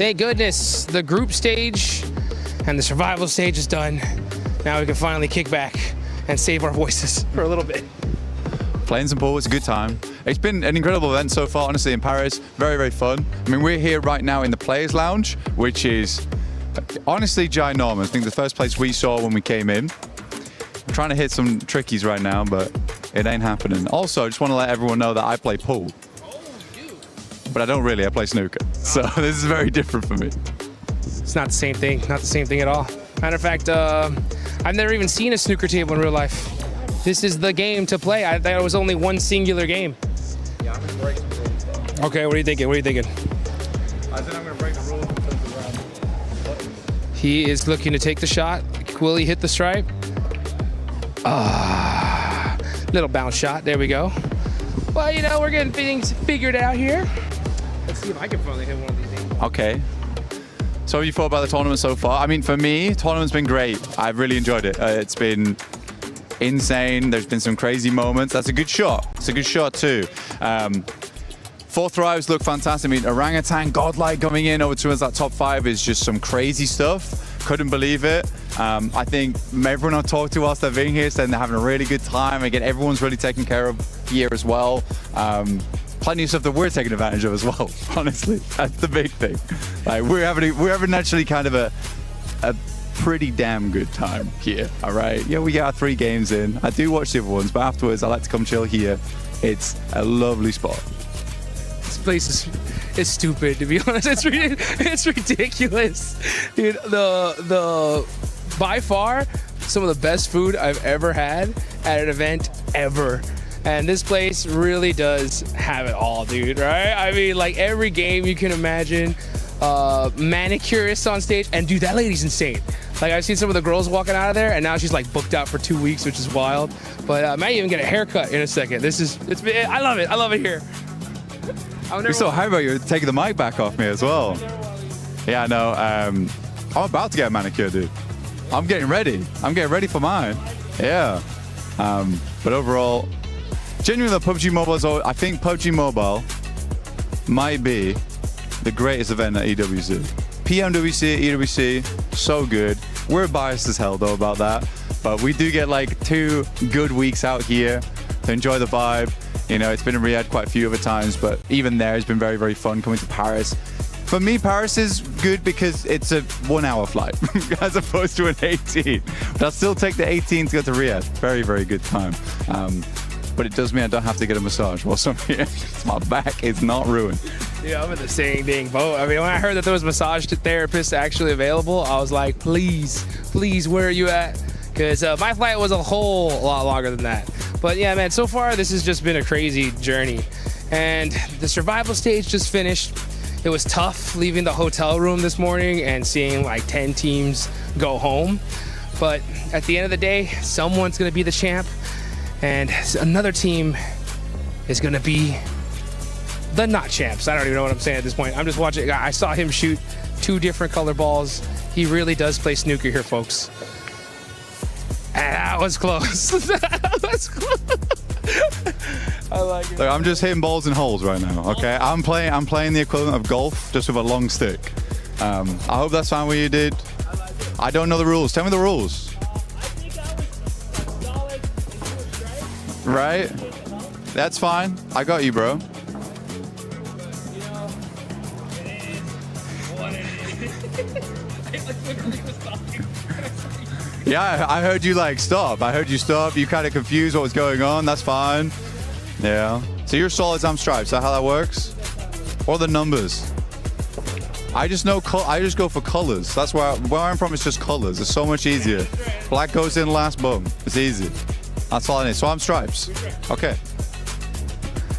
Thank goodness the group stage and the survival stage is done. Now we can finally kick back and save our voices for a little bit. Playing some pool was a good time. It's been an incredible event so far, honestly, in Paris. Very, very fun. I mean, we're here right now in the Players Lounge, which is honestly ginormous. I think the first place we saw when we came in. I'm trying to hit some trickies right now, but it ain't happening. Also, I just want to let everyone know that I play pool. But I don't really, I play snooker. So this is very different for me. It's not the same thing, not the same thing at all. Matter of fact, I've never even seen a snooker table in real life. This is the game to play. I thought it was only one singular game. Yeah, I'm going to break the rules. Okay, what are you thinking? What are you thinking? I said I'm going to break the rules because around. He is looking to take the shot. Will he hit the stripe? Little bounce shot. There we go. Well, you know, we're getting things figured out here. Let's see if I can finally hit one of these things. Okay. So what have you thought about the tournament so far? I mean, for me, tournament's been great. I've really enjoyed it. It's been insane. There's been some crazy moments. That's a good shot. It's a good shot too. Fourth thrives look fantastic. I mean, Orangutan, Godlike coming in over towards that top 5 is just some crazy stuff. Couldn't believe it. I think everyone I've talked to whilst they've been here saying they're having a really good time. Again, everyone's really taken care of here as well. Plenty of stuff that we're taking advantage of as well. Honestly, that's the big thing. Like we're having actually kind of a pretty damn good time here. All right. Yeah, we get our 3 games in. I do watch the other ones, but afterwards I like to come chill here. It's a lovely spot. This place is stupid, to be honest. It's ridiculous, dude. The by far some of the best food I've ever had at an event ever. And this place really does have it all, dude, right? I mean, like every game you can imagine. Manicurists on stage, and dude, that lady's insane. Like I've seen some of the girls walking out of there, and now she's like booked out for 2 weeks, which is wild. But I might even get a haircut in a second. I love it. I love it here. You're so hype about you taking the mic back off me as well. Yeah, no, I'm about to get a manicure, dude. I'm getting ready. I'm getting ready for mine. Yeah. But overall, genuinely, the PUBG Mobile is all, I think PUBG Mobile might be the greatest event at EWC. PMWC, EWC, so good. We're biased as hell though about that, but we do get like 2 good weeks out here to enjoy the vibe. You know, it's been in Riyadh quite a few other times, but even there it's been very, very fun coming to Paris. For me, Paris is good because it's a 1-hour flight as opposed to an 18. But I'll still take the 18 to go to Riyadh. Very, very good time. But it does mean I don't have to get a massage whilst I'm here. My back is not ruined. Yeah, I'm in the same dang boat. I mean, when I heard that there was massage therapists actually available, I was like, please, where are you at? Because my flight was a whole lot longer than that. But yeah, man, so far this has just been a crazy journey. And the survival stage just finished. It was tough leaving the hotel room this morning and seeing like 10 teams go home. But at the end of the day, someone's going to be the champ. And another team is going to be the not champs. I don't even know what I'm saying at this point. I'm just watching. I saw him shoot 2 different color balls. He really does play snooker here, folks. And that was close. That was close. I like it. Look, I'm just hitting balls in holes right now, okay? I'm playing the equivalent of golf, just with a long stick. I hope that's fine with you, dude. I don't know the rules. Tell me the rules. Right? That's fine. I got you, bro. Yeah, I heard you like stop. I heard you stop. You kind of confused what was going on. That's fine. Yeah. So you're solids, I'm stripes. Is that how that works? Or the numbers? I just know. I just go for colors. That's where I'm from. It's just colors. It's so much easier. Black goes in last. Boom. It's easy. That's all I need. So I'm stripes. Okay.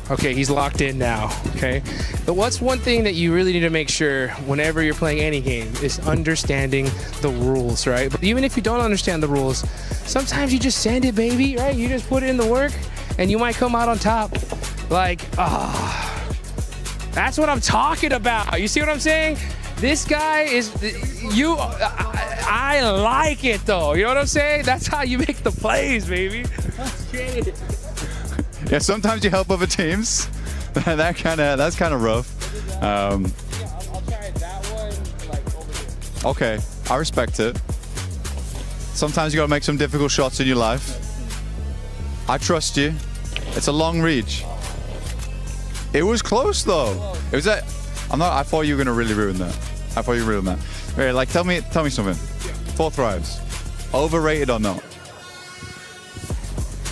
Okay, he's locked in now, okay? But what's one thing that you really need to make sure whenever you're playing any game is understanding the rules, right? But even if you don't understand the rules, sometimes you just send it, baby, right? You just put in the work and you might come out on top. Like, that's what I'm talking about. You see what I'm saying? This guy is, I like it though. You know what I'm saying? That's how you make the plays, baby. Let's get it. Yeah, sometimes you help other teams. That's kind of rough. I'll try that one. Okay, I respect it. Sometimes you gotta make some difficult shots in your life. I trust you. It's a long reach. It was close though. It was that. I thought you were gonna really ruin that. I thought you were ruin that. Right, like tell me something. 4 thrives. Overrated or not?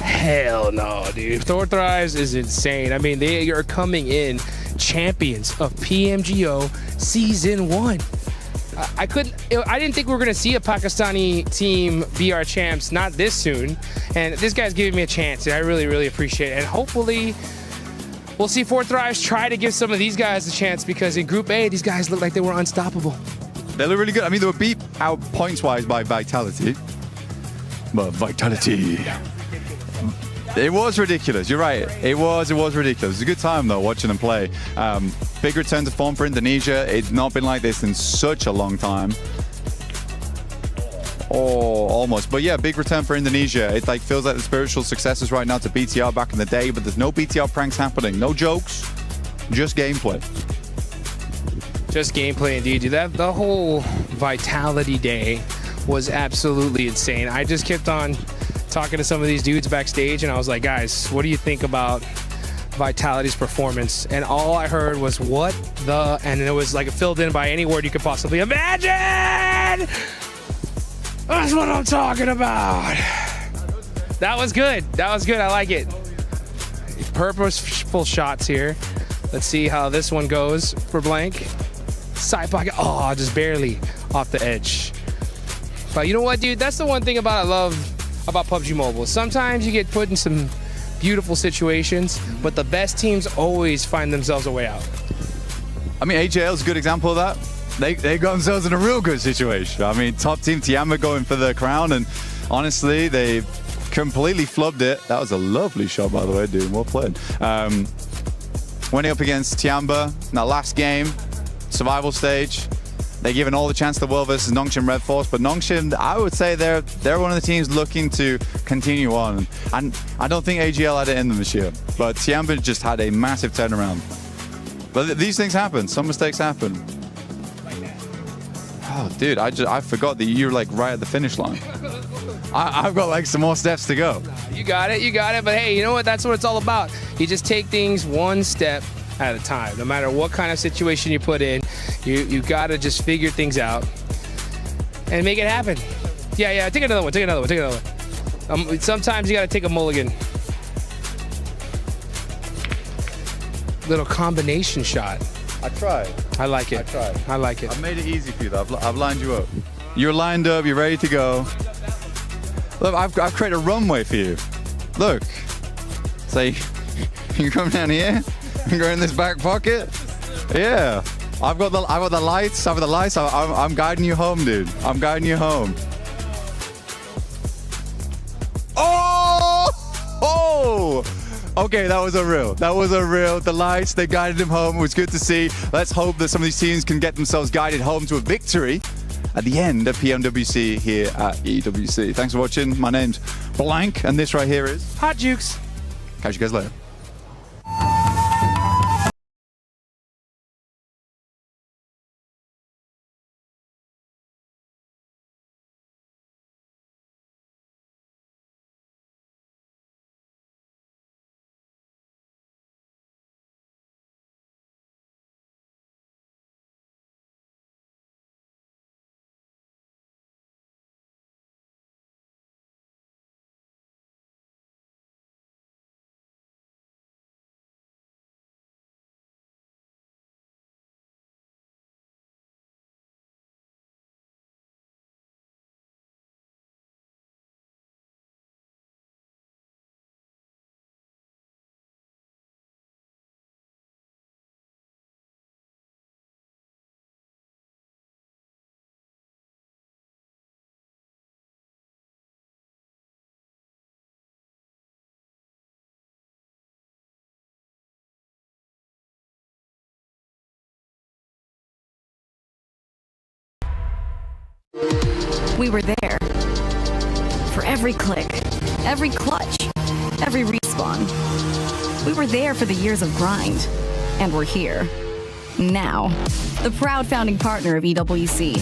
Hell no, dude. 4 thrives is insane. I mean, they are coming in champions of PMGO Season 1. I didn't think we were going to see a Pakistani team be our champs, not this soon. And this guy's giving me a chance, and I really, really appreciate it. And hopefully, we'll see 4 thrives try to give some of these guys a chance, because in Group A, these guys look like they were unstoppable. They look really good. I mean, they were beat out points-wise by Vitality. But Vitality... It was ridiculous. You're right. It was ridiculous. It was a good time though watching them play. Big return to form for Indonesia. It's not been like this in such a long time. Oh, almost. But yeah, big return for Indonesia. It like feels like the spiritual successors right now to BTR back in the day, but there's no BTR pranks happening. No jokes. Just gameplay. Just gameplay indeed, dude. The whole Vitality day was absolutely insane. I just kept on talking to some of these dudes backstage, and I was like, guys, what do you think about Vitality's performance? And all I heard was, what the, and it was like filled in by any word you could possibly imagine. That's what I'm talking about. That was good. That was good. I like it. Purposeful shots here. Let's see how this one goes for Blank. Side pocket. Oh, just barely off the edge. But you know what, dude? That's the one thing I love about PUBG Mobile. Sometimes you get put in some beautiful situations, but the best teams always find themselves a way out. I mean, AJL is a good example of that. They got themselves in a real good situation. I mean, top team Tiamba going for the crown, and honestly, they completely flubbed it. That was a lovely shot, by the way, dude. Well played. Winning up against Tiamba in that last game, survival stage. They're given all the chance in the world versus Nongshim Red Force, but Nongshim, I would say they're one of the teams looking to continue on. And I don't think AGL had it in them this year, but Tiamba just had a massive turnaround. But these things happen. Some mistakes happen. Oh, dude, I forgot that you're like right at the finish line. I've got like some more steps to go. You got it. But hey, you know what? That's what it's all about. You just take things one step at a time. No matter what kind of situation you put in, you gotta just figure things out and make it happen. Yeah. Take another one. Sometimes you gotta take a mulligan. Little combination shot. I tried. I like it. I like it. I've made it easy for you though. I've lined you up. You're lined up. You're ready to go. Look, I've created a runway for you. Look. Say, you come down here and go in this back pocket. Yeah. I've got the lights. I'm guiding you home, dude. I'm guiding you home. Oh! Okay, that was a real. The lights, they guided him home. It was good to see. Let's hope that some of these teams can get themselves guided home to a victory at the end of PMWC here at EWC. Thanks for watching. My name's Blank, and this right here is Hot Jukes. Catch you guys later. We were there. For every click, every clutch, every respawn. We were there for the years of grind. And we're here. Now. The proud founding partner of EWC.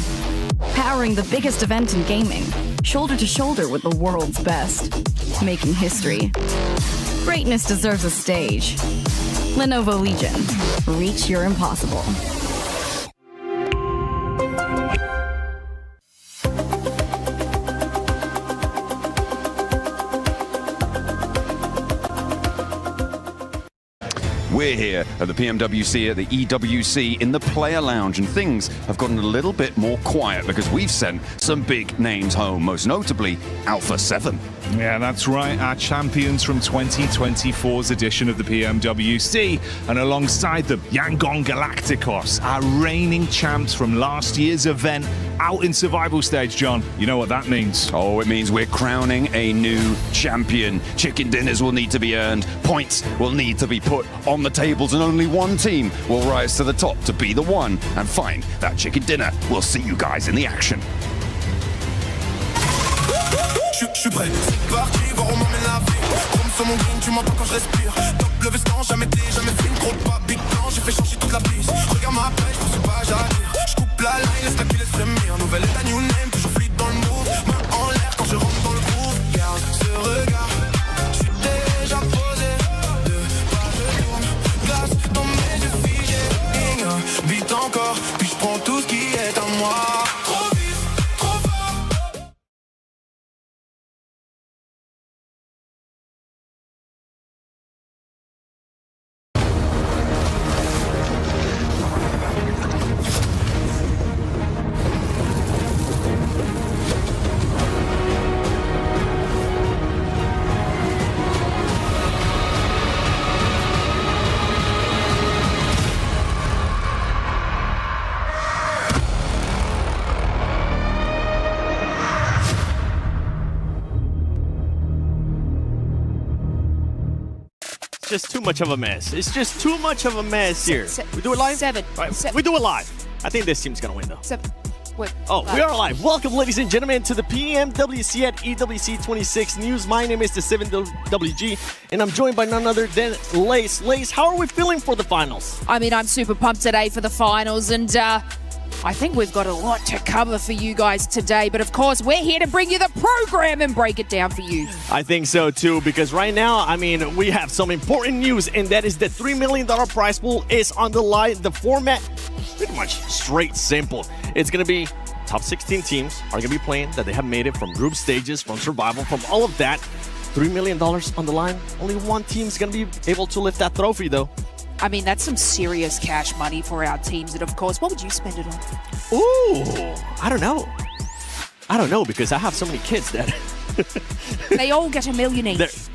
Powering the biggest event in gaming, shoulder to shoulder with the world's best. Making history. Greatness deserves a stage. Lenovo Legion. Reach your impossible. We're here at the PMWC, at the EWC, in the player lounge, and things have gotten a little bit more quiet because we've sent some big names home, most notably Alpha 7. Yeah, that's right, our champions from 2024's edition of the PMWC, and alongside them, Yangon Galacticos, our reigning champs from last year's event, out in survival stage, John. You know what that means. Oh, it means we're crowning a new champion. Chicken dinners will need to be earned, points will need to be put on the tables, and only one team will rise to the top to be the one and find that chicken dinner. We'll see you guys in the action. Je suis prêt, c'est parti, voir où m'emmène la vie. Comme sur mon green, tu m'entends quand je respire. Top le veston, jamais film, gros pas, big plan, j'ai fait changer toute la piste. Regarde ma pêche, je pense pas j'allais. Je coupe la line, laisse la cul, laisse frémir. Nouvelle état, new name, toujours fluide dans le move. Main en l'air quand je rentre dans le groove. Garde ce regard, je suis déjà posé. Deux pas de tourne, glace dans mes yeux figés. Vite encore, puis je prends tout ce qui est à moi. Trop vite, trop fort. Just too much of a mess. It's just too much of a mess here. We do it live? Seven. Right. Seven. We do it live. I think this team's gonna win though. Seven. Wait. Oh, we are live. Welcome, ladies and gentlemen, to the PMWC at EWC 26 News. My name is the 7WG, and I'm joined by none other than Lace. Lace, how are we feeling for the finals? I mean, I'm super pumped today for the finals, and I think we've got a lot to cover for you guys today. But of course, we're here to bring you the program and break it down for you. I think so too, because right now, I mean, we have some important news, and that is the $3 million prize pool is on the line. The format, pretty much straight simple. It's going to be top 16 teams are going to be playing that they have made it from group stages, from survival, from all of that. $3 million on the line. Only one team's going to be able to lift that trophy, though. I mean, that's some serious cash money for our teams. And of course, what would you spend it on? Ooh, I don't know. I don't know, because I have so many kids that... They all get $1 million each.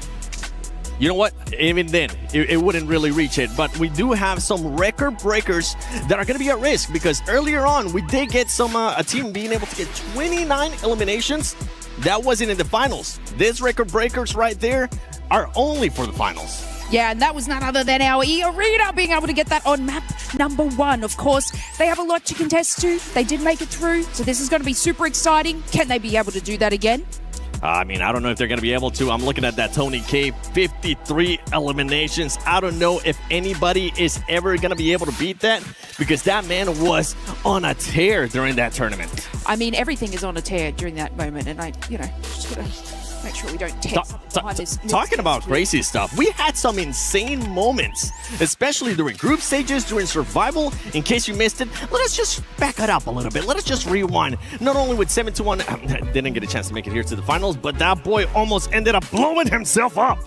You know what? Even then, it wouldn't really reach it. But we do have some record breakers that are going to be at risk, because earlier on, we did get some a team being able to get 29 eliminations. That wasn't in the finals. These record breakers right there are only for the finals. Yeah, and that was none other than our E-Arena being able to get that on map number 1. Of course, they have a lot to contest to. They did make it through, so this is going to be super exciting. Can they be able to do that again? I mean, I don't know if they're going to be able to. I'm looking at that Tony K, 53 eliminations. I don't know if anybody is ever going to be able to beat that, because that man was on a tear during that tournament. I mean, everything is on a tear during that moment, and I, just got to make sure we don't tear behind this. Talking about crazy stuff, we had some insane moments, especially during group stages, during survival. In case you missed it, let us just back it up a little bit. Let us just rewind. Not only with 7-1, didn't get a chance to make it here to the finals, but that boy almost ended up blowing himself up.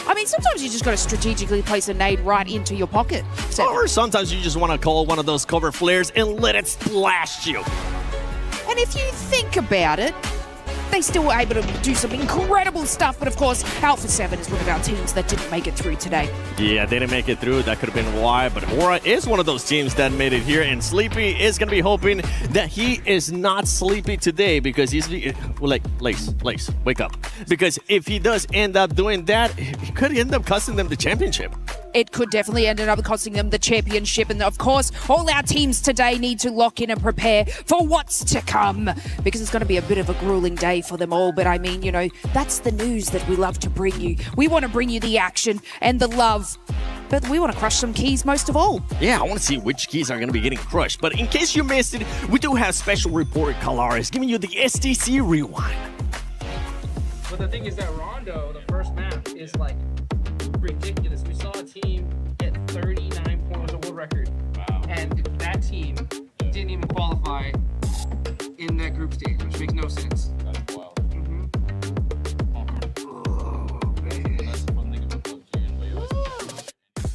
I mean, sometimes you just got to strategically place a nade right into your pocket. Or sometimes you just want to call one of those cover flares and let it splash you. And if you think about it, they still were able to do some incredible stuff. But of course, Alpha 7 is one of our teams that didn't make it through today. Yeah, they didn't make it through. That could have been why. But Aura is one of those teams that made it here. And Sleepy is going to be hoping that he is not sleepy today, because he's like, Lace, wake up. Because if he does end up doing that, it could end up costing them the championship. It could definitely end up costing them the championship. And of course, all our teams today need to lock in and prepare for what's to come, because it's going to be a bit of a grueling day for them all. But I mean, that's the news that we love to bring you. We want to bring you the action and the love but we want to crush some keys most of all. Yeah, I want to see which keys are going to be getting crushed. But in case you missed it, we do have special reporter Kalaris giving you the STC rewind. But the thing is that Rondo, the first map, is like ridiculous. We saw a team get 39 points, a world record. Wow. And that team didn't even qualify in that group stage, which makes no sense. That's wild.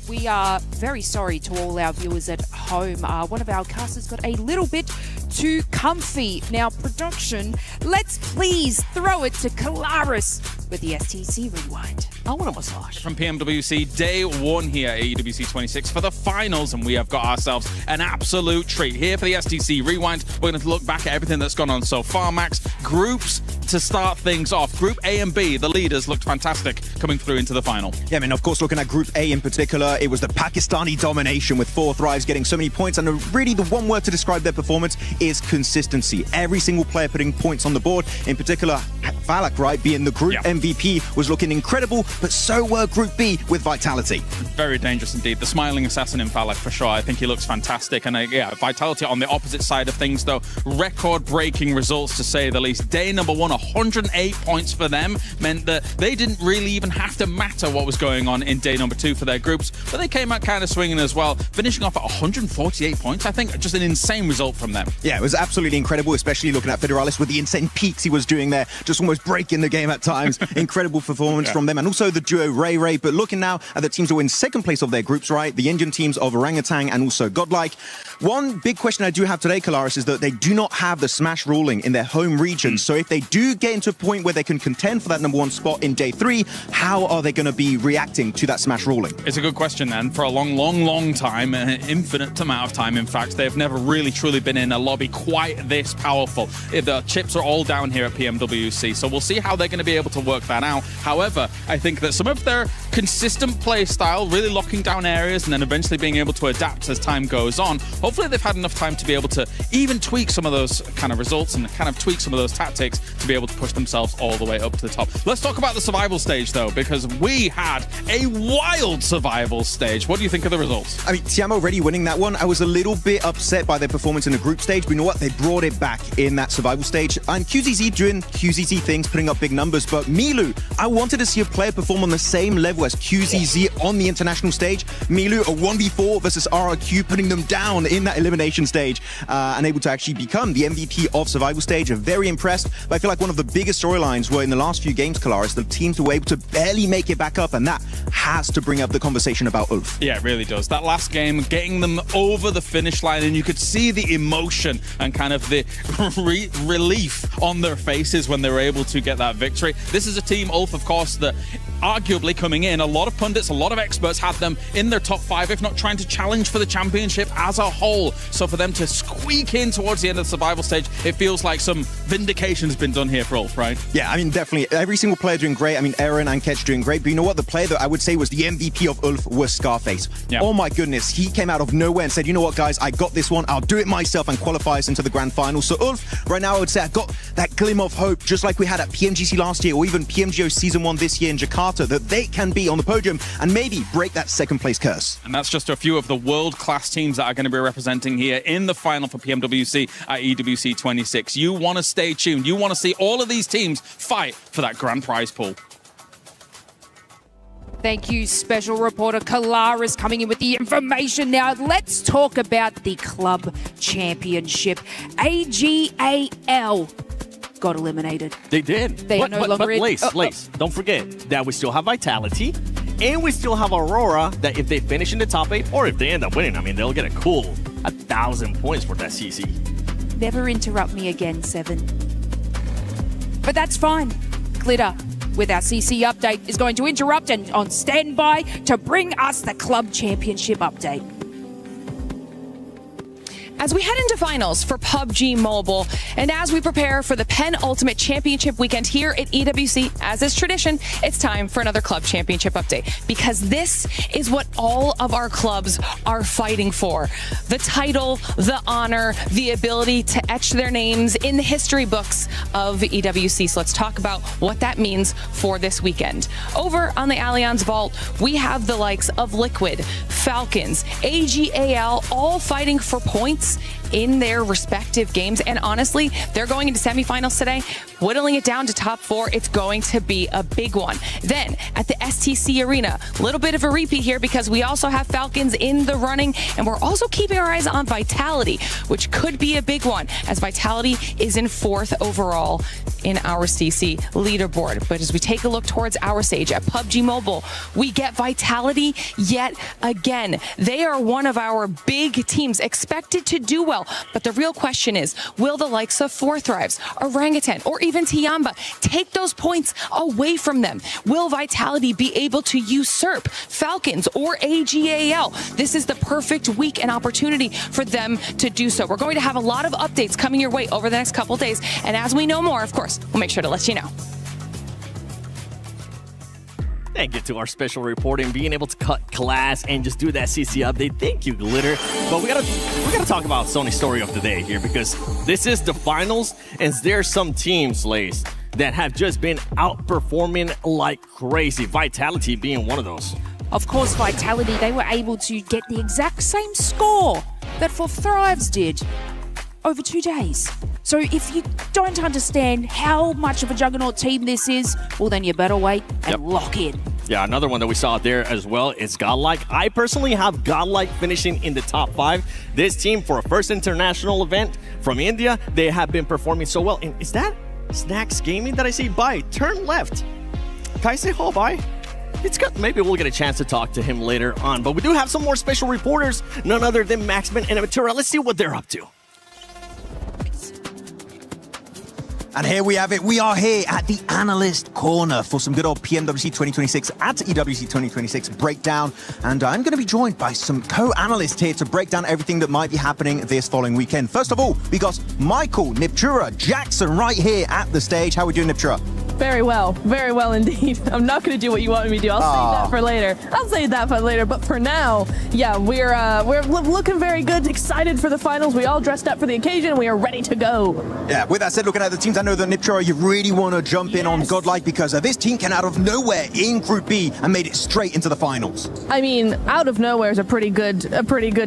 We are very sorry to all our viewers at home. One of our casters got a little bit too comfy. Now, production, let's please throw it to Kalaris with the STC rewind. I want a massage. From PMWC, day one here at EWC 26 for the finals, and we have got ourselves an absolute treat. Here for the STC rewind, we're going to look back at everything that's gone on so far, Max. Groups to start things off. Group A and B, the leaders looked fantastic coming through into the final. Yeah, I mean, of course, looking at Group A in particular, it was the Pakistani domination with 4 Thrives getting so many points, and really the one word to describe their performance is consistency. Every single player putting points on the board, in particular, Falak, right, being the group MVP, was looking incredible, but so were Group B with Vitality. Very dangerous indeed. The smiling assassin in Falak for sure. I think he looks fantastic. And yeah, Vitality on the opposite side of things, though. Record-breaking results, to say the least. Day number 1, 108 points for them, meant that they didn't really even have to matter what was going on in day number 2 for their groups, but they came out kind of swinging as well, finishing off at 148 points. I think just an insane result from them. Yeah, it was absolutely incredible, especially looking at Federalis with the insane peaks he was doing there, just almost breaking the game at times. Incredible performance from them, and also the duo Ray Ray. But looking now at the teams who were in second place of their groups, right, the Indian teams of Orangutan and also Godlike. One big question I do have today, Kalaris, is that they do not have the Smash ruling in their home region. So if they do get into a point where they can contend for that number 1 spot in day 3, how are they going to be reacting to that Smash ruling? It's a good question, then. For a long time, an infinite amount of time, in fact, they've never really truly been in a lobby quite this powerful. The chips are all down here at PMWC, so we'll see how they're going to be able to work that out. However, I think that some of their consistent play style, really locking down areas and then eventually being able to adapt as time goes on, hopefully they've had enough time to be able to even tweak some of those kind of results and kind of tweak some of those tactics to be able to push themselves all the way up to the top. Let's talk about the survival stage, though, because we had a wild survival stage. What do you think of the results? I mean, Tiamo already winning that one. I was a little bit upset by their performance in the group stage, but you know what? They brought it back in that survival stage. And QZZ doing QZZ things, putting up big numbers. But Milu, I wanted to see a player perform on the same level as QZZ on the international stage. Milu, a 1v4 versus RRQ, putting them down in that elimination stage and able to actually become the MVP of survival stage. I'm very impressed. But I feel like one of the biggest storylines were in the last few games, Kalaris, the teams were able to barely make it back up, and that has to bring up the conversation about Ulf. Yeah, it really does. That last game, getting them over the finish line, and you could see the emotion and kind of the relief on their faces when they were able to get that victory. This is a team, Ulf, of course, that arguably coming in, a lot of pundits, a lot of experts had them in their top 5, if not trying to challenge for the championship as a whole. So for them to squeak in towards the end of the survival stage, it feels like some vindication has been done here for Ulf, right? Yeah, I mean, definitely. Every single player doing great. I mean, Aaron and Ketch doing great. But you know what? The player that I would say was the MVP of Ulf was Scarface. Yeah. Oh my goodness. He came out of nowhere and said, you know what, guys, I got this one. I'll do it myself, and qualify us into the grand final. So Ulf, right now, I would say I got that glimmer of hope, just like we had at PMGC last year, or even PMGO Season 1 this year in Jakarta, that they can be on the podium and maybe break that second place curse. And that's just a few of the world-class teams that are going to be representing here in the final for PMWC at EWC 26. You want to stay tuned. You want to see all of these teams fight for that grand prize pool. Thank you, special reporter Kalaris, coming in with the information. Now, let's talk about the club championship. AGAL got eliminated. They did. They are no longer in. Lace, don't forget that we still have Vitality, and we still have Aurora, that if they finish in the top 8, or if they end up winning, I mean, they'll get a cool 1,000 points for that CC. Never interrupt me again, Seven. But that's fine. Glitter, with our CC update, is going to interrupt and on standby to bring us the club championship update. As we head into finals for PUBG Mobile, and as we prepare for the penultimate championship weekend here at EWC, as is tradition, it's time for another club championship update, because this is what all of our clubs are fighting for. The title, the honor, the ability to etch their names in the history books of EWC. So let's talk about what that means for this weekend. Over on the Allianz Vault, we have the likes of Liquid, Falcons, AGAL, all fighting for points in their respective games. And honestly, they're going into semifinals today, whittling it down to top 4. It's going to be a big one. Then at the STC Arena, a little bit of a repeat here because we also have Falcons in the running, and we're also keeping our eyes on Vitality, which could be a big one, as Vitality is in 4th overall in our CC leaderboard. But as we take a look towards our stage at PUBG Mobile, we get Vitality yet again. They are one of our big teams expected to do well. But the real question is, will the likes of Four Thrives, Orangutan, or even Tiamba take those points away from them? Will Vitality be able to usurp Falcons or AGAL? This is the perfect week and opportunity for them to do so. We're going to have a lot of updates coming your way over the next couple days. And as we know more, of course, we'll make sure to let you know. Thank you to our special reporting, being able to cut class and just do that CC update. Thank you, Glitter. But we gotta talk about Sony's story of the day here, because this is the finals, and there's some teams, Lace, that have just been outperforming like crazy. Vitality being one of those. Of course, Vitality, they were able to get the exact same score that For Thrives did over 2 days. So if you don't understand how much of a juggernaut team this is, well, then you better wait and lock in. Yeah, another one that we saw there as well is Godlike. I personally have Godlike finishing in the top 5. This team, for a first international event from India, they have been performing so well. And is that Snacks Gaming that I see? Bye. Turn left. Can I say hello? Bye. It's good. Maybe we'll get a chance to talk to him later on. But we do have some more special reporters, none other than Maxman and Amatura. Let's see what they're up to. And here we have it. We are here at the Analyst Corner for some good old PMWC 2026 at EWC 2026 breakdown. And I'm going to be joined by some co-analysts here to break down everything that might be happening this following weekend. First of all, we got Michael, Niptura, Jackson right here at the stage. How are we doing, Niptura? Very well indeed. I'm not going to do what you wanted me to do. I'll save that for later. But for now, yeah, we're looking very good, excited for the finals. We all dressed up for the occasion. We are ready to go. Yeah, with that said, looking at the teams, I know that Niptura, you really want to jump in on Godlike, because this team came out of nowhere in Group B and made it straight into the finals. I mean, out of nowhere is a pretty good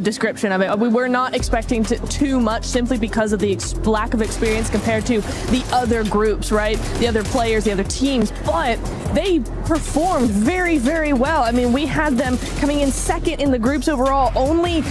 description of it. We were not expecting too much, simply because of the lack of experience compared to the other groups, right? The other players, the other teams, but they performed very, very well. I mean, we had them coming in 2nd in the groups overall, only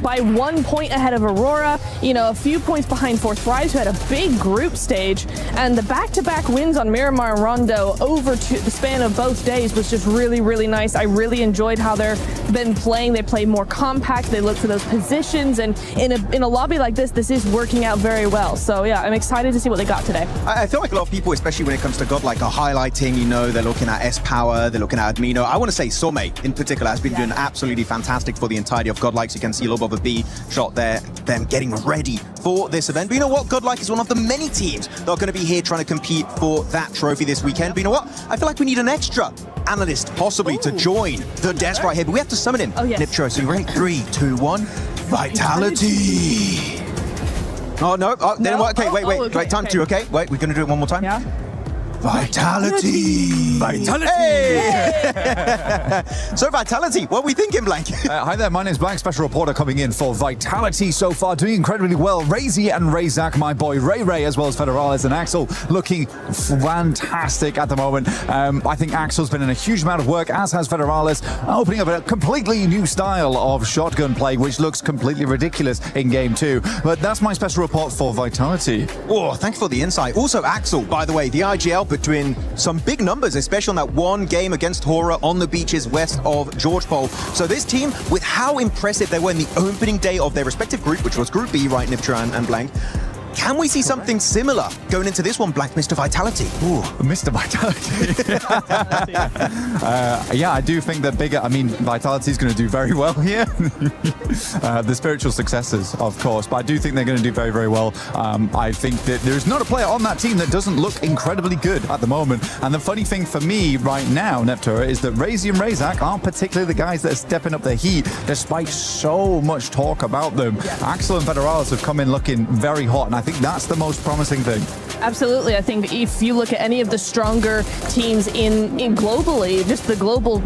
by 1 point ahead of Aurora, a few points behind Four Thrives, who had a big group stage, and the back-to-back wins on Miramar and Rondo over the span of both days was just really, really nice. I really enjoyed how they've been playing. They play more compact, they look for those positions, and in a lobby like this is working out very well. So yeah, I'm excited to see what they got today. I feel like a lot of people, especially when it comes to Godlike, are highlighting, they're looking at S-Power, they're looking at Admino. I want to say Some in particular has been doing absolutely fantastic for the entirety of Godlike. So you can see a little bit of a B shot there, them getting ready for this event. But you know what? Godlike is one of the many teams that are going to be here trying to compete for that trophy this weekend. But you know what? I feel like we need an extra analyst possibly to join the desk right here. But we have to summon him. Oh, yes. Niptro, so you ready? 3, 2, 1. Vitality! Oh, no. Oh, didn't work. Okay, wait. Time 2, okay? Wait, we're going to do it one more time? Yeah. Vitality! Hey! So Vitality, what are we thinking, Blank? Hi there, my name's Blank, special reporter coming in for Vitality so far, doing incredibly well. Razy and Razak, my boy Ray, as well as Federalis and Axel, looking fantastic at the moment. I think Axel's been in a huge amount of work, as has Federalis, opening up a completely new style of shotgun play, which looks completely ridiculous in Game 2. But that's my special report for Vitality. Oh, thanks for the insight. Also, Axel, by the way, the IGL doing some big numbers, especially on that one game against Horror on the beaches west of George Pole. So this team, with how impressive they were in the opening day of their respective group, which was Group B, right, Niptra and Blank, Can we see something similar going into this one, Black Mr. Vitality? Ooh, Mr. Vitality. Yeah, I do think that Vitality is going to do very well here. The spiritual successors, of course, but I do think they're going to do very, very well. I think that there's not a player on that team that doesn't look incredibly good at the moment. And the funny thing for me right now, Neptura, is that Razy and Razak aren't particularly the guys that are stepping up the heat, despite so much talk about them. Yeah. Axel and Federalis have come in looking very hot, and I think that's the most promising thing. Absolutely. I think if you look at any of the stronger teams in globally, just the global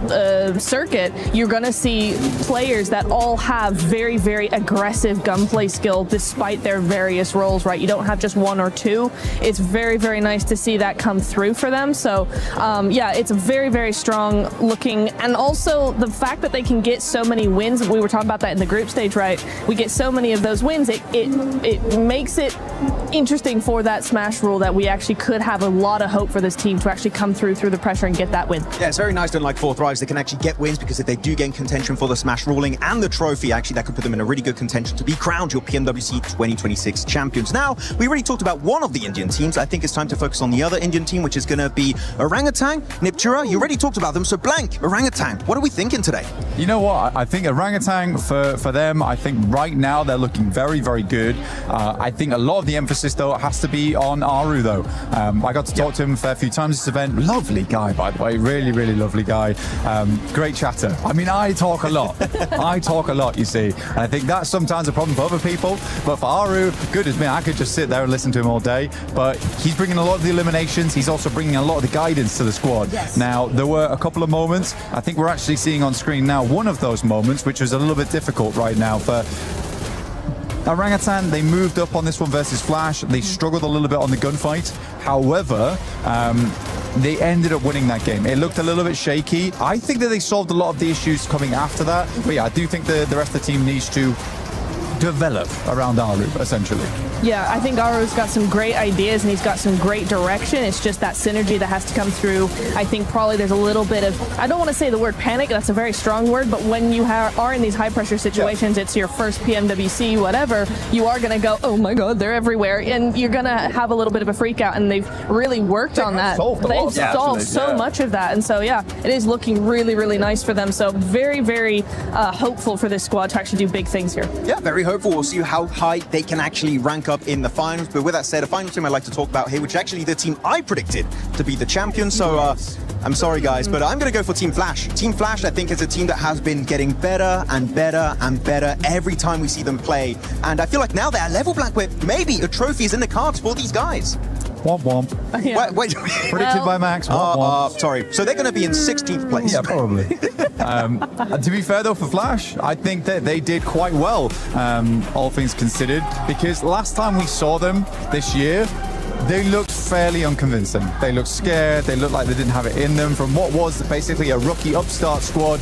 circuit, you're going to see players that all have very, very aggressive gunplay skill despite their various roles, right? You don't have just one or two. It's very, very nice to see that come through for them. So, yeah, it's very, very strong looking. And also the fact that they can get so many wins, we were talking about that in the group stage, right? We get so many of those wins, it makes it interesting for that Smash rule that we actually could have a lot of hope for this team to actually come through the pressure and get that win. Yeah, it's very nice, unlike Four Thrives, they can actually get wins, because if they do gain contention for the Smash ruling and the trophy, actually that could put them in a really good contention to be crowned your PMWC 2026 champions. Now, we already talked about one of the Indian teams. I think it's time to focus on the other Indian team, which is going to be Orangutan, Neptura. You already talked about them, so Blank, Orangutan, what are we thinking today? You know what? I think Orangutan, for them, I think right now they're looking very, very good. I think a lot of the emphasis, though, has to be on Aru, though. I got to talk to him a fair few times this event. Lovely guy, by the way. Really, really lovely guy. Great chatter. I mean, I talk a lot. I talk a lot, you see. And I think that's sometimes a problem for other people. But for Aru, good as me, I could just sit there and listen to him all day. But he's bringing a lot of the eliminations. He's also bringing a lot of the guidance to the squad. Yes. Now, there were a couple of moments. I think we're actually seeing on screen now one of those moments, which was a little bit difficult right now for Orangutan. They moved up on this one versus Flash. They struggled a little bit on the gunfight. However, they ended up winning that game. It looked a little bit shaky. I think that they solved a lot of the issues coming after that. But yeah, I do think the rest of the team needs to develop around Aru, essentially. Yeah, I think Aru's got some great ideas and he's got some great direction. It's just that synergy that has to come through. I think probably there's a little bit of, I don't want to say the word panic, that's a very strong word, but when you are in these high pressure situations, it's your first PMWC, whatever, you are going to go, oh my God, they're everywhere. And you're going to have a little bit of a freak out, and they've really worked on that. They've solved so much of that. And so, yeah, it is looking really, really nice for them. So very, very hopeful for this squad to actually do big things here. Yeah, very hopeful. We'll see how high they can actually rank up in the finals. But with that said, a final team I'd like to talk about here, which is actually the team I predicted to be the champion. So I'm sorry, guys, but I'm going to go for Team Flash. Team Flash, I think, is a team that has been getting better and better and better every time we see them play. And I feel like now they're at level, Black, where maybe a trophy is in the cards for these guys. Womp womp. Yeah. Wait. Predicted by Max. Womp womp. Sorry. So they're going to be in 16th place. Yeah, probably. To be fair, though, for Flash, I think that they did quite well, all things considered, because last time we saw them this year, they looked fairly unconvincing. They looked scared. They looked like they didn't have it in them from what was basically a rookie upstart squad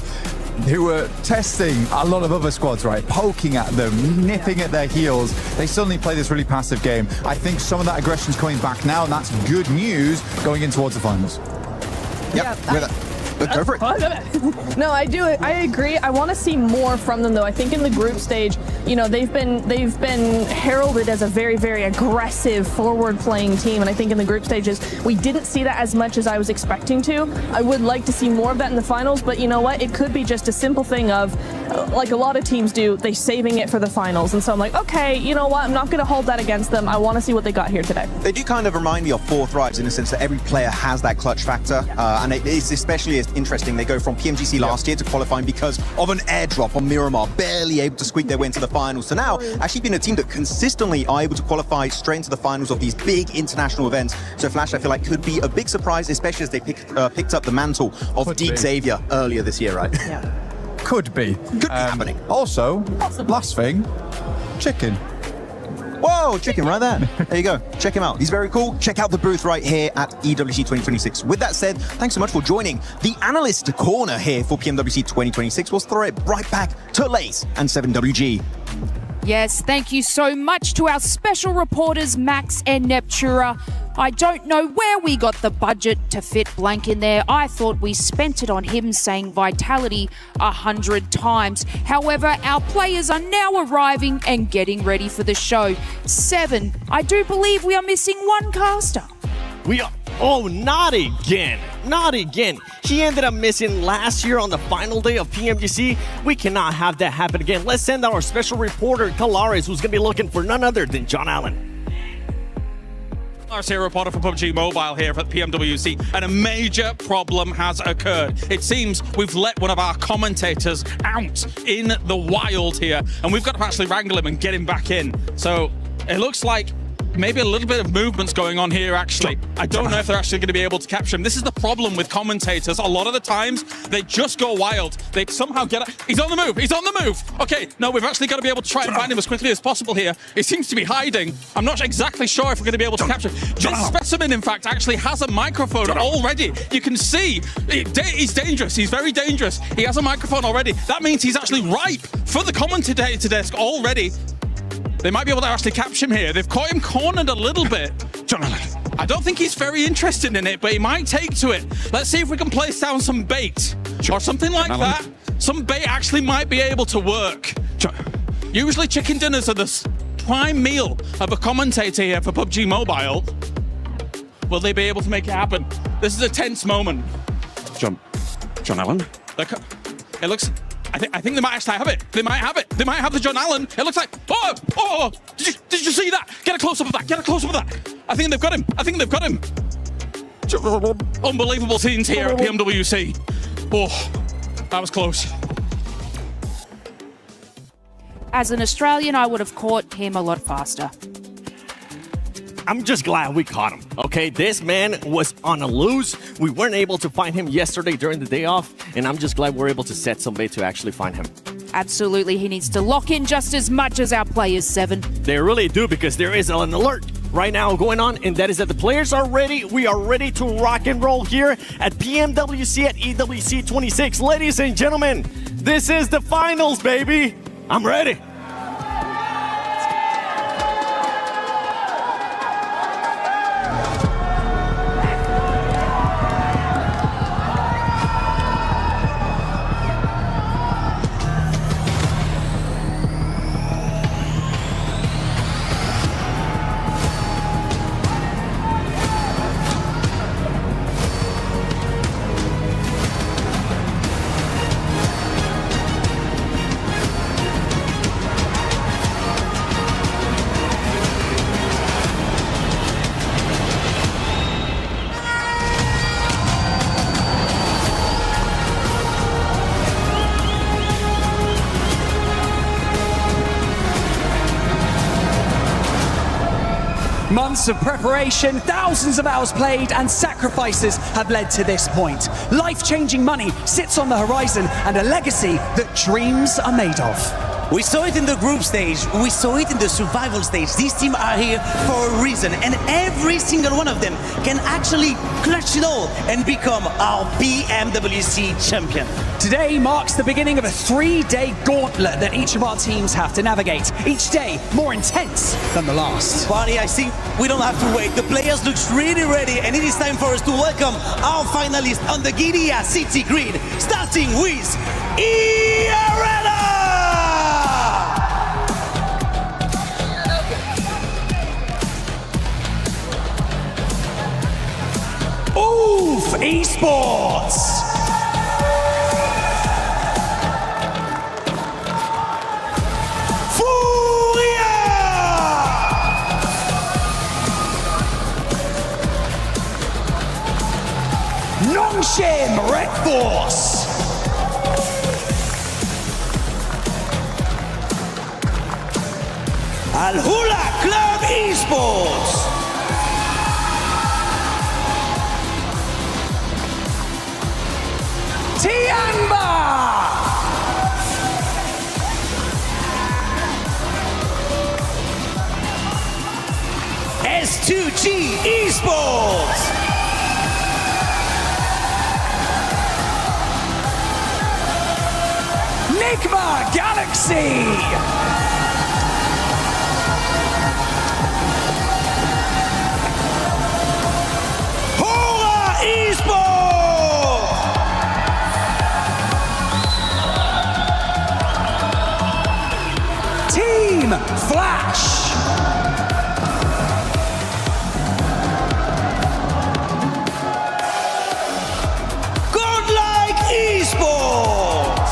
who were testing a lot of other squads, right? Poking at them, nipping at their heels. They suddenly play this really passive game. I think some of that aggression's coming back now, and that's good news going in towards the finals. Yep. Go for it. No, I do. I agree. I want to see more from them, though. I think in the group stage, you know, they've been heralded as a very, very aggressive, forward-playing team, and I think in the group stages we didn't see that as much as I was expecting to. I would like to see more of that in the finals, but you know what? It could be just a simple thing of, like a lot of teams do, they saving it for the finals, and so I'm like, okay, you know what? I'm not going to hold that against them. I want to see what they got here today. They do kind of remind me of Four Thrives in the sense that every player has that clutch factor, and it's especially interesting. They go from PMGC last year to qualifying because of an airdrop on Miramar, barely able to squeak their way into the finals. So now, actually being a team that consistently are able to qualify straight into the finals of these big international events. So Flash, I feel like, could be a big surprise, especially as they picked up the mantle of Deke Xavier earlier this year, right? Yeah. Could be. Could be happening. Also, last thing, Chicken. Whoa, Chicken right there. There you go. Check him out. He's very cool. Check out the booth right here at EWC 2026. With that said, thanks so much for joining the Analyst Corner here for PMWC 2026. We'll throw it right back to Lace and 7WG. Yes, thank you so much to our special reporters, Max and Neptura. I don't know where we got the budget to fit Blank in there. I thought we spent it on him saying Vitality 100 times. However, our players are now arriving and getting ready for the show. 7, I do believe we are missing one caster. We are... Oh, not again. Not again. He ended up missing last year on the final day of PMWC. We cannot have that happen again. Let's send out our special reporter, Kalares, who's going to be looking for none other than John Allen. Our reporter for PUBG Mobile here at PMWC, and a major problem has occurred. It seems we've let one of our commentators out in the wild here, and we've got to actually wrangle him and get him back in. So it looks like maybe a little bit of movement's going on here, actually. I don't know if they're actually going to be able to capture him. This is the problem with commentators. A lot of the times, they just go wild. They somehow get... He's on the move! He's on the move! Okay, no, we've actually got to be able to try and find him as quickly as possible here. He seems to be hiding. I'm not exactly sure if we're going to be able to capture him. This specimen, in fact, actually has a microphone already. You can see. He's dangerous. He's very dangerous. He has a microphone already. That means he's actually ripe for the commentator desk already. They might be able to actually capture him here. They've caught him cornered a little bit. I don't think he's very interested in it, but he might take to it. Let's see if we can place down some bait or something like that. Some bait actually might be able to work. Usually chicken dinners are the prime meal of a commentator here for PUBG Mobile. Will they be able to make it happen? This is a tense moment. John Allen? It looks... I think they might actually have it. They might have it. They might have the John Allen. It looks like... Oh! Did you see that? Get a close-up of that. Get a close-up of that. I think they've got him. I think they've got him. Unbelievable scenes here at PMWC. Oh, that was close. As an Australian, I would have caught him a lot faster. I'm just glad we caught him, okay? This man was on a loose. We weren't able to find him yesterday during the day off, and I'm just glad we're able to set some bait to actually find him. Absolutely, he needs to lock in just as much as our players, 7. They really do, because there is an alert right now going on, and that is that the players are ready. We are ready to rock and roll here at PMWC at EWC 26. Ladies and gentlemen, this is the finals, baby. I'm ready. Months of preparation, thousands of hours played, and sacrifices have led to this point. Life-changing money sits on the horizon, and a legacy that dreams are made of. We saw it in the group stage, we saw it in the survival stage. These teams are here for a reason, and every single one of them can actually clutch it all and become our PMWC champion. Today marks the beginning of a 3-day gauntlet that each of our teams have to navigate. Each day more intense than the last. Buddy, I think we don't have to wait. The players look really ready, and it is time for us to welcome our finalists on the Gidia City grid, starting with Arena! Oof! Esports! Nongshim Red Force! Al-Hula Club Esports! Tianba! S2G Esports! Nigma Galaxy! Flash. Godlike Esports.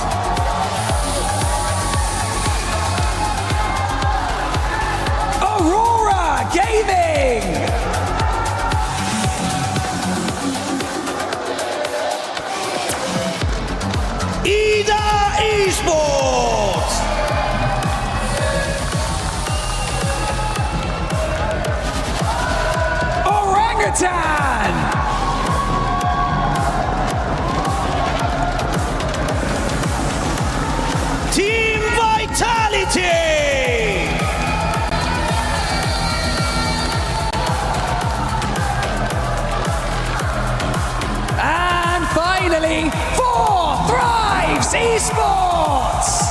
Aurora Gaming. Esports. Orangutan. Team Vitality. And finally, For Thrives Esports.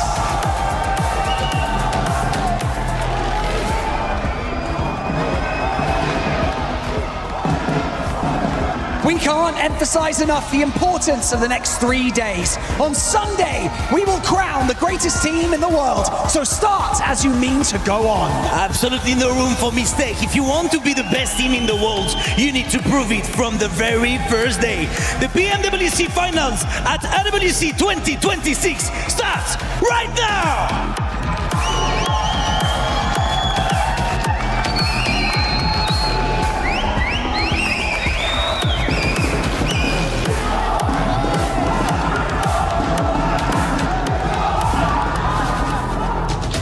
We can't emphasize enough the importance of the next 3 days. On Sunday, we will crown the greatest team in the world. So start as you mean to go on. Absolutely no room for mistake. If you want to be the best team in the world, you need to prove it from the very first day. The PMWC Finals at EWC 2026 starts right now!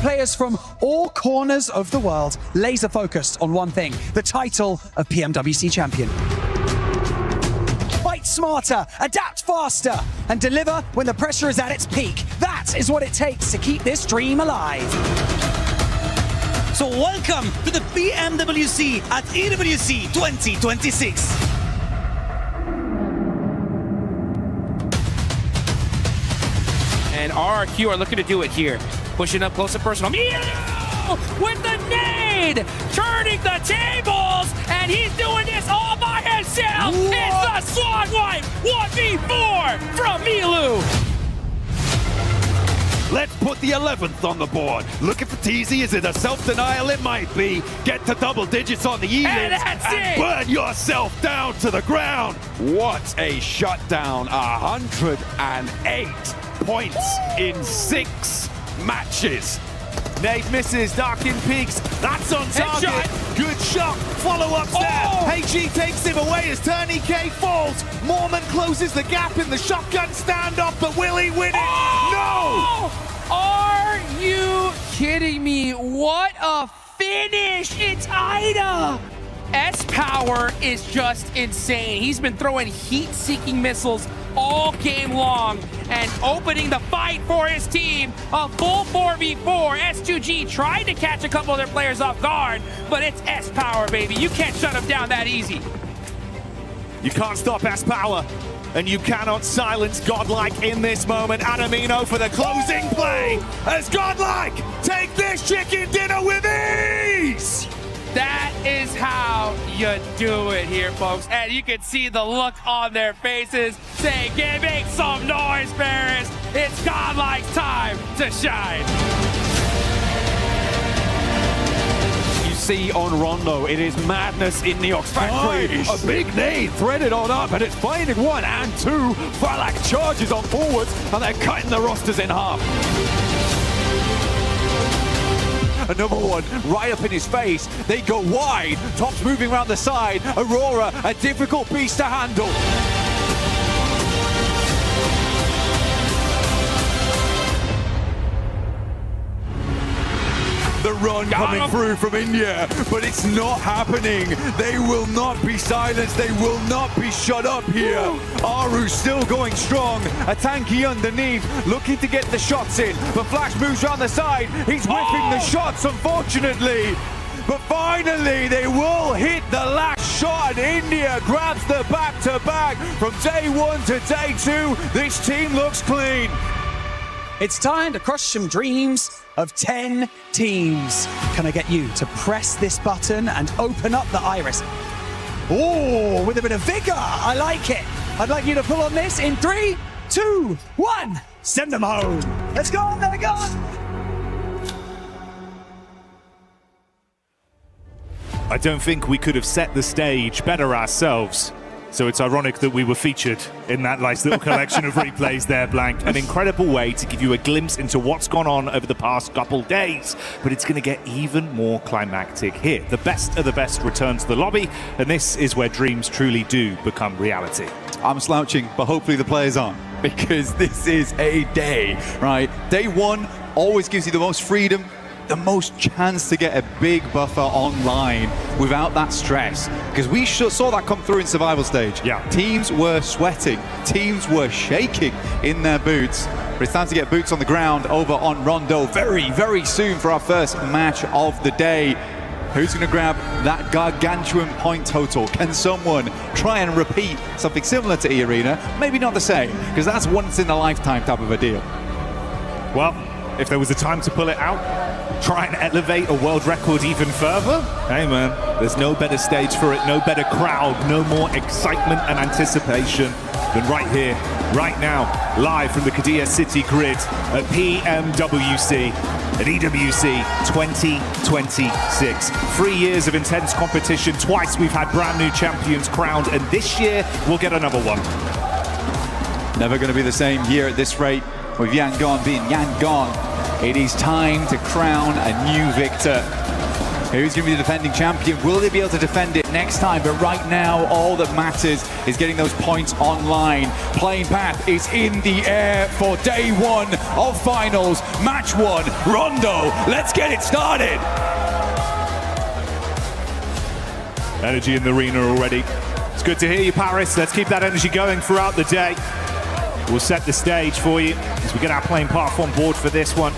Players from all corners of the world laser focused on one thing, the title of PMWC champion. Fight smarter, adapt faster, and deliver when the pressure is at its peak. That is what it takes to keep this dream alive. So welcome to the PMWC at EWC 2026. And RRQ are looking to do it here. Pushing up close and personal. Milo with the nade! Turning the tables! And he's doing this all by himself! What? It's the Swan Wipe 1v4 from Milu! Let's put the 11th on the board. Looking for Teasy, is it a self-denial? It might be. Get to double digits on the E-list and burn yourself down to the ground. What a shutdown. 108 points in 6 matches. Nate misses, Darkin peaks. That's on target. Headshot. Good shot. Follow up there. HG takes him away as Turney K falls. Mormon closes the gap in the shotgun standoff, but will he win it? No! Are you kidding me? What a finish! It's Ida! S-Power is just insane. He's been throwing heat-seeking missiles all game long and opening the fight for his team. A full 4v4. S2G tried to catch a couple of their players off guard, but it's S-Power, baby. You can't shut him down that easy. You can't stop S-Power, and you cannot silence Godlike in this moment. Adamino for the closing play as Godlike take this chicken dinner with ease! That is how you do it here, folks. And you can see the look on their faces saying, make some noise, Paris. It's Godlike's time to shine. You see on Rondo, it is madness in the Ox Factory. Nice. A big nade threaded on up, and it's finding 1 and 2. Falak charges on forwards, and they're cutting the rosters in half. Another one right up in his face. They go wide. Top's moving around the side. Aurora, a difficult beast to handle. The run coming through from India, but it's not happening. They will not be silenced. They will not be shut up here. Aru still going strong. A tanky underneath, looking to get the shots in. But Flash moves around the side. He's whiffing the shots, unfortunately. But finally, they will hit the last shot. India grabs the back-to-back. From day 1 to day 2, this team looks clean. It's time to crush some dreams of 10 teams. Can I get you to press this button and open up the iris? Oh, with a bit of vigor. I like it. I'd like you to pull on this in 3, 2, 1. Send them home. Let's go. There we go. I don't think we could have set the stage better ourselves. So it's ironic that we were featured in that nice little collection of replays there, Blank. An incredible way to give you a glimpse into what's gone on over the past couple days. But it's going to get even more climactic here. The best of the best return to the lobby, and this is where dreams truly do become reality. I'm slouching, but hopefully the players aren't, because this is a day, right? Day one always gives you the most freedom, the most chance to get a big buffer online without that stress, because we saw that come through in survival stage. Yeah, teams were sweating, teams were shaking in their boots, but it's time to get boots on the ground over on Rondo very, very soon for our first match of the day. Who's going to grab that gargantuan point total? Can someone try and repeat something similar to E-Arena? Maybe not the same, because that's once in a lifetime type of a deal. Well, if there was a time to pull it out, try and elevate a world record even further, hey man, there's no better stage for it, no better crowd, no more excitement and anticipation than right here, right now, live from the Qiddiya City grid at PMWC, at EWC 2026. 3 years of intense competition, twice we've had brand new champions crowned, and this year we'll get another one. Never going to be the same here at this rate, with Yangon being Yangon. It is time to crown a new victor. Who's going to be the defending champion? Will they be able to defend it next time? But right now, all that matters is getting those points online. Playing path is in the air for day one of finals. Match one, Rondo. Let's get it started. Energy in the arena already. It's good to hear you, Paris. Let's keep that energy going throughout the day. We'll set the stage for you as we get our playing path on board for this one.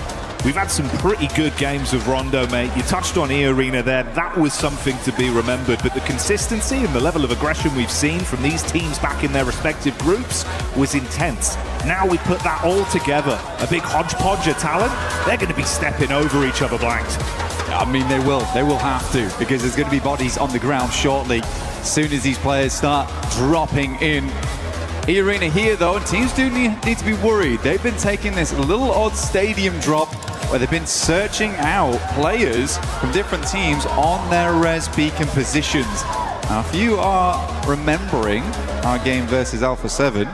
We've had some pretty good games of Rondo, mate. You touched on E-Arena there. That was something to be remembered. But the consistency and the level of aggression we've seen from these teams back in their respective groups was intense. Now we put that all together. A big hodgepodge of talent. They're going to be stepping over each other, Blanked. I mean, they will. They will have to, because there's going to be bodies on the ground shortly, as soon as these players start dropping in. E-Arena here, though, and teams do need to be worried. They've been taking this little odd stadium drop where they've been searching out players from different teams on their res beacon positions. Now, if you are remembering our game versus Alpha 7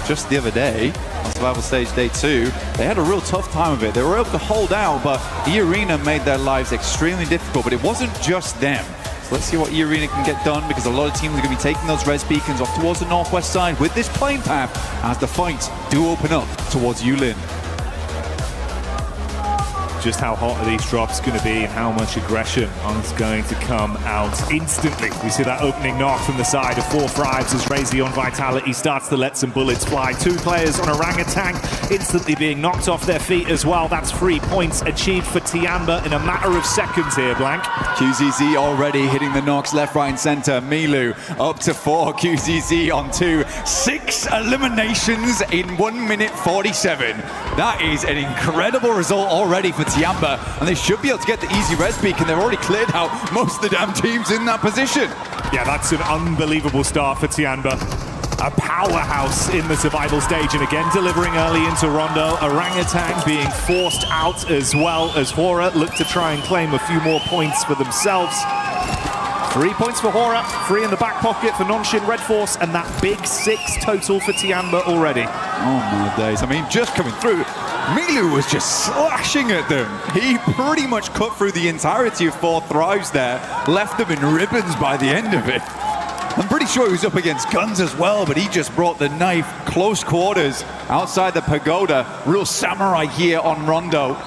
just the other day, on Survival Stage Day 2, they had a real tough time of it. They were able to hold out, but E-Arena made their lives extremely difficult, but it wasn't just them. So let's see what E-Arena can get done, because a lot of teams are going to be taking those res beacons off towards the northwest side with this playing path as the fights do open up towards Yulin. Just how hot are these drops going to be, and how much aggression is going to come out instantly. We see that opening knock from the side of 4 Thrives as Razy on Vitality starts to let some bullets fly. 2 players on Orangutan instantly being knocked off their feet as well. That's 3 points achieved for Tiamba in a matter of seconds here, Blank. QZZ already hitting the knocks left, right, and center. Milu up to 4. QZZ on 2. 6 eliminations in 1 minute 47. That is an incredible result already for Tiamba, and they should be able to get the easy res beacon. They've already cleared out most of the damn teams in that position. Yeah, that's an unbelievable start for Tiamba. A powerhouse in the survival stage, and again delivering early into Rondo. Orangutan being forced out, as well as Hora look to try and claim a few more points for themselves. 3 points for Hora, 3 in the back pocket for Nonshin Red Force, and that big 6 total for Tiamba already. Oh my days, I mean, just coming through, Milu was just slashing at them. He pretty much cut through the entirety of 4 Thrives there, left them in ribbons by the end of it. I'm pretty sure he was up against guns as well, but he just brought the knife close quarters outside the pagoda. Real samurai here on Rondo.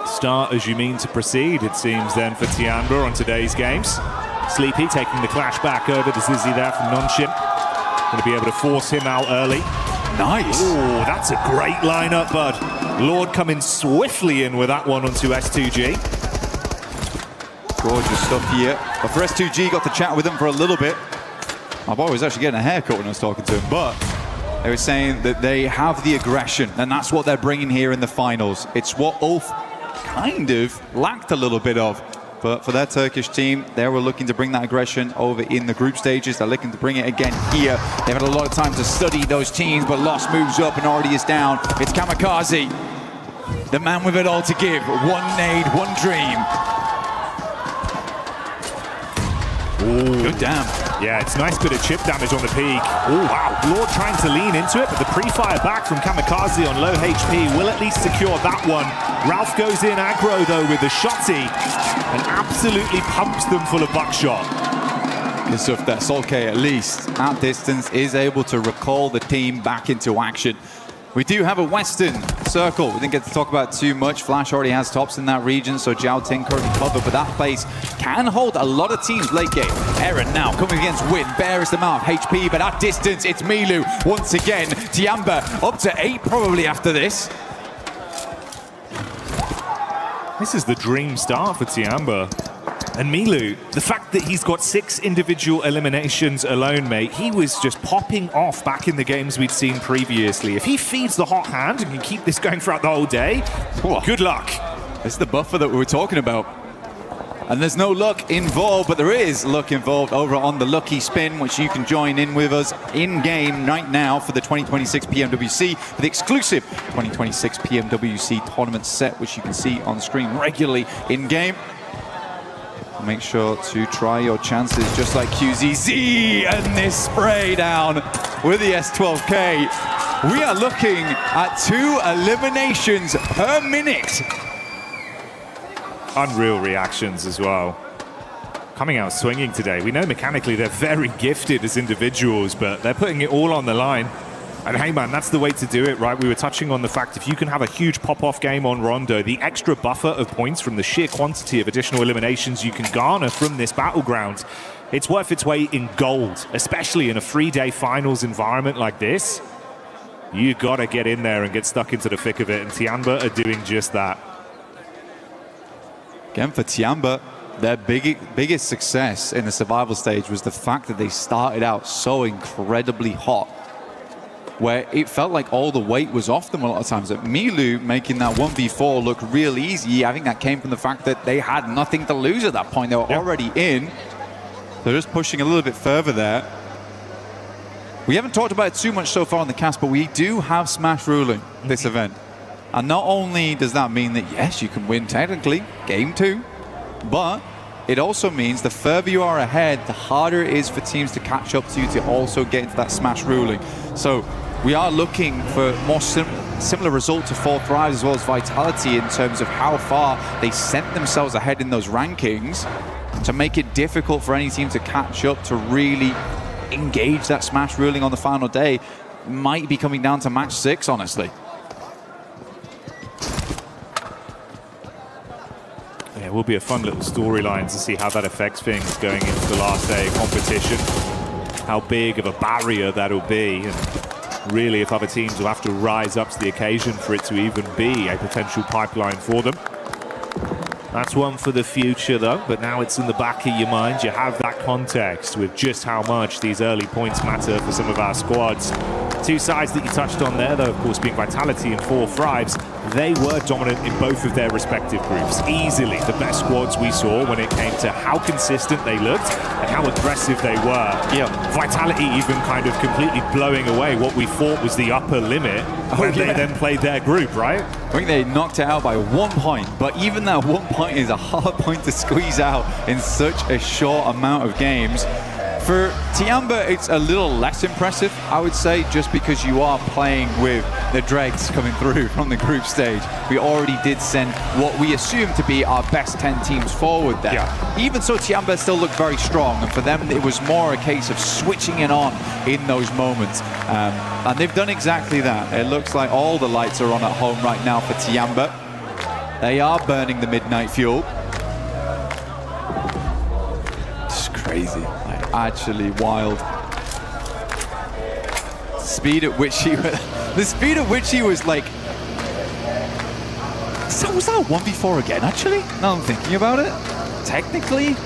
Start as you mean to proceed, it seems then, for Tiamba on today's games. Sleepy taking the clash back over to Zizzy there from Nonshin. Going to be able to force him out early. Nice. Oh, that's a great lineup, bud. Lord coming swiftly in with that one onto S2G. Gorgeous stuff here. But for S2G, got to chat with him for a little bit. My boy was actually getting a haircut when I was talking to him, but they were saying that they have the aggression, and that's what they're bringing here in the finals. It's what Ulf kind of lacked a little bit of. But for their Turkish team, they were looking to bring that aggression over in the group stages. They're looking to bring it again here. They've had a lot of time to study those teams, but Lost moves up and already is down. It's Kamikaze. the man with it all to give. One nade, one dream. Ooh. Good damn. Yeah, it's nice bit of chip damage on the peak. Oh, wow. Lord trying to lean into it, but the pre-fire back from Kamikaze on low HP will at least secure that one. Ralph goes in aggro, though, with the shotty and absolutely pumps them full of buckshot. Good stuff that Solkay, at least at distance, is able to recall the team back into action. We do have a Western circle. We didn't get to talk about too much. Flash already has tops in that region, so Jiao Ting currently covered, but that place can hold a lot of teams late game. Eren now coming against Win, barest amount of HP, but at distance, it's Milu once again. Tiamba up to 8 probably after this. This is the dream start for Tiamba. And Milu, the fact that he's got 6 individual eliminations alone, mate, he was just popping off back in the games we'd seen previously. If he feeds the hot hand and can keep this going throughout the whole day, good luck. It's the buffer that we were talking about. And there's no luck involved, but there is luck involved over on the Lucky Spin, which you can join in with us in-game right now for the 2026 PMWC, for the exclusive 2026 PMWC tournament set, which you can see on screen regularly in-game. Make sure to try your chances just like QZZ and this spray down with the S12K. We are looking at 2 eliminations per minute. Unreal reactions as well. Coming out swinging today. We know mechanically they're very gifted as individuals, but they're putting it all on the line. And hey man, that's the way to do it, right? We were touching on the fact if you can have a huge pop-off game on Rondo, the extra buffer of points from the sheer quantity of additional eliminations you can garner from this battleground, it's worth its weight in gold, especially in a 3-day finals environment like this. You gotta get in there and get stuck into the thick of it, and Tiamba are doing just that. Again, for Tiamba, their biggest success in the survival stage was the fact that they started out so incredibly hot, where it felt like all the weight was off them a lot of times. At Milu making that 1v4 look real easy, I think that came from the fact that they had nothing to lose at that point. They were already in. They're just pushing a little bit further there. We haven't talked about it too much so far on the cast, but we do have Smash ruling this event. And not only does that mean that, yes, you can win technically, game 2, but it also means the further you are ahead, the harder it is for teams to catch up to you to also get into that Smash ruling. So we are looking for more similar result to 4 Thrives as well as Vitality in terms of how far they sent themselves ahead in those rankings to make it difficult for any team to catch up to really engage that Smash ruling on the final day. Might be coming down to match 6, honestly. Yeah, it will be a fun little storyline to see how that affects things going into the last day of competition. How big of a barrier that'll be, and really if other teams will have to rise up to the occasion for it to even be a potential pipeline for them. That's one for the future though, but now it's in the back of your mind. You have that context with just how much these early points matter for some of our squads. 2 sides that you touched on there, though, of course, being Vitality and 4 Thrives. They were dominant in both of their respective groups. Easily the best squads we saw when it came to how consistent they looked and how aggressive they were. Yeah. Vitality even kind of completely blowing away what we thought was the upper limit when they then played their group, right? I think they knocked it out by 1 point, but even that 1 point is a hard point to squeeze out in such a short amount of games. For Tiamba, it's a little less impressive, I would say, just because you are playing with the dregs coming through from the group stage. We already did send what we assume to be our best 10 teams forward there. Yeah. Even so, Tiamba still looked very strong, and for them, it was more a case of switching it on in those moments. And they've done exactly that. It looks like all the lights are on at home right now for Tiamba. They are burning the midnight fuel. It's crazy. Actually wild. The speed at which he was like. So was that a 1v4 again? Actually, now I'm thinking about it. Technically,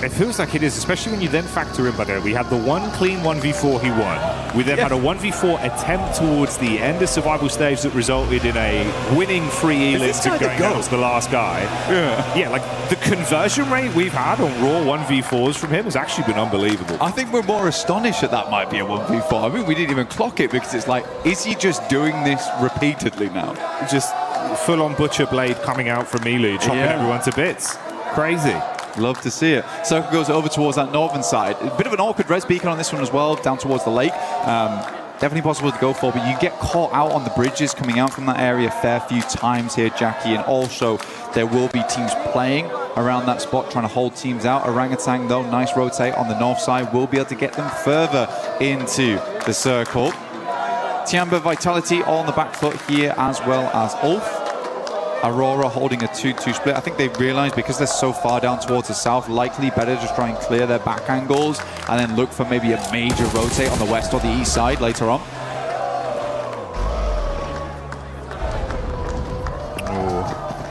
It feels like it is, especially when you then factor in, but we had the one clean 1v4 he won. We then had a 1v4 attempt towards the end of survival stage that resulted in a winning free elims and going out as the last guy. Yeah, like the conversion rate we've had on raw 1v4s from him has actually been unbelievable. I think we're more astonished that that might be a 1v4. I mean, we didn't even clock it because it's like, is he just doing this repeatedly now? Just full-on butcher blade coming out from Milu, chopping everyone to bits. Crazy. Love to see it. Circle goes over towards that northern side. A bit of an awkward res beacon on this one as well, down towards the lake. Definitely possible to go for, but you get caught out on the bridges coming out from that area a fair few times here, Jackie, and also there will be teams playing around that spot, trying to hold teams out. Orangutan, though, nice rotate on the north side, will be able to get them further into the circle. Tiamba, Vitality all on the back foot here, as well as Ulf. Aurora holding a 2-2 split. I think they've realized because they're so far down towards the south, likely better just try and clear their back angles and then look for maybe a major rotate on the west or the east side later on.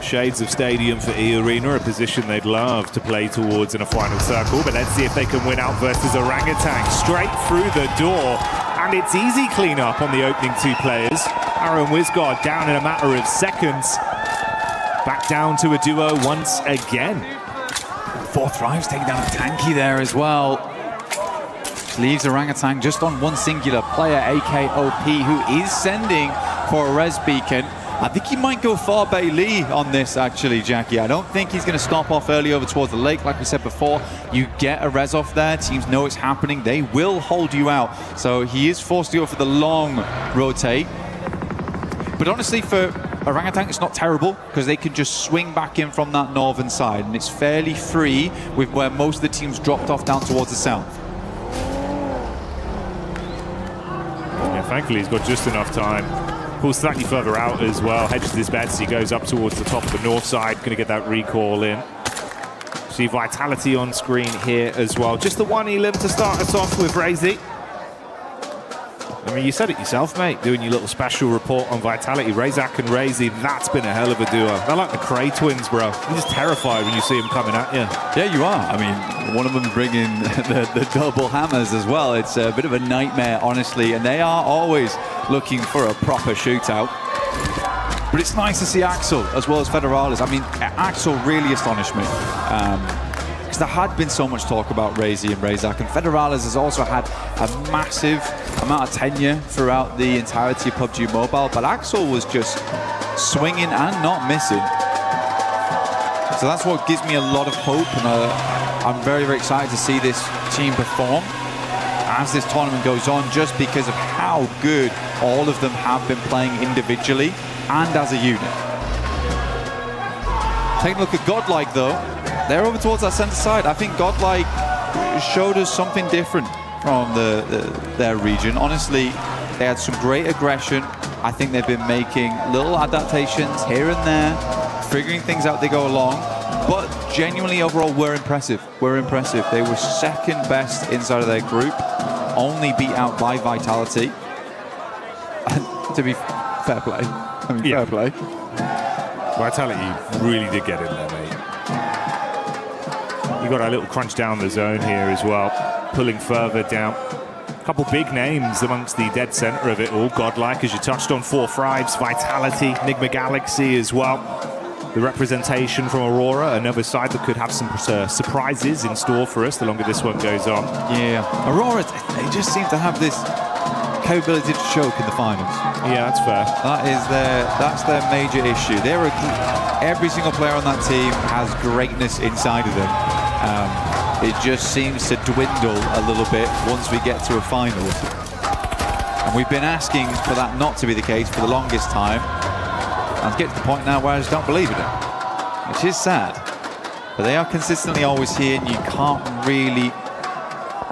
Shades of stadium for E-Arena, a position they'd love to play towards in a final circle, but let's see if they can win out versus Orangutan. Straight through the door, and it's easy cleanup on the opening two players. Arrow and Wizgard down in a matter of seconds. Back down to a duo once again. 4 Thrives taking down a tanky there as well. Leaves Orangutan just on one singular player, AKOP, who is sending for a res beacon. I think he might go far Bailey on this, actually, Jackie. I don't think he's going to stop off early over towards the lake. Like we said before, you get a res off there. Teams know it's happening. They will hold you out. So he is forced to go for the long rotate. But honestly, for Orangutan, it's not terrible because they can just swing back in from that northern side, and it's fairly free with where most of the teams dropped off down towards the south. Yeah, thankfully he's got just enough time. Pulls slightly further out as well, hedges his bets, he goes up towards the top of the north side, going to get that recall in. See Vitality on screen here as well. Just the one elim to start us off with, Razy. I mean, you said it yourself, mate, doing your little special report on Vitality. Razak and Razy, that's been a hell of a duo. They're like the Cray twins, bro. You're just terrified when you see them coming at you. Yeah, you are. I mean, one of them bringing the double hammers as well. It's a bit of a nightmare, honestly, and they are always looking for a proper shootout. But it's nice to see Axel as well as Federalis. I mean, Axel really astonished me. Because there had been so much talk about Razy and Razak, and Federalis has also had a massive amount of tenure throughout the entirety of PUBG Mobile, but Axel was just swinging and not missing. So that's what gives me a lot of hope, and I'm very, very excited to see this team perform as this tournament goes on, just because of how good all of them have been playing individually and as a unit. Taking a look at Godlike, though. They're over towards that center side. I think Godlike showed us something different from their region. Honestly, they had some great aggression. I think they've been making little adaptations here and there, figuring things out as they go along. But genuinely, overall, we're impressive. We're impressive. They were second best inside of their group, only beat out by Vitality. And to be fair play. I mean, fair play. Vitality really did get in there, mate. You got a little crunch down the zone here as well, pulling further down. A couple big names amongst the dead center of it all. Godlike, as you touched on, 4 Thrives, Vitality, Enigma Galaxy as well. The representation from Aurora, another side that could have some surprises in store for us the longer this one goes on. Yeah, Aurora, they just seem to have this capability to choke in the finals. Yeah, that's fair. That's their major issue. Every single player on that team has greatness inside of them. It just seems to dwindle a little bit once we get to a final. And we've been asking for that not to be the case for the longest time. And to get to the point now where I just don't believe in it, which is sad. But they are consistently always here, and you can't really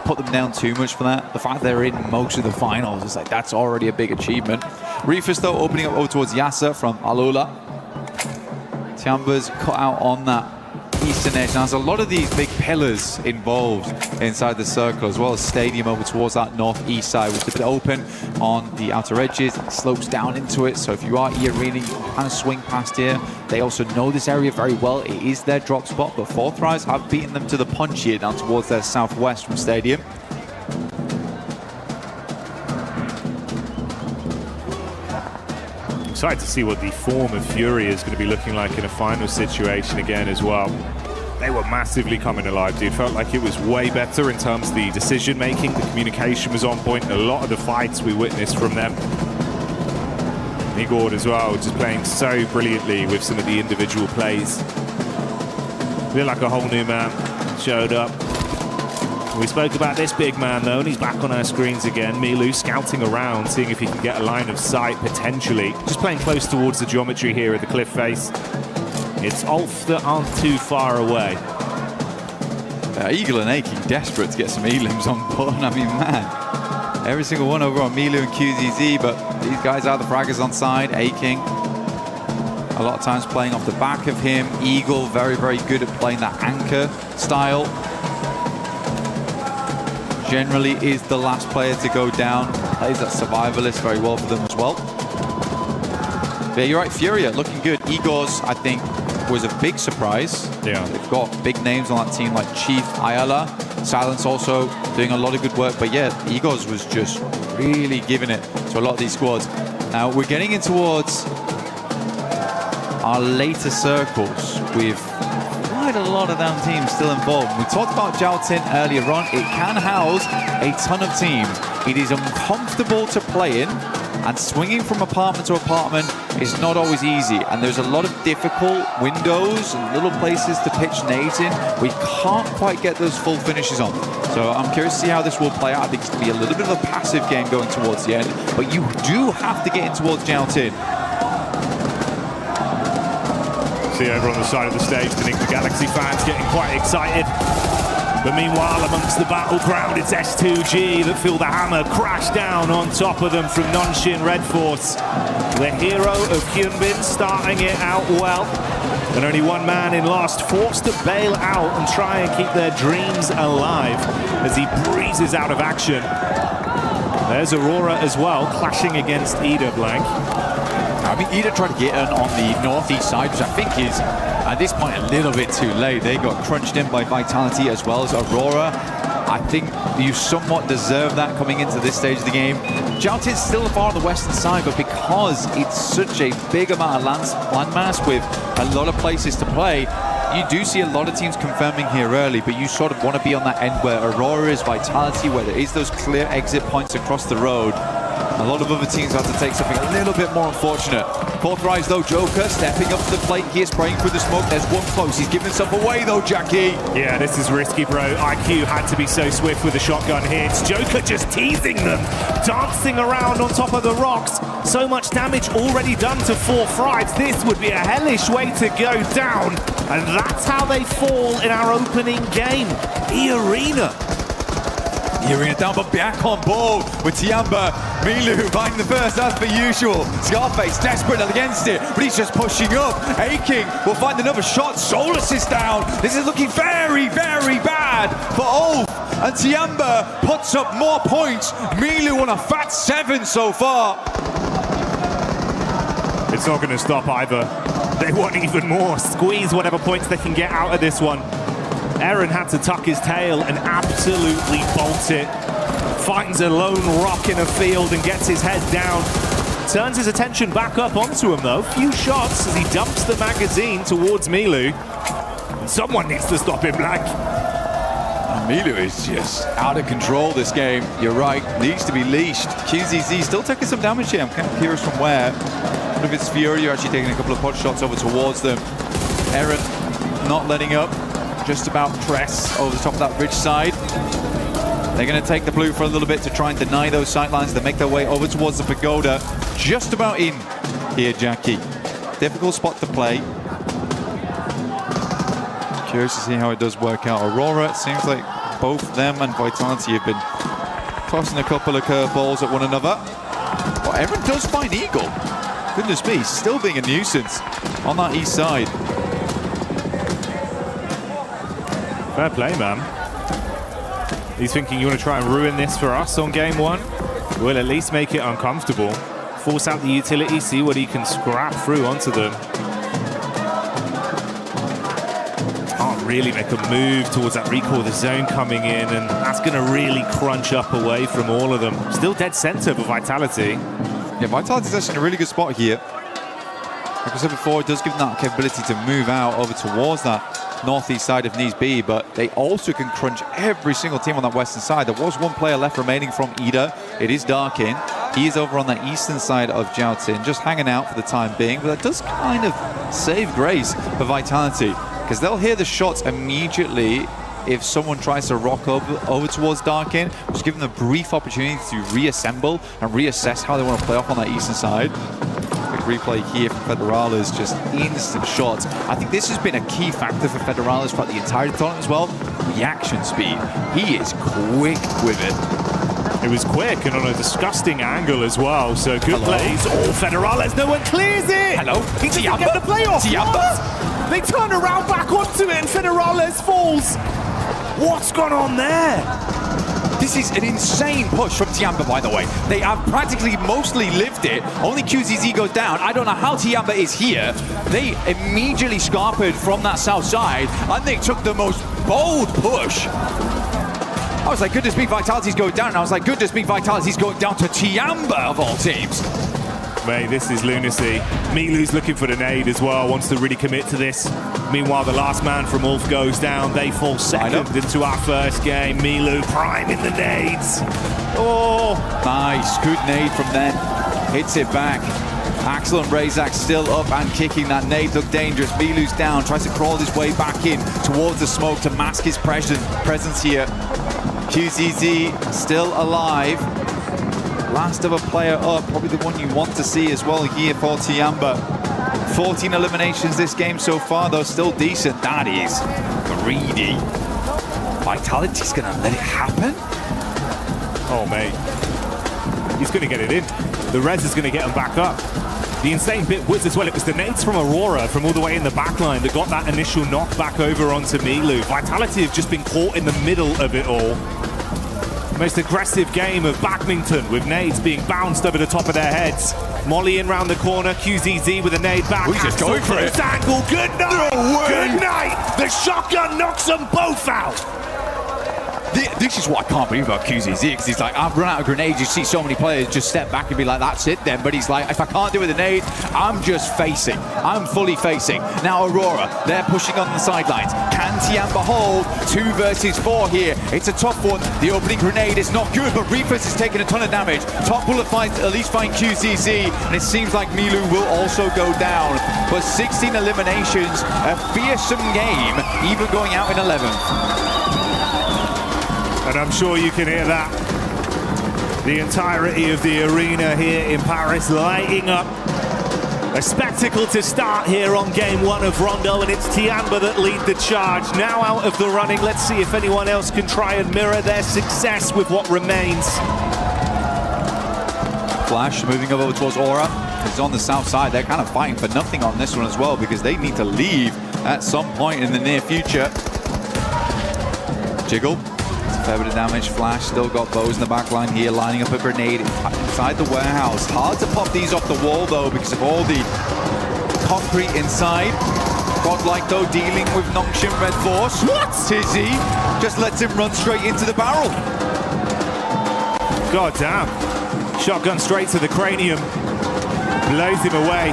put them down too much for that. The fact they're in most of the finals is like, that's already a big achievement. Reefus, though, opening up over towards Yasser from Alula. Tiamba's cut out on that eastern edge. Now, there's a lot of these big pillars involved inside the circle, as well as stadium over towards that northeast side, which is a bit open on the outer edges. It slopes down into it, so if you are E-Arena, you can kind of swing past here. They also know this area very well. It is their drop spot, but Fourth Rise have beaten them to the punch here down towards their southwest from stadium. Excited to see what the form of Fury is going to be looking like in a final situation again as well. They were massively coming alive, dude. Felt like it was way better in terms of the decision making. The communication was on point. A lot of the fights we witnessed from them. Igor as well, just playing so brilliantly with some of the individual plays. Feel like a whole new man showed up. We spoke about this big man though, and he's back on our screens again. Milu scouting around, seeing if he can get a line of sight potentially. Just playing close towards the geometry here at the cliff face. It's Ulf that aren't too far away. Eagle and Aching desperate to get some elims on board. I mean, man, every single one over on Milu and QZZ, but these guys are the fraggers on side. Aching, a lot of times playing off the back of him. Eagle, very, very good at playing that anchor style. Generally is the last player to go down. Plays that survivalist very well for them as well. But yeah, you're right, Furia looking good. Igor's, I think, was a big surprise. Yeah. They've got big names on that team like Chief, Ayala. Silence also doing a lot of good work. But yeah, Igor's was just really giving it to a lot of these squads. Now, we're getting in towards our later circles with quite a lot of damn teams still involved. We talked about Jiaotin earlier on. It can house a ton of teams. It is uncomfortable to play in, and swinging from apartment to apartment is not always easy. And there's a lot of difficult windows and little places to pitch nades in. We can't quite get those full finishes on. So I'm curious to see how this will play out. I think it's going to be a little bit of a passive game going towards the end, but you do have to get in towards Jiaotin. See over on the side of the stage, the Nick the Galaxy fans getting quite excited. But meanwhile, amongst the battleground, it's S2G that feel the hammer crash down on top of them from Nonshin Red Force. The hero of Hyunbin starting it out well. And only one man in last, forced to bail out and try and keep their dreams alive as he breezes out of action. There's Aurora as well, clashing against Ida Blank. I mean, Ida tried to get in on the northeast side, which I think is, at this point, a little bit too late. They got crunched in by Vitality as well as Aurora. I think you somewhat deserve that coming into this stage of the game. Jiaotin's still far on the western side, but because it's such a big amount of landmass with a lot of places to play, you do see a lot of teams confirming here early, but you sort of want to be on that end where Aurora is, Vitality, where there is those clear exit points across the road. A lot of other teams have to take something a little bit more unfortunate. Fourth Rise though, Joker stepping up to the plate here, spraying through the smoke. There's one close. He's giving himself away though, Jackie. Yeah, this is risky, bro. IQ had to be so swift with the shotgun here. It's Joker just teasing them, dancing around on top of the rocks. So much damage already done to Fourth Rise. This would be a hellish way to go down. And that's how they fall in our opening game. E-Arena. E-Arena down, but back on board with Tiamba. Milu finding the first, as per usual. Scarface desperate against it, but he's just pushing up. Aching will find another shot. Solus is down. This is looking very, very bad for Ulf. And Tiamba puts up more points. Milu on a fat 7 so far. It's not going to stop either. They want even more. Squeeze whatever points they can get out of this one. Eren had to tuck his tail and absolutely bolt it. Finds a lone rock in a field and gets his head down. Turns his attention back up onto him though. Few shots as he dumps the magazine towards Milu. And someone needs to stop him, Black. Milu is just out of control this game. You're right, needs to be leashed. QZZ still taking some damage here. I'm kind of curious from where. I don't know if it's Fury actually taking a couple of pot shots over towards them. Eren not letting up. Just about press over the top of that ridge side. They're going to take the blue for a little bit to try and deny those sightlines. They make their way over towards the pagoda. Just about in here, Jackie. Difficult spot to play. Curious to see how it does work out. Aurora, it seems like both them and Vitality have been tossing a couple of curveballs at one another. But Eren does find Eagle. Goodness me, still being a nuisance on that east side. Fair play, man. He's thinking, you want to try and ruin this for us on game one? We'll at least make it uncomfortable. Force out the utility, see what he can scrap through onto them. Can't really make a move towards that recall, the zone coming in, and that's going to really crunch up away from all of them. Still dead center for Vitality. Yeah, Vitality's actually in a really good spot here. Like I said before, it does give them that capability to move out over towards that northeast side if needs be, but they also can crunch every single team on that western side. There was one player left remaining from Ida. It is Darkin. He is over on the eastern side of Joutin, just hanging out for the time being, but that does kind of save grace for Vitality, because they'll hear the shots immediately if someone tries to rock over towards Darkin, just give them a brief opportunity to reassemble and reassess how they want to play off on that eastern side. Replay here for Federales, just instant shots. I think this has been a key factor for Federales throughout the entire tournament as well. Reaction speed. He is quick with it. It was quick and on a disgusting angle as well, so good plays. Oh, Federales, no one clears it! Hello? He doesn't get the playoff! What? They turn around back onto it and Federales falls! What's gone on there? This is an insane push from Tiamba, by the way. They have practically mostly lived it. Only QZZ goes down. I don't know how Tiamba is here. They immediately scarpered from that south side, and they took the most bold push. I was like, goodness me, Vitality's going down. And I was like, goodness me, Vitality's going down to Tiamba of all teams. Mate, this is lunacy. Milu's looking for the nade as well, wants to really commit to this. Meanwhile, the last man from Ulf goes down. They fall second into our first game. Milu priming the nades. Oh! Nice, good nade from them. Hits it back. Axel and Razak still up and kicking. That nade looked dangerous. Milu's down, tries to crawl his way back in towards the smoke to mask his presence here. QZZ still alive. Last of a player up, probably the one you want to see as well here for Tiamba. 14 eliminations this game so far, though, still decent. That is greedy. Vitality's gonna let it happen? Oh, mate. He's gonna get it in. The res is gonna get him back up. The insane bit was as well, it was the nades from Aurora from all the way in the backline that got that initial knock back over onto Milu. Vitality have just been caught in the middle of it all. Most aggressive game of badminton with nades being bounced over the top of their heads. Molly in round the corner, QZZ with a nade back. He's just going for it. Angle. Good night. No way. Good night. The shotgun knocks them both out. This is what I can't believe about QZZ, because he's like, I've run out of grenades. You see so many players just step back and be like, that's it then. But he's like, if I can't do it with a nade, I'm just facing. I'm fully facing. Now Aurora, they're pushing on the sidelines. Can Tiamba hold 2 versus 4 here? It's a tough one. The opening grenade is not good, but Reapers is taking a ton of damage. Top bullet finds at least find QZZ, and it seems like Milu will also go down. But 16 eliminations, a fearsome game, even going out in 11th. And I'm sure you can hear that. The entirety of the arena here in Paris lighting up. A spectacle to start here on game 1 of Rondo, and it's Tiamba that lead the charge. Now out of the running, let's see if anyone else can try and mirror their success with what remains. Flash moving over towards Aura. It's on the south side. They're kind of fighting for nothing on this one as well, because they need to leave at some point in the near future. Jiggle. Fair bit of damage. Flash still got bows in the back line here, lining up a grenade inside the warehouse. Hard to pop these off the wall though, because of all the concrete inside. Godlike though, dealing with Nongshim Red Force. What? Tizzy just lets him run straight into the barrel. God damn. Shotgun straight to the cranium. Blows him away.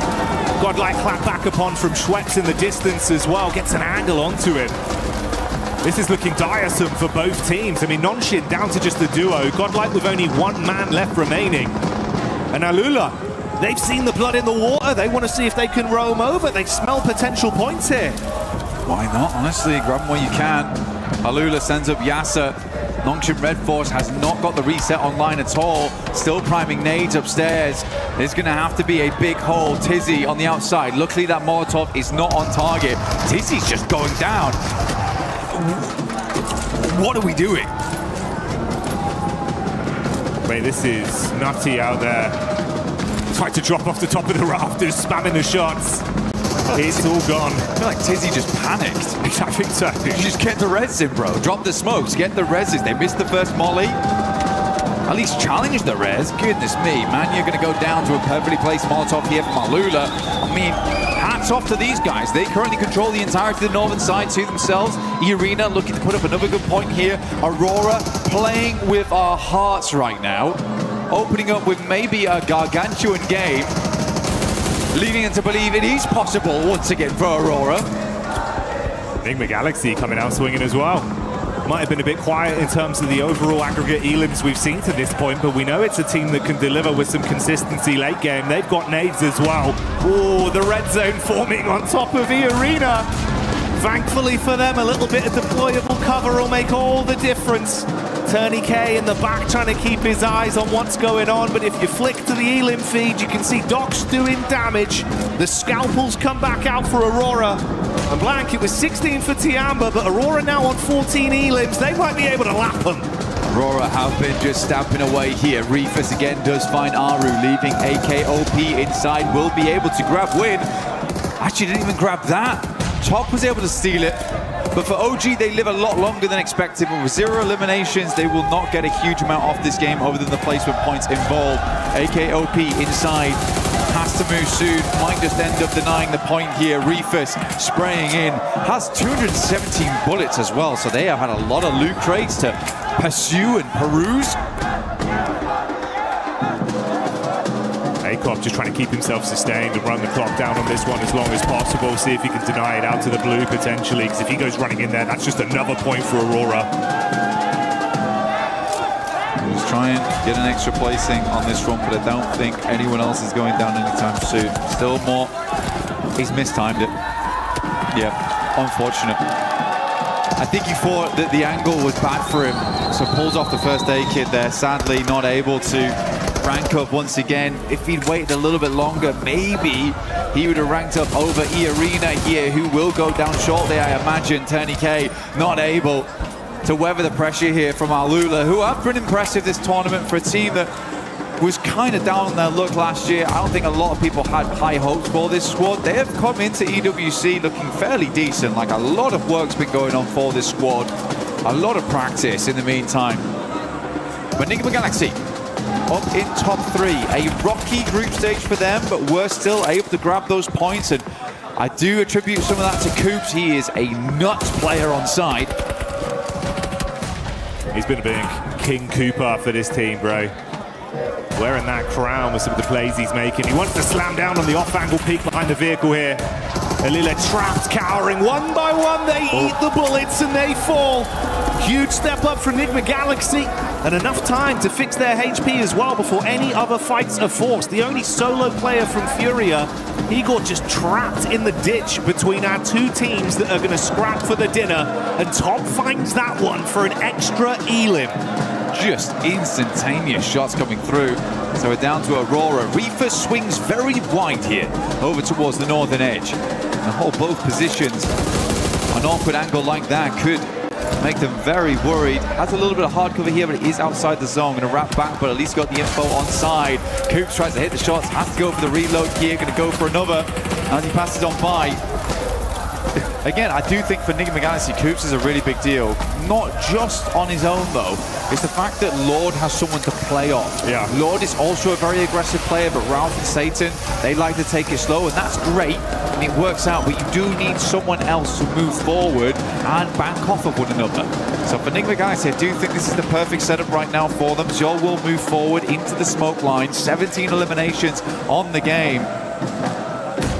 Godlike clap back upon from Schweppes in the distance as well. Gets an angle onto him. This is looking tiresome for both teams. I mean, Nongshim down to just the duo. Godlike with only 1 man left remaining. And Alula, they've seen the blood in the water. They want to see if they can roam over. They smell potential points here. Why not? Honestly, grab them where you can. Alula sends up Yasser. Nongshim Red Force has not got the reset online at all. Still priming nades upstairs. There's going to have to be a big hole. Tizzy on the outside. Luckily, that Molotov is not on target. Tizzy's just going down. What are we doing? Mate, this is nutty out there. Tried to drop off the top of the rafters, spamming the shots. It's all gone. I feel like Tizzy just panicked. I think so. You just get the res in, bro. Drop the smokes, get the reses. They missed the first molly. At least challenge the res. Goodness me, man, you're going to go down to a perfectly placed Molotov here from Alula. I mean, hats off to these guys. They currently control the entirety of the northern side to themselves. Irina looking to put up another good point here. Aurora playing with our hearts right now. Opening up with maybe a gargantuan game. Leading them to believe it is possible once again for Aurora. Enigma Galaxy coming out swinging as well. Might have been a bit quiet in terms of the overall aggregate elims we've seen to this point, but we know it's a team that can deliver with some consistency late game. They've got nades as well. Oh, the red zone forming on top of the arena. Thankfully for them, a little bit of deployable cover will make all the difference. Turney K in the back trying to keep his eyes on what's going on, but if you flick to the elim feed, you can see Doc's doing damage. The scalpels come back out for Aurora. And Blank, it was 16 for Tiamba, but Aurora now on 14 elims. They might be able to lap them. Aurora have been just stamping away here. Reefus again does find Aru, leaving AKOP inside. Will be able to grab win. Actually didn't even grab that. Top was able to steal it. But for OG, they live a lot longer than expected. But with 0 eliminations, they will not get a huge amount off this game other than the placement points involved. AKOP inside. Has to move soon. Might just end up denying the point here. Reefus spraying in. Has 217 bullets as well. So they have had a lot of loot crates to pursue and peruse. Akop just trying to keep himself sustained and run the clock down on this one as long as possible. See if he can deny it out to the blue potentially, because if he goes running in there, that's just another point for Aurora. He's trying to get an extra placing on this run, but I don't think anyone else is going down anytime soon. Still more. He's mistimed it. Yeah, unfortunate. I think he thought that the angle was bad for him, so pulls off the first aid kit there. Sadly, not able to rank up once again. If he'd waited a little bit longer, maybe he would have ranked up over E-Arena here, who will go down shortly, I imagine. Turney K not able to weather the pressure here from Alula, who have been impressive this tournament for a team that was kind of down on their luck last year. I don't think a lot of people had high hopes for this squad. They have come into EWC looking fairly decent. Like, a lot of work's been going on for this squad. A lot of practice in the meantime. But Enigma Galaxy up in top 3. A rocky group stage for them, but we're still able to grab those points. And I do attribute some of that to Coops. He is a nuts player on side. He's been a big King Cooper for this team, bro. Wearing that crown with some of the plays he's making. He wants to slam down on the off-angle peak behind the vehicle here. Alila trapped, cowering. One by one, they eat the bullets and they fall. Huge step up from Enigma Galaxy, and enough time to fix their HP as well before any other fights are forced. The only solo player from Furia, Igor, just trapped in the ditch between our two teams that are going to scrap for the dinner, and Top finds that one for an extra elim. Just instantaneous shots coming through. So we're down to Aurora. Reefer swings very wide here over towards the northern edge. And hold both positions. An awkward angle like that could make them very worried. Has a little bit of hard cover here, but it is outside the zone. Going to wrap back, but at least got the info on side. Coops tries to hit the shots, has to go for the reload here. Going to go for another as he passes on by. Again, I do think for Enigma Galaxy, Coops is a really big deal. Not just on his own, though. It's the fact that Lord has someone to play off. Yeah. Lord is also a very aggressive player, but Ralph and Satan, they like to take it slow, and that's great, and it works out, but you do need someone else to move forward and bank off of one another. So for Enigma Galaxy, I do think this is the perfect setup right now for them. Joel will move forward into the smoke line. 17 eliminations on the game.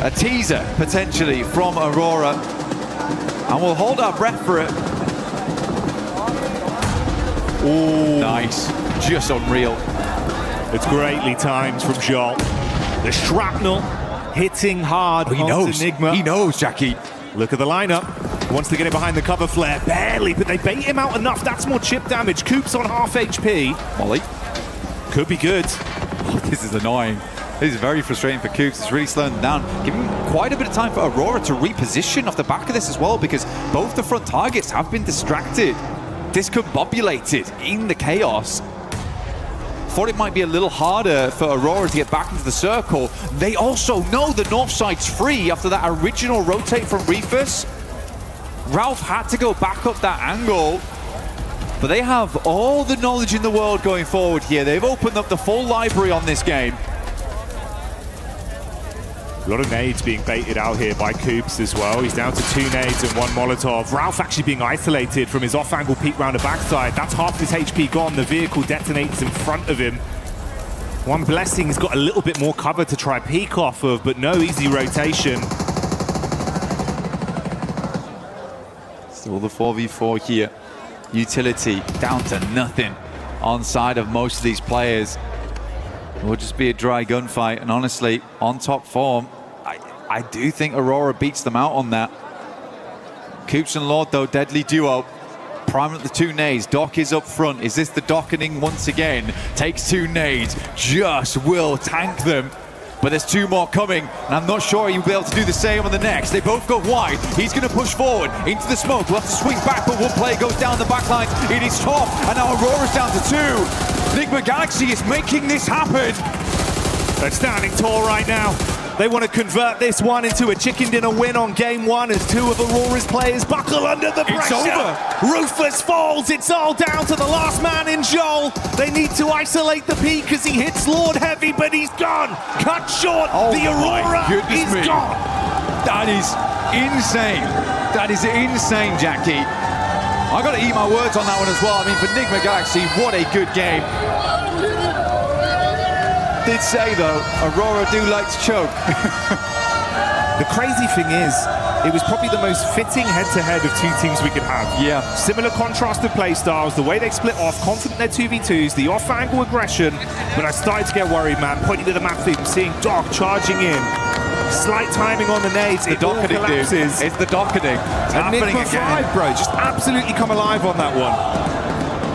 A teaser, potentially, from Aurora. And we'll hold our breath for it. Ooh. Nice. Just unreal. It's greatly timed from Joel. The shrapnel hitting hard onto Enigma. He knows, Jackie. Look at the lineup. Wants to get it behind the cover flare. Barely, but they bait him out enough. That's more chip damage. Coops on half HP. Molly. Could be good. Oh, this is annoying. This is very frustrating for Coops. It's really slowing them down. Giving quite a bit of time for Aurora to reposition off the back of this as well, because both the front targets have been distracted, discombobulated in the chaos. thought it might be a little harder for Aurora to get back into the circle. They also know the north side's free after that original rotate from Reefus. Ralph had to go back up that angle. But they have all the knowledge in the world going forward here. They've opened up the full library on this game. A lot of nades being baited out here by Coops as well. He's down to 2 nades and 1 Molotov. Ralph actually being isolated from his off-angle peek round the backside. That's half his HP gone. The vehicle detonates in front of him. One Blessing's got a little bit more cover to try peek off of, but no easy rotation. Still the 4v4 here. Utility down to nothing on side of most of these players. It will just be a dry gunfight, and honestly, on top form, I do think Aurora beats them out on that. Coops and Lord, though, deadly duo. Prime at the 2 nades. Doc is up front. Is this the dockening once again? Takes 2 nades. Just will tank them. But there's 2 more coming, and I'm not sure he'll be able to do the same on the next. They both go wide. He's going to push forward into the smoke. We'll have to swing back, but one player goes down the back line. It is top, and now Aurora's down to 2. Enigma Galaxy is making this happen. They're standing tall right now. They want to convert this one into a chicken dinner win on game 1 as 2 of Aurora's players buckle under the pressure. It's over. Ruthless falls. It's all down to the last man in Joel. They need to isolate the peak as he hits Lord heavy, but he's gone. Cut short. The Aurora is gone. That is insane. That is insane, Jackie. I got to eat my words on that one as well. I mean, for Enigma Galaxy, what a good game. Did say though, Aurora do like to choke. The crazy thing is, it was probably the most fitting head-to-head of 2 teams we could have. Yeah. Similar contrasted play styles, the way they split off, confident in their 2v2s, the off-angle aggression. But I started to get worried, man. Pointing to the map feed, seeing Doc charging in. Slight timing on the nades. It's the docketing, dude. It's the docketing. It's happening again. 5, bro. Just absolutely come alive on that one.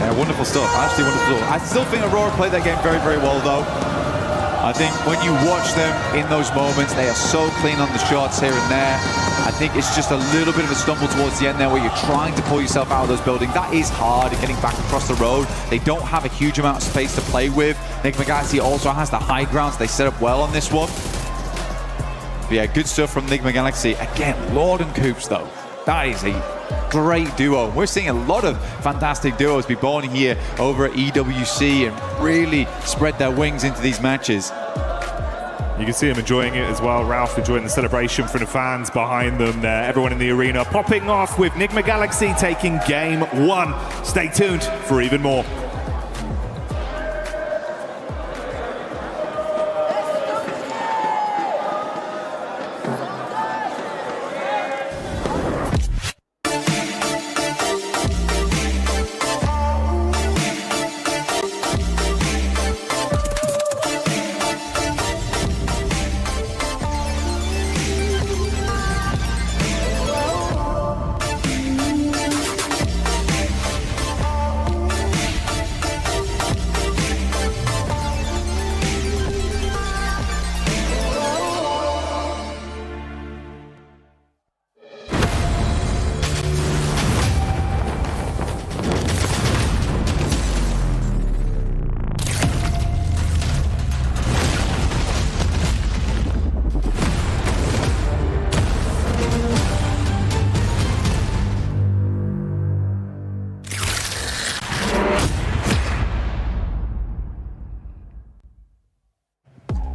Yeah, wonderful stuff. Actually wonderful stuff. I still think Aurora played that game very, very well, though. I think when you watch them in those moments, they are so clean on the shots here and there. I think it's just a little bit of a stumble towards the end there where you're trying to pull yourself out of those buildings. That is hard, and getting back across the road. They don't have a huge amount of space to play with. Enigma Galaxy also has the high ground, so they set up well on this one. But yeah, good stuff from Enigma Galaxy. Again, Lord and Coops, though. That is a great duo. We're seeing a lot of fantastic duos be born here over at EWC and really spread their wings into these matches. You can see him enjoying it as well. Ralph enjoying the celebration from the fans behind them there. Everyone in the arena popping off with Enigma Galaxy taking game 1. Stay tuned for even more.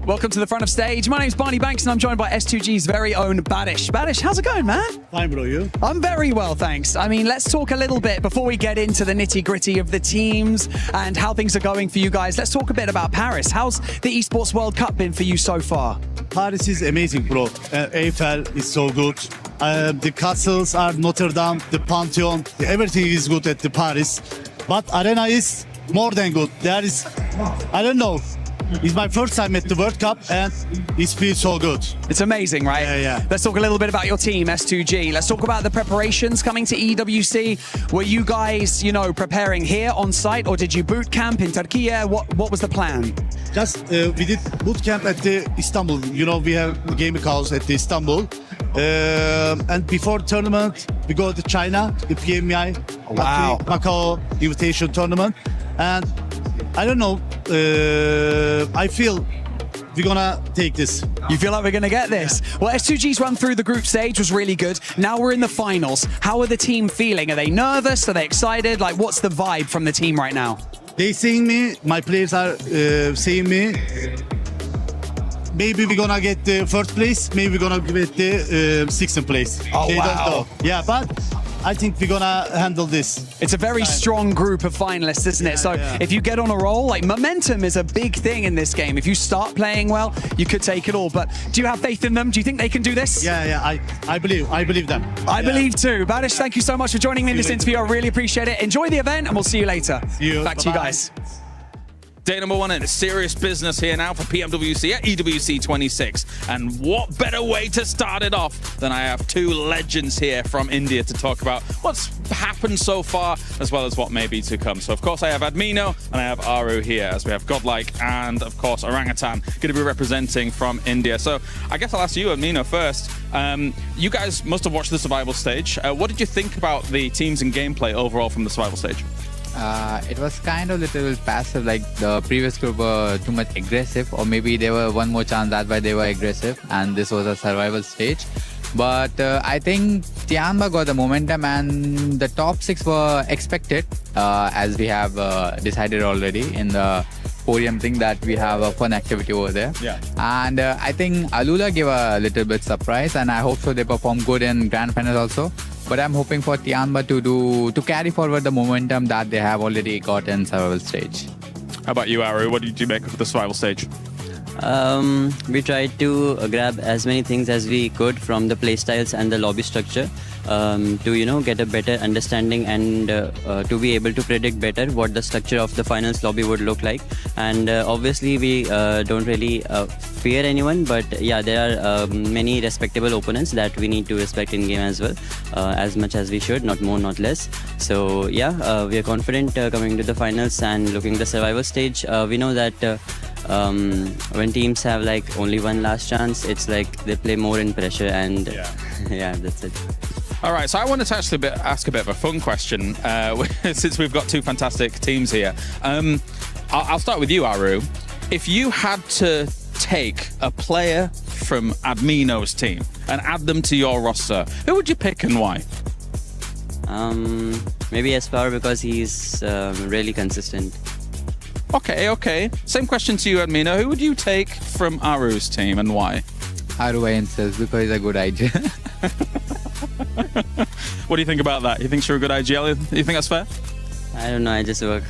Welcome to the front of stage. My name's Barney Banks and I'm joined by S2G's very own Badish. Badish, how's it going, man? Fine, bro, you? I'm very well, thanks. I mean, let's talk a little bit before we get into the nitty-gritty of the teams and how things are going for you guys. Let's talk a bit about Paris. How's the Esports World Cup been for you so far? Paris is amazing, bro. Eiffel is so good. The castles are Notre Dame, the Pantheon. Everything is good at the Paris. But Arena is more than good. There is, I don't know. It's my first time at the World Cup and it feels so good. It's amazing, right? Yeah. Let's talk a little bit about your team, S2G. Let's talk about the preparations coming to EWC. Were you guys, preparing here on site or did you boot camp in Turkey? What was the plan? Just we did boot camp at the Istanbul. We have a gaming house at the Istanbul. And before the tournament, we go to China, the PMI, wow. Macau invitation tournament. And I don't know. I feel we're gonna take this. You feel like we're going to get this? Well, S2G's run through the group stage was really good. Now we're in the finals. How are the team feeling? Are they nervous? Are they excited? Like, what's the vibe from the team right now? They seeing me. My players are seeing me. Maybe we're gonna get the first place. Maybe we're gonna get the sixth place. Oh, they wow. don't know. Yeah, but I think we're gonna handle this. It's a very strong group of finalists, isn't it? So if you get on a roll, like momentum is a big thing in this game. If you start playing well, you could take it all. But do you have faith in them? Do you think they can do this? Yeah, I believe them. I believe too. Badish, thank you so much for joining me in this interview. I really appreciate it. Enjoy the event and we'll see you later. See you. Back to you guys. Day number one in serious business here now for PMWC at EWC 26. And what better way to start it off than I have two legends here from India to talk about what's happened so far as well as what may be to come. So, of course, I have Admino and I have Aru here, as we have Godlike and, of course, Orangutan going to be representing from India. So I guess I'll ask you, Admino, first. You guys must have watched the survival stage. What did you think about the teams and gameplay overall from the survival stage? It was kind of little passive, like the previous group were too much aggressive, or maybe they were one more chance, that's why they were aggressive, and this was a survival stage. But I think Tianba got the momentum and the top 6 were expected, as we have decided already in the podium thing that we have a fun activity over there. Yeah. And I think Alula gave a little bit surprise, and I hope so they perform good in grand finals also. But I'm hoping for Tianba to carry forward the momentum that they have already got in survival stage. How about you, Aru? What did you make of the survival stage? We tried to grab as many things as we could from the playstyles and the lobby structure to get a better understanding and to be able to predict better what the structure of the finals lobby would look like. And obviously we don't really fear anyone, but yeah, there are many respectable opponents that we need to respect in game as well, as much as we should, not more, not less. So yeah, we are confident coming to the finals and looking at the survival stage. We know that when teams have like only one last chance, it's like they play more in pressure, and yeah, that's it. All right, so I wanted to actually ask a bit of a fun question since we've got two fantastic teams here. I'll start with you, Aru. If you had to take a player from Admino's team and add them to your roster, who would you pick and why? Maybe Espoir, because he's really consistent. Okay. Same question to you, Admino. Who would you take from Aru's team and why? Aru insists because he's a good IG. What do you think about that? You think you're a good IGL? You think that's fair? I don't know, I just work.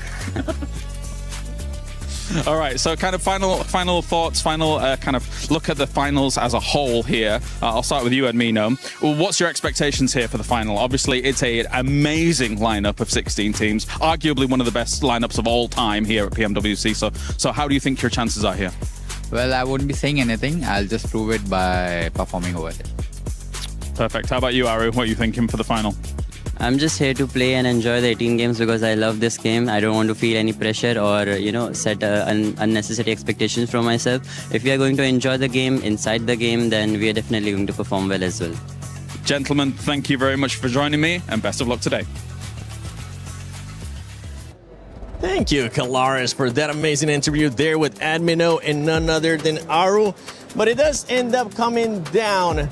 All right, so kind of final thoughts, kind of look at the finals as a whole here. I'll start with you, Admino. Well, what's your expectations here for the final? Obviously, it's an amazing lineup of 16 teams, arguably one of the best lineups of all time here at PMWC. So how do you think your chances are here? Well, I wouldn't be saying anything. I'll just prove it by performing over it. Perfect. How about you, Aru? What are you thinking for the final? I'm just here to play and enjoy the 18 games because I love this game. I don't want to feel any pressure or, set unnecessary expectations from myself. If we are going to enjoy the game, inside the game, then we are definitely going to perform well as well. Gentlemen, thank you very much for joining me and best of luck today. Thank you, Kalaris, for that amazing interview there with Admino and none other than Aru. But it does end up coming down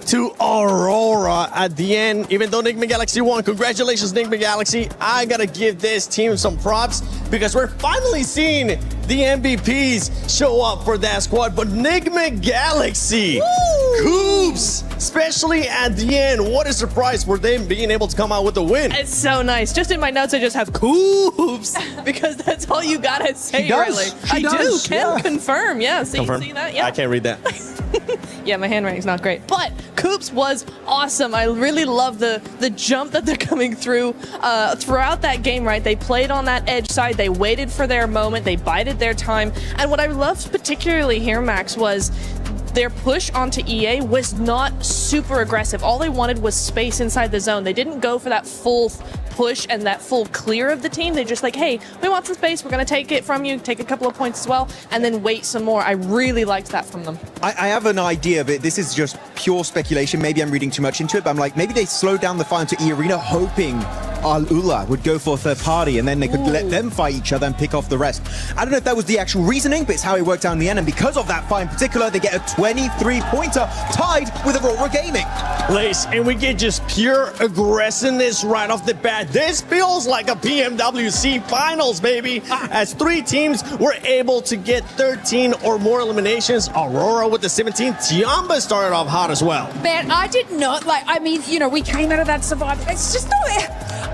to Aurora at the end, even though Enigma Galaxy won. Congratulations, Enigma Galaxy. I gotta give this team some props because we're finally seeing the MVPs show up for that squad. But Enigma Galaxy, Coops, especially at the end, what a surprise for them being able to come out with a win. It's so nice. Just in my notes, I just have Coops because that's all you gotta say, really. I do. Can confirm. Yeah, see that? Yeah. I can't read that. Yeah, my handwriting's not great. But Coops was awesome. I really love the jump that they're coming through throughout that game, right? They played on that edge side. They waited for their moment. They bided their time. And what I loved particularly here, Max, was their push onto EA was not super aggressive. All they wanted was space inside the zone. They didn't go for that full push and that full clear of the team. They're just like, hey, we want some space. We're going to take it from you, take a couple of points as well, and then wait some more. I really liked that from them. I have an idea, but this is just pure speculation. Maybe I'm reading too much into it, but I'm like, maybe they slowed down the final to E-Arena, hoping Al-Ula would go for a third party, and then they could let them fight each other and pick off the rest. I don't know if that was the actual reasoning, but it's how it worked out in the end, and because of that fight in particular, they get a 23-pointer tied with Aurora Gaming. Lace, and we get just pure aggressiveness right off the bat. This feels like a PMWC finals, baby, as 3 teams were able to get 13 or more eliminations. Aurora with the 17. Tiamba started off hot as well. Man, I did not we came out of that survival. It's just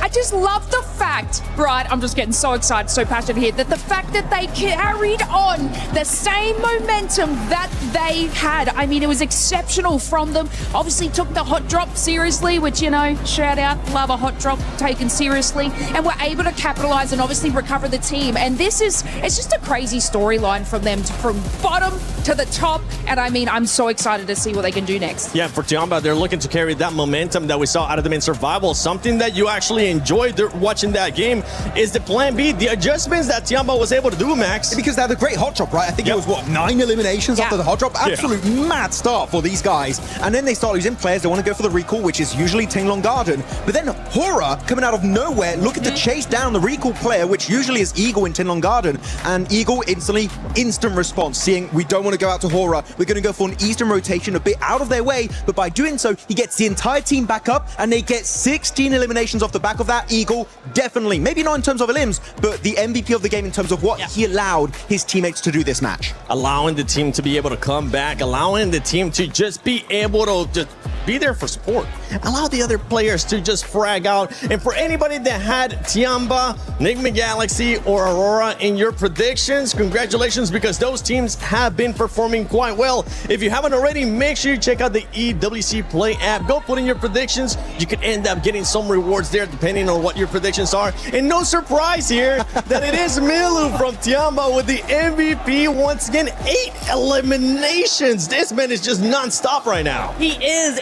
I just love the fact, right? I'm just getting so excited, so passionate here, that the fact that they carried on the same momentum that they had. I mean, it was exceptional from them. Obviously took the hot drop seriously, which, shout out, love a hot drop taken seriously, and were able to capitalize and obviously recover the team. And it's just a crazy storyline from them, from bottom to the top. And I mean, I'm so excited to see what they can do next. Yeah, for Tiamba, they're looking to carry that momentum that we saw out of them in survival. Something that you actually enjoyed watching that game is the plan B, the adjustments that Tiamba was able to do, Max. Because they had a great hot drop, right? I think it was, 9 eliminations after the hot drop? Absolute mad start for these guys. And then they start losing players. They want to go for the recall, which is usually Tinglong Garden. But then Hora, coming out of nowhere, looking to chase down the recall player, which usually is Eagle in Tinglong Garden. And Eagle instantly, instant response, seeing we don't want to go out to Hora. We're going to go for an Eastern rotation, a bit out of their way. But by doing so, he gets the entire team back up, and they get 16 eliminations off the back of that. Eagle, definitely, maybe not in terms of elims, but the MVP of the game in terms of what he allowed his teammates to do this match. Allowing the team to be able to come back, allowing the team to just be able to just be there for support. Allow the other players to just frag out. And for anybody that had Tiamba, Enigma Galaxy, or Aurora in your predictions, congratulations, because those teams have been performing quite well. If you haven't already, make sure you check out the EWC Play app. Go put in your predictions. You could end up getting some rewards there depending on what your predictions are. And no surprise here that it is Milu from Tiamba with the MVP once again. 8 eliminations. This man is just non-stop right now. He is.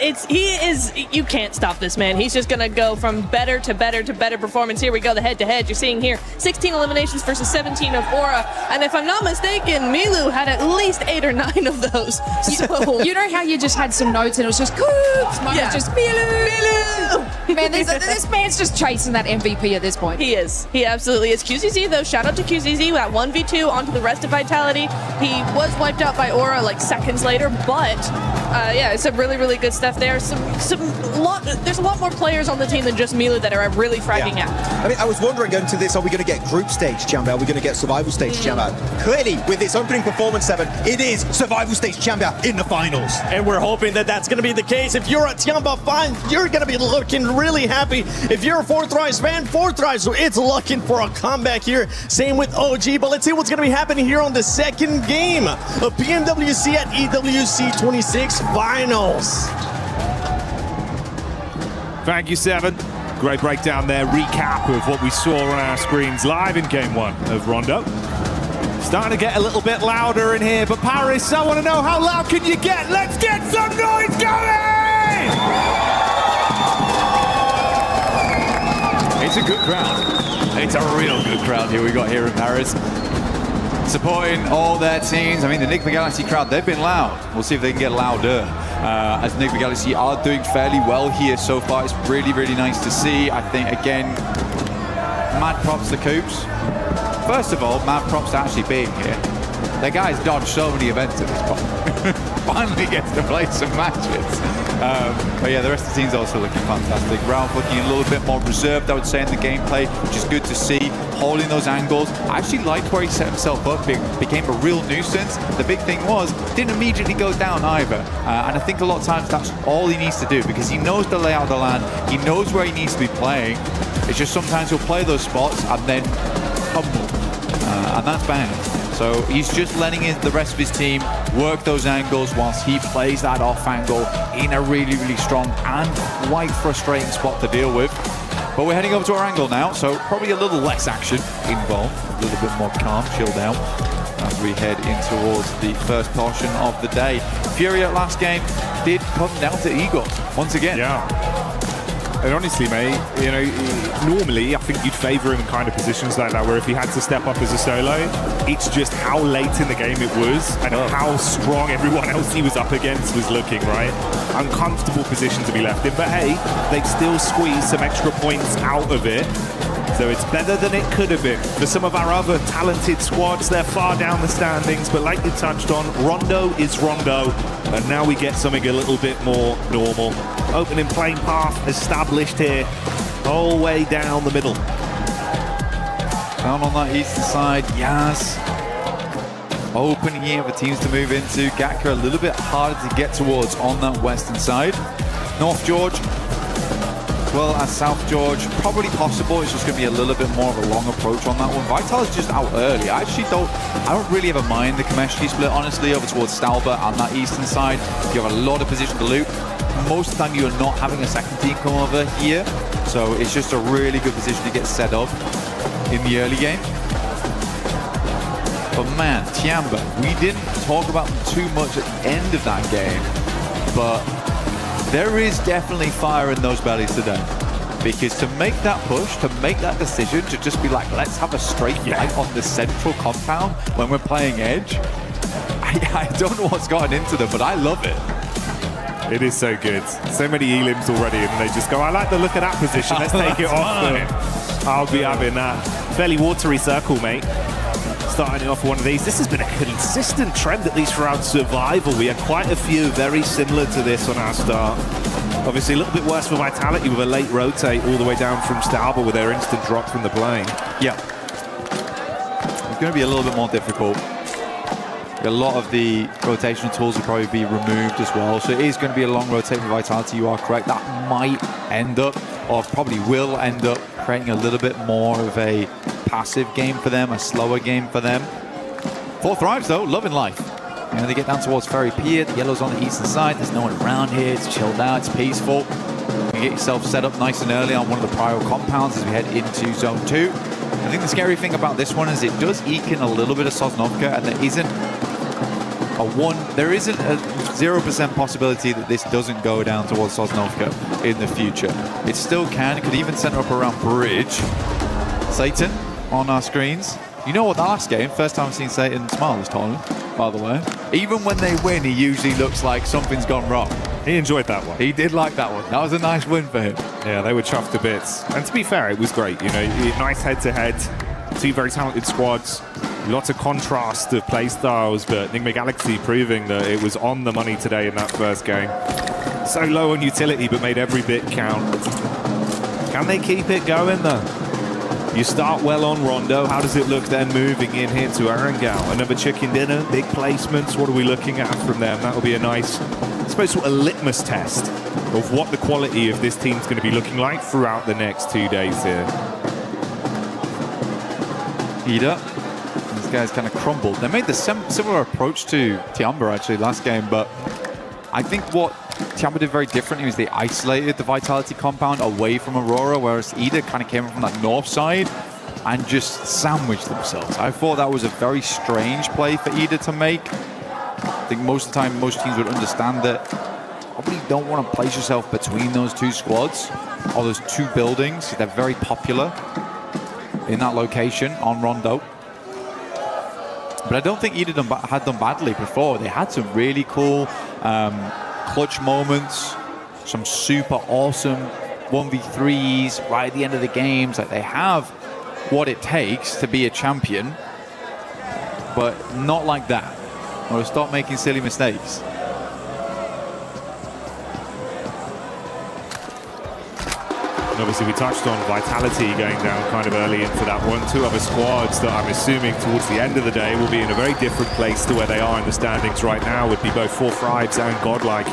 You can't stop this man. He's just gonna go from better to better to better performance. Here we go, the head-to-head. You're seeing here 16 eliminations versus 17 of Aura. And if I'm not mistaken, Milu had at least 8 or 9 of those. So you know how you just had some notes and it was just just Milu. Man, this man's just chasing that MVP at this point. He is. He absolutely is. QZZ though, shout out to QZZ, that 1v2 onto the rest of Vitality. He was wiped out by Aura like seconds later, but yeah, some really, really good stuff there. There's a lot more players on the team than just Milu that are really fragging out. I mean, I was wondering going to this, are we going to get group stage, Chamber? Are we going to get survival stage, Chamber? Clearly, with this opening performance, 7, it is survival stage, Chamber, in the finals. And we're hoping that that's going to be the case. If you're a Tiamba fan, you're going to be looking really happy. If you're a Fourth Rise fan, Fourth Rise, so it's looking for a comeback here. Same with OG, but let's see what's going to be happening here on the second game of PMWC at EWC 26 Finals. Thank you, 7. Great breakdown there, recap of what we saw on our screens live in Game 1 of Rondo. Starting to get a little bit louder in here, but Paris, I want to know, how loud can you get? Let's get some noise going! It's a good crowd. It's a real good crowd here we got here in Paris. Supporting all their teams. I mean, the Enigma Galaxy crowd, they've been loud. We'll see if they can get louder. As Enigma Galaxy are doing fairly well here so far. It's really, really nice to see. I think, again, mad props to Coops. First of all, mad props to actually being here. The guy's dodged so many events at this point. Finally gets to play some matches. But yeah, the rest of the team's also looking fantastic. Ralph looking a little bit more reserved, I would say, in the gameplay, which is good to see. Holding those angles. I actually liked where he set himself up. Became a real nuisance. The big thing was, didn't immediately go down either. And I think a lot of times that's all he needs to do, because he knows the layout of the land. He knows where he needs to be playing. It's just sometimes he'll play those spots and then humble. And that's bad. So he's just letting the rest of his team work those angles whilst he plays that off angle in a really, really strong and quite frustrating spot to deal with. But we're heading over to our angle now, so probably a little less action involved, a little bit more calm, chilled out as we head in towards the first portion of the day. Fury at last game did come down to Eagle once again. Yeah. And honestly, mate, you know, normally I think you'd favour him in kind of positions like that, where if he had to step up as a solo, it's just how late in the game it was and how strong everyone else he was up against was looking, right? Uncomfortable position to be left in, but hey, they've still squeezed some extra points out of it. So it's better than it could have been. For some of our other talented squads, they're far down the standings, but like you touched on, Rondo is Rondo, and now we get something a little bit more normal. Opening playing path established here, whole way down the middle. Down on that eastern side, Yaz. Opening here for teams to move into. Gatka a little bit harder to get towards on that western side. North George, well as South George, probably possible. It's just going to be a little bit more of a long approach on that one. Vital is just out early. I don't really ever mind the Kameshki split, honestly, over towards Stalbert on that eastern side. You have a lot of position to loot. Most of the time you're not having a second team come over here, so it's just a really good position to get set up in the early game. But man, Tiamba, we didn't talk about them too much at the end of that game, but there is definitely fire in those bellies today. Because to make that push, to make that decision, to just be like, let's have a straight fight on the central compound when we're playing Edge, I don't know what's gotten into them, but I love it. It is so good. So many elims already, and they just go, I like the look of that position. Let's take it off. I'll be having that. Fairly watery circle, mate. Starting it off one of these. This has been a consistent trend, at least throughout Survival. We had quite a few very similar to this on our start. Obviously, a little bit worse for Vitality with a late rotate all the way down from Stauber with their instant drop from the plane. Yeah. It's going to be a little bit more difficult. A lot of the rotational tools will probably be removed as well. So it is going to be a long rotate for Vitality, you are correct. That might end up, or probably will end up, creating a little bit more of a passive game for them, a slower game for them. 4 Thrives though, loving life. You know, they get down towards Ferry Pier, the yellow's on the eastern side, there's no one around here, it's chilled out, it's peaceful. You get yourself set up nice and early on one of the prior compounds as we head into Zone 2. I think the scary thing about this one is it does eke in a little bit of Sosnovka, and there isn't a 0% possibility that this doesn't go down towards Sosnovka in the future. It still can, it could even center up around Bridge. Satan on our screens. You know what, the last game, first time I've seen Satan smile this tournament, by the way. Even when they win, he usually looks like something's gone wrong. He enjoyed that one. He did like that one. That was a nice win for him. Yeah, they were chuffed to bits. And to be fair, it was great. You know, nice head-to-head. 2 very talented squads. Lots of contrast of play styles, but Nigma Galaxy proving that it was on the money today in that first game. So low on utility, but made every bit count. Can they keep it going, though? You start well on Rondo. How does it look then moving in here to Arangao? Another chicken dinner, big placements. What are we looking at from them? That will be a nice, I suppose, sort of litmus test of what the quality of this team's going to be looking like throughout the next 2 days here. Ida. These guys kind of crumbled. They made the similar approach to Tiamba actually last game, but I think what Tiamba did very differently was they isolated the Vitality compound away from Aurora, whereas Ida kind of came from that north side and just sandwiched themselves. I thought that was a very strange play for Ida to make. I think most of the time, most teams would understand that probably don't want to place yourself between those 2 squads or those 2 buildings. They're very popular in that location on Rondo. But I don't think Ida had done badly before. They had some really cool clutch moments, some super awesome 1v3s right at the end of the games. Like, they have what it takes to be a champion, but not like that. Or stop making silly mistakes. And obviously we touched on Vitality going down kind of early into that one. 2 other squads that I'm assuming towards the end of the day will be in a very different place to where they are in the standings right now, would be both 4 Thrives and Godlike.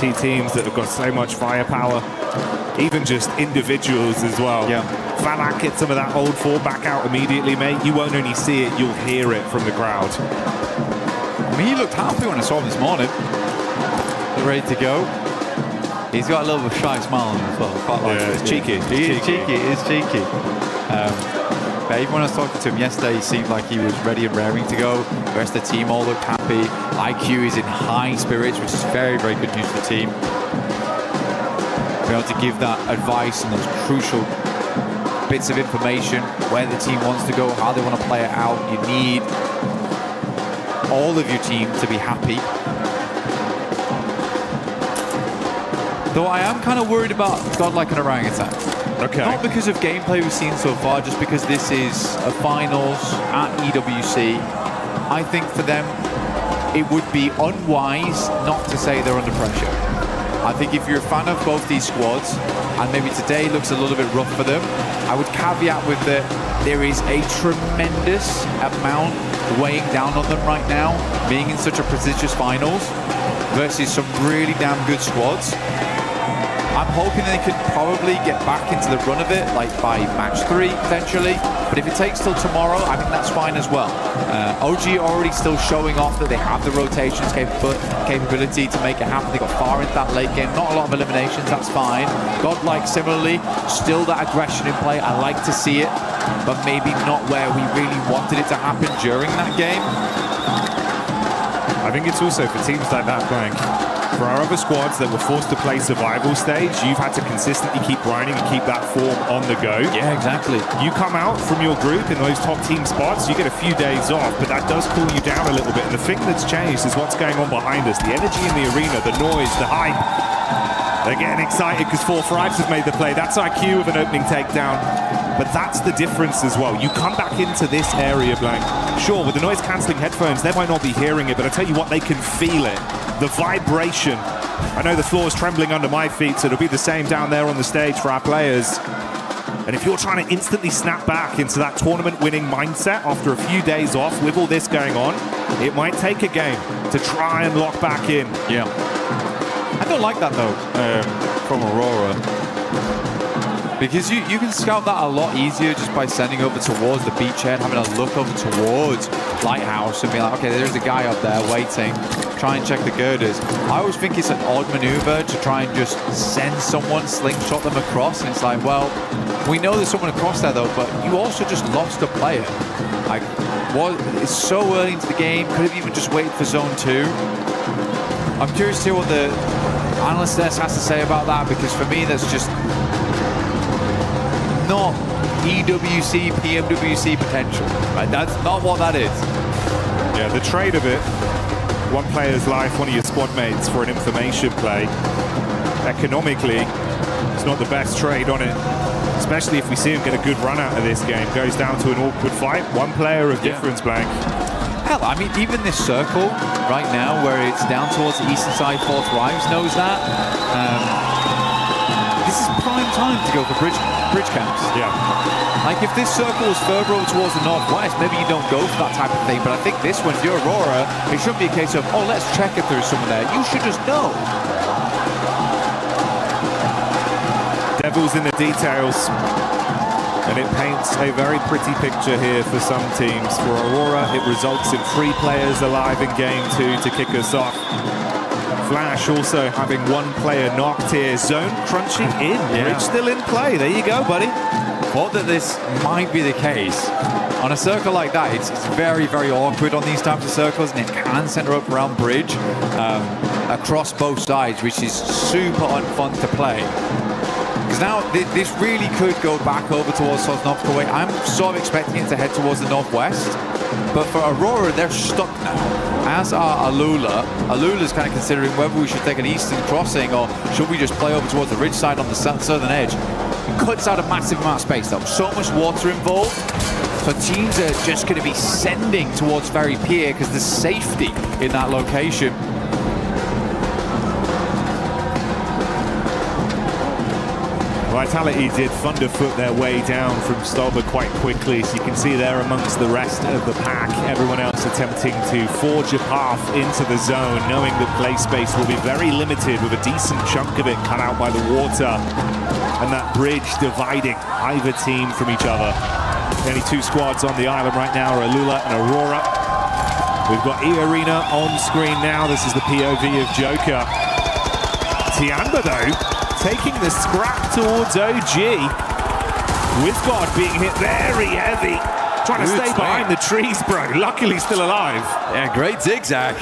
2 teams that have got so much firepower, even just individuals as well. Yeah. Valak gets some of that old 4 back out immediately, mate. You won't only see it, you'll hear it from the crowd. I mean, he looked happy when I saw him this morning. Ready to go. He's got a little bit of a shy smile on him as well. Quite like it's cheeky. He is cheeky. But even when I was talking to him yesterday, he seemed like he was ready and raring to go. The rest of the team all looked happy. IQ is in high spirits, which is very, very good news for the team. be able to give that advice and those crucial bits of information, where the team wants to go, how they want to play it out. You need all of your team to be happy. Though I am kind of worried about Godlike and Orangutan. Okay. Not because of gameplay we've seen so far, just because this is a finals at EWC. I think for them, it would be unwise not to say they're under pressure. I think if you're a fan of both these squads, and maybe today looks a little bit rough for them, I would caveat with that there is a tremendous amount weighing down on them right now, being in such a prestigious finals versus some really damn good squads. I'm hoping they could probably get back into the run of it, like by match 3 potentially. But if it takes till tomorrow, I think that's fine as well. OG already still showing off that they have the rotations capability to make it happen. They got far into that late game. Not a lot of eliminations, that's fine. Godlike similarly, still that aggression in play. I like to see it, but maybe not where we really wanted it to happen during that game. I think it's also for teams like that, Blank. For our other squads that were forced to play survival stage, you've had to consistently keep grinding and keep that form on the go. Yeah, exactly. You come out from your group in those top team spots, you get a few days off, but that does cool you down a little bit. And the thing that's changed is what's going on behind us. The energy in the arena, the noise, the hype. They're getting excited because 4-5s have made the play. That's IQ with an opening takedown. But that's the difference as well. You come back into this area, Blank. Sure, with the noise-cancelling headphones, they might not be hearing it, but I tell you what, they can feel it. The vibration. I know the floor is trembling under my feet, so it'll be the same down there on the stage for our players. And if you're trying to instantly snap back into that tournament-winning mindset after a few days off with all this going on, it might take a game to try and lock back in. Yeah. I don't like that, though, from Aurora. Because you can scout that a lot easier just by sending over towards the beachhead, having a look over towards Lighthouse and being like, okay, there's a guy up there waiting, try and check the girders. I always think it's an odd maneuver to try and just send someone, slingshot them across, and it's like, well, we know there's someone across there though, but you also just lost a player. Like, it's so early into the game, could have even just waited for zone 2. I'm curious to hear what the analyst desk has to say about that, because for me, that's just not EWC, PMWC potential. Right? That's not what that is. Yeah, the trade of it, one player's life, one of your squad mates for an information play, economically, it's not the best trade on it. Especially if we see him get a good run out of this game. Goes down to an awkward fight. One player of difference, Blank. Hell, I mean, even this circle right now, where it's down towards the eastern side, 4-5s knows that. This is prime time to go for bridge camps. Yeah. Like, if this circle was further over towards the northwest, maybe you don't go for that type of thing. But I think this one, if you're Aurora, it shouldn't be a case of, oh, let's check if there's someone there. You should just know. Devil's in the details. And it paints a very pretty picture here for some teams. For Aurora, it results in 3 players alive in game 2 to kick us off. Flash also having 1 player knocked here. Zone crunching in. Yeah. Rich still in play. There you go, buddy. Thought that this might be the case. On a circle like that, it's very, very awkward on these types of circles, and it can center up around bridge across both sides, which is super unfun to play. Because now this really could go back over towards Sosnovka way. I'm sort of expecting it to head towards the northwest. But for Aurora, they're stuck now. As are Alula. Alula's kind of considering whether we should take an eastern crossing or should we just play over towards the ridge side on the southern edge. It cuts out a massive amount of space though. So much water involved. So teams are just going to be sending towards Ferry Pier because there's safety in that location. Vitality did thunderfoot their way down from Stolber quite quickly, so you can see there amongst the rest of the pack, everyone else attempting to forge a path into the zone, knowing that play space will be very limited with a decent chunk of it cut out by the water and that bridge dividing either team from each other. The only 2 squads on the island right now are Alula and Aurora. We've got E-Arena on screen now. This is the POV of Joker. Tianba, though, taking the scrap towards OG. With God being hit very heavy. Trying to stay behind the trees, bro. Luckily still alive. Yeah, great zigzag.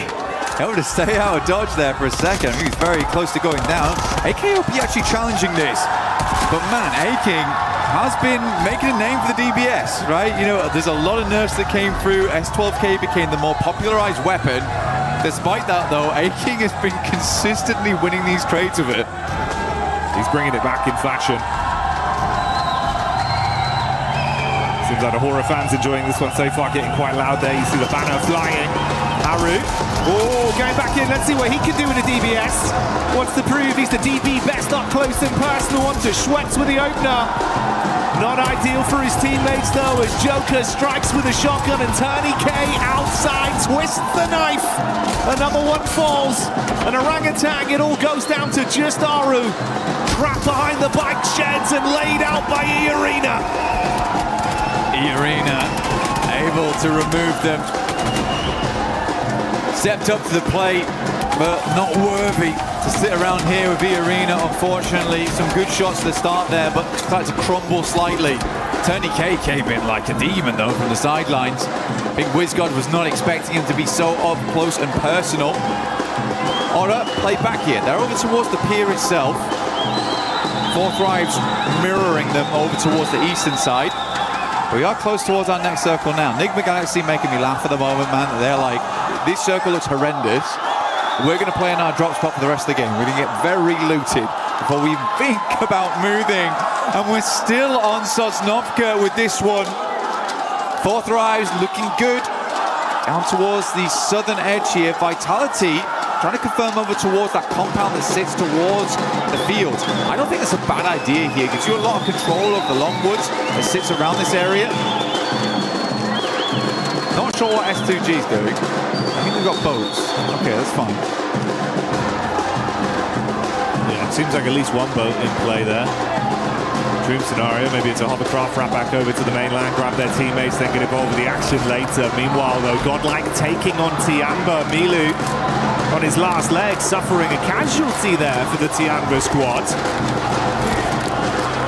Able to stay out of dodge there for a second. He was very close to going down. AKOP actually challenging this. But man, A-King has been making a name for the DBS, right? You know, there's a lot of nerfs that came through. S12K became the more popularized weapon. Despite that, though, A-King has been consistently winning these trades with it. He's bringing it back in fashion. Seems like the Horror fans enjoying this one so far, getting quite loud there. You see the banner flying. Haru. Oh, going back in. Let's see what he can do with a DBS. Wants to prove he's the DB best up close and personal. Onto Schweppes with the opener. Not ideal for his teammates though, as Joker strikes with a shotgun and Turney K outside twists the knife. Another one falls. An orangutan. It all goes down to just Aru. Trapped behind the bike sheds and laid out by E-Arena. E-Arena able to remove them. Stepped up to the plate, but not worthy to sit around here with E-Arena, unfortunately. Some good shots to the start there, but started to crumble slightly. Turney K came in like a demon, though, from the sidelines. Big WizGod was not expecting him to be so up close and personal. Aura played back here. They're over towards the pier itself. Four Thrives mirroring them over towards the eastern side. We are close towards our next circle now. Nigma Galaxy making me laugh at the moment, man. They're like, this circle looks horrendous. We're going to play in our drop spot for the rest of the game. We're going to get very looted before we even think about moving. And we're still on Sosnovka with this one. Four Thrives looking good. Down towards the southern edge here. Vitality trying to confirm over towards that compound that sits towards the field. I don't think that's a bad idea here. It gives you a lot of control of the Longwoods that sits around this area. Not sure what S2G is doing. I think they've got boats. Okay, that's fine. Yeah, it seems like at least one boat in play there. Dream scenario, maybe it's a hovercraft wrap back over to the mainland, grab their teammates, then get involved with the action later. Meanwhile, though, Godlike taking on Tianba. Milu on his last leg, suffering a casualty there for the Tianba squad.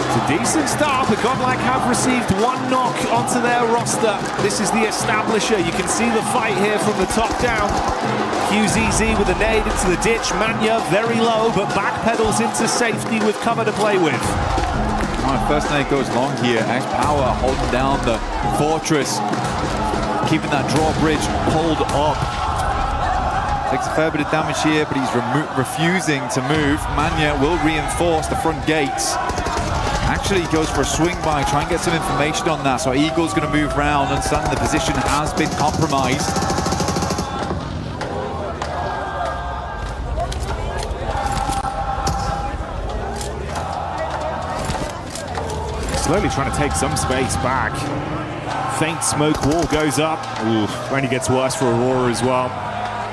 It's a decent start, but Godlike have received one knock onto their roster. This is the Establisher. You can see the fight here from the top down. QZZ with a nade into the ditch. Manya very low, but backpedals into safety with cover to play with. Right, first nade goes long here. X-Power holding down the fortress, keeping that drawbridge pulled up. Takes a fair bit of damage here, but he's refusing to move. Manya will reinforce the front gates. Actually, he goes for a swing by, try and get some information on that. So Eagle's going to move round, understanding the position has been compromised. Slowly trying to take some space back. Faint smoke wall goes up. Ooh, only gets worse for Aurora as well.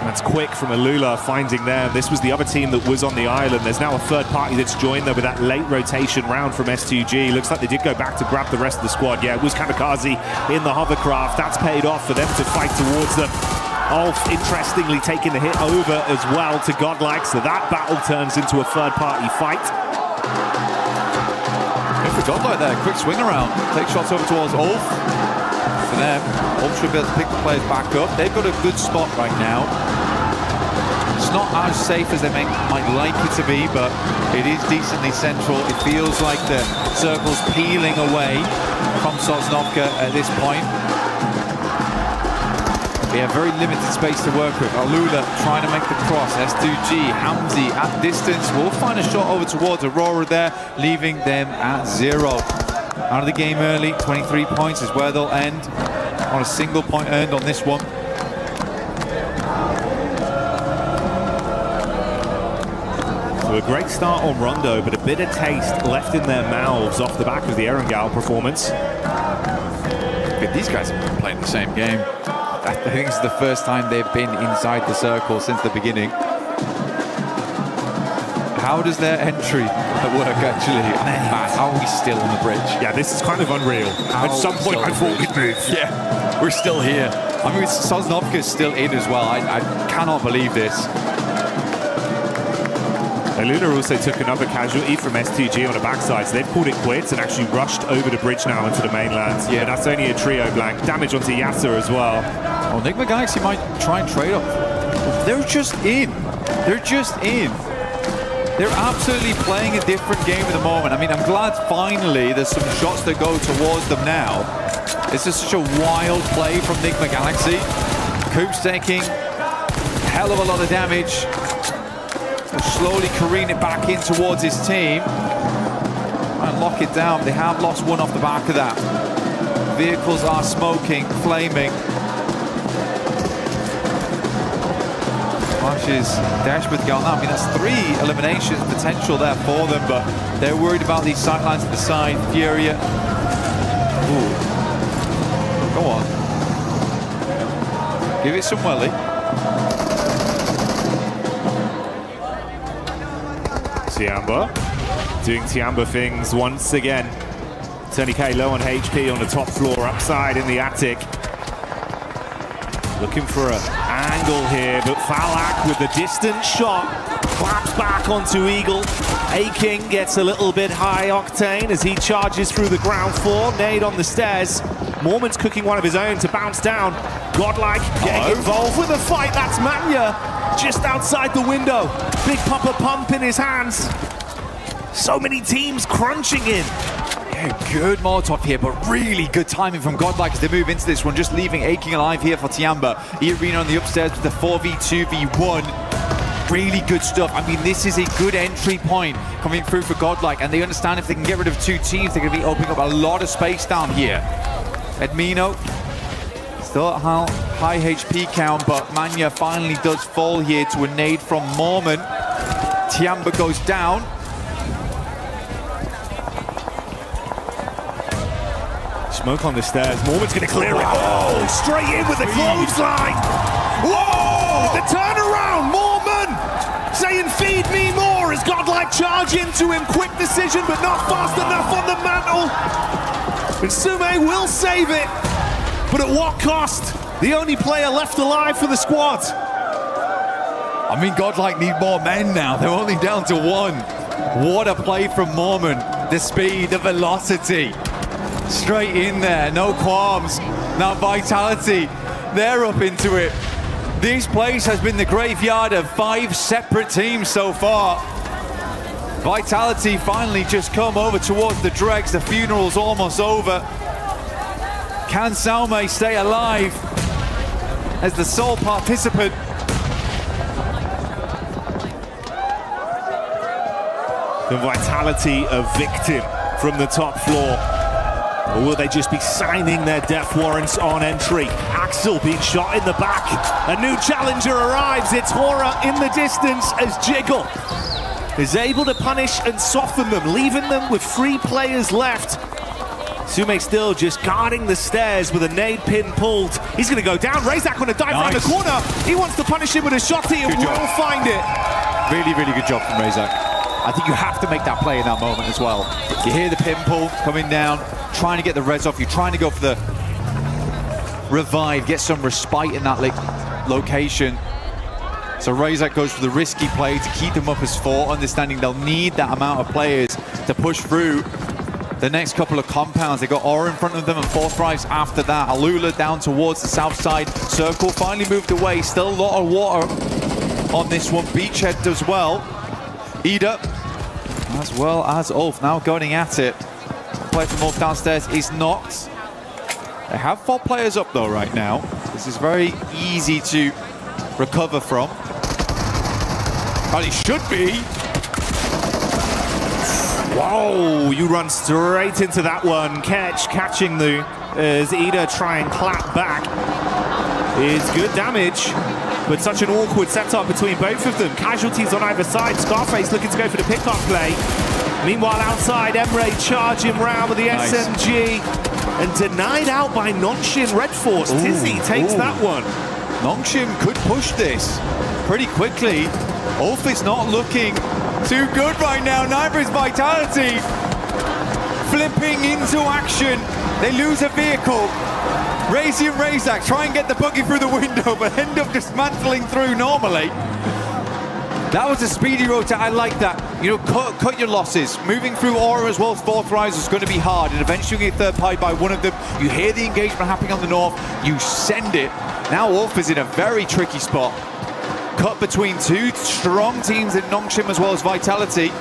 That's quick from Alula finding them. This was the other team that was on the island. There's now a third party that's joined them with that late rotation round from S2G. Looks like they did go back to grab the rest of the squad. Yeah, it was Kamikaze in the hovercraft. That's paid off for them to fight towards them. Ulf, interestingly, taking the hit over as well to Godlike. So that battle turns into a third party fight. Good for Godlike there. Quick swing around. Take shots over towards Ulf. For them, Ulf should be able to pick the players back up. They've got a good spot right now. It's not as safe as they might like it to be, but it is decently central. It feels like the circle's peeling away from Sosnovka at this point. We have very limited space to work with. Alula trying to make the cross. S2G, Hamzi at distance. Will find a shot over towards Aurora there, leaving them at 0. Out of the game early, 23 points is where they'll end. On a single point earned on this one. So a great start on Rondo, but a bit of taste left in their mouths off the back of the Erangel performance. But these guys have been playing the same game. I think it's the first time they've been inside the circle since the beginning. How does their entry work, actually? How are we still on the bridge? Yeah, this is kind of unreal. At some point, I thought we'd move. Yeah, we're still here. I mean, Sosnovka's still in as well. I cannot believe this. Alula also took another casualty from S2G on the backside, so they've called it quits and actually rushed over the bridge now into the mainland. Yeah, but that's only a trio blank. Damage onto Yasser as well. Well, Nigma Galaxy might try and trade up They're just in. They're just in. They're absolutely playing a different game at the moment. I mean, I'm glad finally there's some shots that go towards them now. It's just such a wild play from Nigma Galaxy. Coop's taking a hell of a lot of damage. They'll slowly careen it back in towards his team. And lock it down. They have lost one off the back of that. Vehicles are smoking, flaming. Flashes dash with going on. I mean, that's 3 eliminations potential there for them, but they're worried about these sightlines to the side. Furia. Ooh. Go on. Give it some welly. Tiamba doing Tiamba things once again. Tony K low on HP on the top floor, upside in the attic. Looking for an angle here, but Falak with the distant shot claps back onto Eagle. A-King gets a little bit high octane as he charges through the ground floor. Nade on the stairs. Mormon's cooking one of his own to bounce down. Godlike getting involved with a fight. That's Manya just outside the window. Big Papa Pump in his hands. So many teams crunching in. Yeah, good Molotov here, but really good timing from Godlike as they move into this one, just leaving A-King alive here for Tiamba. Irina on the upstairs with the 4v2v1. Really good stuff. I mean, this is a good entry point coming through for Godlike, and they understand if they can get rid of 2 teams, they're going to be opening up a lot of space down here. Edmino, still at high HP count, but Manya finally does fall here to a nade from Mormon. Tiamba goes down. Smoke on the stairs. Mormon's going to clear it. Oh, straight in with the clothesline. Whoa! The turnaround. Mormon saying, "Feed me more." As Godlike charge into him. Quick decision, but not fast enough on the mantle. And Sume will save it. But at what cost? The only player left alive for the squad. I mean, Godlike need more men now. They're only down to 1. What a play from Mormon. The speed, the velocity. Straight in there, no qualms. Now Vitality, they're up into it. This place has been the graveyard of 5 separate teams so far. Vitality finally just come over towards the dregs. The funeral's almost over. Can Salme stay alive as the sole participant? The Vitality a victim from the top floor. Or will they just be signing their death warrants on entry? Axel being shot in the back. A new challenger arrives. It's Hora in the distance as Jiggle is able to punish and soften them, leaving them with 3 players left. Sume still just guarding the stairs with a nade pin pulled. He's going to go down. Razak on a dive around the corner. He wants to punish him with a shotty and will find it. Really, really good job from Razak. I think you have to make that play in that moment as well. You hear the pin pull coming down, trying to get the res off. You're trying to go for the revive, get some respite in that location. So Razak goes for the risky play to keep them up as 4, understanding they'll need that amount of players to push through the next couple of compounds. They got Aura in front of them and Fourth Rise after that. Alula down towards the south side. Circle finally moved away. Still a lot of water on this one. Beachhead does well. Ida, as well as Ulf, now going at it. Play from Ulf downstairs is knocked. They have 4 players up though right now. This is very easy to recover from. Well, it should be. Whoa, you run straight into that one. Catching the as Ida try and clap back. Is good damage, but such an awkward setup between both of them. Casualties on either side. Scarface looking to go for the pickup play. Meanwhile, outside, Emre charging round with the SMG and denied out by Nongxin Red Force. Tizzy takes that one. Nongxin could push this pretty quickly. Ulf is not looking too good right now. Neither is Vitality. Flipping into action. They lose a vehicle. Razy and Razak try and get the buggy through the window, but end up dismantling through normally. That was a speedy rotate. I like that. You know, cut your losses. Moving through Aura as well as Fourth Rise is going to be hard, and eventually you get third party by one of them. You hear the engagement happening on the north. You send it. Now Wolf is in a very tricky spot. cut between two strong teams in Nongshim as well as Vitality.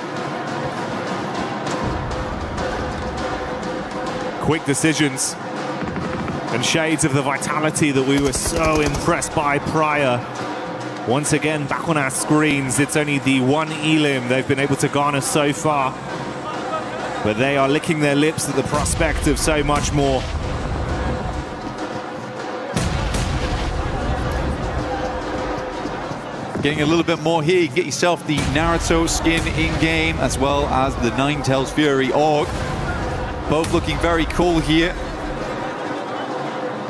Quick decisions and shades of the Vitality that we were so impressed by prior. Once again, back on our screens, it's only the one elim they've been able to garner so far. But they are licking their lips at the prospect of so much more. Getting a little bit more here, you can get yourself the Naruto skin in-game, as well as the Ninetales Fury Org. Both looking very cool here.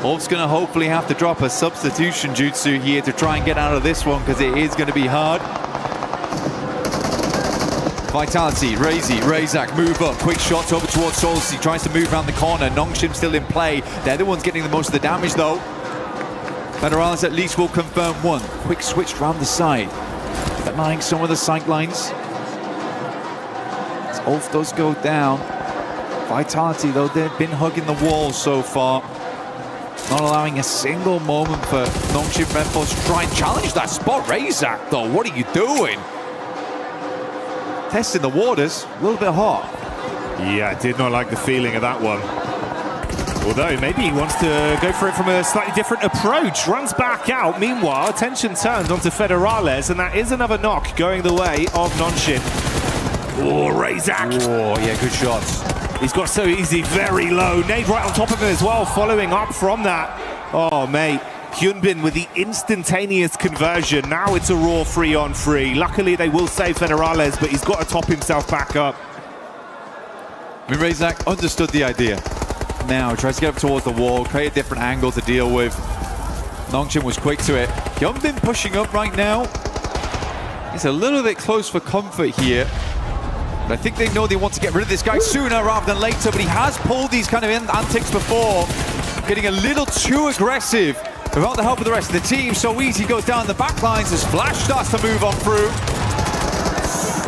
Wolf's going to hopefully have to drop a substitution jutsu here to try and get out of this one, because it is going to be hard. Vitality, Razak move up, quick shots over towards Souls. He tries to move around the corner. Nongshim still in play. They're the ones getting the most of the damage though. Federales at least will confirm one. Quick switch around the side, denying some of the sight lines. As Ulf does go down. Vitality though, they've been hugging the wall so far. Not allowing a single moment for Nongshim Red Force to try and challenge that spot. Razak though, what are you doing? Testing the waters, a little bit hot. Yeah, I did not like the feeling of that one. Although maybe he wants to go for it from a slightly different approach. Runs back out. Meanwhile, attention turns onto Federales, and that is another knock going the way of Nongshim. Oh, Razak. Oh, yeah, good shots. He's got so easy, very low. Nade right on top of him as well, following up from that. Oh, mate. Hyunbin with the instantaneous conversion. Now it's a raw 3-on-3. Luckily, they will save Federales, but he's got to top himself back up. I mean, Razak understood the idea. Now tries to get up towards the wall, create a different angle to deal with. Nongshim was quick to it. Hyunbin pushing up right now. It's a little bit close for comfort here. But I think they know they want to get rid of this guy sooner rather than later, but he has pulled these kind of antics before. Getting a little too aggressive without the help of the rest of the team. So easy goes down the back lines as Flash starts to move on through.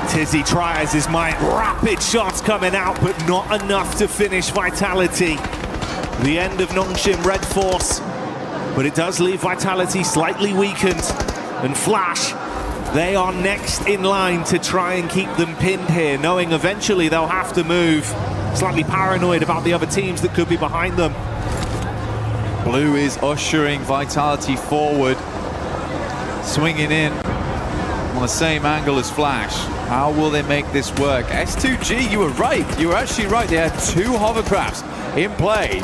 Tizzy tries his might. Rapid shots coming out, but not enough to finish Vitality. The end of Nongshim Red Force. But it does leave Vitality slightly weakened. And Flash, they are next in line to try and keep them pinned here, knowing eventually they'll have to move. Slightly paranoid about the other teams that could be behind them. Blue is ushering Vitality forward. Swinging in on the same angle as Flash. How will they make this work? S2G, you were right. You were actually right. They had two hovercrafts in play.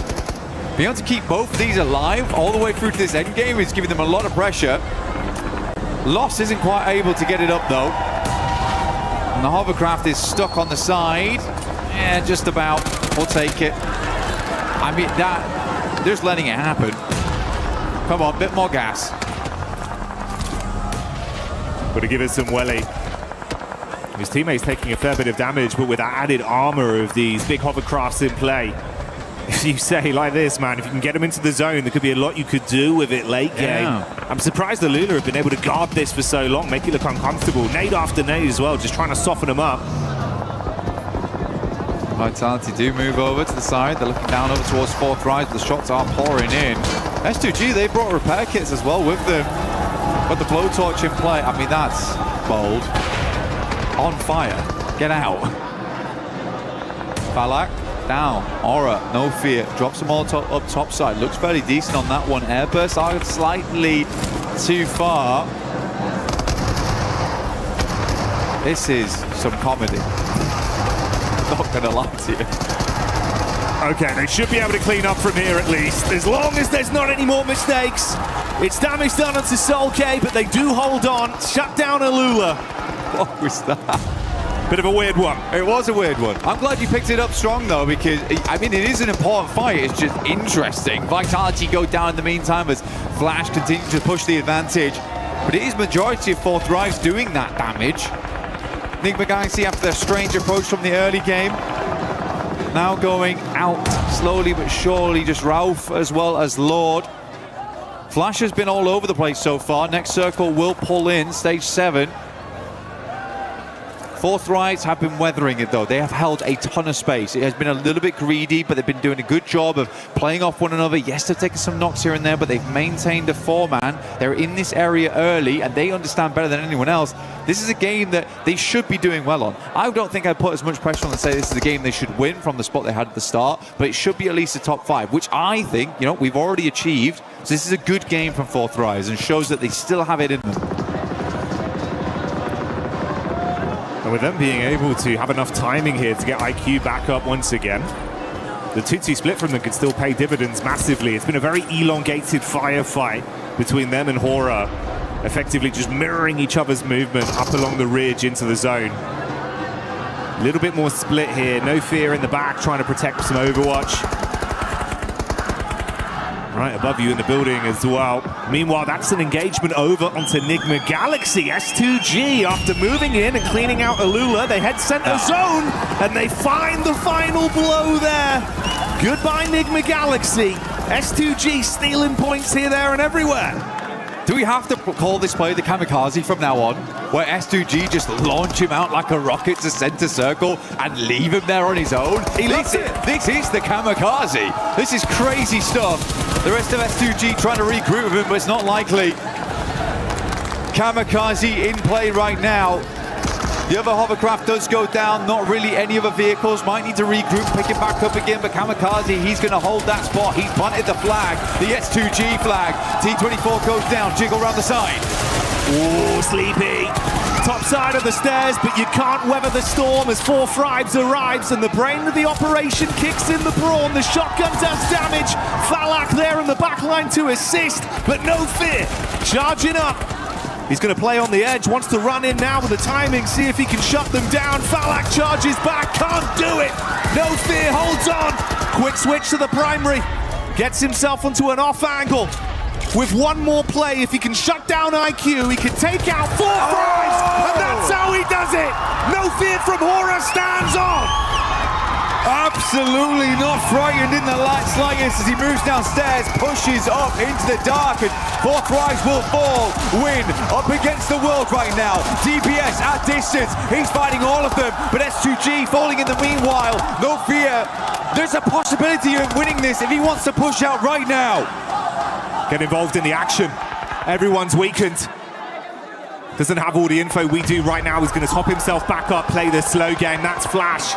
Being able to keep both of these alive all the way through to this endgame is giving them a lot of pressure. Lost isn't quite able to get it up though. And the hovercraft is stuck on the side. Yeah, just about. We'll take it. I mean, they're just letting it happen. Come on, bit more gas. Got to give it some welly. His teammate's taking a fair bit of damage, but with that added armor of these big hovercrafts in play. If you say like this, man, if you can get them into the zone, there could be a lot you could do with it late game. I'm surprised the Lula have been able to guard this for so long, make it look uncomfortable. Nade after nade as well, just trying to soften them up. Vitality do move over to the side. They're looking down over towards fourth rise. The shots are pouring in. S2G, they brought repair kits as well with them. But the blowtorch in play, I mean, that's bold. On fire. Get out. Falak down. Aura, no fear. Drops them all up top side. Looks fairly decent on that one. Airburst are slightly too far. This is some comedy. Not gonna lie to you. Okay, they should be able to clean up from here at least, as long as there's not any more mistakes. It's damage done onto Soul K, but they do hold on. Shut down Alula. What was that? Bit of a weird one. It was a weird one. I'm glad you picked it up strong though, because I mean it is an important fight. It's just interesting. Vitality go down in the meantime as Flash continues to push the advantage, but it is majority of fourth rise doing that damage. Enigma Galaxy, after their strange approach from the early game, now going out slowly but surely. Just Ralph as well as Lord. Flash has been all over the place so far. Next circle will pull in stage 7. Fourth Rise have been weathering it though. They have held a ton of space. It has been a little bit greedy, but they've been doing a good job of playing off one another. Yes, they've taken some knocks here and there, but they've maintained a 4-man. They're in this area early, and they understand better than anyone else. This is a game that they should be doing well on. I don't think I'd put as much pressure on and say this is a game they should win from the spot they had at the start, but it should be at least a top 5, which I think, you know, we've already achieved. So this is a good game from Fourth Rise and shows that they still have it in them. And with them being able to have enough timing here to get IQ back up once again, the 2-2 split from them could still pay dividends massively. It's been a very elongated firefight between them and Hora, effectively just mirroring each other's movement up along the ridge into the zone. A little bit more split here. No Fear in the back, trying to protect some Overwatch. Right above you in the building as well. Meanwhile, that's an engagement over onto Enigma Galaxy. S2G, after moving in and cleaning out Alula, they head center zone, and they find the final blow there. Goodbye, Enigma Galaxy. S2G stealing points here, there, and everywhere. Do we have to call this play the kamikaze from now on, where S2G just launch him out like a rocket to center circle and leave him there on his own? This is the kamikaze. This is crazy stuff. The rest of S2G trying to regroup with him, but it's not likely. Kamikaze in play right now. The other hovercraft does go down, not really any other vehicles. Might need to regroup, pick it back up again, but Kamikaze, he's going to hold that spot. He's planted the flag, the S2G flag. T24 goes down, jiggle around the side. Oh, Sleepy. Top side of the stairs, but you can't weather the storm as Fourth Rise arrives, and the brain of the operation kicks in the brawn. The shotgun does damage. Falak there in the back line to assist, but No Fear charging up. He's going to play on the edge, wants to run in now with the timing, see if he can shut them down. Falak charges back, can't do it. No Fear holds on. Quick switch to the primary. Gets himself onto an off angle. With one more play, if he can shut down IQ, he can take out Fourth Rise, and that's how he does it. No Fear from Hora stands on. Absolutely not frightened in the slightest as he moves downstairs, pushes up into the dark, and Fourth Rise will fall. Win up against the world right now. DPS at distance, he's fighting all of them, but S2G falling in the meanwhile. No Fear, there's a possibility of winning this if he wants to push out right now. Get involved in the action. Everyone's weakened. Doesn't have all the info we do right now. He's going to top himself back up, play the slow game. That's Flash.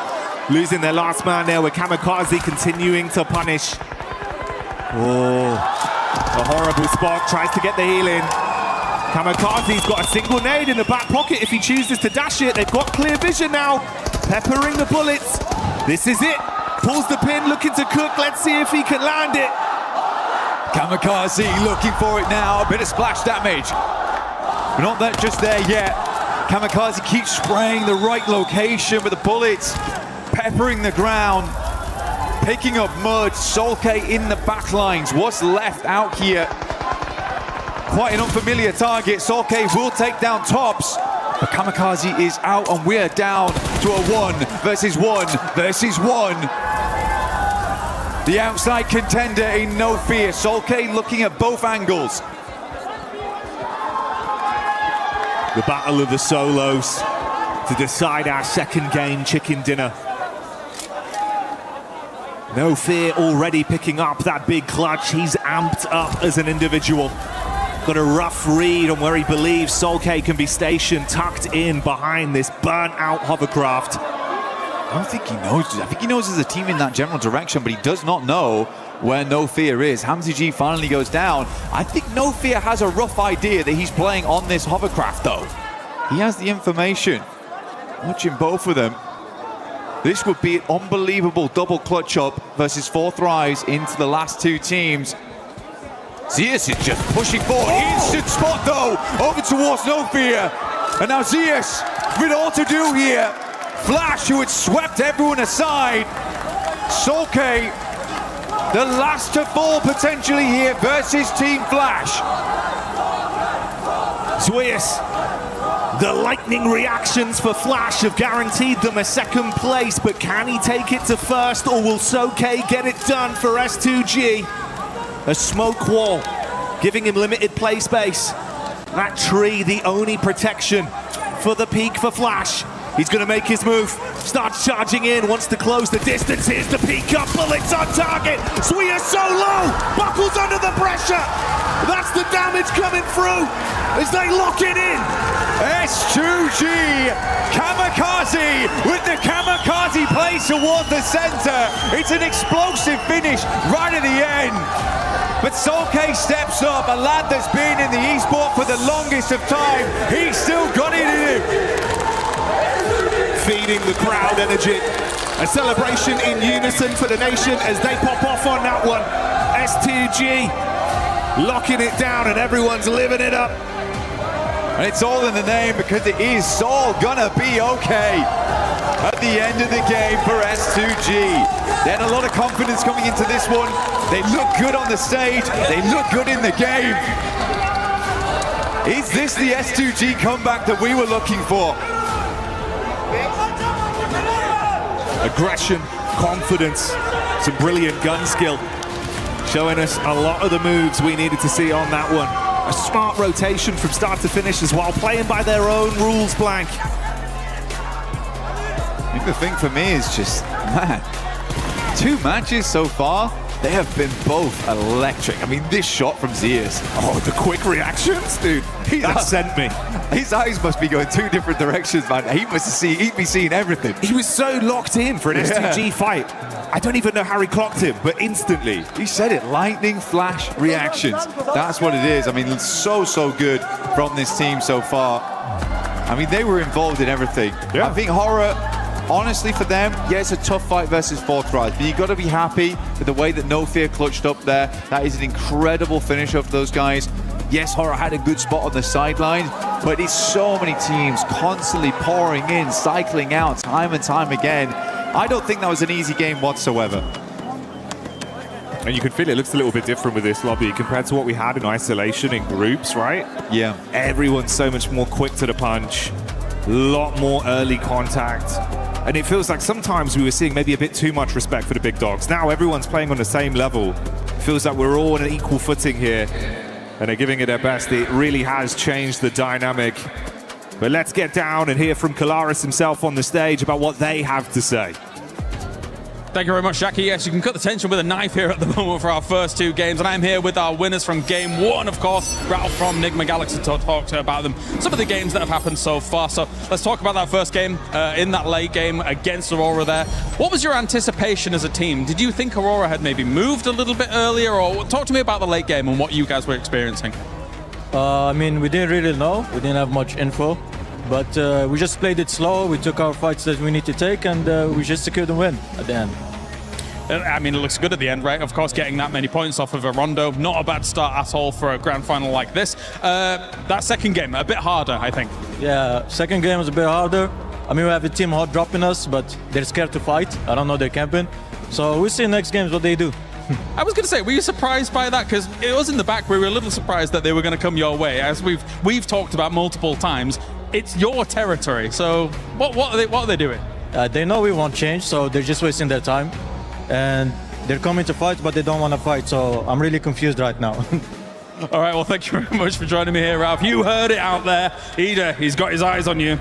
Losing their last man there with Kamikaze continuing to punish. Oh, a horrible spot. Tries to get the heal in. Kamikaze's got a single nade in the back pocket if he chooses to dash it. They've got clear vision now. Peppering the bullets. This is it. Pulls the pin, looking to cook. Let's see if he can land it. Kamikaze looking for it now. A bit of splash damage. But not that just there yet. Kamikaze keeps spraying the right location with the bullets. Peppering the ground, picking up mud. Solke in the backlines. What's left out here? Quite an unfamiliar target. Solke will take down Tops, but Kamikaze is out, and we're down to a 1 versus 1 versus 1. The outside contender in No Fear. Solke looking at both angles. The battle of the solos to decide our second game, Chicken Dinner. No Fear already picking up that big clutch. He's amped up as an individual. Got a rough read on where he believes Solke can be stationed, tucked in behind this burnt-out hovercraft. I don't think he knows. I think he knows there's a team in that general direction, but he does not know where No Fear is. Hamzy G finally goes down. I think No Fear has a rough idea that he's playing on this hovercraft, though. He has the information. Watching both of them. This would be an unbelievable double clutch up versus Fourth Rise into the last two teams. Zeus is just pushing forward. Instant spot though, over towards No Fear. And now Zeus with all to do here. Flash, who had swept everyone aside. Solke, the last to fall potentially here versus Team Flash. Zeus. The lightning reactions for Flash have guaranteed them a second place, but can he take it to first, or will Soke get it done for S2G? A smoke wall, giving him limited play space. That tree, the only protection for the peak for Flash. He's going to make his move. Starts charging in, wants to close the distance. Here's the peak up, bullets on target. Sui is so low, buckles under the pressure. That's the damage coming through as they lock it in. S2G Kamikaze with the Kamikaze play towards the center. It's an explosive finish right at the end. But Solke steps up, a lad that's been in the esport for the longest of time. He's still got it in him. Feeding the crowd energy. A celebration in unison for the nation as they pop off on that one. S2G locking it down and everyone's living it up. And it's all in the name because it is all gonna be okay at the end of the game for S2G. They had a lot of confidence coming into this one. They look good on the stage. They look good in the game. Is this the S2G comeback that we were looking for? Aggression, confidence, some brilliant gun skill. Showing us a lot of the moves we needed to see on that one. A smart rotation from start to finish as well, playing by their own rules, Blank. I think the thing for me is just, man, 2 matches so far, they have been both electric. I mean, this shot from Zeus. Oh, the quick reactions, dude. That sent me. His eyes must be going 2 different directions, man. He'd be seeing everything. He was so locked in for an S2G fight. I don't even know how he clocked him, but instantly. He said it, lightning flash reactions. That's what it is. I mean, it's so good from this team so far. I mean, they were involved in everything. Yeah. I think Horror, honestly for them, yeah, it's a tough fight versus Fourth Rise, but you got to be happy with the way that No Fear clutched up there. That is an incredible finish of those guys. Yes, Horror had a good spot on the sideline, but it's so many teams constantly pouring in, cycling out time and time again. I don't think that was an easy game whatsoever. And you can feel it looks a little bit different with this lobby compared to what we had in isolation in groups, right? Yeah. Everyone's so much more quick to the punch, a lot more early contact. And it feels like sometimes we were seeing maybe a bit too much respect for the big dogs. Now everyone's playing on the same level. It feels like we're all on an equal footing here. And they're giving it their best. It really has changed the dynamic. But let's get down and hear from Kalaris himself on the stage about what they have to say. Thank you very much, Jackie. Yes, you can cut the tension with a knife here at the moment for our first 2 games. And I'm here with our winners from game 1, of course, Ralph from Nigma Galaxy, to talk to about them. Some of the games that have happened so far. So let's talk about that first game, in that late game against Aurora there. What was your anticipation as a team? Did you think Aurora had maybe moved a little bit earlier? Or talk to me about the late game and what you guys were experiencing. I mean, we didn't really know. We didn't have much info. But we just played it slow. We took our fights that we need to take, and we just secured the win at the end. I mean, it looks good at the end, right? Of course, getting that many points off of a Rondo. Not a bad start at all for a grand final like this. That second game, a bit harder, I think. Yeah, second game was a bit harder. I mean, we have a team hot dropping us, but they're scared to fight. I don't know, they're camping. So we'll see next games what they do. I was going to say, were you surprised by that? Because it was in the back, we were a little surprised that they were going to come your way. As we've talked about multiple times, it's your territory. So what are they doing? They know we won't change, so they're just wasting their time. And they're coming to fight, but they don't want to fight. So I'm really confused right now. All right, well, thank you very much for joining me here, Ralph. You heard it out there. Ida, he's got his eyes on you.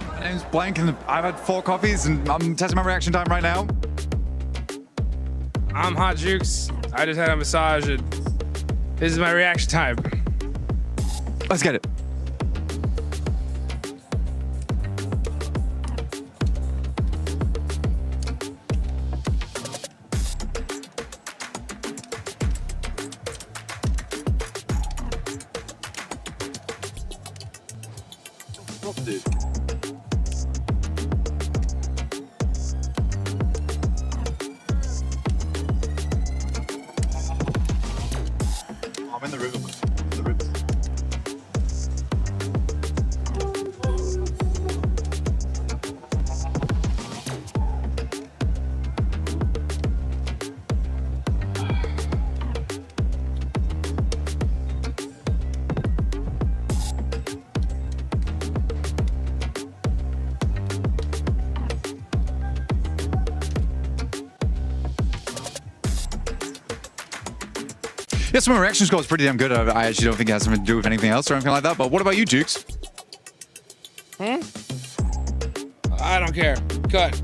My name's Blank, and I've had 4 coffees, and I'm testing my reaction time right now. I'm Hot Jukes. I just had a massage, and this is my reaction time. Let's get it. Dude. I'm in the room. Yes, my reaction score is pretty damn good. I actually don't think it has something to do with anything else or anything like that. But what about you, Jukes? I don't care. Cut.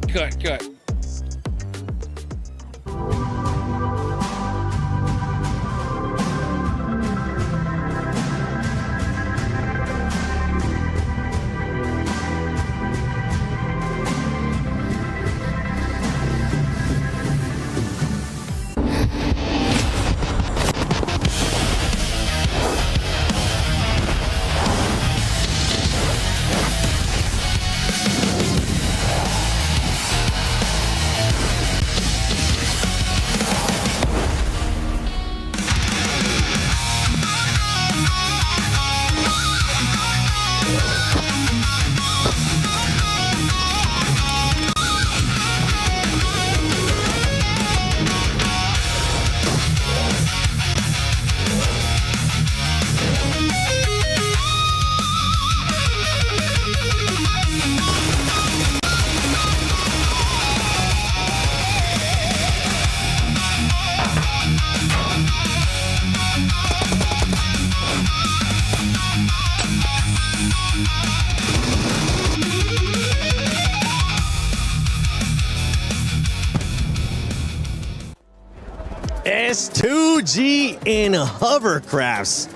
S2G in hovercrafts.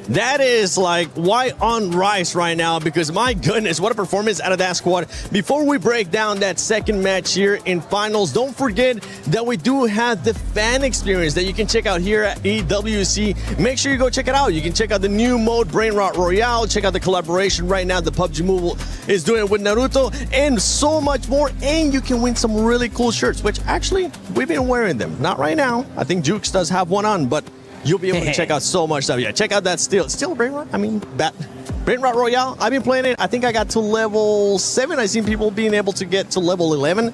That is like white on rice right now, because my goodness, what a performance out of that squad. Before we break down that second match here in finals, don't forget that we do have the fan experience that you can check out here at EWC. Make sure you go check it out. You can check out the new mode, Brain Rot Royale, check out the collaboration right now the PUBG Mobile is doing with Naruto, and so much more. And you can win some really cool shirts, which actually we've been wearing them. Not right now. I think Jukes does have one on, but you'll be able to check out so much stuff. Yeah, check out that still Brain Rot. I mean, Brain Rot Royale. I've been playing it. I think I got to level 7. I've seen people being able to get to level 11.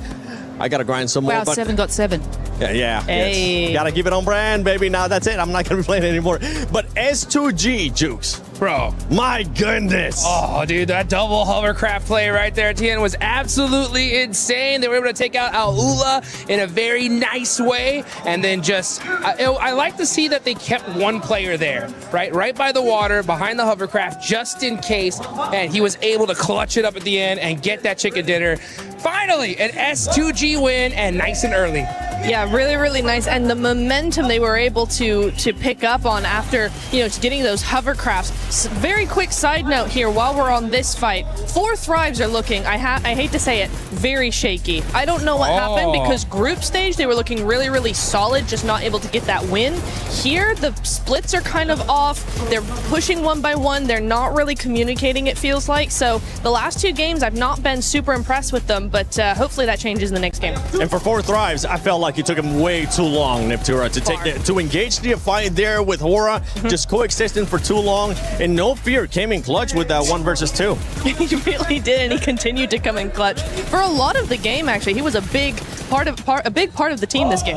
I got to grind some more. Wow, 7 got 7. Yeah. Hey. Yes. Gotta keep it on brand, baby. Now that's it. I'm not gonna be playing it anymore. But S2G, Jukes. Bro. My goodness. Oh, dude, that double hovercraft play right there, Tien, was absolutely insane. They were able to take out Aula in a very nice way. And then just, I like to see that they kept one player there, right by the water, behind the hovercraft, just in case. And he was able to clutch it up at the end and get that chicken dinner. Finally, an S2G win, and nice and early. Yeah, really, really nice. And the momentum they were able to pick up on after, getting those hovercrafts. Very quick side note here while we're on this fight. 4 Thrives are looking, I hate to say it, very shaky. I don't know what happened, because group stage, they were looking really, really solid, just not able to get that win. Here, the splits are kind of off. They're pushing one by one. They're not really communicating, it feels like. So the last 2 games, I've not been super impressed with them, but hopefully that changes in the next game. And for 4 Thrives, I felt like it took him way too long, Neptura, to engage the fight there with Hora, just coexisting for too long, and No Fear came in clutch with that 1 versus 2. He really did, and he continued to come in clutch for a lot of the game. Actually, he was a big part of the team this game.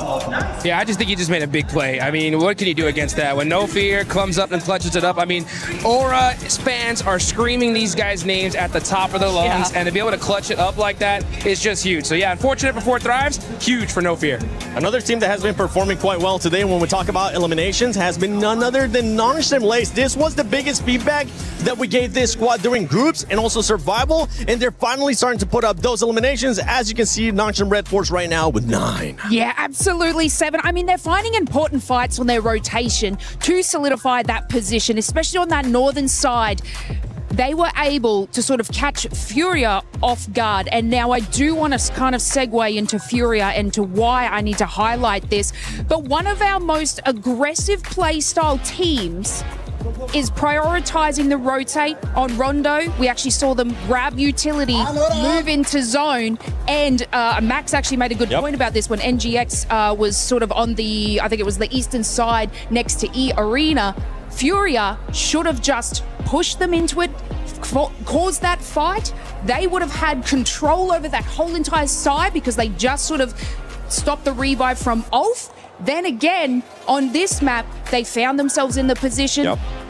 Yeah, I just think he just made a big play. I mean, what can you do against that? When No Fear comes up and clutches it up, I mean, Aura fans are screaming these guys' names at the top of their lungs, and to be able to clutch it up like that is just huge. So yeah, unfortunate for 4 Thrives, huge for No Fear. Another team that has been performing quite well today when we talk about eliminations has been none other than Nongshim Lace. This was the biggest feedback that we gave this squad during groups and also survival, and they're finally starting to put up those eliminations. As you can see, Nongshim Red Force right now with 9. Yeah, absolutely, 7. I mean, they're finding important fights on their rotation to solidify that position, especially on that northern side. They were able to sort of catch Furia off guard. And now I do want to kind of segue into Furia and to why I need to highlight this. But one of our most aggressive playstyle teams is prioritizing the rotate on Rondo. We actually saw them grab utility, move into zone, and Max actually made a good point about this when NGX was sort of on the, I think it was the eastern side next to E Arena. Furia should have just pushed them into it, caused that fight. They would have had control over that whole entire side because they just sort of stopped the revive from Ulf. Then again, on this map, they found themselves in the position,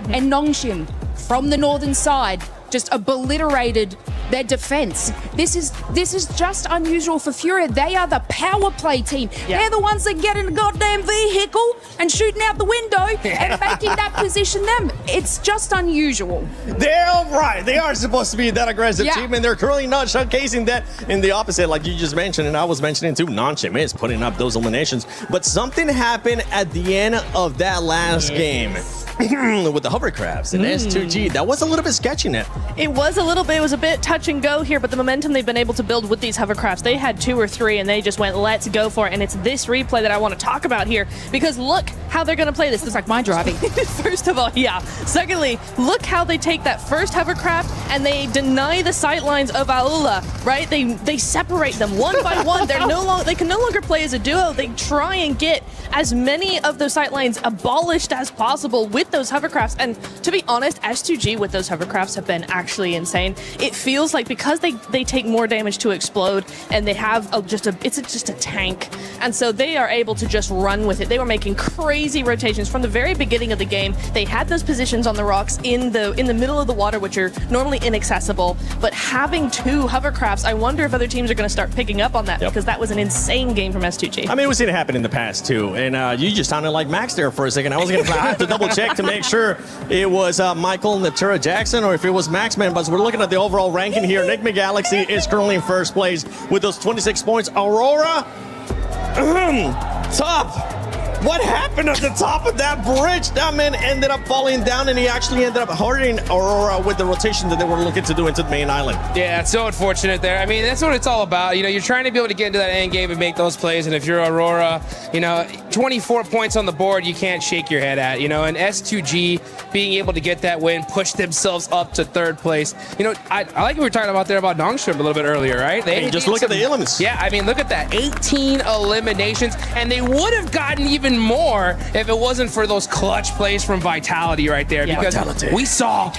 and Nongshim from the northern side just obliterated their defense. This is just unusual for Furia. They are the power play team. Yeah. They're the ones that get in a goddamn vehicle and shooting out the window and making that position them. It's just unusual. They're right. They are supposed to be that aggressive team, and they're currently not showcasing that in the opposite, like you just mentioned, and I was mentioning too. Nonchim is putting up those eliminations, but something happened at the end of that last game. With the hovercrafts and S2G, that was a little bit sketchy now. It was a little bit, it was a bit touch and go here, but the momentum they've been able to build with these hovercrafts, they had 2 or 3 and they just went, let's go for it. And it's this replay that I want to talk about here, because look how they're going to play this. It's like my driving. First of all, yeah. Secondly, look how they take that first hovercraft and they deny the sightlines of Aula, right? They separate them one by one. They can no longer play as a duo. They try and get as many of those sightlines abolished as possible with those hovercrafts. And to be honest, S2G with those hovercrafts have been actually insane. It feels like because they take more damage to explode and they have just a tank, and so they are able to just run with it. They were making crazy rotations from the very beginning of the game. They had those positions on the rocks in the middle of the water, which are normally inaccessible, but having 2 hovercrafts, I wonder if other teams are going to start picking up on that, because that was an insane game from S2G. I mean, we've seen it happen in the past too, and you just sounded like Max there for a second. I was going to have to double check to make sure it was Michael Natura Jackson or if it was Maxman, but we're looking at the overall ranking here. Enigma Galaxy is currently in first place with those 26 points. Aurora, top. What happened at the top of that bridge? That man ended up falling down, and he actually ended up hurting Aurora with the rotation that they were looking to do into the main island. Yeah, it's so unfortunate there. I mean, that's what it's all about. You know, you're trying to be able to get into that end game and make those plays, and if you're Aurora, 24 points on the board, you can't shake your head at, and S2G being able to get that win, push themselves up to 3rd place. I like what we were talking about there about Nongshim a little bit earlier, right? Hey, just look at the elements. Yeah, I mean, look at that. 18 eliminations, and they would have gotten even more if it wasn't for those clutch plays from Vitality right there, because we saw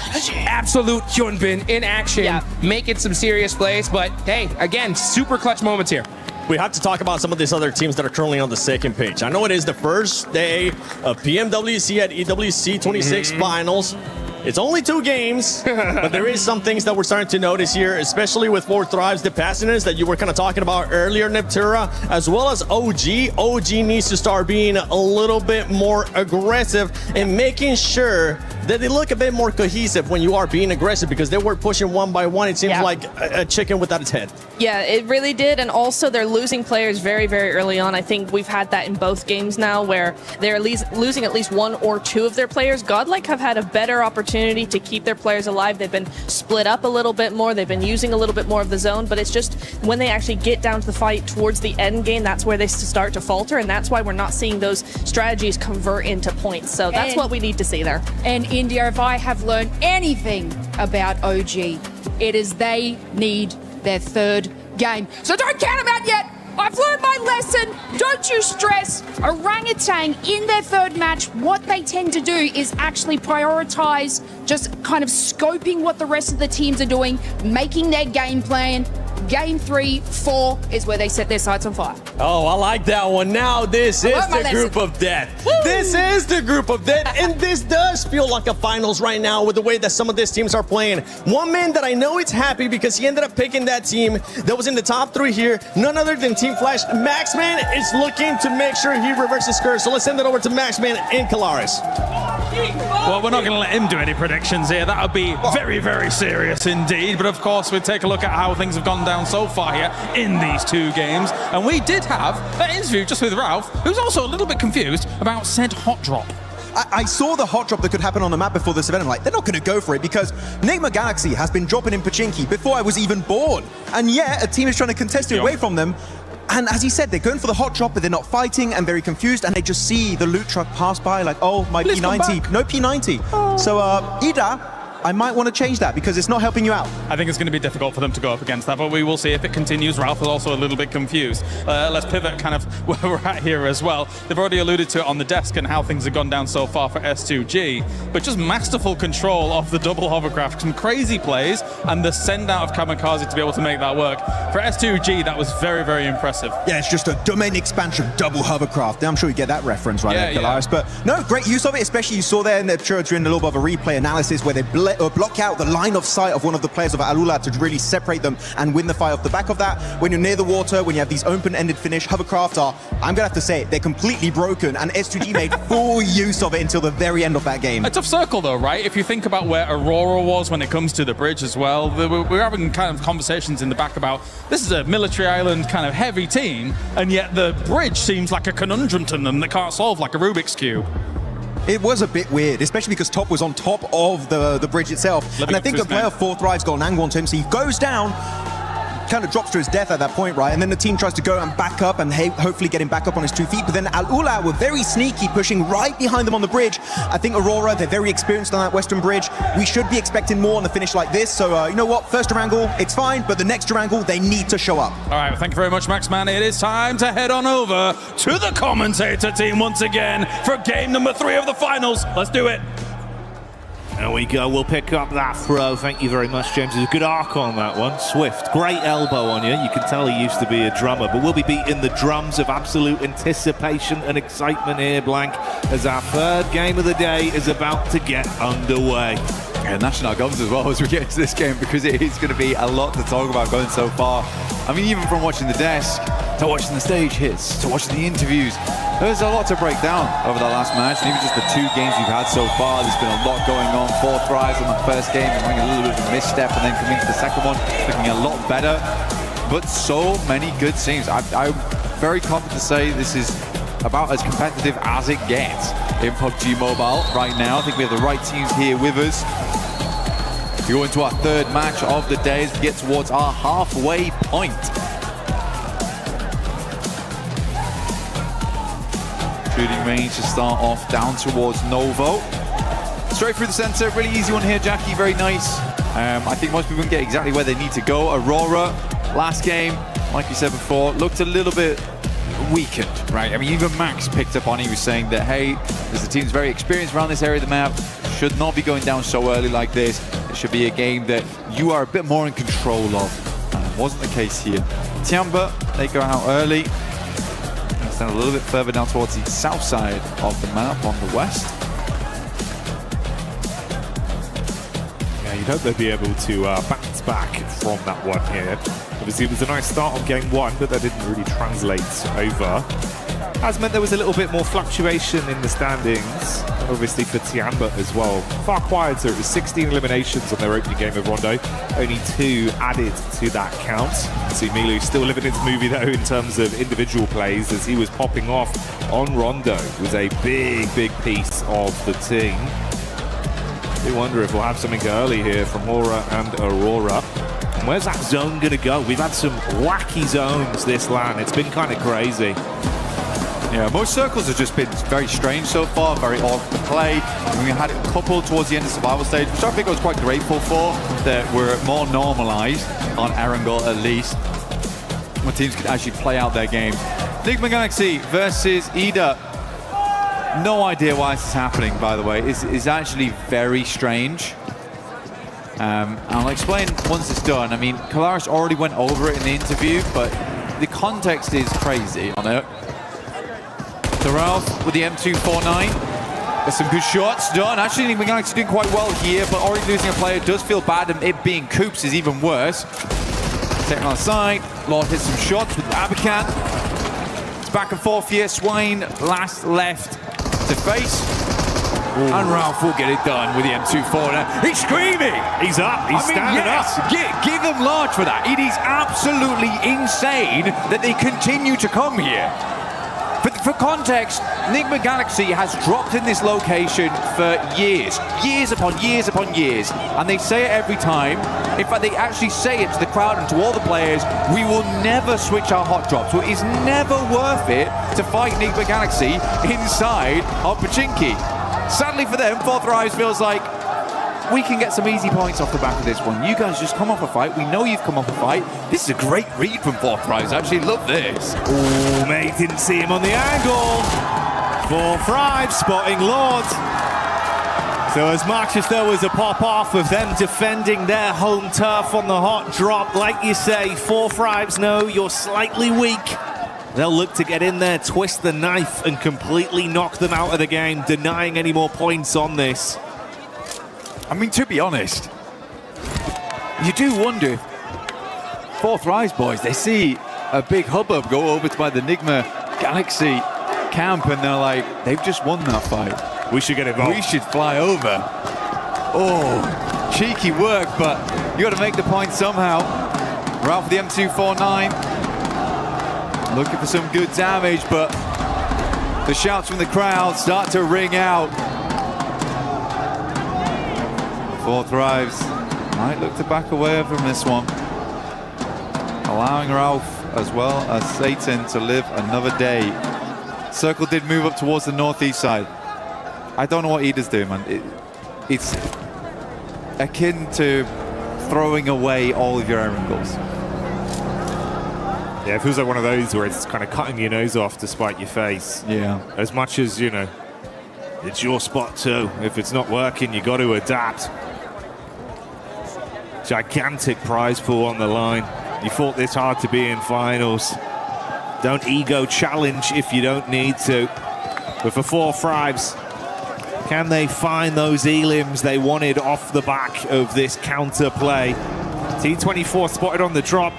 absolute Hyunbin in action making some serious plays. But hey, again, super clutch moments here. We have to talk about some of these other teams that are currently on the second page. I know it is the first day of PMWC at EWC 26 finals. It's only 2 games, but there is some things that we're starting to notice here, especially with 4 Thrives, the passioners that you were kind of talking about earlier, Neptura, as well as OG. OG needs to start being a little bit more aggressive and making sure that they look a bit more cohesive when you are being aggressive, because they were pushing one by one. It seems like a chicken without its head. Yeah, it really did. And also they're losing players very, very early on. I think we've had that in both games now, where they're at least losing at least 1 or 2 of their players. Godlike have had a better opportunity to keep their players alive. They've been split up a little bit more. They've been using a little bit more of the zone, but it's just when they actually get down to the fight towards the end game, that's where they start to falter, and that's why we're not seeing those strategies convert into points. So that's what we need to see there. And India, if I have learned anything about OG, it is they need their 3rd game. So don't count them out yet. I've learned my lesson. Don't you stress. Orangutan in their 3rd match, what they tend to do is actually prioritize just kind of scoping what the rest of the teams are doing, making their game plan. Game 3, 4 is where they set their sights on fire. Oh, I like that one. Now this is the group of death. Woo! This is the group of death, and this does feel like a finals right now with the way that some of these teams are playing. One man that I know is happy because he ended up picking that team that was in the top 3 here, none other than Team Flash. Maxman is looking to make sure he reverses curse. So let's send it over to Maxman in Calaris. Well, we're not going to let him do any predictions here. That would be very, very serious indeed. But of course, we'll take a look at how things have gone down so far here in these 2 games. And we did have an interview just with Ralph, who's also a little bit confused about said hot drop. I saw the hot drop that could happen on the map before this event. I'm like, they're not going to go for it because Enigma Galaxy has been dropping in Pachinki before I was even born. And yet, a team is trying to contest it away from them. And as he said, they're going for the hot drop, but they're not fighting and very confused. And they just see the loot truck pass by like, oh, my P90. No P90. Oh. So, Ida, I might want to change that because it's not helping you out. I think it's going to be difficult for them to go up against that, but we will see if it continues. Ralph is also a little bit confused. Let's pivot kind of where we're at here as well. They've already alluded to it on the desk and how things have gone down so far for S2G, but just masterful control of the double hovercraft, some crazy plays, and the send out of Kamikaze to be able to make that work. For S2G, that was very, very impressive. Yeah, it's just a domain expansion double hovercraft. I'm sure you get that reference right there, Calaris. But no, great use of it, especially you saw there in the during a little bit of a replay analysis where they bled block out the line of sight of one of the players of Alula to really separate them and win the fight off the back of that. When you're near the water, when you have these open-ended finish, hovercraft are, I'm gonna have to say it, they're completely broken, and S2G made full use of it until the very end of that game. A tough circle though, right? If you think about where Aurora was when it comes to the bridge as well, we're having kind of conversations in the back about this is a military island kind of heavy team, and yet the bridge seems like a conundrum to them that can't solve, like a Rubik's Cube. It was a bit weird, especially because Top was on top of the bridge itself. And I think the player 4 Thrive's got an angle onto him, so he goes down, kind of drops to his death at that point, right? And then the team tries to go and back up and hopefully get him back up on his 2 feet. But then Alula were very sneaky, pushing right behind them on the bridge. I think Aurora, they're very experienced on that western bridge. We should be expecting more on the finish like this. So, you know what? First Durangle, it's fine. But the next Durangle, they need to show up. All right, well, thank you very much, Maxman. It is time to head on over to the commentator team once again for game number 3 of the finals. Let's do it. There we go, we'll pick up that throw. Thank you very much, James. There's a good arc on that one. Swift, great elbow on you. You can tell he used to be a drummer, but we'll be beating the drums of absolute anticipation and excitement here, Blank, as our 3rd game of the day is about to get underway. Yeah, national guns as well as we get into this game, because it is going to be a lot to talk about going so far. I mean, even from watching the desk, to watching the stage hits, to watching the interviews, there's a lot to break down over the last match, and even just the 2 games we've had so far, there's been a lot going on. 4 tries on the first game, having a little bit of a misstep, and then coming into the second one, looking a lot better. But so many good teams. I'm very confident to say this is about as competitive as it gets in PUBG Mobile right now. I think we have the right teams here with us. We go into our 3rd match of the day as we get towards our halfway point. Shooting range to start off down towards Novo. Straight through the center, really easy one here, Jackie, very nice. I think most people can get exactly where they need to go. Aurora, last game, like you said before, looked a little bit weakened, right? I mean, even Max picked up on it. He was saying that, hey, as the team's very experienced around this area of the map, should not be going down so early like this. It should be a game that you are a bit more in control of. And it wasn't the case here. Tiamba, they go out early. Stand a little bit further down towards the south side of the map on the west. Yeah, you'd hope they'd be able to bounce back from that one here. Obviously, it was a nice start on game 1, but that didn't really translate over. Has meant there was a little bit more fluctuation in the standings, and obviously for Tiamba as well. Far quieter, it was 16 eliminations on their opening game of Rondo, only 2 added to that count. See Milu still living his movie though in terms of individual plays, as he was popping off on Rondo. It was a big piece of the team. I do wonder if we'll have something early here from Aura and Aurora. And where's that zone gonna go? We've had some wacky zones this LAN. It's been kind of crazy. Yeah, most circles have just been very strange so far, very odd to play. And we had a couple towards the end of the survival stage, which I think I was quite grateful for, that were more normalized on Erangel at least, where teams could actually play out their game. Enigma Galaxy versus Ida. No idea why this is happening, by the way. It's actually very strange. I'll explain once it's done. I mean, Kalaris already went over it in the interview, but the context is crazy on it. Ralph with the M249. There's some good shots done. Actually, Enigma Galaxy doing quite well here, but already losing a player does feel bad, and it being Coops is even worse. Taking on the side. Lord hits some shots with Abacan. It's back and forth here. Swine last left to face. Ooh. And Ralph will get it done with the M249. He's screaming! He's up, he's standing up. Give them large for that. It is absolutely insane that they continue to come here. For context, Enigma Galaxy has dropped in this location for years upon years upon years, and they say it every time. In fact, they actually say it to the crowd and to all the players, we will never switch our hot drops. So it is never worth it to fight Enigma Galaxy inside of Pachinki. Sadly for them, Fourth Rise feels like we can get some easy points off the back of this one. You guys just come off a fight. We know you've come off a fight. This is a great read from Fourth Rise. I actually love this. Oh, mate, didn't see him on the angle. Fourth Rise spotting Lord. So as much as there was a pop-off of them defending their home turf on the hot drop, like you say, Fourth Rise know you're slightly weak. They'll look to get in there, twist the knife, and completely knock them out of the game, denying any more points on this. I mean, to be honest, you do wonder if Fourth Rise boys, they see a big hubbub go over by the Enigma Galaxy camp and they're like, they've just won that fight. We should get involved. We should fly over. Oh, cheeky work, but you got to make the point somehow. Ralph the M249 looking for some good damage, but the shouts from the crowd start to ring out. Fourth Rise might look to back away from this one, allowing Ralph as well as Satan to live another day. Circle did move up towards the northeast side. I don't know what Ida's doing, man. It's akin to throwing away all of your errand goals. Yeah, it feels like one of those where it's kind of cutting your nose off to spite your face. Yeah. As much as, you know, it's your spot too. If it's not working, you got to adapt. Gigantic prize pool on the line. You fought this hard to be in finals. Don't ego challenge if you don't need to. But for Fourth Rise, can they find those elims they wanted off the back of this counter play? T24 spotted on the drop.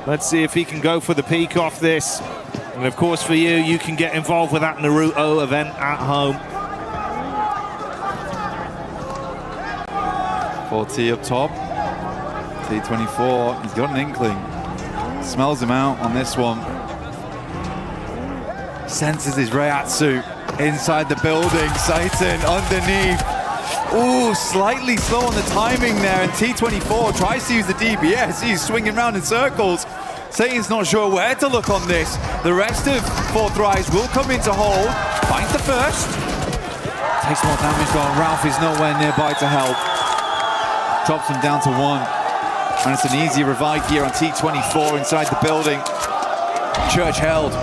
Let's see if he can go for the peak off this. And of course for you, you can get involved with that Naruto event at home. 4T up top. T24, he's got an inkling. Smells him out on this one. Senses his Reiatsu inside the building. Satan underneath. Ooh, slightly slow on the timing there, and T24 tries to use the DBS. He's swinging around in circles. Satan's not sure where to look on this. The rest of Fourth Rise will come into hold. Finds the first. Takes more damage though. Ralph is nowhere nearby to help. Drops him down to 1. And it's an easy revive gear on T24 inside the building. Church held.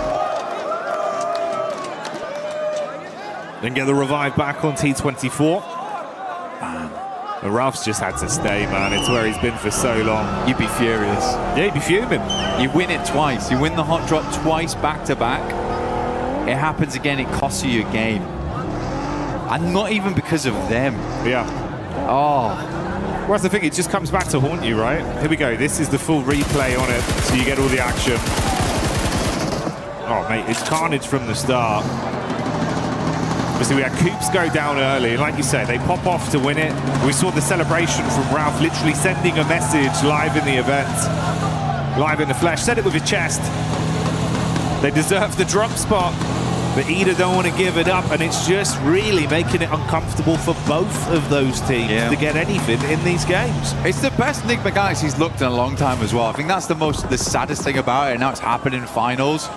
Then get the revive back on T24. But Ralph's just had to stay, man. It's where he's been for so long. You'd be furious. Yeah, you'd be fuming. You win it twice. You win the hot drop twice back to back. It happens again, it costs you your game. And not even because of them. Yeah. Oh. Well, that's the thing, it just comes back to haunt you, right? Here we go, this is the full replay on it, so you get all the action. Oh, mate, it's carnage from the start. Obviously, we had Coops go down early, and like you said, they pop off to win it. We saw the celebration from Ralph literally sending a message live in the event. Live in the flesh, said it with his chest. They deserve the drop spot, but Ida don't want to give it up, and it's just really making it uncomfortable for both of those teams to get anything in these games. It's the best Enigma Galaxy's looked in a long time as well. I think that's the saddest thing about it, and now it's happened in finals.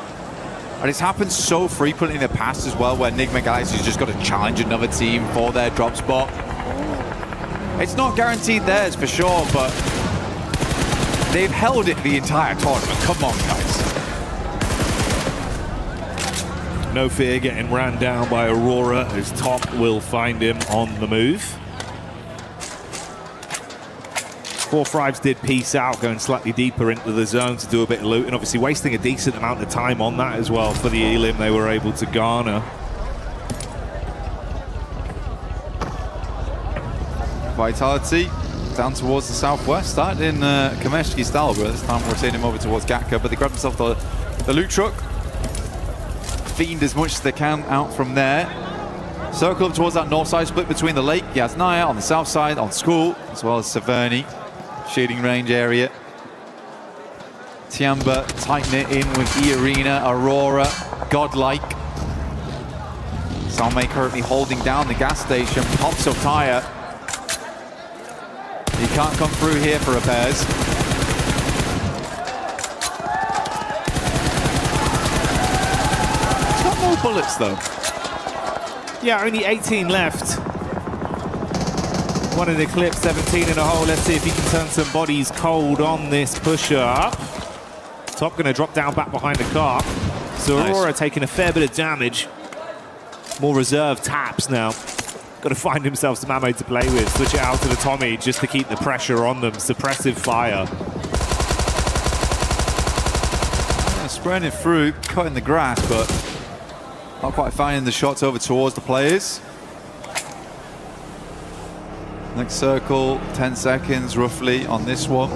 And it's happened so frequently in the past as well, where Enigma Galaxy's just got to challenge another team for their drop spot. It's not guaranteed theirs for sure, but they've held it the entire tournament. Come on, guys. No fear getting ran down by Aurora, as Top will find him on the move. Fourth Rise did peace out, going slightly deeper into the zone to do a bit of loot, and obviously wasting a decent amount of time on that as well for the elim they were able to garner. Vitality down towards the southwest, started in Kameshki style, but this time we're seeing him over towards Gatka, but they grabbed themselves the loot truck. Fiend as much as they can out from there. Circle up towards that north side, split between the lake, Yasnaya on the south side, on School, as well as Severny, shooting range area. Tiamba tighten it in with E-Arena, Aurora, Godlike. Salme currently holding down the gas station, pops up tire. He can't come through here for repairs. He's got no bullets though. Yeah, only 18 left. One in the clip, 17 in a hole. Let's see if he can turn some bodies cold on this push-up. Top going to drop down back behind the car. So Aurora taking a fair bit of damage. More reserve taps now. Got to find himself some ammo to play with. Switch it out to the Tommy just to keep the pressure on them. Suppressive fire. Yeah, spraying it through, cutting the grass, but not quite finding the shots over towards the players. Next circle, 10 seconds roughly on this one.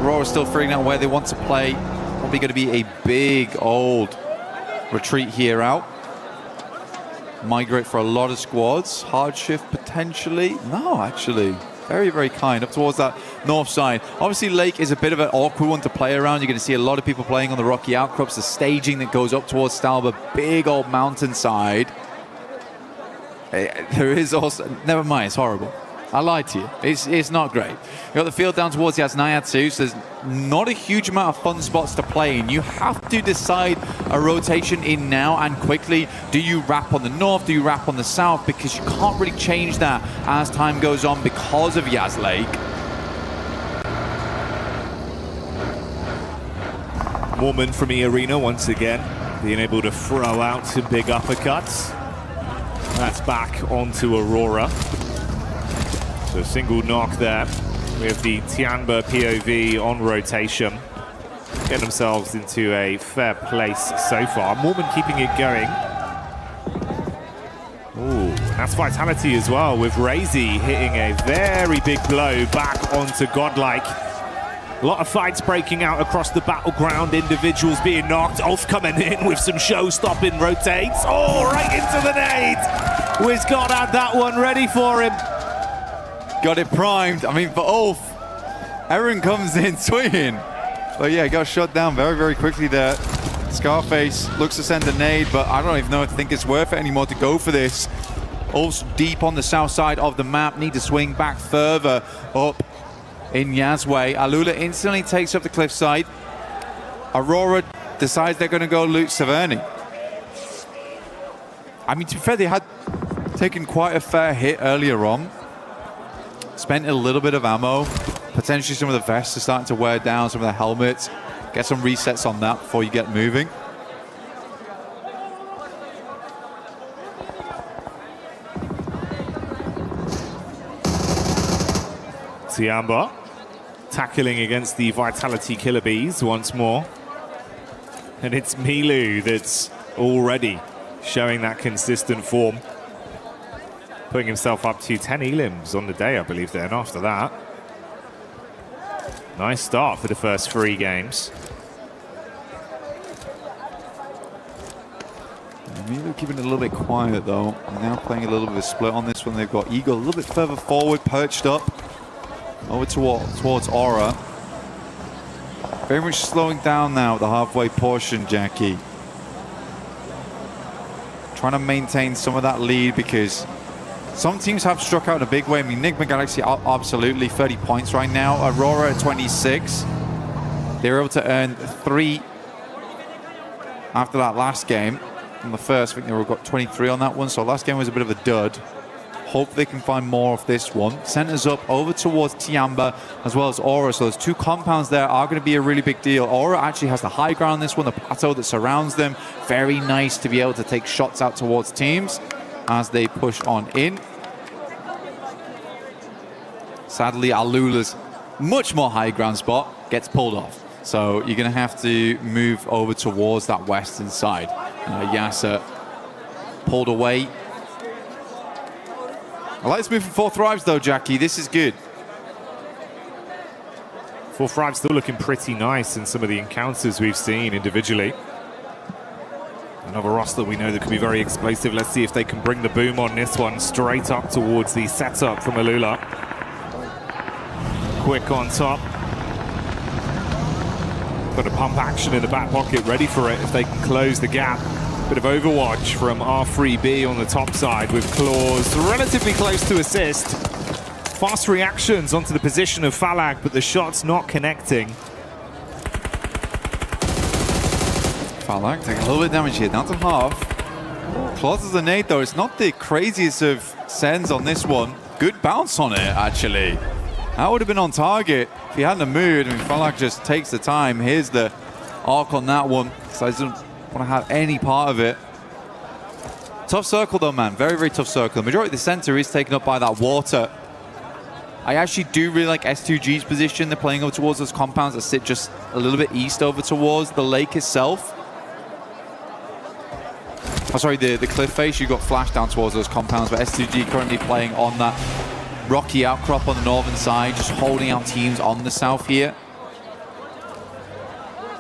Aurora still figuring out where they want to play. Probably going to be a big old retreat here out. Migrate for a lot of squads. Hard shift potentially. No, actually. Very, very kind. Up towards that north side. Obviously, Lake is a bit of an awkward one to play around. You're going to see a lot of people playing on the rocky outcrops. The staging that goes up towards Stalba. Big old mountainside. There is also... Never mind, it's horrible. I lied to you. It's not great. You've got the field down towards Yasnaya too, so there's not a huge amount of fun spots to play in. You have to decide a rotation in now and quickly. Do you wrap on the north? Do you wrap on the south? Because you can't really change that as time goes on because of Yas Lake. Mormon from E-Arena once again, being able to throw out some big uppercuts. That's back onto Aurora. So single knock there. We have the Tianba POV on rotation. Get themselves into a fair place so far. Mormon keeping it going. Ooh, that's Vitality as well, with Razy hitting a very big blow back onto Godlike. A lot of fights breaking out across the battleground. Individuals being knocked. Ulf coming in with some show-stopping rotates. Oh, right into the nade. Wizgod had that one ready for him. Got it primed. I mean, for Ulf, Aaron comes in swinging. But yeah, got shot down very, very quickly there. Scarface looks to send a nade, but I don't even know if I think it's worth it anymore to go for this. Ulf's deep on the south side of the map. Need to swing back further up in Yazway. Alula instantly takes up the cliffside. Aurora decides they're going to go loot Severny. I mean, to be fair, they had taken quite a fair hit earlier on. Spent a little bit of ammo. Potentially some of the vests are starting to wear down, some of the helmets. Get some resets on that before you get moving. Tiamba tackling against the Vitality Killer Bees once more. And it's Milu that's already showing that consistent form. Putting himself up to 10 elims on the day, I believe, then after that. Nice start for the first 3 games. Milu keeping it a little bit quiet, though. Now playing a little bit of a split on this one. They've got Eagle a little bit further forward, perched up. Over towards Aura. Very much slowing down now at the halfway portion, Jackie. Trying to maintain some of that lead because some teams have struck out in a big way. I mean, Enigma Galaxy, absolutely 30 points right now. Aurora at 26. They were able to earn 3 after that last game. In the first, I think they got 23 on that one. So last game was a bit of a dud. Hope they can find more of this one. Centers up over towards Tiamba as well as Aura. So those 2 compounds there are going to be a really big deal. Aura actually has the high ground on this one, the plateau that surrounds them. Very nice to be able to take shots out towards teams as they push on in. Sadly, Alula's much more high ground spot gets pulled off. So you're going to have to move over towards that western side. Yasser pulled away. I like this move from 4 Thrives though, Jackie. This is good. 4 Thrives still looking pretty nice in some of the encounters we've seen individually. Another roster we know that could be very explosive. Let's see if they can bring the boom on this one straight up towards the setup from Alula. Quick on top. Got a pump action in the back pocket ready for it if they can close the gap. Bit of overwatch from R3B on the top side with Claws relatively close to assist. Fast reactions onto the position of Falag, but the shot's not connecting. Falag taking a little bit of damage here, down to half. Claws as a nade though, it's not the craziest of sends on this one. Good bounce on it, actually. That would have been on target if he hadn't moved. I mean, Falag just takes the time. Here's the arc on that one. So he doesn't want to have any part of it. Tough circle though, man. Very, very tough circle. The majority of the center is taken up by that water. I actually do really like S2G's position. They're playing over towards those compounds that sit just a little bit east over towards the lake itself. Oh, sorry, the cliff face. You got flash down towards those compounds, but S2G currently playing on that rocky outcrop on the northern side, just holding out teams on the south here.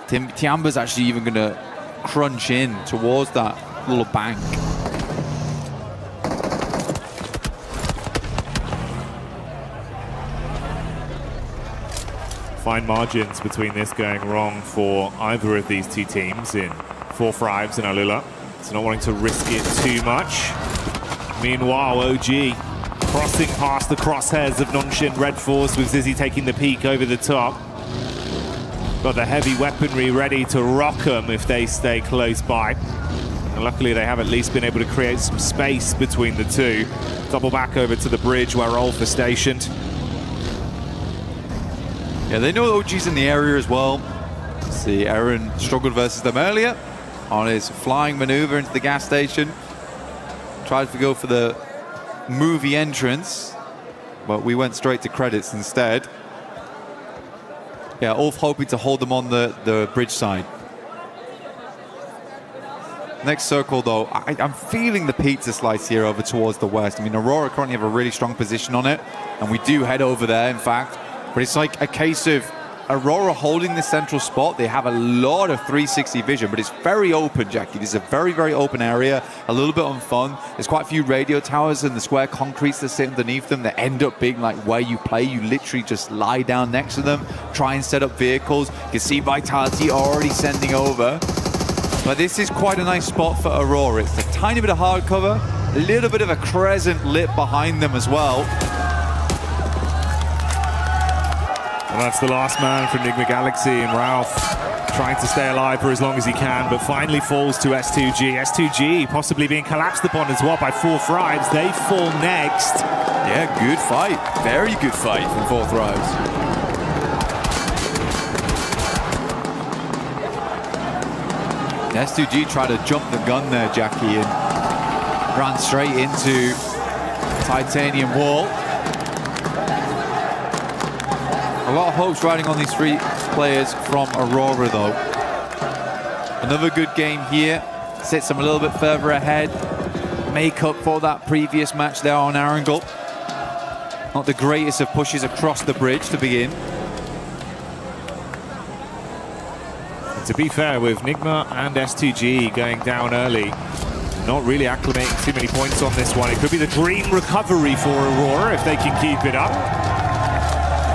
Tiamba's actually even going to crunch in towards that little bank. Fine margins between this going wrong for either of these two teams in 4-5s and Alula. So not wanting to risk it too much. Meanwhile, OG crossing past the crosshairs of Nongshim Red Force with Zizzy taking the peak over the top. Got the heavy weaponry ready to rock them if they stay close by. And luckily they have at least been able to create some space between the two. Double back over to the bridge where Rolf is stationed. Yeah, they know OG's in the area as well. See, Aaron struggled versus them earlier on his flying maneuver into the gas station. Tried to go for the movie entrance, but we went straight to credits instead. Yeah, Ulf hoping to hold them on the bridge side. Next circle, though, I'm feeling the pizza slice here over towards the west. I mean, Aurora currently have a really strong position on it, and we do head over there, in fact. But it's like a case of Aurora holding the central spot. They have a lot of 360 vision, but it's very open, Jackie. This is a very, very open area, a little bit unfun. There's quite a few radio towers and the square concretes that sit underneath them that end up being like where you play. You literally just lie down next to them, try and set up vehicles. You can see Vitality already sending over. But this is quite a nice spot for Aurora. It's a tiny bit of hard cover, a little bit of a crescent lit behind them as well. And that's the last man for Enigma Galaxy, and Ralph trying to stay alive for as long as he can, but finally falls to S2G. S2G possibly being collapsed upon as well by 4-5s. They fall next. Yeah, good fight. Very good fight from 4-5s. S2G tried to jump the gun there, Jackie, and ran straight into titanium wall. A lot of hopes riding on these three players from Aurora, though. Another good game here. Sits them a little bit further ahead. Make up for that previous match there on Arundel. Not the greatest of pushes across the bridge to begin. To be fair, with Nigma and S2G going down early, not really acclimating too many points on this one. It could be the dream recovery for Aurora if they can keep it up.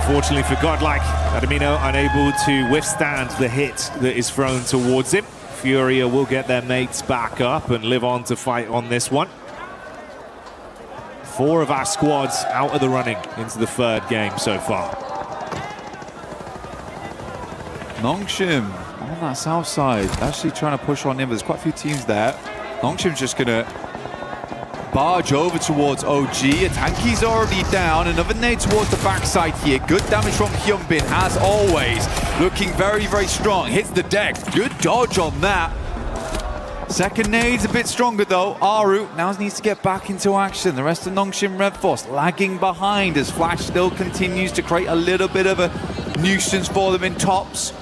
Unfortunately for Godlike, Adamino unable to withstand the hit that is thrown towards him. Furia will get their mates back up and live on to fight on this one. 4 of our squads out of the running into the third game so far. Nongshim on that south side, actually trying to push on in, but there's quite a few teams there. Nongshim's just going to barge over towards OG. Atanki's already down. Another nade towards the backside here. Good damage from Hyunbin, as always. Looking very, very strong. Hits the deck. Good dodge on that. Second nade's a bit stronger, though. Aru now needs to get back into action. The rest of Nongshim Red Force lagging behind as Flash still continues to create a little bit of a nuisance for them in tops.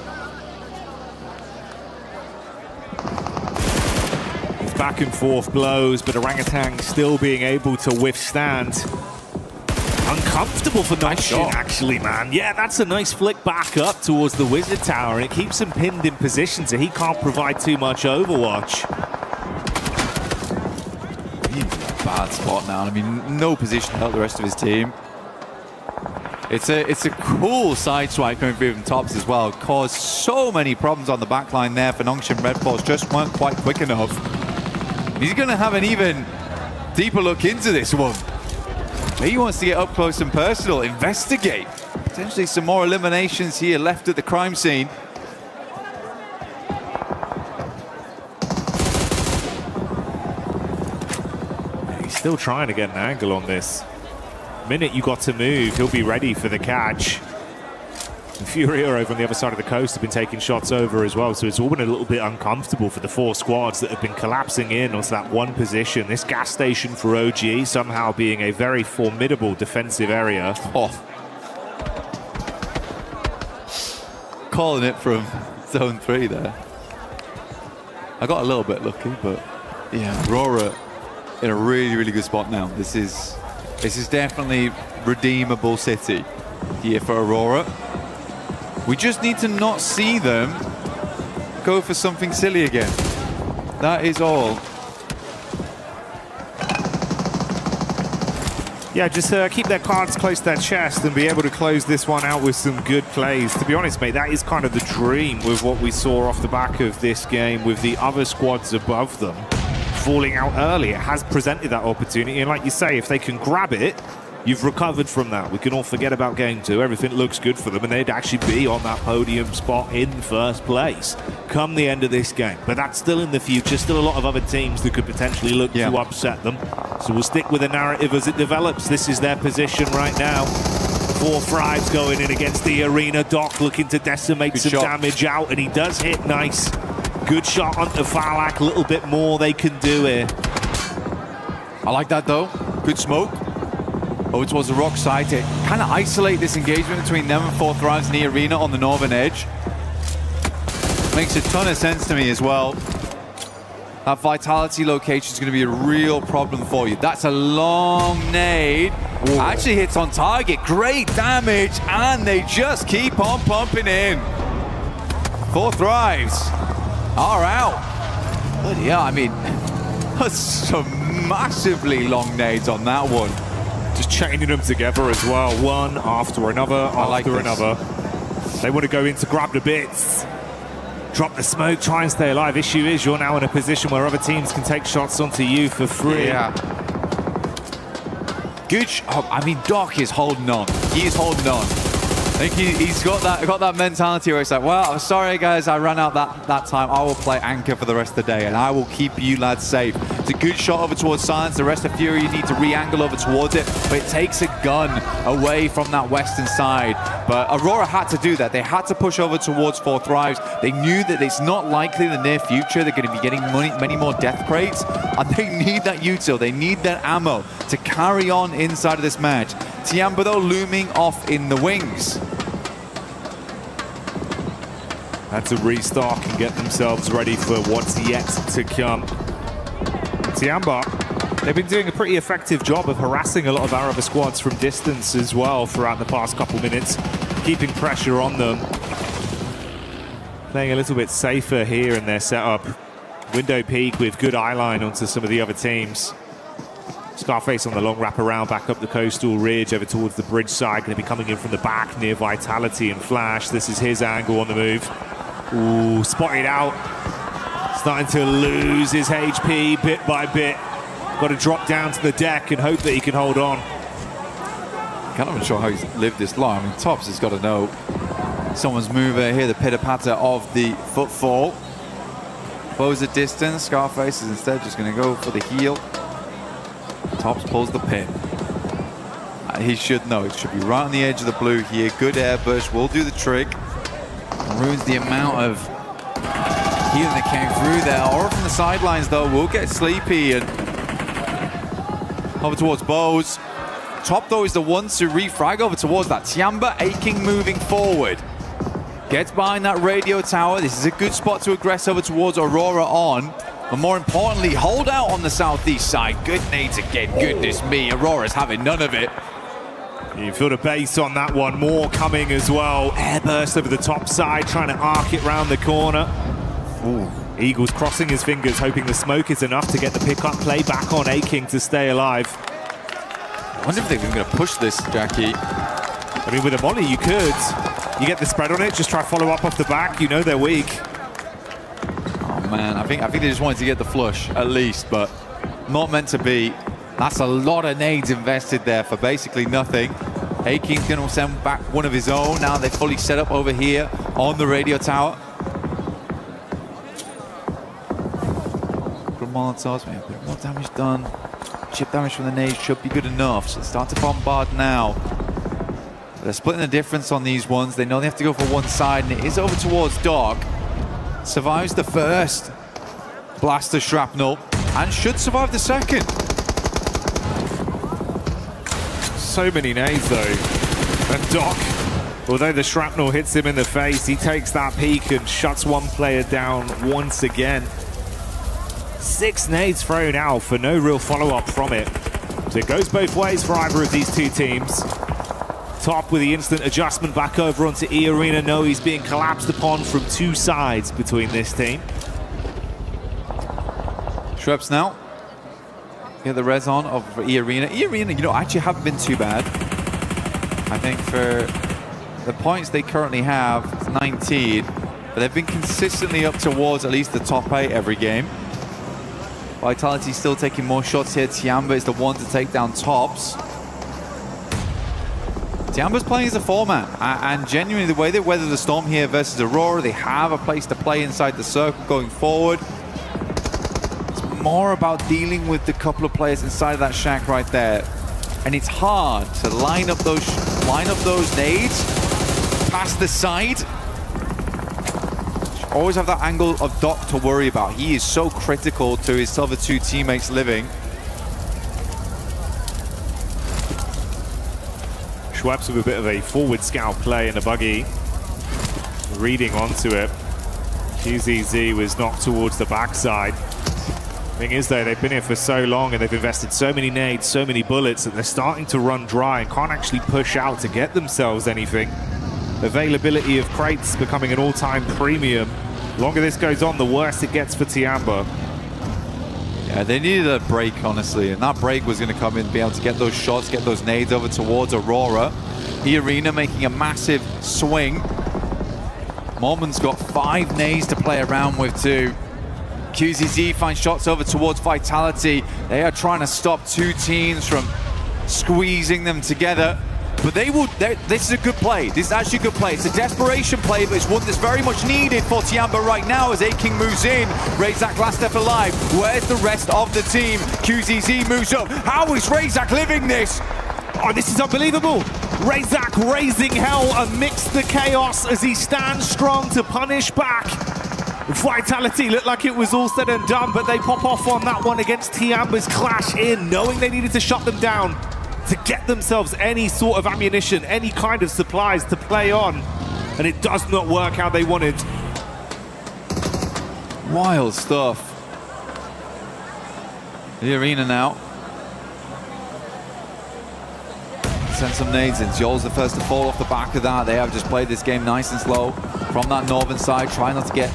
Back and forth blows, but Orangutan still being able to withstand. Uncomfortable for Nongshim, actually, man. Yeah, that's a nice flick back up towards the Wizard Tower, and it keeps him pinned in position, so he can't provide too much Overwatch. He's in a bad spot now. I mean, no position to help the rest of his team. It's a cool side swipe coming through from tops as well. Caused so many problems on the back line there for Nongshim Red Force. Just weren't quite quick enough. He's going to have an even deeper look into this one. Maybe he wants to get up close and personal, investigate. Potentially some more eliminations here left at the crime scene. He's still trying to get an angle on this. The minute you got to move, he'll be ready for the catch. And Furia over on the other side of the coast have been taking shots over as well, so it's all been a little bit uncomfortable for the 4 squads that have been collapsing in onto that one position. This gas station for OG somehow being a very formidable defensive area. Oh. Calling it from zone 3 there. I got a little bit lucky, but yeah, Aurora in a really, really good spot now. This is This is definitely redeemable city here for Aurora. We just need to not see them go for something silly again. That is all. Yeah, just keep their cards close to their chest and be able to close this one out with some good plays. To be honest, mate, that is kind of the dream with what we saw off the back of this game with the other squads above them falling out early. It has presented that opportunity, and like you say, if they can grab it, you've recovered from that. We can all forget about game two. Everything looks good for them, and they'd actually be on that podium spot in first place come the end of this game. But that's still in the future. Still a lot of other teams that could potentially look to upset them. So we'll stick with the narrative as it develops. This is their position right now. 4 Thrives going in against the arena. Doc looking to decimate some damage out, and he does hit nice. Good shot onto Falak. A little bit more they can do here. I like that though. Good smoke. Over towards the rock side to kind of isolate this engagement between them and 4 Thrives in the arena on the northern edge. Makes a ton of sense to me as well. That vitality location is going to be a real problem for you. That's a long nade. Ooh. Actually hits on target. Great damage, and they just keep on pumping in. 4 Thrives are out. But yeah, I mean, that's some massively long nades on that one. Just chaining them together as well, one after another, after another. They want to go in to grab the bits, drop the smoke, try and stay alive. Issue is you're now in a position where other teams can take shots onto you for free. Yeah. Good. I mean, Doc is holding on. He is holding on. I think he's got that mentality where it's like, well, I'm sorry guys, I ran out that time. I will play anchor for the rest of the day, and I will keep you lads safe. It's a good shot over towards Silence. The rest of Fury, you need to re-angle over towards it, but it takes a gun away from that western side. But Aurora had to do that. They had to push over towards 4 Thrives. They knew that it's not likely in the near future they're going to be getting many more death crates, and they need that util. They need that ammo to carry on inside of this match. Tiamba though looming off in the wings. Had to restock and get themselves ready for what's yet to come. Tiamba, they've been doing a pretty effective job of harassing a lot of our other squads from distance as well throughout the past couple minutes, keeping pressure on them. Playing a little bit safer here in their setup. Window peek with good eye line onto some of the other teams. Scarface on the long wrap around back up the coastal ridge over towards the bridge side. Going to be coming in from the back near Vitality and Flash. This is his angle on the move. Ooh, spotted out. Starting to lose his HP bit by bit. Got to drop down to the deck and hope that he can hold on. Can't even sure how he's lived this long. I mean, Tops has got to know someone's mover here, the pitter-patter of the footfall. Close the distance. Scarface is instead just going to go for the heel. Tops pulls the pin. He should know. It should be right on the edge of the blue here. Good airburst will do the trick. Ruins the amount of healing that came through there. Aura from the sidelines, though, will get sleepy and over towards Bose. Top, though, is the one to refrag over towards that. Tiamba aching moving forward. Gets behind that radio tower. This is a good spot to aggress over towards Aurora on. But more importantly, hold out on the southeast side. Good nades again. Goodness me, Aurora's having none of it. You feel the base on that one. More coming as well. Airburst over the top side, trying to arc it round the corner. Ooh. Eagles crossing his fingers, hoping the smoke is enough to get the pickup play back on Aching to stay alive. I wonder if they're going to push this, Jackie. I mean, with a molly, you could. You get the spread on it, just try follow up off the back. You know they're weak. Oh, man. I think they just wanted to get the flush, at least, but not meant to be. That's a lot of nades invested there for basically nothing. Aching's going to send back one of his own. Now they're fully set up over here on the radio tower. Good Molotovs, maybe a bit more damage done. Chip damage from the nades should be good enough. So start to bombard now. But they're splitting the difference on these ones. They know they have to go for one side, and it is over towards Dog. Survives the first blaster shrapnel and should survive the second. So many nades though, and Doc, although the shrapnel hits him in the face, he takes that peek and shuts one player down once again. 6 nades thrown out for no real follow-up from it. So it goes both ways for either of these two teams. Top with the instant adjustment back over onto E Arena. No, he's being collapsed upon from two sides between this team. Schweppes now. Get the res on of E Arena. E Arena, you know, actually haven't been too bad. I think for the points they currently have, it's 19, but they've been consistently up towards at least the top 8 every game. Vitality still taking more shots here. Tiamba is the one to take down tops. Tiamba's playing as a 4-man, and genuinely the way they weather the storm here versus Aurora, they have a place to play inside the circle going forward. It's more about dealing with the couple of players inside of that shack right there, and it's hard to line up those nades past the side. Always have that angle of Doc to worry about. He is so critical to his other two teammates living. Schweppes with a bit of a forward scout play in the buggy. Reading onto it. QZZ was knocked towards the backside. Thing is though, they've been here for so long and they've invested so many nades, so many bullets that they're starting to run dry and can't actually push out to get themselves anything. Availability of crates becoming an all-time premium. The longer this goes on, the worse it gets for Tiamba. Yeah, they needed a break, honestly, and that break was going to come in, be able to get those shots, get those nades over towards Aurora. E Arena making a massive swing. Mormon's got 5 nades to play around with too. QZZ finds shots over towards Vitality. They are trying to stop two teams from squeezing them together. But this is a good play. This is actually a good play. It's a desperation play, but it's one that's very much needed for Tiamba right now as A-King moves in. Razak last step alive. Where's the rest of the team? QZZ moves up. How is Razak living this? Oh, this is unbelievable. Razak raising hell amidst the chaos as he stands strong to punish back. Vitality looked like it was all said and done, but they pop off on that one against Tiamba's clash in, knowing they needed to shut them down to get themselves any sort of ammunition, any kind of supplies to play on. And it does not work how they wanted. Wild stuff. The arena now. Send some nades in. Joel's the first to fall off the back of that. They have just played this game nice and slow from that northern side, trying not to get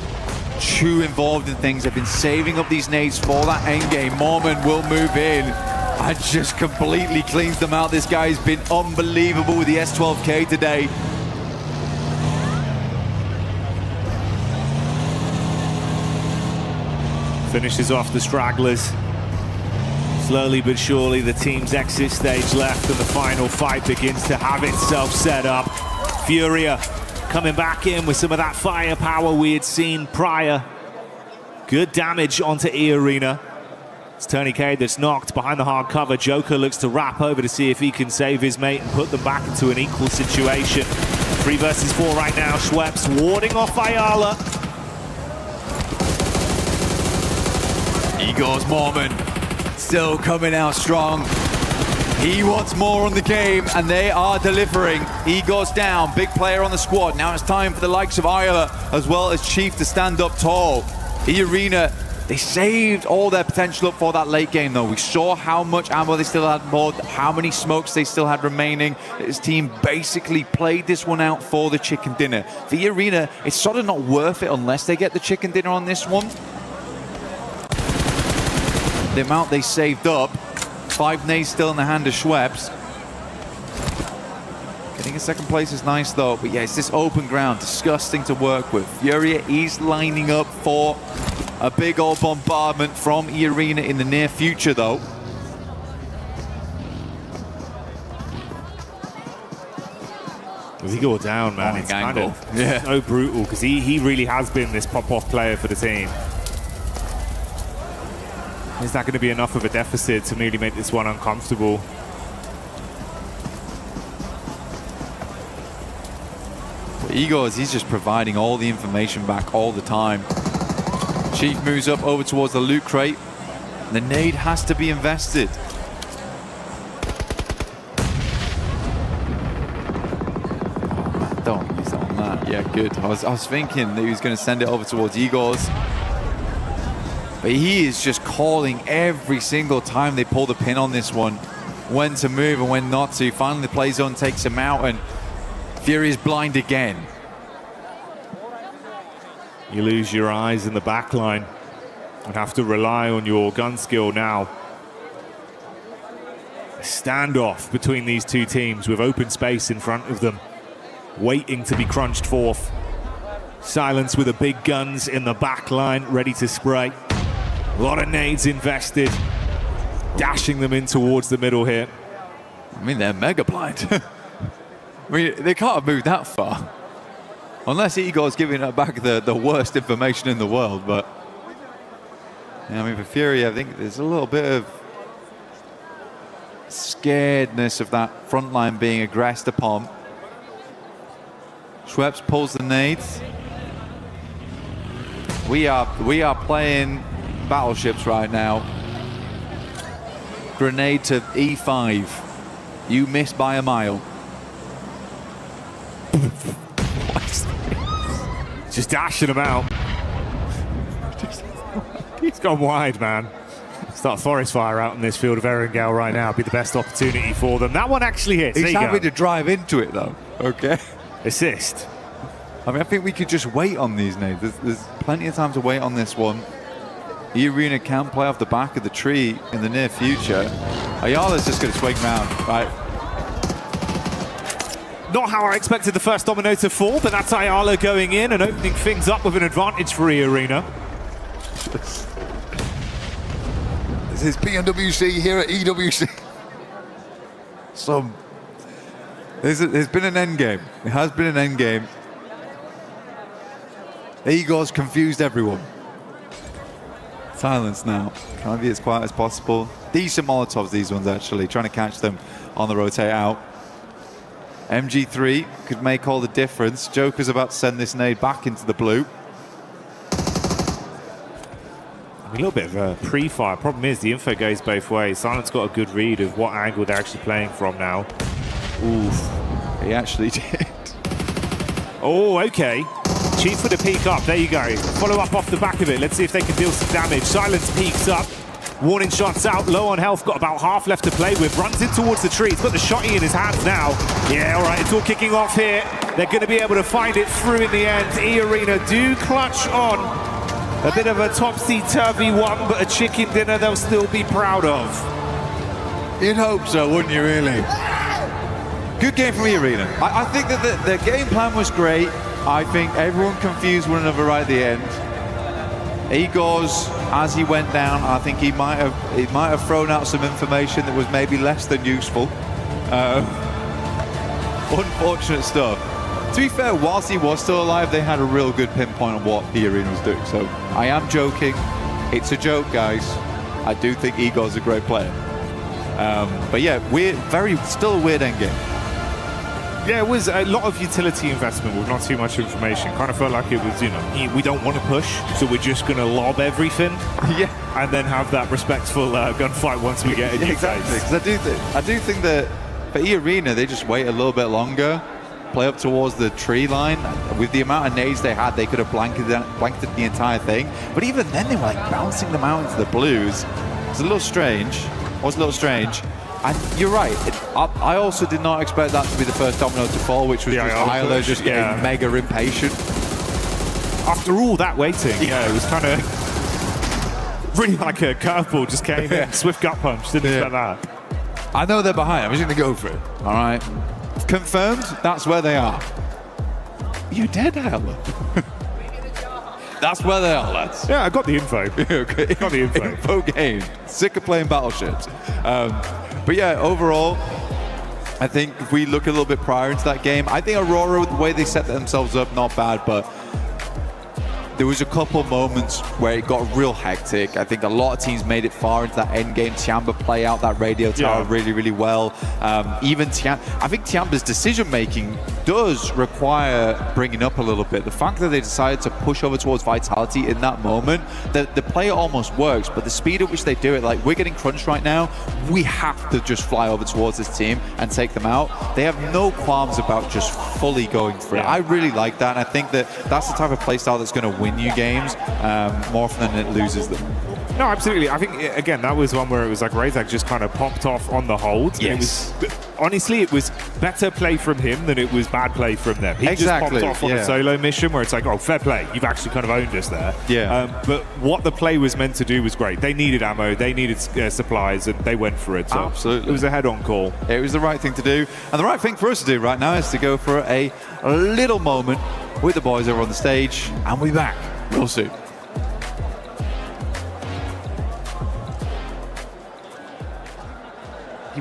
too involved in things. They've been saving up these nades for that end game. Mormon will move in. I just completely cleans them out. This guy's been unbelievable with the S12K today. Finishes off the stragglers. Slowly but surely, the team's exit stage left and the final fight begins to have itself set up. Furia coming back in with some of that firepower we had seen prior. Good damage onto E Arena. It's Tony K that's knocked behind the hard cover. Joker looks to wrap over to see if he can save his mate and put them back into an equal situation. 3 versus 4 right now. Schweppes warding off Ayala. Igor's Mormon still coming out strong. He wants more on the game, and they are delivering. Igor's down, big player on the squad. Now it's time for the likes of Ayala as well as Chief to stand up tall. E Arena, they saved all their potential up for that late game, though. We saw how much ammo they still had more, how many smokes they still had remaining. This team basically played this one out for the chicken dinner. For E Arena, it's sort of not worth it unless they get the chicken dinner on this one. The amount they saved up, 5 nades still in the hand of Schweppes. Getting a second place is nice though, but yeah, it's this open ground, disgusting to work with. Furia is lining up for a big old bombardment from E Arena in the near future though. Does he go down, man? It's kind of so brutal because he really has been this pop-off player for the team. Is that going to be enough of a deficit to really make this one uncomfortable? For Igor, he's just providing all the information back all the time. Chief moves up over towards the loot crate. The nade has to be invested. Don't use that on that. Yeah, good. I was thinking that he was going to send it over towards Igor's. But he is just calling every single time they pull the pin on this one. when to move and when not to. Finally, the play zone takes him out, and Fury is blind again. You lose your eyes in the back line and have to rely on your gun skill now. A standoff between these two teams with open space in front of them, waiting to be crunched forth. Silence with the big guns in the back line, ready to spray. A lot of nades invested, dashing them in towards the middle here. I mean, they're mega blind. I mean, they can't have moved that far. Unless Igor's giving it back the worst information in the world, but... Yeah, I mean, for Fury, I think there's a little bit of scaredness of that front line being aggressed upon. Schweppes pulls the nades. We are playing battleships right now. Grenade to E5. You missed by a mile. Just dashing him out. He's gone wide, man. Start forest fire out in this field of Erangel right now. Be the best opportunity for them. That one actually hits. He's happy to drive into it, though. Okay. Assist. I mean, I think we could just wait on these nades. There's plenty of time to wait on this one. E-Arena can play off the back of the tree in the near future. Ayala's just going to swing round, right? Not how I expected the first domino to fall, but that's Ayala going in and opening things up with an advantage for E-Arena. This is PMWC here at EWC. There's been an end game. It has been an end game. Igor's confused everyone. Silence now. Trying to be as quiet as possible. Decent Molotovs, these ones, actually. Trying to catch them on the rotate out. MG3 could make all the difference. Joker's about to send this nade back into the blue. A little bit of a pre-fire. Problem is, the info goes both ways. Silence got a good read of what angle they're actually playing from now. Oof. He actually did. Oh, okay. Chief with a peek up. There you go. Follow up off the back of it. Let's see if they can deal some damage. Silence peeks up. Warning shots out. Low on health. Got about half left to play with. Runs in towards the tree. He's got the shotty in his hands now. Yeah, all right. It's all kicking off here. They're going to be able to find it through in the end. E-Arena do clutch on. A bit of a topsy-turvy one, but a chicken dinner they'll still be proud of. You'd hope so, wouldn't you, really? Good game from E-Arena. I think that the game plan was great. I think everyone confused one another right at the end. Igor's, as he went down, I think he might have thrown out some information that was maybe less than useful. Unfortunate stuff. To be fair, whilst he was still alive, they had a real good pinpoint on what E-Arena was doing. So I am joking. It's a joke, guys. I do think Igor's a great player. But yeah, still a weird endgame. Yeah, it was a lot of utility investment with not too much information. Kind of felt like it was, we don't want to push, so we're just going to lob everything. Yeah. And then have that respectful gunfight once we get in. Exactly. Because I do think that for E-Arena, they just wait a little bit longer, play up towards the tree line. With the amount of nades they had, they could have blanketed the entire thing. But even then, they were like bouncing them out into the blues. It was a little strange. And you're right. I also did not expect that to be the first domino to fall, which was just Tyler just getting mega impatient. After all that waiting, it was kind of really like a curveball just came in. Swift gut punch. Didn't expect that. I know they're behind. I'm just going to go for it. All right. Confirmed. That's where they are. You're dead, Tyler. That's where they are, lads. Yeah, I got the info. Okay. Got the info. Info gained. Sick of playing battleships. But yeah, overall, I think if we look a little bit prior into that game, I think Aurora, the way they set themselves up, not bad, but there was a couple moments where it got real hectic. I think a lot of teams made it far into that end game. Tiamba play out that radio tower really, really well. Even I think Tiamba's decision-making does require bringing up a little bit. The fact that they decided to push over towards Vitality in that moment, the play almost works, but the speed at which they do it, like we're getting crunched right now, we have to just fly over towards this team and take them out. They have no qualms about just fully going for it. I really like that, and I think that that's the type of playstyle that's going to win you games more often than it loses them. No, absolutely. I think, again, that was one where it was like Razak just kind of popped off on the hold. Yes. It was, honestly, it was better play from him than it was bad play from them. He just popped off on a solo mission where it's like, oh, fair play. You've actually kind of owned us there. Yeah. But what the play was meant to do was great. They needed ammo, they needed supplies, and they went for it. So absolutely. It was a head-on call. It was the right thing to do. And the right thing for us to do right now is to go for a little moment with the boys over on the stage. And we'll be back real soon.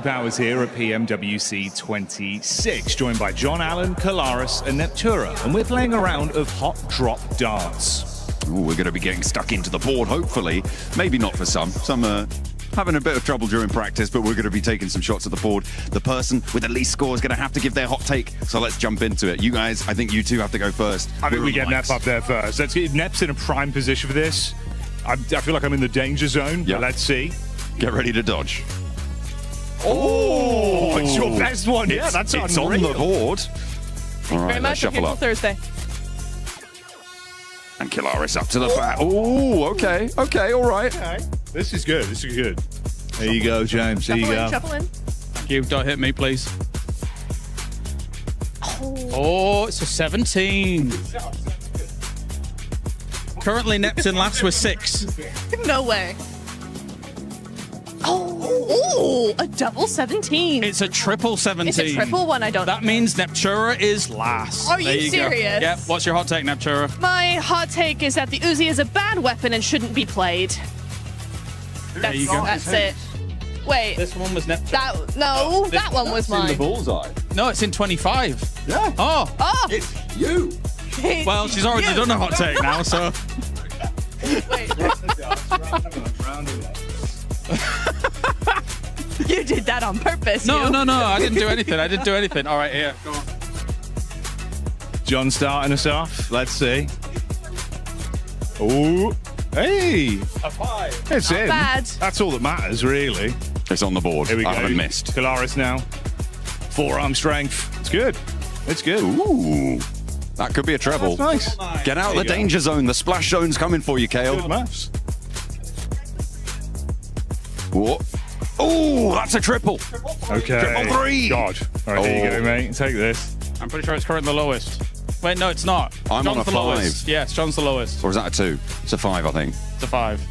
Powers here at PMWC 26, joined by John Allen, Kalaris, and Neptura, and we're playing a round of hot drop darts. Ooh, we're going to be getting stuck into the board, hopefully. Maybe not for some. Some are having a bit of trouble during practice, but we're going to be taking some shots at the board. The person with the least score is going to have to give their hot take, so let's jump into it. You guys, I think you two have to go first. I think we get Nep up there first. Let's get Nep's in a prime position for this. I feel like I'm in the danger zone, but let's see. Get ready to dodge. Oh, it's your best one. Yeah, that's it's on the board. All right, Very much. let's shuffle up. Thursday. And Kalaris up to the bat. Oh, okay, all right. Okay. This is good. There you go, James. There you go. Shuffle in. Thank you. Don't hit me, please. Oh, it's a 17. Currently, Nep's in last with 6. No way. Oh, a double 17. It's a triple 17. It's a triple one, I don't know. That means Neptura is last. Are There you go. serious? Yep. What's your hot take, Neptura? My hot take is that the Uzi is a bad weapon and shouldn't be played. That's, you go. that's it. Wait. This one was Neptura. That one was mine. bullseye. No, it's in 25. Yeah. Oh. It's you. Well, she's already done a hot take now, so. You did that on purpose. No, you. no, I didn't do anything. All right, here. Go on. John starting us off. Let's see. Oh, hey. A 5. It's Not in. bad. That's all that matters, really. It's on the board. Here we go. I haven't missed. Kalaris now. Forearm strength. It's good. Ooh. That could be a treble. That's nice. Get out of the danger zone. The splash zone's coming for you, Kale. Good maths. Whoa. Oh, that's a triple. Okay. Triple 3. God. All right, here you go, mate. Take this. I'm pretty sure it's currently the lowest. Wait, no, it's not. I'm John's on a the 5. lowest. Yes, John's the lowest. Or is that a 2? It's a 5, I think. It's a 5.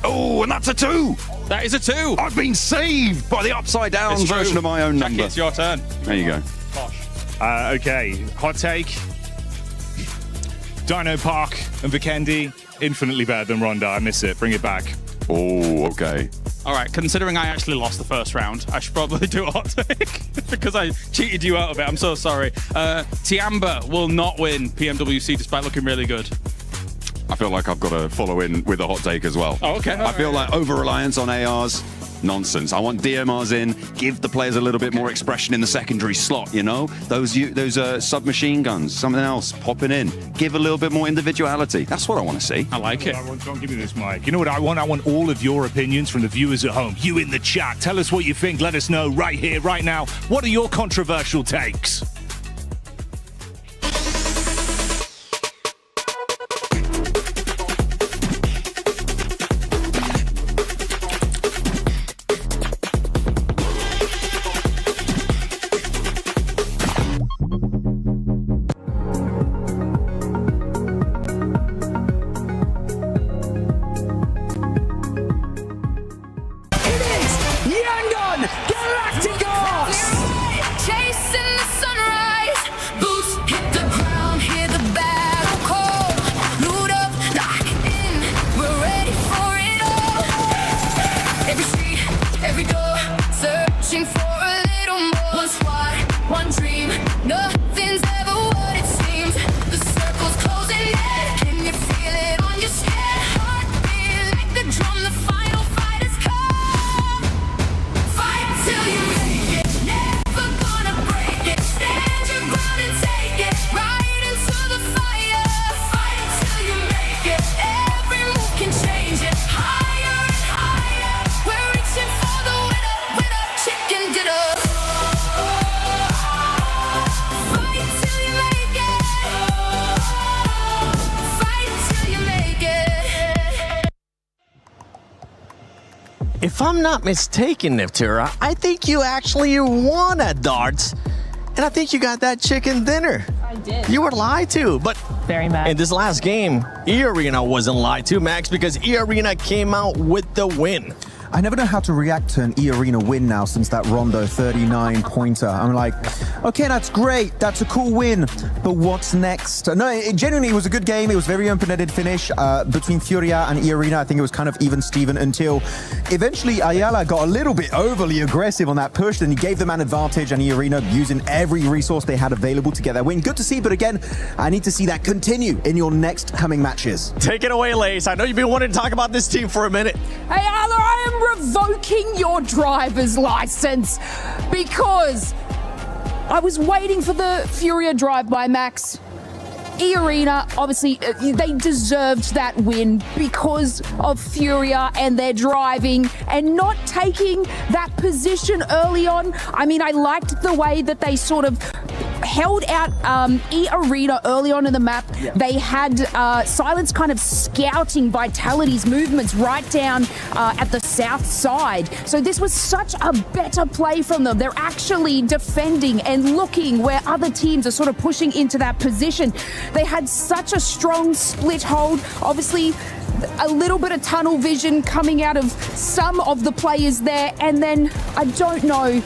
Oh, and that's a 2. That is a 2. I've been saved by the upside down It's true. version of my own Jackie, number. it's your turn. There you go. Okay. Hot take. Dino Park and Vikendi, infinitely better than Ronda. I miss it. Bring it back. Oh, okay. All right, considering I actually lost the first round, I should probably do a hot take because I cheated you out of it. I'm so sorry. Tiamba will not win PMWC despite looking really good. I feel like I've got to follow in with a hot take as well. Oh, okay. I feel like over-reliance on ARs, nonsense. I want DMRs in, give the players a little bit more expression in the secondary slot, you know? Those submachine guns, something else popping in. Give a little bit more individuality. That's what I want to see. I like it. Don't give me this mic. You know what I want? I want all of your opinions from the viewers at home. You in the chat. Tell us what you think. Let us know right here, right now. What are your controversial takes? Chasing the sunrise, boots hit the ground, hear the battle call. Loot up, lock in, we're ready for it all. Every street, every door, searching for a little more. One squad, one dream, nothing's ever what it seems. The circle's closing in, can you feel it on your skin? Heartbeat like the drum, the final fight has come. Fight till you make it. Never gonna break it. Stand your ground and take it. Right into the fire. Fight till you make it. Every move can change it. Higher and higher. We're reaching for the winner, winner, chicken dinner. I'm not mistaken, Niftura, I think you actually won at darts. And I think you got that chicken dinner. I did. You were lied to, but very mad. In this last game, E-Arena wasn't lied to, Max, because E-Arena came out with the win. I never know how to react to an E-Arena win now since that Rondo 39-pointer. I'm like, okay, that's great. That's a cool win. But what's next? No, it genuinely was a good game. It was very open-ended finish between Furia and E-Arena. I think it was kind of even-steven until eventually Ayala got a little bit overly aggressive on that push, and he gave them an advantage, and E-Arena using every resource they had available to get that win. Good to see, but again, I need to see that continue in your next coming matches. Take it away, Lace. I know you've been wanting to talk about this team for a minute. Hey, Ayala, I am revoking your driver's license because I was waiting for the Furia drive by Max. E-Arena, obviously, they deserved that win because of Furia and their driving and not taking that position early on. I mean, I liked the way that they sort of held out E-Arena early on in the map. Yeah. They had Silence kind of scouting Vitality's movements right down at the south side. So this was such a better play from them. They're actually defending and looking where other teams are sort of pushing into that position. They had such a strong split hold. Obviously, a little bit of tunnel vision coming out of some of the players there, and then I don't know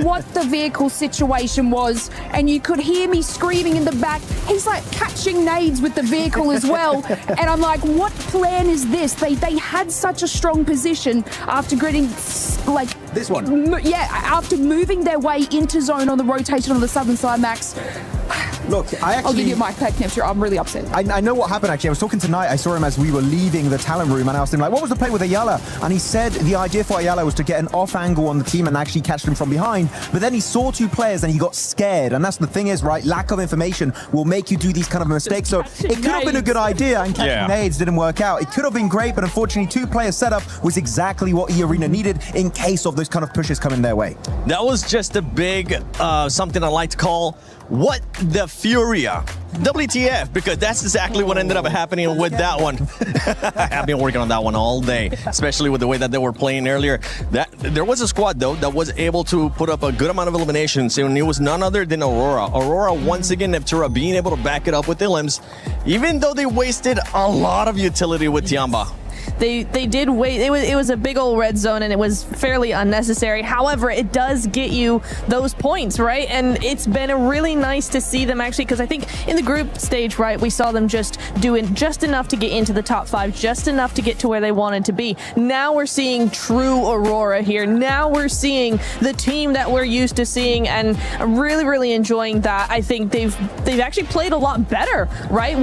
what the vehicle situation was, and you could hear me screaming in the back, he's like catching nades with the vehicle as well, and I'm like, what plan is this? They had such a strong position after getting like this one. Yeah, after moving their way into zone on the rotation on the southern side, Max. Look, I'll give you my pack next year. I'm really upset. I know what happened, actually. I was talking tonight. I saw him as we were leaving the talent room, and I asked him, like, what was the play with Ayala? And he said the idea for Ayala was to get an off angle on the team and actually catch them from behind. But then he saw two players and he got scared. And that's the thing is, right, lack of information will make you do these kind of mistakes. So it could have been a good idea, and catching nades didn't work out. It could have been great, but unfortunately, two-player setup was exactly what E-Arena needed in case of those kind of pushes coming their way. That was just a big, something I like to call, what the Furia. WTF, because that's exactly what ended up happening with that one. I've been working on that one all day, especially with the way that they were playing earlier. There was a squad, though, that was able to put up a good amount of eliminations, and it was none other than Aurora. Aurora, once again, Neftura being able to back it up with the limbs, even though they wasted a lot of utility with Tiamba. They did wait. It was a big old red zone, and it was fairly unnecessary. However, it does get you those points, right? And it's been really nice to see them actually, because I think in the group stage, right, we saw them just doing just enough to get into the top 5, just enough to get to where they wanted to be. Now we're seeing true Aurora here. Now we're seeing the team that we're used to seeing, and I'm really, really enjoying that. I think they've actually played a lot better, right?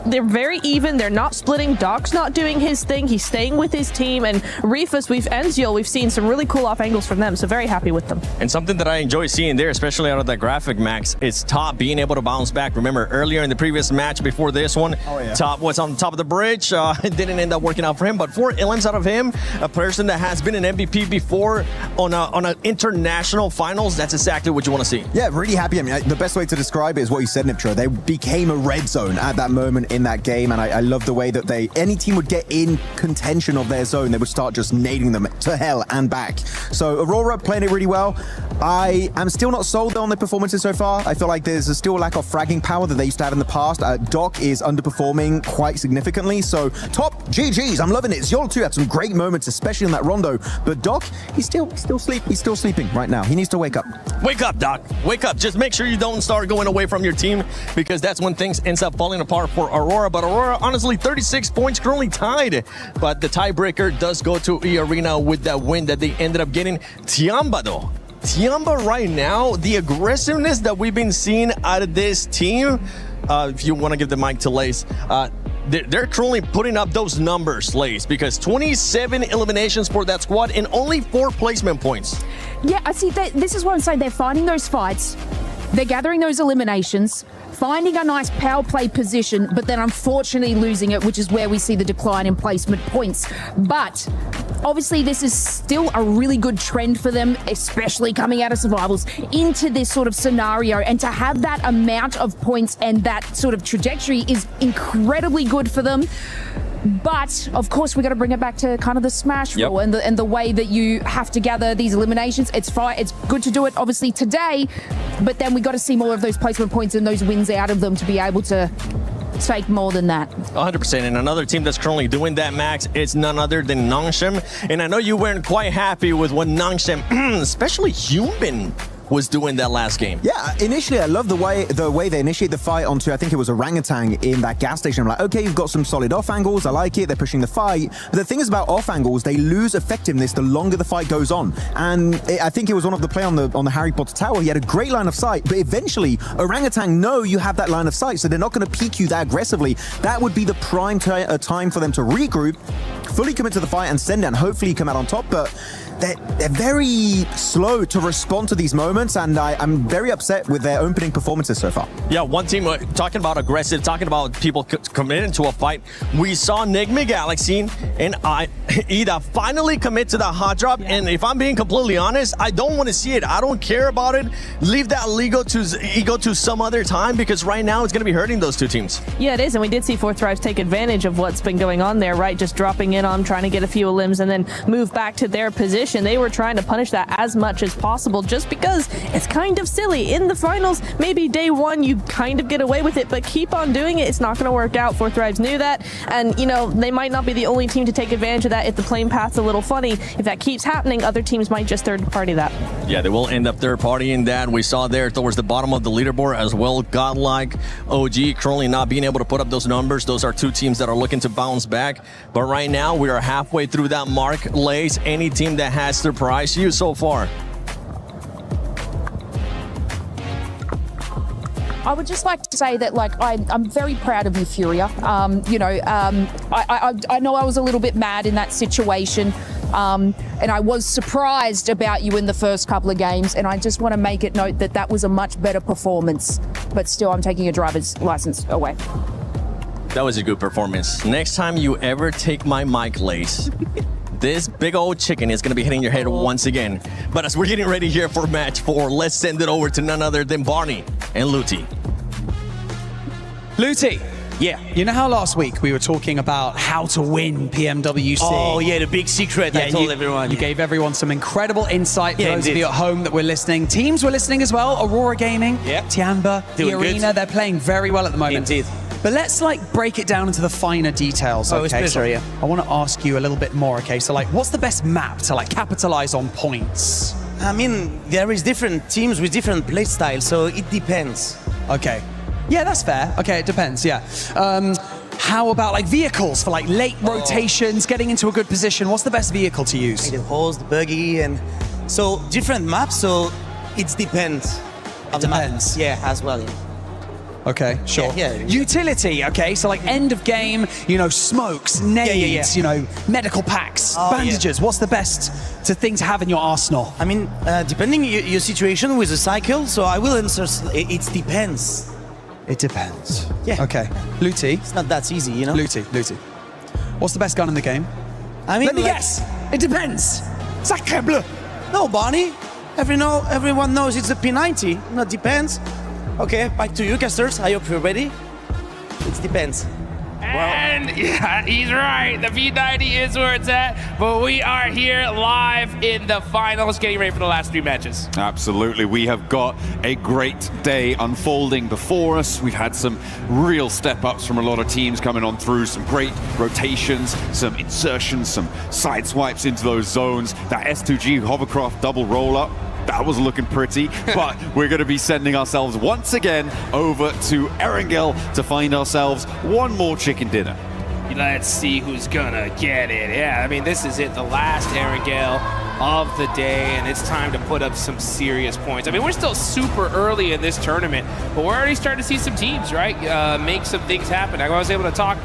They're very even. They're not splitting. Doc's not doing his thing. He's staying with his team, and Rifus, Enziel, we've seen some really cool off angles from them, so very happy with them. And something that I enjoy seeing there, especially out of that graphic, Max, is Top being able to bounce back. Remember, earlier in the previous match before this one, Top was on top of the bridge. It didn't end up working out for him, but 4 elims out of him, a person that has been an MVP before on an international finals, that's exactly what you want to see. Yeah, really happy. I mean, the best way to describe it is what you said, Niptra. They became a red zone at that moment in that game, and I love the way that any team would get in contention of their zone, they would start just nading them to hell and back. So Aurora playing it really well. I am still not sold on their performances so far. I feel like there's still a lack of fragging power that they used to have in the past. Doc is underperforming quite significantly. So Top, GG's, I'm loving it. Ziol too had some great moments, especially in that Rondo. But Doc, he's still sleeping right now. He needs to wake up. Wake up, Doc. Wake up. Just make sure you don't start going away from your team, because that's when things ends up falling apart for Aurora. But Aurora, honestly, 36 points, currently tied. But the tiebreaker does go to E-Arena with that win that they ended up getting. Tiamba, though. Tiamba right now, the aggressiveness that we've been seeing out of this team, if you want to give the mic to Lace, they're truly putting up those numbers, Lace, because 27 eliminations for that squad and only 4 placement points. Yeah, I see. This is what I'm saying. They're finding those fights. They're gathering those eliminations, finding a nice power play position, but then unfortunately losing it, which is where we see the decline in placement points. But obviously this is still a really good trend for them, especially coming out of survivals into this sort of scenario. And to have that amount of points and that sort of trajectory is incredibly good for them. But of course, we got to bring it back to kind of the smash rule and the way that you have to gather these eliminations. It's fine. It's good to do it, obviously, today, but then we got to see more of those placement points and those wins out of them to be able to take more than that. 100%. And another team that's currently doing that, Max, it's none other than Nongshim. And I know you weren't quite happy with what Nongshim, especially Human, was doing that last game. Yeah, initially I love the way they initiate the fight onto, I think it was Orangutan in that gas station. I'm like, okay, you've got some solid off angles, I like it, they're pushing the fight. But the thing is about off angles, they lose effectiveness the longer the fight goes on. And I think it was one of the play on the Harry Potter Tower, he had a great line of sight, but eventually Orangutan know you have that line of sight, so they're not going to peek you that aggressively. That would be the prime time for them to regroup, fully commit to the fight and send it, and hopefully come out on top. But they're very slow to respond to these moments, and I'm very upset with their opening performances so far. Yeah, one team talking about aggressive, talking about people committing to a fight. We saw Nigma Galaxy and Ida finally commit to that hot drop, and if I'm being completely honest, I don't want to see it. I don't care about it. Leave that ego to some other time, because right now it's going to be hurting those two teams. Yeah, it is, and we did see Fourth Thrives take advantage of what's been going on there, right? Just dropping in on, trying to get a few limbs and then move back to their position. They were trying to punish that as much as possible, just because it's kind of silly. In the finals, maybe day one you kind of get away with it, but keep on doing it, it's not going to work out. Fourth Thrives knew that, and you know, they might not be the only team to take advantage of that. If the playing path's a little funny, if that keeps happening, other teams might just third party that. Yeah, they will end up third partying that. We saw there towards the bottom of the leaderboard as well. Godlike, OG currently not being able to put up those numbers. Those are two teams that are looking to bounce back, but right now we are halfway through that mark. Lace, any team that has surprised you so far? I would just like to say that, like, I'm very proud of you, Furia. You know, I know I was a little bit mad in that situation, and I was surprised about you in the first couple of games, and I just want to make it note that that was a much better performance, but still I'm taking your driver's license away. That was a good performance. Next time you ever take my mic, Lace, this big old chicken is going to be hitting your head once again. But as we're getting ready here for match 4, let's send it over to none other than Barney and Luti. Luti, yeah, you know how last week we were talking about how to win PMWC? Oh, yeah, the big secret I told everyone. You gave everyone some incredible insight for those of you at home that were listening. Teams were listening as well. Aurora Gaming, Tiamba, the Arena, they're playing very well at the moment. Indeed. But let's break it down into the finer details. Oh, it's pleasure, yeah. I want to ask you a little bit more. Okay, so what's the best map to capitalize on points? I mean, there is different teams with different play styles, so it depends. Okay, yeah, that's fair. Okay, it depends. Yeah. How about vehicles for late rotations, getting into a good position? What's the best vehicle to use? The horse, the buggy, and so different maps. So it depends. It depends. Yeah, as well. Okay, sure. Yeah. Utility, okay, so end of game, smokes, nades, medical packs, bandages. What's the best thing to have in your arsenal? I mean, depending your situation with the cycle, so I will answer, it depends. It depends. Yeah. Okay. Luti. It's not that easy, you know? Luti. What's the best gun in the game? I mean, let me guess. It depends. Sacre bleu. No, Barney. Everyone knows it's a P90. No, depends. Okay, back to you, casters. I hope you're ready. It depends. And yeah, he's right. The P90 is where it's at. But we are here live in the finals, getting ready for the last 3 matches. Absolutely. We have got a great day unfolding before us. We've had some real step-ups from a lot of teams coming on through, some great rotations, some insertions, some side swipes into those zones. That S2G hovercraft double roll-up, that was looking pretty, but we're going to be sending ourselves once again over to Erangel to find ourselves one more chicken dinner. Let's see who's gonna get it. Yeah, I mean, this is it, the last Erangel of the day, and it's time to put up some serious points. I mean, we're still super early in this tournament, but we're already starting to see some teams, right, make some things happen. I was able to talk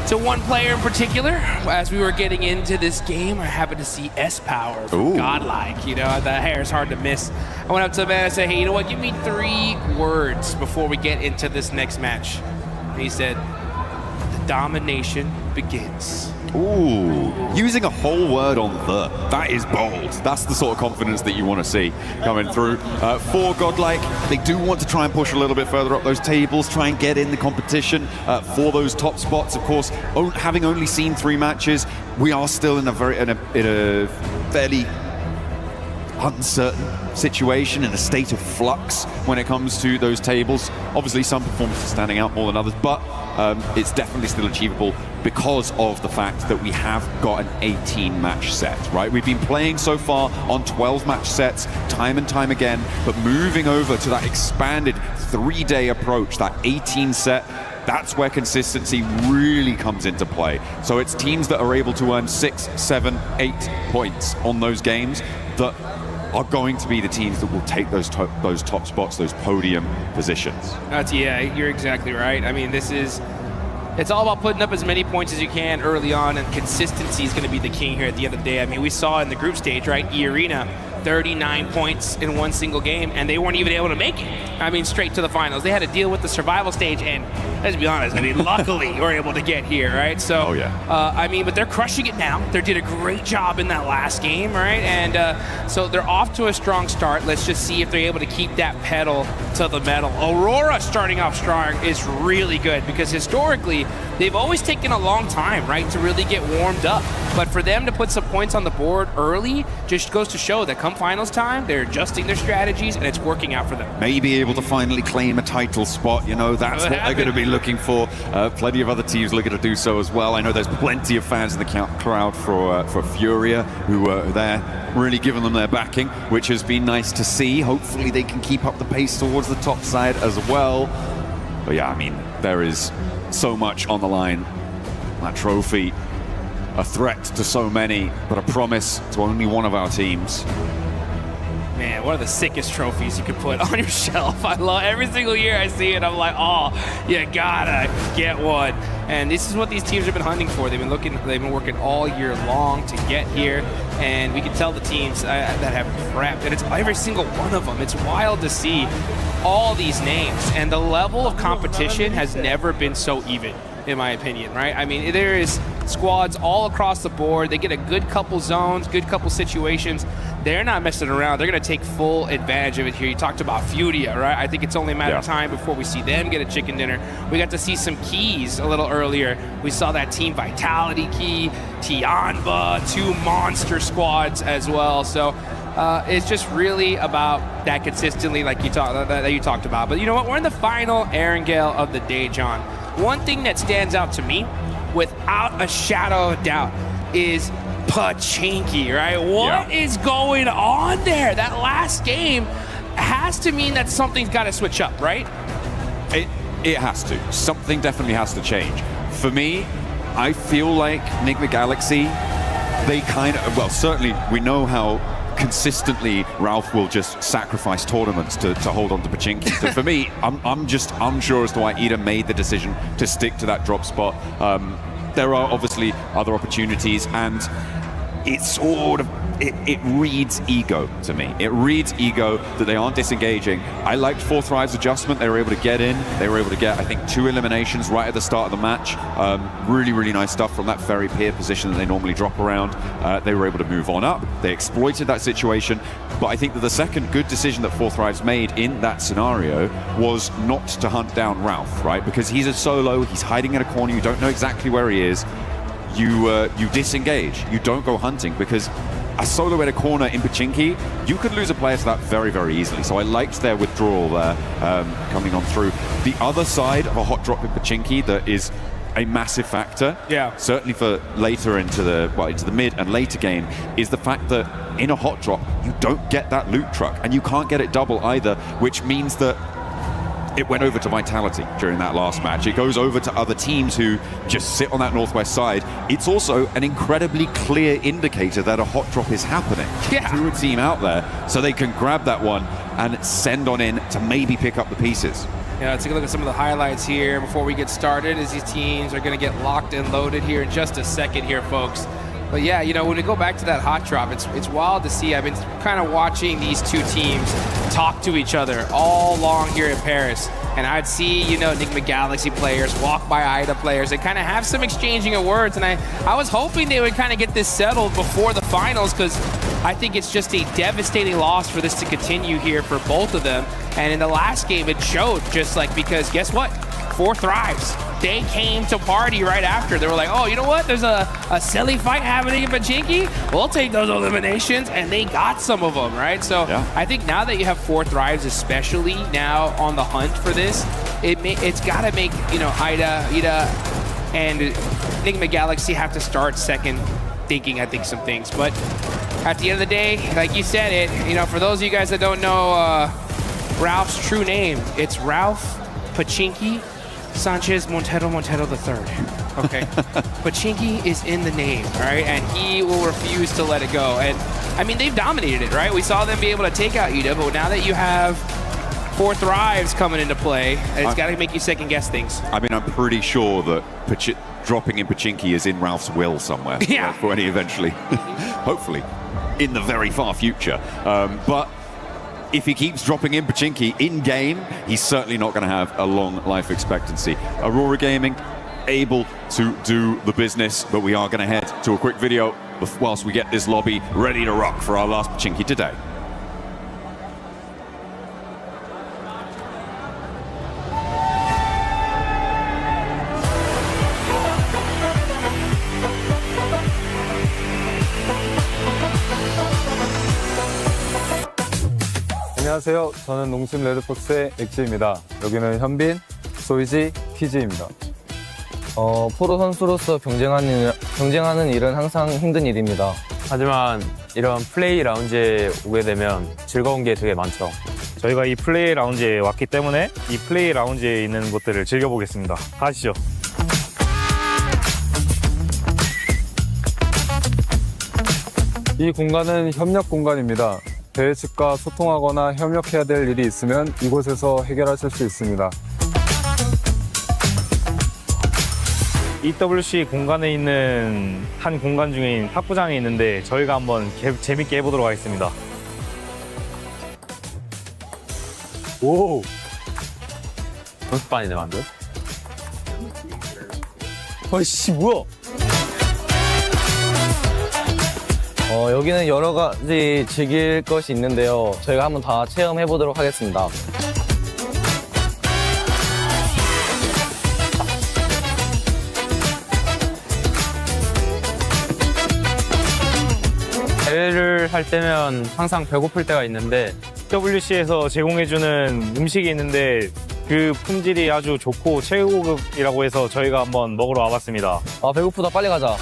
to one player in particular as we were getting into this game. I happened to see S-Power from Godlike. The hair is hard to miss. I went up to the man and said, hey, you know what, give me 3 words before we get into this next match. And he said, the domination begins. Ooh, using a whole word on the. That is bold. That's the sort of confidence that you want to see coming through. For Godlike, they do want to try and push a little bit further up those tables, try and get in the competition for those top spots. Of course, having only seen 3 matches, we are still in a fairly uncertain situation, in a state of flux when it comes to those tables. Obviously, some performances standing out more than others, but it's definitely still achievable because of the fact that we have got an 18 match set, right? We've been playing so far on 12 match sets time and time again, but moving over to that expanded 3-day approach, that 18 set, that's where consistency really comes into play. So it's teams that are able to earn 6, 7, 8 points on those games that are going to be the teams that will take those top spots, those podium positions. Yeah, you're exactly right. I mean, it's all about putting up as many points as you can early on, and consistency is going to be the king here at the end of the day. I mean, we saw in the group stage, right, E-Arena, 39 points in one single game, and they weren't even able to make it. I mean, straight to the finals. They had to deal with the survival stage, and let's be honest, I mean, luckily we're able to get here, right? So, I mean, but they're crushing it now. They did a great job in that last game, right? And so they're off to a strong start. Let's just see if they're able to keep that pedal to the metal. Aurora starting off strong is really good because historically, they've always taken a long time, right, to really get warmed up. But for them to put some points on the board early just goes to show that come finals time, they're adjusting their strategies and it's working out for them. Maybe able to finally claim a title spot, you know, that's what they're going to be looking for. Plenty of other teams looking to do so as well. I know there's plenty of fans in the crowd for Furia who are there, really giving them their backing, which has been nice to see. Hopefully they can keep up the pace towards the top side as well. But yeah, I mean, there is so much on the line. That trophy, a threat to so many, but a promise to only one of our teams. Man, one of the sickest trophies you could put on your shelf. I love every single year I see it. I'm like, oh, you gotta get one. And this is what these teams have been hunting for. They've been working all year long to get here. And we can tell the teams that have prepped, and it's every single one of them. It's wild to see all these names, and the level of competition has never been so even, in my opinion, right? I mean, there is squads all across the board. They get a good couple zones, good couple situations. They're not messing around. They're going to take full advantage of it here. You talked about Furia, right? I think it's only a matter of time before we see them get a chicken dinner. We got to see some keys a little earlier. We saw that Team Vitality key, Tianba, 2 monster squads as well. So it's just really about that consistently, like you talked about. But you know what? We're in the final Erangel of the day, John. One thing that stands out to me, without a shadow of doubt, is Pachinki, right? What is going on there? That last game has to mean that something's got to switch up, right? It has to. Something definitely has to change. For me, I feel like Enigma Galaxy, they kind of, well, certainly we know how consistently Ralph will just sacrifice tournaments to hold on to Pachinki. So for me, I'm just unsure as to why Ida made the decision to stick to that drop spot. There are obviously other opportunities, and it's sort of, it reads ego to me. It reads ego that they aren't disengaging. I liked 4 Thrive's adjustment. They were able to get in. They were able to get, I think, 2 eliminations right at the start of the match. Really, really nice stuff from that very peer position that they normally drop around. They were able to move on up. They exploited that situation. But I think that the second good decision that 4 Thrive's made in that scenario was not to hunt down Ralph, right? Because he's a solo. He's hiding in a corner. You don't know exactly where he is. You disengage. You don't go hunting, because a solo in a corner in Pachinki, you could lose a player to that very, very easily. So I liked their withdrawal there coming on through. The other side of a hot drop in Pachinki that is a massive factor, certainly for later into the mid and later game, is the fact that in a hot drop, you don't get that loot truck, and you can't get it double either, which means that it went over to Vitality during that last match. It goes over to other teams who just sit on that northwest side. It's also an incredibly clear indicator that a hot drop is happening to a team out there, so they can grab that one and send on in to maybe pick up the pieces. Yeah, let's take a look at some of the highlights here before we get started, as these teams are going to get locked and loaded here in just a second here, folks. But yeah, you know, when we go back to that hot drop, it's wild to see. I've been kind of watching these two teams talk to each other all along here in Paris. and I'd see, you know, Enigma Galaxy players walk by IDA players and kind of have some exchanging of words. And I was hoping they would kind of get this settled before the finals, because I think it's just a devastating loss for this to continue here for both of them. And in the last game, it showed, just like, because guess what? 4 Thrives. They came to party right after. They were like, oh, you know what? There's a silly fight happening in Pachinki. We'll take those eliminations, and they got some of them, right? So I think now that you have 4 Thrives, especially now on the hunt for this, it's got to make, you know, IDA and Enigma Galaxy have to start second thinking, I think, some things. But at the end of the day, like you said it, you know, for those of you guys that don't know Ralph's true name, it's Ralph Pachinki Sanchez Montero III. Okay. Pachinki is in the name, all right? And he will refuse to let it go. And I mean, they've dominated it, right? We saw them be able to take out Ida, but now that you have 4 Thrives coming into play, it's got to make you second guess things. I mean, I'm pretty sure that dropping in Pachinki is in Ralph's will somewhere. Yeah. For when he eventually, hopefully, in the very far future. But if he keeps dropping in Pachinki in-game, he's certainly not going to have a long life expectancy. Aurora Gaming able to do the business, but we are going to head to a quick video whilst we get this lobby ready to rock for our last Pachinki today. 안녕하세요. 저는 농심 레드폭스의 엑지입니다. 여기는 현빈, 소이지, 키즈입니다. 프로 선수로서 경쟁하는 일은 항상 힘든 일입니다. 하지만 이런 플레이 라운지에 오게 되면 즐거운 게 되게 많죠. 저희가 이 플레이 라운지에 왔기 때문에 이 플레이 라운지에 있는 것들을 즐겨보겠습니다. 가시죠. 이 공간은 협력 공간입니다. 대회 측과 소통하거나 협력해야 될 일이 있으면 이곳에서 해결하실 수 있습니다. EWC 공간에 있는 한 공간 중인 탁구장이 있는데 저희가 한번 재밌게 해보도록 하겠습니다. 오! 연습반이네, 완전. 어이씨, 뭐야? 여기는 여러 가지 즐길 것이 있는데요. 저희가 한번 다 체험해 보도록 하겠습니다. 대회를 할 때면 항상 배고플 때가 있는데 EWC에서 제공해주는 음식이 있는데 그 품질이 아주 좋고 최고급이라고 해서 저희가 한번 먹으러 와봤습니다. 아, 배고프다. 빨리 가자.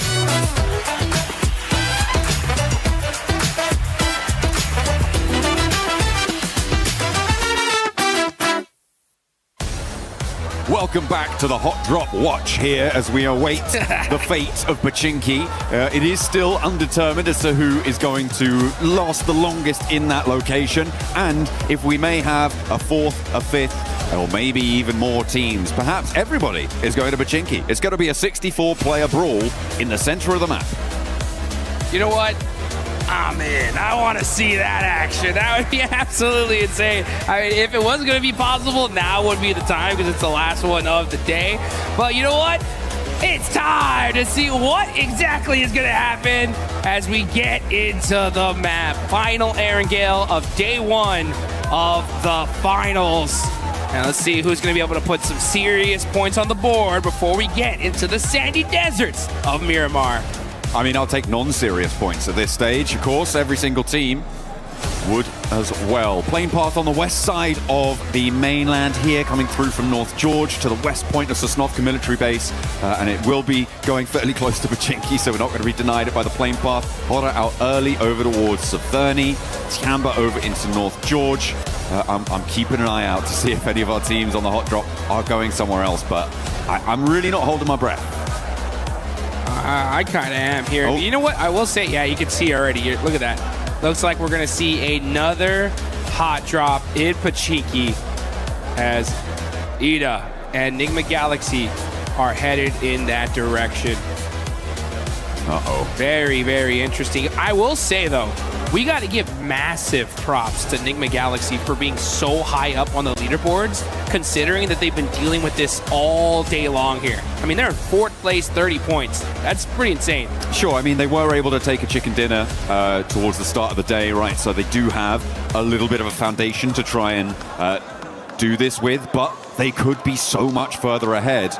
Welcome back to the Hot Drop Watch here as we await the fate of Pachinki. It is still undetermined as to who is going to last the longest in that location, and if we may have a 4th, a 5th, or maybe even more teams. Perhaps everybody is going to Pachinki. It's going to be a 64-player brawl in the center of the map. You know what? I'm in. I want to see that action. That would be absolutely insane. I mean, if it was going to be possible, now would be the time because it's the last one of the day. But you know what? It's time to see what exactly is going to happen as we get into the map. Final Aaron Gale of day 1 of the finals. And let's see who's going to be able to put some serious points on the board before we get into the sandy deserts of Miramar. I mean, I'll take non-serious points at this stage. Of course, every single team would as well. Plane path on the west side of the mainland here, coming through from North George to the west point of Sosnovka military base. And it will be going fairly close to Pachinki, so we're not going to be denied it by the plane path. Hora out early over towards Saverny. Tiamba over into North George. I'm keeping an eye out to see if any of our teams on the hot drop are going somewhere else, but I'm really not holding my breath. I kind of am here. Oh. You know what? I will say, yeah, you can see already. Look at that. Looks like we're going to see another hot drop in Pachinki as Ida and Enigma Galaxy are headed in that direction. Uh-oh. Very, very interesting. I will say, though, we got to give massive props to Enigma Galaxy for being so high up on the leaderboards, considering that they've been dealing with this all day long here. I mean, they're in 4th place, 30 points. That's pretty insane. Sure, I mean, they were able to take a chicken dinner towards the start of the day, right? So they do have a little bit of a foundation to try and do this with, but they could be so much further ahead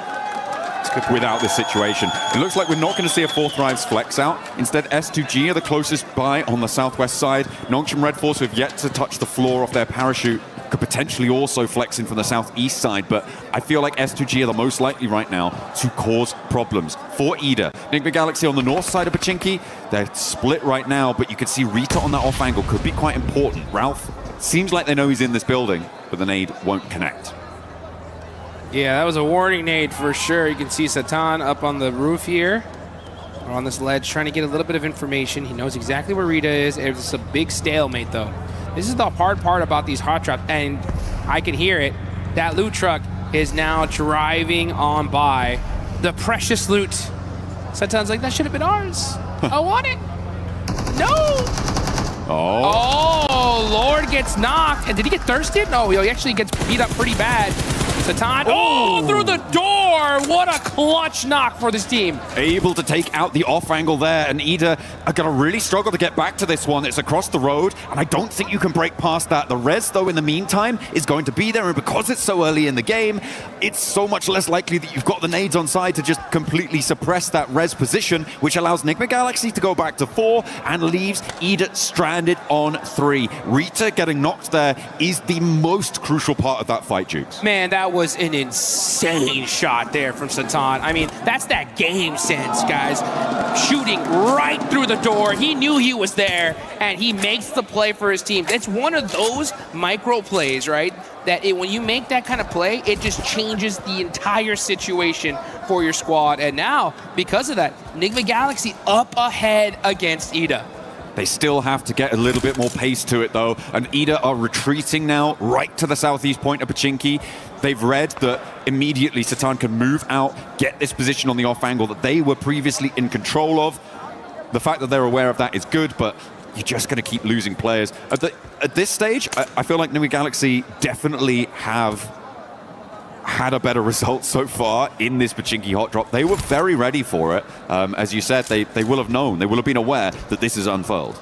without this situation. It looks like we're not going to see a 4th Rise flex out. Instead, S2G are the closest by on the southwest side. Nongshim Red Force, who have yet to touch the floor of their parachute, could potentially also flex in from the southeast side, but I feel like S2G are the most likely right now to cause problems for EDA. Enigma Galaxy on the north side of Pachinki, they're split right now, but you can see Rita on that off angle could be quite important. Ralph, seems like they know he's in this building, but the nade won't connect. Yeah, that was a warning nade for sure. You can see Satan up on the roof here, or on this ledge, trying to get a little bit of information. He knows exactly where Rita is. It's a big stalemate, though. This is the hard part about these hot drops, and I can hear it. That loot truck is now driving on by. The precious loot. Satan's like, that should have been ours. I want it. No. Oh, Lord gets knocked. And did he get thirsted? No, he actually gets beat up pretty bad. Satan, through the door! What a clutch knock for this team. Able to take out the off angle there, and EDA are going to really struggle to get back to this one. It's across the road, and I don't think you can break past that. The res, though, in the meantime, is going to be there, and because it's so early in the game, it's so much less likely that you've got the nades on side to just completely suppress that res position, which allows Enigma Galaxy to go back to 4 and leaves EDA stranded on 3. Rita getting knocked there is the most crucial part of that fight, Jukes. Man, that was an insane shot there from Satan. I mean, that's that game sense, guys. Shooting right through the door. He knew he was there, and he makes the play for his team. It's one of those micro plays, right? That when you make that kind of play, it just changes the entire situation for your squad. And now, because of that, Enigma Galaxy up ahead against EDA. They still have to get a little bit more pace to it, though, and EDA are retreating now right to the southeast point of Pachinki. They've read that immediately Satan can move out, get this position on the off angle that they were previously in control of. The fact that they're aware of that is good, but you're just going to keep losing players. At this stage, I feel like Enigma Galaxy definitely have had a better result so far in this Pachinki hot drop. They were very ready for it. As you said, they will have known, they will have been aware that this is unfurled.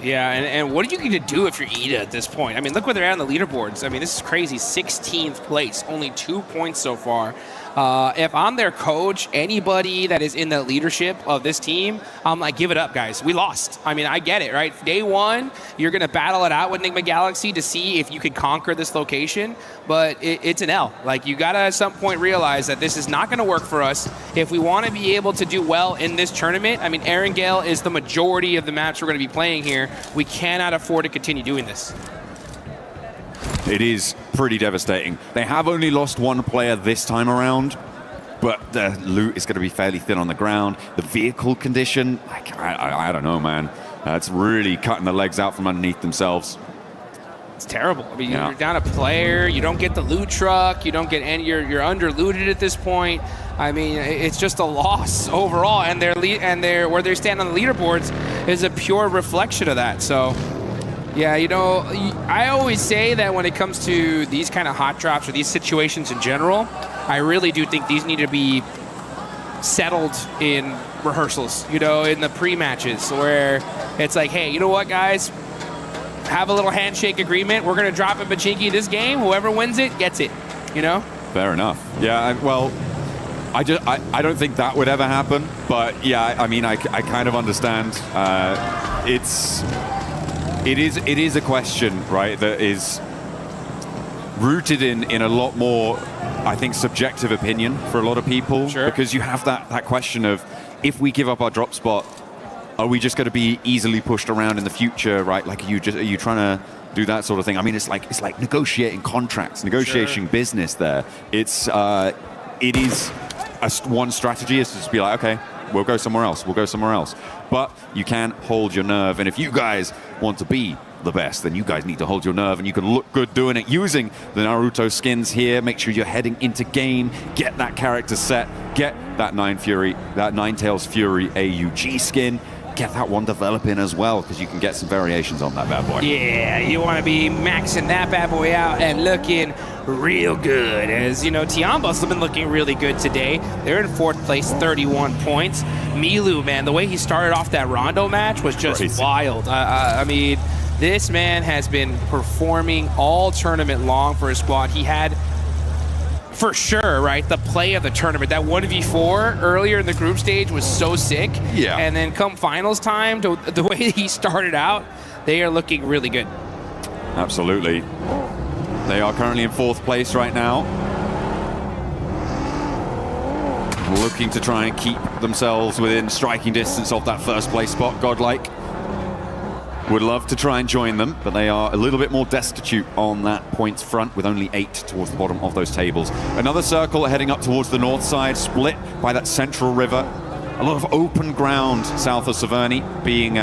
Yeah, and what are you going to do if you're EDA at this point? I mean, look where they're at on the leaderboards. I mean, this is crazy. 16th place, only 2 points so far. If I'm their coach, anybody that is in the leadership of this team, I'm like, give it up, guys. We lost. I mean, I get it, right? Day one, you're going to battle it out with Enigma Galaxy to see if you could conquer this location, but it's an L. Like, you got to at some point realize that this is not going to work for us. If we want to be able to do well in this tournament, I mean, Erangel is the majority of the maps we're going to be playing here. We cannot afford to continue doing this. It is pretty devastating. They have only lost one player this time around, but the loot is going to be fairly thin on the ground. The vehicle condition, like, I don't know, man. It's really cutting the legs out from underneath themselves. It's terrible. I mean, you're down a player, you don't get the loot truck, you don't get any, you're under looted at this point. I mean, it's just a loss overall, and where they stand on the leaderboards is a pure reflection of that. So, yeah, you know, I always say that when it comes to these kind of hot drops or these situations in general, I really do think these need to be settled in rehearsals, you know, in the pre-matches, where it's like, hey, you know what, guys? Have a little handshake agreement. We're going to drop in Pachinki this game. Whoever wins it gets it, you know? Fair enough. Yeah, well, I don't think that would ever happen, but yeah, I mean, I kind of understand. It is a question, right, that is rooted in a lot more, I think, subjective opinion for a lot of people. Sure. Because you have that question of, if we give up our drop spot, are we just going to be easily pushed around in the future, right? Like, are you trying to do that sort of thing? I mean, it's like negotiating contracts, negotiating business there. It is one strategy is to just be like, okay, we'll go somewhere else. We'll go somewhere else. But you can hold your nerve. And if you guys want to be the best, then you guys need to hold your nerve, and you can look good doing it using the Naruto skins here. Make sure you're heading into game, get that character set, get that Ninetales Fury AUG skin, get that one developing as well, because you can get some variations on that bad boy. Yeah, you want to be maxing that bad boy out and looking real good. As you know, Tiambas have been looking really good today. They're in 4th place, 31 points. Milu, man, the way he started off that Rondo match was just crazy. wild. I mean, this man has been performing all tournament long for his squad. He had, for sure, right, the play of the tournament. That 1v4 earlier in the group stage was so sick. Yeah. And then come finals time, the way he started out, they are looking really good. Absolutely. They are currently in 4th place right now. Looking to try and keep themselves within striking distance of that 1st place spot, Godlike. Would love to try and join them, but they are a little bit more destitute on that points front with only 8 towards the bottom of those tables. Another circle heading up towards the north side, split by that central river. A lot of open ground south of Severny, being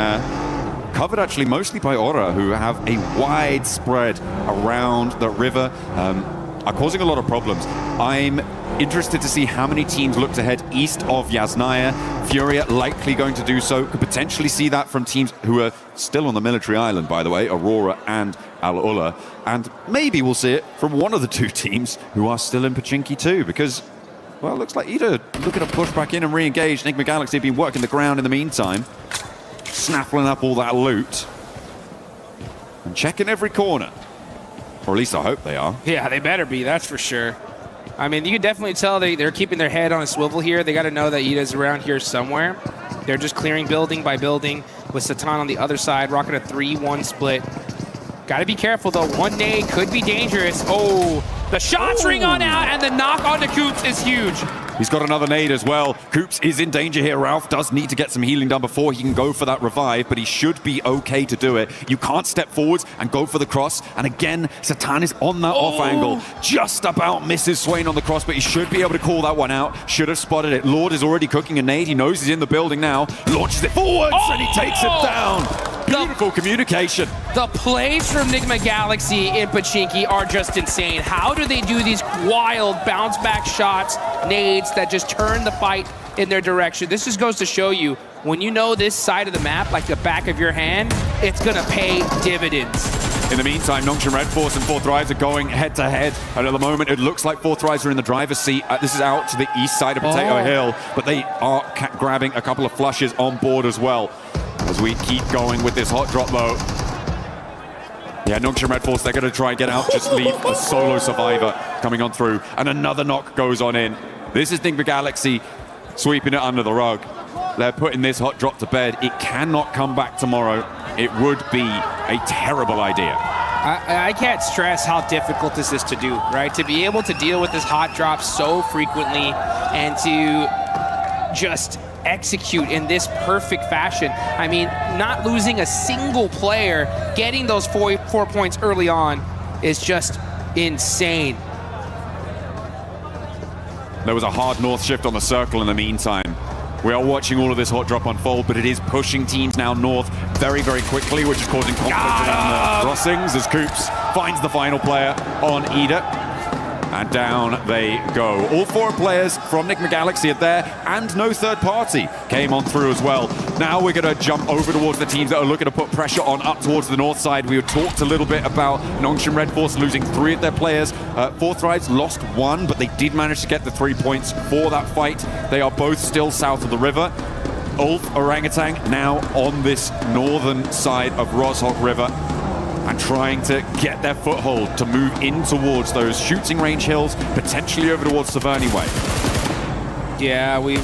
covered actually mostly by Aura, who have a wide spread around the river, are causing a lot of problems. I'm interested to see how many teams look to head east of Yasnaya. Furia likely going to do so. Could potentially see that from teams who are still on the military island, by the way, Aurora and Al-Ula. And maybe we'll see it from one of the 2 teams who are still in Pachinki too, because, well, it looks like either looking to push back in and re-engage. Enigma Galaxy have been working the ground in the meantime, snaffling up all that loot and checking every corner. Or at least I hope they are. Yeah, they better be, that's for sure. I mean, you can definitely tell they're keeping their head on a swivel here. They got to know that Ida's around here somewhere. They're just clearing building by building with Satan on the other side, rocking a 3-1 split. Got to be careful, though. One day could be dangerous. Oh, the shots ring on out, and the knock onto Coops is huge. He's got another nade as well. Coops is in danger here. Ralph does need to get some healing done before he can go for that revive, but he should be okay to do it. You can't step forwards and go for the cross. And again, Satan is on that off angle. Just about misses Swain on the cross, but he should be able to call that one out. Should have spotted it. Lord is already cooking a nade. He knows he's in the building now. Launches it forwards and he takes it down. Beautiful communication. The plays from Enigma Galaxy in Pachinki are just insane. How do they do these wild bounce back shots, nades that just turn the fight in their direction? This just goes to show you, when you know this side of the map like the back of your hand, it's gonna pay dividends. In the meantime, Nongshim Red Force and 4th Rise are going head-to-head. And at the moment, it looks like 4th Rise are in the driver's seat. This is out to the east side of Potato Hill, but they are grabbing a couple of flushes on board as well. As we keep going with this hot drop, though. Yeah, Nongshim Red Force, they're going to try and get out, just leave a solo survivor coming on through. And another knock goes on in. This is Enigma Galaxy sweeping it under the rug. They're putting this hot drop to bed. It cannot come back tomorrow. It would be a terrible idea. I can't stress how difficult this is to do, right? To be able to deal with this hot drop so frequently and to just execute in this perfect fashion. I mean, not losing a single player, getting those four points early on is just insane. There was a hard north shift on the circle in the meantime. We are watching all of this hot drop unfold, but it is pushing teams now north very, very quickly, which is causing conflict around the crossings as Coops finds the final player on Ida. And down they go. All 4 players from Enigma Galaxy are there, and no third party came on through as well. Now we're going to jump over towards the teams that are looking to put pressure on up towards the north side. We talked a little bit about Nongshim Red Force losing 3 of their players. 4th Rise lost 1, but they did manage to get the 3 points for that fight. They are both still south of the river. Ulf Orangutan now on this northern side of Roshok River, and trying to get their foothold to move in towards those shooting range hills, potentially over towards Severny Way. Yeah, we've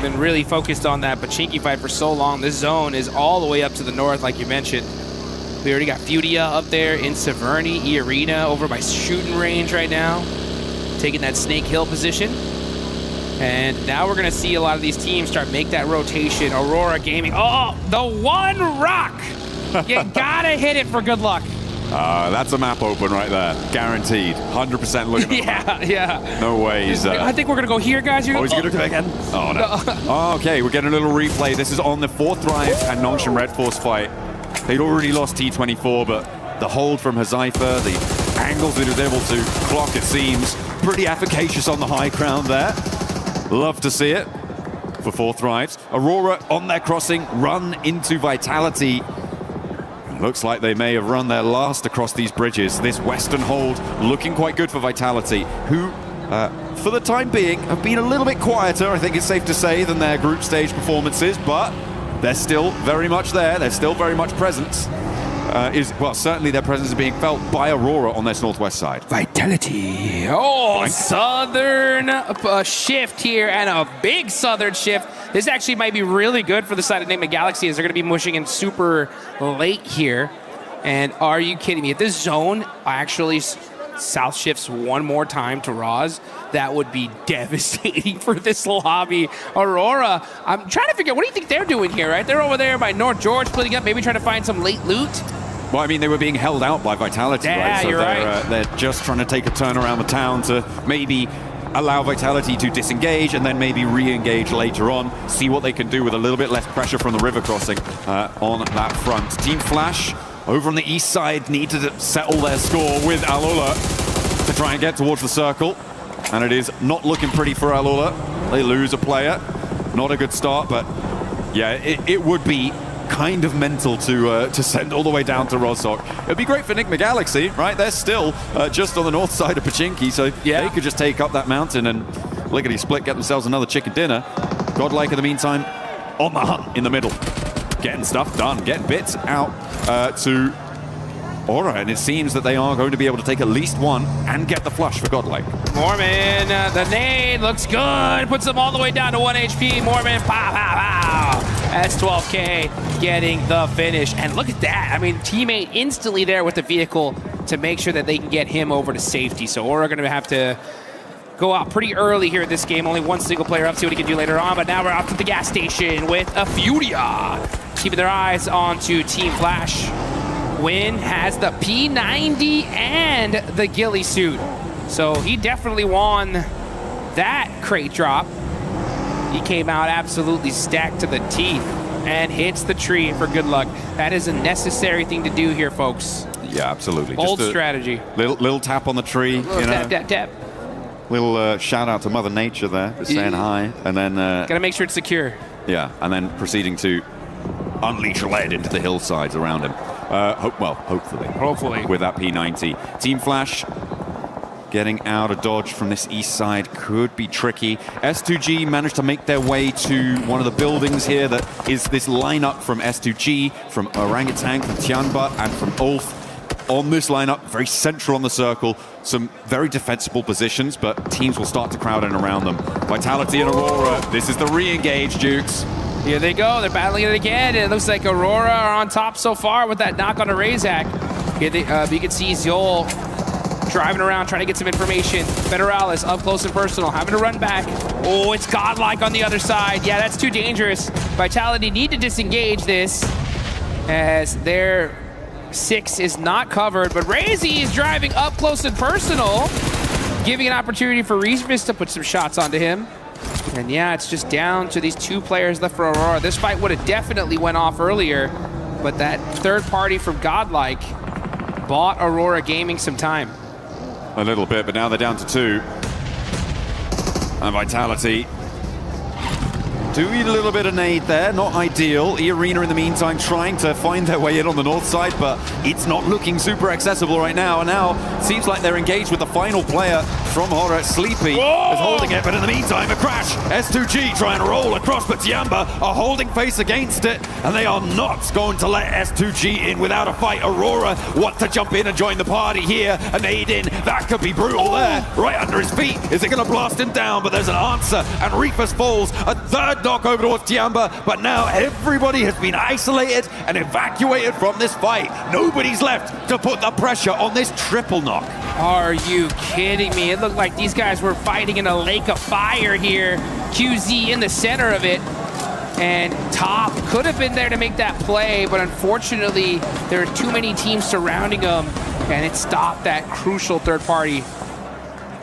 been really focused on that Pachinki fight for so long. This zone is all the way up to the north, like you mentioned. We already got Fudia up there in Severny, E-Arena over by shooting range right now, taking that Snake Hill position. And now we're gonna see a lot of these teams start make that rotation. Aurora Gaming, oh, the one rock! You gotta hit it for good luck. That's a map open right there. Guaranteed. 100% looking at the map. Yeah. No ways. I think we're gonna go here, guys. Is he gonna do it again? Oh, no. Okay, we're getting a little replay. This is on the 4th Rise and Nongshim Red Force fight. They'd already lost T24, but the hold from Hazaifa, the angles that he was able to clock, it seems, pretty efficacious on the high ground there. Love to see it. for fourth Thrives. Aurora on their crossing, run into Vitality. Looks like they may have run their last across these bridges. This western hold looking quite good for Vitality, who, for the time being, have been a little bit quieter, I think it's safe to say, than their group stage performances, but they're still very much there. They're still very much present. Certainly their presence is being felt by Aurora on this northwest side. Vitality. Oh, southern shift here, and a big southern shift. This actually might be really good for the side of Enigma Galaxy, as they're going to be mushing in super late here. And are you kidding me? If this zone actually south shifts one more time to Roz, that would be devastating for this lobby. Aurora, I'm trying to figure out, what do you think they're doing here, right? They're over there by North George, splitting up, maybe trying to find some late loot. Well, I mean, they were being held out by Vitality, yeah, right? So you're right. They're just trying to take a turn around the town to maybe allow Vitality to disengage and then maybe re-engage later on, see what they can do with a little bit less pressure from the river crossing on that front. Team Flash over on the east side need to settle their score with Alola to try and get towards the circle. And it is not looking pretty for Alola. They lose a player. Not a good start, but yeah, it would be kind of mental to send all the way down to Rozhok. It'd be great for Enigma Galaxy, right? They're still just on the north side of Pachinki, so they could just take up that mountain and lickety-split, get themselves another chicken dinner. Godlike, in the meantime, on the hunt in the middle. Getting stuff done, getting bits out to Aura, and it seems that they are going to be able to take at least one and get the flush for Godlike. Mormon, the nade looks good. Puts them all the way down to 1 HP. Mormon, pow, pow, pow. That's 12K getting the finish. And look at that. I mean, teammate instantly there with the vehicle to make sure that they can get him over to safety. So Aura going to have to go out pretty early here in this game. Only one single player up, see what he can do later on. But now we're off to the gas station with a Furia. Keeping their eyes onto Team Flash. Win has the P90 and the ghillie suit. So he definitely won that crate drop. He came out absolutely stacked to the teeth and hits the tree for good luck. That is a necessary thing to do here, folks. Yeah, absolutely. Bold just a strategy. Little tap on the tree. Tap, tap, tap. Little shout out to Mother Nature there, just saying hi. And then... Gotta make sure it's secure. Yeah, and then proceeding to unleash lead into the hillsides around him. Hopefully. With that P90. Team Flash getting out of dodge from this east side could be tricky. S2G managed to make their way to one of the buildings here that is this lineup from S2G, from Orangutan, from Tianba, and from Ulf. On this lineup, very central on the circle, some very defensible positions, but teams will start to crowd in around them. Vitality and Aurora, this is the re-engage, Dukes. Here they go, they're battling it again, and it looks like Aurora are on top so far with that knock on a Razak. Here you can see Zol driving around, trying to get some information. Federalis up close and personal, having to run back. Oh, it's Godlike on the other side. Yeah, that's too dangerous. Vitality need to disengage this, as their 6 is not covered, but Razy is driving up close and personal, giving an opportunity for Remus to put some shots onto him. And yeah, it's just down to these 2 players left for Aurora. This fight would have definitely went off earlier, but that third party from Godlike bought Aurora Gaming some time. A little bit, but now they're down to 2. And Vitality doing a little bit of nade there, not ideal. E-Arena in the meantime trying to find their way in on the north side, but it's not looking super accessible right now. And now it seems like they're engaged with the final player from Horror. Sleepy is holding it, but in the meantime a crash. S2G trying to roll across, but Tiamba are holding face against it, and they are not going to let S2G in without a fight. Aurora want to jump in and join the party here. A nade in, that could be brutal there, right under his feet. Is it going to blast him down? But there's an answer, and Reefus falls. A third knock over towards Tiamba, but now everybody has been isolated and evacuated from this fight. Nobody's left to put the pressure on this triple knock. Are you kidding me? It looked like these guys were fighting in a lake of fire here. QZ in the center of it. And Top could have been there to make that play, but unfortunately, there are too many teams surrounding him, and it stopped that crucial third party.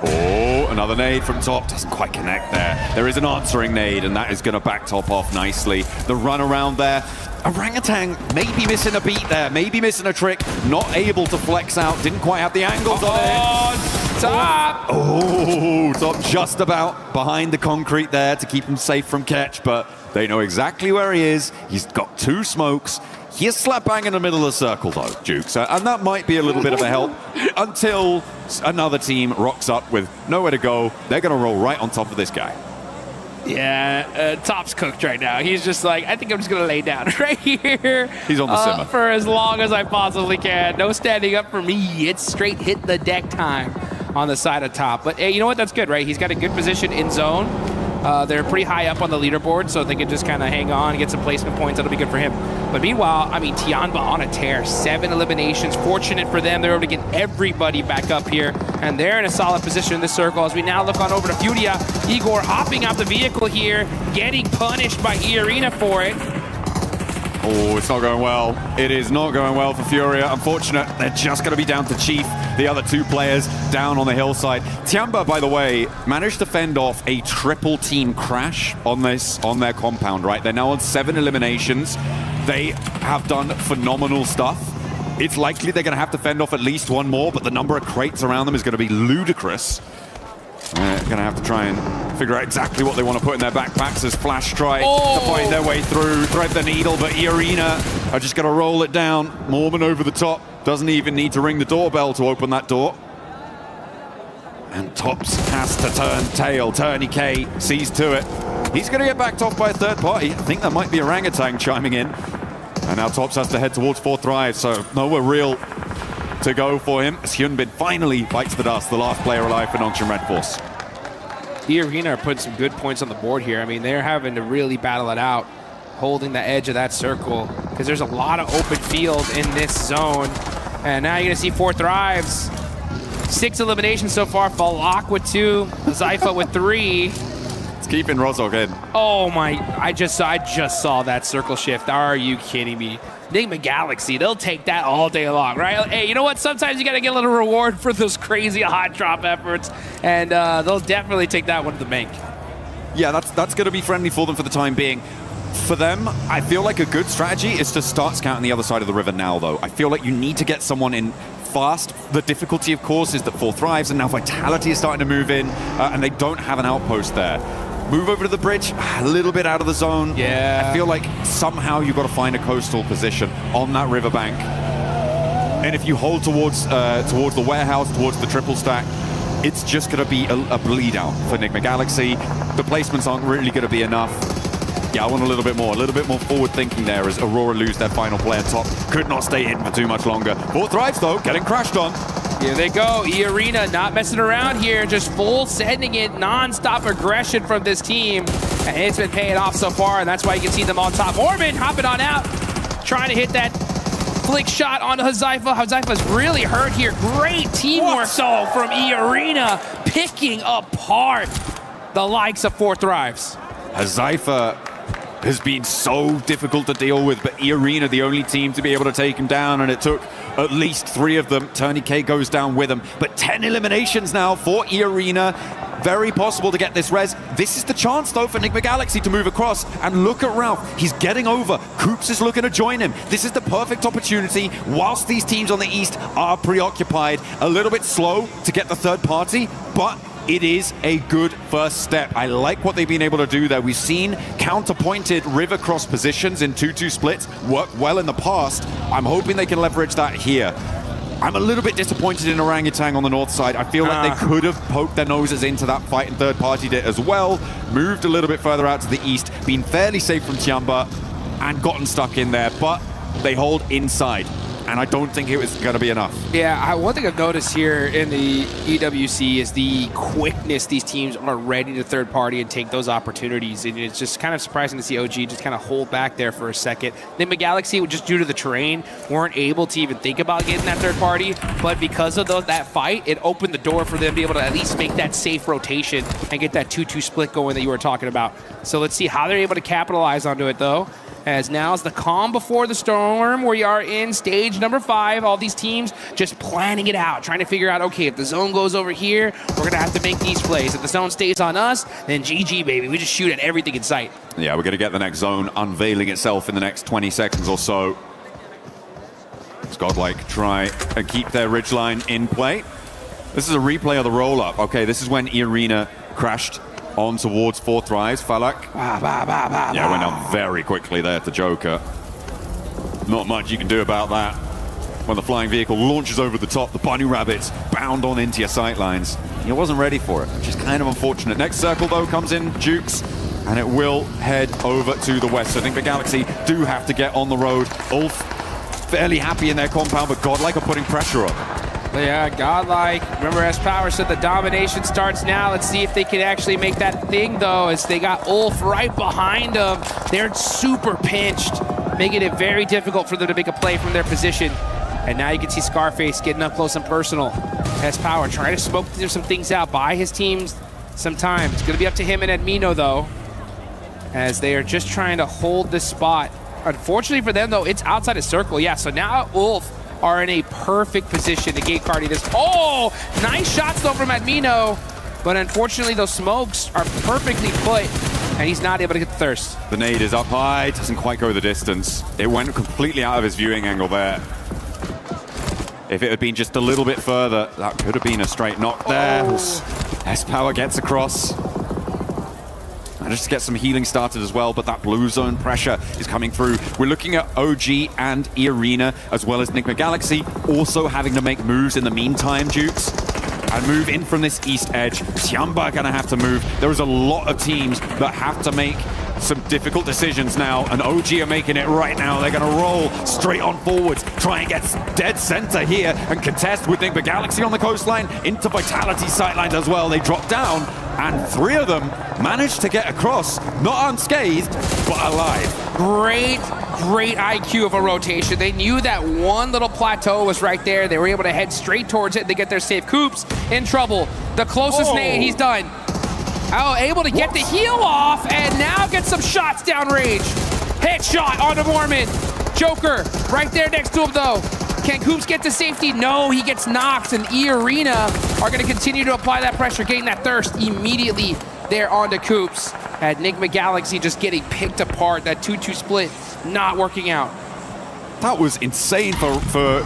Oh, another nade from Top. Doesn't quite connect there. There is an answering nade, and that is going to back Top off nicely. The run around there. Orangutan maybe missing a beat there, maybe missing a trick, not able to flex out, didn't quite have the angles on it. Top! Oh, Top just about behind the concrete there to keep him safe from catch, but they know exactly where he is. He's got 2 smokes. He is slap bang in the middle of the circle though, Jukes, and that might be a little bit of a help until another team rocks up with nowhere to go. They're going to roll right on top of this guy. Yeah, Top's cooked right now. He's just like, I think I'm just going to lay down right here. He's on the simmer. For as long as I possibly can. No standing up for me. It's straight hit the deck time on the side of Top. But hey, you know what? That's good, right? He's got a good position in zone. They're pretty high up on the leaderboard, so if they can just kind of hang on and get some placement points, that'll be good for him. But meanwhile, I mean, Tianba on a tear. 7 eliminations. Fortunate for them. They're able to get everybody back up here, and they're in a solid position in this circle. As we now look on over to Furia, Igor hopping out the vehicle here, getting punished by E-Arena for it. Oh, it's not going well. It is not going well for Furia. Unfortunate, they're just going to be down to Chief, the other 2 players down on the hillside. Tianba, by the way, managed to fend off a triple team crash on their compound, right? They're now on 7 eliminations. They have done phenomenal stuff. It's likely they're going to have to fend off at least 1 more, but the number of crates around them is going to be ludicrous. They're going to have to try and figure out exactly what they want to put in their backpacks as Flash try to find their way through, thread the needle, but E-Arena are just going to roll it down. Mormon over the top, doesn't even need to ring the doorbell to open that door. And Tops has to turn tail. Turney K sees to it. He's going to get backed off by a third party. I think that might be Orangutan chiming in. And now Tops has to head towards 4th Thrive, so nowhere real to go for him as Hyunbin finally bites the dust, the last player alive for Nongshim Red Force. E-Arena are putting some good points on the board here. I mean, they're having to really battle it out, holding the edge of that circle, because there's a lot of open field in this zone. And now you're going to see 4 Thrives. 6 eliminations so far. Falak with 2, Zypha with 3. It's keeping Rozog in. Oh my, I just saw that circle shift. Are you kidding me? Enigma Galaxy, they'll take that all day long, right? Hey, you know what? Sometimes you got to get a little reward for those crazy hot drop efforts, and they'll definitely take that one to the bank. Yeah, that's going to be friendly for them for the time being. For them, I feel like a good strategy is to start scouting the other side of the river now, though. I feel like you need to get someone in fast. The difficulty, of course, is that 4 Thrives, and now Vitality is starting to move in, and they don't have an outpost there. Move over to the bridge, a little bit out of the zone. Yeah. I feel like somehow you've got to find a coastal position on that riverbank. And if you hold towards the warehouse, towards the triple stack, it's just going to be a bleed out for Enigma Galaxy. The placements aren't really going to be enough. Yeah, I want a little bit more forward thinking there as Aurora lose their final player. Top could not stay in for too much longer. 4 Thrives though, getting crashed on. Here they go. E-Arena not messing around here, just full sending it, non-stop aggression from this team. And it's been paying off so far, and that's why you can see them on top. Orban hopping on out, trying to hit that flick shot onto Hazaifa. Hazaifa's really hurt here. Great teamwork though from E-Arena, picking apart the likes of 4 Thrives. Hazaifa has been so difficult to deal with, but E-Arena the only team to be able to take him down, and it took at least 3 of them. Turney K goes down with him, but 10 eliminations now for E-Arena. Very possible to get this res. This is the chance though for Enigma Galaxy to move across, and look at Ralph, he's getting over. Coops is looking to join him. This is the perfect opportunity whilst these teams on the east are preoccupied, a little bit slow to get the third party, but it is a good first step. I like what they've been able to do there. We've seen counterpointed river cross positions in 2-2 splits work well in the past. I'm hoping they can leverage that here. I'm a little bit disappointed in Orangutan on the north side. I feel like they could have poked their noses into that fight and third partied it as well. Moved a little bit further out to the east, been fairly safe from Tianba and gotten stuck in there, but they hold inside. And I don't think it was going to be enough. Yeah, one thing I've noticed here in the EWC is the quickness these teams are ready to third party and take those opportunities. And it's just kind of surprising to see OG just kind of hold back there for a second. Enigma Galaxy, just due to the terrain, weren't able to even think about getting that third party. But because of that fight, it opened the door for them to be able to at least make that safe rotation and get that 2-2 split going that you were talking about. So let's see how they're able to capitalize onto it, though. As now is the calm before the storm. We are in stage number 5. All these teams just planning it out, trying to figure out, okay, if the zone goes over here, we're going to have to make these plays. If the zone stays on us, then GG, baby. We just shoot at everything in sight. Yeah, we're going to get the next zone unveiling itself in the next 20 seconds or so. As Godlike try and keep their ridgeline in play. This is a replay of the roll-up. Okay, this is when E-Arena crashed on towards 4th rise. Falak. Yeah, went down very quickly there to Joker. Not much you can do about that. When the flying vehicle launches over the top, the bunny rabbits bound on into your sightlines. He wasn't ready for it, which is kind of unfortunate. Next circle, though, comes in Jukes, and it will head over to the west. So I think the Galaxy do have to get on the road. Ulf fairly happy in their compound, but Godlike are putting pressure on. Yeah, Godlike. Remember, S-Power said the domination starts now. Let's see if they can actually make that thing, though, as they got Ulf right behind them. They're super pinched, making it very difficult for them to make a play from their position. And now you can see Scarface getting up close and personal. S-Power trying to smoke some things out, buy his teams some time. It's going to be up to him and Admino, though, as they are just trying to hold this spot. Unfortunately for them, though, it's outside of circle. Yeah, so now Ulf are in a perfect position to gate cardi this. Oh, nice shots though from Admino, but unfortunately those smokes are perfectly put, and he's not able to get the thirst. The nade is up high, doesn't quite go the distance. It went completely out of his viewing angle there. If it had been just a little bit further, that could have been a straight knock there. S-Power gets across. Just to get some healing started as well, but that blue zone pressure is coming through. We're looking at OG and E-Arena, as well as Enigma Galaxy, also having to make moves in the meantime, Dukes, and move in from this east edge. Tiamba gonna have to move. There is a lot of teams that have to make some difficult decisions now, and OG are making it right now. They're gonna roll straight on forwards, try and get dead center here and contest with Enigma Galaxy on the coastline into Vitality sightlines as well. They drop down, and 3 of them managed to get across, not unscathed, but alive. Great IQ of a rotation. They knew that one little plateau was right there. They were able to head straight towards it. They get their safe. Coops in trouble. The closest nade, he's done. Oh, able to get the heal off, and now get some shots downrange. Headshot onto Mormon. Joker right there next to him, though. Can Coops get to safety? No, he gets knocked, and E-Arena are going to continue to apply that pressure, getting that thirst immediately there onto Coops. At Enigma Galaxy just getting picked apart. That 2-2 split not working out. That was insane for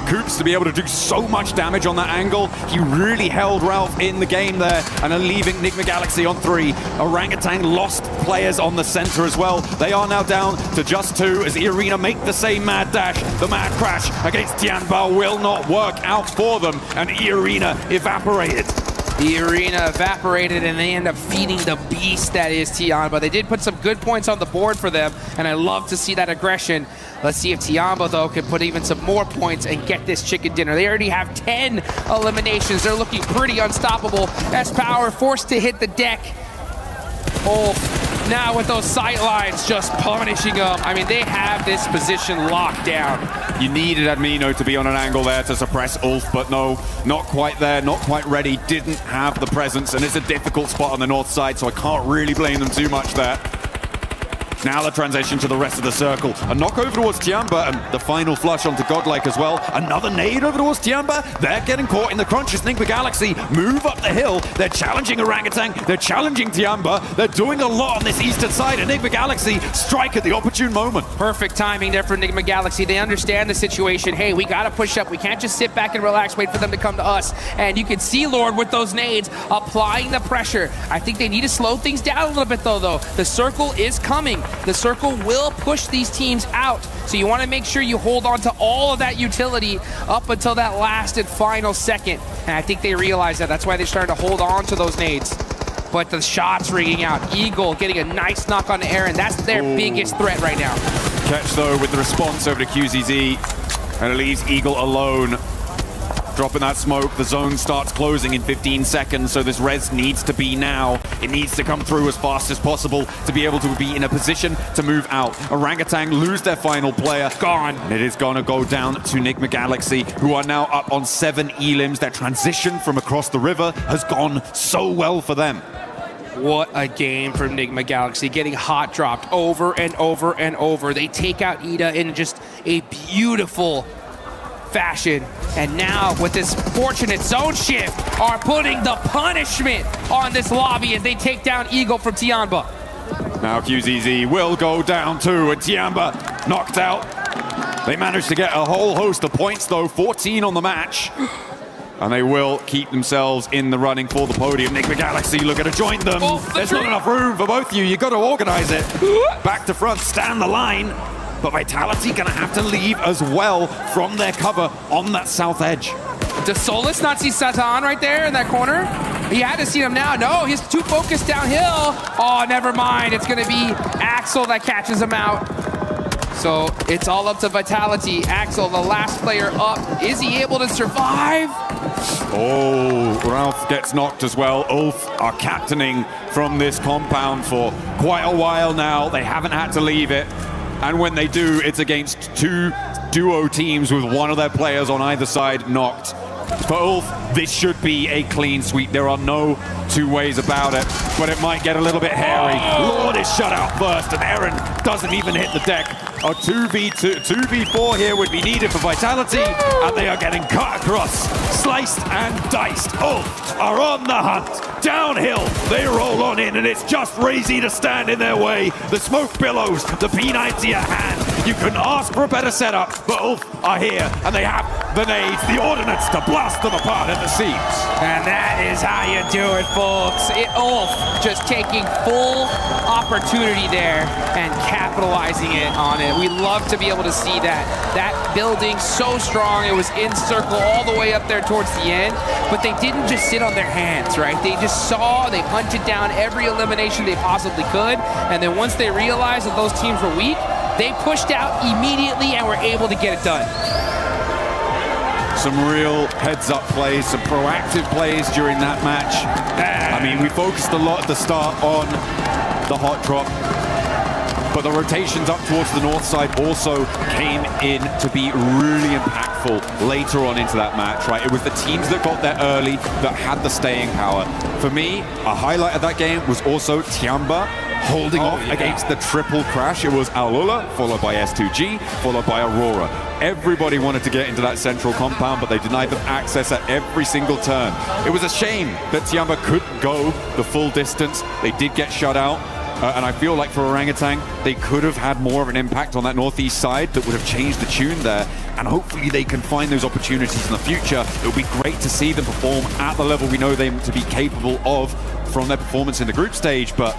Coops to be able to do so much damage on that angle. He really held Ralph in the game there, and are leaving Enigma Galaxy on 3. Orangutan lost players on the center as well. They are now down to just 2 as E-Arena make the same mad dash. The mad crash against Tianbao will not work out for them, and E-Arena evaporated. The arena evaporated, and they end up feeding the beast that is Tiamba. They did put some good points on the board for them, and I love to see that aggression. Let's see if Tiamba, though, can put even some more points and get this chicken dinner. They already have 10 eliminations. They're looking pretty unstoppable. S-Power forced to hit the deck. Oh, now with those sight lines just punishing them. I mean, they have this position locked down. You needed Admino to be on an angle there to suppress Ulf, but no, not quite there, not quite ready, didn't have the presence, and it's a difficult spot on the north side, so I can't really blame them too much there. Now the transition to the rest of the circle. A knock over towards Tiamba, and the final flush onto Godlike as well. Another nade over towards Tiamba. They're getting caught in the crunches. Enigma Galaxy move up the hill. They're challenging Orangutan. They're challenging Tiamba. They're doing a lot on this eastern side. Enigma Galaxy strike at the opportune moment. Perfect timing there for Enigma Galaxy. They understand the situation. Hey, we got to push up. We can't just sit back and relax, wait for them to come to us. And you can see Lord with those nades applying the pressure. I think they need to slow things down a little bit, though. The circle is coming. The circle will push these teams out, so you want to make sure you hold on to all of that utility up until that last and final second. And I think they realize that. That's why they're starting to hold on to those nades. But the shots ringing out. Eagle getting a nice knock on Aaron. That's their biggest threat right now. Catch, though, with the response over to QZZ, and it leaves Eagle alone. Dropping that smoke, the zone starts closing in 15 seconds, so this res needs to be now. It needs to come through as fast as possible to be able to be in a position to move out. Orangutan lose their final player. Gone. And it is going to go down to Enigma Galaxy, who are now up on 7 elims. Their transition from across the river has gone so well for them. What a game from Enigma Galaxy, getting hot dropped over and over and over. They take out Ida in just a beautiful fashion. And now with this fortunate zone shift are putting the punishment on this lobby as they take down Eagle from Tianba. Now QZZ will go down too, and Tianba knocked out. They managed to get a whole host of points though, 14 on the match. And they will keep themselves in the running for the podium. Enigma Galaxy looking to join them. There's not enough room for both of you. You've got to organize it. Back to front, stand the line. But Vitality gonna have to leave as well from their cover on that south edge. Does Solus not see Satan right there in that corner? He had to see him now. No, he's too focused downhill. Oh, never mind. It's gonna be Axel that catches him out. So it's all up to Vitality. Axel, the last player up. Is he able to survive? Oh, Ralph gets knocked as well. Ulf are captaining from this compound for quite a while now. They haven't had to leave it. And when they do, it's against two duo teams with one of their players on either side knocked. For Ulf, this should be a clean sweep. There are no two ways about it, but it might get a little bit hairy. Lord is shut out first, and Aaron doesn't even hit the deck. A 2v4 here would be needed for Vitality, and they are getting cut across, sliced and diced. Ulf are on the hunt. Downhill, they roll on in, and it's just Razy to stand in their way. The smoke billows, the P90 at hand. You couldn't ask for a better setup, but Ulf are here, and they have the nades, the ordnance to blast them apart at the seams. And that is how you do it, folks. Ulf just taking full opportunity there and capitalizing it on it. We love to be able to see that. That building so strong, it was in circle all the way up there towards the end, but they didn't just sit on their hands, right? They just saw, they hunted down every elimination they possibly could, and then once they realized that those teams were weak, they pushed out immediately and were able to get it done. Some real heads-up plays, some proactive plays during that match. I mean, we focused a lot at the start on the hot drop, but the rotations up towards the north side also came in to be really impactful later on into that match, right? It was the teams that got there early that had the staying power. For me, a highlight of that game was also Tianba holding off against the triple crash. It was Aulula, followed by S2G, followed by Aurora. Everybody wanted to get into that central compound, but they denied them access at every single turn. It was a shame that Tianba couldn't go the full distance. They did get shut out. And I feel like for Orangutan, they could have had more of an impact on that northeast side that would have changed the tune there. And hopefully they can find those opportunities in the future. It would be great to see them perform at the level we know them to be capable of from their performance in the group stage, but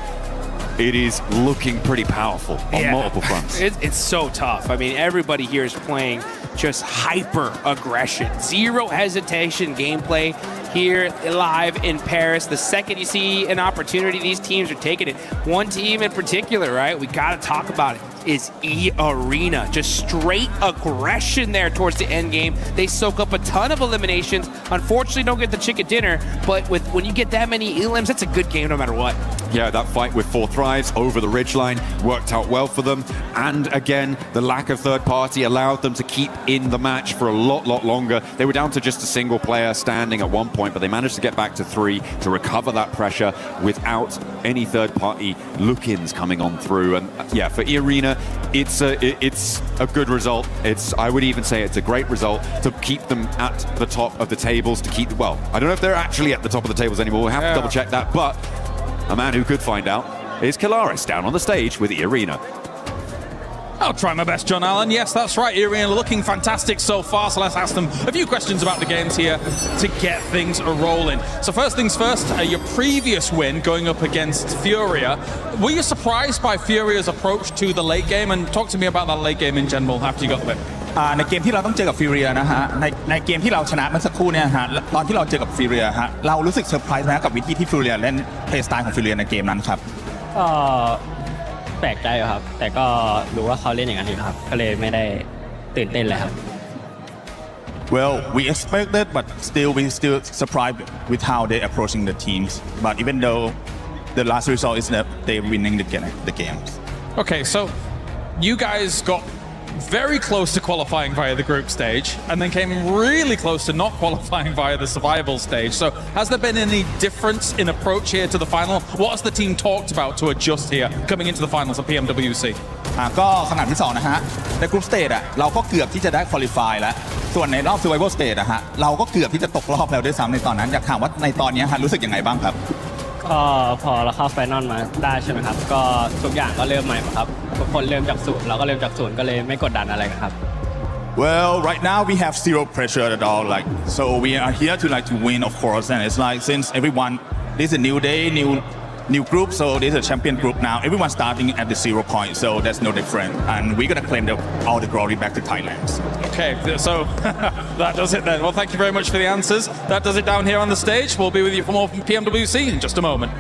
it is looking pretty powerful on multiple fronts. It's so tough. I mean, everybody here is playing just hyper aggression, zero hesitation gameplay here live in Paris. The second you see an opportunity, these teams are taking it. One team in particular, right? We got to talk about it. Is E-Arena. Just straight aggression there towards the end game. They soak up a ton of eliminations. Unfortunately, don't get the chicken dinner, but when you get that many elims, that's a good game no matter what. Yeah, that fight with 4 Thrives over the ridgeline worked out well for them. And again, the lack of third party allowed them to keep in the match for a lot longer. They were down to just a single player standing at one point, but they managed to get back to 3 to recover that pressure without any third party look-ins coming on through. And yeah, for E-Arena, it's a good result. I would even say it's a great result to keep them at the top of the tables, to keep, well, I don't know if they're actually at the top of the tables anymore. We'll have to double check that, but a man who could find out is Kalaris down on the stage with E-Arena. I'll try my best, John Allen. Yes, that's right. E-Arena looking fantastic so far, so let's ask them a few questions about the games here to get things rolling. So first things first, your previous win going up against Furia. Were you surprised by Furia's approach to the late game? And talk to me about that late game in general after you got the win. ในเกมที่เราต้องเจอกับฟิวเรียนะฮะในเกมที่เราชนะเมื่อสักครู่เนี่ยฮะตอนที่เราเจอกับฟิวเรียฮะเรารู้สึกเซอร์ไพรส์นะกับวิธีที่ฟิวเรียเล่นเพลย์สไตล์ของฟิวเรียในเกมนั้นครับแปลกใจครับแต่ก็รู้ว่าเขาเล่นอย่างนั้นอยู่ครับก็เลยไม่ได้ตื่นเต้นเลยครับ Well, we expected, but we still surprised with how they approaching the teams. But even though the last result is that they're winning the games. Okay, so you guys got very close to qualifying via the group stage and then came really close to not qualifying via the survival stage. So has there been any difference in approach here to the final? What has the team talked about to adjust here coming into the finals of PMWC? ก็สนามที่2นะฮะในกรุ๊ปสเตจเราก็เกือบที่จะได้ควอลิฟายแล้วส่วนในรอบ Survival Stage ฮะเราก็เกือบที่จะตกรอบแล้วด้วยซ้ำในตอนนั้นอยากถามว่าในตอนนี้ฮะรู้สึกยังไงบ้างครับก็พอเราเข้าไฟนอลมาได้ใช่ไหมครับก็ทุกอย่างก็เริ่มใหม่ครับทุกคนเริ่มจากศูนย์เราก็เริ่มจากศูนย์ก็เลยไม่กดดันอะไรครับ Well, right now we have zero pressure at all. Like, so we are here to win, of course. And it's like since everyone, this is a new day, new group. So this is a champion group now. Everyone's starting at the 0 point, so that's no different. And we're gonna claim all the glory back to Thailand. Okay, so that does it then. Well, thank you very much for the answers. That does it down here on the stage. We'll be with you for more from PMWC in just a moment.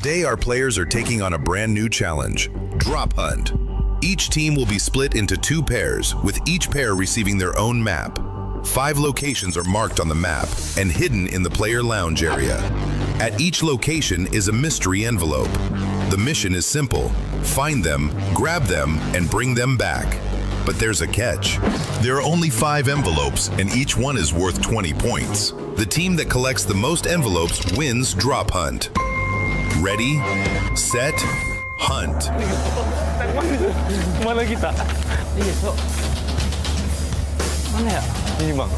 Today, our players are taking on a brand new challenge, Drop Hunt. Each team will be split into 2 pairs, with each pair receiving their own map. 5 locations are marked on the map and hidden in the player lounge area. At each location is a mystery envelope. The mission is simple: find them, grab them, and bring them back. But there's a catch. There are only 5 envelopes, and each one is worth 20 points. The team that collects the most envelopes wins Drop Hunt. Ready, set, hunt. Mana kita? Iya, so. Mana ya? Ini bang.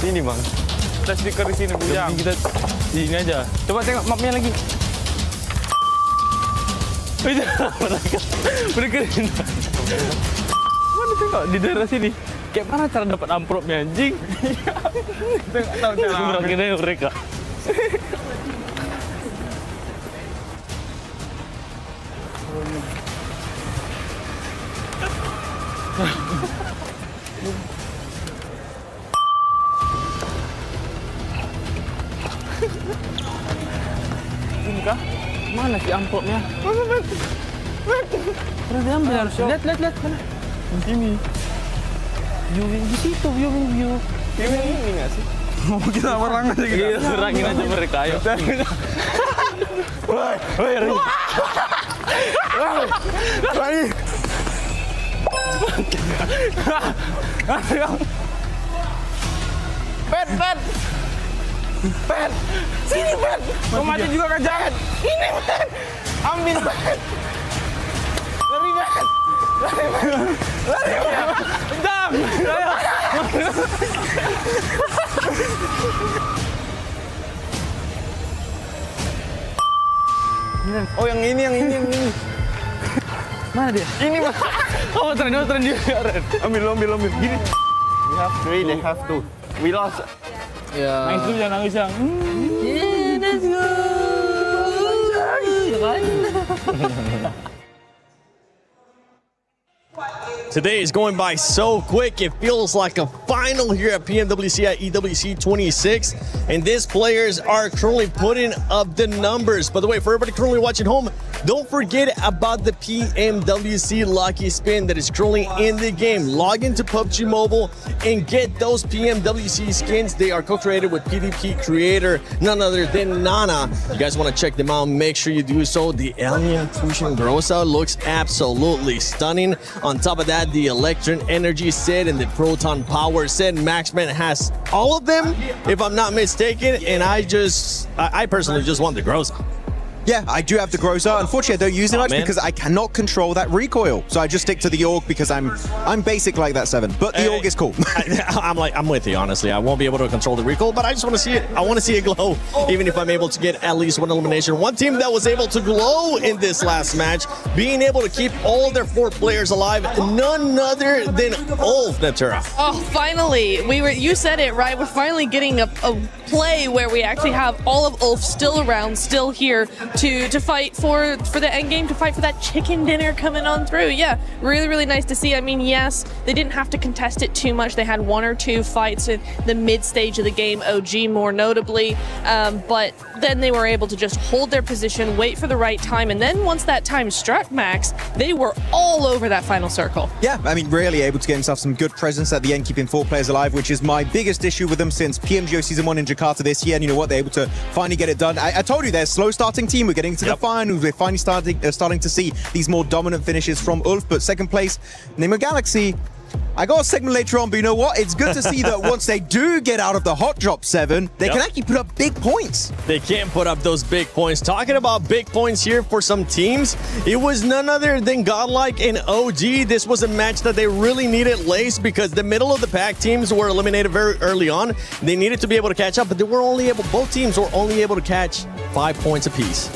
Sini bang. Kita stiker di sini bujang. Kita di sini aja. Coba tengok mapnya lagi. Udah keren. Mana tengok di daerah sini? Kayak mana cara dapat amplopnya anjing? Kita nggak tahu cara. Berangkatnya mereka. Ini kah? Mana si amplopnya? Mana diambil harusnya? Lihat mana? Di sini. Viewing di situ, viewing. Viewing ini nggak sih? Mau kita serang aja gitu. Iya, serangin aja mereka, ayo. Woi, Rai. Pet. Sini, Pet. Mau mati juga kan jangan. Ini, Pet. Ambil, Pet. Lari, Pet. Jam. Ayo. Oh, yang ini. Mana dia? Ini, Mas. Oh, tren juga, Ren. Ambil. Gini. We have 3, they have 2. We lost. Ya. Nangis dulu, jangan nangis, Yang. Yeah, let's go. Today is going by so quick. It feels like a final here at PMWC at EWC 26. And these players are currently putting up the numbers. By the way, for everybody currently watching home, Don't forget about the PMWC Lucky Spin that is currently in the game. Log into PUBG Mobile and get those PMWC skins. They are co-created with PvP creator, none other than Nana. You guys want to check them out, make sure you do so. The Alien Fusion Grossa looks absolutely stunning. On top of that, the Electron Energy set and the Proton Power set. Maxman has all of them, if I'm not mistaken, and I personally just want the Grossa. Yeah, I do have the Grossa. Unfortunately, I don't use it much because I cannot control that recoil. So I just stick to the AUG because I'm basic like that, Seven. But the AUG is cool. I'm with you, honestly. I won't be able to control the recoil, but I just want to see it. I want to see it glow, even if I'm able to get at least one elimination. One team that was able to glow in this last match, being able to keep all their 4 players alive, none other than Ulf, Natura. Oh, finally. You said it, right? We're finally getting a play where we actually have all of Ulf still around, still here to fight for the end game, to fight for that chicken dinner coming on through. Yeah, really, really nice to see. I mean, yes, they didn't have to contest it too much. They had 1 or 2 fights in the mid stage of the game, OG more notably, but then they were able to just hold their position, wait for the right time, and then once that time struck, Max, they were all over that final circle. Yeah, I mean, really able to get himself some good presence at the end, keeping 4 players alive, which is my biggest issue with them since PMGO Season 1 in Jakarta this year. And you know what? They're able to finally get it done. I told you they're a slow starting team. We're getting to the finals. We're finally starting to see these more dominant finishes from Ulf. But second place, Nemo Galaxy. I got a segment later on, but you know what? It's good to see that once they do get out of the hot drop 7, they can actually put up big points. They can put up those big points. Talking about big points here for some teams, it was none other than Godlike and OG. This was a match that they really needed Lace because the middle of the pack teams were eliminated very early on. They needed to be able to catch up, but both teams were only able to catch 5 points apiece.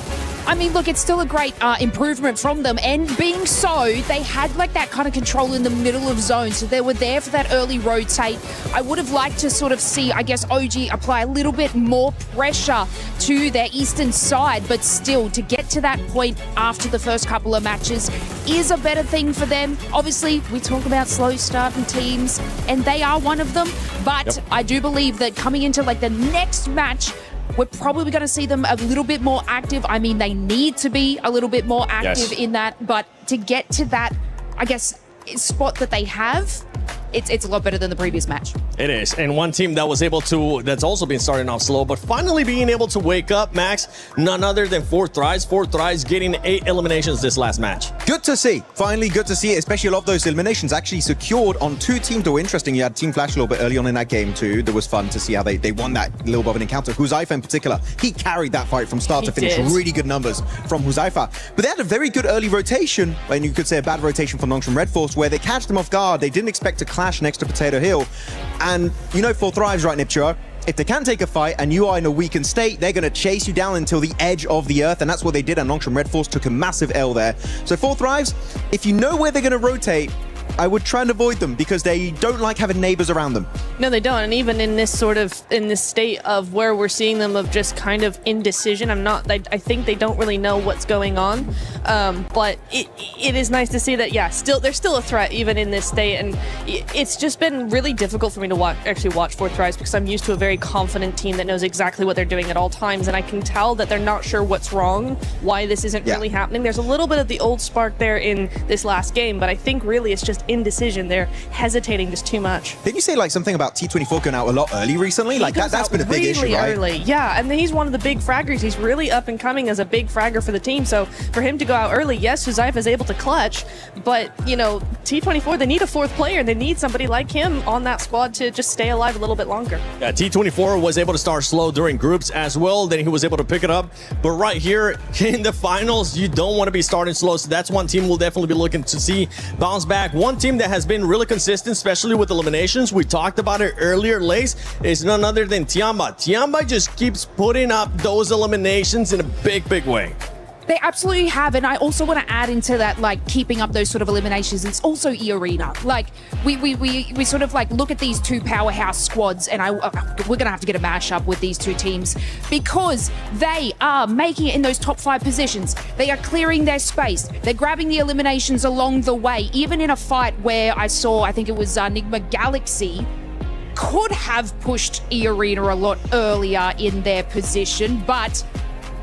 I mean, look, it's still a great improvement from them. And being so, they had like that kind of control in the middle of zone. So they were there for that early rotate. I would have liked to sort of see, I guess, OG apply a little bit more pressure to their eastern side. But still, to get to that point after the first couple of matches is a better thing for them. Obviously, we talk about slow starting teams, and they are one of them. But I do believe that coming into like the next match, we're probably going to see them a little bit more active. I mean, they need to be a little bit more active in that, but to get to that, I guess, spot that they have, it's a lot better than the previous match. It is. And one team that was able to, that's also been starting off slow, but finally being able to wake up, Max, none other than 4Thrives. 4Thrives getting 8 eliminations this last match. Good to see. Finally, good to see it, especially a lot of those eliminations actually secured on 2 teams that were interesting. You had Team Flash a little bit early on in that game too. That was fun to see how they won that little bit of an encounter. Huzaifa in particular, he carried that fight from start to finish. Really good numbers from Huzaifa. But they had a very good early rotation, and you could say a bad rotation for Nongshim Red Force, where they catch them off guard. They didn't expect to clash next to Potato Hill. And you know 4Thrives, right, Nipchura? If they can take a fight and you are in a weakened state, they're going to chase you down until the edge of the earth, and that's what they did, and Nongshim Red Force took a massive L there. So 4Thrives, if you know where they're going to rotate, I would try and avoid them because they don't like having neighbors around them. No, they don't. And even in this state of where we're seeing them of just kind of indecision, I think they don't really know what's going on. But it is nice to see that, they're still a threat even in this state. And it's just been really difficult for me to watch 4Thrives because I'm used to a very confident team that knows exactly what they're doing at all times. And I can tell that they're not sure what's wrong, why this isn't really happening. There's a little bit of the old spark there in this last game, but I think really it's just indecision. They're hesitating just too much. Didn't you say like something about T24 going out a lot early recently? Like that's been a big issue, right? Early. Yeah, and he's one of the big fraggers. He's really up and coming as a big fragger for the team. So for him to go out early, yes, Huzaifa is able to clutch, but you know, T24, they need a 4th player. They need somebody like him on that squad to just stay alive a little bit longer. Yeah, T24 was able to start slow during groups as well. Then he was able to pick it up. But right here in the finals, you don't want to be starting slow. So that's one team we'll definitely be looking to see bounce back. One team that has been really consistent, especially with eliminations, we talked about it earlier, Lace, is none other than Tiamba. Tiamba just keeps putting up those eliminations in a big way. They absolutely have, and I also want to add into that, like, keeping up those sort of eliminations. It's also E-Arena. Like, we sort of like look at these 2 powerhouse squads, and we're gonna have to get a mashup with these 2 teams because they are making it in those top 5 positions. They are clearing their space. They're grabbing the eliminations along the way. Even in a fight where I think it was Enigma Galaxy could have pushed E-Arena a lot earlier in their position, but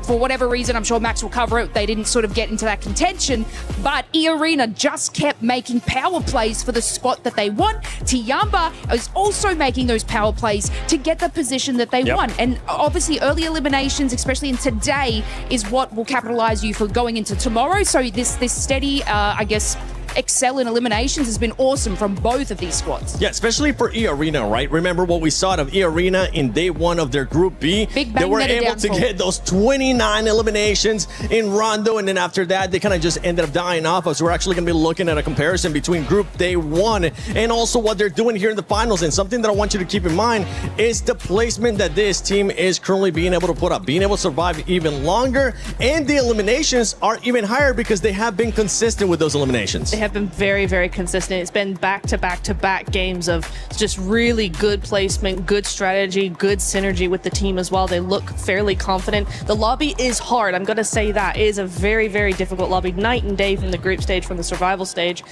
for whatever reason, I'm sure Max will cover it, they didn't sort of get into that contention, but E-Arena just kept making power plays for the spot that they want. Tiamba is also making those power plays to get the position that they want. And obviously early eliminations, especially in today, is what will capitalize you for going into tomorrow. So this steady, I guess, excel in eliminations has been awesome from both of these squads. Yeah, especially for E-Arena, right? Remember what we saw of E-Arena in day one of their Group B? They were able to get those 29 eliminations in Rondo, and then after that, they kind of just ended up dying off us. We're actually going to be looking at a comparison between Group Day 1 and also what they're doing here in the finals. And something that I want you to keep in mind is the placement that this team is currently being able to put up, being able to survive even longer, and the eliminations are even higher because they have been consistent with those eliminations. They have been very, very consistent. It's been back-to-back-to-back games of just really good placement, good strategy, good synergy with the team as well. They look fairly confident. The lobby is hard. I'm going to say that. It is a very, very difficult lobby, night and day from the group stage, from the survival stage,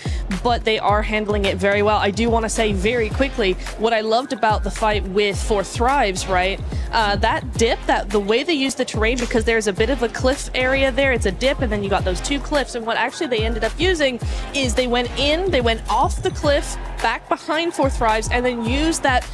but they are handling it very well. I do want to say very quickly, what I loved about the fight with For Thrives, right? That dip, the way they use the terrain, because there's a bit of a cliff area there, it's a dip, and then you got those two cliffs, and what actually they ended up using is they went off the cliff, back behind For Thrives, and then used that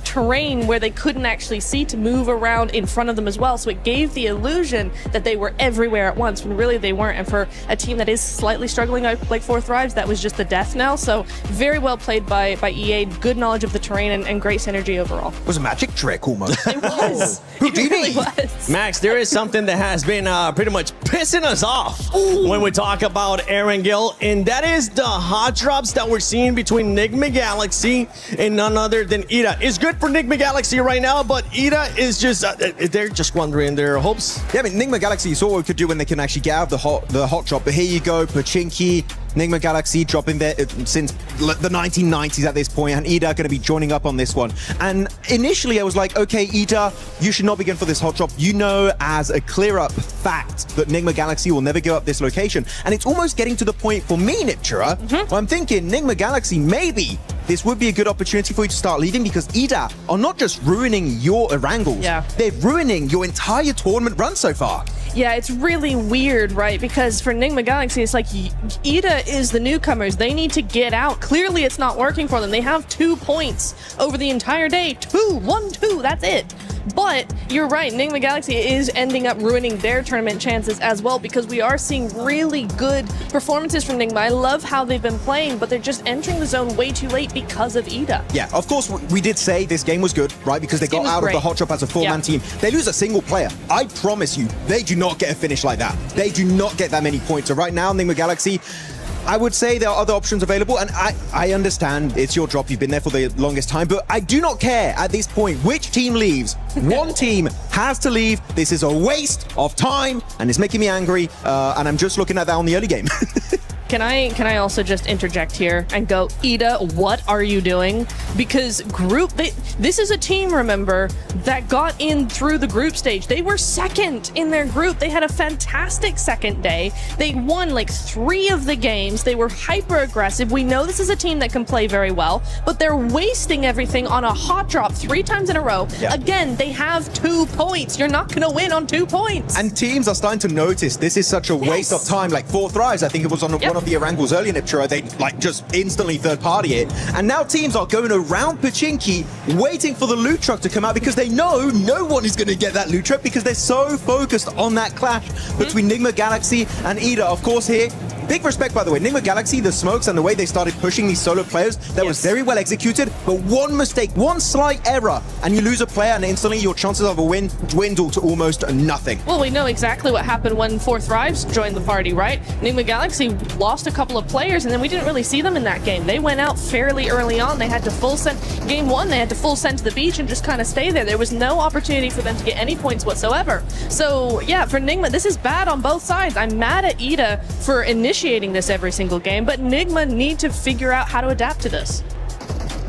terrain where they couldn't actually see to move around in front of them as well. So it gave the illusion that they were everywhere at once when really they weren't. And for a team that is slightly struggling like For Thrives, that was just the death knell. So very well played by EA. Good knowledge of the terrain and great synergy overall. It was a magic trick almost. It was. Who do you mean? Max, there is something that has been pretty much pissing us off when we talk about Erangel, and that is the hot drops that we're seeing between Nigma Galaxy and none other than Ida. It's good for Nigma Galaxy right now, but Ida is just, they're just squandering their hopes. Yeah, I mean, Nigma Galaxy, you saw what we could do when they can actually get out of the hot drop, but here you go, Pachinki, Nigma Galaxy dropping there since the 1990s at this point, and Ida going to be joining up on this one. And initially I was like, okay, Ida, you should not be going for this hot drop. You know as a clear-up fact that Nigma Galaxy will never give up this location. And it's almost getting to the point for me, Niptura, where I'm thinking, Nigma Galaxy, maybe this would be a good opportunity for you to start leaving, because Ida are not just ruining your Erangels, they're ruining your entire tournament run so far. Yeah, it's really weird, right? Because for Nigma Galaxy, it's like Ida is the newcomers. They need to get out. Clearly, it's not working for them. They have 2 points over the entire day. 1, 2, that's it. But you're right, Nigma Galaxy is ending up ruining their tournament chances as well, because we are seeing really good performances from Nigma. I love how they've been playing, but they're just entering the zone way too late because of Ida. Yeah, of course, we did say this game was good, right? Because they got out of the hot drop as a four-man team. They lose a single player. I promise you, they do not get a finish like that. They do not get that many points. So right now, Nigma Galaxy, I would say there are other options available, and I understand it's your drop, you've been there for the longest time, but I do not care at this point which team leaves. One team has to leave. This is a waste of time, and it's making me angry, and I'm just looking at that on the early game. Can I also just interject here and go, Ida, what are you doing? Because this is a team, remember, that got in through the group stage. They were second in their group. They had a fantastic second day. They won like 3 of the games. They were hyper aggressive. We know this is a team that can play very well, but they're wasting everything on a hot drop 3 times in a row. Yeah. Again, they have 2 points. You're not gonna win on 2 points. And teams are starting to notice this is such a waste of time. Like For Thrives, I think it was on one of the Erangels earlier, Niptura, they like just instantly third party it. And now teams are going around Pachinki waiting for the loot truck to come out, because they know no one is going to get that loot truck, because they're so focused on that clash between Nigma Galaxy and Ida. Of course here, big respect, by the way, Nigma Galaxy, the smokes and the way they started pushing these solo players, that was very well executed, but one mistake, one slight error, and you lose a player, and instantly your chances of a win dwindle to almost nothing. Well, we know exactly what happened when For Thrives joined the party, right? Nigma Galaxy lost a couple of players, and then we didn't really see them in that game. They went out fairly early on. They had to full send, game 1, they had to full send to the beach and just kind of stay there. There was no opportunity for them to get any points whatsoever. So yeah, for Nigma, this is bad on both sides. I'm mad at Ida for initiating this every single game, but Nigma need to figure out how to adapt to this.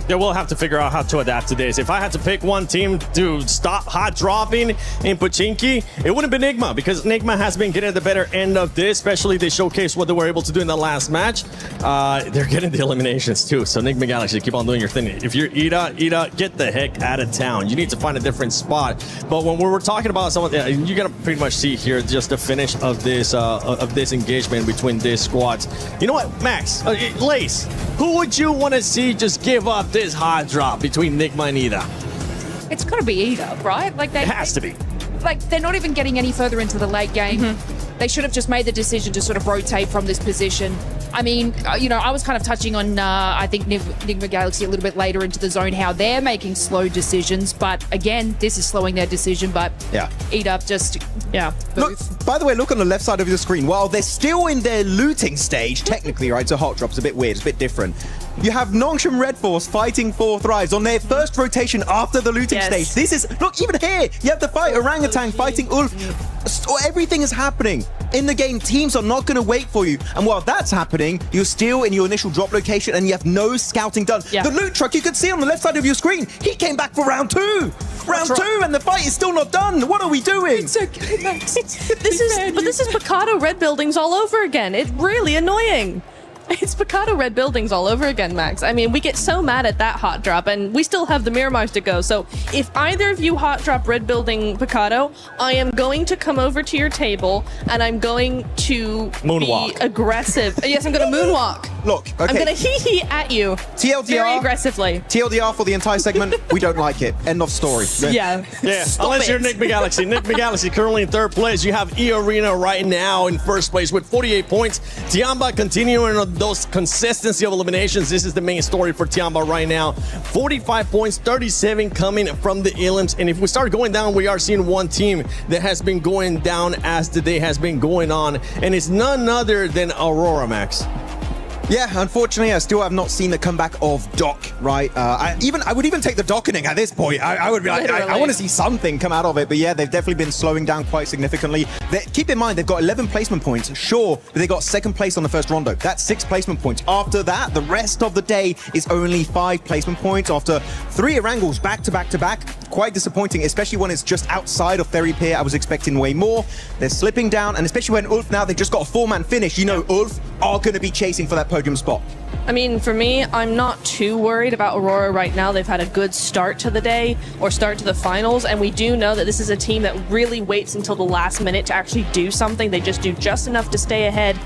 Yeah, we'll have to figure out how to adapt to this. If I had to pick one team to stop hot dropping in Pochinki, it wouldn't be Nigma, because Nigma has been getting the better end of this, especially they showcased what they were able to do in the last match. They're getting the eliminations too, so Nigma Galaxy, keep on doing your thing. If you're Ida, get the heck out of town. You need to find a different spot. But when we were talking about someone, you gotta pretty much see here just the finish of this engagement between these squads. You know what, Max, Lace, who would you want to see just give up this hot drop between Nigma and Ida? It's got to be Ida, right? Like it has to be. Like they're not even getting any further into the late game. They should have just made the decision to sort of rotate from this position. I mean, you know, I was kind of touching on, I think, Nigma Galaxy a little bit later into the zone, how they're making slow decisions. But again, this is slowing their decision. But yeah, Ida just, yeah. Look, by the way, look on the left side of your screen. While they're still in their looting stage, technically, right? So hot drop's a bit weird, it's a bit different. You have Nongshim Red Force fighting for Thrives on their first rotation after the looting stage. This is, look, even here, you have the fight, Orangutan fighting Ulf. Everything is happening. In the game, teams are not going to wait for you. And while that's happening, you're still in your initial drop location and you have no scouting done. The loot truck, you can see on the left side of your screen, he came back for round 2. Round 2, and the fight is still not done. What are we doing? It's okay, Max. This is Picado Red Buildings all over again. It's really annoying. It's Picado Red Buildings all over again, Max. I mean, we get so mad at that hot drop, and we still have the Miramars to go. So if either of you hot drop Red Building Picado, I am going to come over to your table, and I'm going to moonwalk. Be aggressive. Yes, I'm going to moonwalk. Look, okay. I'm going to hee-hee at you. TLDR. Very aggressively. TLDR for the entire segment. We don't like it. End of story. Yeah. Unless you're Nigma Galaxy. Nigma Galaxy currently in third place. You have E-Arena right now in first place with 48 points. Tiamba continuing on those consistency of eliminations. This is the main story for Tiamba right now. 45 points, 37 coming from the Elims. And if we start going down, we are seeing one team that has been going down as the day has been going on. And it's none other than Aurora, Max. Yeah, unfortunately, I still have not seen the comeback of Doc, right? I would even take the dockening at this point. I would be like, I want to see something come out of it. But yeah, they've definitely been slowing down quite significantly. Keep in mind, they've got 11 placement points, sure, but they got second place on the first rondo. That's 6 placement points. After that, the rest of the day is only 5 placement points after 3 Erangles back to back to back. Quite disappointing, especially when it's just outside of Ferry Pier. I was expecting way more. They're slipping down, and especially when Ulf now, they just got a 4-man finish. You know, Ulf are going to be chasing for that podium spot. I mean, for me, I'm not too worried about Aurora right now. They've had a good start to the day or start to the finals, and we do know that this is a team that really waits until the last minute to actually do something. They just do just enough to stay ahead.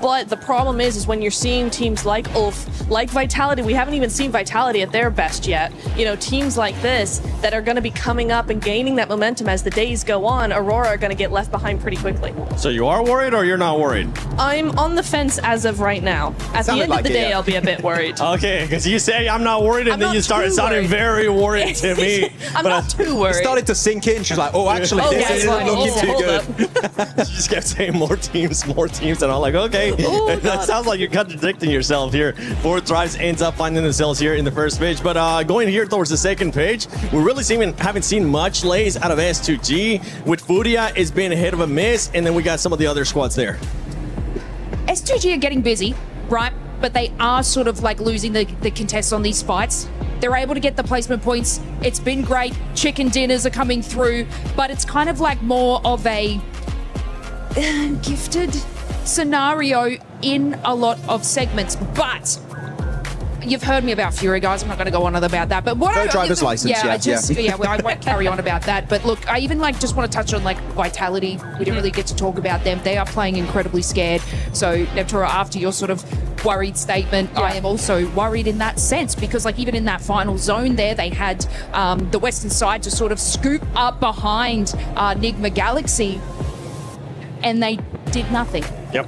But the problem is when you're seeing teams like Ulf, like Vitality, we haven't even seen Vitality at their best yet. You know, teams like this that are going to be coming up and gaining that momentum as the days go on, Aurora are going to get left behind pretty quickly. So you are worried or you're not worried? I'm on the fence as of right now. At the end of the day, I'll be a bit worried. Okay, because you say I'm not worried, and then you started sounding very worried to me. I'm not too worried. It started to sink in. She's like, oh, actually, this isn't looking too good. She just kept saying more teams, and I'm like, okay. That sounds like you're contradicting yourself here. 4 Thrives ends up finding themselves here in the first page, but going here towards the second page, we really haven't seen much lays out of S2G. With Furia, it's been a hit of a miss, and then we got some of the other squads there. S2G are getting busy, right? But they are sort of like losing the contests on these fights. They're able to get the placement points. It's been great. Chicken dinners are coming through, but it's kind of like more of a gifted scenario in a lot of segments. But you've heard me about Fury, guys. I'm not going to go on about that. But what no driver's license. Well, I won't carry on about that. But look, I even just want to touch on Vitality. We didn't really get to talk about them. They are playing incredibly scared. So Neptura, after your sort of worried statement, I am also worried in that sense because even in that final zone there, they had the western side to sort of scoop up behind Nigma Galaxy, and they did nothing. Yep.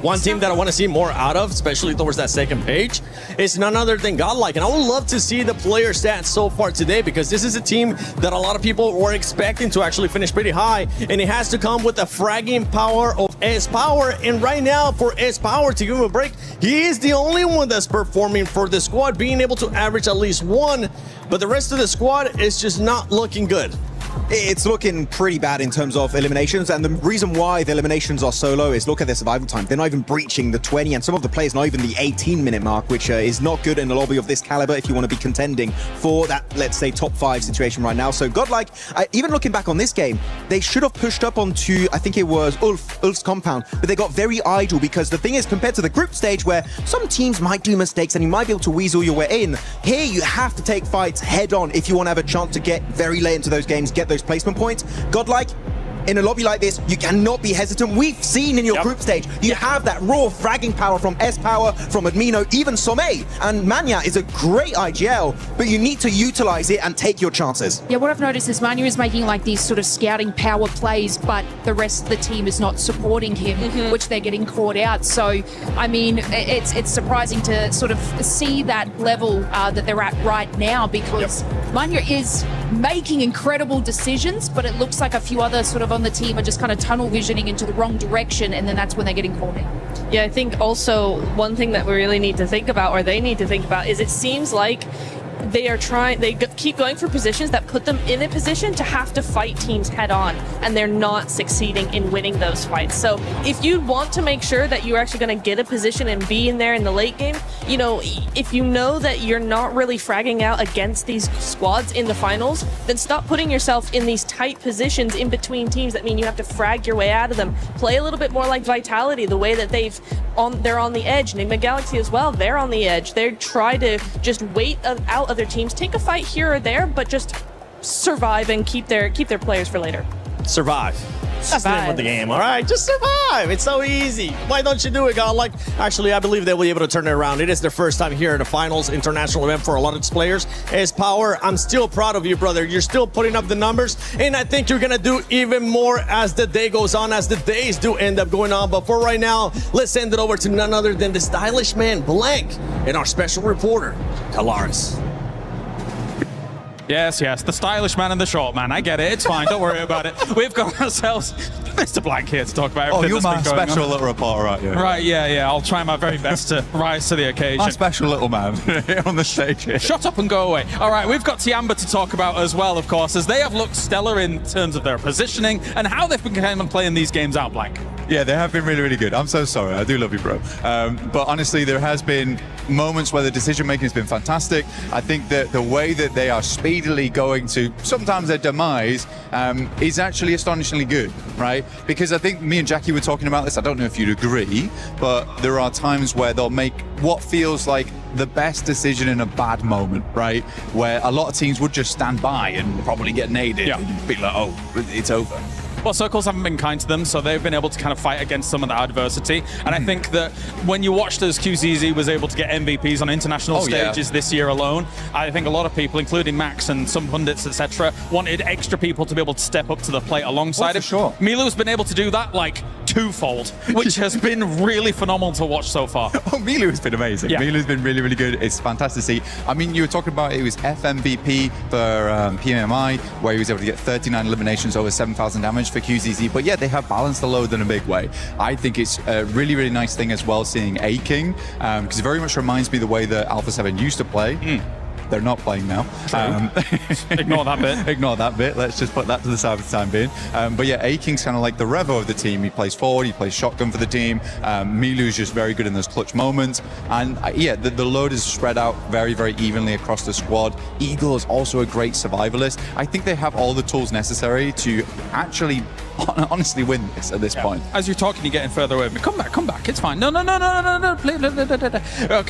One team that I want to see more out of, especially towards that second page, is none other than Godlike. And I would love to see the player stats so far today because this is a team that a lot of people were expecting to actually finish pretty high. And it has to come with the fragging power of S-Power. And right now, for S-Power, to give him a break, he is the only one that's performing for the squad, being able to average at least 1. But the rest of the squad is just not looking good. It's looking pretty bad in terms of eliminations, and the reason why the eliminations are so low is look at their survival time. They're not even breaching the 20, and some of the players not even the 18-minute mark, which is not good in a lobby of this caliber if you want to be contending for that, let's say, top 5 situation right now. So godlike, even looking back on this game, they should have pushed up onto, I think it was Ulf's compound, but they got very idle because the thing is, compared to the group stage where some teams might do mistakes and you might be able to weasel your way in, here you have to take fights head on if you want to have a chance to get very late into those games, get those placement points. Godlike, in a lobby like this, you cannot be hesitant. We've seen in your group stage, you have that raw fragging power from S-Power, from Admino, even Somé. And Manya is a great IGL, but you need to utilize it and take your chances. Yeah, what I've noticed is Manya is making like these sort of scouting power plays, but the rest of the team is not supporting him, which they're getting caught out. So, I mean, it's surprising to sort of see that level that they're at right now, because Manya is making incredible decisions, but it looks like a few other sort of on the team are just kind of tunnel visioning into the wrong direction, and then that's when they're getting caught out. Yeah, I think also one thing that we really need to think about, or they need to think about, is it seems like they keep going for positions that put them in a position to have to fight teams head on, and they're not succeeding in winning those fights. So if you want to make sure that you're actually going to get a position and be in there in the late game, you know, if you know that you're not really fragging out against these squads in the finals, then stop putting yourself in these tight positions in between teams that mean you have to frag your way out of them. Play a little bit more like Vitality, the way that they're on the edge. Enigma Galaxy as well, they're on the edge. They try to just wait out other teams, take a fight here or there, but just survive and keep their players for later. Survive. That's the name of the game, all right? Just survive. It's so easy. Why don't you do it, Godlike? Actually, I believe they'll be able to turn it around. It is their first time here at the finals international event for a lot of its players. S-Power, I'm still proud of you, brother. You're still putting up the numbers, and I think you're going to do even more as the day goes on, as the days do end up going on. But for right now, let's send it over to none other than the stylish man, Blank, and our special reporter, Kalaris. Yes, the stylish man and the short man. I get it. It's fine. Don't worry about it. We've got ourselves Mr. Blank here to talk about everything. Oh, you're my special on. little reporter, aren't you? Right, yeah. I'll try my very best to rise to the occasion. My special little man here on the stage here. Shut up and go away. All right, we've got Tiamba to talk about as well, of course, as they have looked stellar in terms of their positioning and how they've been kind of playing these games out, Blank. Yeah, they have been really, really good. I'm so sorry. I do love you, bro. But honestly, there has been moments where the decision-making has been fantastic. I think that the way that they are speedily going to sometimes their demise is actually astonishingly good, right? Because I think me and Jackie were talking about this. I don't know if you'd agree, but there are times where they'll make what feels like the best decision in a bad moment, right? Where a lot of teams would just stand by and probably get naded and be like, oh, it's over. Well, Circles haven't been kind to them, so they've been able to kind of fight against some of that adversity. And I think that when you watched as QZZ was able to get MVPs on international stages this year alone, I think a lot of people, including Max and some pundits, etc., wanted extra people to be able to step up to the plate alongside him. Sure. Milu's been able to do that like twofold, which has been really phenomenal to watch so far. Oh, Milu has been amazing. Yeah. Milu's been really, really good. It's fantastic to see. I mean, you were talking about it was FMVP for PMI, where he was able to get 39 eliminations over 7,000 damage for QZZ. But yeah, they have balanced the load in a big way. I think it's a really, really nice thing as well seeing A-King, because it very much reminds me the way that Alpha 7 used to play. They're not playing now. Ignore that bit. Ignore that bit. Let's just put that to the side for the time being. But yeah, A-King's kind of like the Revo of the team. He plays forward, he plays shotgun for the team. Milu's just very good in those clutch moments. And yeah, the load is spread out very, very evenly across the squad. Eagle is also a great survivalist. I think they have all the tools necessary to actually honestly win this at this point. As you're talking, you're getting further away. Come back. It's fine. No. Okay,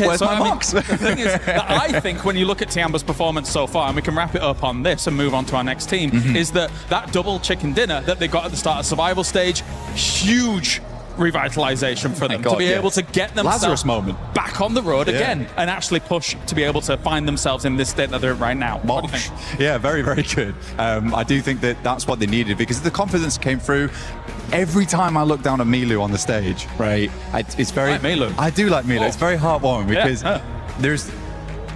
where's my box? The thing is that I think when you look at Tiamba's performance so far, and we can wrap it up on this and move on to our next team, is that double chicken dinner that they got at the start of survival stage, huge revitalization for them to be able to get themselves Lazarus moment back on the road again and actually push to be able to find themselves in this state that they're in right now. What do you think? Yeah, very, very good. I do think that that's what they needed, because the confidence came through. Every time I look down at Milu on the stage, right, it's very... I like Milu. I do like Milu. It's very heartwarming because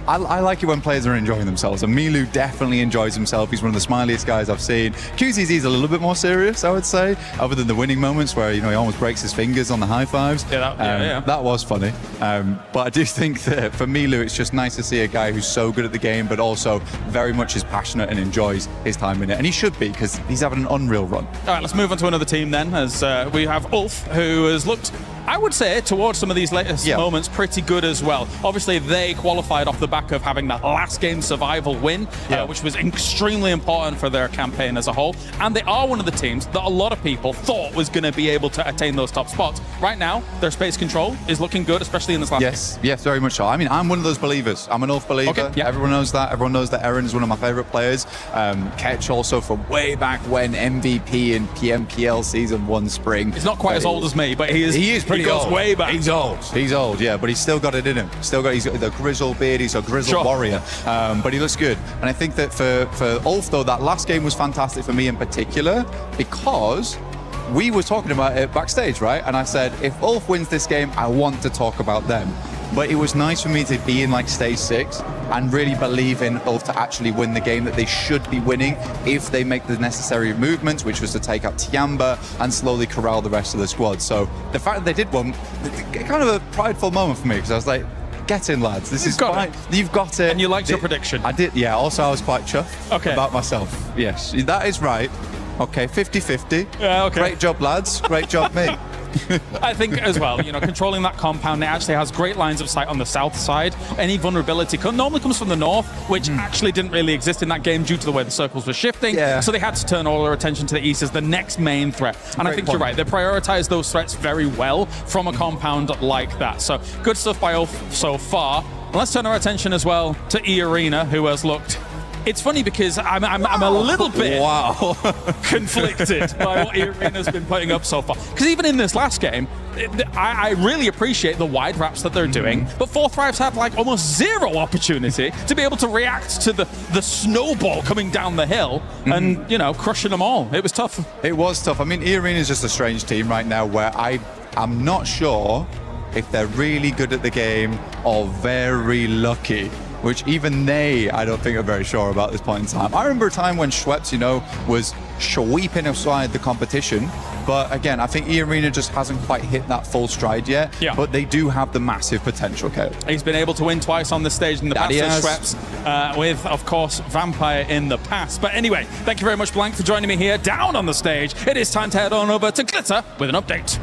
I like it when players are enjoying themselves, and Milu definitely enjoys himself. He's one of the smiliest guys I've seen. QZZ is a little bit more serious, I would say, other than the winning moments where, he almost breaks his fingers on the high fives. That was funny. But I do think that for Milu, it's just nice to see a guy who's so good at the game, but also very much is passionate and enjoys his time in it. And he should be, because he's having an unreal run. All right, let's move on to another team then, as we have Ulf, who has looked, I would say, towards some of these latest moments, pretty good as well. Obviously, they qualified off the back of having that last game survival win, which was extremely important for their campaign as a whole. And they are one of the teams that a lot of people thought was going to be able to attain those top spots. Right now, their space control is looking good, especially in this last game. Yes, very much so. I mean, I'm one of those believers. I'm an Ulf believer. Okay, Everyone knows that. Everyone knows that Eren is one of my favorite players. Ketch also from way back when, MVP in PMPL Season 1 Spring. He's not quite as old as me, but he is pretty old. He goes way back. He's old, yeah, but he's still got it in him. He's got the grizzled beard, he's a grizzled warrior, but he looks good. And I think that for Ulf, though, that last game was fantastic for me in particular, because we were talking about it backstage, right? And I said, if Ulf wins this game, I want to talk about them. But it was nice for me to be in like stage 6 and really believe in Ulf to actually win the game that they should be winning if they make the necessary movements, which was to take out Tiamba and slowly corral the rest of the squad. So the fact that they did one, kind of a prideful moment for me, because I was like, get in, lads. This is fine. You've got it. And you liked your prediction. I did, yeah. Also, I was quite chuffed about myself. Yes, that is right. Okay, 50-50. Yeah, okay. Great job, lads. Great job, me. I think as well, controlling that compound, it actually has great lines of sight on the south side. Any vulnerability normally comes from the north, which actually didn't really exist in that game due to the way the circles were shifting. So they had to turn all their attention to the east as the next main threat. And I think you're right. They prioritize those threats very well from a compound like that. So good stuff by Ulf so far. And let's turn our attention as well to E-Arena, who has looked... It's funny because I'm a little bit conflicted by what E-Arena's been putting up so far. Because even in this last game, I really appreciate the wide wraps that they're doing, but Fourth Thrive's had like almost zero opportunity to be able to react to the snowball coming down the hill and, crushing them all. It was tough. It was tough. I mean, E-Arena is just a strange team right now where I'm not sure if they're really good at the game or very lucky, which even I don't think are very sure about this point in time. I remember a time when Schweppes, was sweeping aside the competition. But again, I think E-Arena just hasn't quite hit that full stride yet. But they do have the massive potential, Caleb. He's been able to win twice on the stage in the past, Schweppes, with, of course, Vampire in the past. But anyway, thank you very much, Blank, for joining me here down on the stage. It is time to head on over to Glitter with an update.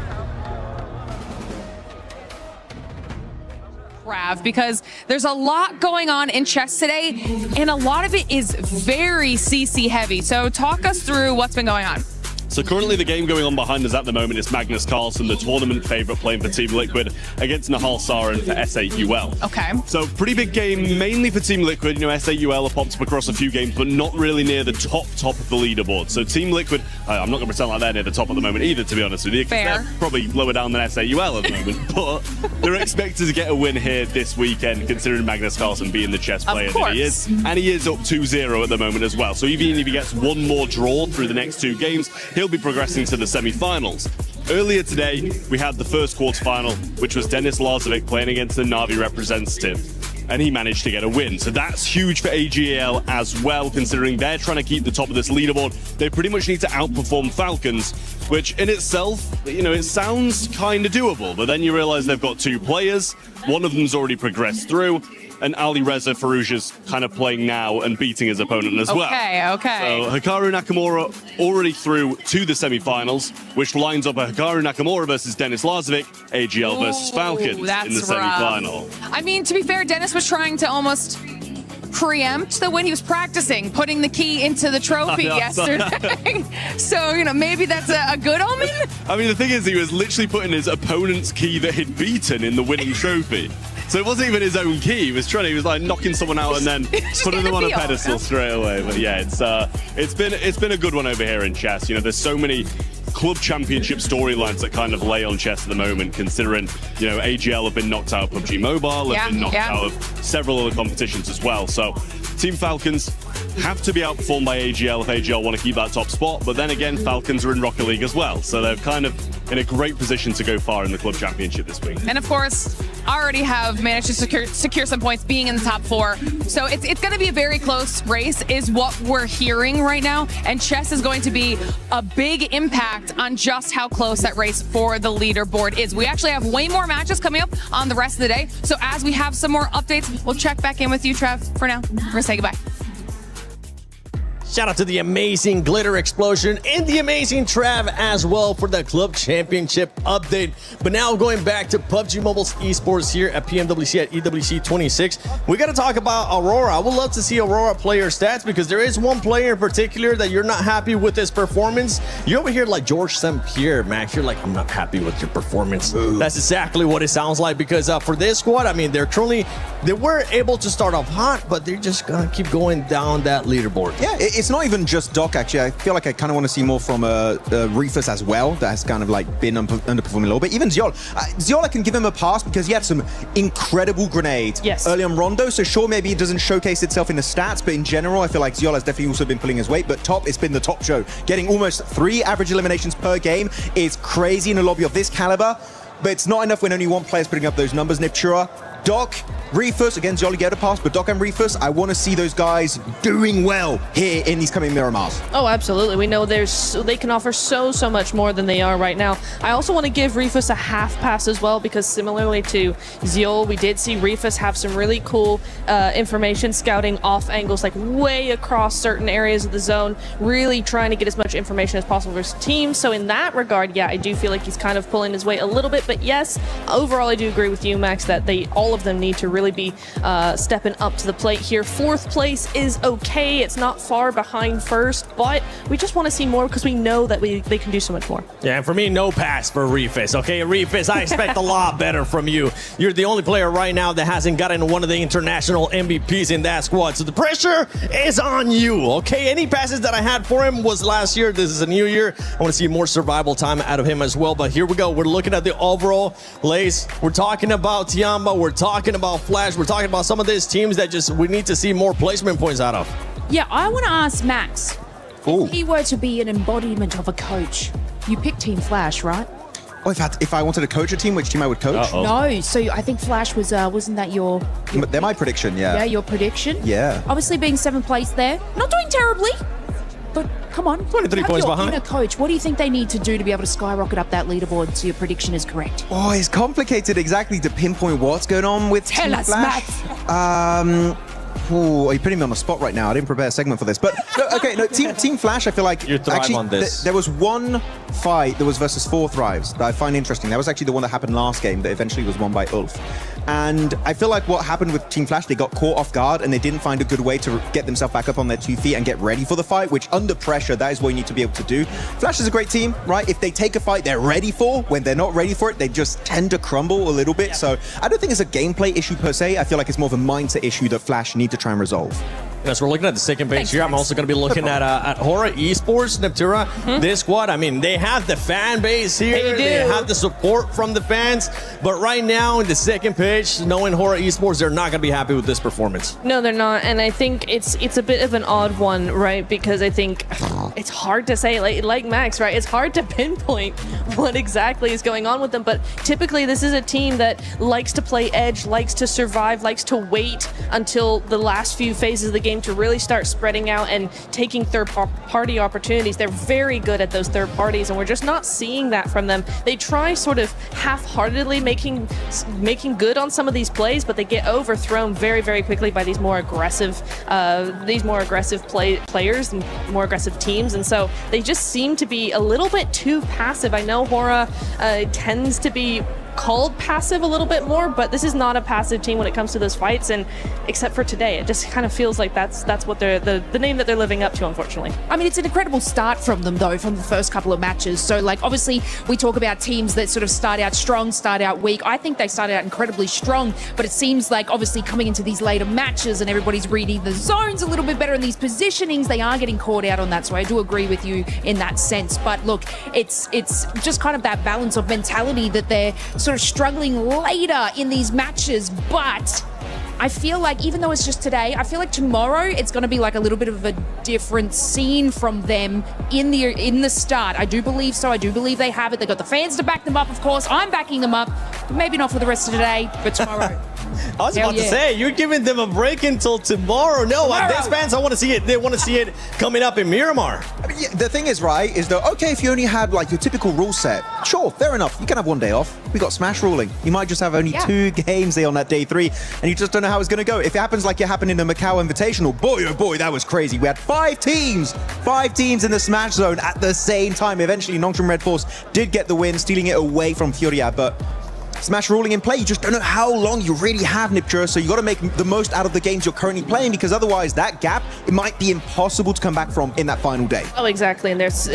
Because there's a lot going on in chess today, and a lot of it is very CC heavy. So talk us through what's been going on. So currently the game going on behind us at the moment is Magnus Carlsen, the tournament favourite, playing for Team Liquid against Nahal Sarin for SAUL. Okay. So pretty big game, mainly for Team Liquid. SAUL have popped up across a few games, but not really near the top of the leaderboard. So Team Liquid, I'm not going to pretend like they're near the top at the moment either, to be honest with you. Fair. They're probably lower down than SAUL at the moment, but they're expected to get a win here this weekend, considering Magnus Carlsen being the chess player that he is. And he is up 2-0 at the moment as well. So even if he gets one more draw through the next 2 games, he'll be progressing to the semi-finals. Earlier today, we had the first quarterfinal, which was Denis Lazovic playing against the Na'Vi representative, and he managed to get a win. So that's huge for AGL as well, considering they're trying to keep the top of this leaderboard. They pretty much need to outperform Falcons, which in itself, it sounds kind of doable, but then you realize they've got 2 players. One of them's already progressed through, and Ali Reza Farouja's kind of playing now and beating his opponent as well. Okay. So Hikaru Nakamura already through to the semi-finals, which lines up a Hikaru Nakamura versus Denis Lazovic, AGL versus Falcons in the semi-final. I mean, to be fair, Denis was trying to almost preempt the win. He was practicing putting the key into the trophy yesterday. So, maybe that's a good omen? I mean, the thing is, he was literally putting his opponent's key that he'd beaten in the winning trophy. So it wasn't even his own key. He was like knocking someone out and then putting them on a pedestal straight away. But yeah, it's been a good one over here in chess. There's so many club championship storylines that kind of lay on chess at the moment, considering, AGL have been knocked out of PUBG Mobile, have been knocked out of several other competitions as well. So Team Falcons have to be outperformed by AGL if AGL want to keep that top spot. But then again, Falcons are in Rocket League as well. So they're kind of in a great position to go far in the club championship this week. And of course, already have managed to secure some points being in the top 4. So it's going to be a very close race is what we're hearing right now. And chess is going to be a big impact on just how close that race for the leaderboard is. We actually have way more matches coming up on the rest of the day. So as we have some more updates, we'll check back in with you, Trev. For now, we're going to say goodbye. Shout out to the amazing Glitter Explosion and the amazing Trav as well for the Club Championship update. But now going back to PUBG Mobile's esports here at PMWC at EWC 26. We got to talk about Aurora. I would love to see Aurora player stats because there is one player in particular that you're not happy with his performance. You're over here like George St. Pierre, Max. You're like, I'm not happy with your performance. That's exactly what it sounds like because for this squad, I mean, they were able to start off hot, but they're just going to keep going down that leaderboard. Yeah, it's not even just Doc, actually. I feel like I kind of want to see more from Rufus as well. That has kind of like been underperforming a little bit. Even Ziol. Ziol, I can give him a pass because he had some incredible grenades early on Rondo. So sure, maybe it doesn't showcase itself in the stats, but in general, I feel like Ziol has definitely also been pulling his weight. But top, it's been the top show. Getting almost 3 average eliminations per game is crazy in a lobby of this caliber. But it's not enough when only one player's putting up those numbers, Niptura. Doc, Rufus, again, Jolly get a pass, but Doc and Rufus, I want to see those guys doing well here in these coming Miramars. Oh, absolutely. We know they can offer so much more than they are right now. I also want to give Rufus a half pass as well, because similarly to Ziol, we did see Rufus have some really cool information scouting off angles, like way across certain areas of the zone, really trying to get as much information as possible for his team. So in that regard, yeah, I do feel like he's kind of pulling his weight a little bit, but yes, overall I do agree with you, Max, that all of them need to really be stepping up to the plate here. 4th place is okay. It's not far behind 1st, but we just want to see more because we know that they can do so much more. Yeah, and for me, no pass for Rufus. Okay, Rufus, I expect a lot better from you. You're the only player right now that hasn't gotten one of the international MVPs in that squad, so the pressure is on you, okay? Any passes that I had for him was last year. This is a new year. I want to see more survival time out of him as well, but here we go. We're looking at the overall lace. We're talking about Tiamba. We're talking about Flash. We're talking about some of these teams that we need to see more placement points out of. Yeah, I want to ask Max, if he were to be an embodiment of a coach, you pick Team Flash, right? Oh, if I wanted to coach a team, which team I would coach? No, so I think Flash was, wasn't that your... They're my prediction, yeah. Yeah, your prediction? Yeah. Obviously being 7th place there, not doing terribly, but come on. 23 points behind. Inner coach, what do you think they need to do to be able to skyrocket up that leaderboard so your prediction is correct? Oh, it's complicated exactly to pinpoint what's going on with Tell Team us, Flash. Max. You're putting me on the spot right now. I didn't prepare a segment for this. But, Team Flash, I feel like... You're thriving on this. There was one fight that was versus 4 Thrives that I find interesting. That was actually the one that happened last game that eventually was won by Ulf. And I feel like what happened with Team Flash, they got caught off guard and they didn't find a good way to get themselves back up on their 2 feet and get ready for the fight, which under pressure, that is what you need to be able to do. Flash is a great team, right? If they take a fight they're ready for, when they're not ready for it, they just tend to crumble a little bit. So I don't think it's a gameplay issue per se. I feel like it's more of a mindset issue that Flash need to try and resolve. Yes, we're looking at the second page here. I'm also going to be looking at Hora Esports, Neptura. This squad, I mean, they have the fan base here. They have the support from the fans. But right now, in the second page, knowing Hora Esports, they're not going to be happy with this performance. No, they're not. And I think it's a bit of an odd one, right? Because I think it's hard to say, like Max, right? It's hard to pinpoint what exactly is going on with them. But typically, this is a team that likes to play edge, likes to survive, likes to wait until the last few phases of the game to really start spreading out and taking third-party opportunities. They're very good at those third parties, and we're just not seeing that from them. They try sort of half-heartedly making good on some of these plays, but they get overthrown very, very quickly by these more aggressive players and more aggressive teams, and so they just seem to be a little bit too passive. I know Hora tends to be called passive a little bit more, but this is not a passive team when it comes to those fights, and except for today, it just kind of feels like that's what they're the name that they're living up to, unfortunately. I mean, it's an incredible start from them, though, from the first couple of matches. So, like, obviously, we talk about teams that sort of start out strong, start out weak. I think they started out incredibly strong, but it seems like, obviously, coming into these later matches and everybody's reading the zones a little bit better in these positionings, they are getting caught out on that. So I do agree with you in that sense. But look, it's just kind of that balance of mentality that they're sort of struggling later in these matches, but I feel like even though it's just today, I feel like tomorrow it's going to be like a little bit of a different scene from them in the start. I do believe so. I do believe they have it. They got the fans to back them up, of course. I'm backing them up. Maybe not for the rest of today, but tomorrow. I was about to say, you're giving them a break until tomorrow. No, these fans, I want to see it. They want to see it coming up in Miramar. I mean, yeah, the thing is, right, is that, okay, if you only had like your typical rule set, sure, fair enough. You can have one day off. We got Smash ruling. You might just have only 2 games there on that day 3, and you just don't know how it's going to go. If it happens like it happened in the Macau Invitational, boy, oh boy, that was crazy. We had 5 teams in the Smash zone at the same time. Eventually, Nongshim Red Force did get the win, stealing it away from Furia, but Smash ruling in play, you just don't know how long you really have, Nipture, so you got to make the most out of the games you're currently playing, because otherwise that gap, it might be impossible to come back from in that final day. Oh, exactly, and there's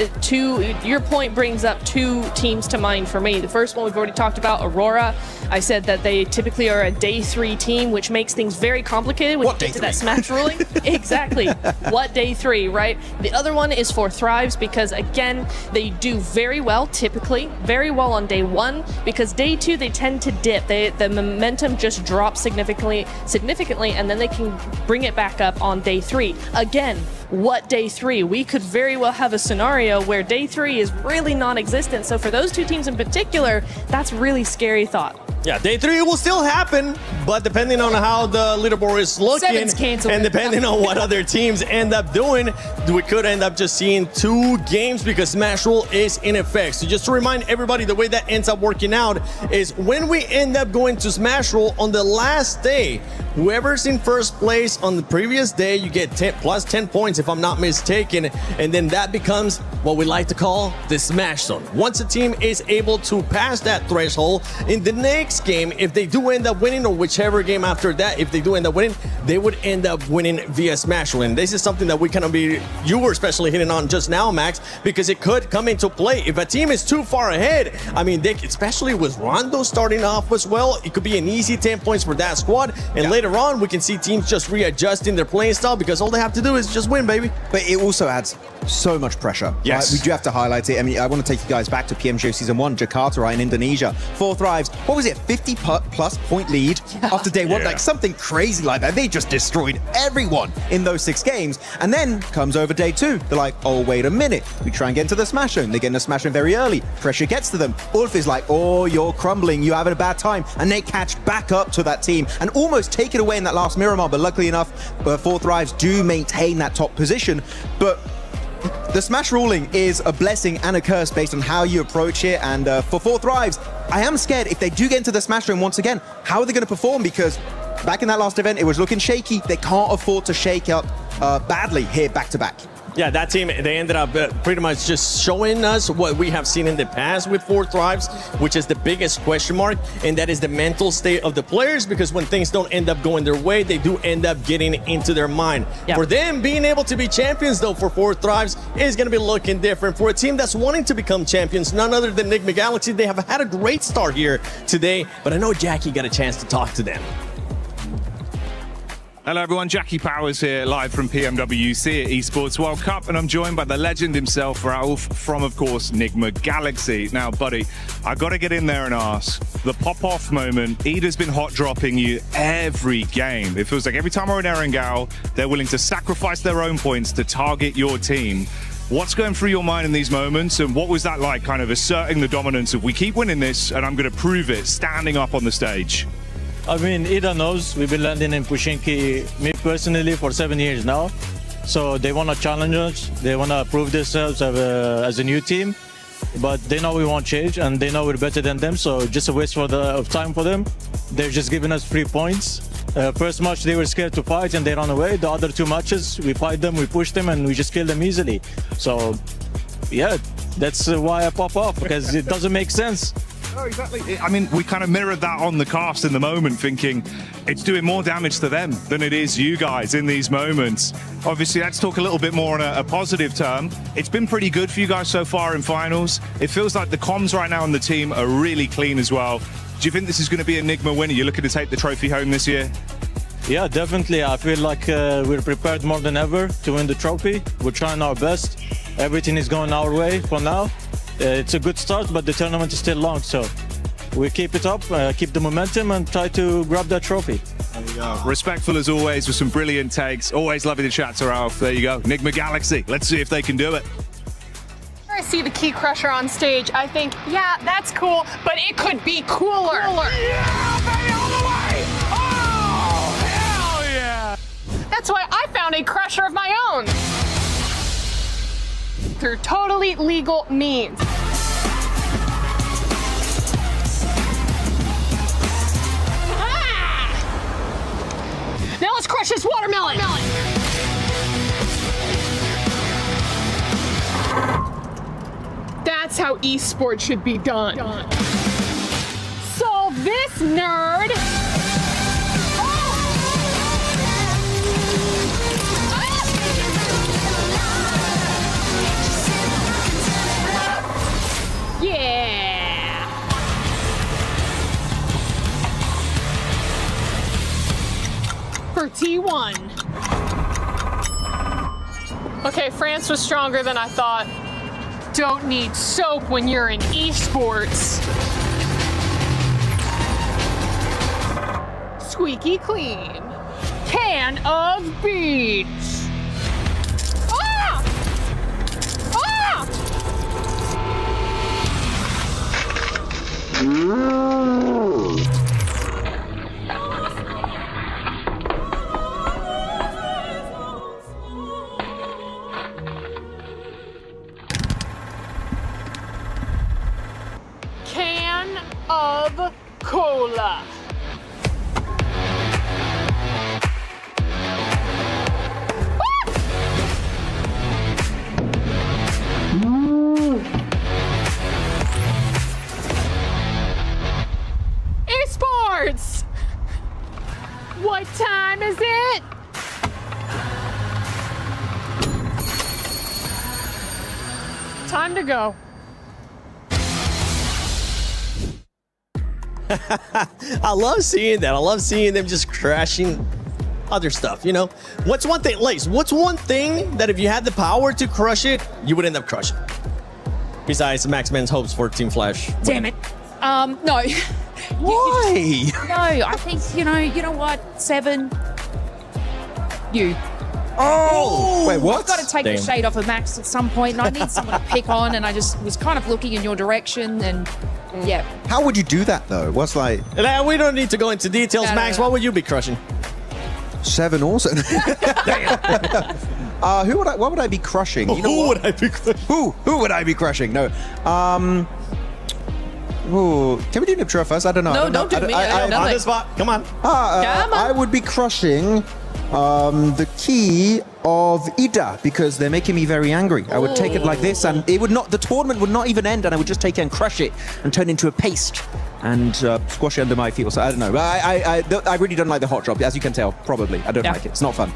your point brings up 2 teams to mind for me. The first one we've already talked about, Aurora. I said that they typically are a day 3 team, which makes things very complicated when you get to that Smash ruling. Exactly. What day 3, right? The other one is for Thrives, because again, they do very well, typically, very well on day 1, because day 2, they tend to dip. The momentum just drops significantly, and then they can bring it back up on day 3. Again, what day 3? We could very well have a scenario where day 3 is really non-existent. So for those 2 teams in particular, that's really scary thought. Yeah, day 3 will still happen, but depending on how the leaderboard is looking, and depending on what other teams end up doing, we could end up just seeing 2 games because Smash Rule is in effect. So just to remind everybody, the way that ends up working out is when we end up going to Smash Rule on the last day, whoever's in first place on the previous day, you get plus 10 points if I'm not mistaken, and then that becomes what we like to call the Smash Zone. Once a team is able to pass that threshold, in the next game, if they do end up winning, or whichever game after that, if they do end up winning, they would end up winning via Smash Rule. And this is something that you were especially hitting on just now, Max, because it could come into play. If a team is too far ahead, I mean, especially with Rondo starting off as well, it could be an easy 10 points for that squad. And later on, we can see teams just readjusting their playing style because all they have to do is just win, baby. But it also adds so much pressure. Yes. Right? We do have to highlight it. I mean, I want to take you guys back to PMGO Season 1, Jakarta, right, in Indonesia. 4 Thrives. What was it? 50+ point lead after day 1. Like something crazy like that. They just destroyed everyone in those 6 games. And then comes over day 2. They're like, oh, wait a minute. We try and get into the Smash Zone. They get in the Smash Zone very early. Pressure gets to them. Ulf is like, oh, you're crumbling. You're having a bad time. And they catch back up to that team and almost take it away in that last Miramar. But luckily enough, 4 Thrives do maintain that top position. But the Smash ruling is a blessing and a curse based on how you approach it. And for 4 Thrives, I am scared if they do get into the Smash Zone once again, how are they going to perform? Because back in that last event, it was looking shaky. They can't afford to shake up badly here back to back. Yeah, that team, they ended up pretty much just showing us what we have seen in the past with 4 Thrives, which is the biggest question mark, and that is the mental state of the players, because when things don't end up going their way, they do end up getting into their mind. Yep. For them, being able to be champions, though, for 4 Thrives is going to be looking different. For a team that's wanting to become champions, none other than Enigma Galaxy, they have had a great start here today, but I know Jackie got a chance to talk to them. Hello everyone, Jackie Powers here, live from PMWC at Esports World Cup, and I'm joined by the legend himself, Raouf, from, of course, Enigma Galaxy. Now, buddy, I gotta get in there and ask, the pop-off moment, Ida's been hot-dropping you every game. It feels like every time we're in Erangel, they're willing to sacrifice their own points to target your team. What's going through your mind in these moments, and what was that like, kind of asserting the dominance of, we keep winning this, and I'm gonna prove it, standing up on the stage? I mean, Ida knows we've been landing in Pushinki, me personally, for 7 years now. So they want to challenge us. They want to prove themselves as a new team. But they know we won't change, and they know we're better than them. So just a waste of time for them. They're just giving us 3 points. First match, they were scared to fight, and they ran away. The other 2 matches, we fight them, we push them, and we just kill them easily. So, yeah, that's why I pop off, because it doesn't make sense. Oh, exactly. I mean, we kind of mirrored that on the cast in the moment, thinking it's doing more damage to them than it is you guys in these moments. Obviously, let's talk a little bit more on a positive term. It's been pretty good for you guys so far in finals. It feels like the comms right now on the team are really clean as well. Do you think this is going to be Enigma winner? You're looking to take the trophy home this year? Yeah, definitely. I feel like we're prepared more than ever to win the trophy. We're trying our best. Everything is going our way for now. It's a good start, but the tournament is still long, so we keep it up, keep the momentum, and try to grab that trophy. Respectful as always with some brilliant takes. Always lovely to chat to Ralph. There you go. Enigma Galaxy. Let's see if they can do it. I see the Key Crusher on stage, I think, yeah, that's cool, but it could be cooler. Yeah, baby, all the way! Oh, hell yeah! That's why I found a crusher of my own. Through totally legal means. Ah! Now let's crush this watermelon. That's how esports should be done. Solve this, nerd! Yeah! For T1. Okay, France was stronger than I thought. Don't need soap when you're in esports. Squeaky clean. Can of beans. Ah! Ah! Can of cola. Esports! What time is it? Time to go. I love seeing that. I love seeing them just crashing other stuff, you know? What's one thing, Lace, what's one thing that if you had the power to crush it, you would end up crushing? Besides Max Man's hopes for Team Flash. Damn it. No. Why? No, I think, you know what, Seven? You. Oh! Wait, what? I've got to take the shade off of Max at some point, and I need someone to pick on, and I just was kind of looking in your direction, and yeah. How would you do that, though? What's like... We don't need to go into details. No, Max, no. what would you be crushing? Seven also. What would I be crushing? You know Who what? would I be crushing? Who would I be crushing? No. Ooh, can we do Niptra first? I don't know. No, don't do me. I don't know. On the spot. Come on. Come on. I would be crushing the key of Ida because they're making me very angry. I would take it like this, and it would not. The tournament would not even end, and I would just take it and crush it and turn it into a paste and squash it under my feet. So I don't know. I really don't like the hot drop, as you can tell. Probably, I don't like it. It's not fun.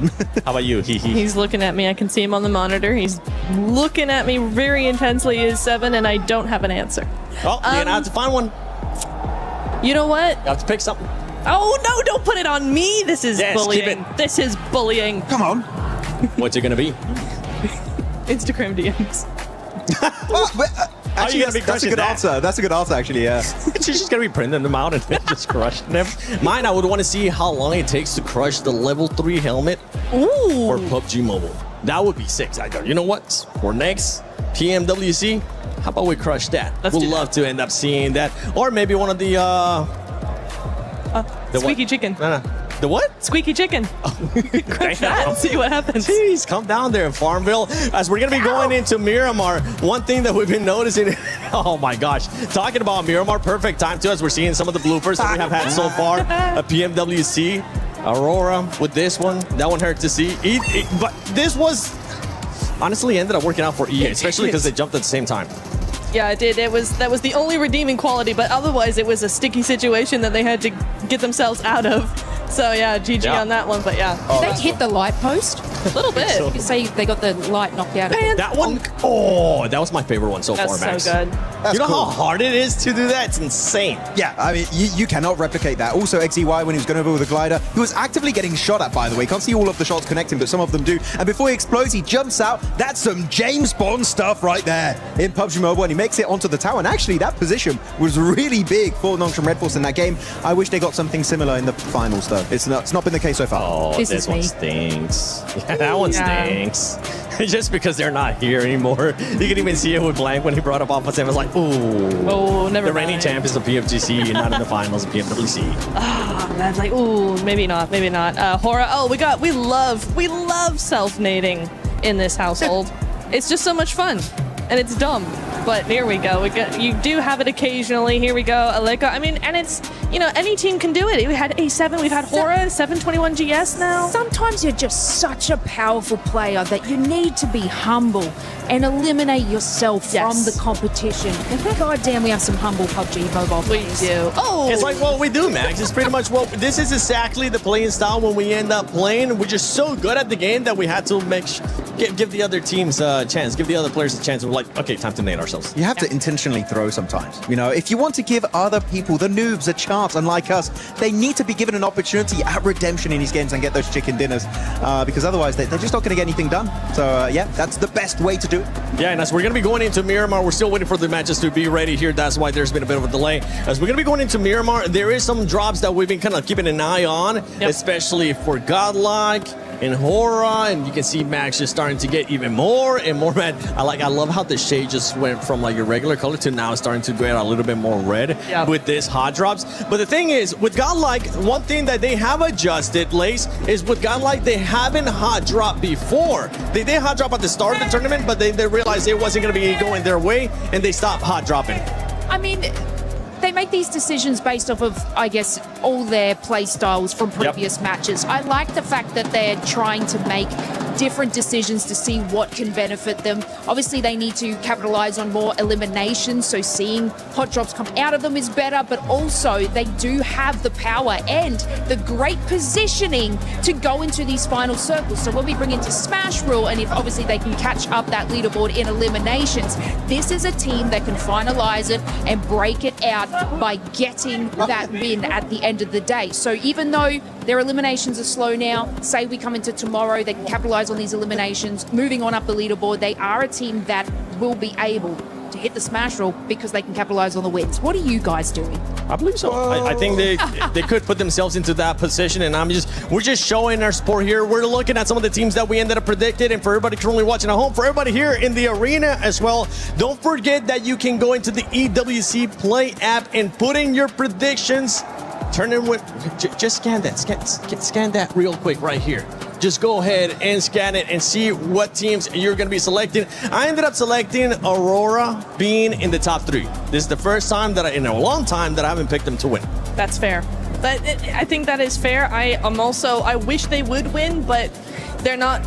How about you? He's looking at me. I can see him on the monitor. He's looking at me very intensely. Is Seven, and I don't have an answer. Oh, you're gonna have to find one. You know what? You have to pick something. Oh no! Don't put it on me. This is Yes, bullying. keep it. This is bullying. Come on. What's it gonna be? Instagram DMs. Actually, that's a good answer. That's a good answer, actually. Yeah. She's just gonna be printing them out and just crushing them. Mine, I would want to see how long it takes to crush the level 3 helmet for PUBG Mobile. That would be sick. You know what? For next PMWC, how about we crush that? We'd love to end up seeing that, or maybe one of the Squeaky chicken. No. The what? Squeaky chicken. Crush that. See what happens. Jeez, come down there in Farmville. As we're going to be going into Miramar, one thing that we've been noticing, oh my gosh, talking about Miramar, perfect time too, as we're seeing some of the bloopers that we have had so far. A PMWC, Aurora with this one. That one hurt to see. But this was honestly ended up working out for EA, especially because they jumped at the same time. Yeah, it did. That was the only redeeming quality, but otherwise it was a sticky situation that they had to get themselves out of. So yeah, GG on that one, but yeah. Did they hit the light post? A little bit. You say they got the light knocked out of it. That one, oh, that was my favorite one so far, That's Max. so good. You know how hard it is to do that? It's insane. Yeah, I mean, you cannot replicate that. Also, XEY, when he was going over with the glider, he was actively getting shot at, by the way. Can't see all of the shots connecting, but some of them do. And before he explodes, he jumps out. That's some James Bond stuff right there in PUBG Mobile, and he makes it onto the tower. And actually, that position was really big for Nongshim Red Force in that game. I wish they got something similar in the finals, though. though. It's not been the case so far. Oh, this one stinks. Yeah, that one stinks. Just because they're not here anymore. You can even see it with Blank when he brought up Alpha 7. It was like, ooh. Oh, never The reigning mind. champions of PMWC, not in the finals of PMWC. Ah, that's like, ooh, maybe not. Hora, we love self-nading in this household. It's just so much fun, and it's dumb. But here we go. You do have it occasionally. Here we go, Aleka. I mean, and it's, any team can do it. We had A7, we've had Hora, 721 GS now. Sometimes you're just such a powerful player that you need to be humble and eliminate yourself from the competition. God damn, we have some humble PUBG mobile players. We do. Oh! It's like what we do, Max. It's pretty much this is exactly the playing style when we end up playing. We're just so good at the game that we had to give the other teams a chance, give the other players a chance. We're like, okay, time to nade ourselves. You have to intentionally throw sometimes. If you want to give other people, the noobs, a chance, unlike us, they need to be given an opportunity at redemption in these games and get those chicken dinners, because otherwise they're just not going to get anything done. So yeah, that's the best way to do it. Yeah, and as we're going to be going into Miramar, we're still waiting for the matches to be ready here. That's why there's been a bit of a delay. As we're going to be going into Miramar, there is some drops that we've been kind of keeping an eye on, especially for Godlike and Hora, and you can see Max just starting to get even more and more red. I love how the shade just went from like your regular color to now starting to get a little bit more red with this hot drops. But the thing is, with Godlike, one thing that they have adjusted, Lace, is with Godlike, they haven't hot dropped before. They did hot drop at the start of the tournament, but they realized it wasn't going to be going their way, and they stopped hot dropping. I mean, they make these decisions based off of, I guess, all their play styles from previous matches. I like the fact that they're trying to make different decisions to see what can benefit them. Obviously, they need to capitalize on more eliminations, so seeing hot drops come out of them is better, but also they do have the power and the great positioning to go into these final circles. So when we bring into Smash Rule, and if obviously they can catch up that leaderboard in eliminations, this is a team that can finalize it and break it out by getting that win at the end of the day. So even though their eliminations are slow now, say we come into tomorrow, they can capitalize on these eliminations, moving on up the leaderboard, they are a team that will be able to hit the Smash Roll because they can capitalize on the wins. What are you guys doing? I believe so. I think they could put themselves into that position, and we're just showing our support here. We're looking at some of the teams that we ended up predicted, and for everybody currently watching at home, for everybody here in the arena as well, don't forget that you can go into the EWC Play app and put in your predictions. Turn in with just scan that real quick right here. Just go ahead and scan it and see what teams you're going to be selecting. I ended up selecting Aurora being in the top 3. This is the first time that in a long time that I haven't picked them to win. That's fair. I think that is fair. I wish they would win, but they're not.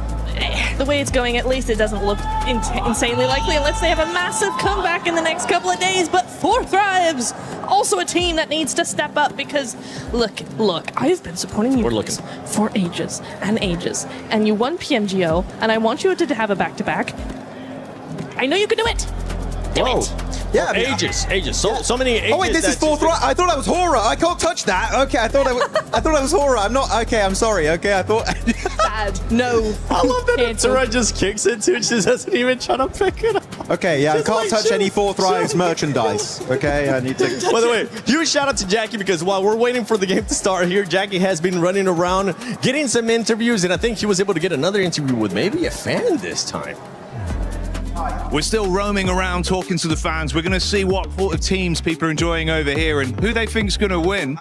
The way it's going, at least it doesn't look insanely likely unless they have a massive comeback in the next couple of days. But 4 Thrives, also a team that needs to step up because, look, I've been supporting you guys for ages and ages. And you won PMGO, and I want you to have a back-to-back. I know you can do it. Do it. Yeah, ages. So many ages. Oh wait, this is 4 Thrives. I thought I was Hora. I can't touch that. Okay, I thought I was Hora. I'm not. Okay, I'm sorry. Okay, I thought. Bad. No. I love that Tura just kicks it too. She doesn't even try to pick it up. Okay, yeah, I can't touch any 4 Thrives merchandise. Okay, I need to. By the way, huge shout out to Jackie because while we're waiting for the game to start here, Jackie has been running around getting some interviews, and I think he was able to get another interview with maybe a fan this time. We're still roaming around talking to the fans. We're going to see what sort of teams people are enjoying over here and who they think's going to win.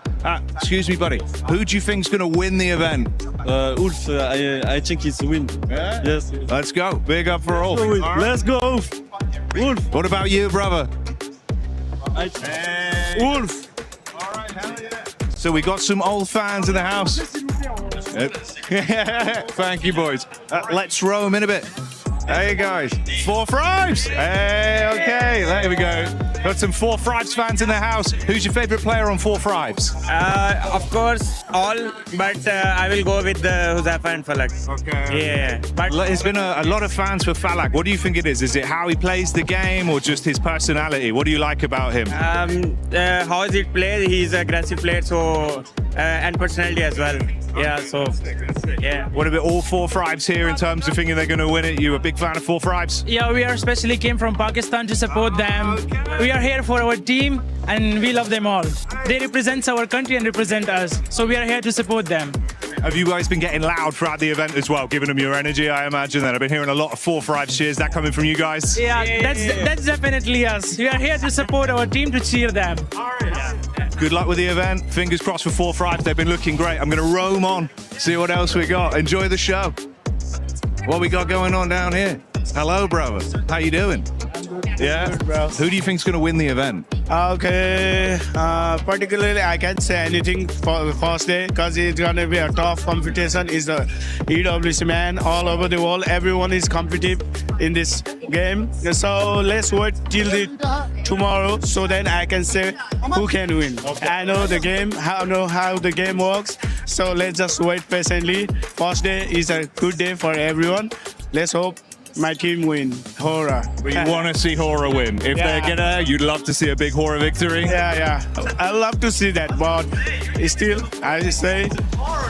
Excuse me, buddy. Who do you think's going to win the event? Ulf, I think it's win. Yeah? Yes. Let's go. Big up for all. Let's go, Ulf. Wolf. What about you, brother? Wolf. All right, hell yeah. So we got some old fans in the house. Thank you, boys. Let's roam in a bit. Hey guys, 4 Thrives! Hey, okay, there we go. Got some 4 Thrives fans in the house. Who's your favorite player on 4 Thrives? Of course, all, but I will go with Huzafa and Falak. Okay. Yeah. But There's been a lot of fans for Falak. What do you think it is? Is it how he plays the game or just his personality? What do you like about him? how is it played? He's an aggressive player, so and personality as well. Yeah, so yeah. What about all 4 Fribes here in terms of thinking they're going to win it? You a big fan of 4 Fribes? Yeah, we are especially came from Pakistan to support them. We are here for our team and we love them all. They represent our country and represent us. So we are here to support them. Have you guys been getting loud throughout the event as well, giving them your energy? I imagine that. I've been hearing a lot of 4 Fribes cheers. That coming from you guys? Yeah, that's definitely us. We are here to support our team, to cheer them. Good luck with the event. Fingers crossed for 4 Fribes. They've been looking great. I'm going to roam on, see what else we got. Enjoy the show. What we got going on down here? Hello, brother. How you doing? Yeah? Who do you think's going to win the event? Okay, particularly I can't say anything for the first day because it's going to be a tough competition. It's the EWC man all over the world. Everyone is competitive in this game. So let's wait till tomorrow so then I can say who can win. I know the game, I know how the game works. So let's just wait patiently. First day is a good day for everyone. Let's hope my team win. Hora. But you want to see Hora win. If they're gonna, you'd love to see a big Hora victory. Yeah. I love to see that, but still, I say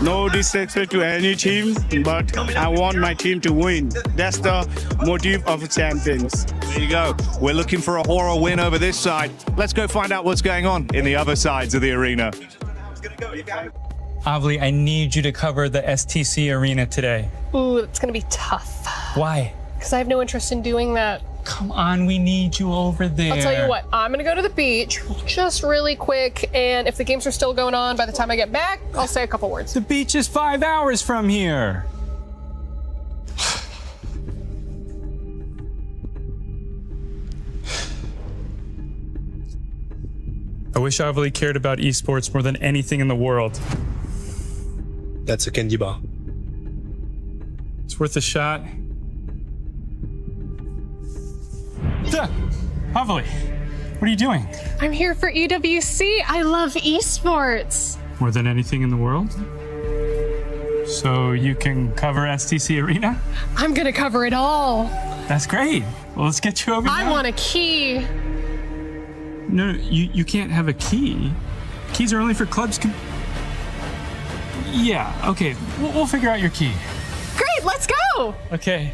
no disrespect to any team, but I want my team to win. That's the motive of champions. There you go. We're looking for a Hora win over this side. Let's go find out what's going on in the other sides of the arena. Avli, I need you to cover the STC arena today. Ooh, it's gonna be tough. Why? Because I have no interest in doing that. Come on, we need you over there. I'll tell you what, I'm gonna go to the beach just really quick, and if the games are still going on by the time I get back, I'll say a couple words. The beach is 5 hours from here. I wish Avli cared about esports more than anything in the world. That's a candy bar. It's worth a shot. Avli, what are you doing? I'm here for EWC. I love esports. More than anything in the world? So you can cover STC Arena? I'm gonna cover it all. That's great. Well, let's get you over there. I want a key. No, you can't have a key. Keys are only for clubs. Yeah, okay. We'll figure out your key. Great, let's go. Okay.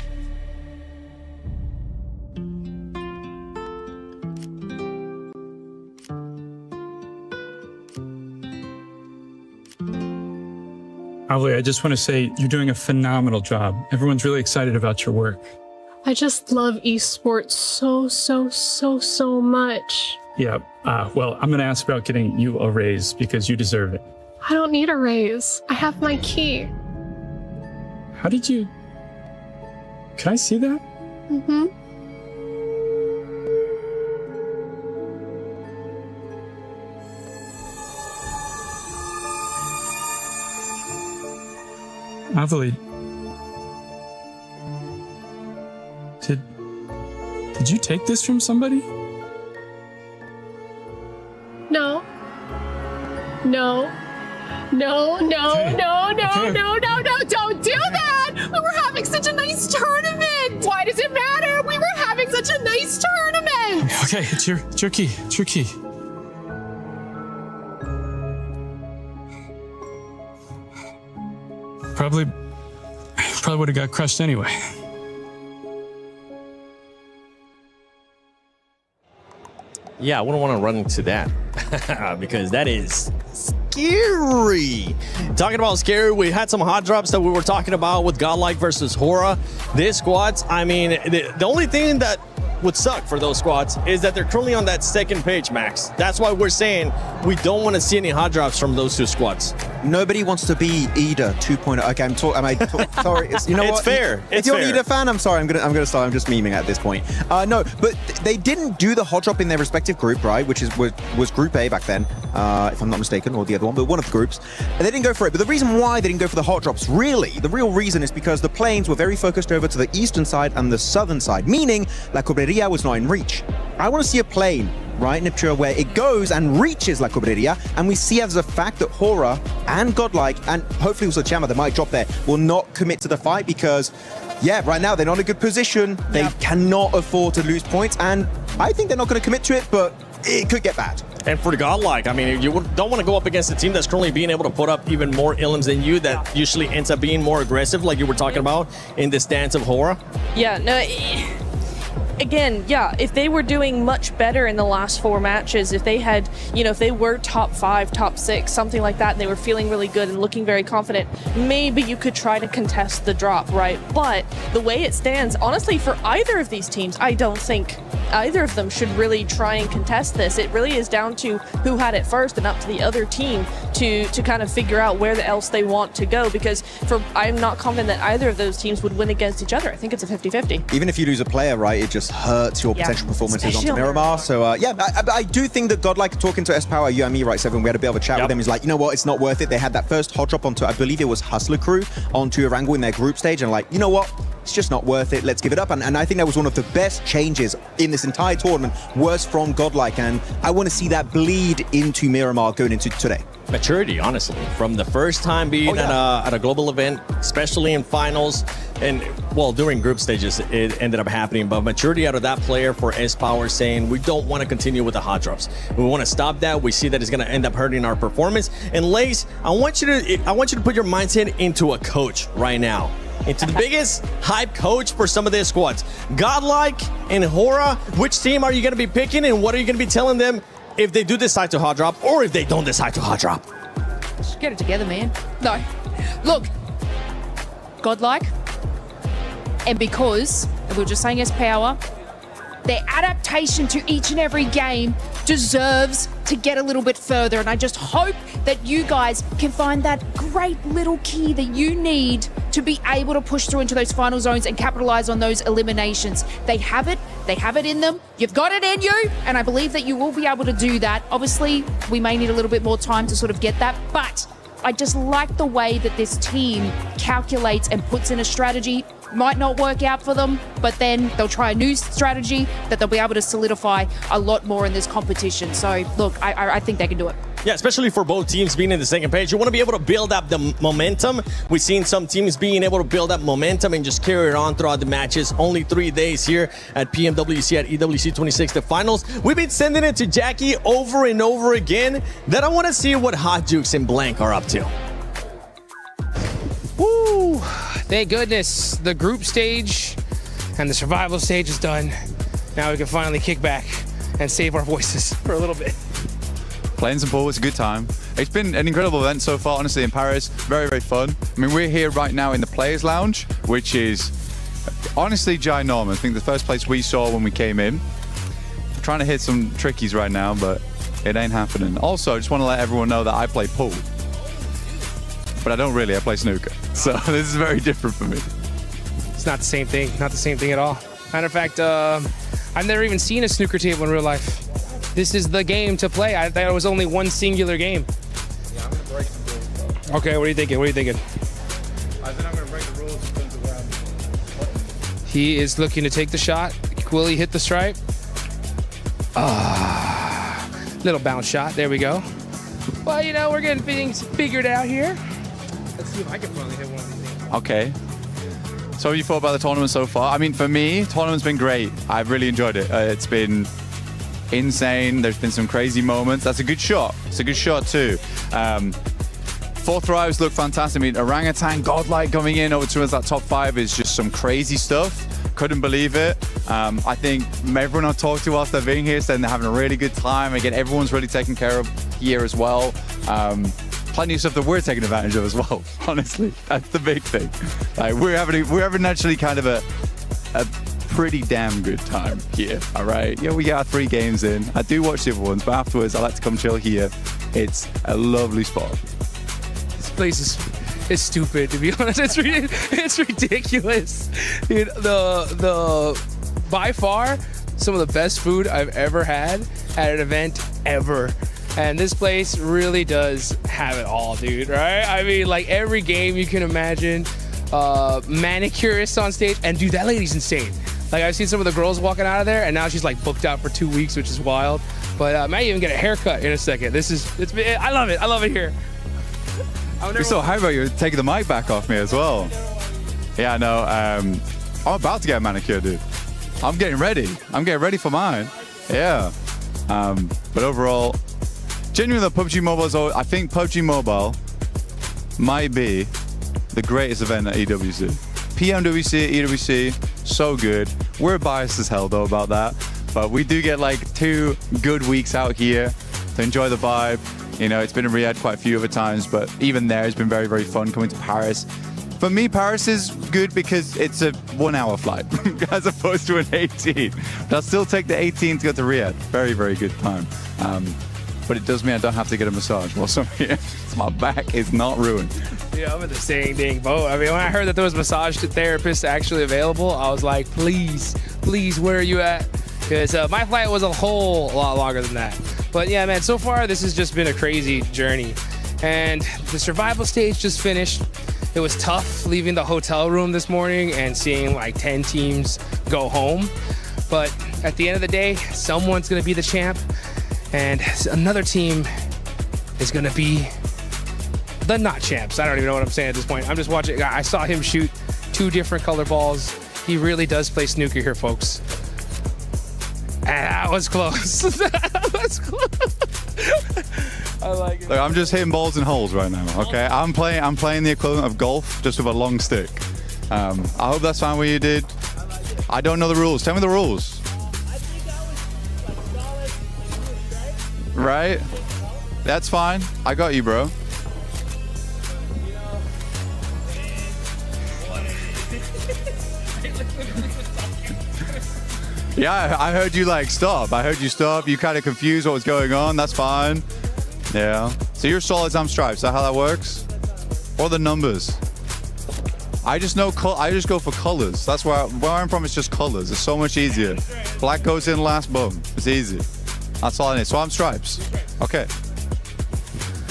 Avli, I just want to say you're doing a phenomenal job. Everyone's really excited about your work. I just love esports so much. Yeah, well, I'm going to ask about getting you a raise because you deserve it. I don't need a raise. I have my key. How did you... Can I see that? Mm-hmm. Avli, did you take this from somebody? No. Don't do that! We were having such a nice tournament! Why does it matter? We were having such a nice tournament! Okay, it's your key. It's your key. Probably would have got crushed anyway. Yeah, I wouldn't want to run into that because that is scary. Talking about scary, we had some hot drops that we were talking about with Godlike versus Hora. This squads, I mean, the only thing that would suck for those squads is that they're currently on that second page, Max. That's why we're saying we don't want to see any hot drops from those two squads. Nobody wants to be Ida 2.0. Okay, sorry. You know it's what? fair. If you're an Ida fan, I'm sorry. I'm gonna start. I'm just memeing at this point. No, but they didn't do the hot drop in their respective group, right? Which was Group A back then, if I'm not mistaken, or the other one, but one of the groups. And they didn't go for it. But the reason why they didn't go for the hot drops, really, the real reason is because the planes were very focused over to the eastern side and the southern side, meaning La Cobreria was not in reach. I want to see a plane, right, Niptura, where it goes and reaches La Cobreria, and we see as a fact that Hora and Godlike, and hopefully also Chama, that might drop there, will not commit to the fight because, yeah, right now they're not in a good position. They cannot afford to lose points, and I think they're not going to commit to it, but it could get bad. And for Godlike, I mean, you don't want to go up against a team that's currently being able to put up even more elims than you, that usually ends up being more aggressive, like you were talking about in the stance of Hora. Yeah, no. Again, yeah, if they were doing much better in the last 4 matches, if they had, if they were top 5, top 6, something like that, and they were feeling really good and looking very confident, maybe you could try to contest the drop, right? But the way it stands, honestly, for either of these teams, I don't think either of them should really try and contest this. It really is down to who had it first and up to the other team to kind of figure out where else they want to go, because I'm not confident that either of those teams would win against each other. I think it's a 50-50. Even if you lose a player, right, it just hurts your potential performances onto Miramar. So yeah, I do think that Godlike, talking to S-Power, you and me, right, Seven, we had a bit of a chat with him. He's like, you know what, it's not worth it. They had that first hot drop onto, I believe it was Hustler Crew, onto Erangel in their group stage, and like, you know what, it's just not worth it. Let's give it up. And I think that was one of the best changes in this entire tournament was from Godlike, and I want to see that bleed into Miramar going into today. Maturity, honestly, from the first time being at a global event, especially in finals, and well, during group stages, it ended up happening. But maturity out of that player for S-Power, saying we don't want to continue with the hot drops. We want to stop that. We see that it's going to end up hurting our performance. And Lace, I want you to put your mindset into a coach right now. Into the biggest hype coach for some of their squads. Godlike and Hora, which team are you going to be picking, and what are you going to be telling them if they do decide to hot drop, or if they don't decide to hot drop? Just get it together, man. No. Look, Godlike, and because, we were just saying S-Power, their adaptation to each and every game deserves to get a little bit further. And I just hope that you guys can find that great little key that you need to be able to push through into those final zones and capitalize on those eliminations. They have it in them. You've got it in you, and I believe that you will be able to do that. Obviously, we may need a little bit more time to sort of get that, but I just like the way that this team calculates and puts in a strategy. Might not work out for them, but then they'll try a new strategy that they'll be able to solidify a lot more in this competition. So look, I think they can do it. Yeah, especially for both teams being in the second page. You want to be able to build up the momentum. We've seen some teams being able to build up momentum and just carry it on throughout the matches. Only 3 days here at PMWC at EWC 26, the finals. We've been sending it to Jackie over and over again. Then I want to see what Hot Jukes and Blank are up to. Woo! Thank goodness the group stage and the survival stage is done. Now we can finally kick back and save our voices for a little bit. Playing some ball was a good time. It's been an incredible event so far, honestly, in Paris. Very, very fun. I mean, we're here right now in the Players Lounge, which is honestly ginormous. I think the first place we saw when we came in. I'm trying to hit some trickies right now, but it ain't happening. Also, I just want to let everyone know that I play pool. But I don't really, I play snooker. So this is very different for me. It's not the same thing, not the same thing at all. Matter of fact, I've never even seen a snooker table in real life. This is the game to play. I thought it was only one singular game. Yeah, I'm gonna break the rules. Okay, what are you thinking? What are you thinking? I think I'm gonna break the rules in terms of where I'm. He is looking to take the shot. Will he hit the stripe? Little bounce shot. There we go. Well, you know, we're getting things figured out here. Let's see if I can finally hit one of these things. Okay. So what have you thought about the tournament so far? I mean, for me, tournament's been great. I've really enjoyed it. It's been insane. There's been some crazy moments. That's a good shot. It's a good shot too. Fourth drives look fantastic. I mean, Orangutan, Godlike coming in over towards that top 5 is just some crazy stuff. Couldn't believe it. I think everyone I've talked to whilst they're being here saying they're having a really good time. Again, everyone's really taken care of here as well. Plenty of stuff that we're taking advantage of as well. Honestly, that's the big thing. Like, we're having actually kind of a pretty damn good time here. All right. Yeah, we got our 3 games in. I do watch the other ones, but afterwards I like to come chill here. It's a lovely spot. This place is stupid, to be honest. It's ridiculous. Dude, the by far some of the best food I've ever had at an event ever. And this place really does have it all, dude, right? I mean, like every game you can imagine, manicurists on stage, and dude, that lady's insane. Like I've seen some of the girls walking out of there, and now she's like booked out for 2 weeks, which is wild. But I might even get a haircut in a second. I love it. I love it here. We're so hyped about you taking the mic back off me as well. Yeah, I know. I'm about to get a manicure, dude. I'm getting ready. I'm getting ready for mine. Yeah. But overall, Genuinely, PUBG Mobile is I think PUBG Mobile might be the greatest event at EWC. PMWC, EWC, so good. We're biased as hell though about that, but we do get like 2 good weeks out here to enjoy the vibe. You know, it's been in Riyadh quite a few other times, but even there, it's been very, very fun coming to Paris. For me, Paris is good because it's a 1-hour flight as opposed to an 18. But I'll still take the 18 to go to Riyadh. Very, very good time. But it does mean I don't have to get a massage while I'm here. So my back is not ruined. Yeah, I'm in the same dang boat. I mean, when I heard that there was massage therapists actually available, I was like, please, where are you at? Because my flight was a whole lot longer than that. But yeah, man, so far this has just been a crazy journey. And the survival stage just finished. It was tough leaving the hotel room this morning and seeing like 10 teams go home. But at the end of the day, someone's going to be the champ. And another team is going to be the not champs. I don't even know what I'm saying at this point. I'm just watching. I saw him shoot 2 different color balls. He really does play snooker here, folks. And that was close. That was close. I like it. Look, I'm just hitting balls in holes right now, okay? I'm playing the equivalent of golf, just with a long stick. I hope that's fine with you, dude. I don't know the rules. Tell me the rules. Right? That's fine. I got you, bro. Yeah, I heard you like stop. I heard you stop. You kind of confused what was going on. That's fine. Yeah. So you're solid, I'm stripes. Is that how that works? Or the numbers? I just know. I just go for colors. That's where I'm from. It's just colors. It's so much easier. Black goes in last. Boom. It's easy. That's all I need. So I'm stripes. Okay.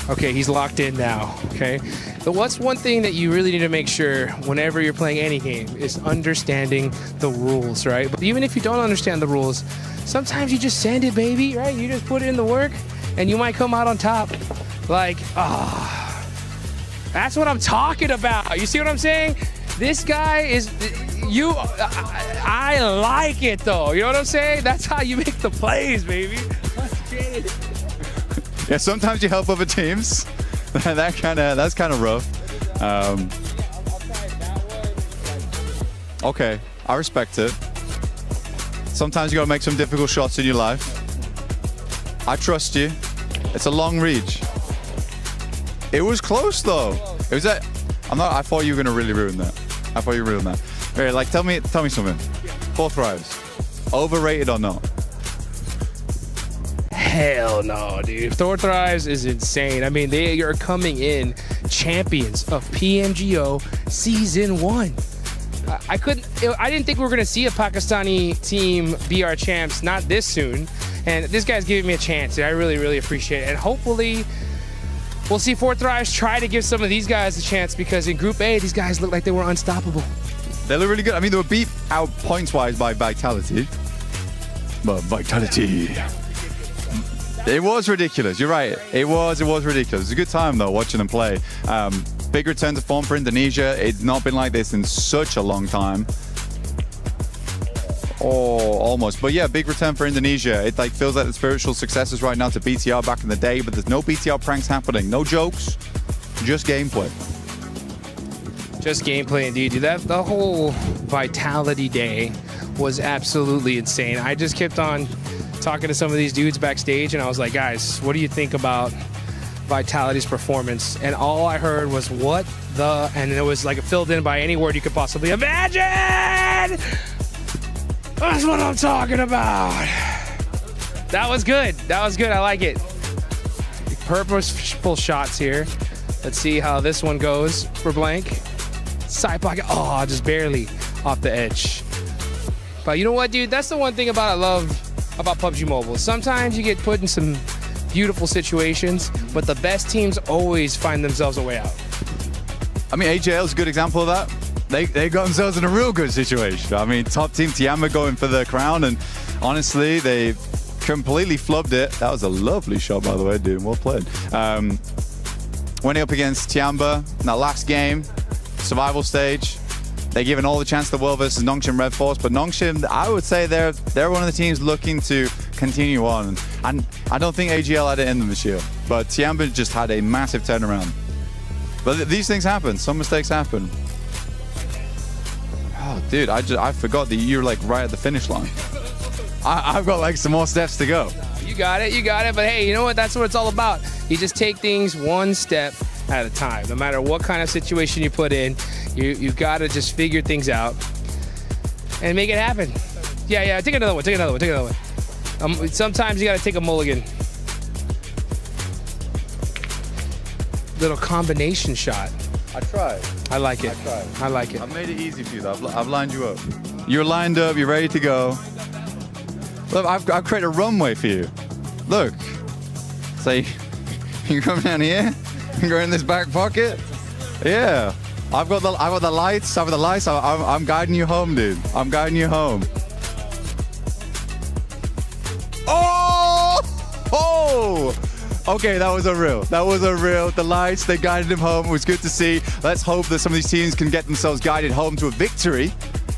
Okay, he's locked in now. Okay. But what's one thing that you really need to make sure whenever you're playing any game is understanding the rules, right? But even if you don't understand the rules, sometimes you just send it, baby, right? You just put in the work and you might come out on top. Like, that's what I'm talking about. You see what I'm saying? This guy is, I like it though. You know what I'm saying? That's how you make the plays, baby. Let's get it. Yeah, sometimes you help other teams. That's kind of rough. Okay, I respect it. Sometimes you gotta make some difficult shots in your life. I trust you. It's a long reach. It was close though. It was I thought you were gonna really ruin that. I thought you ruined that. Okay, like tell me something. 4 thrives. Overrated or not? Hell no, dude. Thor Thrives is insane. I mean, they are coming in champions of PMGO Season 1. I didn't think we were going to see a Pakistani team be our champs, not this soon. And this guy's giving me a chance. I really, really appreciate it. And hopefully, we'll see Thor Thrives try to give some of these guys a chance because in Group A, these guys look like they were unstoppable. They look really good. I mean, they were beat out points-wise by Vitality. But Vitality... It was ridiculous. You're right. It was ridiculous. It was a good time though watching them play. Big return to form for Indonesia. It's not been like this in such a long time. Oh, almost. But yeah, big return for Indonesia. It like feels like the spiritual successors right now to BTR back in the day, but there's no BTR pranks happening. No jokes. Just gameplay. Just gameplay indeed. Dude, the whole Vitality Day was absolutely insane. I just kept on talking to some of these dudes backstage and I was like, guys, what do you think about Vitality's performance? And all I heard was what the, and it was like filled in by any word you could possibly imagine. That's what I'm talking about. That was good. That was good. I like it. Purposeful shots here. Let's see how this one goes for Blank. Side pocket. Oh, just barely off the edge. But you know what, dude? That's the one thing I love about PUBG Mobile. Sometimes you get put in some beautiful situations, but the best teams always find themselves a way out. I mean, AJL is a good example of that. They got themselves in a real good situation. I mean, top team Tiamba going for the crown, and honestly, they completely flubbed it. That was a lovely shot, by the way, dude. Well played. Winning up against Tiamba in that last game, survival stage. They're given all the chance in the world versus Nongshim Red Force, but Nongshim, I would say they're one of the teams looking to continue on. And I don't think AGL had it in them this year, but Tianbin just had a massive turnaround. But these things happen. Some mistakes happen. Oh, dude, I forgot that you're like right at the finish line. I've got like some more steps to go. You got it. But hey, you know what? That's what it's all about. You just take things one step at a time. No matter what kind of situation you put in, you've got to just figure things out and make it happen. Yeah. Take another one. Sometimes you got to take a mulligan. Little combination shot. I tried. I like it. I like it. I've made it easy for you, though. I've lined you up. You're lined up. You're ready to go. Look, I've created a runway for you. Look. Say, you come down here. You go in this back pocket. Yeah. I've got the lights. I'm guiding you home, dude. I'm guiding you home. Oh! Okay, that was unreal. The lights, they guided him home. It was good to see. Let's hope that some of these teams can get themselves guided home to a victory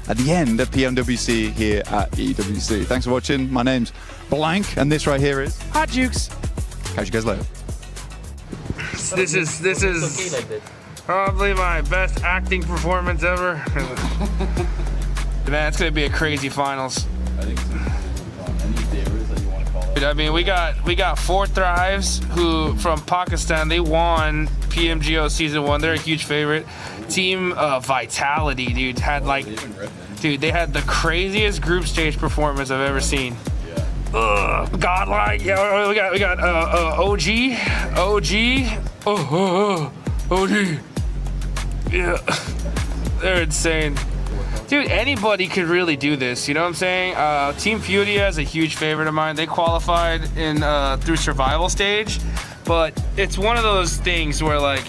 at the end of PMWC here at EWC. Thanks for watching. My name's Blank, and this right here is Hot Jukes. Catch you guys later. This is probably my best acting performance ever. Man, it's gonna be a crazy finals. I mean, we got 4 Thrives who from Pakistan. They won PMGO season 1. They're a huge favorite. Team Vitality, dude, they had the craziest group stage performance I've ever seen. Godlike. Yeah, we got OG. Yeah, they're insane. Dude, anybody could really do this, you know what I'm saying? Team Furia is a huge favorite of mine. They qualified in through survival stage, but it's one of those things where, like,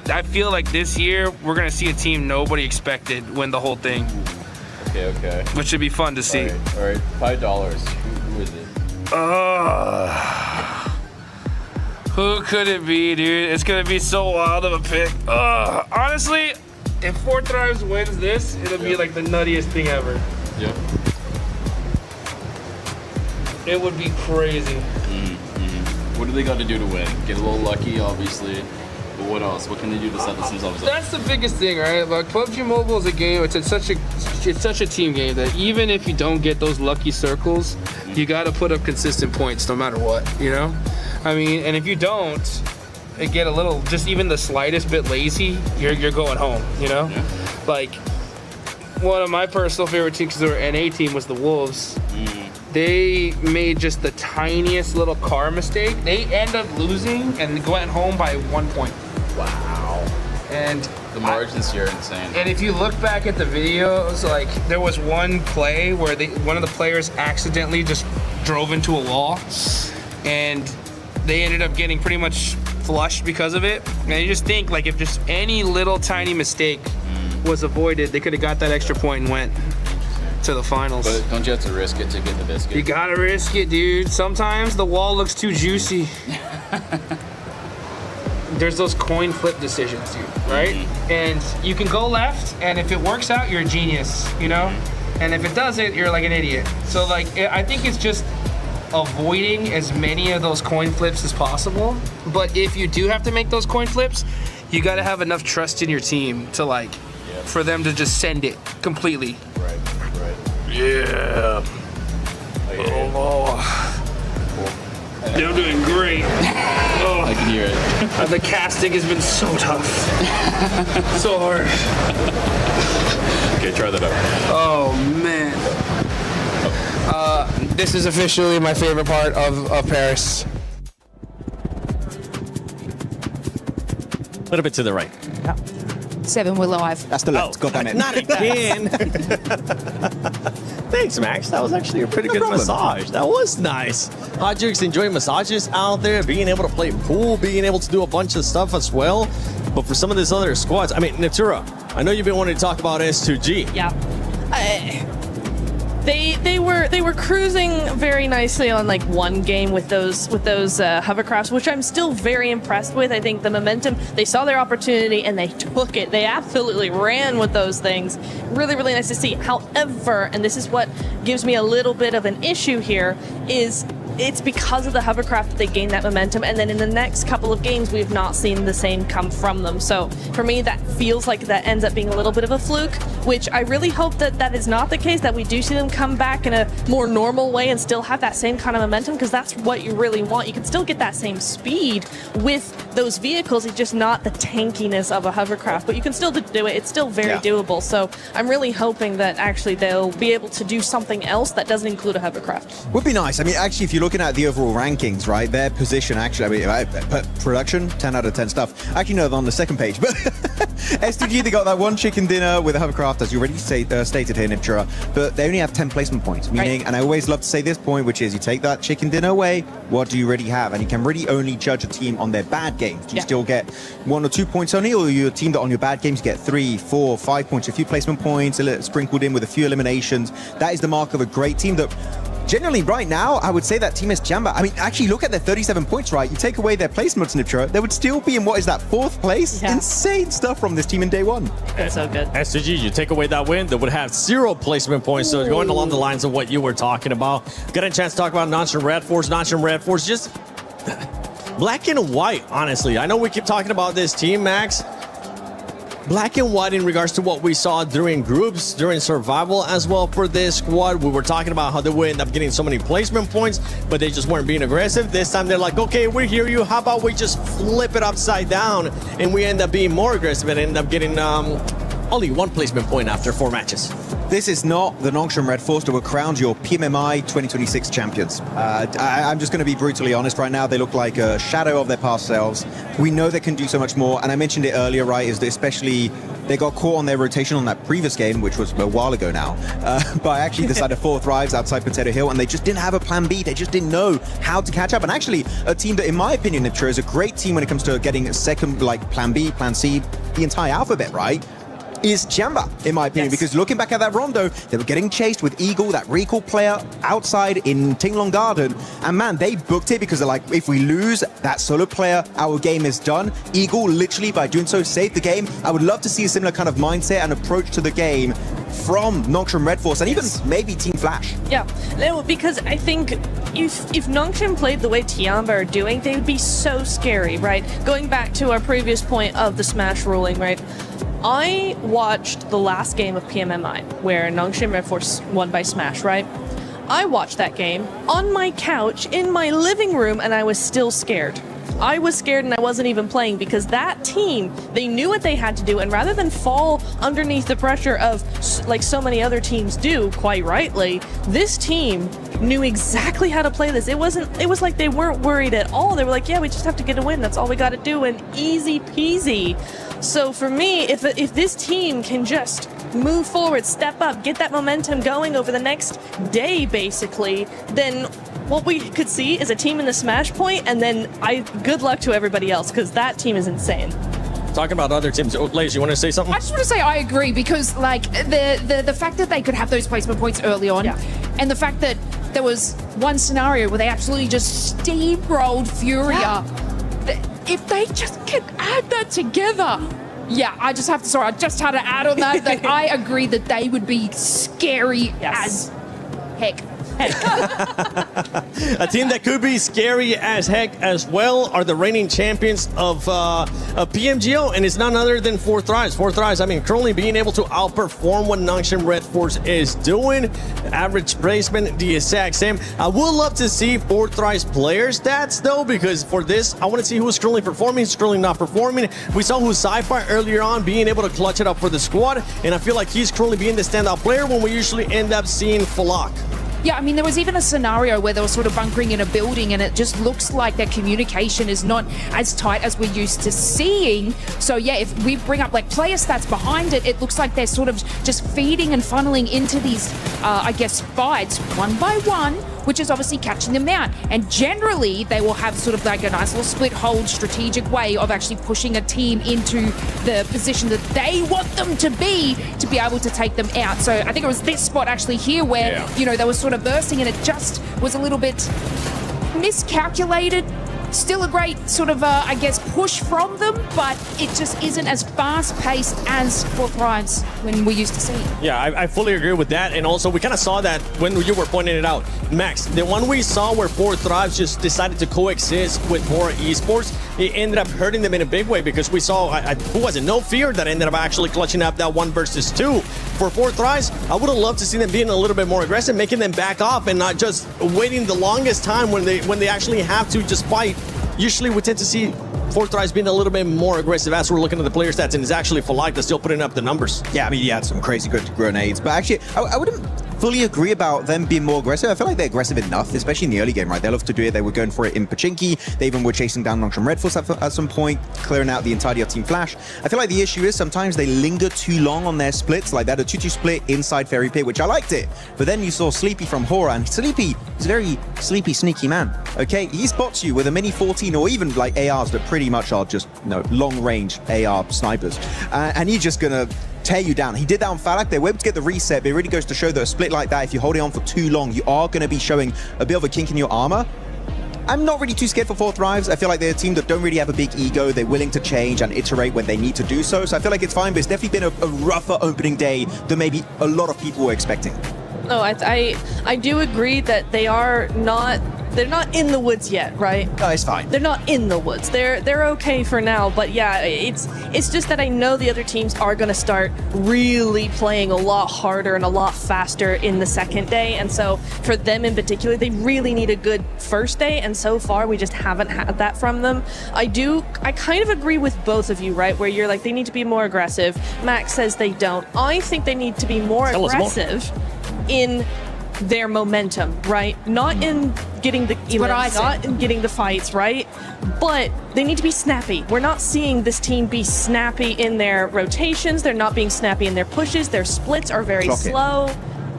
I feel like this year we're gonna see a team nobody expected win the whole thing. Okay. Which should be fun to see. All right, $5. Who is it? Who could it be, dude? It's gonna be so wild of a pick. Honestly, if 4 Thrives wins this, it'll be like the nuttiest thing ever. Yep. It would be crazy. What do they got to do to win? Get a little lucky, obviously. But what else? What can they do to set themselves up? That's the biggest thing, right? Like, PUBG Mobile is a game. It's such a team game that even if you don't get those lucky circles, you got to put up consistent points no matter what. You know, I mean, and if you don't, it get a little, just even the slightest bit lazy, you're going home. You know, like one of my personal favorite teams, because their NA team, was the Wolves. They made just the tiniest little car mistake. They end up losing and went home by 1 point. Wow. And the margins here are insane. And if you look back at the videos, like, there was one play where one of the players accidentally just drove into a wall, and they ended up getting pretty much flushed because of it. And you just think, like, if just any little tiny mistake was avoided, they could have got that extra point and went to the finals. But don't you have to risk it to get the biscuit? You gotta risk it, dude. Sometimes the wall looks too juicy. There's those coin flip decisions, dude, right? And you can go left, and if it works out, you're a genius, you know? And if it doesn't, you're like an idiot. So, like, I think it's just avoiding as many of those coin flips as possible. But if you do have to make those coin flips, you gotta have enough trust in your team to, like, for them to just send it completely. Right. Yeah. They're doing great. Oh. I can hear it. The casting has been so tough. So hard. Okay, try that out. Oh, man. This is officially my favorite part of Paris. A little bit to the right. Yeah. 7, we're live. That's the left. God damn it. Not again. Thanks, Max. That was actually a pretty good massage. That was nice. Hot Jukes enjoying massages out there, being able to play pool, being able to do a bunch of stuff as well. But for some of these other squads, I mean, Natura, I know you've been wanting to talk about S2G. Yeah. They were cruising very nicely on like one game with those hovercrafts, which I'm still very impressed with. I think the momentum, they saw their opportunity and they took it. They absolutely ran with those things. Really, really nice to see. However, and this is what gives me a little bit of an issue here, is it's because of the hovercraft that they gained that momentum, and then in the next couple of games we've not seen the same come from them. So for me, that feels like that ends up being a little bit of a fluke, which I really hope that that is not the case, that we do see them come back in a more normal way and still have that same kind of momentum, because that's what you really want. You can still get that same speed with those vehicles, it's just not the tankiness of a hovercraft, but you can still do it. It's still very doable. So I'm really hoping that actually they'll be able to do something else that doesn't include a hovercraft. Would be nice. I mean, actually, if you're looking at the overall rankings, right, their position, actually, I mean, production, 10 out of 10 stuff. Actually, no, they're on the second page, but STG, they got that one chicken dinner with a hovercraft, as you already stated here, Niptura, but they only have 10 placement points, meaning, and I always love to say this point, which is you take that chicken dinner away, what do you really have? And you can really only judge a team on their bad games. Do you still get 1 or 2 points only, or you're a team that on your bad games you get 3, 4, 5 points, a few placement points, a little sprinkled in with a few eliminations? That is the mark of a great team that generally, right now, I would say that team is Jamba. I mean, actually, look at their 37 points, right? You take away their placements, Niptura, they would still be in, what is that, 4th place? Yeah. Insane stuff from this team in day one. That's so good. STG, you take away that win, they would have 0 placement points. So going along the lines of what you were talking about, get a chance to talk about Notch and Red Force. Notch and Red Force, just black and white, honestly. I know we keep talking about this team, Max. Black and white in regards to what we saw during groups, during survival as well for this squad. We were talking about how they would end up getting so many placement points, but they just weren't being aggressive. This time they're like, okay, we hear you. How about we just flip it upside down and we end up being more aggressive and end up getting only 1 placement point after 4 matches. This is not the Nongshim Red Force that will crown your PMMI 2026 champions. I'm just going to be brutally honest right now. They look like a shadow of their past selves. We know they can do so much more, and I mentioned it earlier, right, is that especially they got caught on their rotation on that previous game, which was a while ago now, by actually the side of 4 Thrives outside Potato Hill, and they just didn't have a plan B. They just didn't know how to catch up. And actually, a team that, in my opinion, Niptura, is a great team when it comes to getting a second, like, plan B, plan C, the entire alphabet, right? Is Jamba, in my opinion, because looking back at that Rondo, they were getting chased with Eagle, that recall player, outside in Tinglong Garden, and man, they booked it because they're like, if we lose that solo player, our game is done. Eagle, literally, by doing so, saved the game. I would love to see a similar kind of mindset and approach to the game from Nongshim Red Force, and even maybe Team Flash. Yeah, no, because I think if Nongshim played the way Tiamba are doing, they would be so scary, right? Going back to our previous point of the Smash ruling, right? I watched the last game of PMMI, where Nongshim Red Force won by Smash, right? I watched that game on my couch in my living room, and I was still scared. I was scared and I wasn't even playing because that team, they knew what they had to do, and rather than fall underneath the pressure of, like so many other teams do, quite rightly, this team knew exactly how to play this. It was like they weren't worried at all. They were like, yeah, we just have to get a win. That's all we got to do, and easy peasy. So for me, if this team can just move forward, step up, get that momentum going over the next day, basically, then what we could see is a team in the Smash Point, and then good luck to everybody else, because that team is insane. Talking about other teams, Lays, you want to say something? I just want to say I agree, because like the fact that they could have those placement points early on, and the fact that there was one scenario where they absolutely just steamrolled Furia. If they just can add that together, I just had to add on that. That I agree that they would be scary as heck. A team that could be scary as heck as well are the reigning champions of PMGO, and it's none other than 4 Thrives. 4 Thrives, I mean, currently being able to outperform what Nongshim Red Force is doing. Average placement, the exact same. I would love to see 4 Thrives player stats, though, because for this, I want to see who's currently performing, who's currently not performing. We saw who's Sci-Fi earlier on being able to clutch it up for the squad, and I feel like he's currently being the standout player when we usually end up seeing Falak. Yeah, I mean, there was even a scenario where they were sort of bunkering in a building, and it just looks like their communication is not as tight as we're used to seeing. So yeah, if we bring up like player stats behind it, it looks like they're sort of just feeding and funneling into these, I guess, fights one by one, which is obviously catching them out. And generally, they will have sort of like a nice little split hold strategic way of actually pushing a team into the position that they want them to be able to take them out. So I think it was this spot actually here where, you know, they were sort of bursting and it just was a little bit miscalculated. Still a great sort of, I guess, push from them, but it just isn't as fast-paced as for Thrives when we used to see. Yeah, I fully agree with that. And also, we kind of saw that when you were pointing it out. Max, the one we saw where 4 Thrives just decided to coexist with more Esports, it ended up hurting them in a big way because we saw, who was it? No Fear that ended up actually clutching up that 1 versus 2. For 4 Thrives, I would have loved to see them being a little bit more aggressive, making them back off and not just waiting the longest time when they actually have to just fight. Usually we tend to see 4 Thrives being a little bit more aggressive as we're looking at the player stats, and it's actually Falak that's still putting up the numbers. Yeah, I mean, he had some crazy good grenades, but actually, I wouldn't fully agree about them being more aggressive. I feel like they're aggressive enough, especially in the early game, right? They love to do it. They were going for it in Pachinki. They even were chasing down Longsham Red Force at some point, clearing out the entirety of Team Flash. I feel like the issue is sometimes they linger too long on their splits, like that a 2-2 split inside Fairy Pit, which I liked it. But then you saw Sleepy from Hora, and Sleepy is a very sleepy, sneaky man, okay? He spots you with a mini 14 or even like ARs that pretty much are just, you know, long-range AR snipers. And he's just gonna tear you down. He did that on Falak. They were able to get the reset, but it really goes to show that a split like that, if you're holding on for too long, you are going to be showing a bit of a kink in your armor. I'm not really too scared for 4 Thrives. I feel like they're a team that don't really have a big ego. They're willing to change and iterate when they need to do so. So I feel like it's fine, but it's definitely been a rougher opening day than maybe a lot of people were expecting. No, I do agree that they're not in the woods yet, right? No, it's fine. They're not in the woods. They're okay for now, but yeah, it's just that I know the other teams are going to start really playing a lot harder and a lot faster in the second day, and so for them in particular, they really need a good first day, and so far we just haven't had that from them. I kind of agree with both of you, right? Where you're like, they need to be more aggressive. Max says they don't. I think they need to be more aggressive in their momentum, right? Not in getting the not in getting the fights, right? But they need to be snappy. We're not seeing this team be snappy in their rotations. They're not being snappy in their pushes. Their splits are very slow.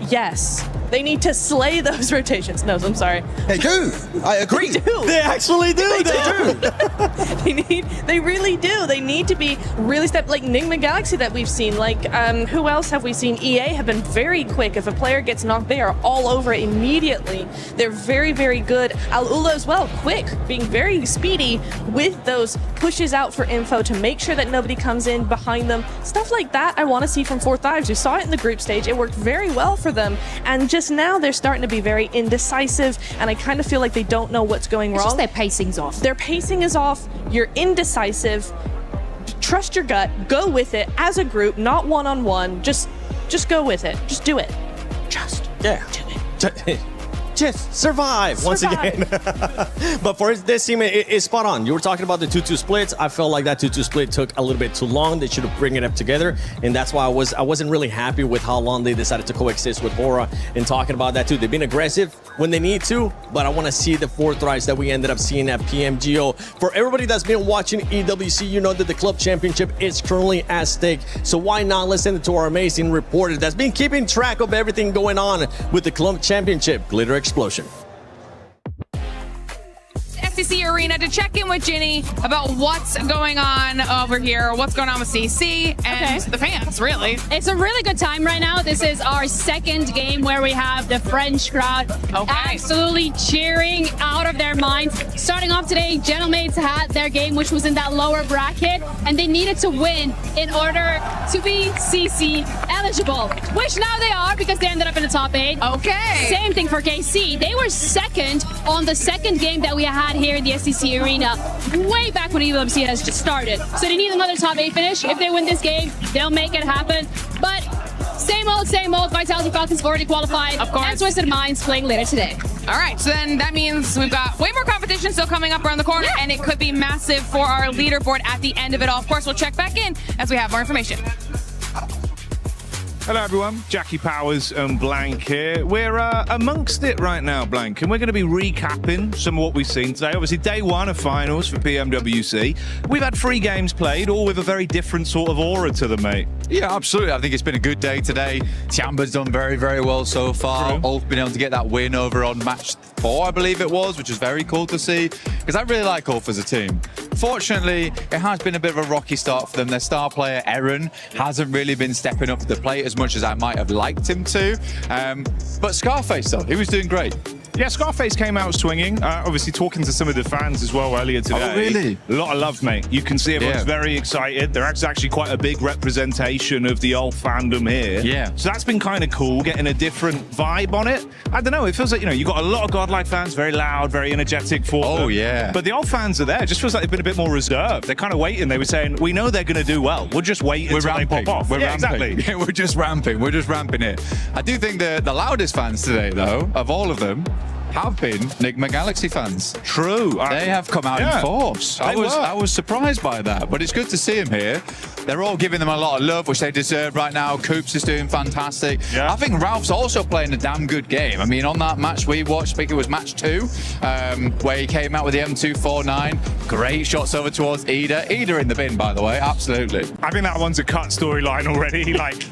Yes. They need to slay those rotations. No, I'm sorry. They do. I agree. They do. They actually do. They really do. They need to be really like Enigma Galaxy that we've seen. Like, who else have we seen? EA have been very quick. If a player gets knocked, they are all over it immediately. They're very, very good. Al-Ula as well, quick, being very speedy with those pushes out for info to make sure that nobody comes in behind them. Stuff like that I want to see from 4 Thrives. We saw it in the group stage. It worked very well for them. And just now they're starting to be very indecisive, and I kind of feel like they don't know what's going wrong. Just their pacing's off. Their pacing is off. You're indecisive. Trust your gut. Go with it as a group, not one-on-one. Just go with it. Just do it. Just do it. Just survive once again. But for this team, it's spot on. You were talking about the 2-2 splits. I felt like that 2-2 split took a little bit too long. They should have bring it up together, and that's why I wasn't really happy with how long they decided to coexist with Hora. And talking about that too, they've been aggressive when they need to, but I want to see the 4 Thrives that we ended up seeing at PMGO. For everybody that's been watching EWC, you know that the club championship is currently at stake. So why not listen to our amazing reporter that's been keeping track of everything going on with the club championship, Glitter Explosion. SCC Arena to check in with Ginny about what's going on over here, what's going on with CC and the fans, really. It's a really good time right now. This is our second game where we have the French crowd absolutely cheering out of their minds. Starting off today, Gentlemates had their game, which was in that lower bracket, and they needed to win in order to be CC eligible, which now they are because they ended up in the top 8. Okay. Same thing for KC. They were second on the second game that we had here in the SCC Arena way back when EWC has just started. So they need another top 8 finish. If they win this game, they'll make it happen. But same old, Vitality Falcons already qualified. Of course. And Twisted Minds playing later today. All right, so then that means we've got way more competition still coming up around the corner, and it could be massive for our leaderboard at the end of it all. Of course, we'll check back in as we have more information. Hello everyone, Jackie Powers and Blank here. We're amongst it right now, Blank, and we're going to be recapping some of what we've seen today. Obviously, day 1 of finals for PMWC. We've had 3 games played, all with a very different sort of aura to them, mate. Yeah, absolutely. I think it's been a good day today. Tiamba's done very, very well so far. Ulf been able to get that win over on match 4, I believe it was, which is very cool to see, because I really like Ulf as a team. Fortunately, it has been a bit of a rocky start for them. Their star player, Eren, hasn't really been stepping up to the plate as much as I might have liked him to. But Scarface, though, he was doing great. Yeah, Scarface came out swinging. Obviously talking to some of the fans as well earlier today. Oh, really? A lot of love, mate. You can see everyone's very excited. They're actually quite a big representation of the old fandom here. Yeah. So that's been kind of cool, getting a different vibe on it. I don't know, it feels like, you got a lot of Godlike fans, very loud, very energetic for them. Oh, yeah. But the old fans are there. It just feels like they've been a bit more reserved. They're kind of waiting. They were saying, we know they're going to do well. We'll just wait until they pop off. We're ramping. Exactly. Yeah, we're just ramping. We're just ramping it. I do think the loudest fans today, though, of all of them, have been Nigma Galaxy fans. True. They have come out in force. I was surprised by that, but it's good to see them here. They're all giving them a lot of love, which they deserve right now. Coops is doing fantastic. Yeah. I think Ralph's also playing a damn good game. I mean, on that match we watched, I think it was match 2, where he came out with the M249. Great shots over towards Ida. Ida in the bin, by the way, absolutely. I think that one's a cut storyline already. Like,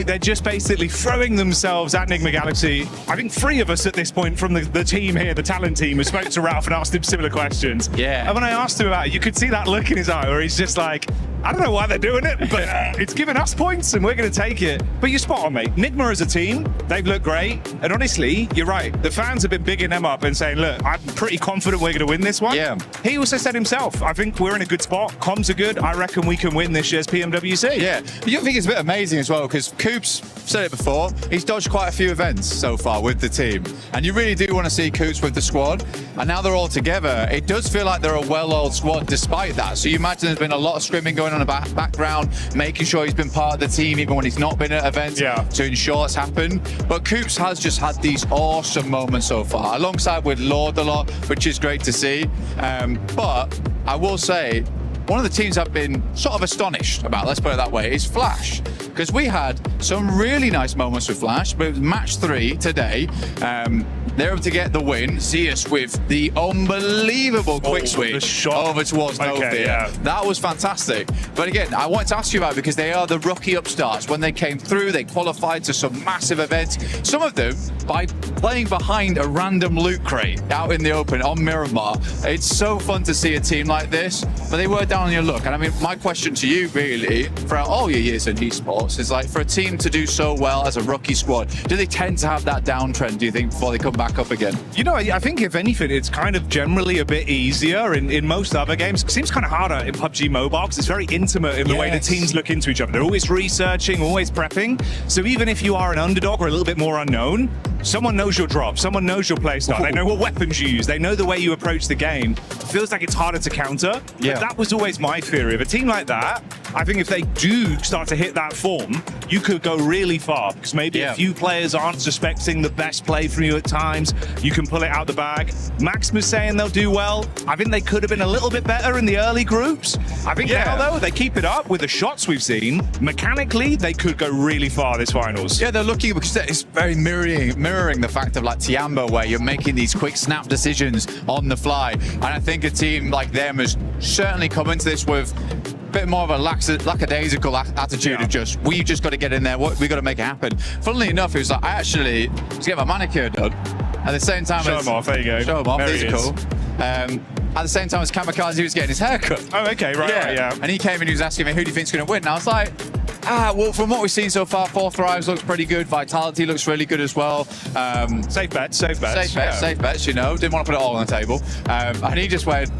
they're just basically throwing themselves at Nigma Galaxy. I think 3 of us at this point from the team here, the talent team, who spoke to Ralph and asked him similar questions. Yeah. And when I asked him about it, you could see that look in his eye where he's just like, I don't know why they're doing it, but it's giving us points and we're going to take it. But you're spot on, mate. Nigma as a team, they've looked great. And honestly, you're right. The fans have been bigging them up and saying, look, I'm pretty confident we're going to win this one. Yeah. He also said himself, I think we're in a good spot. Comms are good. I reckon we can win this year's PMWC. Yeah. You think it's a bit amazing as well, because Coops said it before, he's dodged quite a few events so far with the team. And you really do want to see Coops with the squad. And now they're all together. It does feel like they're a well-oiled squad despite that. So you imagine there's been a lot of scrimming going on in the background, making sure he's been part of the team even when he's not been at events to ensure it's happened. But Coops has just had these awesome moments so far, alongside with Lord a lot, which is great to see. But I will say, one of the teams I've been sort of astonished about, let's put it that way, is Flash. Because we had some really nice moments with Flash, but it was match 3 today. They're able to get the win. Zeus with the unbelievable quick switch over towards Novia. That was fantastic. But again, I wanted to ask you about it because they are the rookie upstarts. When they came through, they qualified to some massive events. Some of them by playing behind a random loot crate out in the open on Miramar. It's so fun to see a team like this, but they were down on your luck. And I mean, my question to you really, throughout all your years in esports, is like, for a team to do so well as a rookie squad, do they tend to have that downtrend, do you think, before they come back up again? You know, I think if anything, it's kind of generally a bit easier in most other games. It seems kind of harder in PUBG Mobile because it's very intimate in the way the teams look into each other. They're always researching, always prepping. So even if you are an underdog or a little bit more unknown, someone knows your drop, someone knows your playstyle, they know what weapons you use, they know the way you approach the game. It feels like it's harder to counter. But that was always my theory. Of a team like that, I think if they do start to hit that form, you could go really far because maybe a few players aren't suspecting the best play from you at times. You can pull it out the bag. Maximus saying they'll do well. I think they could have been a little bit better in the early groups. I think now, though, they keep it up with the shots we've seen. Mechanically, they could go really far this finals. Yeah, they're looking, because it's very mirroring the fact of like Tiamba, where you're making these quick snap decisions on the fly. And I think a team like them has certainly come into this with bit more of a lackadaisical attitude of just, we just got to get in there, we got to make it happen. Funnily enough, it was like, I actually was getting my manicure done at the same time Show him off, there you go. Show him off, there these are cool. At the same time as Kamikaze was getting his haircut. Oh, okay, right, yeah. And he came and he was asking me, who do you think's going to win? And I was like, well, from what we've seen so far, 4 Thrives looks pretty good. Vitality looks really good as well. Safe bets. Safe bets, you know. Didn't want to put it all on the table. And he just went,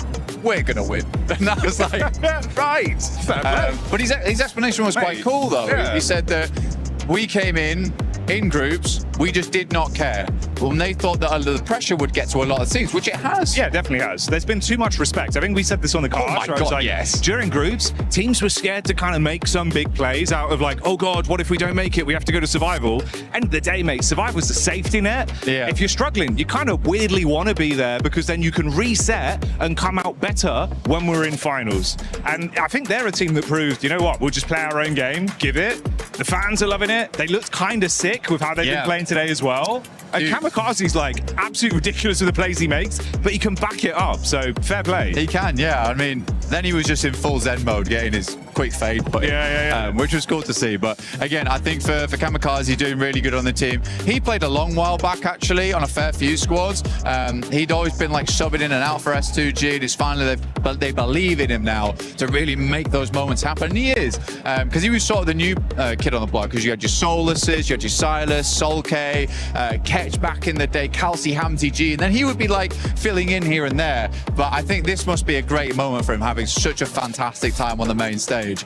we're going to win. And I was like, right. But his explanation was quite cool, though. He said that we came in groups, we just did not care. Well, they thought that the pressure would get to a lot of teams, which it has. Yeah, definitely has. There's been too much respect. I think we said this on the card. Oh my God, like, yes. During groups, teams were scared to kind of make some big plays out of like, oh God, what if we don't make it? We have to go to survival. End of the day, mate, survival's the safety net. Yeah. If you're struggling, you kind of weirdly want to be there because then you can reset and come out better when we're in finals. And I think they're a team that proved, you know what, we'll just play our own game, give it. The fans are loving it. They looked kind of sick with how they've been playing today as well. And Kamikaze's like absolutely ridiculous with the plays he makes, but he can back it up. So fair play. He can, yeah. I mean, then he was just in full Zen mode, getting his quick fade, but which was cool to see. But again, I think for Kamikaze, doing really good on the team. He played a long while back actually on a fair few squads. He'd always been like subbing in and out for S2G. And it's finally they believe in him now to really make those moments happen. And he is, because he was sort of the new kid on the block. Because you had your Solaces, you had your Silas, Sol K, Ketch back in the day, Kelsey, Hamty G, and then he would be like filling in here and there. But I think this must be a great moment for him, having such a fantastic time on the main stage.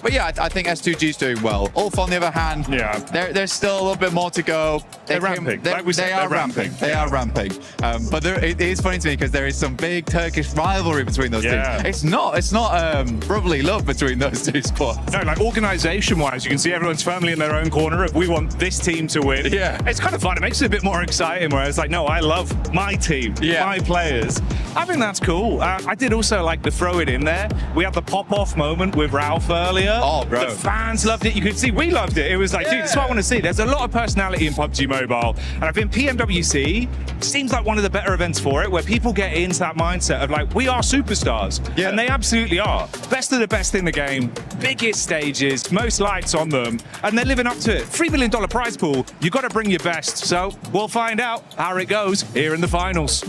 But yeah, I think S2G's doing well. Ulf, on the other hand, there's still a little bit more to go. They're ramping. They are ramping. They are ramping. But it is funny to me because there is some big Turkish rivalry between those teams. It's not brotherly love between those two squads. No, like organization-wise, you can see everyone's firmly in their own corner of we want this team to win. Yeah. It's kind of fun. It makes it a bit more exciting where it's like, no, I love my team, my players. I think that's cool. I did also like to throw it in there. We had the pop-off moment with Ralph earlier. Oh, bro. The fans loved it. You could see we loved it. It was like, dude, this is what I want to see. There's a lot of personality in PUBG Mobile. And I think PMWC seems like one of the better events for it, where people get into that mindset of like, we are superstars. And they absolutely are. Best of the best in the game, biggest stages, most lights on them, and they're living up to it. $3 million prize pool. You got to bring your best. So we'll find out how it goes here in the finals.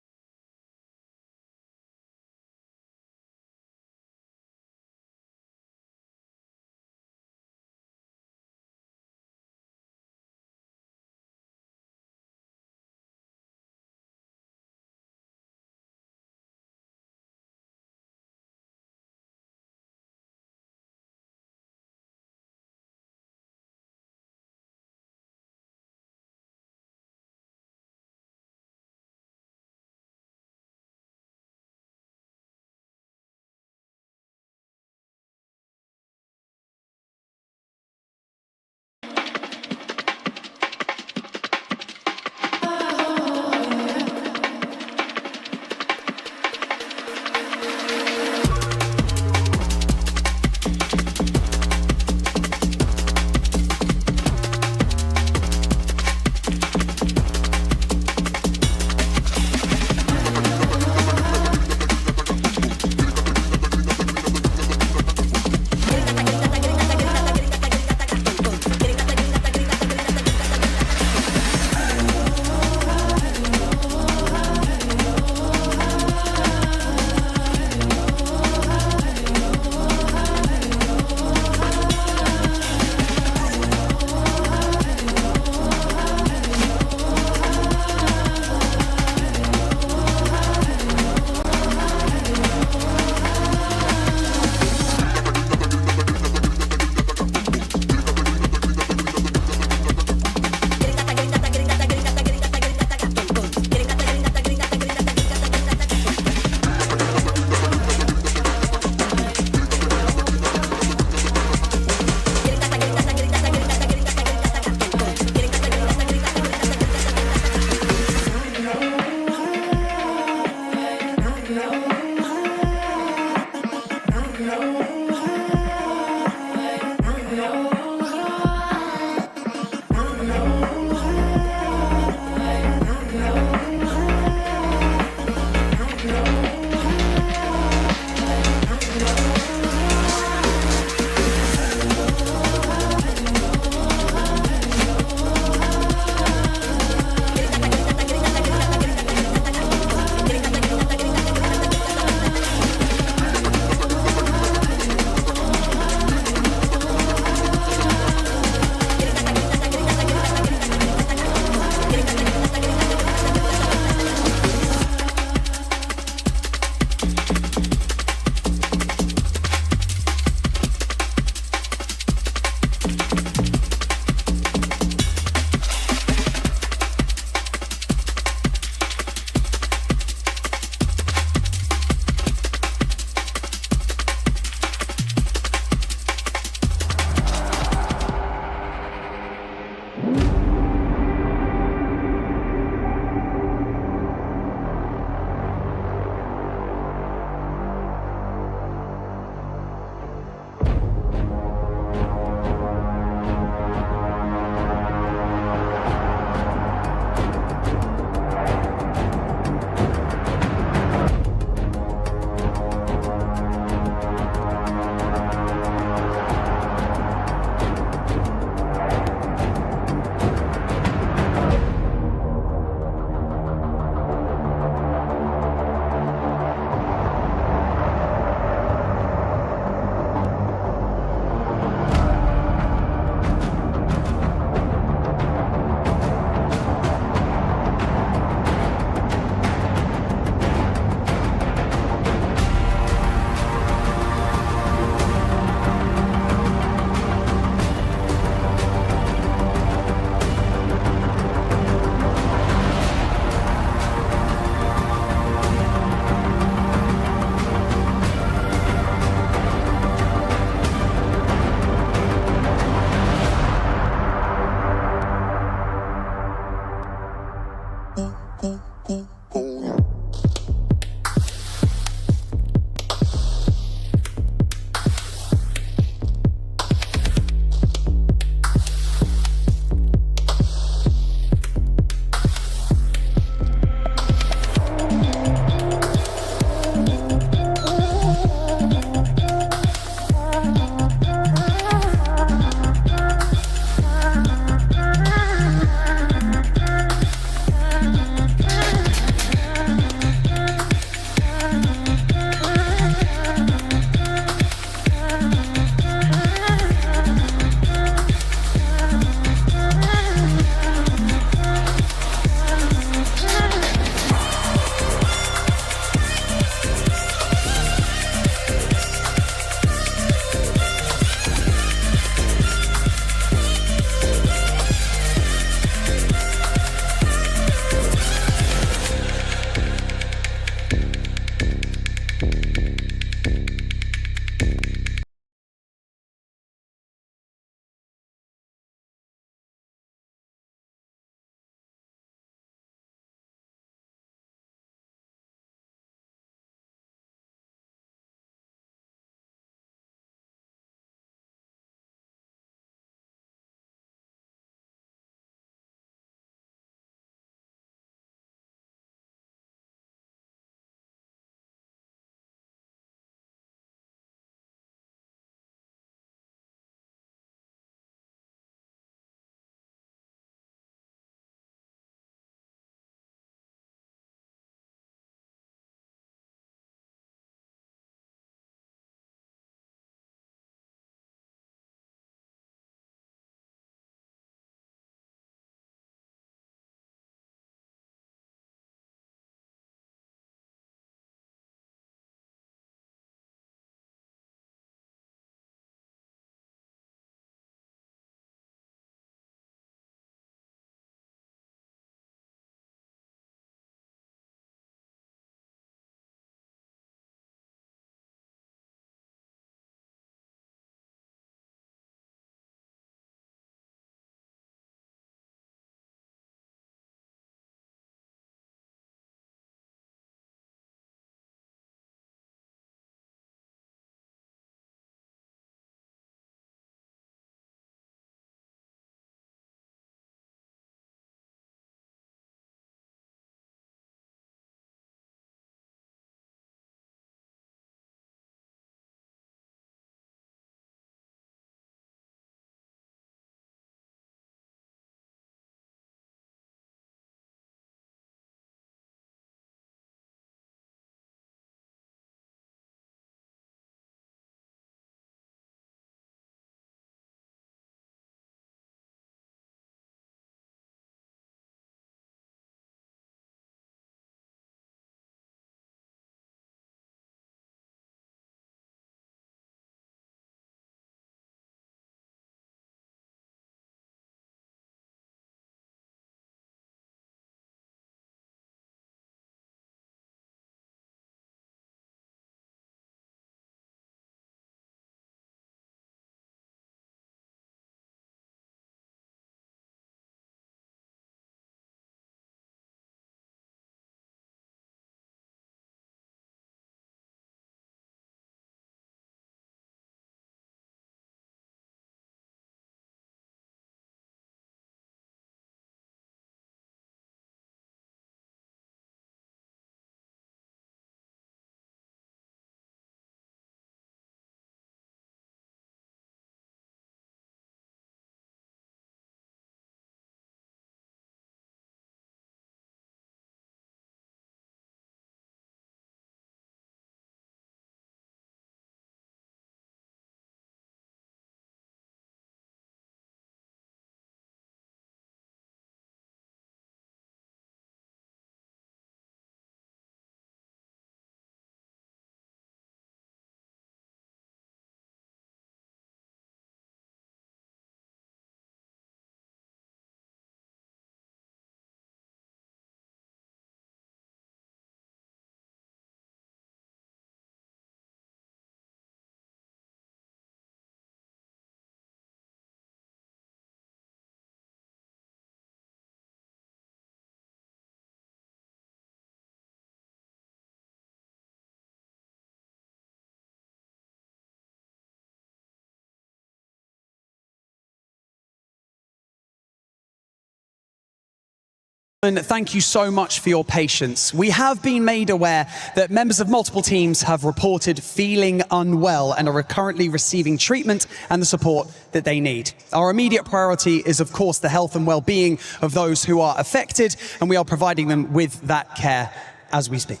And thank you so much for your patience. We have been made aware that members of multiple teams have reported feeling unwell and are currently receiving treatment and the support that they need. Our immediate priority is, of course, the health and well-being of those who are affected, and we are providing them with that care as we speak.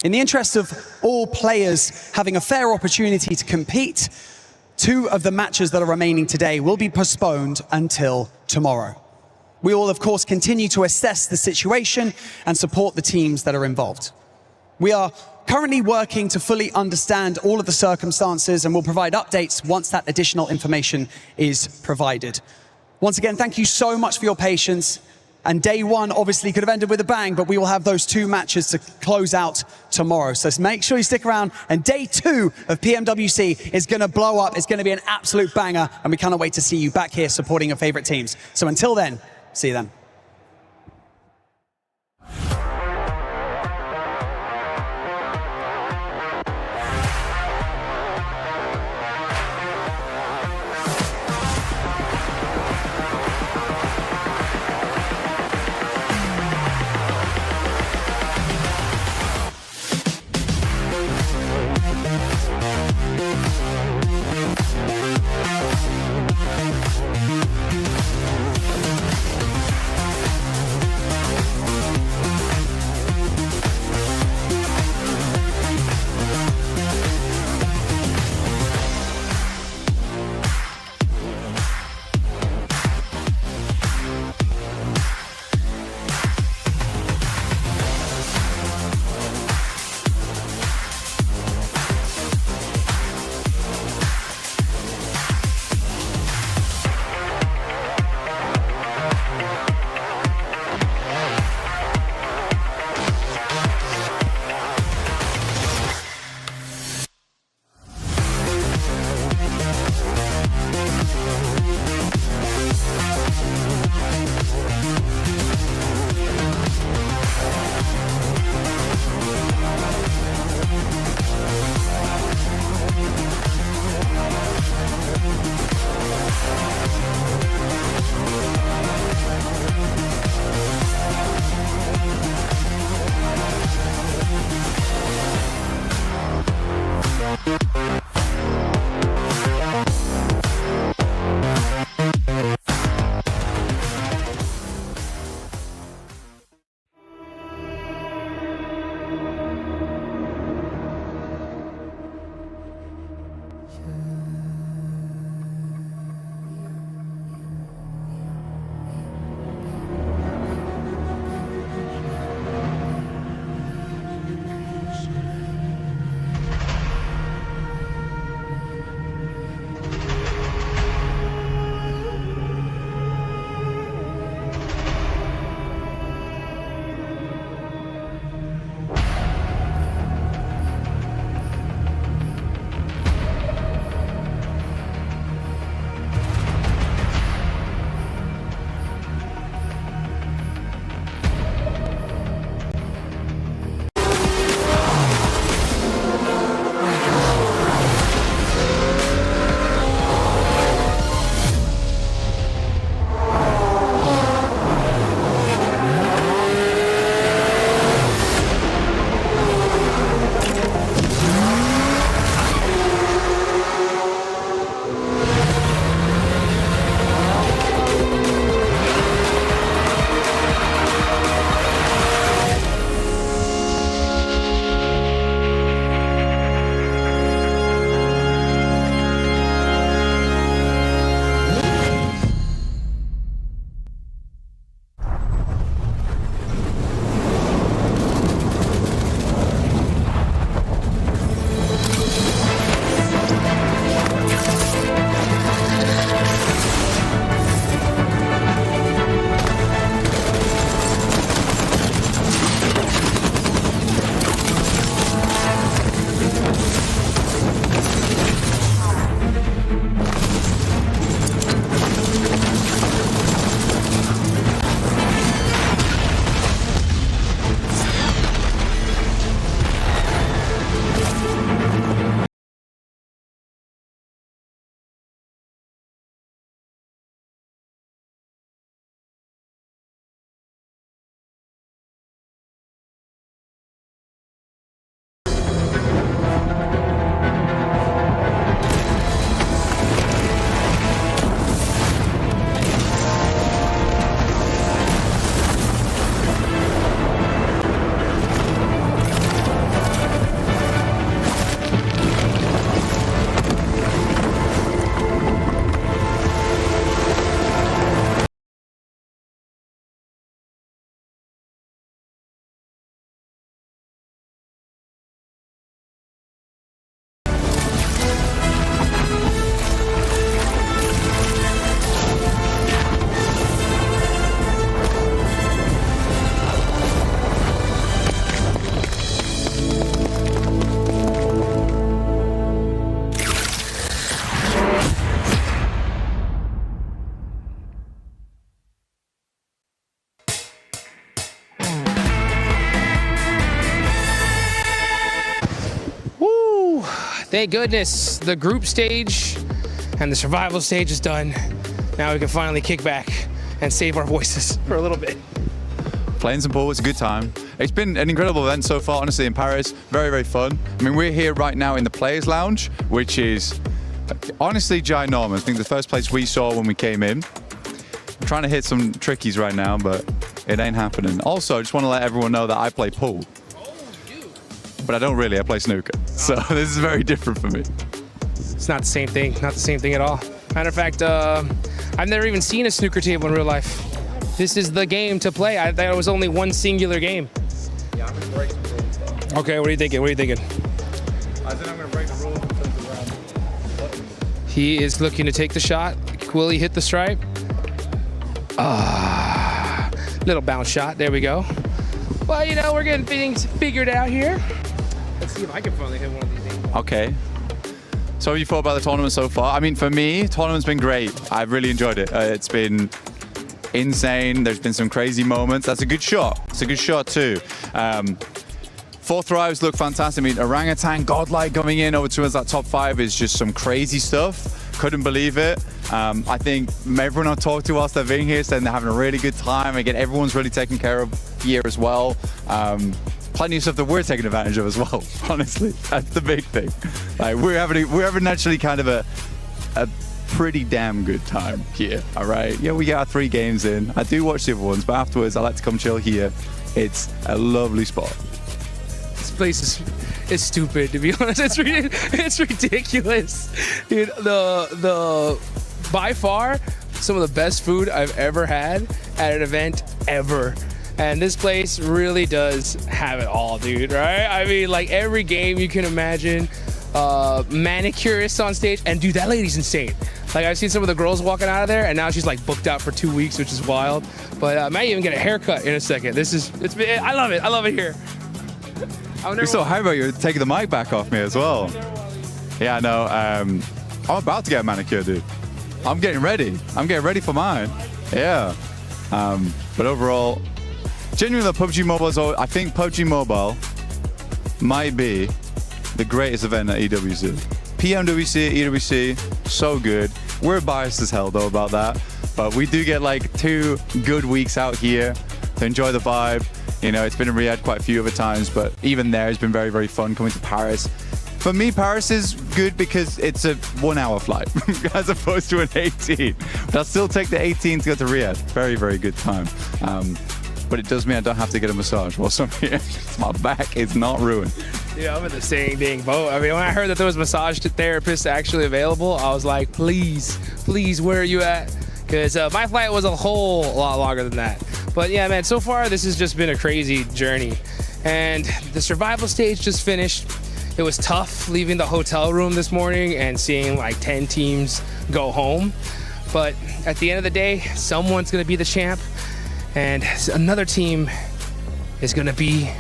In the interest of all players having a fair opportunity to compete, 2 of the matches that are remaining today will be postponed until tomorrow. We will, of course, continue to assess the situation and support the teams that are involved. We are currently working to fully understand all of the circumstances and will provide updates once that additional information is provided. Once again, thank you so much for your patience. And day 1 obviously could have ended with a bang, but we will have those 2 matches to close out tomorrow. So make sure you stick around. And day 2 of PMWC is going to blow up. It's going to be an absolute banger. And we cannot wait to see you back here supporting your favorite teams. So until then, see you then. Thank goodness the group stage and the survival stage is done. Now we can finally kick back and save our voices for a little bit. Playing some pool was a good time. It's been an incredible event so far, honestly, in Paris. Very, very fun. I mean, we're here right now in the Players Lounge, which is honestly ginormous. I think the first place we saw when we came in. I'm trying to hit some trickies right now, but it ain't happening. Also, I just want to let everyone know that I play pool. But I don't really, I play snooker. So this is very different for me. It's not the same thing, not the same thing at all. Matter of fact, I've never even seen a snooker table in real life. This is the game to play. I thought it was only one singular game. Yeah, I'm gonna break some rules. Okay, what are you thinking? What are you thinking? I think I'm gonna break the rules in terms of buttons. He is looking to take the shot. Will he hit the stripe? Little bounce shot. There we go. Well, you know, we're getting things figured out here. Let's see if I can finally hit one of these things. Okay. So what have you thought about the tournament so far? I mean, for me, tournament's been great. I've really enjoyed it. It's been insane. There's been some crazy moments. That's a good shot. It's a good shot too. Fourth thrives look fantastic. I mean, Orangutan, Godlike coming in over towards that top 5 is just some crazy stuff. Couldn't believe it. I think everyone I've talked to whilst they've been here said they're having a really good time. Again, everyone's really taken care of here as well. Plenty of stuff that we're taking advantage of as well. Honestly, that's the big thing. Like we're having actually kind of a pretty damn good time here. All right. Yeah, we get our 3 games in. I do watch the other ones, but afterwards I like to come chill here. It's a lovely spot. This place is stupid, to be honest. It's ridiculous. Dude, the by far some of the best food I've ever had at an event ever. And this place really does have it all, dude, right? I mean, like every game you can imagine. Manicurists on stage, and dude, that lady's insane. Like I've seen some of the girls walking out of there, and now she's like booked out for 2 weeks, which is wild. But I might even get a haircut in a second. I love it. I love it here. You're so hype about you taking the mic back off me as well. Yeah, no, I'm about to get a manicure, dude. I'm getting ready. I'm getting ready for mine. Yeah. But overall, genuinely, PUBG Mobile is I think PUBG Mobile might be the greatest event at EWC. PMWC, EWC, so good. We're biased as hell though about that, but we do get like 2 good weeks out here to enjoy the vibe. You know, it's been in Riyadh quite a few other times, but even there it's been very, very fun coming to Paris. For me, Paris is good because it's a 1-hour flight as opposed to an 18. But I'll still take the 18 to go to Riyadh. Very, very good time. But it does mean I don't have to get a massage whilst I'm here. My back is not ruined. Yeah, I'm in the same dang boat. I mean, when I heard that there was massage therapists actually available, I was like, please, where are you at? Because my flight was a whole lot longer than that. But yeah, man, so far this has just been a crazy journey. And the survival stage just finished. It was tough leaving the hotel room this morning and seeing like 10 teams go home. But at the end of the day, someone's going to be the champ. And another team is going to be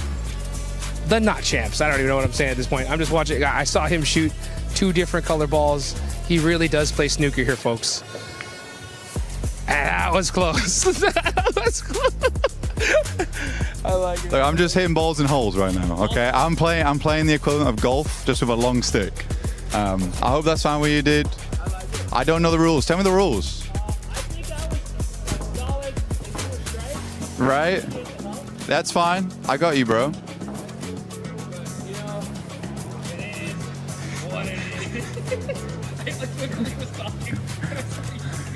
the not champs. I don't even know what I'm saying at this point. I'm just watching. I saw him shoot 2 different color balls. He really does play snooker here, folks. And that was close. That was close. I like it. Look, I'm just hitting balls in holes right now, okay? I'm playing the equivalent of golf, just with a long stick. I hope that's fine with you, dude. I don't know the rules. Tell me the rules. Right? That's fine. I got you, bro.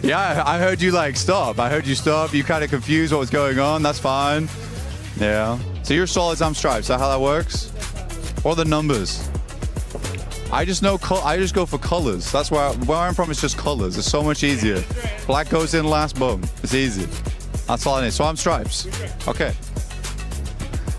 Yeah, I heard you like stop. I heard you stop. You kind of confused what was going on. That's fine. Yeah. So you're solids, I'm stripes. Is that how that works? Or the numbers? I just know. I just go for colors. That's where I'm from. It's just colors. It's so much easier. Black goes in last. Boom. It's easy. That's all I need. So I'm stripes. Okay.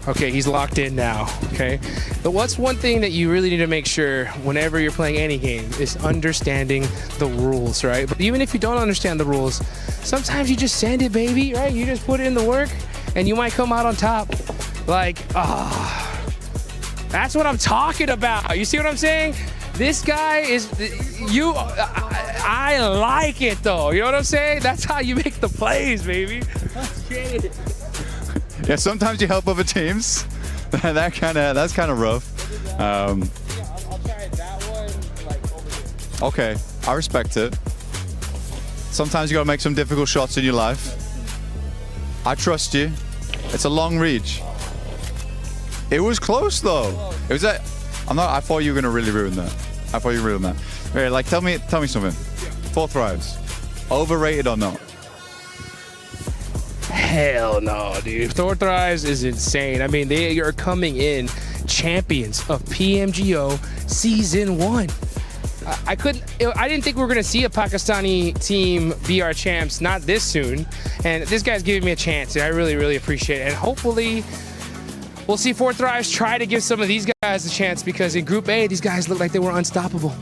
Okay, he's locked in now, okay? But what's one thing that you really need to make sure whenever you're playing any game is understanding the rules, right? But even if you don't understand the rules, sometimes you just send it, baby, right? You just put in the work and you might come out on top. Like, that's what I'm talking about. You see what I'm saying? This guy is, I like it though. You know what I'm saying? That's how you make the plays, baby. Let's get it. Yeah, sometimes you help other teams. That's kind of rough. I'll try that one. Okay, I respect it. Sometimes you gotta make some difficult shots in your life. I trust you. It's a long reach. It was close though. It was I thought you were gonna really ruin that. I thought you were ruin that. Right, like tell me something. 4 thrives. Overrated or not? Hell no, dude. 4 thrives is insane. I mean, they are coming in champions of PMGO Season 1. I didn't think we were going to see a Pakistani team be our champs, not this soon. And this guy's giving me a chance. I really, really appreciate it. And hopefully we'll see 4 thrives try to give some of these guys a chance, because in Group A, these guys look like they were unstoppable.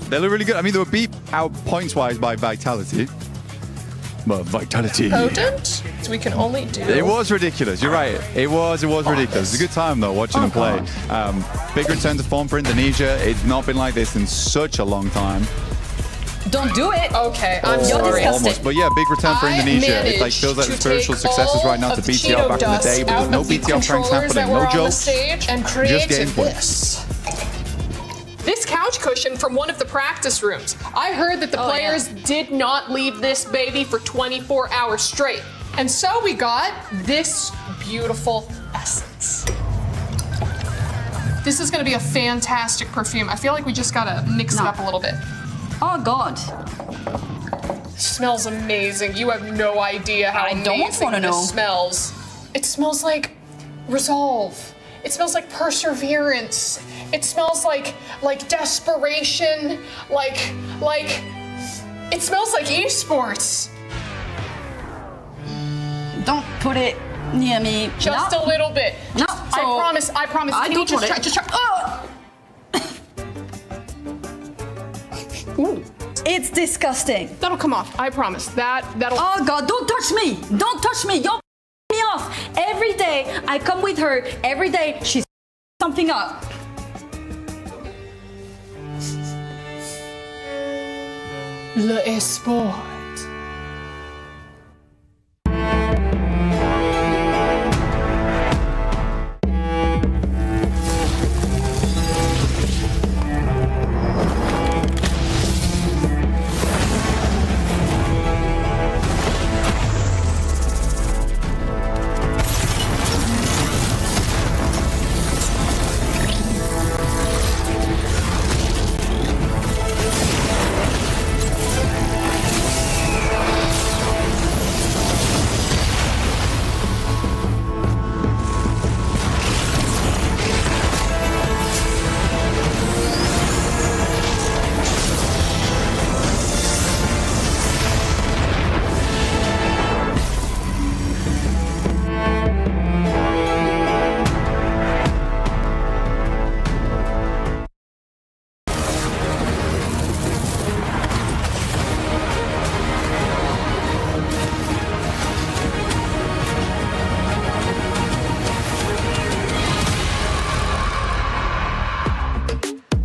They look really good. I mean, they were beat out points-wise by Vitality. But Vitality. Potent? So we can only do. It was ridiculous. You're right. It was ridiculous. It's a good time though watching them play. Big return to form for Indonesia. It's not been like this in such a long time. Don't do it. Okay, I'm sorry. Almost, but yeah, big return for Indonesia. It like feels like the spiritual successes right now to BTR back in the day, but there's no BTR pranks happening, no jokes, just gameplay. This couch cushion from one of the practice rooms. I heard that the players did not leave this baby for 24 hours straight. And so we got this beautiful essence. This is gonna be a fantastic perfume. I feel like we just gotta mix it up a little bit. Oh God. It smells amazing. You have no idea how amazing this smells. It smells like resolve. It smells like perseverance. It smells like desperation, like it smells like esports. Don't put it near me. Just a little bit. No, I promise. Can you just try? Oh! Ooh. It's disgusting. That'll come off. I promise. That'll. Oh God! Don't touch me! Don't touch me! You're me off. Every day I come with her. Every day she's something up. Le Esport.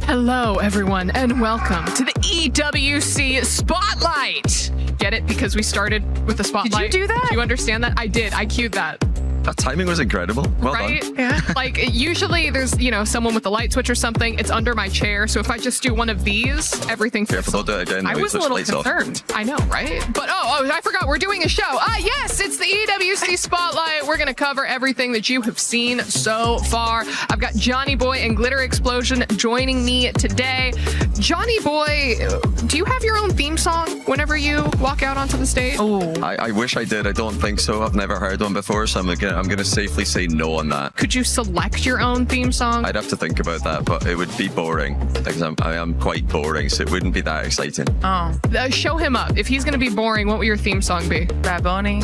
Hello, everyone, and welcome to the EWC Spotlight. Get it? Because we started with the Spotlight. Did you do that? Do you understand that? I did. I cued that. That timing was incredible. Well right? done. Yeah. Like, usually there's, someone with a light switch or something. It's under my chair. So if I just do one of these, everything flips. Careful, don't do it again. I was a little concerned. I know, right? But I forgot we're doing a show. Yes, it's the EWC Spotlight. We're going to cover everything that you have seen so far. I've got Johnny Boy and Glitter Explosion joining me today. Johnny Boy, do you have your own theme song whenever you walk out onto the stage? Oh, I wish I did. I don't think so. I've never heard one before, so I'm gonna safely say no on that. Could you select your own theme song? I'd have to think about that, but it would be boring. Because I am quite boring, so it wouldn't be that exciting. Oh, show him up. If he's gonna be boring, what would your theme song be? Bad Bunny.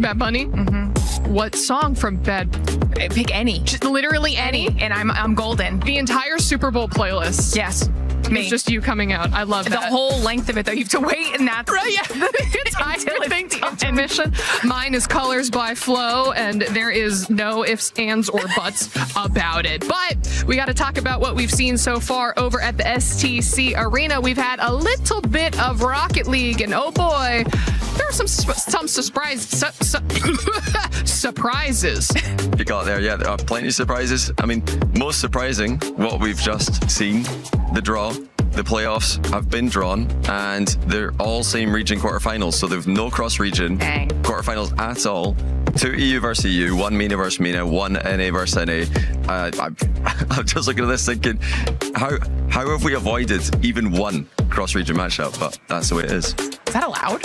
Bad Bunny? Mm-hmm. What song from Bad? Pick any. Just literally any? And I'm golden. The entire Super Bowl playlist. Yes. Me. It's just you coming out. I love that. The whole length of it, though. You have to wait, and that's right. Yeah, the entire thing to intermission. Mine is Colors by Flow, and there is no ifs, ands, or buts about it. But we got to talk about what we've seen so far over at the STC Arena. We've had a little bit of Rocket League, and oh boy, there were some surprises. You got there, yeah. There are plenty of surprises. I mean, most surprising, what we've just seen, the draw, the playoffs have been drawn, and they're all same region quarterfinals, so there's no cross-region quarterfinals at all. 2 EU versus EU, 1 MENA versus MENA, 1 NA versus NA. I'm just looking at this thinking, how have we avoided even one cross-region matchup? But that's the way it is. Is that allowed?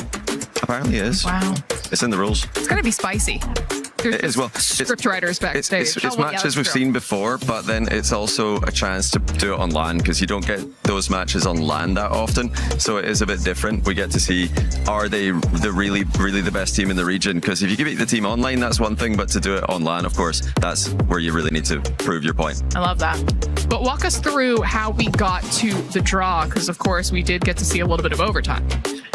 Apparently it is. Wow. It's in the rules. It's going to be spicy. It is, well, script writers backstage. It's matches we've seen before, but then it's also a chance to do it on LAN, because you don't get those matches on LAN that often. So it is a bit different. We get to see, are they really the best team in the region? Because if you can beat the team online, that's one thing, but to do it on LAN, of course, that's where you really need to prove your point. I love that. But walk us through how we got to the draw, because of course we did get to see a little bit of overtime.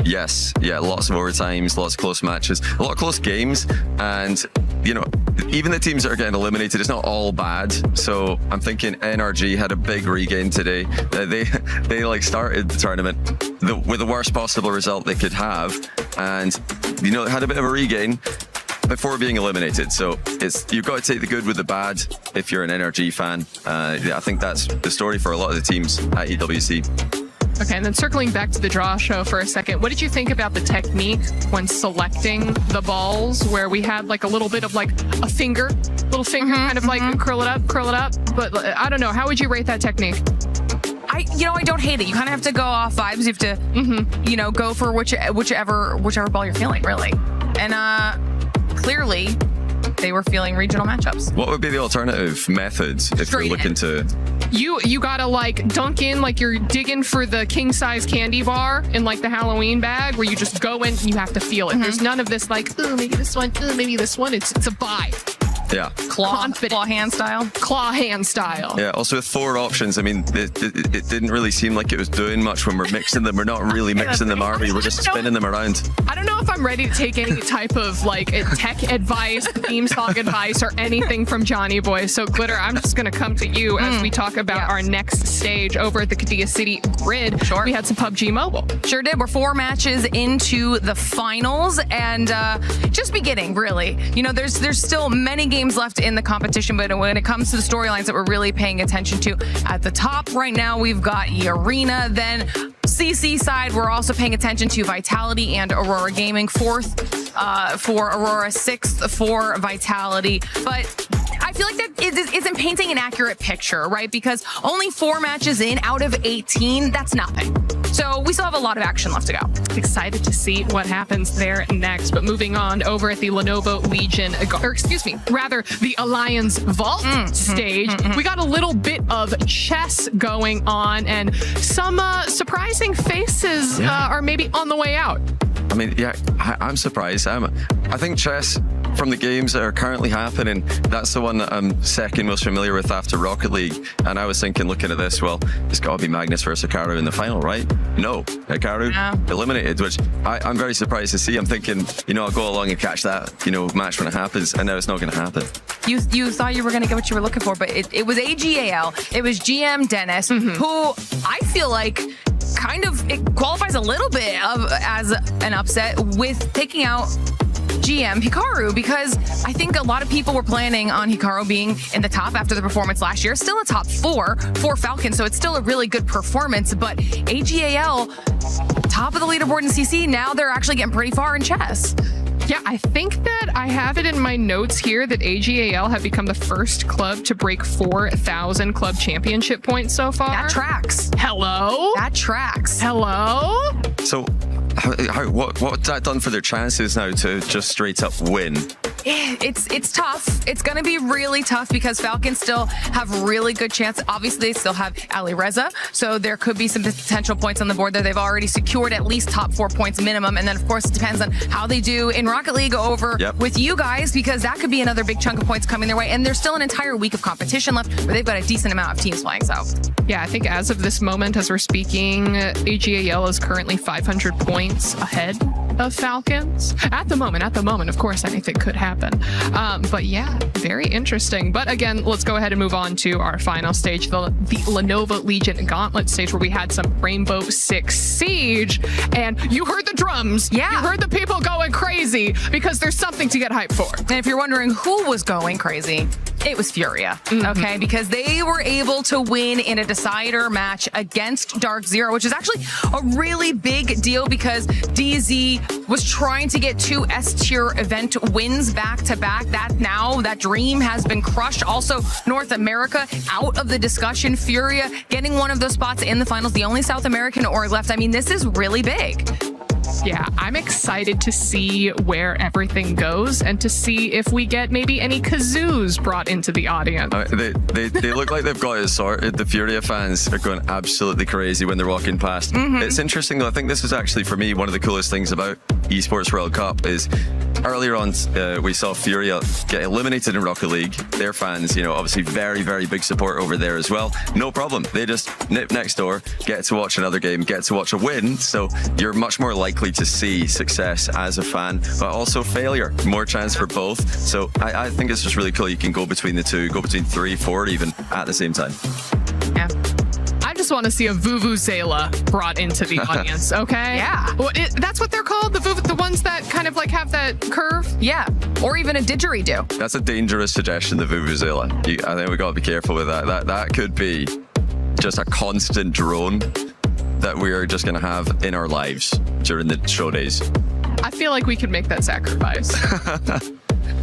Yes, yeah, lots of overtimes, lots of close matches, a lot of close games, and you know, even the teams that are getting eliminated, it's not all bad. So I'm thinking NRG had a big regain today. They like started the tournament with the worst possible result they could have, and you know, had a bit of a regain before being eliminated. So you've got to take the good with the bad if you're an NRG fan. Yeah, I think that's the story for a lot of the teams at EWC. Okay, and then circling back to the draw show for a second, what did you think about the technique when selecting the balls, where we had like a little bit of like a little finger, kind of like curl it up, but I don't know, how would you rate that technique? I don't hate it. You kind of have to go off vibes. You have to, you know, go for whichever ball you're feeling, really. And clearly, they were feeling regional matchups. What would be the alternative methods if you're looking to? You gotta like dunk in like you're digging for the king size candy bar in like the Halloween bag, where you just go in and you have to feel it. There's none of this like, oh, maybe this one, oh, maybe this one. It's a vibe. Yeah. Claw hand style. Claw hand style. Yeah. Also with 4 options, I mean, it didn't really seem like it was doing much when we're mixing them. We're not really mixing them, are we? We're just spinning them around. I don't know if I'm ready to take any type of like tech advice, theme song advice, or anything from Johnny Boy. So Glitter, I'm just gonna come to you as we talk about our next stage over at the Qiddiya City Grid. Sure. We had some PUBG Mobile. Sure did. We're 4 matches into the finals, and just beginning, really. You know, there's still many games left in the competition, but when it comes to the storylines that we're really paying attention to, at the top right now we've got Arena, then CC side we're also paying attention to Vitality and Aurora Gaming, 4th for Aurora, 6th for Vitality, but I feel like that isn't painting an accurate picture, right? Because only 4 matches in out of 18, that's nothing. So we still have a lot of action left to go. Excited to see what happens there next. But moving on over at the Lenovo Legion, or excuse me, rather the Alliance Vault stage, we got a little bit of chess going on, and some surprising faces are maybe on the way out. I mean, yeah, I'm surprised. I think chess, from the games that are currently happening, that's the one that I'm second most familiar with after Rocket League. And I was thinking, looking at this, well, it's got to be Magnus versus Hikaru in the final, right? No, Hikaru eliminated, which I'm very surprised to see. I'm thinking, you know, I'll go along and catch that, you know, match when it happens, and now it's not going to happen. You thought you were going to get what you were looking for, but it was AGAL, it was GM Dennis, who I feel like kind of it qualifies a little bit as an upset with taking out GM Hikaru, because I think a lot of people were planning on Hikaru being in the top after the performance last year. Still a top 4 for Falcon, so it's still a really good performance. But AGAL, top of the leaderboard in CC, now they're actually getting pretty far in chess. Yeah, I think that I have it in my notes here that AGAL have become the first club to break 4,000 club championship points so far. That tracks. Hello? That tracks. Hello? So what's that done for their chances now to just straight up win? It's tough. It's going to be really tough because Falcons still have really good chance. Obviously, they still have Ali Reza, so there could be some potential points on the board that they've already secured at least top 4 points minimum. And then, of course, it depends on how they do in Rocket League over with you guys, because that could be another big chunk of points coming their way. And there's still an entire week of competition left where they've got a decent amount of teams playing. So, yeah, I think as of this moment, as we're speaking, AGAL is currently 500 points ahead of Falcons at the moment. Of course, anything could happen. But yeah, very interesting. But again, let's go ahead and move on to our final stage, the Lenovo Legion Gauntlet stage, where we had some Rainbow Six Siege, and you heard the drums. Yeah. You heard the people going crazy because there's something to get hyped for. And if you're wondering who was going crazy, It was Furia, okay? Because they were able to win in a decider match against Dark Zero, which is actually a really big deal because DZ was trying to get 2 S-tier event wins back-to-back. That dream has been crushed. Also, North America out of the discussion. Furia getting one of those spots in the finals, the only South American org left. I mean, this is really big. Yeah, I'm excited to see where everything goes and to see if we get maybe any kazoos brought into the audience. They look like they've got it sorted. The Furia fans are going absolutely crazy when they're walking past. It's interesting though. I think this is actually for me one of the coolest things about Esports World Cup is earlier on we saw Furia get eliminated in Rocket League. Their fans, obviously very, very big support over there as well. No problem. They just nip next door, get to watch another game, get to watch a win. So you're much more likely to see success as a fan, but also failure. More chance for both. So I think it's just really cool. You can go between the two, go between 3, 4 even at the same time. Yeah. I just want to see a Vuvuzela brought into the audience, okay? Yeah. Well, that's what they're called? The ones that kind of like have that curve? Yeah. Or even a didgeridoo. That's a dangerous suggestion, the Vuvuzela. I think we got to be careful with that. That could be just a constant drone that we're just going to have in our lives during the show days. I feel like we could make that sacrifice.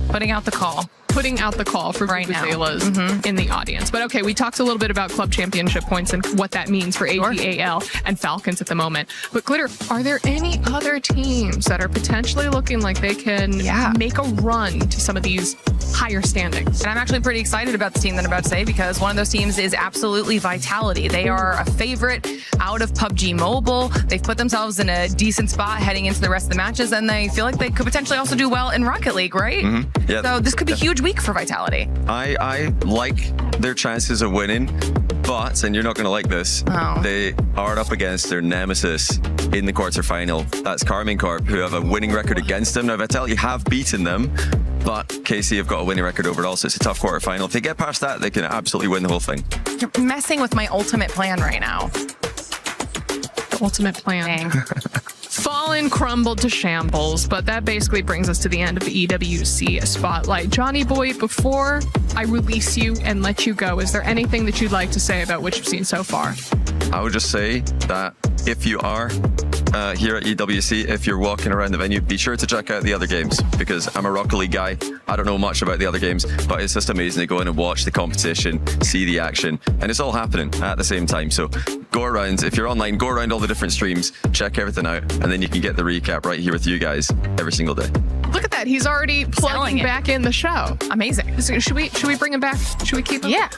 Putting out the call. Putting out the call for right Vuvuzelas in the audience. But okay, we talked a little bit about club championship points and what that means for AGAL and Falcons at the moment. But Glitter, are there any other teams that are potentially looking like they can make a run to some of these higher standings? And I'm actually pretty excited about the team that I'm about to say because one of those teams is absolutely Vitality. They are a favorite out of PUBG Mobile. They've put themselves in a decent spot heading into the rest of the matches, and they feel like they could potentially also do well in Rocket League, right? Yeah. So this could be a huge week for Vitality. I like their chances of winning, but, and you're not going to like this, they are up against their nemesis in the quarterfinal. That's Carmine Corp, who have a winning record against them. Now, Vitality have beaten them, but KC have got a winning record overall, so it's a tough quarterfinal. If they get past that, they can absolutely win the whole thing. You're messing with my ultimate plan right now. The ultimate plan. Fallen, crumbled to shambles, but that basically brings us to the end of the EWC Spotlight. Johnny Boy, before I release you and let you go, is there anything that you'd like to say about what you've seen so far? I would just say that if you are here at EWC, if you're walking around the venue, be sure to check out the other games, because I'm a Rocket League guy. I don't know much about the other games, but it's just amazing to go in and watch the competition, see the action, and it's all happening at the same time. So go around, if you're online, go around all the different streams, check everything out, and then you can get the recap right here with you guys every single day. Look at that. He's already plugging back in the show. Amazing. So should we bring him back? Should we keep him? Yeah.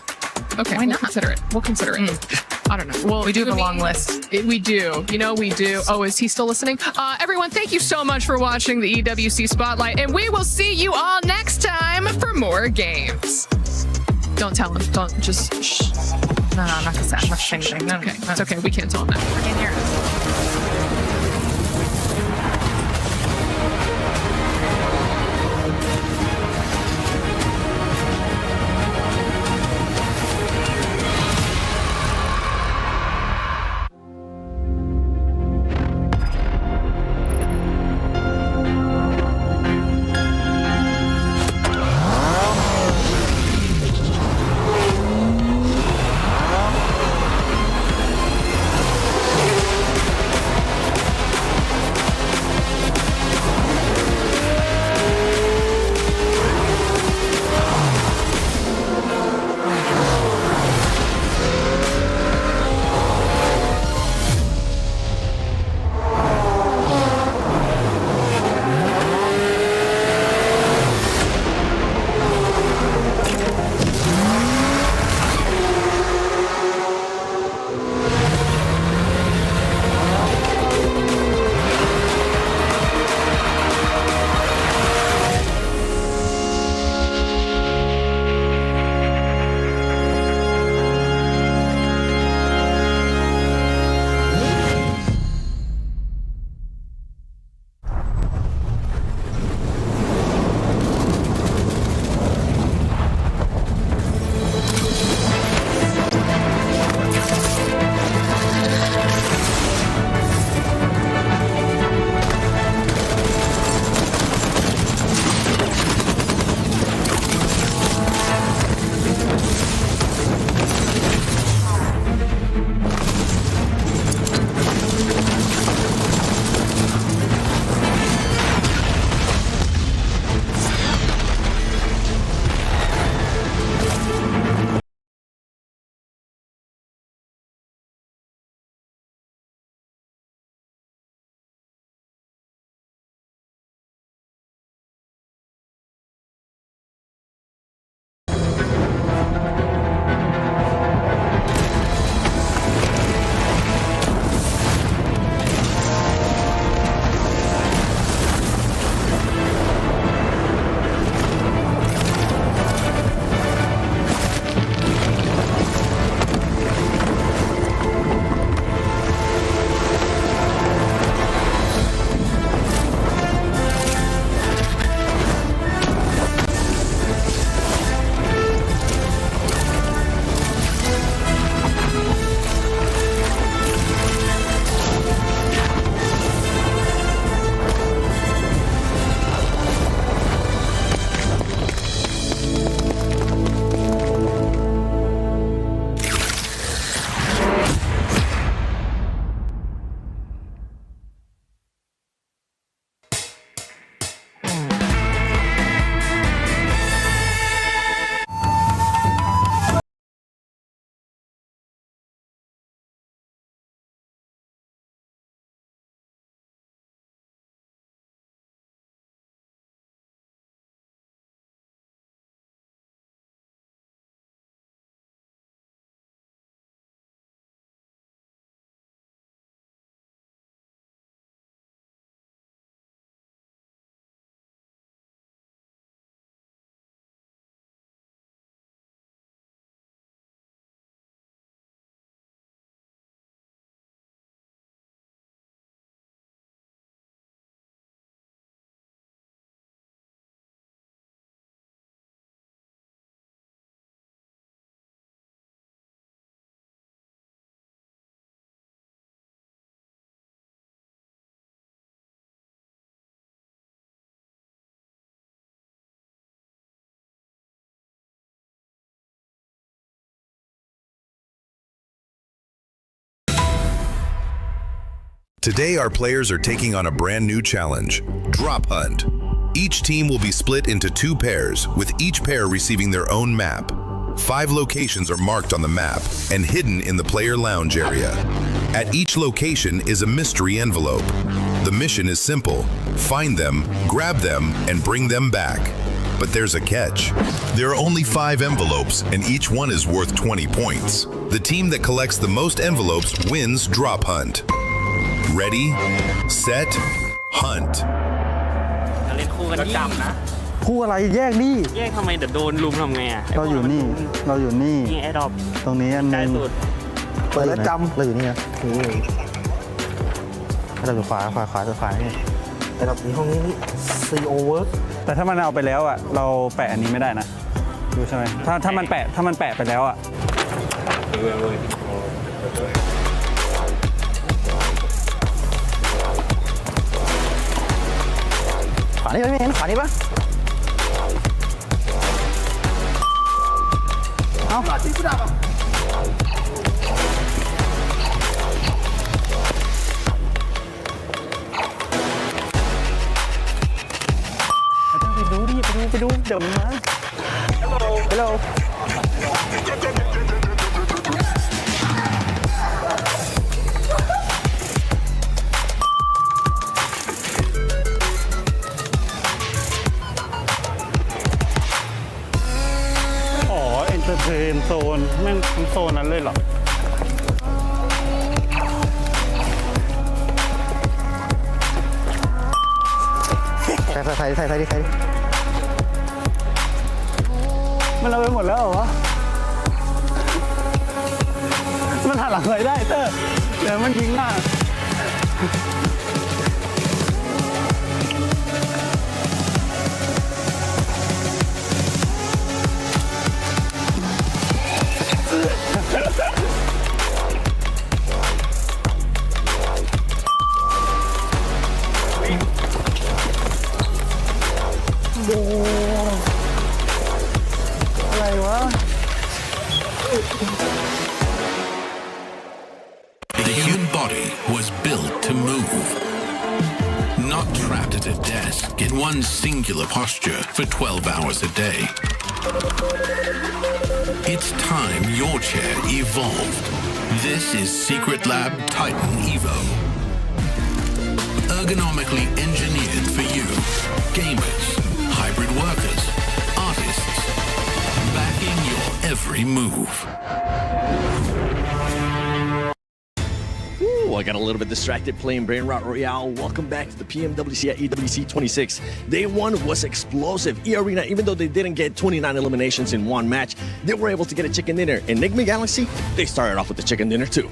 Okay, Why we'll not? consider it. We'll consider it. I don't know. Well, we do have a long list. We do. We do. Oh, is he still listening? Everyone, thank you so much for watching the EWC Spotlight, and we will see you all next time for more games. Don't tell him. Don't just shh. No, I'm not gonna say anything. No, okay. It's okay. We can't tell him that. I can't hear it. Today, our players are taking on a brand new challenge, Drop Hunt. Each team will be split into 2 pairs, with each pair receiving their own map. 5 locations are marked on the map and hidden in the player lounge area. At each location is a mystery envelope. The mission is simple: find them, grab them, and bring them back. But there's a catch. There are only 5 envelopes, and each one is worth 20 points. The team that collects the most envelopes wins Drop Hunt. Ready, set, hunt. คู่อะไรแยกดิแยกทำไมเดี๋ยวโดนลุมทำไงอ่ะเราอยู่นี่นี่แอดดอปตรงนี้อันนึงเปิดแล้วจำเราอยู่นี่นะเราอยู่ขวานี่แอดดอปนี้ห้องนี้CO work แต่ถ้ามันเอาไปแล้วอ่ะเราแปะอันนี้ไม่ได้นะดูใช่ไหมถ้ามันแปะไปแล้วอ่ะขวานี่ไม่เห็นขวานี่ปะเอาขวาที่กูดับไปดูเดี๋ยวมันมา Hello เอนเตอร์เทนโซนแม่งทั้งโซนนั้นเลยเหรอใส่ดิมันเอาไปหมดแล้วเหรอมันหันหลังเลยได้เตอร์เดี๋ยวมันยิงหน้าอะไรวะ The human body was built to move, not trapped at a desk in one singular posture for 12 hours a day. It's time your chair evolved. This is Secret Lab Titan Evo. Ergonomically engineered for you, gamers, hybrid workers, artists, backing your every move. I got a little bit distracted playing Brain Rot Royale. Welcome back to the PMWC at EWC 26. Day 1 was explosive. E-Arena, even though they didn't get 29 eliminations in one match, they were able to get a chicken dinner. Enigma Galaxy, they started off with the chicken dinner too.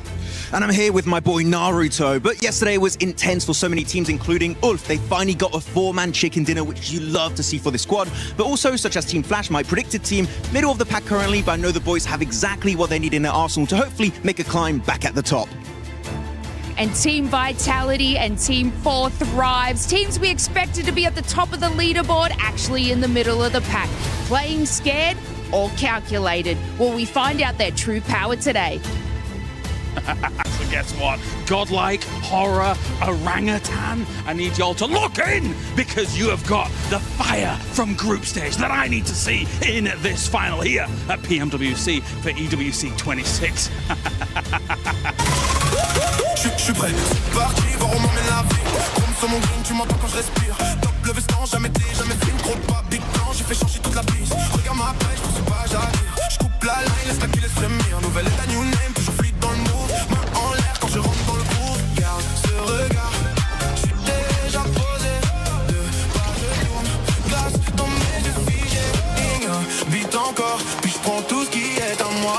And I'm here with my boy Naruto. But yesterday was intense for so many teams, including Ulf. They finally got a 4-man chicken dinner, which you love to see for the squad. But also, such as Team Flash, my predicted team, middle of the pack currently, but I know the boys have exactly what they need in their arsenal to hopefully make a climb back at the top. And Team Vitality and Team 4 Thrives, teams we expected to be at the top of the leaderboard, actually in the middle of the pack. Playing scared or calculated? Well, we find out their true power today. So guess what? Godlike, horror, orangutan. I need y'all to look in because you have got the fire from group stage that I need to see in this final here at PMWC for EWC 26. Je suis prêt, c'est parti, voir où m'emmène la vie. Comme sur mon green, tu m'entends quand je respire. Top le veston, jamais fait une trop de pas. Big plan, j'ai fait changer toute la piste. Regarde ma pêche, je sais pas, j'arrive. Je coupe la line, laisse la qui laisse frémir. Nouvelle état, new name, toujours fluide dans le move. Main en l'air quand je rentre dans le groove. Garde ce regard, je suis déjà posé. Deux pas, je tourne, glace dans mes yeux figés. Vite encore, puis je prends tout ce qui est à moi.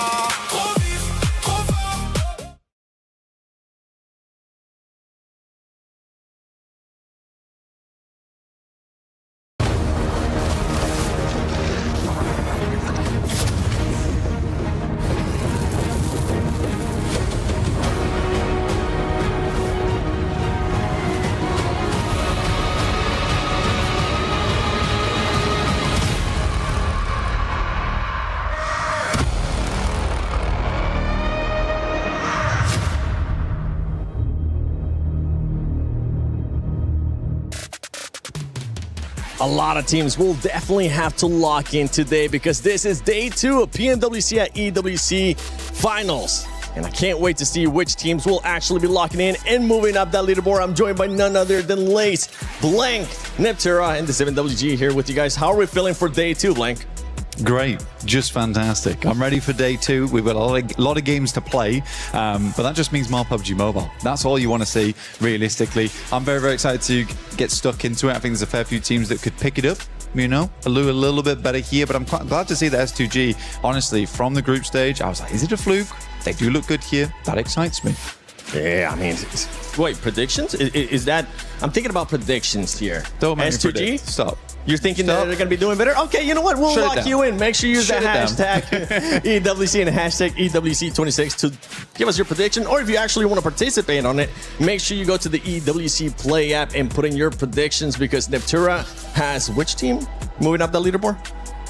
a lot of teams will definitely have to lock in today because this is day 2 of PMWC at EWC Finals. And I can't wait to see which teams will actually be locking in and moving up that leaderboard. I'm joined by none other than Lace, Blank, Neptura, and the 7WG here with you guys. How are we feeling for day 2, Blank? Great, just fantastic. I'm ready for day 2. We've got a lot of games to play, but that just means more PUBG Mobile. That's all you want to see, realistically. I'm very, very excited to get stuck into it. I think there's a fair few teams that could pick it up. You know, a little bit better here, but I'm quite glad to see that S2G, honestly, from the group stage, I was like, is it a fluke? They do look good here. That excites me. Yeah, I mean, wait, predictions? Is that, I'm thinking about predictions here. Don't make me S2G? predict. Stop. You're thinking that they're going to be doing better? Okay, you know what? We'll lock you in. Make sure you use the hashtag EWC and hashtag EWC26 to give us your prediction. Or if you actually want to participate on it, make sure you go to the EWC Play app and put in your predictions because Neptura has which team moving up the leaderboard?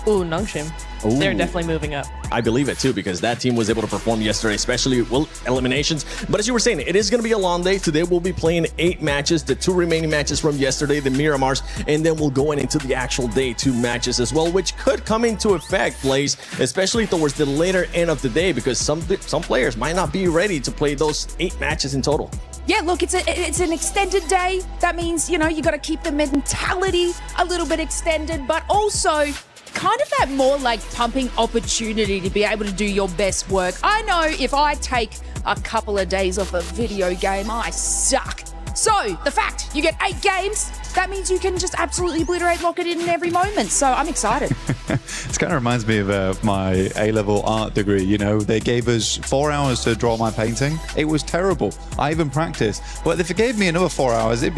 Ooh, Nongshim. They're definitely moving up. I believe it too because that team was able to perform yesterday, especially eliminations. But as you were saying, it is going to be a long day. Today we'll be playing 8 matches, the 2 remaining matches from yesterday, the Miramars, and then we'll go into the actual day 2 matches as well, which could come into effect, Blaze, especially towards the later end of the day because some players might not be ready to play those 8 matches in total. Yeah, look, it's an extended day. That means, you know, you got to keep the mentality a little bit extended, but also kind of that more like pumping opportunity to be able to do your best work. I know if I take a couple of days off a video game, I suck. So the fact you get 8 games, that means you can just absolutely obliterate, lock it in every moment. So I'm excited. This kind of reminds me of my A-level art degree. You know, they gave us 4 hours to draw my painting. It was terrible. I even practiced. But if it gave me another 4 hours, it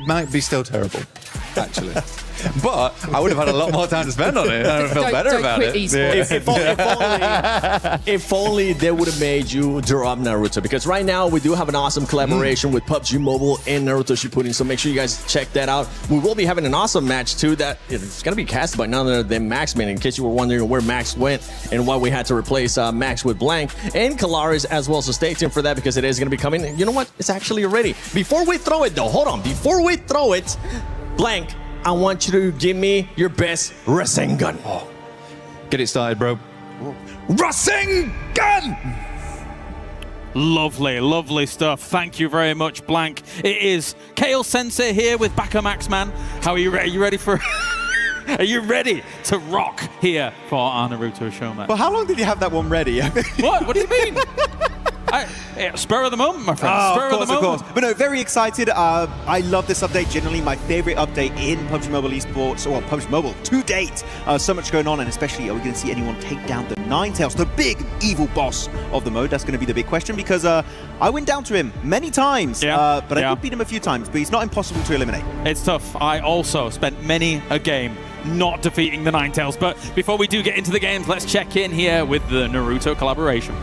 might be still terrible, actually. But I would have had a lot more time to spend on it. I would have felt better about it. If only they would have made you drop Naruto. Because right now we do have an awesome collaboration with PUBG Mobile and Naruto Shippuden. So make sure you guys check that out. We will be having an awesome match too that it's going to be casted by none other than Maxman. In case you were wondering where Max went and why we had to replace Max with Blank and Kalaris as well. So stay tuned for that because it is going to be coming. You know what? It's actually ready. Before we throw it though, hold on. Before we throw it, Blank, I want you to give me your best Rasengan. Oh. Get it started, bro. Rasengan! Lovely, lovely stuff. Thank you very much, Blank. It is Kale Sensei here with Baka Maxman. How are you ready? Are you ready for... Are you ready to rock here for our Naruto show, man? Well, how long did you have that one ready? What? What do you mean? Spur of the moment, my friend. Spur of the moment. Of course. But no, very excited. I love this update. Generally, my favorite update in PUBG Mobile Esports, or PUBG Mobile to date. So much going on, and especially, are we going to see anyone take down the Ninetales, the big evil boss of the mode? That's going to be the big question because I went down to him many times, but I did beat him a few times, but he's not impossible to eliminate. It's tough. I also spent many a game not defeating the Ninetales. But before we do get into the games, let's check in here with the Naruto collaboration.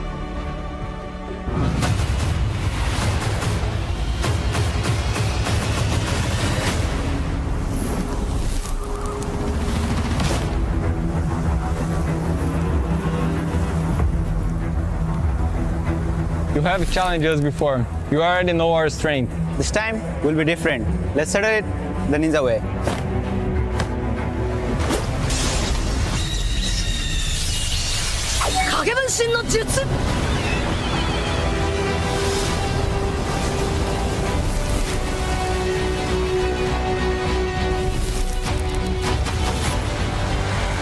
You have challenged us before. You already know our strength. This time will be different. Let's settle it the ninja way.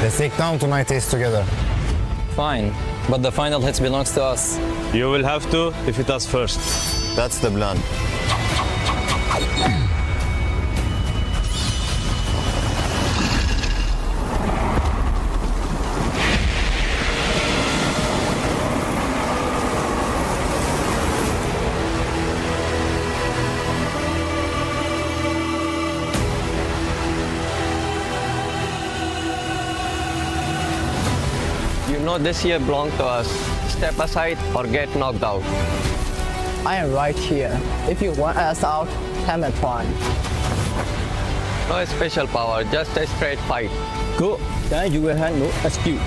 Let's take down Ninetales together. Fine, but the final hits belongs to us. You will have to defeat us first. That's the plan. You know this here belongs to us. Step aside or get knocked out. I am right here. If you want us out, come and try. No special power, just a straight fight. Good. Then you will have no excuse.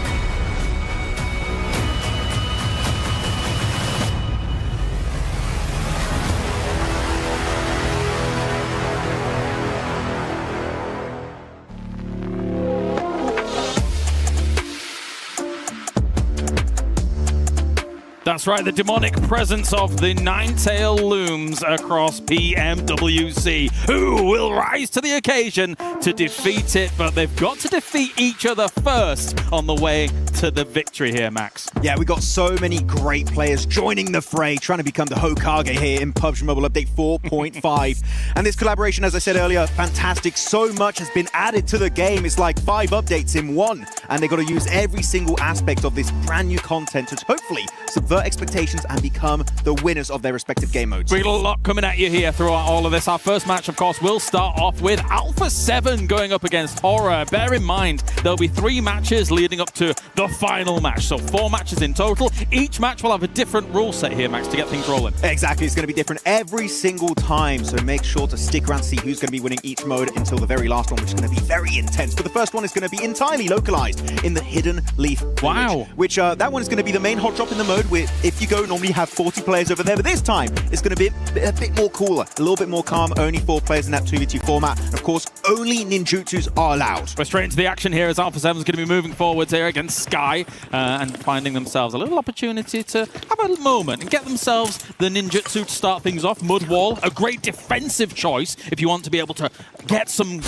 That's right, the demonic presence of the Ninetale looms across PMWC. Who will rise to the occasion to defeat it? But they've got to defeat each other first on the way to the victory here, Max. Yeah, we got so many great players joining the fray, trying to become the Hokage here in PUBG Mobile Update 4.5. And this collaboration, as I said earlier, fantastic. So much has been added to the game. It's like 5 updates in one. And they've got to use every single aspect of this brand new content to hopefully subvert expectations and become the winners of their respective game modes. We got a lot coming at you here throughout all of this. Our first match, of course, will start off with Alpha 7 going up against Horror. Bear in mind, there'll be 3 matches leading up to the final match. So 4 matches in total. Each match will have a different rule set here, Max, to get things rolling. Exactly. It's going to be different every single time. So make sure to stick around to see who's going to be winning each mode until the very last one, which is going to be very intense. But the first one is going to be entirely localized in the Hidden Leaf Village, wow. Which that one is going to be the main hot drop in the mode. Where if you go, normally have 40 players over there, but this time it's going to be a bit more cooler, a little bit more calm. Only 4 players in that 2v2 format. And of course, only ninjutsus are allowed. We're straight into the action here as Alpha 7 is going to be moving forwards here against Sky and finding themselves a little opportunity to have a moment and get themselves the ninjutsu to start things off. Mud Wall, a great defensive choice if you want to be able to get some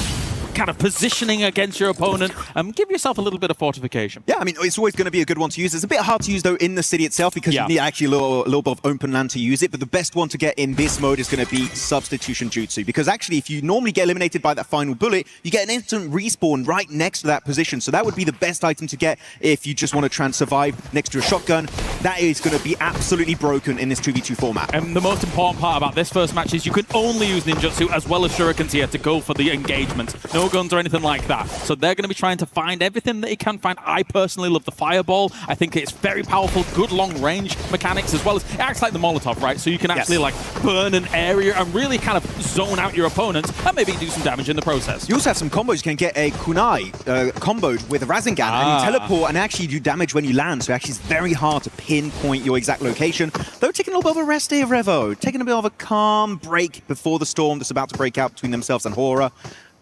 kind of positioning against your opponent. Give yourself a little bit of fortification. Yeah, I mean, it's always going to be a good one to use. It's a bit hard to use, though, in the city itself because you need actually a little bit of open land to use it. But the best one to get in this mode is going to be Substitution Jutsu, because actually, if you normally get eliminated by that final bullet, you get an instant respawn right next to that position. So that would be the best item to get if you just want to try and survive next to a shotgun. That is going to be absolutely broken in this 2v2 format. And the most important part about this first match is you can only use ninjutsu as well as shurikens here to go for the engagement. No guns or anything like that. So they're going to be trying to find everything that he can find. I personally love the fireball. I think it's very powerful, good long range mechanics, as well as it acts like the Molotov, right? So you can actually like burn an area and really kind of zone out your opponents and maybe do some damage in the process. You also have some combos. You can get a kunai comboed with a Rasengan and you teleport and actually do damage when you land. So actually it's very hard to pinpoint your exact location. Though taking a little bit of a rest here, Revo. Taking a bit of a calm break before the storm that's about to break out between themselves and Horror.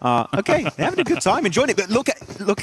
Okay, they're having a good time, enjoying it. But look,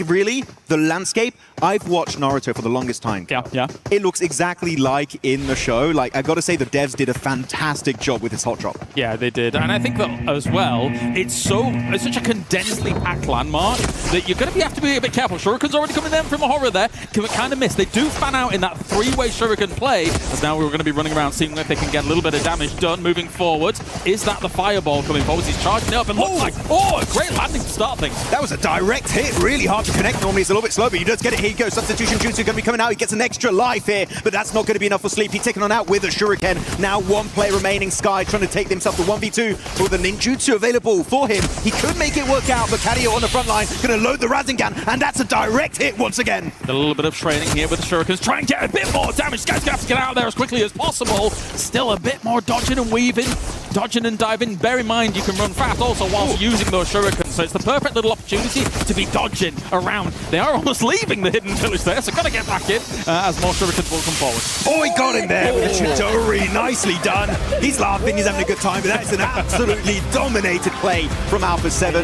really, the landscape. I've watched Naruto for the longest time. Yeah. It looks exactly like in the show. Like, I got to say, the devs did a fantastic job with this hot drop. Yeah, they did. And I think that as well, it's such a condensedly packed landmark that you're going to have to be a bit careful. Shuriken's already coming in from a Horror there. Can kind of miss. They do fan out in that 3-way Shuriken play, as now we're going to be running around seeing if they can get a little bit of damage done moving forward. Is that the fireball coming forward? He's charging it up and looks like, a great landing to start things. That was a direct hit. Really hard to connect. Normally it's a little bit slow, but you just get it. Here you go. Substitution Jutsu going to be coming out. He gets an extra life here, but that's not going to be enough for Sleep. He's taken on out with a Shuriken. Now 1 player remaining. Sky trying to take himself to 1v2 with the ninjutsu available for him. He could make it work out, but Cadio on the front line going to load the Rasengan, and that's a direct hit once again. A little bit of training here with the Shurikens. Try and get a bit more damage. Sky's going to have to get out of there as quickly as possible. Still a bit more dodging and weaving. Dodging and diving. Bear in mind, you can run fast also whilst using those shurikens, so it's the perfect little opportunity to be dodging around. They are almost leaving the hidden village there, so got to get back in as more shurikens will come forward. Oh, he got him there with the Chidori. Nicely done. He's laughing, he's having a good time, but that's an absolutely dominated play from Alpha 7.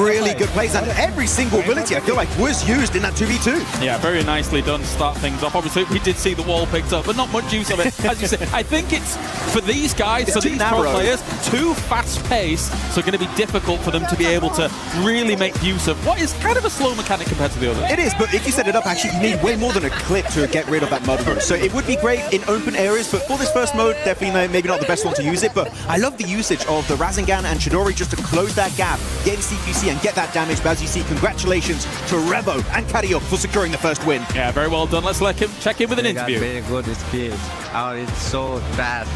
Really good plays, and every single ability I feel like was used in that 2v2. Yeah, very nicely done to start things off. Obviously, we did see the wall picked up, but not much use of it. As you say, I think it's for these guys, for these pro players, too fast-paced, so going to be difficult for them to be able to really make use of what is kind of a slow mechanic compared to the others. It is, but if you set it up, actually, you need way more than a clip to get rid of that mud room. So it would be great in open areas, but for this first mode, definitely maybe not the best one to use it. But I love the usage of the Rasengan and Chidori just to close that gap, get CQC and get that damage. But as you see, congratulations to Revo and Cadio for securing the first win. Yeah, very well done. Let's let him check in with an interview. Very good speed. It's so fast.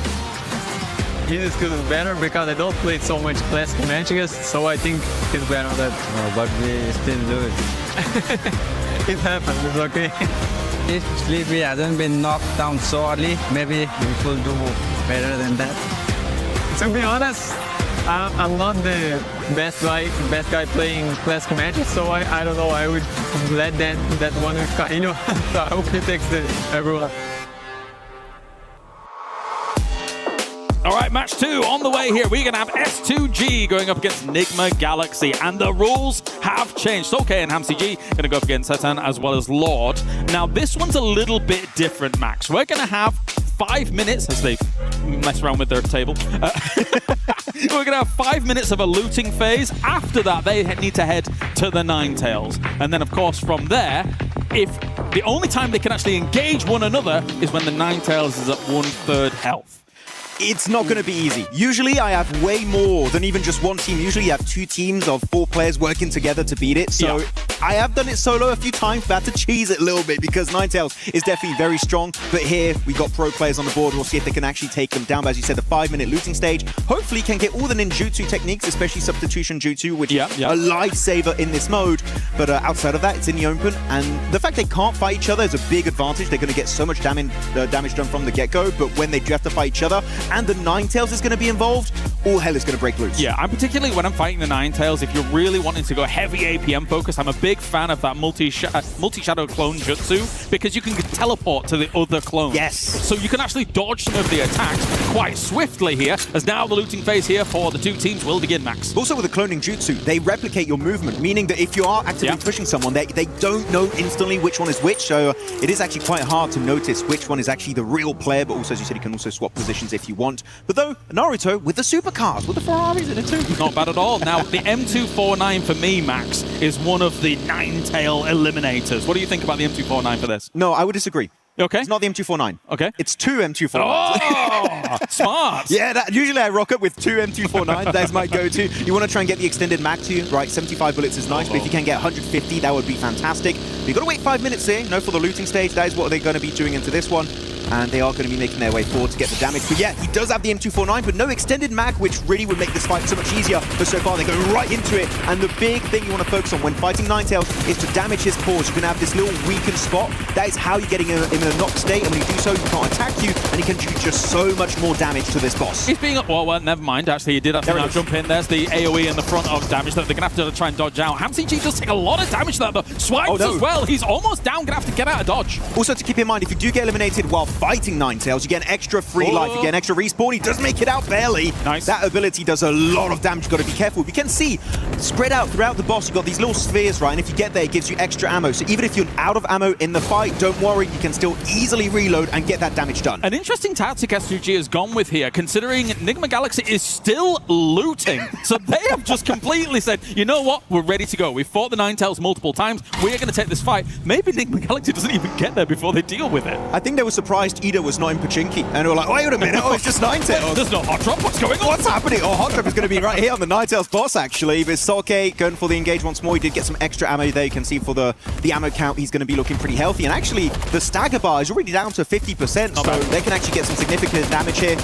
His skill is better because I don't play so much classic matches, so I think it's better than that. But we still lose. It happens, it's okay. If Sleepy hasn't been knocked down so early, maybe we could do better than that. To be honest, I'm not the best guy playing classic matches, so I don't know. I would let that one with Kaino. So I hope he takes everyone. All right, match 2 on the way here. We're going to have S2G going up against Nigma Galaxy, and the rules have changed. So K and HamCG going to go up against Satan as well as Lord. Now, this one's a little bit different, Max. We're going to have 5 minutes as they mess around with their table. We're going to have 5 minutes of a looting phase. After that, they need to head to the Ninetales. And then, of course, from there, if the only time they can actually engage one another is when the Ninetales is at 1/3 health. It's not going to be easy. Usually I have way more than even just one team. Usually you have 2 teams of 4 players working together to beat it. So I have done it solo a few times, but I had to cheese it a little bit because Ninetales is definitely very strong. But here we got pro players on the board. We'll see if they can actually take them down. But as you said, the 5-minute looting stage hopefully can get all the ninjutsu techniques, especially substitution jutsu, which is a lifesaver in this mode. But outside of that, it's in the open. And the fact they can't fight each other is a big advantage. They're going to get so much damage done from the get-go. But when they do have to fight each other, and the Ninetales is going to be involved, all hell is going to break loose. Yeah, and particularly when I'm fighting the Ninetales, if you're really wanting to go heavy APM focus, I'm a big fan of that multi-shadow clone jutsu because you can teleport to the other clones. Yes. So you can actually dodge some of the attacks quite swiftly here, as now the looting phase here for the 2 teams will begin, Max. Also with the cloning jutsu, they replicate your movement, meaning that if you are actively pushing someone, they don't know instantly which one is which, so it is actually quite hard to notice which one is actually the real player, but also, as you said, you can also swap positions if you want. But though, Naruto with the supercars, with the Ferraris in it too. Not bad at all. Now, the M249 for me, Max, is one of the Ninetale eliminators. What do you think about the M249 for this? No, I would disagree. Okay. It's not the M249. Okay. It's 2 M249s. Oh, smart. Yeah, usually I rock up with 2 M249s. That's my go-to. You want to try and get the extended mag to you, right? 75 bullets is nice, but if you can get 150, that would be fantastic. But you got to wait 5 minutes here. No, for the looting stage, that is what they're going to be doing into this one. And they are going to be making their way forward to get the damage. But yeah, he does have the M249, but no extended mag, which really would make this fight so much easier. But so far, they're going right into it. And the big thing you want to focus on when fighting Ninetales is to damage his cores. You can have this little weakened spot. That is how you're getting him in a knock state. And when you do so, he can't attack you, and he can do just so much more damage to this boss. He's being... Well, never mind. Actually, he did have to jump in. There's the AoE in the front of damage that they're going to have to try and dodge out. HamCG does take a lot of damage there, though. Swipes as well. He's almost down. Going to have to get out of dodge. Also, to keep in mind, if you do get eliminated while fighting Ninetales, you get an extra free life, you get an extra respawn. He does make it out barely. Nice. That ability does a lot of damage. You've got to be careful. You can see, spread out throughout the boss, you've got these little spheres, right? And if you get there, it gives you extra ammo. So even if you're out of ammo in the fight, don't worry, you can still easily reload and get that damage done. An interesting tactic SUG has gone with here, considering Enigma Galaxy is still looting. So they have just completely said, you know what? We're ready to go. We've fought the Ninetales multiple times. We're going to take this fight. Maybe Enigma Galaxy doesn't even get there before they deal with it. I think they were surprised Ida was not in Pachinki. And they were like, wait a minute, oh, it's just Ninetales. There's no hot drop. What's going on? What's happening? Oh, hot drop is going to be right here on the Ninetales boss, actually. But Soke going for the engage once more. He did get some extra ammo there. You can see for the ammo count, he's going to be looking pretty healthy. And actually, the stagger bar is already down to 50%, so they can actually get some significant damage here.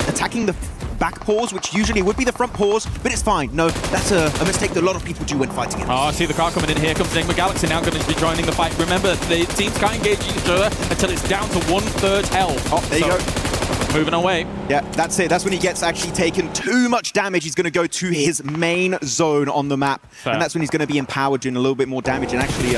Attacking the back paws, which usually would be the front paws, but it's fine. No, that's a mistake that a lot of people do when fighting it. Oh, I see the car coming in. Here comes Enigma Galaxy now going to be joining the fight. Remember, the teams can't engage each other until it's down to 1/3 health. Oh, there you go. Moving away. Yeah, that's it. That's when he gets actually taken too much damage. He's going to go to his main zone on the map. Fair. And that's when he's going to be empowered, doing a little bit more damage and actually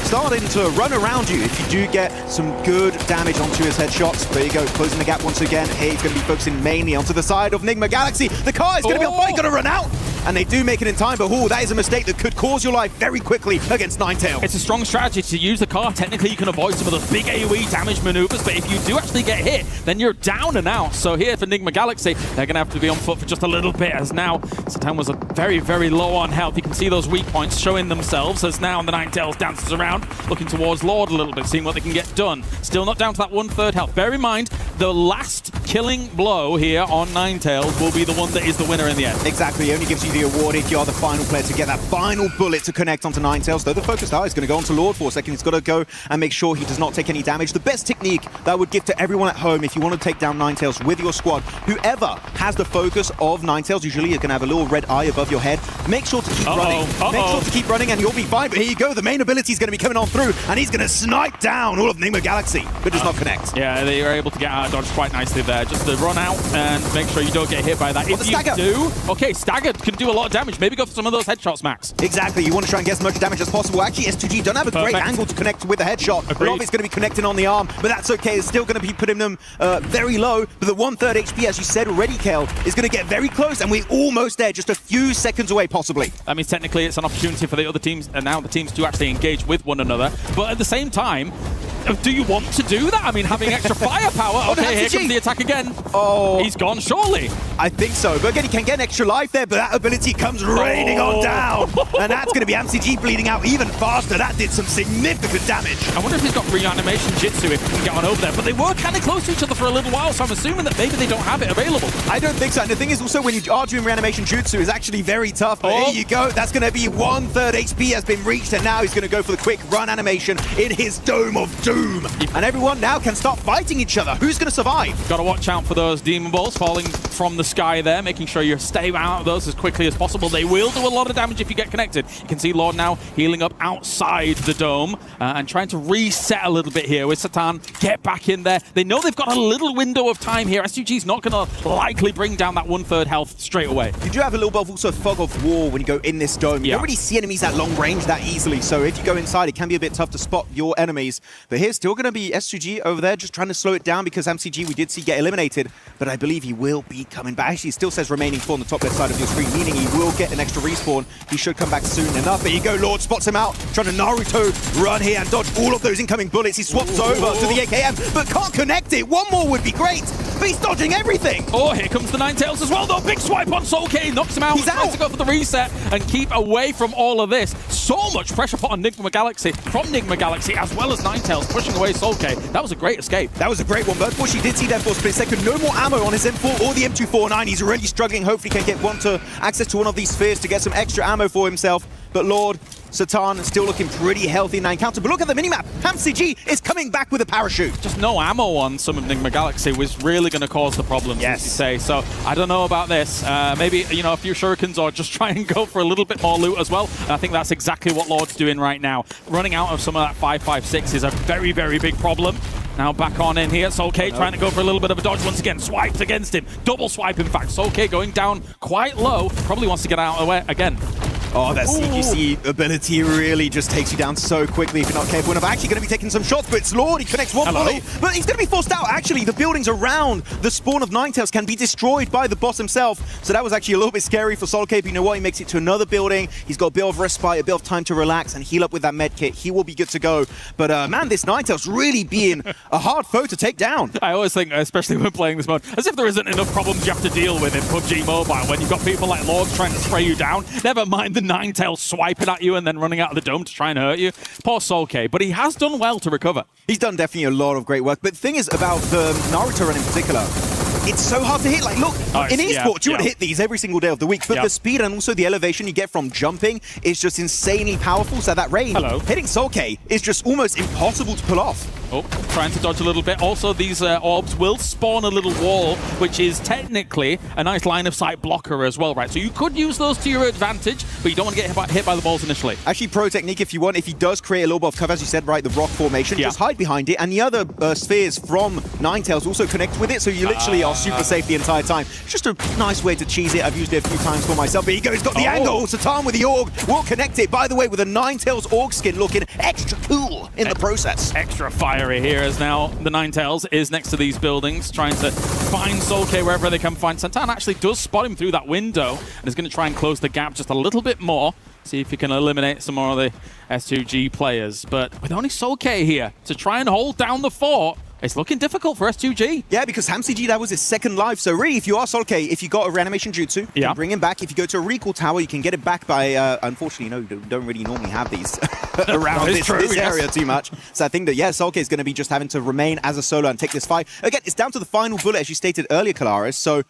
starting to run around you if you do get some good damage onto his headshots. There you go, closing the gap once again. Here he's going to be focusing mainly onto the side of Enigma Galaxy. The car is going to be on fire, going to run out. And they do make it in time, but that is a mistake that could cause your life very quickly against Ninetales. It's a strong strategy to use the car. Technically, you can avoid some of those big AoE damage maneuvers, but if you do actually get hit, then you're down and out. So here for Enigma Galaxy, they're going to have to be on foot for just a little bit, as now Satan was very, very low on health. You can see those weak points showing themselves as now the Ninetales dances around, looking towards Lord a little bit, seeing what they can get done. Still not down to that 1/3 health. Bear in mind, the last killing blow here on Ninetales will be the one that is the winner in the end. Exactly, it only gives you the award if you are the final player to get that final bullet to connect onto Ninetales. Though the focused eye is going to go onto Lord for a second. He's got to go and make sure he does not take any damage. The best technique that I would give to everyone at home if you want to take down Ninetales with your squad, whoever has the focus of Ninetales, usually you're going to have a little red eye above your head. Make sure to keep running. Make sure to keep running and you'll be fine. But here you go, the main ability is going to be coming on through and he's going to snipe down all of Enigma Galaxy, but does not connect. Yeah, they are able to get out of dodge quite nicely there. Just to run out and make sure you don't get hit by that. If you do, okay, staggered can do a lot of damage. Maybe go for some of those headshots, Max. Exactly, you want to try and get as much damage as possible. Actually, S2G don't have a great angle to connect with a headshot. A lot of it's going to be connecting on the arm, but that's okay. It's still going to be putting them very low, but the 1/3 HP, as you said already, Kel, is going to get very close, and we're almost there, just a few seconds away, possibly. That means technically it's an opportunity for the other teams, and now the teams to actually engage with one another. But at the same time, do you want to do that? I mean, having extra firepower. Okay, here comes the attack again. Oh. He's gone, surely. I think so. But again, he can get an extra life there, but that ability comes raining on down. And that's going to be MCG bleeding out even faster. That did some significant damage. I wonder if he's got reanimation Jitsu if he can get on over there. But they were kind of close to each other for a little while, so I'm assuming that maybe they don't have it available. I don't think so. And the thing is also, when you are doing reanimation jutsu, is actually very tough. But here you go. That's going to be 1/3 HP has been reached, and now he's going to go for the quick run animation in his Dome of Doom. And everyone now can start fighting each other. Who's going to survive? Got to watch out for those demon balls falling from the sky there, making sure you stay out of those as quickly as possible. They will do a lot of damage if you get connected. You can see Lord now healing up outside the dome and trying to reset a little bit here with Satan. Get back in there. They know they've got a little window of time here. SUG's not going to likely bring down that 1/3 health straight away. You do have a little bit of also fog of war when you go in this dome. You don't really see enemies at long range that easily, so if you go inside, it can be a bit tough to spot your enemies. But here's still going to be SUG over there just trying to slow it down because MCG we did see get eliminated, but I believe he will be coming back. Actually, it still says remaining 4 on the top left side of your screen, meaning he will get an extra respawn. He should come back soon enough. There you go, Lord spots him out, trying to Naruto run here and dodge all of those incoming bullets. He swaps over to the AKM, but can't connect it. One more would be great, but he's dodging everything. Oh, here comes the Ninetales as well, though. Big swipe on Soulcade, knocks him out. He's tries to go for the reset and keep away from all of this. So much pressure put on Nigma Galaxy, from Nigma Galaxy, as well as Ninetales pushing away Soulcade. That was a great escape. That was a great one, but unfortunately did see there for a split second. No more ammo on his M4 or the M249. He's already struggling. Hopefully can get access to one of these spheres to get some extra ammo for himself. But Lord Satan still looking pretty healthy in that encounter. But look at the minimap. HamCG is coming back with a parachute. Just no ammo on some of Nigma Galaxy was really going to cause the problems, as you say. So I don't know about this. Maybe, you know, a few shurikens or just try and go for a little bit more loot as well. And I think that's exactly what Lord's doing right now. Running out of some of that 5.56 is a very, very big problem. Now back on in here. Soulcade trying to go for a little bit of a dodge once again. Swiped against him. Double swipe, in fact. Soulcade going down quite low. Probably wants to get out of the way again. Oh, that CQC ability really just takes you down so quickly if you're not careful enough. Actually going to be taking some shots, but it's Lord. He connects one bullet, but he's going to be forced out. Actually, the buildings around the spawn of Ninetales can be destroyed by the boss himself. So that was actually a little bit scary for Soulcade. But you know what? He makes it to another building. He's got a bit of respite, a bit of time to relax and heal up with that med kit. He will be good to go. But man, this Ninetales really being a hard foe to take down. I always think, especially when playing this mode, as if there isn't enough problems you have to deal with in PUBG Mobile when you've got people like Lord trying to spray you down. Never mind the Ninetales swiping at you and then running out of the dome to try and hurt you. Poor Soulcade, but he has done well to recover. He's done definitely a lot of great work. But the thing is about the Naruto run in particular, it's so hard to hit. Like, look, in esports, you would hit these every single day of the week, but the speed and also the elevation you get from jumping is just insanely powerful. So that range, hitting Soulcade is just almost impossible to pull off. Oh, trying to dodge a little bit. Also, these orbs will spawn a little wall, which is technically a nice line of sight blocker as well, right? So you could use those to your advantage, but you don't want to get hit by the balls initially. Actually, pro technique if you want, if he does create a little bit of cover, as you said, right, the rock formation, just hide behind it, and the other spheres from Ninetales also connect with it, so you literally are super safe the entire time. It's just a nice way to cheese it. I've used it a few times for myself. But he's got the angle. Satan with the Org will connect it. By the way, with a Ninetales Org skin looking extra cool in the process. Extra fiery here as now the Ninetales is next to these buildings, trying to find Soulcade wherever they can find. Satan actually does spot him through that window and is going to try and close the gap just a little bit more. See if he can eliminate some more of the S2G players. But with only Soulcade here to try and hold down the fort, it's looking difficult for S2G. Yeah, because HamCG, that was his second life. So really, if you are Soulcade, if you got a reanimation jutsu, you can bring him back. If you go to a recall tower, you can get it back by, unfortunately, you don't really normally have these around this area too much. So I think that, Soulcade is going to be just having to remain as a solo and take this fight. Again, it's down to the final bullet, as you stated earlier, Kalaris. So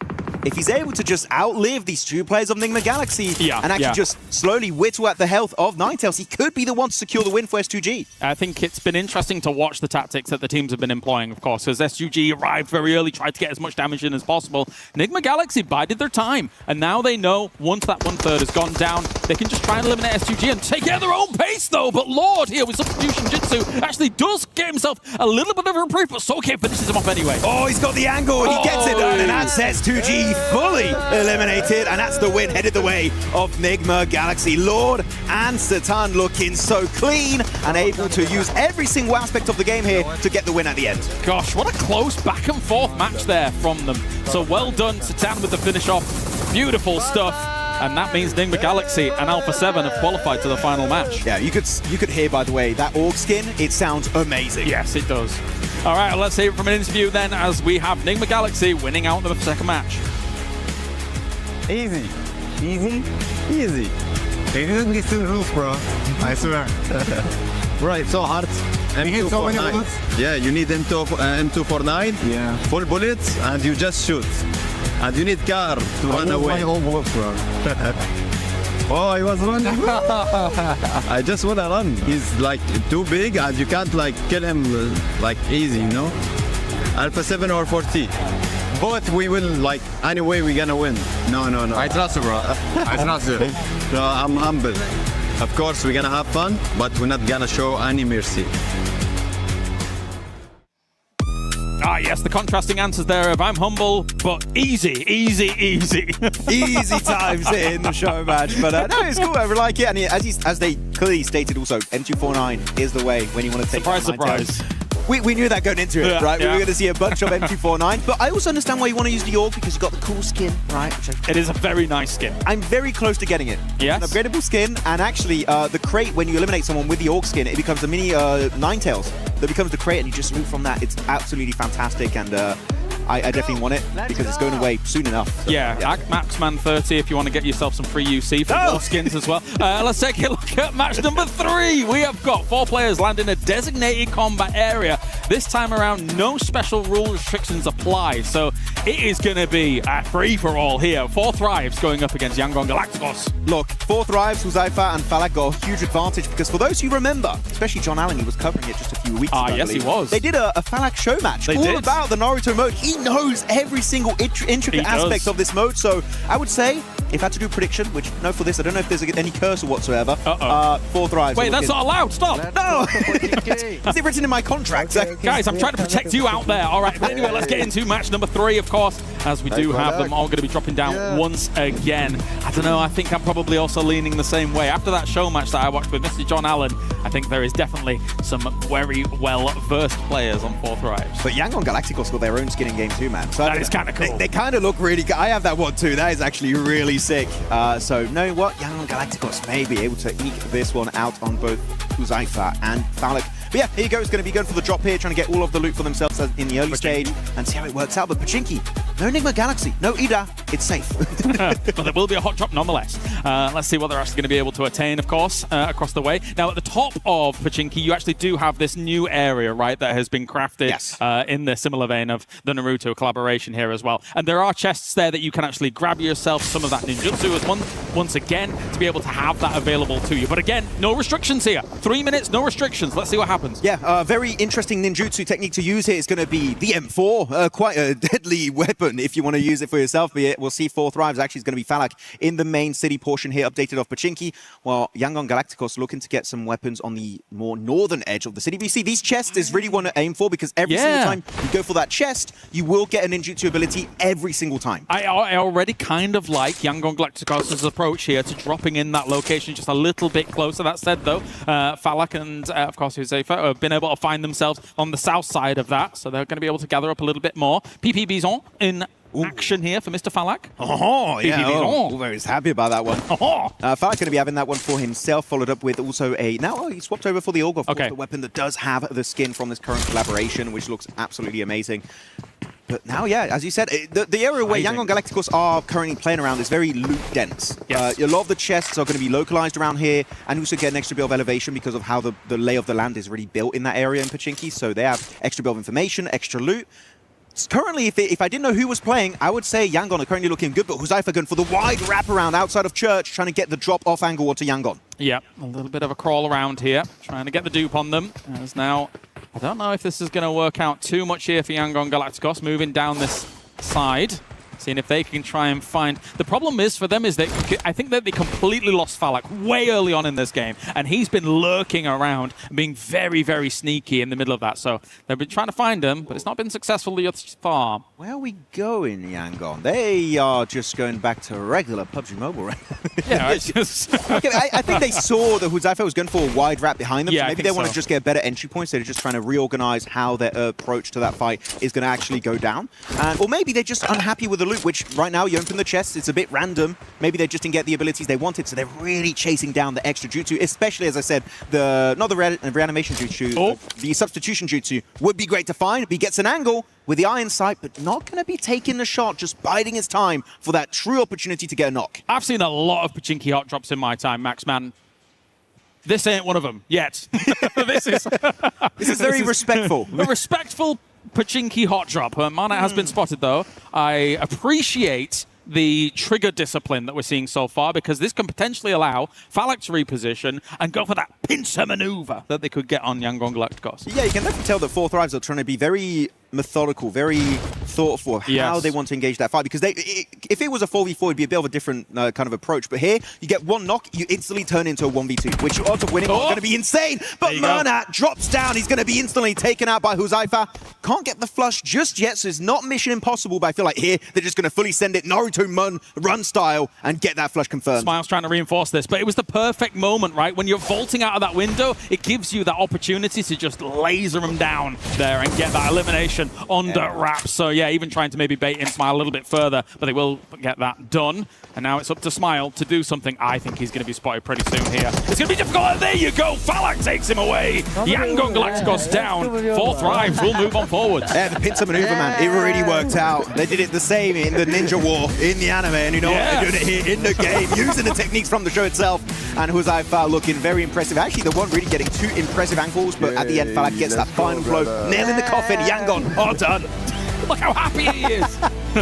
if he's able to just outlive these two players of Nigma Galaxy and actually just slowly whittle at the health of Ninetales, he could be the one to secure the win for S2G. I think it's been interesting to watch the tactics that the teams have been employing, of course, because S2G arrived very early, tried to get as much damage in as possible. Nigma Galaxy bided their time, and now they know once that 1/3 has gone down, they can just try and eliminate S2G and take it at their own pace, though. But Lord here with Substitution Jitsu actually does get himself a little bit of a reprieve, but Soulcade finishes him off anyway. Oh, he's got the angle, he gets it done, and that's S2G fully eliminated, and that's the win headed the way of Nigma Galaxy. Lord and Satan looking so clean and able to use every single aspect of the game here to get the win at the end. Gosh, what a close back and forth match there from them. So well done, Satan with the finish off. Beautiful stuff. and that means Nigma Galaxy and Alpha 7 have qualified to the final match. Yeah, you could hear, by the way, that org skin, it sounds amazing. Yes, it does. All right, let's hear it from an interview then, as we have Nigma Galaxy winning out the second match. Easy. Easy? Easy. They didn't listen to the rules, bro. I swear. Bro, it's so hard. You hit so many bullets? Yeah, you need M249, full bullets, and you just shoot. And you need car to run away. My whole bullets, bro. Oh, I was running. I just want to run. He's like too big, and you can't like kill him like easy, you know? Alpha 7 or 40. Both we will like, anyway we're gonna win. No. I trust you, bro. I trust you. So I'm humble. Of course, we're gonna have fun, but we're not gonna show any mercy. Ah, yes, the contrasting answers there of I'm humble, but easy. Easy times in the show match. But no, it's cool. I really like it. And as they clearly stated also, M249 is the way when you want to take Surprise. We knew that going into it, right? Yeah. We were going to see a bunch of M249. But I also understand why you want to use the org, because you've got the cool skin, right? It is a very nice skin. I'm very close to getting it. Yes. An upgradable skin, and actually the crate, when you eliminate someone with the org skin, it becomes a mini Ninetales that becomes the crate, and you just loot from that. It's absolutely fantastic, and I definitely want it because it's going away soon enough. So, Maxman 30 if you want to get yourself some free UC for more skins as well. Let's take a look at match number 3. We have got 4 players land in a designated combat area. This time around, no special rule restrictions apply, so it is going to be a free-for-all here. 4 Thrives going up against Yangon Galacticos. Look, 4 Thrives, Huzaifa and Falak got a huge advantage because for those who remember, especially John Allen, he was covering it just a few weeks ago. Yes, he was. They did a Falak show match all about the Naruto mode. He knows every single intricate aspect of this mode, so I would say, if I had to do a prediction, which, no, for this, I don't know if there's any cursor whatsoever. 4 Thrives. Wait, that's not allowed. Stop. No! Is it written in my contract? Guys, I'm trying to protect you out there. All right, but anyway, let's get into match number 3, of course, as we do have them all going to be dropping down once again. I don't know, I think I'm probably also leaning the same way. After that show match that I watched with Mr. John Allen, I think there is definitely some very well-versed players on 4 Thrives. But Yangon Galacticos got their own skin in game too, man. So that is kind of cool. They kind of look really good. I have that one too. That is actually really sick. So, knowing what, Yangon Galacticos may be able to eke this one out on both Huzaifa and Falak. But yeah, here you go. It's going to be good for the drop here, trying to get all of the loot for themselves in the early stage and see how it works out. But Pachinki, no Nigma Galaxy, no Ida, it's safe. But there will be a hot drop nonetheless. Let's see what they're actually going to be able to attain, of course, across the way. Now, at the top of Pachinki, you actually do have this new area, right, that has been crafted in the similar vein of the Naruto collaboration here as well. And there are chests there that you can actually grab yourself some of that ninjutsu as once again to be able to have that available to you. But again, no restrictions here. 3 minutes, no restrictions. Let's see what happens. Yeah, very interesting ninjutsu technique to use here is going to be the M4. Quite a deadly weapon if you want to use it for yourself. But yeah, we'll see 4 Thrives actually is going to be Falak in the main city portion here, updated off Pachinki, while Yangon Galacticos looking to get some weapons on the more northern edge of the city. But you see, these chests is really one to aim for because every single time you go for that chest, you will get a ninjutsu ability every single time. I already kind of like Yangon Galacticos' approach here to dropping in that location just a little bit closer. That said, though, Falak and, of course, Huzaifa have been able to find themselves on the south side of that, so they're going to be able to gather up a little bit more. PP Bison in action here for Mr. Falak. Oh, yeah. Oh, very happy about that one. Falak going to be having that one for himself, followed up with also a... Now, he swapped over for the Org, of course, the weapon that does have the skin from this current collaboration, which looks absolutely amazing. But now, yeah, as you said, the area where Yangon Galacticos are currently playing around is very loot-dense. A lot of the chests are going to be localized around here and also get an extra bit of elevation because of how the lay of the land is really built in that area in Pachinki. So they have extra bit of information, extra loot. Currently, if I didn't know who was playing, I would say Yangon are currently looking good, but Huzaifa going for the wide wraparound outside of Church, trying to get the drop-off angle onto Yangon. Yeah, a little bit of a crawl around here, trying to get the dupe on them. As now, I don't know if this is going to work out too much here for Yangon Galacticos, moving down this side. Seeing if they can try and find... The problem is for them is that I think that they completely lost Falak way early on in this game, and he's been lurking around, being very, very sneaky in the middle of that. So they've been trying to find him, but it's not been successful thus far. Where are we going, Yangon? They are just going back to regular PUBG Mobile, right? Yeah, it's just... Okay, I think they saw that Huzaifa was going for a wide wrap behind them, Yeah, so maybe they want to just get better entry points. They're just trying to reorganize how their approach to that fight is going to actually go down. Or maybe they're just unhappy with the loot, which right now you open the chest, it's a bit random. Maybe they just didn't get the abilities they wanted, so they're really chasing down the extra jutsu, especially, as I said, not the reanimation jutsu, the substitution jutsu would be great to find. But he gets an angle with the eye in sight, but not going to be taking the shot, just biding his time for that true opportunity to get a knock. I've seen a lot of Pachinki hot drops in my time, Max, man. This ain't one of them yet. This is very respectful. A respectful Pachinki hot drop. Mana has been spotted, though. I appreciate the trigger discipline that we're seeing so far, because this can potentially allow Falak to reposition and go for that pincer maneuver that they could get on Yangon Galacticos. Yeah, you can definitely tell that Fourth Thrives are trying to be very methodical, very thoughtful of how they want to engage that fight, because if it was a 4v4, it'd be a bit of a different kind of approach. But here, you get one knock, you instantly turn into a 1v2, which your odds of winning are going to be insane. But Murnat drops down. He's going to be instantly taken out by Huzaifa. Can't get the flush just yet, so it's not mission impossible, but I feel like here, they're just going to fully send it Naruto run style and get that flush confirmed. Smile's trying to reinforce this, but it was the perfect moment, right? When you're vaulting out of that window, it gives you that opportunity to just laser them down there and get that elimination under wraps. So yeah, even trying to maybe bait in Smile a little bit further, but they will get that done. And now it's up to Smile to do something. I think he's going to be spotted pretty soon here. It's going to be difficult. And there you go. Falak takes him away. Yangon Galacticos down. Fourth Thrives will move on forward. Yeah, the pincer maneuver, man. It already worked out. They did it the same in the Ninja War, in the anime, and you know what? They're doing it here in the game, using the techniques from the show itself. And Huzaifa looking very impressive. Actually, the one really getting two impressive ankles, but at the end, Falak gets that final blow. Nail in the coffin. Yangon, all done. Look how happy he is.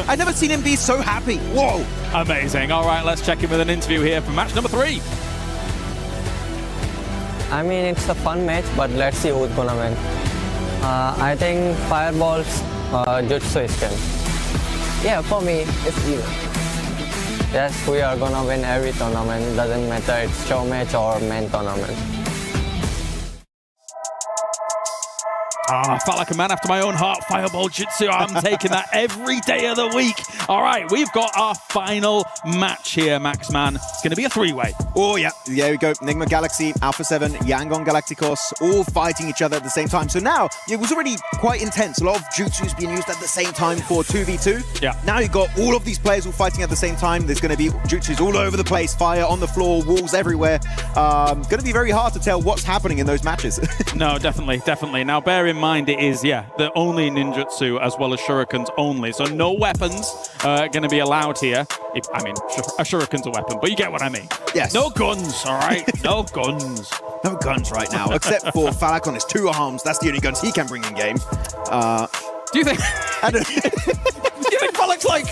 I've never seen him be so happy. Whoa. Amazing. All right, let's check in with an interview here for match number 3. I mean, it's a fun match, but let's see who's gonna win. I think Fireball's Jutsu is can. Yeah, for me, it's even. Yes, we are gonna win every tournament. Doesn't matter it's show match or main tournament. Felt like a man after my own heart. Fireball Jutsu, I'm taking that every day of the week. All right, we've got our final match here, Max Man. It's going to be a 3-way. Oh, yeah. There we go. Nigma Galaxy, Alpha 7, Yangon Galacticos, all fighting each other at the same time. So now, it was already quite intense. A lot of Jutsus being used at the same time for 2v2. Yeah. Now you've got all of these players all fighting at the same time. There's going to be Jutsus all over the place, fire on the floor, walls everywhere. Going to be very hard to tell what's happening in those matches. No, definitely, definitely. Now, bear in mind, it is, the only ninjutsu as well as shurikens only. So no weapons going to be allowed here. I mean, a shuriken's a weapon, but you get what I mean. Yes. No guns, all right? No guns. No guns right now, except for Falak on his 2 arms. That's the only guns he can bring in game. Do you think... Do you think Falak's like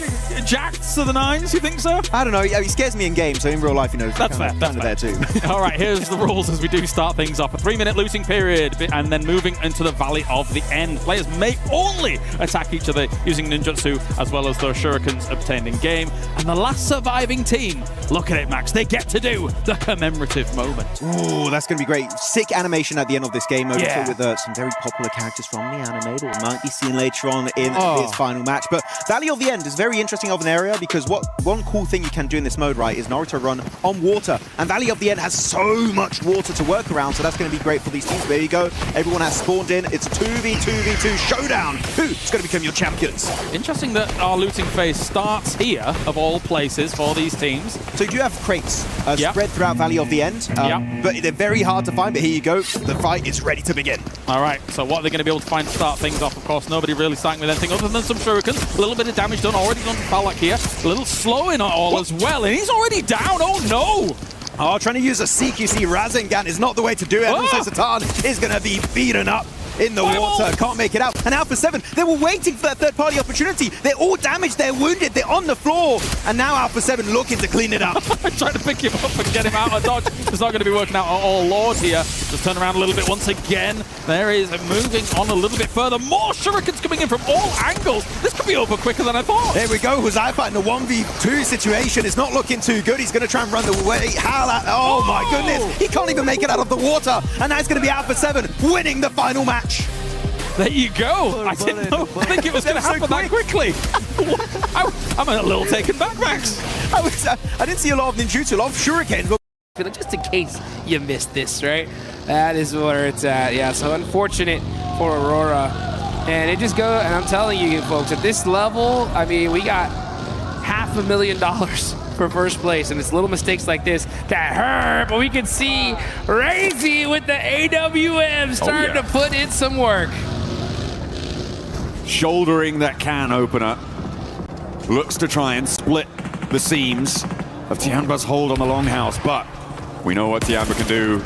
jacked to the 9s? You think so? I don't know. He scares me in game, so in real life, you know, that's fair. That's fair. There too. All right, here's the rules as we do start things off. A 3-minute losing period, and then moving into the Valley of the End. Players may only attack each other using ninjutsu, as well as those shurikens obtained in game. And the last surviving team, look at it, Max, they get to do the commemorative moment. Ooh, that's going to be great. Sick animation at the end of this game, with some very popular characters from the anime that we might be seeing later on in this final match. But Valley of the End is very interesting of an area, because one cool thing you can do in this mode, right, is Naruto run on water. And Valley of the End has so much water to work around, so that's going to be great for these teams. There you go. Everyone has spawned in. It's a 2v2v2 showdown. Who's going to become your champions? Interesting that our looting phase starts here, of all places, for these teams. So you do have crates spread throughout Valley of the End, but they're very hard to find. But here you go. The fight is ready to begin. All right, so what are they going to be able to find to start things off? Of course, nobody really starting with anything other than some shurikens. A little bit of damage done already done to Falak here. A little slow in it all as well, and he's already down. Oh no! Oh, trying to use a CQC Rasengan is not the way to do it. Satan is going to be beaten up in the water. Can't make it out. And Alpha 7, they were waiting for that third-party opportunity. They're all damaged. They're wounded. They're on the floor. And now Alpha 7 looking to clean it up. Trying to pick him up and get him out of dodge. It's not going to be working out at all. Lord here. Just turn around a little bit once again. There is moving on a little bit further. More shurikens coming in from all angles. This could be over quicker than I thought. There we go. Huzaifa in the 1v2 situation is not looking too good. He's going to try and run the way. Oh my goodness. He can't even make it out of the water. And now it's going to be Alpha 7 winning the final match. There you go. I didn't think it was going to happen that quickly. I'm a little taken back, Max. I didn't see a lot of ninjutsu, a lot of shurikens. Just in case you missed this, right? That is where it's at. Yeah, so unfortunate for Aurora. And it just goes, and I'm telling you folks, at this level, I mean, we got $500,000 for first place, and it's little mistakes like this that hurt. But we can see Razy with the AWM starting to put in some work. Shouldering that can opener. Looks to try and split the seams of Tianba's hold on the longhouse, but we know what Tianba can do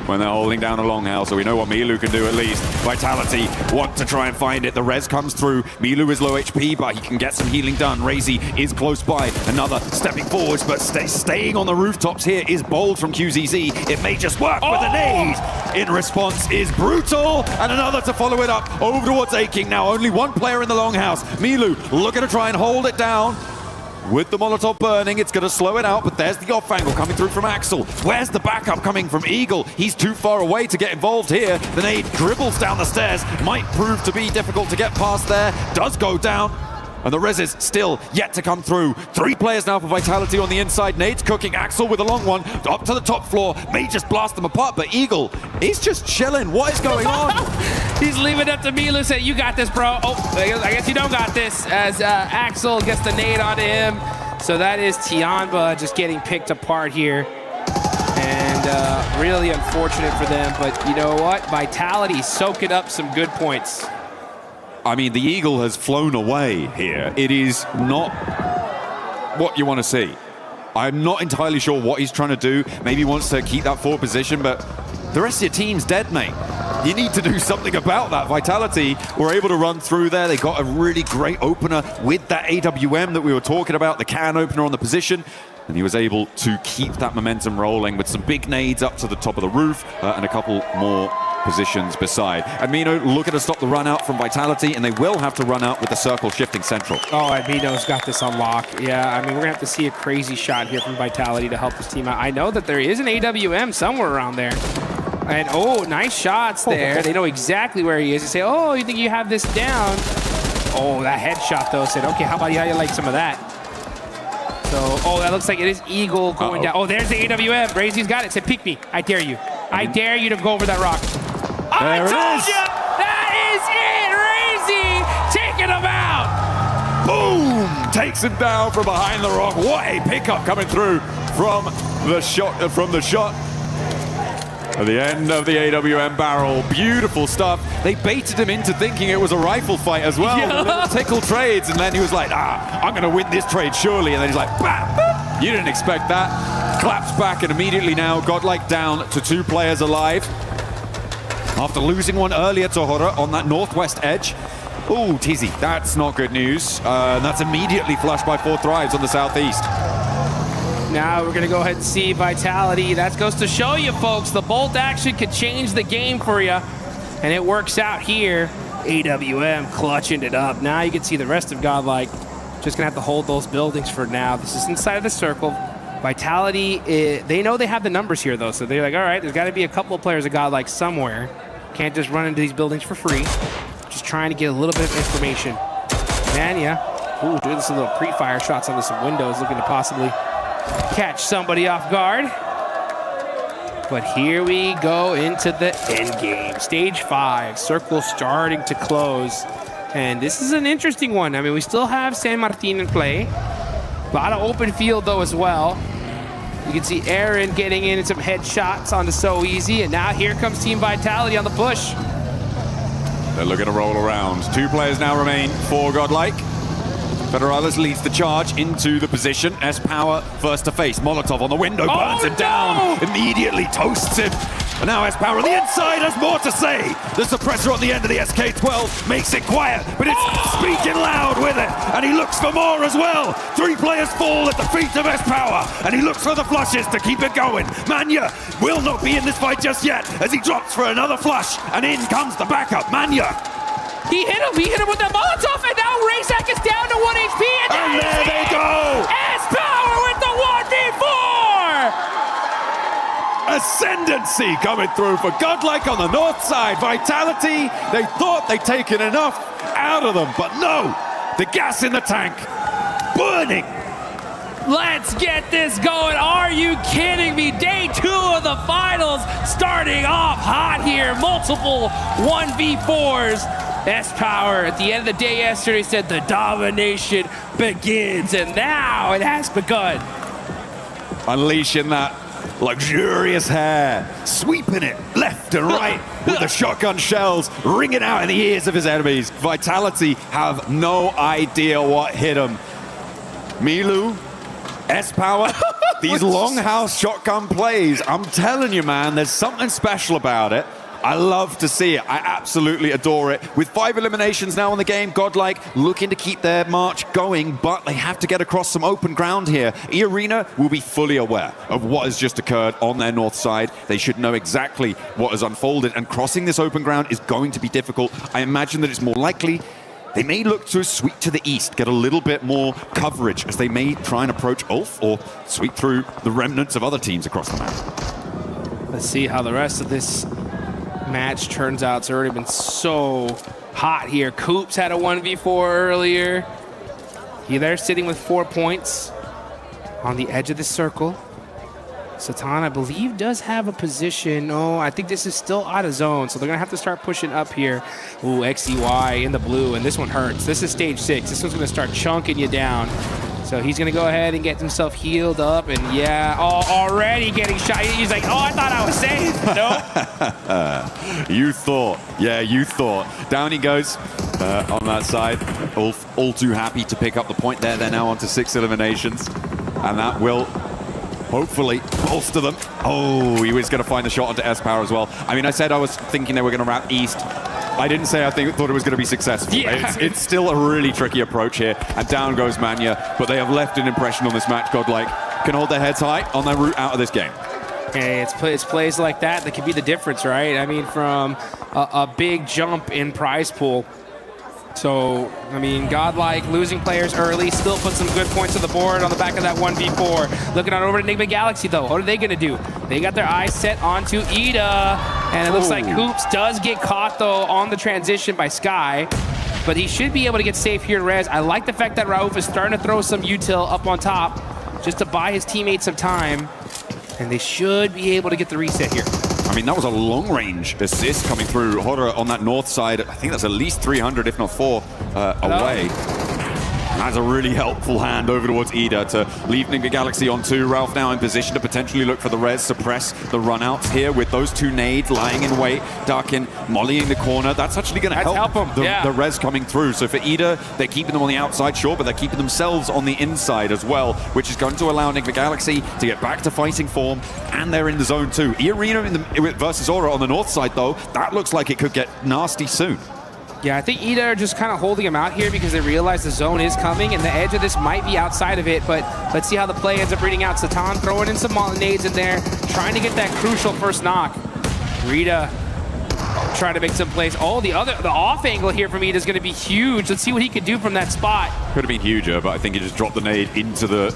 when they're holding down a longhouse, so we know what Milu can do at least. Vitality want to try and find it. The res comes through. Milu is low HP, but he can get some healing done. Razy is close by. Another stepping forwards, but staying on the rooftops here is bold from QZZ. It may just work with a nade. In response is Brutal, and another to follow it up over towards Aching. Now only one player in the longhouse. Milu looking to try and hold it down. With the Molotov burning, it's going to slow it out, but there's the off angle coming through from Axel. Where's the backup coming from Eagle? He's too far away to get involved here. The nade dribbles down the stairs. Might prove to be difficult to get past there. Does go down. And the res is still yet to come through. 3 players now for Vitality on the inside. Nade's cooking. Axel with a long one. Up to the top floor. May just blast them apart, but Eagle, he's just chilling. What is going on? He's leaving it up to Milu, saying, you got this, bro. Oh, I guess you don't got this, as Axel gets the nade onto him. So that is Tianba just getting picked apart here. And really unfortunate for them, but you know what? Vitality soaking up some good points. I mean, the Eagle has flown away here. It is not what you want to see. I'm not entirely sure what he's trying to do. Maybe he wants to keep that forward position, but the rest of your team's dead, mate. You need to do something about that. Vitality were able to run through there. They got a really great opener with that AWM that we were talking about, the can opener on the position. And he was able to keep that momentum rolling with some big nades up to the top of the roof and a couple more positions beside. Amino looking to stop the run out from Vitality, and they will have to run out with the circle shifting central. Oh, Amino's got this on lock. Yeah, I mean, we're gonna have to see a crazy shot here from Vitality to help this team out. I know that there is an AWM somewhere around there. And oh, nice shots there. They know exactly where he is. They say, oh, you think you have this down? Oh, that headshot though said, okay, how about you like some of that? So, oh, that looks like it is Eagle going down. Oh, there's the AWM. Razy's got it. Said, pick me. I dare you. I dare you to go over that rock. I told you! That is it! Razy taking him out! Boom! Takes him down from behind the rock. What a pickup coming through from the shot. At the end of the AWM barrel. Beautiful stuff. They baited him into thinking it was a rifle fight as well. Yeah. Little tickle trades, and then he was like, I'm going to win this trade surely. And then he's like, bam! You didn't expect that. Claps back, and immediately now Godlike down to 2 players alive. After losing one earlier to Hora on that northwest edge. Ooh, Tizzy, that's not good news. That's immediately flushed by 4 Thrives on the southeast. Now we're going to go ahead and see Vitality. That goes to show you, folks, the bolt action could change the game for you. And it works out here. AWM clutching it up. Now you can see the rest of Godlike just going to have to hold those buildings for now. This is inside of the circle. Vitality, they know they have the numbers here, though. So they're like, all right, there's got to be a couple of players of Godlike somewhere. Can't just run into these buildings for free. Just trying to get a little bit of information. Mania, ooh, doing some little pre-fire shots onto some windows, looking to possibly catch somebody off guard. But here we go into the end game. Stage 5, circle starting to close. And this is an interesting one. I mean, we still have San Martin in play. A lot of open field, though, as well. You can see Aaron getting in some headshots onto So Easy. And now here comes Team Vitality on the push. They're looking to roll around. 2 players now remain for Godlike. Federalis leads the charge into the position. S-Power first to face. Molotov on the window, burns him down, immediately toasts him. And now S-Power on the inside has more to say. The suppressor on the end of the SK-12 makes it quiet, but it's speaking loud with it. And he looks for more as well. 3 players fall at the feet of S-Power, and he looks for the flushes to keep it going. Manya will not be in this fight just yet as he drops for another flush, and in comes the backup. Manya. He hit him with the Molotov, and now Razak is down to 1 HP, and there they go! S-Power with the 1v4! Ascendancy coming through for Godlike on the north side. Vitality, they thought they'd taken enough out of them, but no! The gas in the tank, burning! Let's get this going. Are you kidding me? Day 2 of the finals starting off hot here. Multiple 1v4s. S-Power at the end of the day yesterday said the domination begins, and now it has begun. Unleashing that luxurious hair, sweeping it left and right with the shotgun shells ringing out in the ears of his enemies. Vitality have no idea what hit him. Milu, S-Power, these longhouse shotgun plays, I'm telling you, man, there's something special about it. I love to see it. I absolutely adore it. With 5 eliminations now in the game, Godlike looking to keep their march going, but they have to get across some open ground here. E-Arena will be fully aware of what has just occurred on their north side. They should know exactly what has unfolded, and crossing this open ground is going to be difficult. I imagine that it's more likely they may look to sweep to the east, get a little bit more coverage as they may try and approach Ulf or sweep through the remnants of other teams across the map. Let's see how the rest of this match turns out. It's already been so hot here. Coops had a 1v4 earlier. They're sitting with 4 points on the edge of the circle. Satan, I believe, does have a position. Oh, I think this is still out of zone, so they're going to have to start pushing up here. Ooh, XEY in the blue, and this one hurts. This is stage 6. This one's going to start chunking you down. So he's going to go ahead and get himself healed up, and yeah, already getting shot. He's like, oh, I thought I was safe. Nope. You thought. Yeah, you thought. Down he goes on that side. Ulf all too happy to pick up the point there. They're now on to 6 eliminations, and that will hopefully bolster them. Oh, he was going to find the shot onto S-Power as well. I mean, I said I was thinking they were going to wrap east. I didn't say I thought it was going to be successful. Yeah. It's still a really tricky approach here. And down goes Mania. But they have left an impression on this match. Godlike can hold their heads high on their route out of this game. Hey, it's plays like that that can be the difference, right? I mean, from a big jump in prize pool. So, I mean, Godlike losing players early, still put some good points on the board on the back of that 1v4. Looking on over to Enigma Galaxy, though. What are they going to do? They got their eyes set onto Ida. And it looks like Hoops does get caught, though, on the transition by Sky. But he should be able to get safe here in res. I like the fact that Rauf is starting to throw some util up on top just to buy his teammates some time. And they should be able to get the reset here. I mean, that was a long-range assist coming through. Hodder on that north side, I think that's at least 300, if not 4, away. And that's a really helpful hand over towards Ida to leave Ninja Galaxy on 2. Ralph now in position to potentially look for the res, suppress the run-outs here with those 2 nades lying in wait. Darkin mollying the corner. That's actually going to help them. The res coming through. So for Ida, they're keeping them on the outside, sure, but they're keeping themselves on the inside as well, which is going to allow Ninja Galaxy to get back to fighting form, and they're in the zone too. E-Arena versus Aura on the north side, though, that looks like it could get nasty soon. Yeah, I think Ida are just kind of holding him out here because they realize the zone is coming and the edge of this might be outside of it, but let's see how the play ends up reading out. Satan throwing in some nades in there, trying to get that crucial first knock. Rita trying to make some plays. Oh, the off angle here from Ida is going to be huge. Let's see what he can do from that spot. Could have been huger, but I think he just dropped the nade into the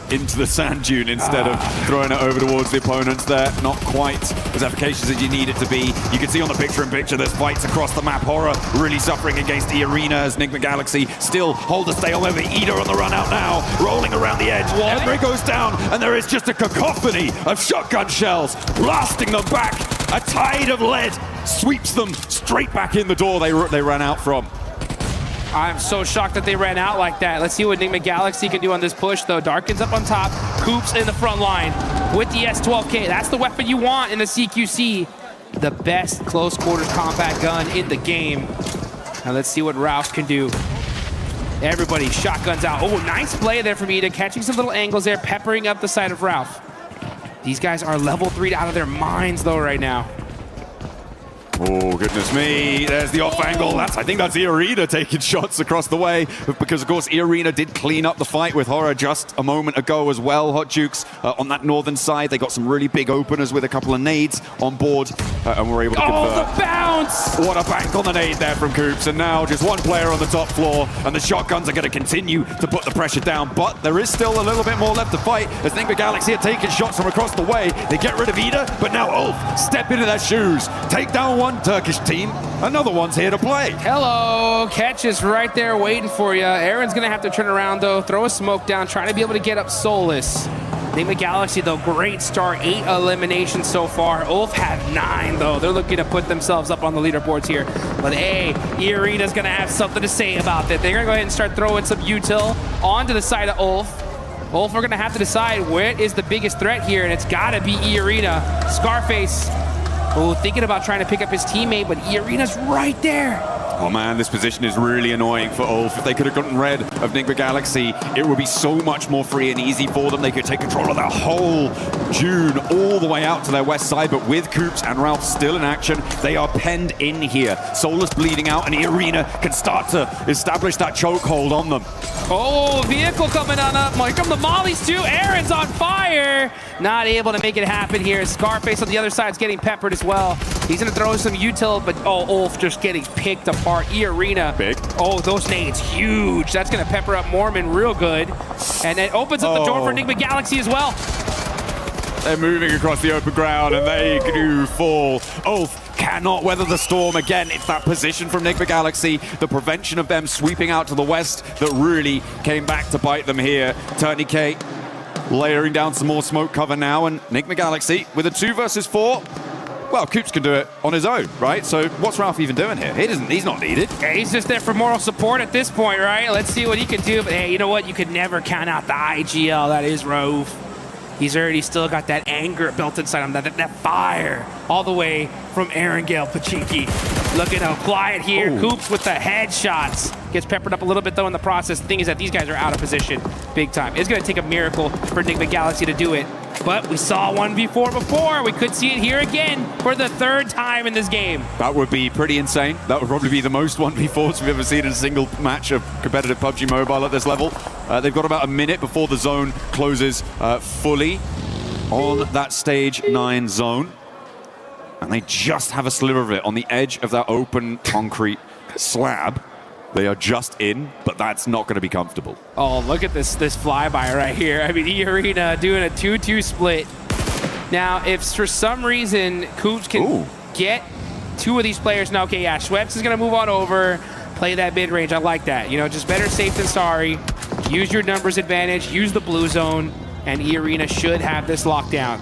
sand dune instead of throwing it over towards the opponents there. Not quite as efficacious as you need it to be. You can see on the picture-in-picture there's fights across the map. Horror really suffering against the arena as Enigma Galaxy still hold the stale over. Ida on the run out now, rolling around the edge. Emre goes down, and there is just a cacophony of shotgun shells blasting them back. A tide of lead sweeps them straight back in the door they ran out from. I'm so shocked that they ran out like that. Let's see what Enigma Galaxy can do on this push, though. Darkin's up on top. Coops in the front line with the S12K. That's the weapon you want in the CQC. The best close quarters combat gun in the game. Now let's see what Ralph can do. Everybody shotguns out. Oh, nice play there from Ida, catching some little angles there, peppering up the side of Ralph. These guys are level 3'd out of their minds, though, right now. Oh, goodness me. There's the off angle. I think that's E-Arena taking shots across the way. Because, of course, E-Arena did clean up the fight with Horror just a moment ago as well. Hot Jukes on that northern side. They got some really big openers with a couple of nades on board. And were able to convert. Oh, the bounce! What a bank on the nade there from Coops. And now just one player on the top floor. And the shotguns are going to continue to put the pressure down. But there is still a little bit more left to fight. As Enigma Galaxy are taking shots from across the way. They get rid of Ida. But now Ulf step into their shoes. Take down one Turkish team, Another one's here to play. Hello, Catch is right there waiting for you. Aaron's gonna have to turn around though, throw a smoke down, trying to be able to get up Solus. Enigma Galaxy though, great start, 8 eliminations so far. Ulf have 9 though. They're looking to put themselves up on the leaderboards here. But hey, E-Arena's gonna have something to say about that. They're gonna go ahead and start throwing some util onto the side of Ulf. Ulf are gonna have to decide where is the biggest threat here, and it's gotta be E-Arena. Scarface, thinking about trying to pick up his teammate, but E-Arena's right there. Oh man, this position is really annoying for Ulf. If they could have gotten rid of Enigma Galaxy, it would be so much more free and easy for them. They could take control of their whole June all the way out to their west side, but with Coops and Ralph still in action, they are penned in here. Solus bleeding out, and E-Arena can start to establish that chokehold on them. Oh, vehicle coming on up. Here come the mollies too. Aaron's on fire. Not able to make it happen here. Scarface on the other side is getting peppered as well. He's going to throw some util, but Ulf just getting picked apart. E-Arena. Big. Oh, those nades, huge. That's going to pepper up Mormon real good. And it opens up the door for Enigma Galaxy as well. They're moving across the open ground, and they do fall. Ulf cannot weather the storm again. It's that position from Enigma Galaxy, the prevention of them sweeping out to the west that really came back to bite them here. Tourniquet layering down some more smoke cover now, and Enigma Galaxy with a 2 versus 4. Well, Coops can do it on his own, right? So what's Ralph even doing here? He's not needed. Yeah, he's just there for moral support at this point, right? Let's see what he can do. But hey, you know what? You could never count out the IGL. That is Rauf. He's already still got that anger built inside him, that fire, all the way from Aaron Gale Pachiki. Looking to apply it here. Coops with the headshots. Gets peppered up a little bit, though, in the process. The thing is that these guys are out of position big time. It's going to take a miracle for Enigma Galaxy to do it. But we saw 1v4 before. We could see it here again for the 3rd time in this game. That would be pretty insane. That would probably be the most 1v4s we've ever seen in a single match of competitive PUBG Mobile at this level. They've got about a minute before the zone closes fully on that stage 9 zone. And they just have a sliver of it on the edge of that open concrete slab. They are just in, but that's not going to be comfortable. Oh, look at this flyby right here. I mean, E-Arena doing a 2-2 split. Now, if for some reason Coops can get 2 of these players, now, okay, yeah, Schweppes is going to move on over, play that mid-range. I like that. You know, just better safe than sorry. Use your numbers advantage, use the blue zone, and E-Arena should have this locked down.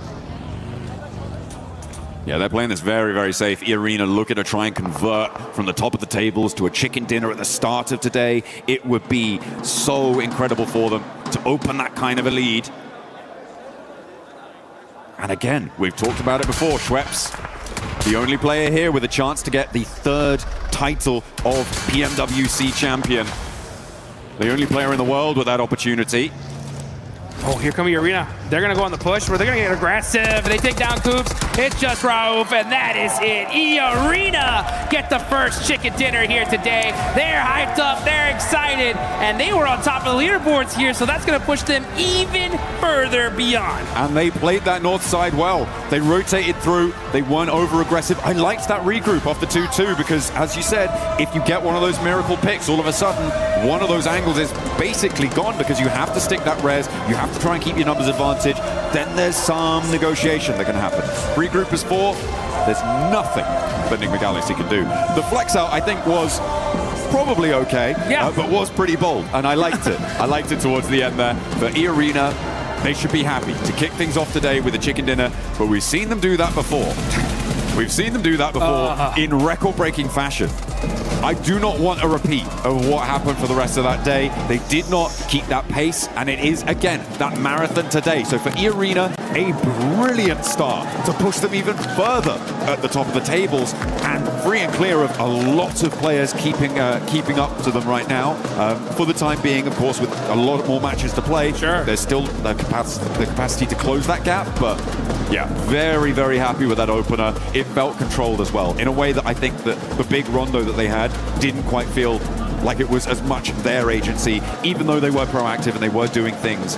Yeah, they're playing this very, very safe. E-Arena looking to try and convert from the top of the tables to a chicken dinner at the start of today. It would be so incredible for them to open that kind of a lead. And again, we've talked about it before, Schweppes, the only player here with a chance to get the 3rd title of PMWC champion. The only player in the world with that opportunity. Oh, here come E-Arena. They're going to go on the push, where they're going to get aggressive. They take down Coops. It's just Rauf, and that is it. E-Arena get the first chicken dinner here today. They're hyped up. They're excited. And they were on top of the leaderboards here, so that's going to push them even further beyond. And they played that north side well. They rotated through. They weren't over-aggressive. I liked that regroup off the 2-2 because, as you said, if you get one of those miracle picks, all of a sudden, one of those angles is basically gone because you have to stick that res. You have to try and keep your numbers advantage. Then there's some negotiation that can happen. Regroup is 4. There's nothing that Enigma Galaxy can do. The flex out, I think, was probably okay, but was pretty bold, and I liked it. I liked it towards the end there. For E-Arena, they should be happy to kick things off today with a chicken dinner, but we've seen them do that before. We've seen them do that before in record-breaking fashion. I do not want a repeat of what happened for the rest of that day. They did not keep that pace, and it is, again, that marathon today. So for E-Arena, a brilliant start to push them even further at the top of the tables, and free and clear of a lot of players keeping up to them right now. For the time being, of course, with a lot more matches to play, there's still the capacity to close that gap, but yeah, very, very happy with that opener. It felt controlled as well, in a way that I think that the big rondo that they had didn't quite feel like it was as much their agency, even though they were proactive and they were doing things.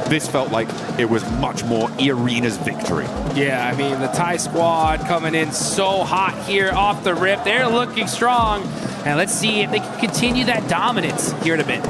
This felt like it was much more E-Arena's victory. Yeah, I mean, the Thai squad coming in so hot here off the rip. They're looking strong. And let's see if they can continue that dominance here in a bit.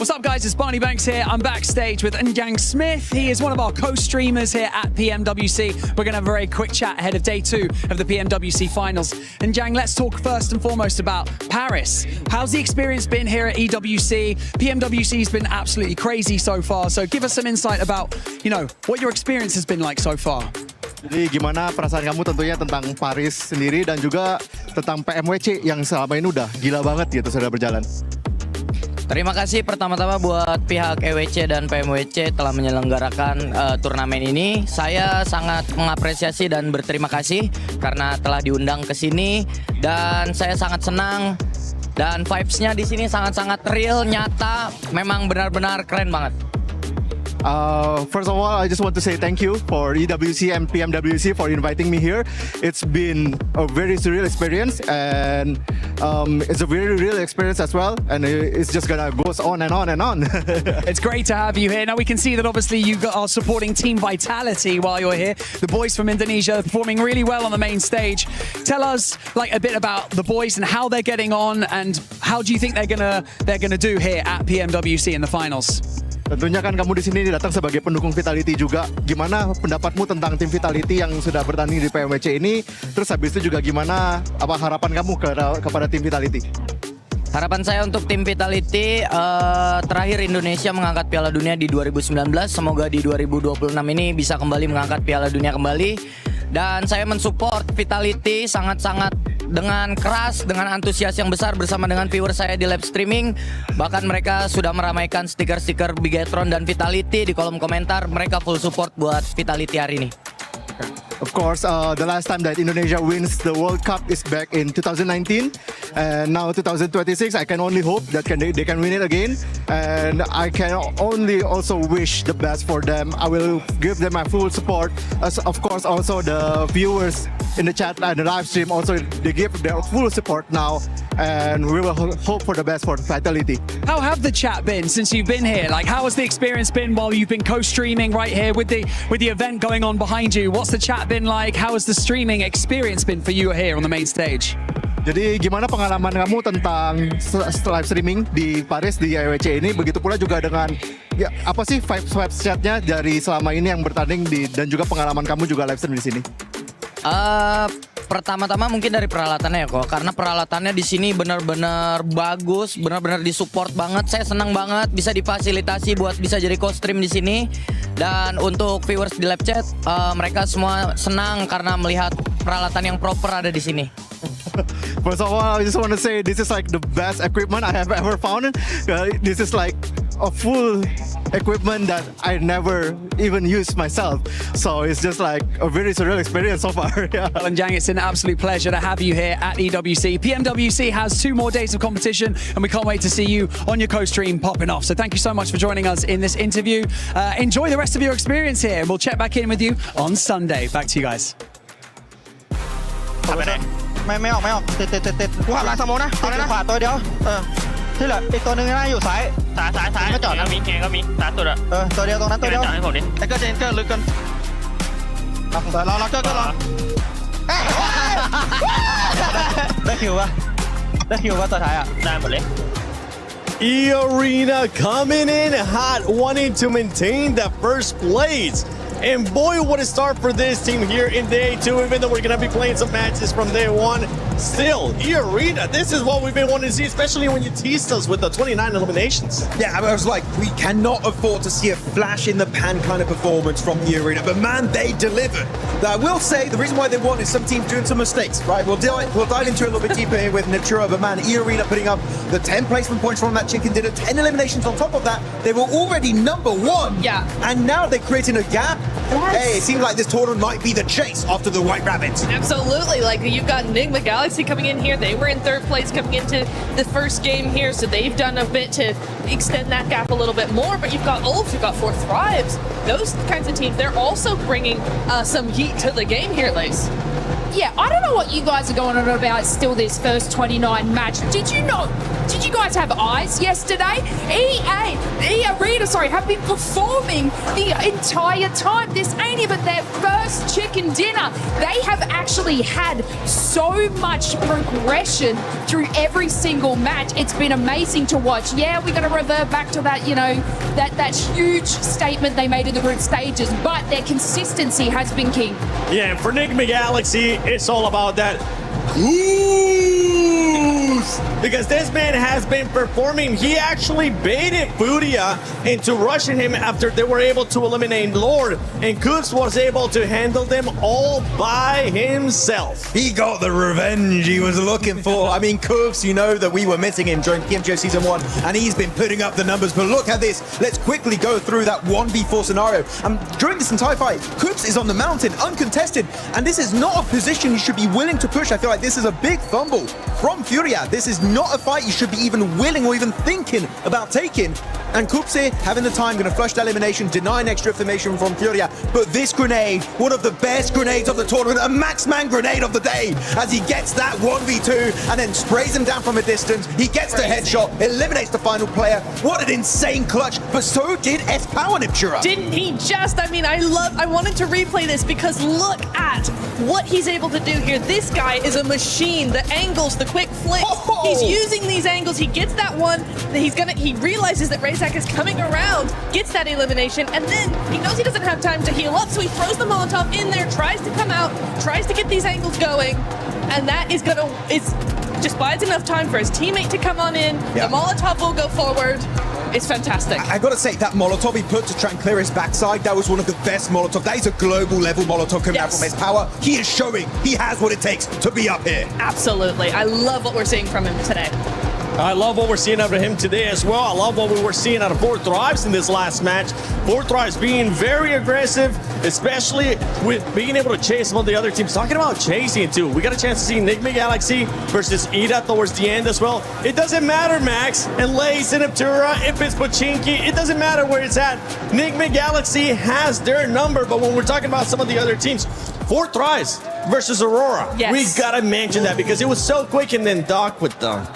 What's up, guys? It's Barney Banks here. I'm backstage with Njang Smith. He is one of our co-streamers here at PMWC. We're going to have a very quick chat ahead of day 2 of the PMWC finals. Njang, let's talk first and foremost about Paris. How's the experience been here at EWC? PMWC's been absolutely crazy so far. So give us some insight about, what your experience has been like so far. Jadi gimana perasaan kamu tentunya tentang Paris sendiri dan juga tentang PMWC yang selama ini udah gila banget gitu sudah berjalan. Terima kasih pertama-tama buat pihak EWC dan PMWC telah menyelenggarakan turnamen ini. Saya sangat mengapresiasi dan berterima kasih karena telah diundang ke sini dan saya sangat senang dan vibes-nya di sini sangat-sangat real, nyata, memang benar-benar keren banget. First of all, I just want to say thank you for EWC and PMWC for inviting me here. It's been a very surreal experience and it's a very real experience as well. And it's just gonna go on and on and on. It's great to have you here. Now we can see that obviously you are supporting Team Vitality while you're here. The boys from Indonesia are performing really well on the main stage. Tell us a bit about the boys and how they're getting on and how do you think they're gonna do here at PMWC in the finals? Tentunya kan kamu di sini datang sebagai pendukung Vitality juga. Gimana pendapatmu tentang tim Vitality yang sudah bertanding di PMWC ini? Terus habis itu juga gimana harapan kamu kepada tim Vitality? Harapan saya untuk tim Vitality, terakhir Indonesia mengangkat Piala Dunia di 2019. Semoga di 2026 ini bisa kembali mengangkat Piala Dunia kembali. Dan saya mensupport Vitality sangat-sangat dengan keras, dengan antusias yang besar bersama dengan viewer saya di live streaming. Bahkan mereka sudah meramaikan stiker-stiker Bigetron dan Vitality di kolom komentar. Mereka full support buat Vitality hari ini. Of course, the last time that Indonesia wins the World Cup is back in 2019, and now 2026. I can only hope that they can win it again, and I can only also wish the best for them. I will give them my full support. As of course, also the viewers in the chat and the live stream also they give their full support now, and we will hope for the best for Vitality. How have the chat been since you've been here? How has the experience been while you've been co-streaming right here with the event going on behind you? What's the chat been like? How has the streaming experience been for you here on the main stage? Jadi gimana pengalaman kamu tentang live streaming di Paris di EWC ini? Begitu pula juga dengan apa sih vibes chatnya dari selama ini yang bertanding dan juga pengalaman kamu juga live stream di sini? Pertama-tama mungkin dari peralatannya ya kok, karena peralatannya di sini benar-benar bagus, benar-benar disupport banget. Saya senang banget bisa difasilitasi buat bisa jadi co-stream di sini. Dan untuk viewers di live chat, mereka semua senang karena melihat peralatan yang proper ada di sini. First of all, I just want to say this is the best equipment I have ever found. This is a full equipment that I never even used myself. So it's just a very surreal experience so far. Yeah. Well, Njang, it's an absolute pleasure to have you here at EWC. PMWC has 2 more days of competition and we can't wait to see you on your co-stream popping off. So thank you so much for joining us in this interview. Enjoy the rest of your experience here. We'll check back in with you on Sunday. Back to you guys. ไม่ออกติดกูหักหลังสมองนะติดขวาตัวเดียวที่เหลืออีกตัวนึงน่าอยู่ซ้ายก็จอดนะมีแกก็มีตาตัวละตัวเดียวตรงนั้นตัวเดียวจอดให้ผมดิไอ้เกอร์เจนเกอร์ลึกกันเราเกอร์รอได้คิวป่ะตัวท้ายอ่ะได้หมดเลย E-Arena coming in hot, wanting to maintain that first place. And boy, what a start for this team here in day 2, even though we're going to be playing some matches from day 1. Still, E-Arena, this is what we've been wanting to see, especially when you teased us with the 29 eliminations. Yeah, I was like, we cannot afford to see a flash in the pan kind of performance from E-Arena, but man, they delivered. I will say, the reason why they won is some teams doing some mistakes, right? We'll dive into it a little bit deeper here with Natura, but man, E-Arena putting up the 10 placement points from that chicken dinner, 10 eliminations on top of that. They were already number 1. Yeah. And now they're creating a gap. Yes. Hey, it seems like this tournament might be the chase after the White Rabbits. Absolutely. You've got Enigma Galaxy coming in here. They were in 3rd place coming into the first game here, so they've done a bit to extend that gap a little bit more. But you've got Ulf, you've got 4 Thrives. Those kinds of teams, they're also bringing some heat to the game here, Lace. Yeah, I don't know what you guys are going on about still this first 29 match. Did you guys have eyes yesterday? E-Arena, have been performing the entire time. This ain't even their first chicken dinner. They have actually had so much progression through every single match. It's been amazing to watch. Yeah, we're going to revert back to that, you know, that huge statement they made in the group stages, but their consistency has been king. Yeah, and for Enigma Galaxy, it's all about that goose, because this man has been performing. He actually baited Furia into rushing him after they were able to eliminate Lord, and Coops was able to handle them all by himself. He got the revenge he was looking for. I mean, Coops, you know that we were missing him during PMWC Season 1, and he's been putting up the numbers, but look at this. Let's quickly go through that 1v4 scenario. During this entire fight, Coops is on the mountain, uncontested, and this is not a position he should be willing to push. I feel like this is a big fumble from Furia. This is not a fight you should be even willing or even thinking about taking. And Coops here, having the time, going to flush the elimination, denying extra information from Furia. But this grenade, one of the best grenades of the tournament, a Maxman grenade of the day, as he gets that 1v2 and then sprays him down from a distance. He gets the headshot, eliminates the final player. What an insane clutch, but so did S-Power, Niptura. Didn't he just? I mean, I wanted to replay this because look at what he's able to do here. This guy is a machine. The angles, the quick flicks. Oh! He's using these angles. He gets that one. He realizes that Razak is coming around, gets that elimination, and then he knows he doesn't have time to heal up, so he throws the Molotov in there, tries to come out, tries to get these angles going, and that is just buys enough time for his teammate to come on in. Yeah. The Molotov will go forward. It's fantastic. I gotta say, that Molotov he put to try and clear his backside, that was one of the best Molotov. That is a global level Molotov coming out from S-Power. He is showing he has what it takes to be up here. Absolutely. I love what we're seeing from him today. I love what we're seeing out of him today as well. I love what we were seeing out of Four Thrives in this last match. Four Thrives being very aggressive, especially with being able to chase some of the other teams. Talking about chasing too. We got a chance to see Enigma Galaxy versus Ida towards the end as well. It doesn't matter, Max, and Lace and Aptura, if it's Pachinki, it doesn't matter where it's at. Enigma Galaxy has their number, but when we're talking about some of the other teams, Four Thrives versus Aurora. Yes. We gotta mention that because it was so quick, and then Doc with them.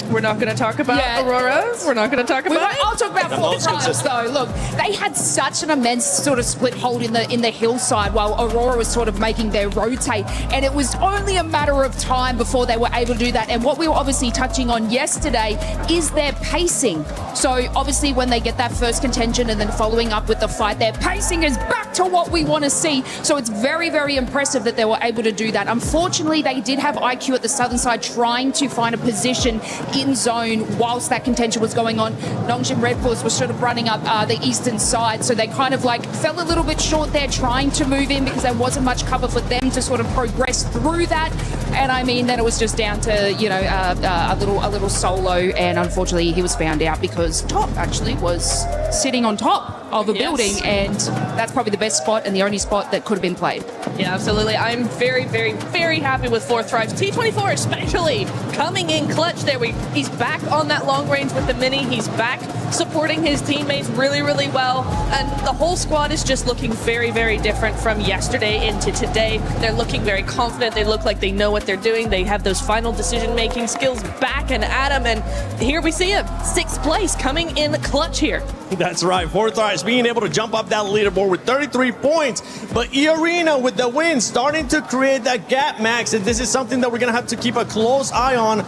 We're not going to talk about Auroras. We're not going to talk about it. I'll talk about Four Thrives though. Look, they had such an immense sort of split hold in the hillside while Aurora was sort of making their rotate, and it was only a matter of time before they were able to do that. And what we were obviously touching on yesterday is their pacing. So obviously when they get that first contention and then following up with the fight, their pacing is back to what we want to see. So it's very, very impressive that they were able to do that. Unfortunately, they did have IQ at the southern side trying to find a position in zone whilst that contention was going on. Nongjin Red Force was sort of running up the eastern side, so they kind of like fell a little bit short there trying to move in because there wasn't much cover for them to sort of progress through that. And I mean, then it was just down to, you know, a little solo, and unfortunately he was found out because Top actually was sitting on top of a building, and that's probably the best spot and the only spot that could have been played. Yeah, absolutely. I'm very, very, very happy with Four Thrives. T24 especially coming in clutch there. He's back on that long range with the mini. He's back supporting his teammates really, really well. And the whole squad is just looking very, very different from yesterday into today. They're looking very confident. They look like they know what they're doing. They have those final decision-making skills back and at him. And here we see him, 6th place, coming in clutch here. That's right, Four Thrives being able to jump up that leaderboard with 33 points. But E-Arena with the win starting to create that gap, Max. And this is something that we're going to have to keep a close eye on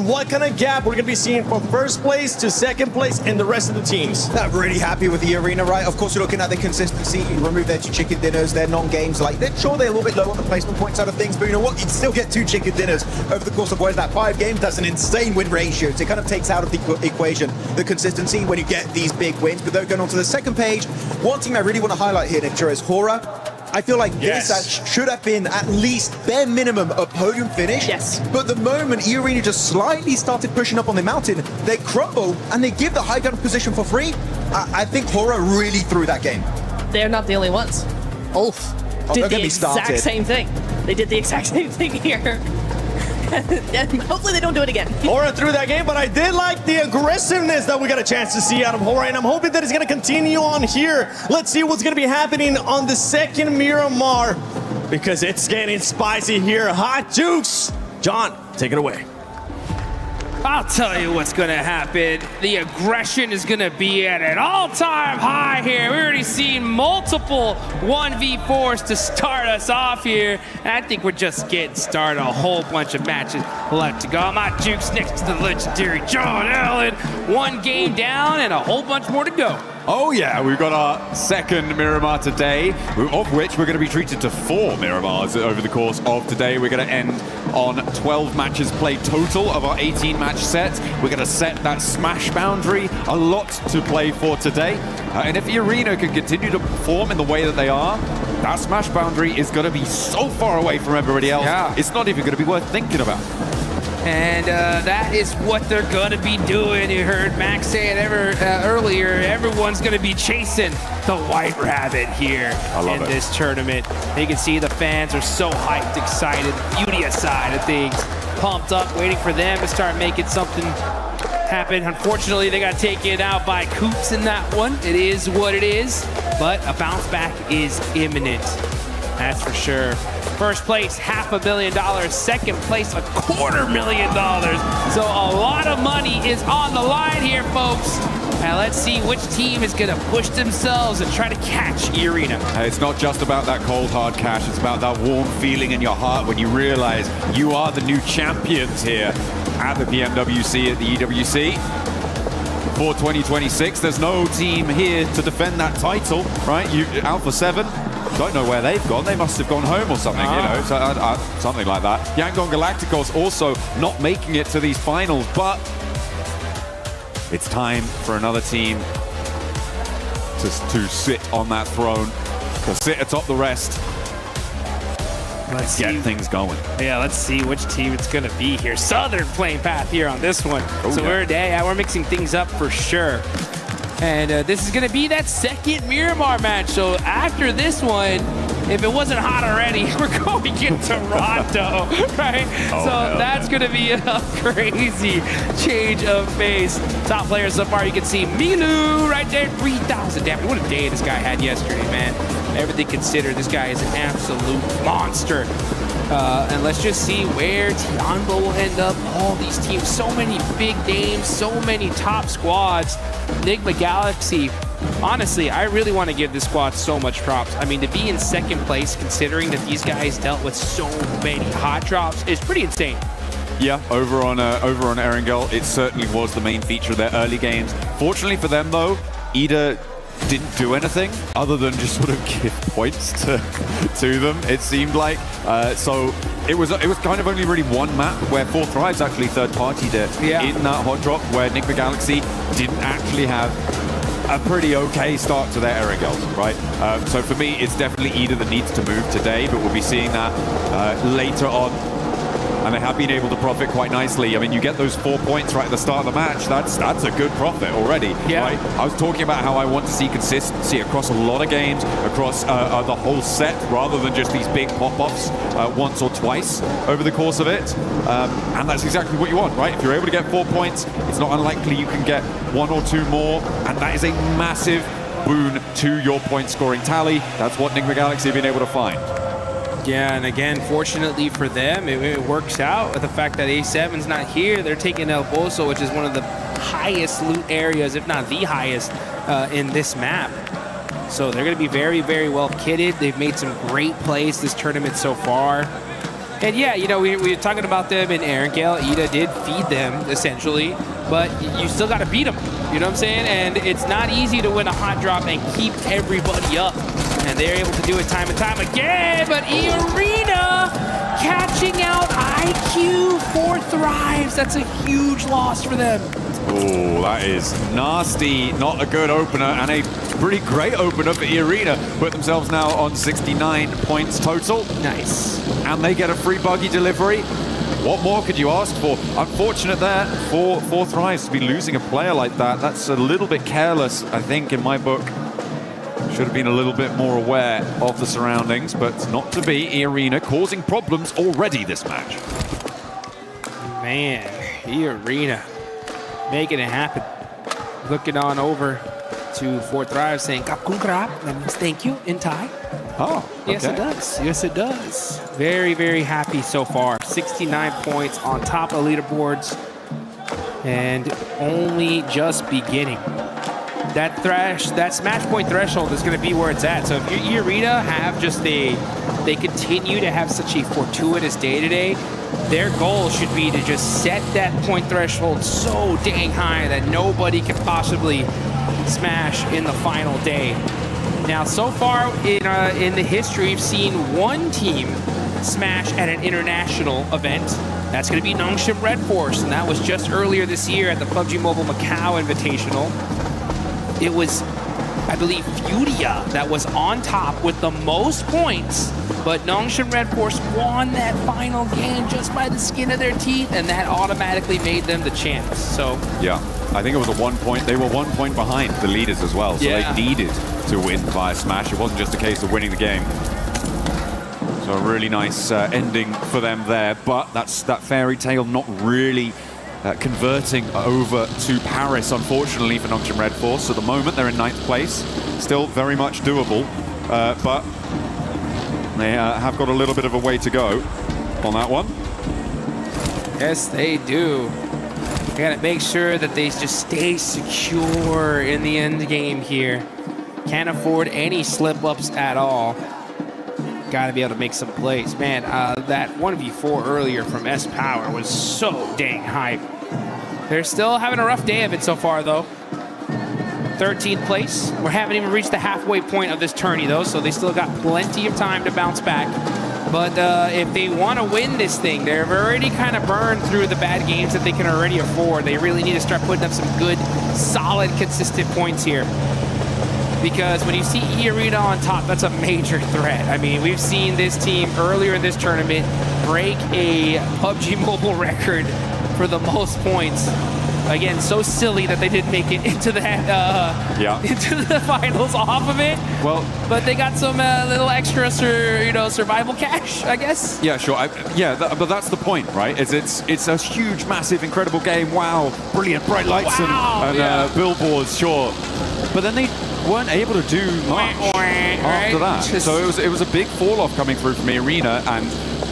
what kind of gap we're going to be seeing from 1st place to 2nd place and the rest of the teams. I'm really happy with E-Arena, right? Of course, you're looking at the consistency. You remove their 2 chicken dinners, their non-games. Like, they're sure they're a little bit low on the placement point side of things, but you know what? You'd still get 2 chicken dinners over the course of what is that, 5 games? That's an insane win ratio. So it kind of takes out of the equation the consistency when you get these big wins. But though, going on to the 2nd page, one team I really want to highlight here, Nick, is Hora. I feel like this should have been at least bare minimum a podium finish. Yes. But the moment E-Arena just slightly started pushing up on the mountain, they crumble and they give the high ground position for free. I think Hora really threw that game. They're not the only ones. Ulf did the exact same thing. They did the exact same thing here. And hopefully they don't do it again. Hora threw that game, but I did like the aggressiveness that we got a chance to see out of Hora, and I'm hoping that it's going to continue on here. Let's see what's going to be happening on the 2nd Miramar, because it's getting spicy here. Hot Jukes. John, take it away. I'll tell you what's going to happen. The aggression is going to be at an all-time high here. We've already seen multiple 1v4s to start us off here. And I think we're just getting started. A whole bunch of matches left to go. My Juke's next to the legendary John Allen. One game down and a whole bunch more to go. Oh yeah, we've got our second Miramar today, of which we're going to be treated to 4 Miramars over the course of today. We're going to end on 12 matches played total of our 18-match set. We're going to set that smash boundary. A lot to play for today. And if the arena can continue to perform in the way that they are, that smash boundary is going to be so far away from everybody else, it's not even going to be worth thinking about. And that is what they're going to be doing. You heard Max say it earlier. Everyone's going to be chasing the White Rabbit here in this tournament. You can see the fans are so hyped, excited. Beauty side of things. Pumped up, waiting for them to start making something happen. Unfortunately, they got taken out by Coops in that one. It is what it is. But a bounce back is imminent. That's for sure. First place, $500,000. Second place, $250,000. So a lot of money is on the line here, folks. And let's see which team is going to push themselves and try to catch E-Arena. It's not just about that cold, hard cash. It's about that warm feeling in your heart when you realize you are the new champions here at the PMWC, at the EWC. For 2026, there's no team here to defend that title, right? Alpha 7. Don't know where they've gone. They must have gone home or something, you know, so, something like that. Yangon Galacticos also not making it to these finals, but it's time for another team to sit on that throne, to sit atop the rest. Let's get things going. Yeah, let's see which team it's going to be here. Southern playing path here on this one. So we're mixing things up for sure. And this is going to be that second Miramar match. So after this one, if it wasn't hot already, we're going to Toronto, right? That's going to be a crazy change of pace. Top players so far, you can see Milu right there, 3,000 damage. What a day this guy had yesterday, man. Everything considered, this guy is an absolute monster. And let's just see where Tianbo will end up. All these teams, so many big names, so many top squads. Enigma Galaxy, honestly, I really want to give this squad so much props. I mean, to be in second place, considering that these guys dealt with so many hot drops, is pretty insane. Yeah, over on Erangel, it certainly was the main feature of their early games. Fortunately for them, though, Ida didn't do anything other than just sort of give points to them, it seemed like. So it was kind of only really one map where 4 Thrives actually third-partied it in that hot drop, where Enigma Galaxy didn't actually have a pretty okay start to their Erangels, right? So for me, it's definitely Ida that needs to move today, but we'll be seeing that later on. And they have been able to profit quite nicely. I mean, you get those 4 points right at the start of the match. That's a good profit already. Right? I was talking about how I want to see consistency across a lot of games, across the whole set, rather than just these big pop-offs once or twice over the course of it. And that's exactly what you want, right? If you're able to get 4 points, it's not unlikely you can get 1 or 2 more, and that is a massive boon to your point scoring tally. That's what Enigma Galaxy have been able to find. Yeah, and again, fortunately for them, it works out with the fact that A7's not here. They're taking El Bozo, which is one of the highest loot areas, if not the highest, in this map. So they're going to be very, very well kitted. They've made some great plays this tournament so far. And yeah, you know, we were talking about them in Erangel. Ida did feed them, essentially, but you still got to beat them. You know what I'm saying? And it's not easy to win a hot drop and keep everybody up. And they're able to do it time and time again, but E-Arena catching out IQ 4 Thrives. That's a huge loss for them. Oh, that is nasty. Not a good opener, and a pretty great opener for E-Arena. Put themselves now on 69 points total. Nice. And they get a free buggy delivery. What more could you ask for? Unfortunate there for 4 Thrives to be losing a player like that. That's a little bit careless, I think, in my book. Should have been a little bit more aware of the surroundings, but not to be. E-Arena causing problems already this match. Man, E-Arena making it happen. Looking on over to 4 Thrive saying "Kapkun krap." That means thank you in Thai. Oh, okay. Yes, it does. Yes, it does. Very, very happy so far. 69 points on top of the leaderboards. and only just beginning. That smash point threshold is going to be where it's at. So if E-Arena have just they continue to have such a fortuitous day today, their goal should be to just set that point threshold so dang high that nobody can possibly smash in the final day. Now, so far in the history, we've seen one team smash at an international event. That's going to be Nongshim Red Force, and that was just earlier this year at the PUBG Mobile Macau Invitational. It was, I believe, Furia that was on top with the most points, but Nongshim Red Force won that final game just by the skin of their teeth, and that automatically made them the champs. So yeah, I think it was a 1 point. They were 1 point behind the leaders as well, so they needed to win via smash. It wasn't just a case of winning the game. So a really nice ending for them there, but that's that fairy tale not really converting over to Paris, unfortunately, for Nongshim Red Force. At the moment, they're in 9th place. Still very much doable, but they have got a little bit of a way to go on that one. yes, they do. They gotta make sure that they just stay secure in the end game here. Can't afford any slip-ups at all. Gotta be able to make some plays. Man, that 1v4 earlier from S-Power was so dang hype. They're still having a rough day of it so far, though. 13th place. We haven't even reached the halfway point of this tourney, though, so they still got plenty of time to bounce back. But if they want to win this thing, they've already kind of burned through the bad games that they can already afford. They really need to start putting up some good, solid, consistent points here. Because when you see E-Arena on top, that's a major threat. I mean, we've seen this team earlier in this tournament break a PUBG Mobile record for the most points. Again, so silly that they didn't make it into the into the finals off of it. Well, but they got some little extra, survival cash, I guess. Yeah, sure. But that's the point, right? It's a huge, massive, incredible game. Wow, brilliant, bright lights and billboards, sure. But then they weren't able to do much after that. So it was a big fall off coming through from E-Arena, and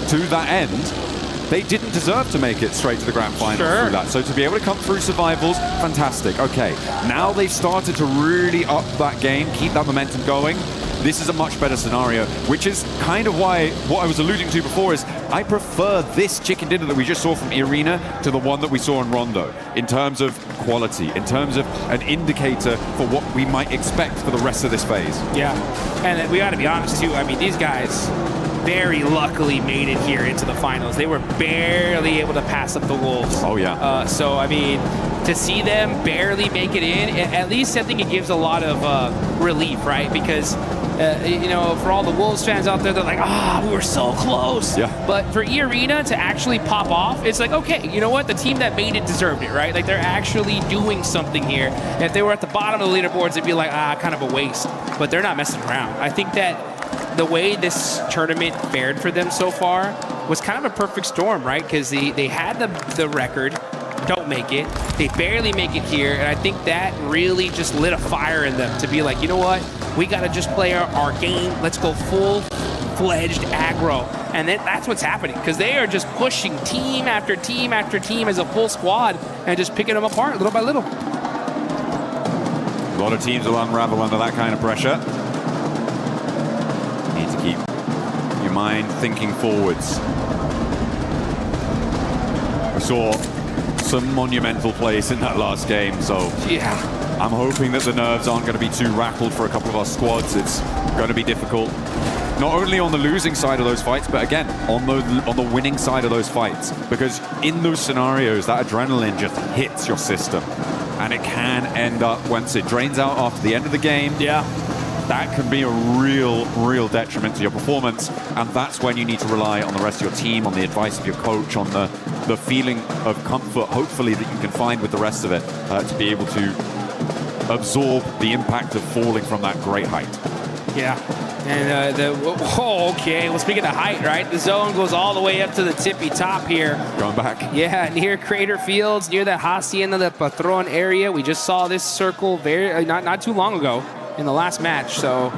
to that end, they didn't deserve to make it straight to the grand final through that. So to be able to come through survivals, fantastic. Okay, now they've started to really up that game, keep that momentum going. This is a much better scenario, which is kind of why what I was alluding to before is I prefer this chicken dinner that we just saw from E-Arena to the one that we saw in Rondo in terms of quality, in terms of an indicator for what we might expect for the rest of this phase. Yeah, and we got to be honest too. I mean, these guys very luckily made it here into the finals. They were barely able to pass up the Wolves. Oh yeah. So I mean, to see them barely make it in, at least I think it gives a lot of relief, right? Because for all the Wolves fans out there, they're like, we were so close. Yeah. But for E-Arena to actually pop off, it's like, okay, you know what? The team that made it deserved it, right? Like, they're actually doing something here. And if they were at the bottom of the leaderboards, it'd be like, kind of a waste. But they're not messing around. I think that the way this tournament fared for them so far was kind of a perfect storm, right? Because they had the record, don't make it. They barely make it here, and I think that really just lit a fire in them to be like, you know what? We got to just play our game. Let's go full-fledged aggro. And that's what's happening, because they are just pushing team after team after team as a full squad and just picking them apart little by little. A lot of teams will unravel under that kind of pressure. Need to keep your mind thinking forwards. We saw some monumental plays in that last game, so yeah, I'm hoping that the nerves aren't going to be too rattled for a couple of our squads. It's going to be difficult, not only on the losing side of those fights, but again on the winning side of those fights, because in those scenarios that adrenaline just hits your system, and it can end up, once it drains out after the end of the game, that can be a real detriment to your performance. And that's when you need to rely on the rest of your team, on the advice of your coach, on the feeling of comfort, hopefully, that you can find with the rest of it, to be able to absorb the impact of falling from that great height. Yeah. And okay. Well, speaking of height, right? The zone goes all the way up to the tippy top here. Going back. Yeah, near Crater Fields, near the Hacienda del Patron area. We just saw this circle not too long ago in the last match. So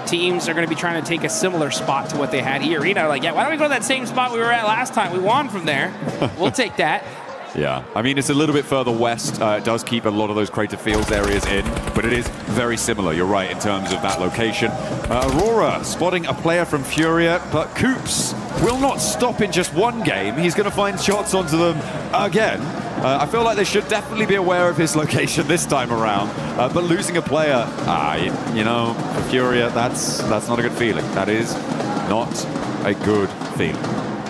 teams are going to be trying to take a similar spot to what they had here. Arena like, yeah, why don't we go to that same spot we were at last time? We won from there. We'll take that. Yeah, I mean, it's a little bit further west. It does keep a lot of those crater fields areas in, but it is very similar, you're right, in terms of that location. Aurora spotting a player from Furia, but Coops will not stop in just one game. He's going to find shots onto them again. I feel like they should definitely be aware of his location this time around, but losing a player, you know, for Furia, that's not a good feeling. That is not a good feeling.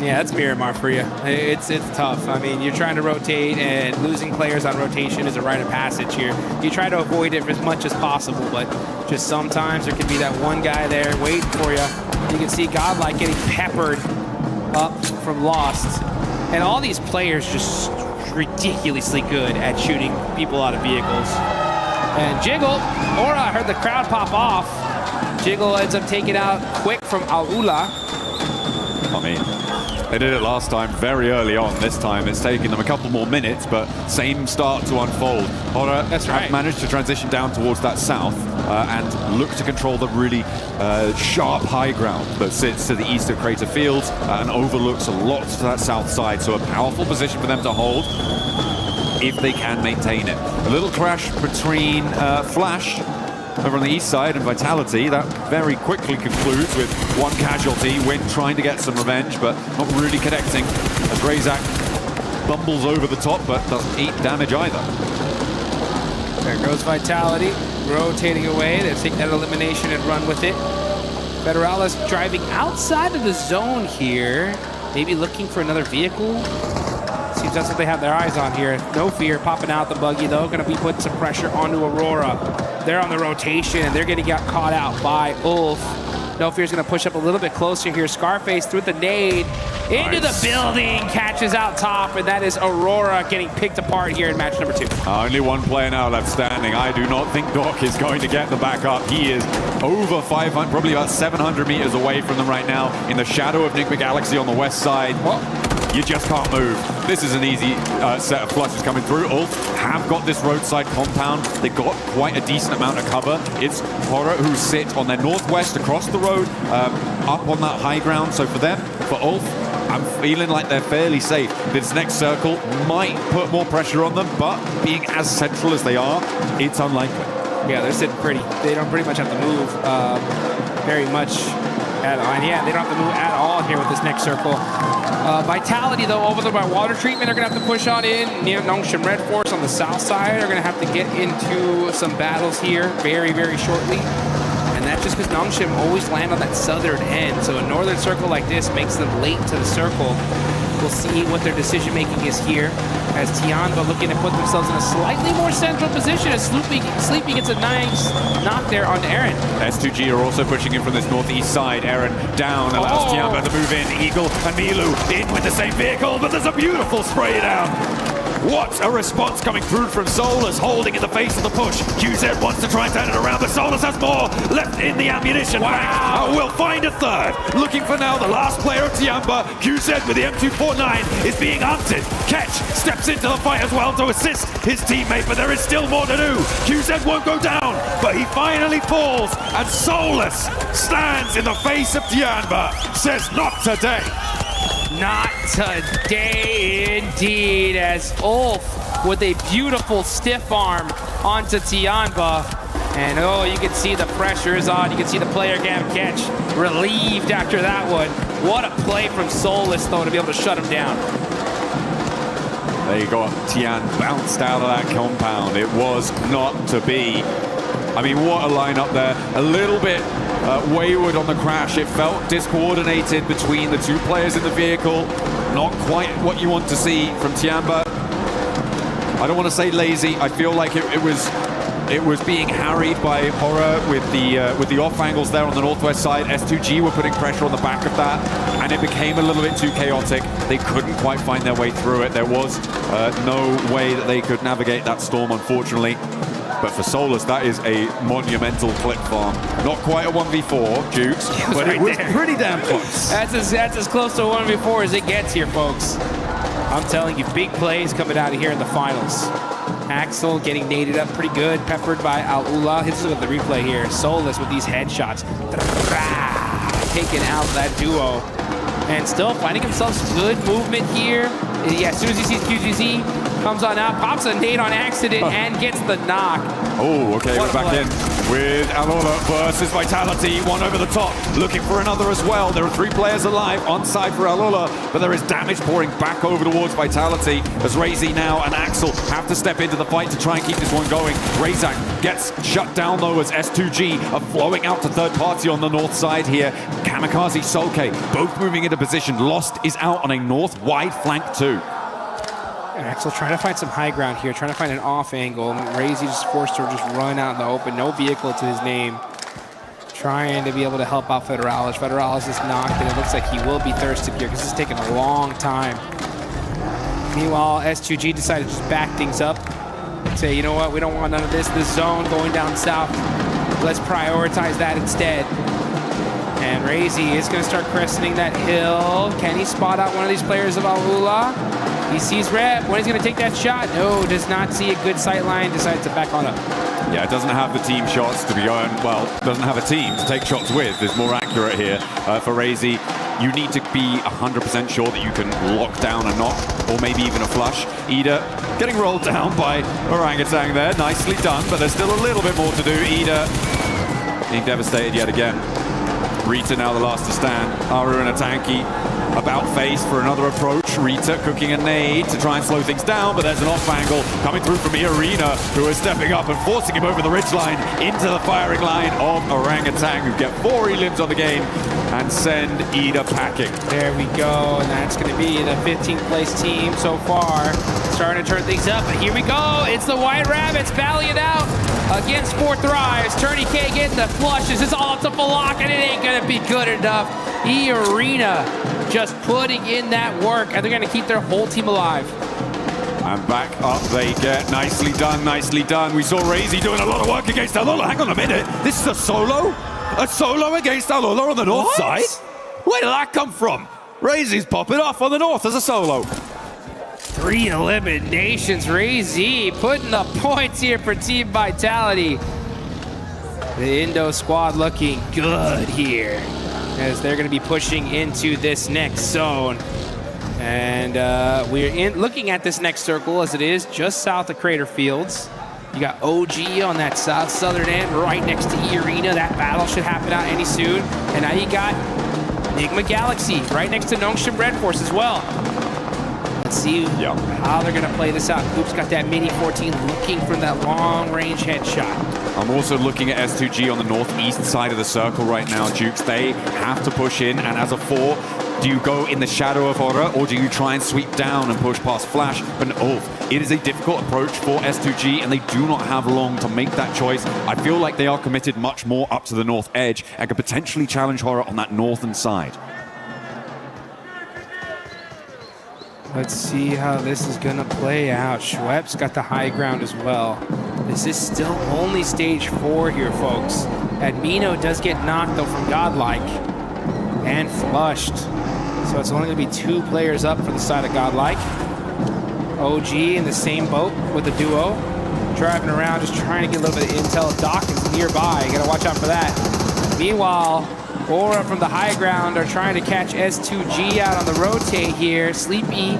Yeah, that's Miramar for you. It's tough. I mean, you're trying to rotate, and losing players on rotation is a rite of passage here. You try to avoid it as much as possible, but just sometimes there can be that one guy there waiting for you. You can see Godlike getting peppered up from Lost. And all these players just ridiculously good at shooting people out of vehicles. And Jiggle, I heard the crowd pop off. Jiggle ends up taking out quick from Aula. I mean, they did it last time very early on. This time it's taken them a couple more minutes, but same start to unfold. Horror have managed to transition down towards that south and look to control the really sharp high ground that sits to the east of Crater Fields and overlooks a lot to that south side. So a powerful position for them to hold if they can maintain it. A little crash between Flash over on the east side and Vitality. That very quickly concludes with one casualty. Win trying to get some revenge, but not really connecting as Razak bumbles over the top, but doesn't eat damage either. There goes Vitality, rotating away. They take that elimination and run with it. Federalis driving outside of the zone here, maybe looking for another vehicle. Seems that's what they have their eyes on here. No fear, popping out the buggy though. Going to be putting some pressure onto Aurora. They're on the rotation and they're going to get caught out by Ulf. No Fear's going to push up a little bit closer here. Scarface through the nade into the building, catches out top, and that is Aurora getting picked apart here in match number 2. Only one player now left standing. I do not think Doc is going to get the back up. He is over 500, probably about 700 meters away from them right now in the shadow of Enigma Galaxy on the west side. You just can't move. This is an easy set of flushes coming through. Ulf have got this roadside compound. They got quite a decent amount of cover. It's Horror who sit on their northwest across the road, up on that high ground. So for them, for Ulf, I'm feeling like they're fairly safe. This next circle might put more pressure on them, but being as central as they are, it's unlikely. Yeah, they're sitting pretty. They don't pretty much have to move very much at all. And yeah, they don't have to move at all here with this next circle. Vitality, though, over there by water treatment, are going to have to push on in. Near Nongshim Red Force on the south side are going to have to get into some battles here very, very shortly. And that's just because Nongshim always land on that southern end. So a northern circle like this makes them late to the circle. We'll see what their decision-making is here as Tianba looking to put themselves in a slightly more central position as Sleepy gets a nice knock there on Aaron. S2G are also pushing in from this northeast side. Aaron down, allows Tianba to move in. Eagle and Milu in with the same vehicle, but there's a beautiful spray down. What a response coming through from Solus, holding in the face of the push. QZ wants to try and turn it around, but Solus has more left in the ammunition bank. We'll find a third. Looking for now the last player of Tianba. QZ with the M249 is being hunted. Ketch steps into the fight as well to assist his teammate, but there is still more to do. QZ won't go down, but he finally falls, and Solus stands in the face of Tianba, says not today. Not today, indeed, as Ulf with a beautiful stiff arm onto Tianba. And oh, you can see the pressure is on. You can see the player Gavin Ketch relieved after that one. What a play from Solus, though, to be able to shut him down. There you go. Tian bounced out of that compound. It was not to be. I mean, what a lineup there. A little bit wayward on the crash. It felt discoordinated between the two players in the vehicle. Not quite what you want to see from Tianba. I don't want to say lazy. I feel like it was being harried by Horror with the off angles there on the northwest side. S2G were putting pressure on the back of that, and it became a little bit too chaotic. They couldn't quite find their way through it. There was no way that they could navigate that storm, unfortunately. But for Solus, that is a monumental clip farm. Not quite a 1v4, Jukes, but it was pretty damn close. That's as close to a 1v4 as it gets here, folks. I'm telling you, big plays coming out of here in the finals. Axel getting naded up pretty good, peppered by Al-Ula. Let's look at the replay here. Solus with these headshots. Taking out that duo. And still finding himself good movement here Yeah, as soon as he sees QGZ, comes on out, pops a nade on accident, and gets the knock. Oh, okay, What we're a back play. in with Alola versus Vitality. One over the top, looking for another as well. There are 3 players alive on side for Alola, but there is damage pouring back over towards Vitality as Razy now and Axel have to step into the fight to try and keep this one going. Razak gets shut down though as S2G are flowing out to third party on the north side here. Kamikaze, Solke, both moving into position. Lost is out on a north wide flank too. Axel trying to find some high ground here, trying to find an off angle. Razy just forced to just run out in the open, no vehicle to his name. Trying to be able to help out Federalis. Federalis is knocked, and it looks like he will be thirsted here because this is taking a long time. Meanwhile, S2G decided to just back things up. Say, you know what, we don't want none of this. This zone going down south. Let's prioritize that instead. And Razy is going to start crescenting that hill. Can he spot out one of these players of Alula? He sees Rep. When he's going to take that shot? No, does not see a good sight line. Decides to back on up. Yeah, it doesn't have the team shots to be going, well, doesn't have a team to take shots with. Is more accurate here for Razy. You need to be 100% sure that you can lock down a knock or maybe even a flush. Ida getting rolled down by Orangutan there. Nicely done, but there's still a little bit more to do. Ida being devastated yet again. Rita now the last to stand. Aru and a tanky about face for another approach. Rita cooking a nade to try and slow things down, but there's an off angle coming through from Arena, who is stepping up and forcing him over the ridgeline into the firing line of Orangutan, who get 4 elims on the game and send Ida packing. There we go, and that's going to be the 15th place team so far. Starting to turn things up, but here we go. It's the White Rabbits battling it out against 4 Thrives. Tourney K getting the flushes. It's all up to Falak, and it ain't going to be good enough. Arena just putting in that work, and they're going to keep their whole team alive. And back up they get. Nicely done, nicely done. We saw Razy doing a lot of work against Alola. Hang on a minute. This is a solo? A solo against Alola on the north side? Where did that come from? Razy's popping off on the north as a solo. 3 eliminations. Razy putting the points here for Team Vitality. The Indo squad looking good here as they're going to be pushing into this next zone. And we're looking at this next circle as it is just south of Crater Fields. You got OG on that southern end right next to Arena. That battle should happen out any soon. And now you got Enigma Galaxy right next to Nongshim Red Force as well. Let's see how they're going to play this out. Coop's got that Mini 14 looking for that long-range headshot. I'm also looking at S2G on the northeast side of the circle right now, Jukes. They have to push in, and as a 4, do you go in the shadow of Horror, or do you try and sweep down and push past Flash? But it is a difficult approach for S2G, and they do not have long to make that choice. I feel like they are committed much more up to the north edge and could potentially challenge Horror on that northern side. Let's see how this is going to play out. Schwepp's got the high ground as well. This is still only stage 4 here, folks. Admino does get knocked, though, from Godlike and flushed. So it's only going to be 2 players up for the side of Godlike. OG in the same boat with the duo. Driving around, just trying to get a little bit of intel. Dawkins nearby. You got to watch out for that. Meanwhile, Aura from the high ground are trying to catch S2G out on the rotate here. Sleepy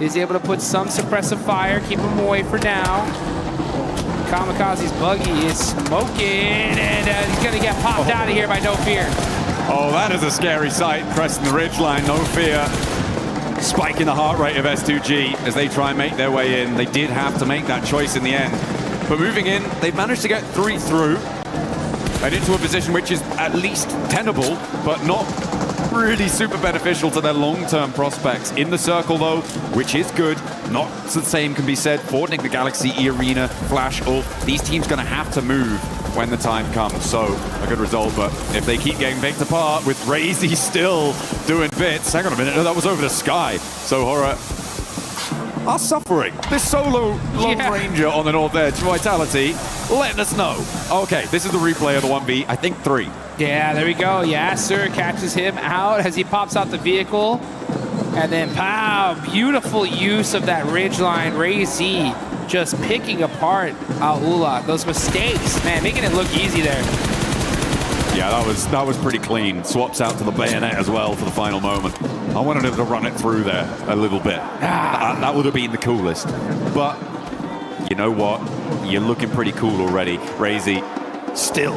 is able to put some suppressive fire, keep him away for now. Kamikaze's buggy is smoking, and he's going to get popped out of here by No Fear. Oh, that is a scary sight. Pressing the ridgeline, No Fear. Spiking the heart rate of S2G as they try and make their way in. They did have to make that choice in the end. But moving in, they've managed to get 3 through. And into a position which is at least tenable, but not really super beneficial to their long-term prospects. In the circle, though, which is good. Not the same can be said for Enigma Galaxy, Arena, Flash, Ulf. These teams going to have to move when the time comes. So, a good result, but if they keep getting picked apart with Razy still doing bits. Hang on a minute, no, that was over the sky. So, Horror are suffering. This solo long ranger on the north edge, Vitality, letting us know. Okay, this is the replay of the 1v, I think 3. Yeah, there we go. Yasser catches him out as he pops out the vehicle. And then, pow, beautiful use of that ridgeline. Razy just picking apart Aula. Those mistakes, man, making it look easy there. Yeah, that was pretty clean. Swaps out to the bayonet as well for the final moment. I wanted him to run it through there a little bit. That would have been the coolest. But you know what? You're looking pretty cool already. Razy still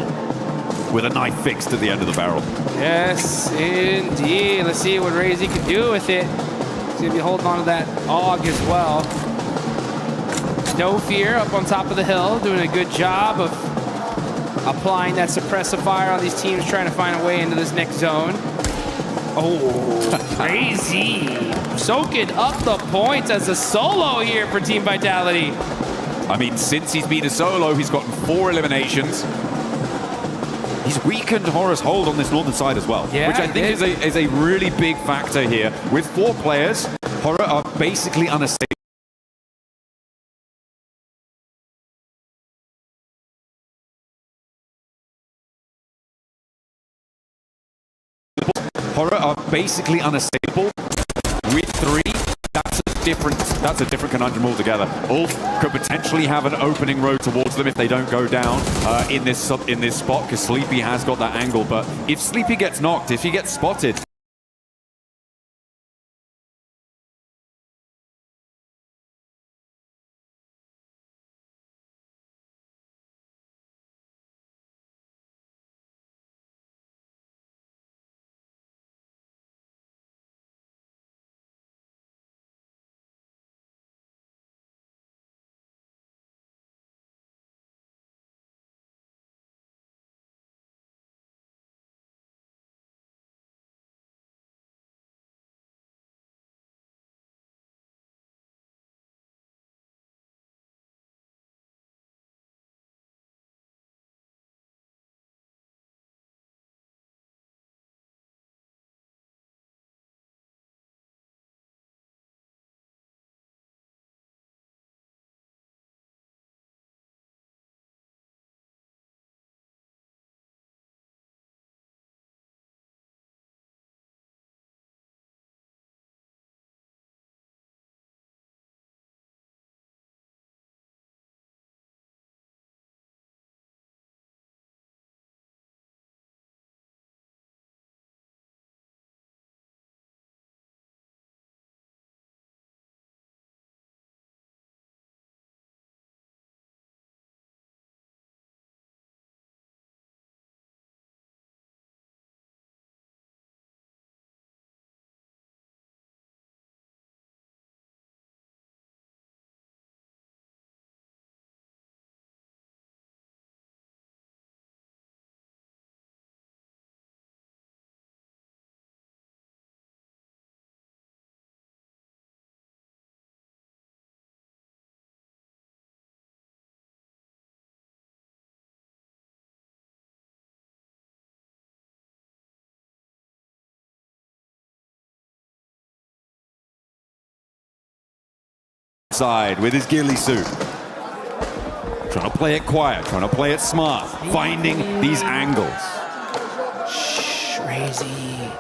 with a knife fixed to the end of the barrel. Yes, indeed. Let's see what Razy can do with it. He's going to be holding on to that AUG as well. No Fear up on top of the hill, doing a good job of applying that suppressive fire on these teams trying to find a way into this next zone. Oh, Crazy. Soaking up the points as a solo here for Team Vitality. I mean, since he's been a solo, he's gotten 4 eliminations. He's weakened Horror's hold on this northern side as well, Yeah, which I think is a really big factor here. With 4 players, Horror are basically unstable. Horror are basically unstable. With 3, that's a different conundrum altogether. Ulf could potentially have an opening road towards them if they don't go down in this spot, because Sleepy has got that angle. But if Sleepy gets knocked, if he gets spotted, side with his ghillie suit. Trying to play it quiet, trying to play it smart, finding these angles. Crazy.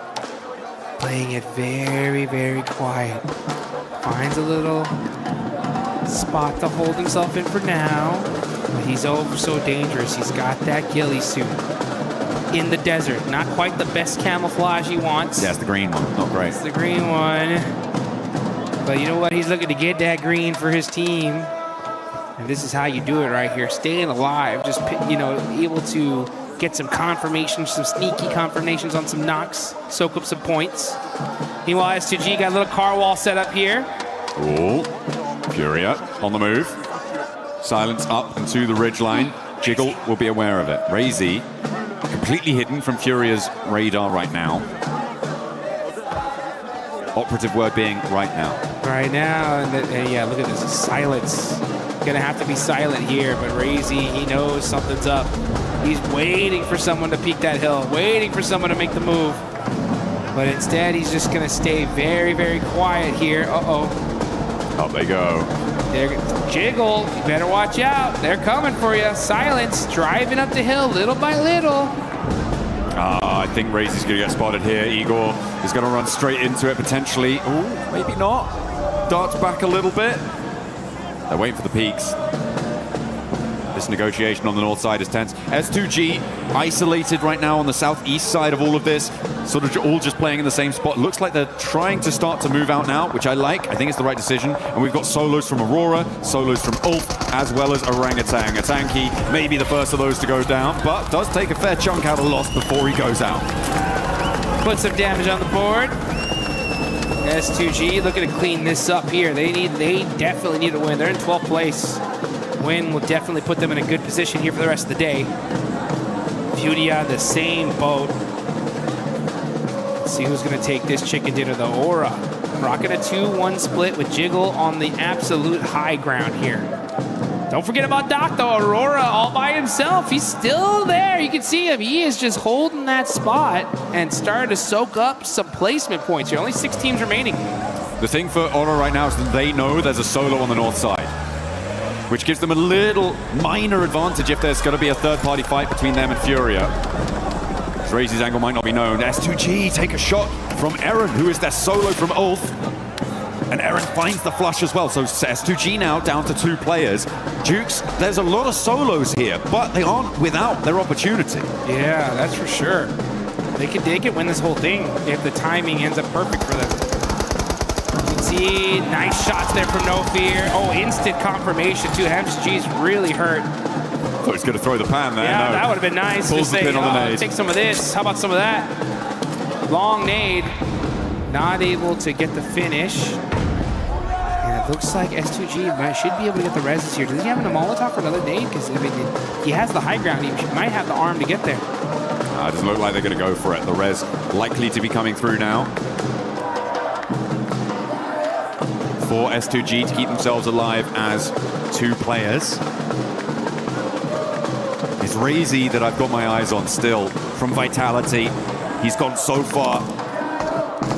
Playing it very, very quiet. Finds a little spot to hold himself in for now. But he's oh so dangerous. He's got that ghillie suit in the desert. Not quite the best camouflage he wants. Yeah, it's the green one. Not great. It's the green one. But you know what? He's looking to get that green for his team. And this is how you do it right here. Staying alive. Just, you know, able to get some confirmations, some sneaky confirmations on some knocks. Soak up some points. Meanwhile, S2G got a little car wall set up here. Oh, Furia on the move. Silence up and to the ridgeline. Jiggle will be aware of it. Razy completely hidden from Furia's radar right now. Operative word being right now. Right now, and yeah, look at this, silence. Gonna have to be silent here, but Razy, he knows something's up. He's waiting for someone to peek that hill, waiting for someone to make the move. But instead, he's just gonna stay very, very quiet here. Uh-oh. Up they go. Jiggle, you better watch out. They're coming for you. Silence, driving up the hill little by little. I think Razy's going to get spotted here. Igor is going to run straight into it potentially. Oh, maybe not. Darts back a little bit. They're waiting for the peaks. This negotiation on the north side is tense. S2G isolated right now on the southeast side of all of this, sort of all just playing in the same spot. Looks like they're trying to start to move out now, which I like. I think it's the right decision. And we've got solos from Aurora, solos from Ulf, as well as Orangutan. Atanki may be the first of those to go down, but does take a fair chunk out of Lost before he goes out. Put some damage on the board. S2G looking to clean this up here. They definitely need a win. They're in 12th place. Win will definitely put them in a good position here for the rest of the day. Furia, the same boat. Let's see who's going to take this chicken dinner, though. Aura rocking a 2-1 split with Jiggle on the absolute high ground here. Don't forget about Doc, though. Aurora all by himself. He's still there. You can see him. He is just holding that spot and starting to soak up some placement points here. Only 6 teams remaining. The thing for Aura right now is that they know there's a solo on the north side, which gives them a little minor advantage if there's going to be a third-party fight between them and Furia. Raze's angle might not be known. S2G take a shot from Eren, who is their solo from Ulf. And Eren finds the flush as well. So S2G now down to 2 players. Jukes, there's a lot of solos here, but they aren't without their opportunity. Yeah, that's for sure. They can win this whole thing if the timing ends up perfect for them. You can see nice shots there from No Fear. Oh, instant confirmation too. MSG's really hurt. So he's going to throw the pan there. Yeah, no. that would have been nice Pulls to say, the pin on the nade. Take some of this. How about some of that? Long nade. Not able to get the finish. And it looks like S2G should be able to get the reses here. Does he have a Molotov for another nade? Because I mean, he has the high ground. He might have the arm to get there. It doesn't look like they're going to go for it. The res likely to be coming through now. For S2G to keep themselves alive as 2 players. It's Razy that I've got my eyes on still. From Vitality, he's gone so far.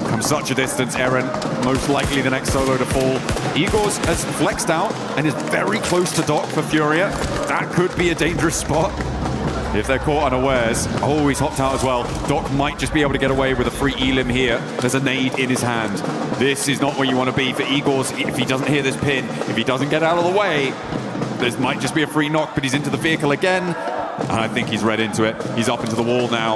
From such a distance, Eren, most likely the next solo to fall. Igors has flexed out and is very close to Doc for Furia. That could be a dangerous spot if they're caught unawares. Oh, he's hopped out as well. Doc might just be able to get away with a free elim here. There's a nade in his hand. This is not where you want to be for Igors if he doesn't hear this pin. If he doesn't get out of the way, this might just be a free knock, but he's into the vehicle again. And I think he's read into it. He's up into the wall now.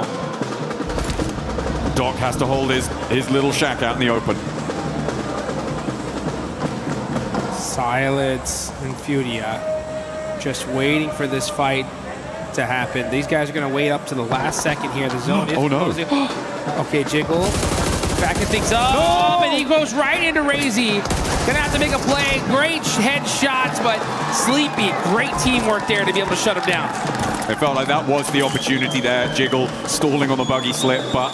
Doc has to hold his little shack out in the open. Silence and Furia just waiting for this fight to happen. These guys are going to wait up to the last second here. The zone is closing. Okay, Jiggle backing things up, and he goes right into Razy. Gonna have to make a play. Great headshots, but Sleepy, great teamwork there to be able to shut him down. It felt like that was the opportunity there. Jiggle stalling on the buggy slip, but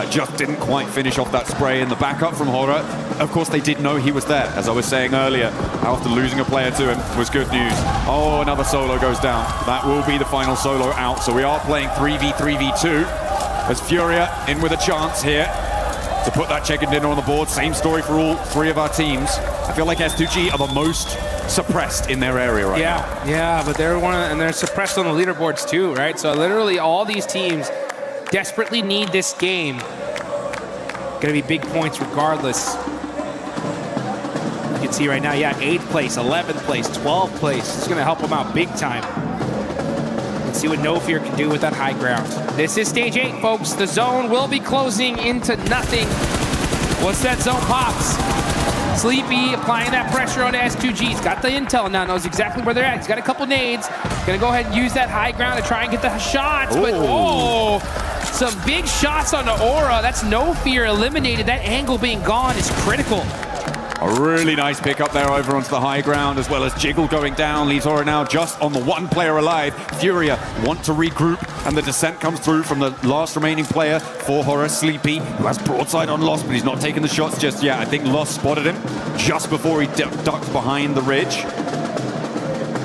just didn't quite finish off that spray. And the backup from Horror, of course, they did know he was there. As I was saying earlier, after losing a player to him was good news. Oh, another solo goes down. That will be the final solo out. So we are playing 3v3v2 as Furia in with a chance here to put that chicken dinner on the board. Same story for all 3 of our teams. I feel like S2G are the most suppressed in their area right now. Yeah, but they're suppressed on the leaderboards too, right? So literally all these teams desperately need this game. Gonna be big points regardless. You can see right now, 8th place, 11th place, 12th place. It's gonna help them out big time. Let's see what No Fear can do with that high ground. This is stage 8, folks. The zone will be closing into nothing. Once that zone pops, Sleepy applying that pressure on S2G. He's got the intel now, knows exactly where they're at. He's got a couple nades. Gonna go ahead and use that high ground to try and get the shots. But some big shots on the Aura. That's No Fear eliminated. That angle being gone is critical. A really nice pick up there over onto the high ground, as well as Jiggle going down. Leaves Aura now just on the 1 player alive. Furia want to regroup, and the descent comes through from the last remaining player for Horror, Sleepy, who has broadside on Lost, but he's not taking the shots just yet. I think Lost spotted him just before he ducked behind the ridge.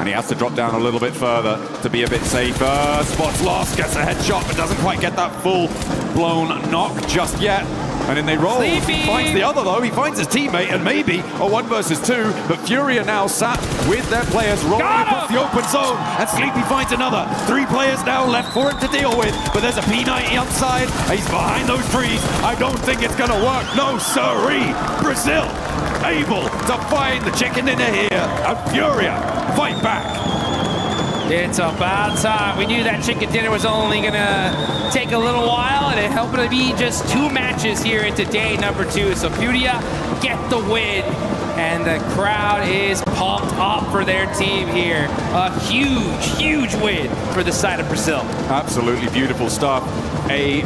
And he has to drop down a little bit further to be a bit safer. Spots Lost, gets a headshot, but doesn't quite get that full-blown knock just yet. And then they roll. Sleepy finds the other, though. He finds his teammate, and maybe a 1 versus 2. But Furia now sat with their players rolling across the open zone. And Sleepy finds another. 3 players now left for him to deal with. But there's a P90 outside. He's behind those trees. I don't think it's going to work. No, sirree. Brazil able to find the chicken dinner here. And Furia fight back. It's about time. We knew that chicken dinner was only gonna take a little while, and it happened to be just 2 matches here into day number 2. So Furia get the win, and the crowd is pumped up for their team here. A huge, huge win for the side of Brazil. Absolutely beautiful stuff. I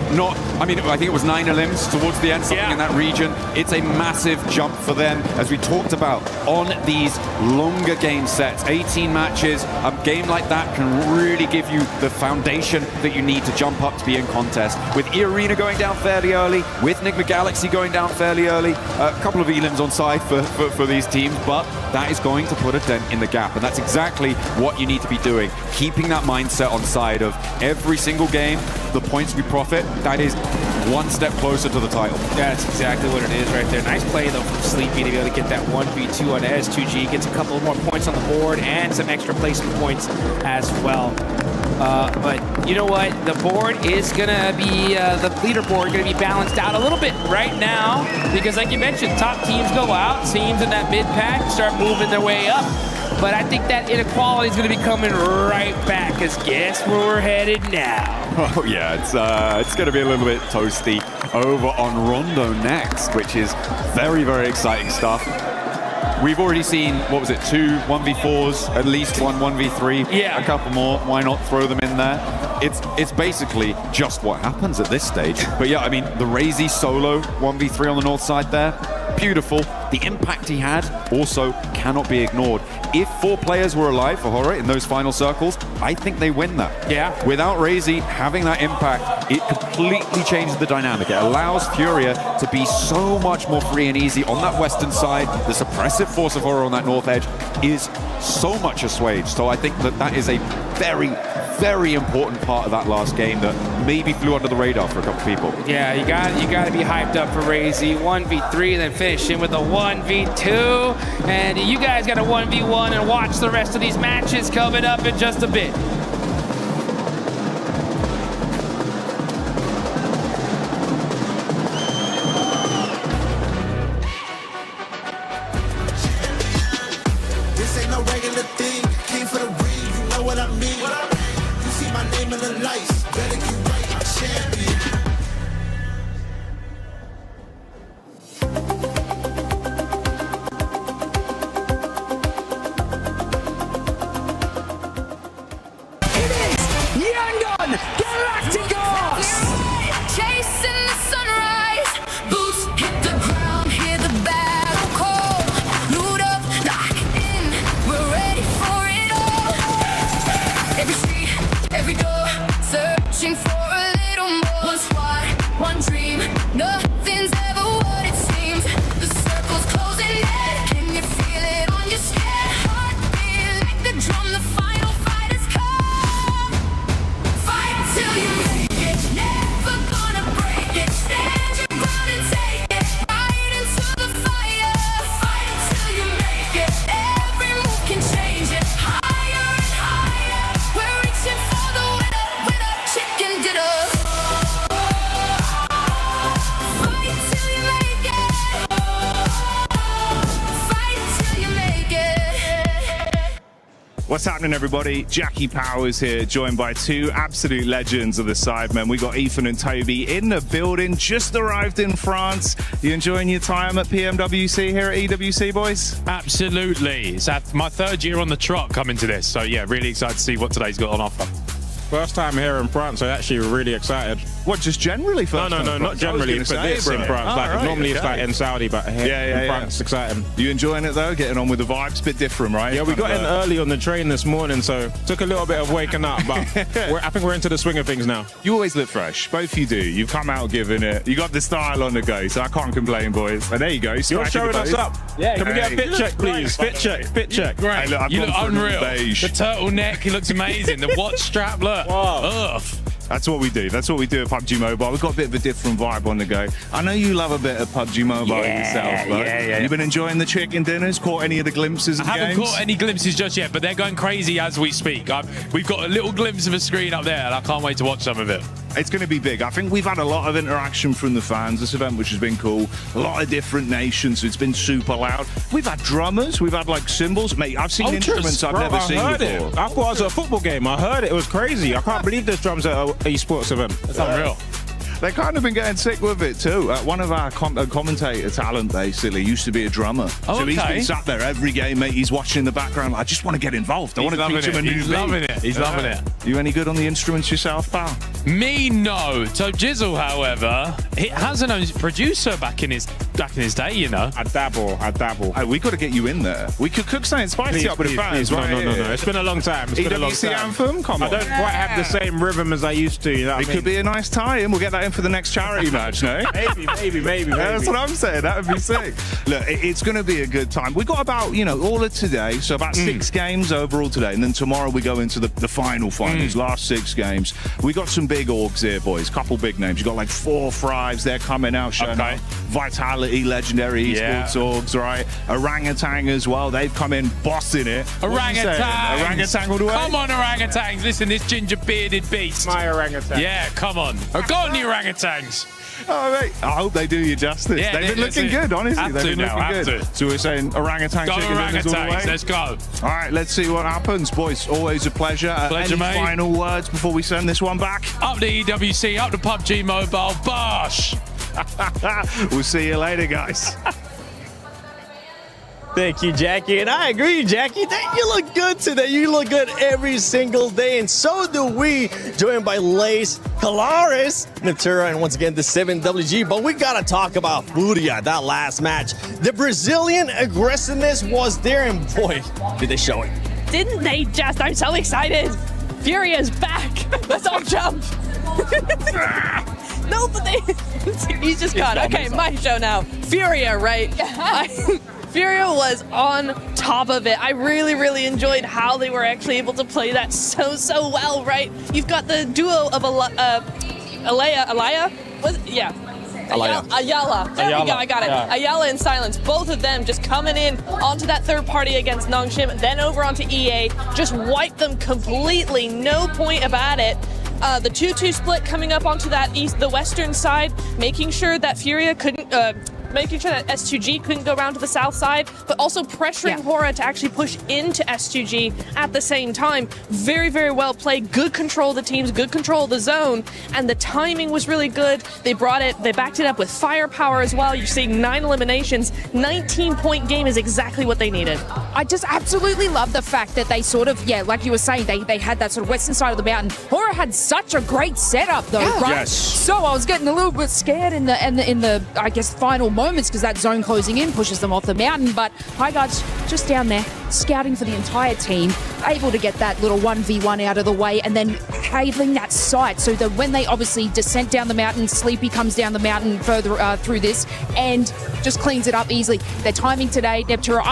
think it was 9 elims towards the end, something in that region. It's a massive jump for them, as we talked about, on these longer game sets. 18 matches, a game like that can really give you the foundation that you need to jump up to be in contest. With E-Arena going down fairly early, with Enigma Galaxy going down fairly early, a couple of elims on side for these teams, but that is going to put a dent in the gap, and that's exactly what you need to be doing. Keeping that mindset on side of every single game, the points we profit, that is one step closer to the title. That's exactly what it is right there. Nice play, though, from Sleepy to be able to get that 1v2 on S2G. Gets a couple more points on the board and some extra placement points as well. But you know what? The board is going to be, the leaderboard going to be balanced out a little bit right now, because like you mentioned, top teams go out, teams in that mid-pack start moving their way up. But I think that inequality is going to be coming right back, because guess where we're headed now? Oh yeah, it's going to be a little bit toasty over on Rondo next, which is very, very exciting stuff. We've already seen, what was it, 2 1v4s, at least 1 1v3, a couple more. Why not throw them in there? It's basically just what happens at this stage. But yeah, I mean, the Razy solo 1v3 on the north side there, beautiful. The impact he had also cannot be ignored. If 4 players were alive for Horror in those final circles, I think they win that. Yeah. Without Razy having that impact, it completely changes the dynamic. It allows Furia to be so much more free and easy on that western side. The suppressive force of Horror on that north edge is so much assuaged. So I think that is a very, very important part of that last game that maybe flew under the radar for a couple people. Yeah, you got to be hyped up for Razy. 1v3, then finish in with a 1v2. And you guys got a 1v1 and watch the rest of these matches coming up in just a bit. This ain't no regular thing. Came for the ring, you know what I mean. You see my name in the lights. Better get right, I'm champion. Chasing the sunrise, boots hit the ground, hear the battle call. Loot up, lock in, we're ready for it all. Every street, every door, searching for a little more. One squad, one dream, nothing's ever what it seems. The circle's closing in, can you feel it on your skin? Heartbeat like the drum, the final fight has come. Fight till you make it, never gonna break it. Stand your ground and take it, right into the fire. Fight till you make it, every move can change it. Higher and higher, we're reaching for the winner, winner, chicken dinner. Fight till you make it, fight till you make it. What's happening, everybody? Jackie Powers here, joined by 2 absolute legends of the Sidemen. We got Ethan and Toby in the building, just arrived in France. You enjoying your time at PMWC here at EWC, boys? Absolutely. It's my 3rd year on the trot coming to this, so yeah, really excited to see what today's got on offer. First time here in France, so actually we're really excited. What, just generally first time? No, not generally, but this in France. Normally it's like in Saudi, but here in France, it's exciting. You enjoying it though? Getting on with the vibes? Bit different, right? Yeah, we got in early on the train this morning, so took a little bit of waking up, but I think we're into the swing of things now. You always look fresh. Both you do. You've come out giving it. You got the style on the go, so I can't complain, boys. And there you go. You're showing us up. Yeah. Can we get a fit check, please? Fit check. Great. Hey, look, you look unreal. Beige. The turtleneck, he looks amazing. The watch strap, look. Wow. That's what we do. That's what we do at PUBG Mobile. We've got a bit of a different vibe on the go. I know you love a bit of PUBG Mobile yourself, but you've been enjoying the chicken dinners? Caught any of the glimpses of the games? I haven't caught any glimpses just yet, but they're going crazy as we speak. We've got a little glimpse of a screen up there, and I can't wait to watch some of it. It's going to be big. I think we've had a lot of interaction from the fans this event, which has been cool. A lot of different nations. It's been super loud. We've had drummers. We've had like cymbals. Mate, I've seen instruments I've never seen before. I thought it was a football game. I heard it. It was crazy. I can't believe there's drums at an esports event. It's unreal. They've kind of been getting sick with it too. One of our commentator talent basically used to be a drummer. Oh, so he's okay. been sat there every game, mate. He's watching in the background. I just want to get involved. I want to teach him a new He's beat. loving it. He's loving it. You any good on the instruments yourself, pal? Me, no. So Jizzle, however, he has an own producer back in his day, you know. I dabble. Hey, we got to get you in there. We could cook something spicy up with the fans. No. It's been a long time. It's been a long EWC time. anthem? Come on. I don't quite have the same rhythm as I used to. You know what It could be a nice tie-in. We'll get that in for the next charity match, no? Maybe. That's what I'm saying. That would be sick. Look, it's going to be a good time. We got about, all of today, so about 6 games overall today, and then tomorrow we go into the final finals, last 6 games. We got some big orgs here, boys. Couple big names. You got like 4 Thrives. They're coming out, showing up. Vitality, legendary esports orgs, right? Orangutan as well. They've come in bossing it. Orangutans. Orangutan all the way. Come on, orangutans. Listen, this ginger bearded beast. My orangutan. Yeah, come on. Go on, the orangutans. Oh, mate. I hope they do you justice. Yeah, They've been looking good, honestly. They've been looking good. So we're saying orangutan Go chicken dinners all the way. orangutans. Let's go. All right, let's see what happens, boys. Always a pleasure. Pleasure, Any mate. final words before we send this one back? Up the EWC, up the PUBG Mobile. Bosh. We'll see you later, guys. Thank you, Jackie. And I agree, Jackie, that you look good today. You look good every single day, and so do we. Joined by Lace, Kalaris, Natura, and once again, the 7WG. But we got to talk about Furia, that last match. The Brazilian aggressiveness was there, and boy, did they show it. Didn't they just? I'm so excited. Furia's back. Let's all jump. No, but they... He's just gone. Okay, my show now. Furia, right? Furia was on top of it. I really, really enjoyed how they were actually able to play that so well, right? You've got the duo of Ayala? Ayala. There we go, I got it. Yeah. Ayala and Silence, both of them just coming in onto that third party against Nongshim, then over onto EA, just wiped them completely, no point about it. The 2-2 split coming up onto the western side, making sure that Furia couldn't, making sure that S2G couldn't go around to the south side, but also pressuring Hora to actually push into S2G at the same time. Very, very well played. Good control of the teams, good control of the zone, and the timing was really good. They backed it up with firepower as well. You're seeing 9 eliminations. 19-point game is exactly what they needed. I just absolutely love the fact that they sort of, like you were saying, they had that sort of western side of the mountain. Hora had such a great setup though, right? Yes. So I was getting a little bit scared in the I guess final moments because that zone closing in pushes them off the mountain. But Highguard's just down there scouting for the entire team, able to get that little 1v1 out of the way, and then having that sight so that when they obviously descent down the mountain, Sleepy comes down the mountain further through this and just cleans it up easily. Their timing today, Neptura,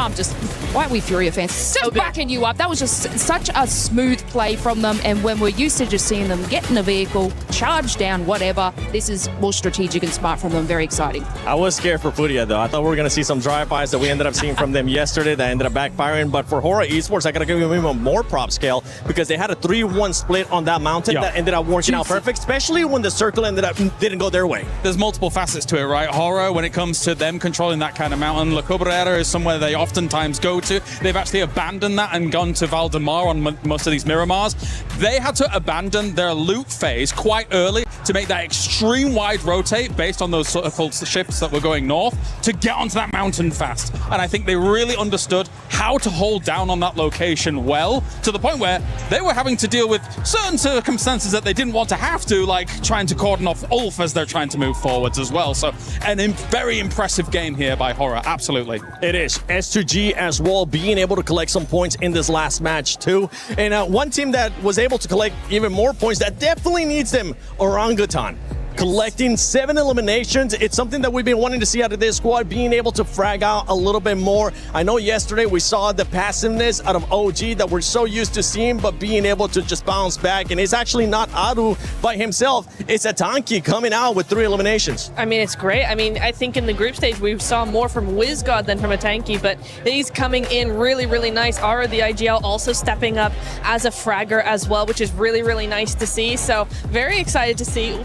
why aren't we Furia fans? Just backing you up. That was just such a smooth play from them, and when we're used to just seeing them get in a vehicle, charge down, whatever, this is more strategic and smart from them. Very exciting. I was scared for Furia, though. I thought we were going to see some drive-bys that we ended up seeing from them yesterday that ended up backfiring. But for Hora Esports, I got to give them even more prop scale because they had a 3-1 split on that mountain that ended up working out perfect, especially when the circle didn't go their way. There's multiple facets to it, right? Hora, when it comes to them controlling that kind of mountain, La Cabrera is somewhere they oftentimes go to. They've actually abandoned that and gone to Valdemar on most of these Miramars. They had to abandon their loot phase quite early to make that extreme wide rotate based on those sort of shifts that were going north to get onto that mountain fast. And I think they really understood how to hold down on that location well, to the point where they were having to deal with certain circumstances that they didn't want to have to, like trying to cordon off Ulf as they're trying to move forwards as well. So an very impressive game here by Hora, absolutely. It is. S2G as well, being able to collect some points in this last match too. And one team that was able to collect even more points that definitely needs them, Orangutan. collecting 7 eliminations. It's something that we've been wanting to see out of this squad, being able to frag out a little bit more. I know yesterday we saw the passiveness out of OG that we're so used to seeing, but being able to just bounce back. And it's actually not Aru by himself. It's Atanki coming out with 3 eliminations. I mean, it's great. I mean, I think in the group stage, we saw more from WizGod than from Atanki, but he's coming in really, really nice. Ara, the IGL, also stepping up as a fragger as well, which is really, really nice to see. So very excited to see,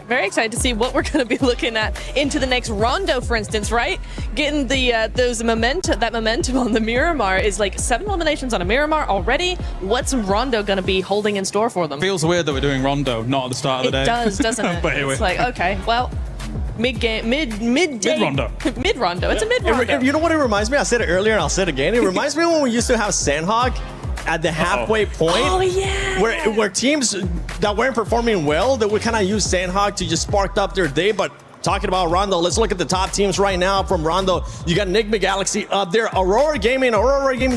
very excited to see what we're going to be looking at into the next Rondo, for instance, right? Getting the that momentum on the Miramar is like 7 eliminations on a Miramar already. What's Rondo going to be holding in store for them? Feels weird that we're doing Rondo, not at the start of the day. It does, doesn't it? But anyway. It's like, okay, well, midday. Mid-Rondo. Mid-Rondo. It's a mid-Rondo. You know what it reminds me? I said it earlier and I'll say it again. It reminds me when we used to have Sandhog at the halfway point. Oh, yeah. Where teams that weren't performing well, that would kind of use Sandhog to just spark up their day. But talking about Rondo, let's look at the top teams right now from Rondo. You got Enigma Galaxy up there. Aurora Gaming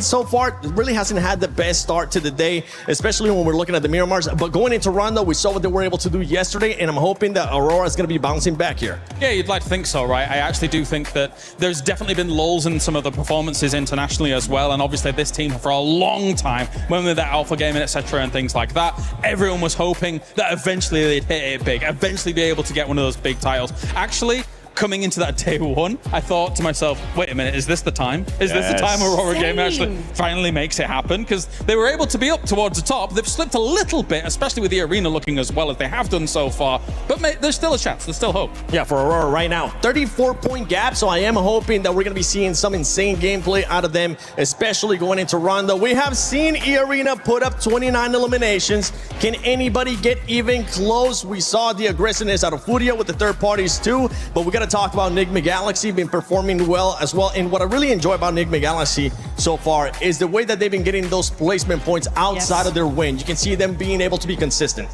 so far really hasn't had the best start to the day, especially when we're looking at the Miramars. But going into Rondo, we saw what they were able to do yesterday, and I'm hoping that Aurora is going to be bouncing back here. Yeah, you'd like to think so, right? I actually do think that there's definitely been lulls in some of the performances internationally as well, and obviously this team for a long time, when we were that alpha gaming, etc., and things like that, everyone was hoping that eventually they'd hit it big, eventually be able to get one of those big titles. Actually, coming into that day one, I thought to myself, wait a minute, is this the time? Is this the time Aurora Gaming actually finally makes it happen? Because they were able to be up towards the top. They've slipped a little bit, especially with the arena looking as well as they have done so far. But mate, there's still a chance. There's still hope. Yeah, for Aurora right now, 34-point gap. So I am hoping that we're going to be seeing some insane gameplay out of them, especially going into Rondo. We have seen E-Arena put up 29 eliminations. Can anybody get even close? We saw the aggressiveness out of Furia with the third parties too, but we got to talk about Enigma Galaxy been performing well as well. And what I really enjoy about Enigma Galaxy so far is the way that they've been getting those placement points outside of their win. You can see them being able to be consistent.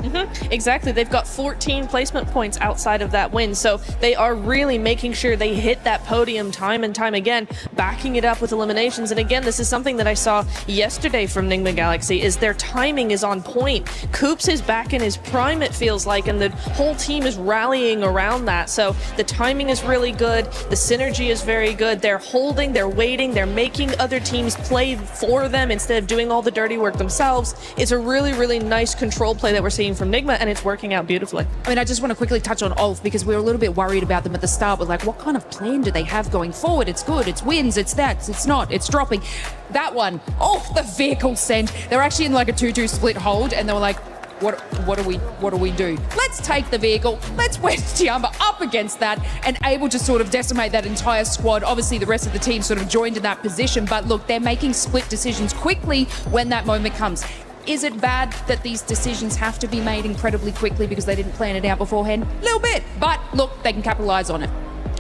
Exactly. They've got 14 placement points outside of that win. So they are really making sure they hit that podium time and time again, backing it up with eliminations. And again, this is something that I saw yesterday from Enigma Galaxy, is their timing is on point. Coops is back in his prime, it feels like, and the whole team is rallying around that. So the timing is really good. The synergy is very good. They're holding, they're waiting, they're making other teams play for them instead of doing all the dirty work themselves. It's a really, really nice control play that we're seeing from Nigma, and it's working out beautifully. I mean, I just want to quickly touch on Ulf, because we were a little bit worried about them at the start. We're like, what kind of plan do they have going forward? It's good, it's wins, it's that, it's not, it's dropping. That one, the vehicle sent. They're actually in like a 2-2 split hold, and they were like, what do we do? Let's take the vehicle, let's wedge Tiamba up against that, and able to sort of decimate that entire squad. Obviously the rest of the team sort of joined in that position, but look, they're making split decisions quickly when that moment comes. Is it bad that these decisions have to be made incredibly quickly because they didn't plan it out beforehand? A little bit, but look, they can capitalize on it.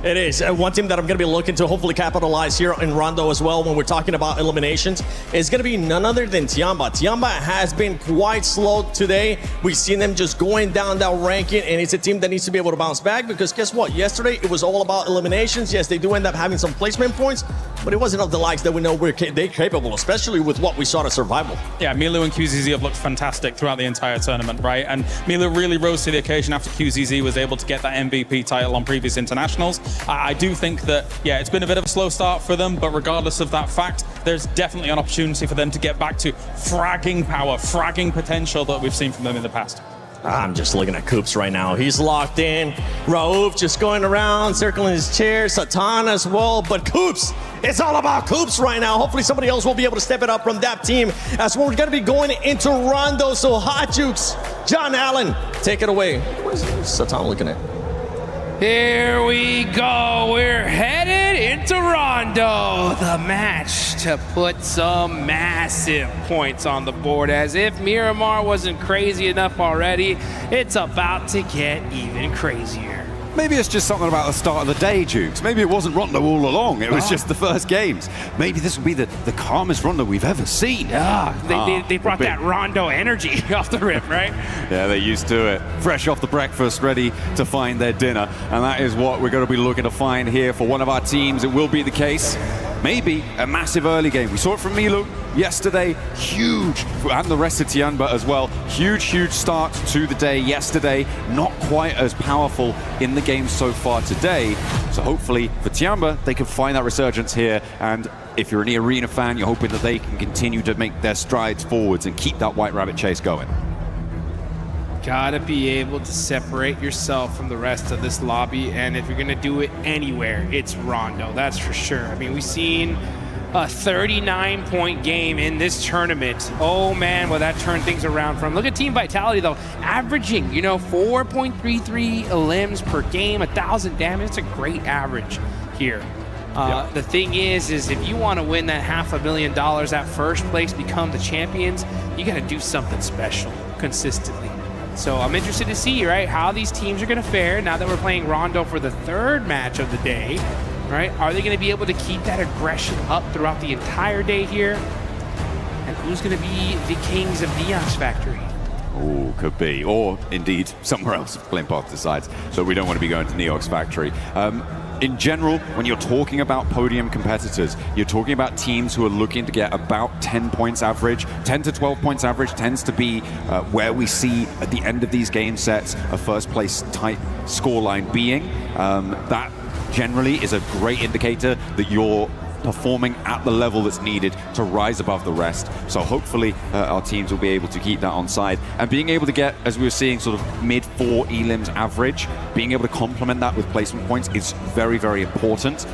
It is. One team that I'm going to be looking to hopefully capitalize here in Rondo as well when we're talking about eliminations is going to be none other than Tiamba. Tiamba has been quite slow today. We've seen them just going down that ranking, and it's a team that needs to be able to bounce back, because guess what? Yesterday, it was all about eliminations. Yes, they do end up having some placement points, but it wasn't of the likes that we know they're capable, especially with what we saw to Survival. Yeah, Milu and QZZ have looked fantastic throughout the entire tournament, right? And Milu really rose to the occasion after QZZ was able to get that MVP title on previous internationals. I do think that, yeah, it's been a bit of a slow start for them, but regardless of that fact, there's definitely an opportunity for them to get back to fragging power, fragging potential that we've seen from them in the past. I'm just looking at Coops right now. He's locked in. Raouf just going around, circling his chair. Satan as well. But Coops, it's all about Coops right now. Hopefully somebody else will be able to step it up from that team, as we're going to be going into Rondo. So Hot Jukes, John Allen, take it away. What is Satan looking at? Here we go. We're headed into Rondo, the match to put some massive points on the board. As if Miramar wasn't crazy enough already, it's about to get even crazier. Maybe it's just something about the start of the day, Jukes. Maybe it wasn't Rondo all along. It was just the first games. Maybe this will be the calmest Rondo we've ever seen. They brought that Rondo energy off the rip, right? Yeah, they're used to it. Fresh off the breakfast, ready to find their dinner. And that is what we're going to be looking to find here for one of our teams. It will be the case. maybe a massive early game. We saw it from Milu yesterday, huge, and the rest of Tianba as well. Huge start to the day yesterday. Not quite as powerful in the game so far today. So hopefully for Tianba, they can find that resurgence here. And if you're an Arena fan, you're hoping that they can continue to make their strides forwards and keep that White Rabbit chase going. Gotta be able to separate yourself from the rest of this lobby, and if you're gonna do it anywhere, it's Rondo, that's for sure. I mean, we've seen a 39-point game in this tournament. Oh man, well that turned things around from. Look at Team Vitality though, averaging, 4.33 limbs per game, 1,000 damage. It's a great average here. The thing is if you want to win that $500,000 at first place, become the champions, you gotta do something special consistently. So I'm interested to see, right, how these teams are going to fare now that we're playing Rondo for the third match of the day, right? Are they going to be able to keep that aggression up throughout the entire day here? And who's going to be the kings of Neox Factory? Oh, could be. Or indeed, somewhere else if Flintpath decides. So we don't want to be going to Neox Factory. In general, when you're talking about podium competitors, you're talking about teams who are looking to get about 10 points average. 10 to 12 points average tends to be where we see at the end of these game sets a first place type scoreline being. That generally is a great indicator that you're performing at the level that's needed to rise above the rest. So hopefully our teams will be able to keep that on side. And being able to get, as we were seeing, sort of mid-4 elims average, being able to complement that with placement points is very, very important.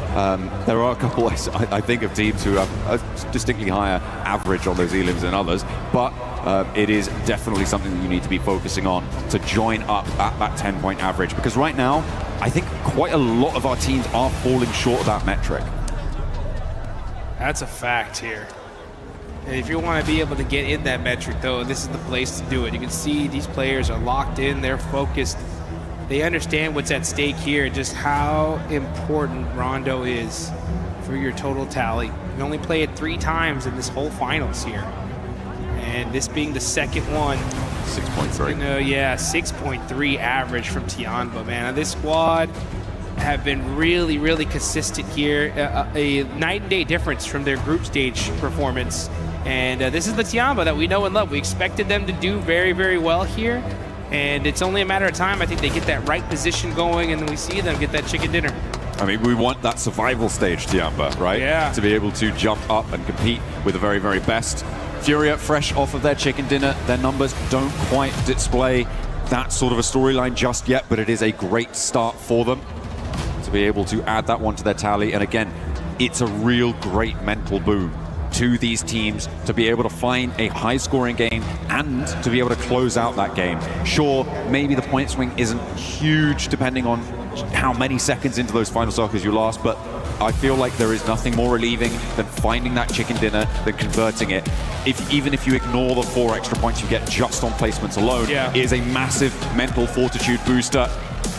There are a couple, I think, of teams who have a distinctly higher average on those elims than others, but it is definitely something that you need to be focusing on to join up at that 10-point average. Because right now, I think quite a lot of our teams are falling short of that metric. That's a fact here. And if you want to be able to get in that metric, though, this is the place to do it. You can see these players are locked in, they're focused. They understand what's at stake here, just how important Rondo is for your total tally. You only play it 3 times in this whole finals here. And this being the second one. 6.3. Yeah, 6.3 average from Tianba, man. This squad have been really consistent here. A night and day difference from their group stage performance. And this is the Tianba that we know and love. We expected them to do very well here. And it's only a matter of time. I think they get that right position going, and then we see them get that chicken dinner. I mean, we want that survival stage, Tianba, right? Yeah. To be able to jump up and compete with the very best. Furia, fresh off of their chicken dinner, their numbers don't quite display that sort of a storyline just yet, but it is a great start for them to be able to add that one to their tally. And again, it's a real great mental boon to these teams to be able to find a high-scoring game and to be able to close out that game. Sure, maybe the point swing isn't huge depending on how many seconds into those final circles you last, but I feel like there is nothing more relieving than finding that chicken dinner, than converting it. Even if you ignore the 4 extra points you get just on placements alone, it is a massive mental fortitude booster.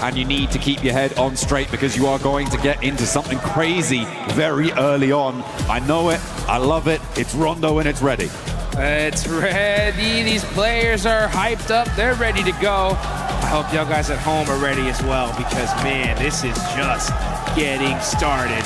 And you need to keep your head on straight because you are going to get into something crazy very early on. I know it, I love it, it's Rondo and it's ready. It's ready, these players are hyped up, they're ready to go. I hope y'all guys at home are ready as well because man, this is just getting started.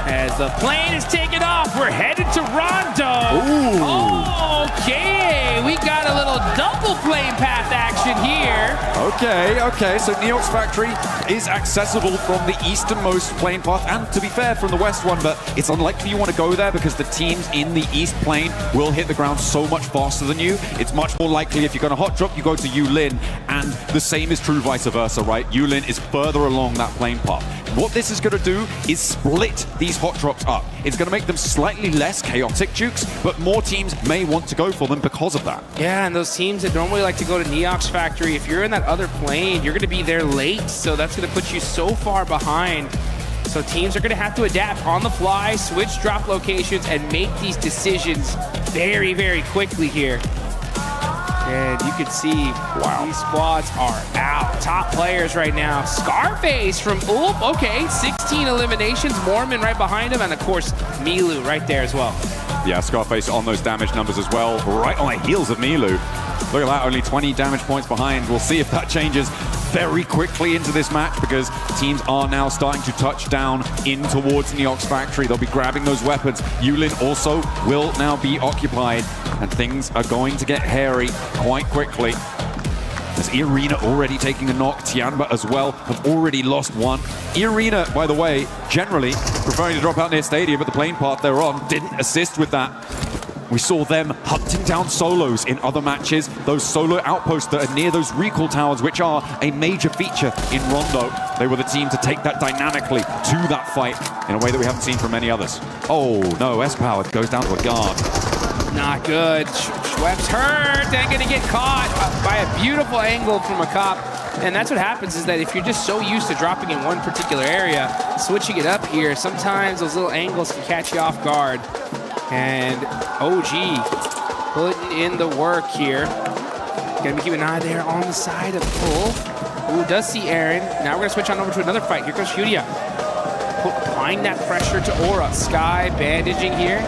As the plane is taking off, we're headed to Rondo. Ooh. Okay, we got a little double plane path action here. Okay, so Neox Factory is accessible from the easternmost plane path, and to be fair, from the west one, but it's unlikely you want to go there because the teams in the east plane will hit the ground so much faster than you. It's much more likely if you're going to hot drop, you go to Yulin, and the same is true vice versa, right? Yulin is further along that plane path. What this is going to do is split these hot drops up. It's going to make them slightly less chaotic, Jukes, but more teams may want to go for them because of that. Yeah, and those teams that normally like to go to Neox Factory, if you're in that other plane, you're going to be there late, so that's going to put you so far behind. So teams are going to have to adapt on the fly, switch drop locations, and make these decisions very quickly here. And you can see, these squads are out. Top players right now. Scarface from Ulp, okay, 16 eliminations. Mormon right behind him, and of course, Milu right there as well. Yeah, Scarface on those damage numbers as well, right on the heels of Milu. Look at that, only 20 damage points behind. We'll see if that changes. very quickly into this match because teams are now starting to touch down in towards Neox Factory. They'll be grabbing those weapons. Yulin also will now be occupied, and things are going to get hairy quite quickly. As E-Arena already taking a knock, Tianba as well have already lost one. E-Arena, by the way, generally preferring to drop out near Stadium, but the plane path they're on didn't assist with that. We saw them hunting down solos in other matches, those solo outposts that are near those recall towers, which are a major feature in Rondo. They were the team to take that dynamically to that fight in a way that we haven't seen from many others. Oh no, S-Power goes down to a guard. Not good. Schwepp's hurt and gonna get caught by a beautiful angle from a cop. And that's what happens is that if you're just so used to dropping in one particular area, switching it up here, sometimes those little angles can catch you off guard. And OG putting in the work here. Gonna be keeping an eye there on the side of the pull. Ooh, does see Aaron. Now we're gonna switch on over to another fight. Here goes Furia. Applying that pressure to Aura. Sky bandaging here.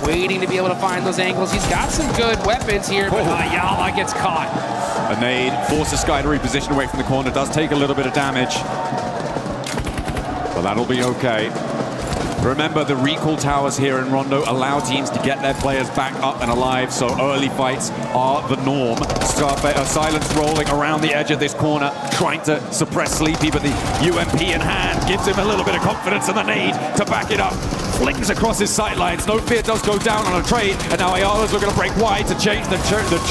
Waiting to be able to find those angles. He's got some good weapons here, but Ayala gets caught. A nade forces Sky to reposition away from the corner. Does take a little bit of damage, but that'll be okay. Remember, the recall towers here in Rondo allow teams to get their players back up and alive, so early fights are the norm. Silence rolling around the edge of this corner, trying to suppress Sleepy, but the UMP in hand gives him a little bit of confidence, and the nade to back it up. Flings across his sightlines. No Fear does go down on a trade, and now Ayala's looking to break wide to change the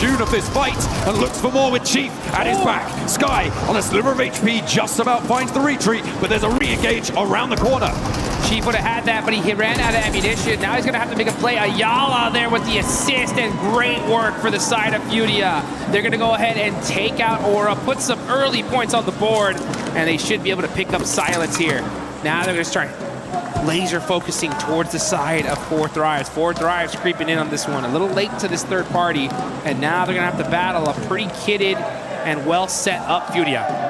tune of this fight, and looks for more with Chief at his back. Sky on a sliver of HP just about finds the retreat, but there's a re-engage around the corner. Chief would have had that, but he ran out of ammunition. Now he's going to have to make a play. Ayala there with the assist, and great work for the side of Furia. They're going to go ahead and take out Aura, put some early points on the board, and they should be able to pick up Silence here. Now they're going to start laser focusing towards the side of Four Thrives. Four Thrives creeping in on this one. A little late to this third party, and now they're going to have to battle a pretty kitted and well set up Furia.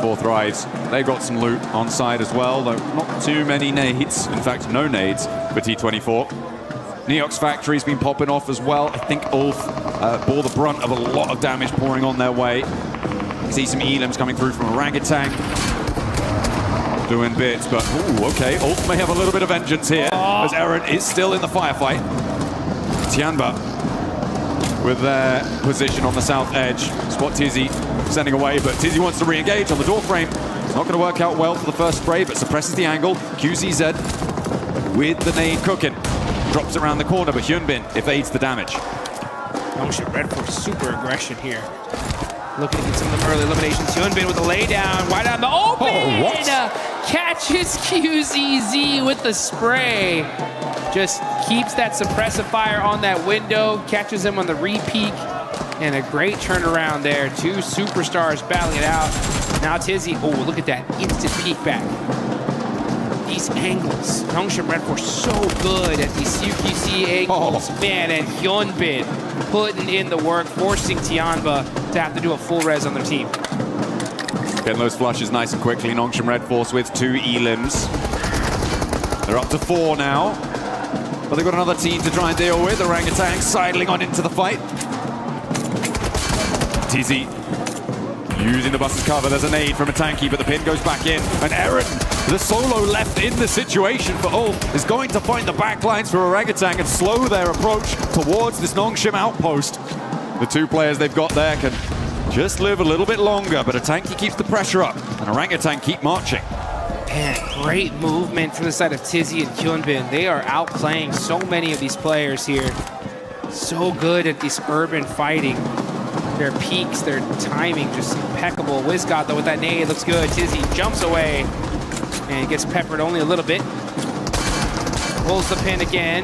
Four Thrives, they got some loot on side as well, though not too many nades. In fact, no nades for T24. Neox Factory's been popping off as well. I think Ulf bore the brunt of a lot of damage pouring on their way. You see some elims coming through from Orangutan. Doing bits, but ooh, okay. Ulf may have a little bit of vengeance here, as Eren is still in the firefight. Tianba with their position on the south edge. Spot Tizzy sending away, but Tizzy wants to re-engage on the door frame. It's not going to work out well for the first spray, but suppresses the angle. QZZ with the nade cooking. Drops around the corner, but Hyunbin evades the damage. Motion Red for super aggression here. Looking to get some of them early eliminations. Hyunbin with a laydown, wide on the open! Oh, what? Catches QZZ with the spray. Just keeps that suppressive fire on that window, catches him on the re-peek, and a great turnaround there. Two superstars battling it out. Now Tizzy, oh, look at that instant peek back. These angles. Youngship Red Force so good at these CQC angles. Man, and Hyunbin putting in the work, forcing Tianba to have to do a full res on their team. Getting those flushes nice and quickly. Nongshim Red Force with 2 elims. They're up to 4 now. But they've got another team to try and deal with. Orangutan sidling on into the fight. Tizzy using the bus's cover. There's a nade from a tanky, but the pin goes back in. And Eren, the solo left in the situation for Ulf, is going to find the backlines for Orangutan and slow their approach towards this Nongshim outpost. The 2 players they've got there can just live a little bit longer, but a tanky keeps the pressure up, and Orangutan keep marching. Man, great movement from the side of Tizzy and Hyunbin. They are outplaying so many of these players here. So good at this urban fighting. Their peaks, their timing, just impeccable. Wizgod, though, with that nade, looks good. Tizzy jumps away and gets peppered only a little bit. Pulls the pin again.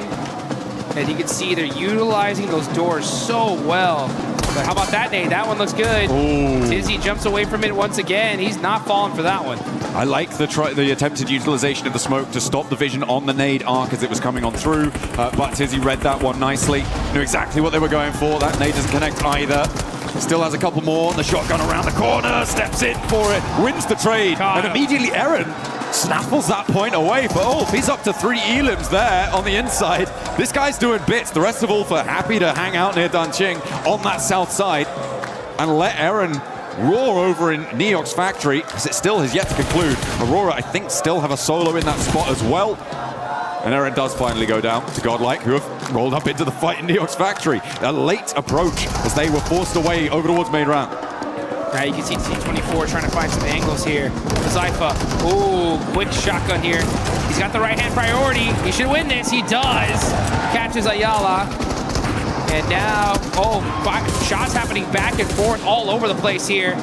And you can see they're utilizing those doors so well. But how about that nade? That one looks good. Ooh. Tizzy jumps away from it once again. He's not falling for that one. I like the attempted utilization of the smoke to stop the vision on the nade arc as it was coming on through. But Tizzy read that one nicely. Knew exactly what they were going for. That nade doesn't connect either. Still has a couple more. The shotgun around the corner. Steps in for it. Wins the trade. And immediately Eren snaffles that point away for Ulf. He's up to 3 elims there on the inside. This guy's doing bits. The rest of Ulf are happy to hang out near Danqing on that south side. and let Eren roar over in Neok's factory, because it still has yet to conclude. Aurora, I think, still have a solo in that spot as well. And Eren does finally go down to Godlike, who have rolled up into the fight in Neok's factory. A late approach as they were forced away over towards main ramp. Now you can see T24 trying to find some angles here. Zypha, ooh, quick shotgun here. He's got the right-hand priority. He should win this. He does. Catches Ayala. And now, shots happening back and forth all over the place here.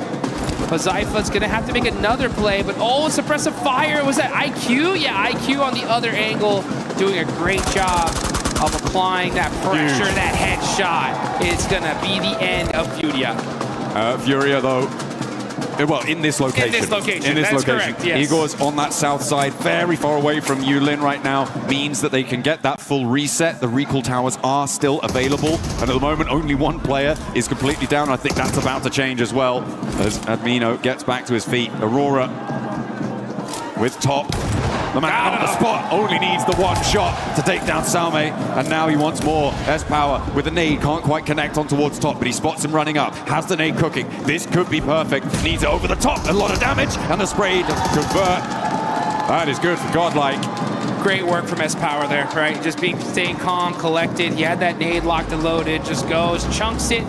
But Zypha's gonna have to make another play, but suppressive fire. Was that IQ? Yeah, IQ on the other angle, doing a great job of applying that pressure, that headshot. It's gonna be the end of Furia. Furia, though, well, in this location. That's correct, yes. Igor's on that south side, very far away from Yulin right now, means that they can get that full reset. The recall towers are still available, and at the moment, only one player is completely down. I think that's about to change as well, as Admino gets back to his feet. Aurora with top. The man on the spot only needs the one shot to take down Salme, and now he wants more. S-Power with the nade, can't quite connect on towards top, but he spots him running up, has the nade cooking. This could be perfect, needs it over the top, a lot of damage, and the spray to convert. That is good for Godlike. Great work from S-Power there, right? Just staying calm, collected. He had that nade locked and loaded, just goes, chunks it,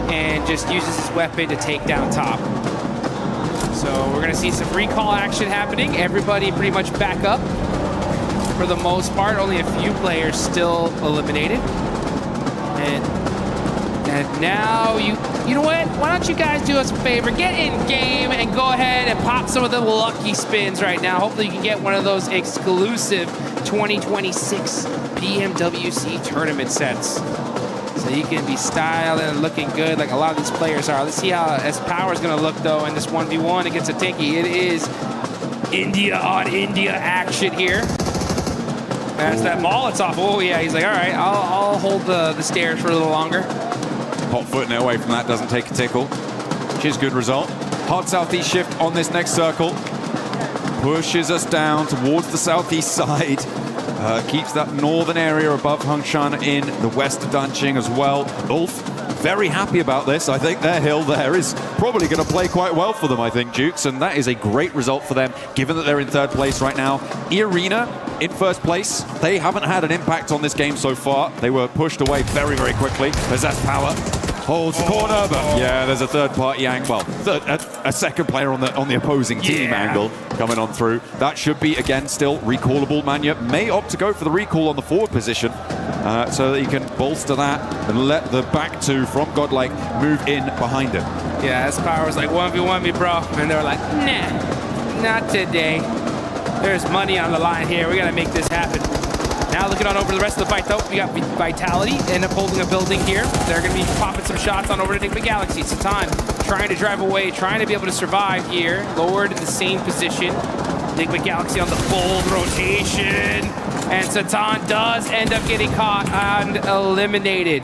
and just uses his weapon to take down top. So we're going to see some recall action happening. Everybody pretty much back up for the most part. Only a few players still eliminated. And now you know what? Why don't you guys do us a favor? Get in game and go ahead and pop some of the lucky spins right now. Hopefully you can get one of those exclusive 2026 PMWC tournament sets. So you can be styling and looking good like a lot of these players are. Let's see how S-Power is going to look, though, in this 1v1 against Ateki. It is India on India action here. That's that Molotov. Oh, yeah. He's like, all right, I'll hold the stairs for a little longer. Hot footing it away from that, doesn't take a tickle, which is good result. Hard southeast shift on this next circle. Pushes us down towards the southeast side. Keeps that northern area above Hongshan in the west of Danqing as well. Ulf, very happy about this. I think their hill there is probably going to play quite well for them, I think, Jukes, and that is a great result for them, given that they're in third place right now. Arena in first place. They haven't had an impact on this game so far. They were pushed away very, very quickly. Possess Power holds the corner, but yeah, there's a third-party angle. Well, a second player on the opposing team angle coming on through. That should be, again, still recallable. Manya may opt to go for the recall on the forward position so that he can bolster that and let the back two from Godlike move in behind him. Yeah, S-Power was like, 1v1 me, bro. And they were like, nah, not today. There's money on the line here. We got to make this happen. Now looking on over the rest of the fight, though, we got Vitality, end up holding a building here. They're going to be popping some shots on over to Enigma Galaxy. Satan trying to drive away, trying to be able to survive here. Lord in the same position. Enigma Galaxy on the bold rotation. And Satan does end up getting caught and eliminated.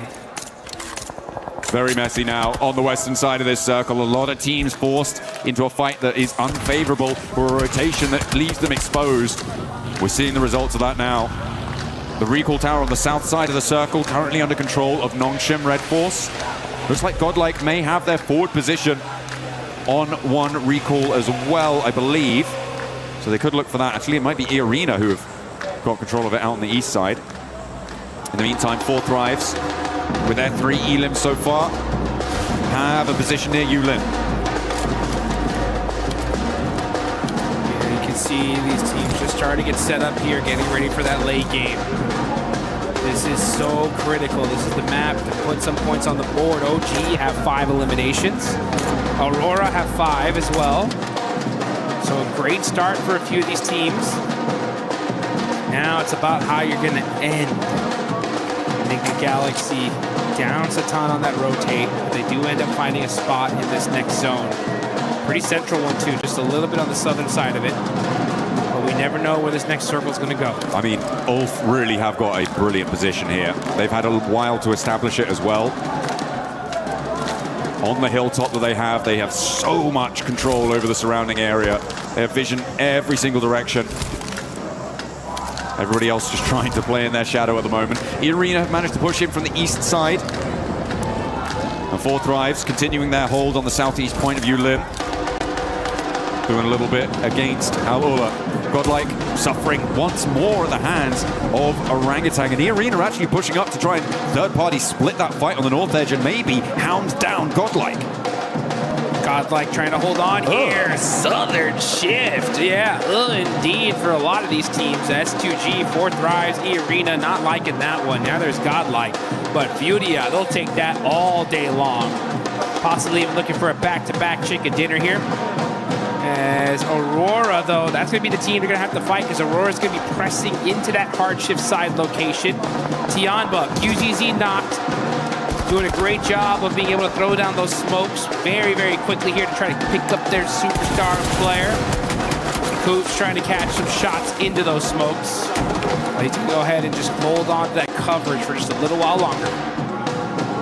Very messy now on the western side of this circle. A lot of teams forced into a fight that is unfavorable for a rotation that leaves them exposed. We're seeing the results of that now. The recall tower on the south side of the circle, currently under control of Nongshim Red Force. Looks like Godlike may have their forward position on one recall as well, I believe. So they could look for that. Actually, it might be Arena who have got control of it out on the east side. In the meantime, 4 Thrives, with their 3 elims so far, have a position near Yulin. You can see these teams just starting to get set up here, getting ready for that late game. This is so critical. This is the map to put some points on the board. OG have 5 eliminations. Aurora have 5 as well. So a great start for a few of these teams. Now it's about how you're going to end. I think the Galaxy down Satan on that rotate. They do end up finding a spot in this next zone. Pretty central one too, just a little bit on the southern side of it. But we never know where this next circle is going to go. I mean, Ulf really have got a brilliant position here. They've had a while to establish it as well. On the hilltop that they have so much control over the surrounding area. They have vision every single direction. Everybody else just trying to play in their shadow at the moment. Arena managed to push in from the east side. And 4 Thrives continuing their hold on the southeast point of Yulim. Doing a little bit against Al-Ula. Godlike suffering once more at the hands of Orangutan. And E-Arena are actually pushing up to try and third-party split that fight on the north edge and maybe hound down Godlike. Godlike trying to hold on here. Southern Shift. Yeah, indeed for a lot of these teams. S2G, 4 Thrives, E-Arena, not liking that one. Now there's Godlike. But Furia, they'll take that all day long. Possibly even looking for a back-to-back chicken dinner here. As Aurora, though, that's going to be the team they're going to have to fight because Aurora's going to be pressing into that hard shift side location. Tianba, QZZ knocked. Doing a great job of being able to throw down those smokes very, very quickly here to try to pick up their superstar player. Coops trying to catch some shots into those smokes. They need to go ahead and just hold on to that coverage for just a little while longer.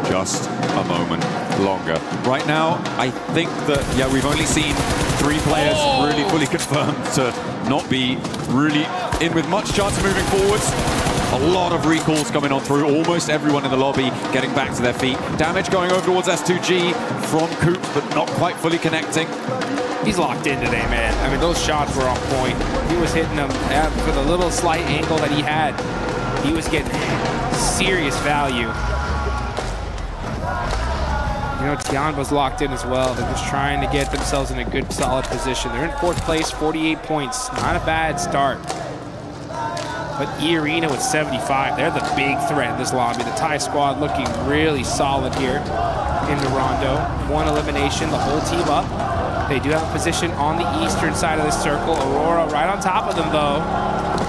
Just a moment longer. Right now, I think that, yeah, we've only seen 3 players really fully confirmed to not be really in with much chance of moving forwards. A lot of recalls coming on through. Almost everyone in the lobby getting back to their feet. Damage going over towards S2G from Coop, but not quite fully connecting. He's locked in today, man. I mean, those shots were on point. He was hitting them for the little slight angle that he had. He was getting serious value. You know, Tianba's locked in as well. They're just trying to get themselves in a good, solid position. They're in 4th place, 48 points. Not a bad start. But E-Arena with 75, they're the big threat in this lobby. The Thai squad looking really solid here in the Rondo. 1 elimination, the whole team up. They do have a position on the eastern side of the circle. Aurora right on top of them, though.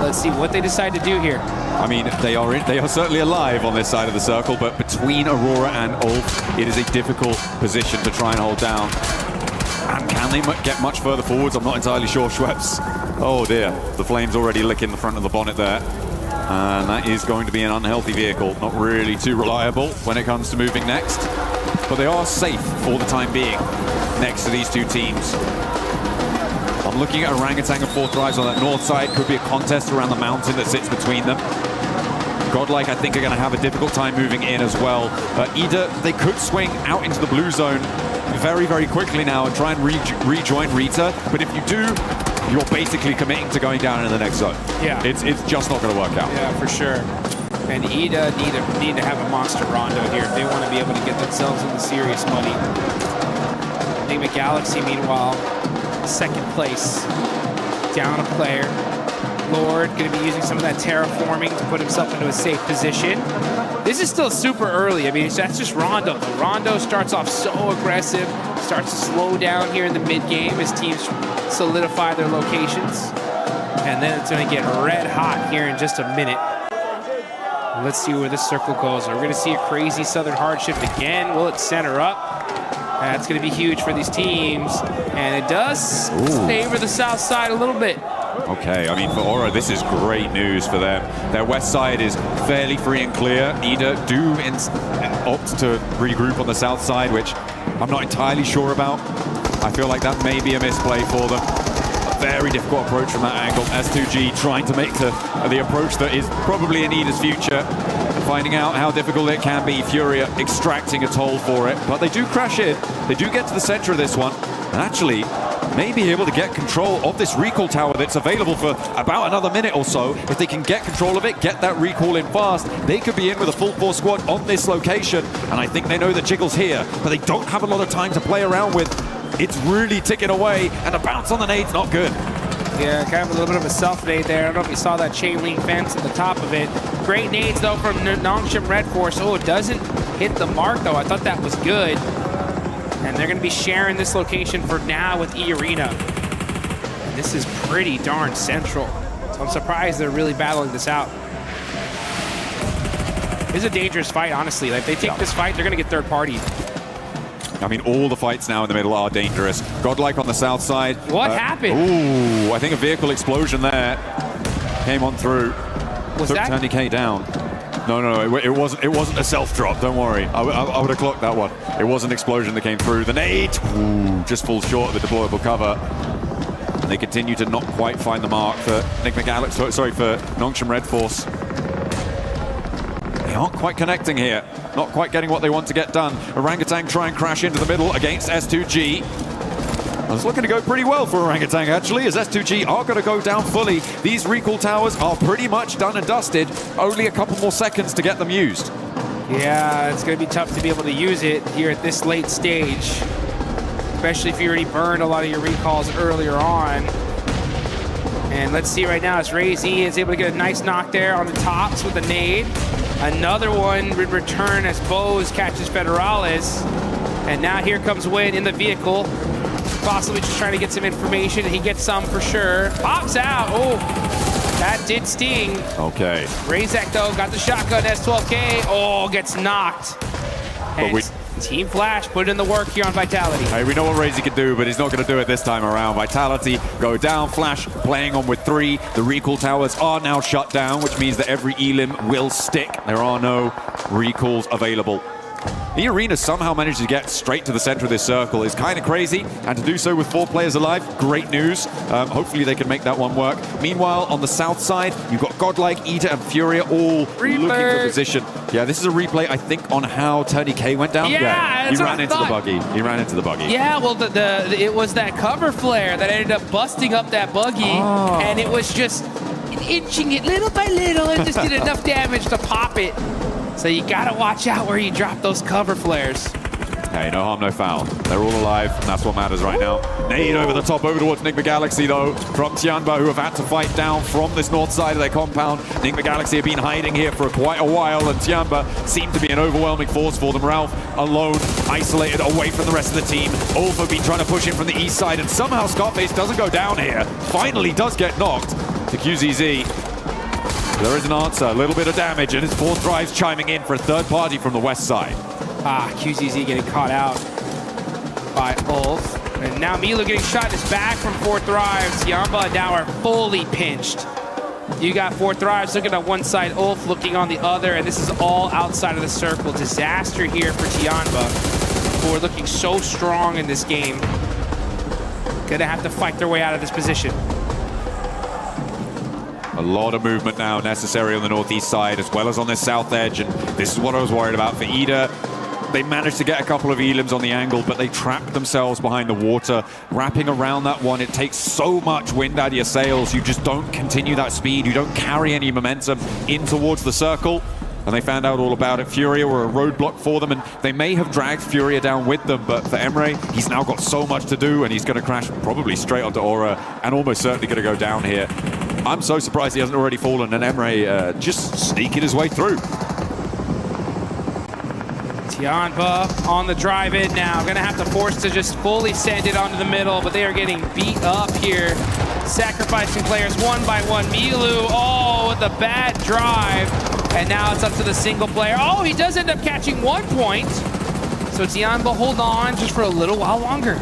Let's see what they decide to do here. I mean, they are certainly alive on this side of the circle, but between Aurora and Ulf, it is a difficult position to try and hold down. And can they get much further forwards? I'm not entirely sure, Schweppes. Oh dear, the flames already licking the front of the bonnet there. And that is going to be an unhealthy vehicle. Not really too reliable when it comes to moving next. But they are safe for the time being next to these 2 teams. I'm looking at Orangutan and 4 Thrives on that north side. Could be a contest around the mountain that sits between them. Godlike, I think, are going to have a difficult time moving in as well. Either they could swing out into the blue zone very, very quickly now and try and rejoin Rita. But if you do, you're basically committing to going down in the next zone. Yeah. It's just not going to work out. Yeah, for sure. And EDA need to have a monster rondo here if they want to be able to get themselves into serious money. Enigma Galaxy, meanwhile, 2nd place. Down a player. Lord going to be using some of that terraforming to put himself into a safe position. This is still super early. I mean, that's just Rondo. Rondo starts off so aggressive, starts to slow down here in the mid-game as teams solidify their locations. And then it's going to get red hot here in just a minute. Let's see where this circle goes. We're going to see a crazy Southern hardship again. Will it center up? That's going to be huge for these teams. And it does favor the south side a little bit. Okay, I mean, for Aura, this is great news for them. Their west side is fairly free and clear. Ida do opt to regroup on the south side, which I'm not entirely sure about. I feel like that may be a misplay for them. A very difficult approach from that angle. S2G trying to make the approach that is probably in Ida's future. Finding out how difficult it can be. Furia extracting a toll for it. But they do crash in. They do get to the center of this one. And actually, may be able to get control of this recall tower that's available for about another minute or so. If they can get control of it, get that recall in fast, they could be in with a full force squad on this location. And I think they know that Jiggle's here, but they don't have a lot of time to play around with. It's really ticking away, and a bounce on the nade's not good. Yeah, kind of a little bit of a self-nade there. I don't know if you saw that chain link fence at the top of it. Great nades, though, from Nongshim Red Force. Oh, it doesn't hit the mark, though. I thought that was good. And they're going to be sharing this location for now with E-Arena. And this is pretty darn central. So I'm surprised they're really battling this out. This is a dangerous fight, honestly. Like, if they take this fight, they're going to get third party. I mean, all the fights now in the middle are dangerous. Godlike on the south side. What happened? Ooh, I think a vehicle explosion there came on through. Was Took that? Tony K down. No, it wasn't a self-drop, don't worry. I would have clocked that one. It was an explosion that came through. The nade, just falls short of the deployable cover. And they continue to not quite find the mark for Nick McAllister, sorry, for Nongshim Red Force. They aren't quite connecting here. Not quite getting what they want to get done. Orangutan try and crash into the middle against S2G. It's looking to go pretty well for Orangutan, actually, as S2G are going to go down fully. These recall towers are pretty much done and dusted. Only a couple more seconds to get them used. Yeah, it's going to be tough to be able to use it here at this late stage, especially if you already burned a lot of your recalls earlier on. And let's see right now as Ray-Z is able to get a nice knock there on the tops with a nade. Another one would return as Bose catches Federales. And now here comes Win in the vehicle. Possibly just trying to get some information. He gets some for sure. Pops out. Oh, that did sting. Okay. Razak, though, got the shotgun. S12K. Oh, gets knocked. And Team Flash put in the work here on Vitality. Hey, we know what Razy can do, but he's not going to do it this time around. Vitality go down. Flash playing on with 3. The recall towers are now shut down, which means that every elim will stick. There are no recalls available. The arena somehow managed to get straight to the center of this circle. Is kind of crazy, and to do so with 4 players alive, great news. Hopefully they can make that one work. Meanwhile, on the south side, you've got Godlike, Ida, and Furia all looking for position. Yeah, this is a replay, I think, on how Tony K went down. Yeah, he ran into the buggy. He ran into the buggy. Yeah, well, it was that cover flare that ended up busting up that buggy, and it was just inching it little by little and just did enough damage to pop it. So you gotta watch out where you drop those cover flares. Hey, no harm, no foul. They're all alive, and that's what matters right now. Nade over the top, over towards Enigma Galaxy, though, from Tianba, who have had to fight down from this north side of their compound. Enigma Galaxy have been hiding here for quite a while, and Tianba seemed to be an overwhelming force for them. Ralph, alone, isolated, away from the rest of the team. Ulf have been trying to push in from the east side, and somehow Scarface doesn't go down here. Finally does get knocked to QZZ. There is an answer, a little bit of damage, and his 4th drive's chiming in for a 3rd party from the west side. QZZ getting caught out by Ulf. And now Milo getting shot in his back from 4 Thrives. Tianba now are fully pinched. You got 4 Thrives looking at one side, Ulf looking on the other, and this is all outside of the circle. Disaster here for Tianba, who are looking so strong in this game. Gonna have to fight their way out of this position. A lot of movement now necessary on the northeast side as well as on this south edge, and this is what I was worried about for Ida. They managed to get a couple of elims on the angle, but they trapped themselves behind the water. Wrapping around that one, it takes so much wind out of your sails. You just don't continue that speed. You don't carry any momentum in towards the circle. And they found out all about it. Furia were a roadblock for them, and they may have dragged Furia down with them, but for Emre, he's now got so much to do, and he's going to crash probably straight onto Aura, and almost certainly going to go down here. I'm so surprised he hasn't already fallen, and Emre just sneaking his way through. Tianba on the drive-in now. Gonna have to force to just fully send it onto the middle, but they are getting beat up here. Sacrificing players one by one. Milu, with a bad drive. And now it's up to the single player. Oh, he does end up catching 1 point. So Tianba hold on just for a little while longer.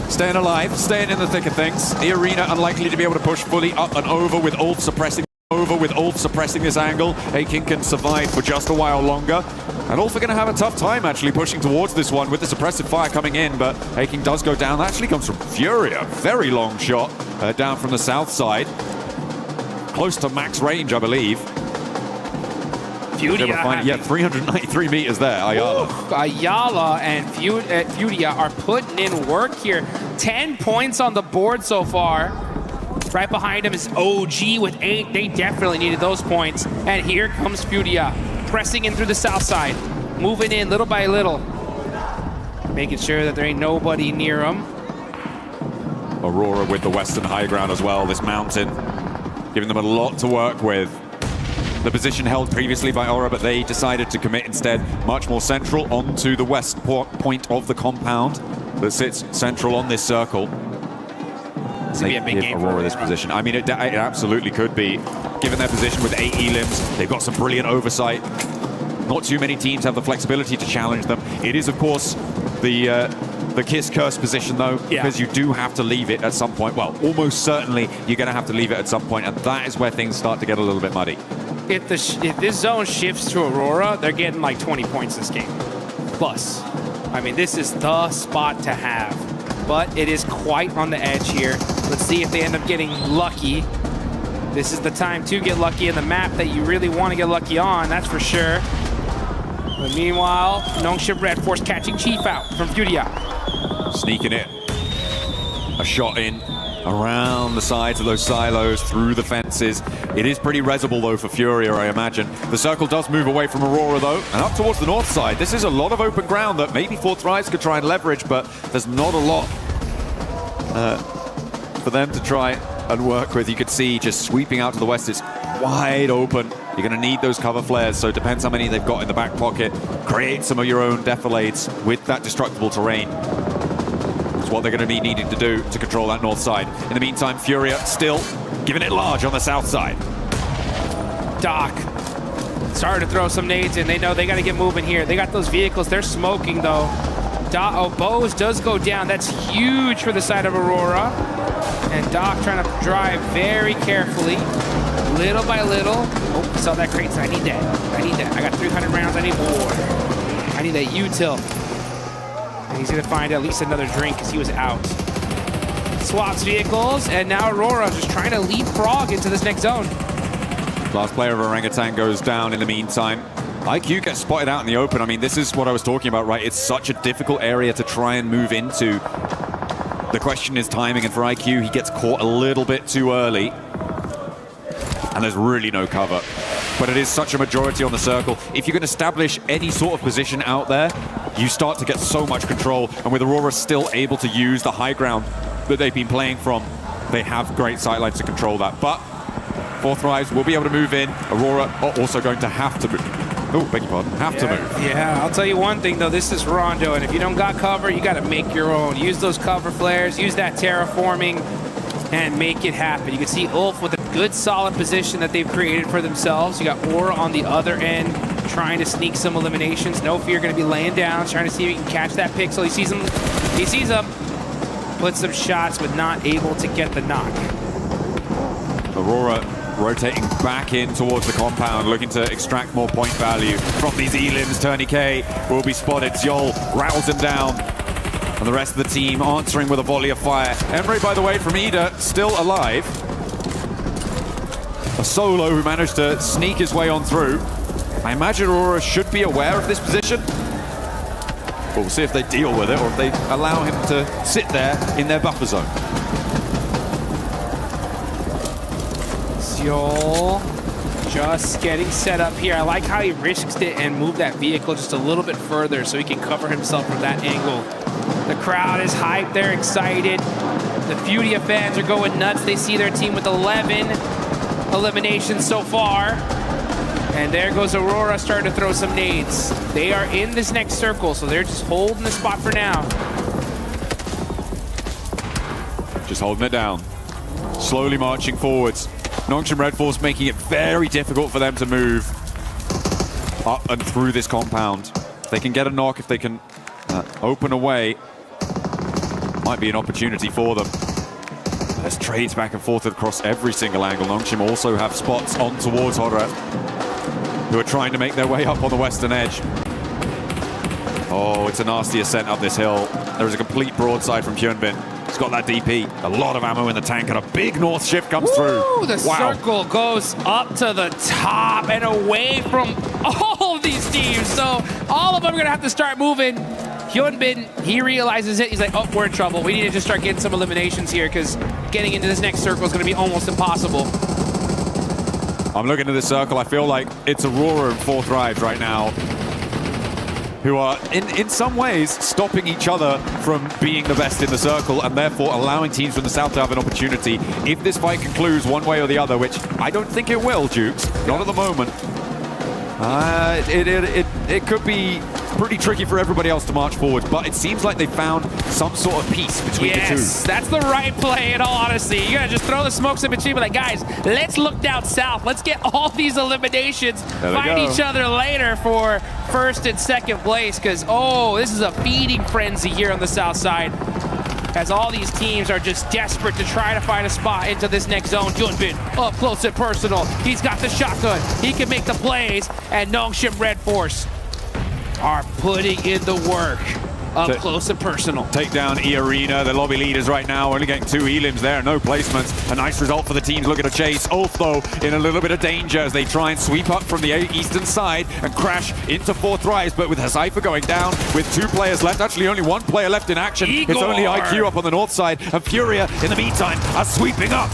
Staying alive, staying in the thick of things. The arena unlikely to be able to push fully up and over with Ulf suppressing this angle. Aking can survive for just a while longer. And Ulf are going to have a tough time actually pushing towards this one with the suppressive fire coming in, but Aking does go down. That actually comes from Furia. Very long shot down from the south side. Close to max range, I believe. Furia. 393 meters there, Ayala. Ayala and Furia are putting in work here. 10 points on the board so far. Right behind him is OG with 8. They definitely needed those points. And here comes Furia, pressing in through the south side. Moving in little by little. Making sure that there ain't nobody near them. Aurora with the western high ground as well, this mountain. Giving them a lot to work with. The position held previously by Aura, but they decided to commit instead much more central onto the west point of the compound that sits central on this circle. It's gonna be a big game for Aurora this position. I mean, it absolutely could be. Given their position with 8 elims, they've got some brilliant oversight. Not too many teams have the flexibility to challenge them. It is, of course, the Kiss Curse position, though, because you do have to leave it at some point. Well, almost certainly you're going to have to leave it at some point, and that is where things start to get a little bit muddy. If this zone shifts to Aurora, they're getting like 20 points this game. Plus. I mean, this is the spot to have. But it is quite on the edge here. Let's see if they end up getting lucky. This is the time to get lucky in the map that you really want to get lucky on, that's for sure. But meanwhile, Nongshim Red Force catching Chief out from Furia. Sneaking it. A shot in around the sides of those silos, through the fences. It is pretty resable though for Furia, I imagine. The circle does move away from Aurora though, and up towards the north side. This is a lot of open ground that maybe Fourth Rise could try and leverage, but there's not a lot for them to try and work with. You could see just sweeping out to the west, it's wide open. You're going to need those cover flares, so it depends how many they've got in the back pocket. Create some of your own defilades with that destructible terrain. It's what they're going to be needing to do to control that north side. In the meantime, Furia still giving it large on the south side. Doc starting to throw some nades in. They know they got to get moving here. They got those vehicles. They're smoking though. Bose does go down. That's huge for the side of Aurora. And Doc trying to drive very carefully, little by little. Oh, saw that crate. I need that. I need that. I got 300 rounds. I need more. I need that util. And he's going to find at least another drink because he was out. Swaps vehicles, and now Aurora just trying to leapfrog into this next zone. Last player of Orangutan goes down in the meantime. IQ gets spotted out in the open. I mean, this is what I was talking about, right? It's such a difficult area to try and move into. The question is timing, and for IQ, he gets caught a little bit too early. And there's really no cover. But it is such a majority on the circle. If you can establish any sort of position out there, you start to get so much control. And with Aurora still able to use the high ground that they've been playing from, they have great sightlines to control that. But Fourth Rise will be able to move in. Aurora are also going to have to move. Oh, beg your pardon. Have to move. Yeah, I'll tell you one thing, though. This is Rondo, and if you don't got cover, you got to make your own. Use those cover flares, use that terraforming, and make it happen. You can see Ulf with a good, solid position that they've created for themselves. You got Aura on the other end, trying to sneak some eliminations. No Fear going to be laying down, trying to see if he can catch that pixel. He sees him. He sees him. Put some shots, but not able to get the knock. Aurora rotating back in towards the compound, looking to extract more point value from these elims. Tourniquet will be spotted. Zjol rattles him down. And the rest of the team answering with a volley of fire. Emre, by the way, from Ida, still alive. A solo who managed to sneak his way on through. I imagine Aurora should be aware of this position. But we'll see if they deal with it or if they allow him to sit there in their buffer zone. Zjol just getting set up here. I like how he risks it and moved that vehicle just a little bit further so he can cover himself from that angle. The crowd is hyped. They're excited. The Furia fans are going nuts. They see their team with 11 eliminations so far. And there goes Aurora starting to throw some nades. They are in this next circle, so they're just holding the spot for now. Just holding it down. Slowly marching forwards. Nongshim Red Force making it very difficult for them to move up and through this compound. If they can get a knock, if they can open a way, might be an opportunity for them. There's trades back and forth across every single angle. Nongshim also have spots on towards Horror, who are trying to make their way up on the western edge. Oh, it's a nasty ascent up this hill. There is a complete broadside from Hyunbin. He's got that DP, a lot of ammo in the tank, and a big north shift comes through. The circle goes up to the top and away from all of these teams. So all of them are going to have to start moving. Hyunbin, he realizes it. He's like, oh, we're in trouble. We need to just start getting some eliminations here because getting into this next circle is going to be almost impossible. I'm looking at this circle. I feel like it's Aurora and Fourth Rise right now, who are in some ways stopping each other from being the best in the circle and therefore allowing teams from the south to have an opportunity. If this fight concludes one way or the other, which I don't think it will, Jukes, not at the moment, it could be pretty tricky for everybody else to march forward, but it seems like they found some sort of peace between the two. Yes, that's the right play in all honesty. You gotta just throw the smokes in between, but like, guys, let's look down south. Let's get all these eliminations, fight each other later for first and second place, because, oh, this is a feeding frenzy here on the south side, as all these teams are just desperate to try to find a spot into this next zone. Hyunbin up close and personal. He's got the shotgun. He can make the plays, and Nongshim Red Force are putting in the work. up close and personal. Take down E-Arena, the lobby leaders right now, only getting 2 elims there, no placements. A nice result for the teams looking to chase. Ulf, though, in a little bit of danger as they try and sweep up from the eastern side and crash into 4 thrives, but with Cypher going down with 2 players left, actually only 1 player left in action. Igor! It's only IQ up on the north side, and Furia, in the meantime, are sweeping up.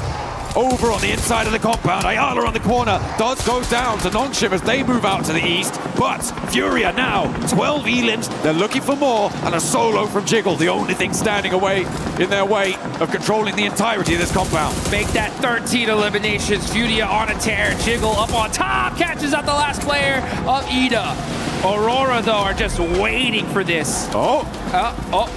Over on the inside of the compound, Ayala on the corner. Dodds goes down to Nongshim as they move out to the east. But Furia now, 12 elims. They're looking for more, and a solo from Jiggle, the only thing standing in their way of controlling the entirety of this compound. Make that 13 eliminations. Furia on a tear. Jiggle up on top, catches out the last player of Ida. Aurora, though, are just waiting for this. Gotta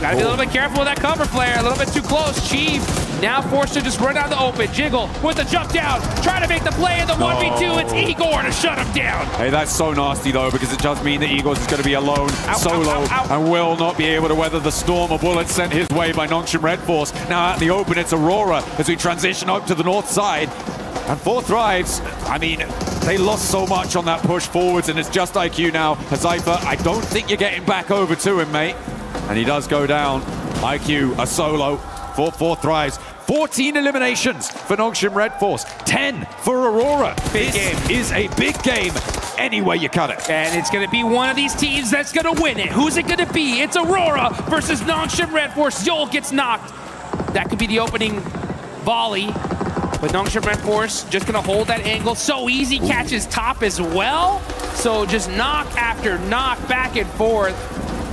be a little bit careful with that cover flare. A little bit too close. Chief now forced to just run out the open. Jiggle with the jump down, trying to make the play in the 1v2. It's Igor to shut him down. Hey, that's so nasty, though, because it does mean that Igor is going to be alone, solo, and will not be able to weather the storm of bullets sent his way by Nongshim Red Force. Now out in the open, it's Aurora as we transition up to the north side. And 4 thrives, I mean, they lost so much on that push forwards, and it's just IQ now. Hazaifa, I don't think you're getting back over to him, mate. And he does go down. IQ, a solo for 4 thrives. 14 eliminations for Nongshim Red Force. 10 for Aurora. Big game. Is a big game any way you cut it. And it's going to be one of these teams that's going to win it. Who's it going to be? It's Aurora versus Nongshim Red Force. Yol gets knocked. That could be the opening volley. But Nongshim Red Force just going to hold that angle. So easy, catches top as well. So just knock after knock, back and forth.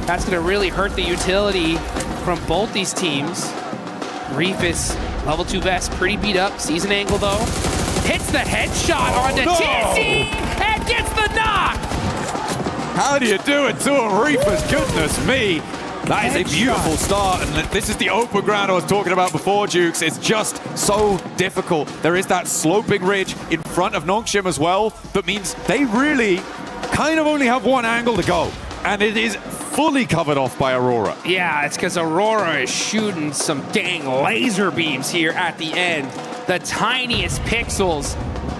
That's going to really hurt the utility from both these teams. Reefus, level 2 vest, pretty beat up. Sees an angle though. Hits the headshot onto TC and gets the knock. How do you do it to him, Reefus? Goodness me. That is a beautiful start, and this is the open ground I was talking about before, Jukes. It's just so difficult. There is that sloping ridge in front of Nongshim as well, that means they really kind of only have one angle to go, and it is fully covered off by Aurora. Yeah, it's because Aurora is shooting some dang laser beams here at the end. The tiniest pixels,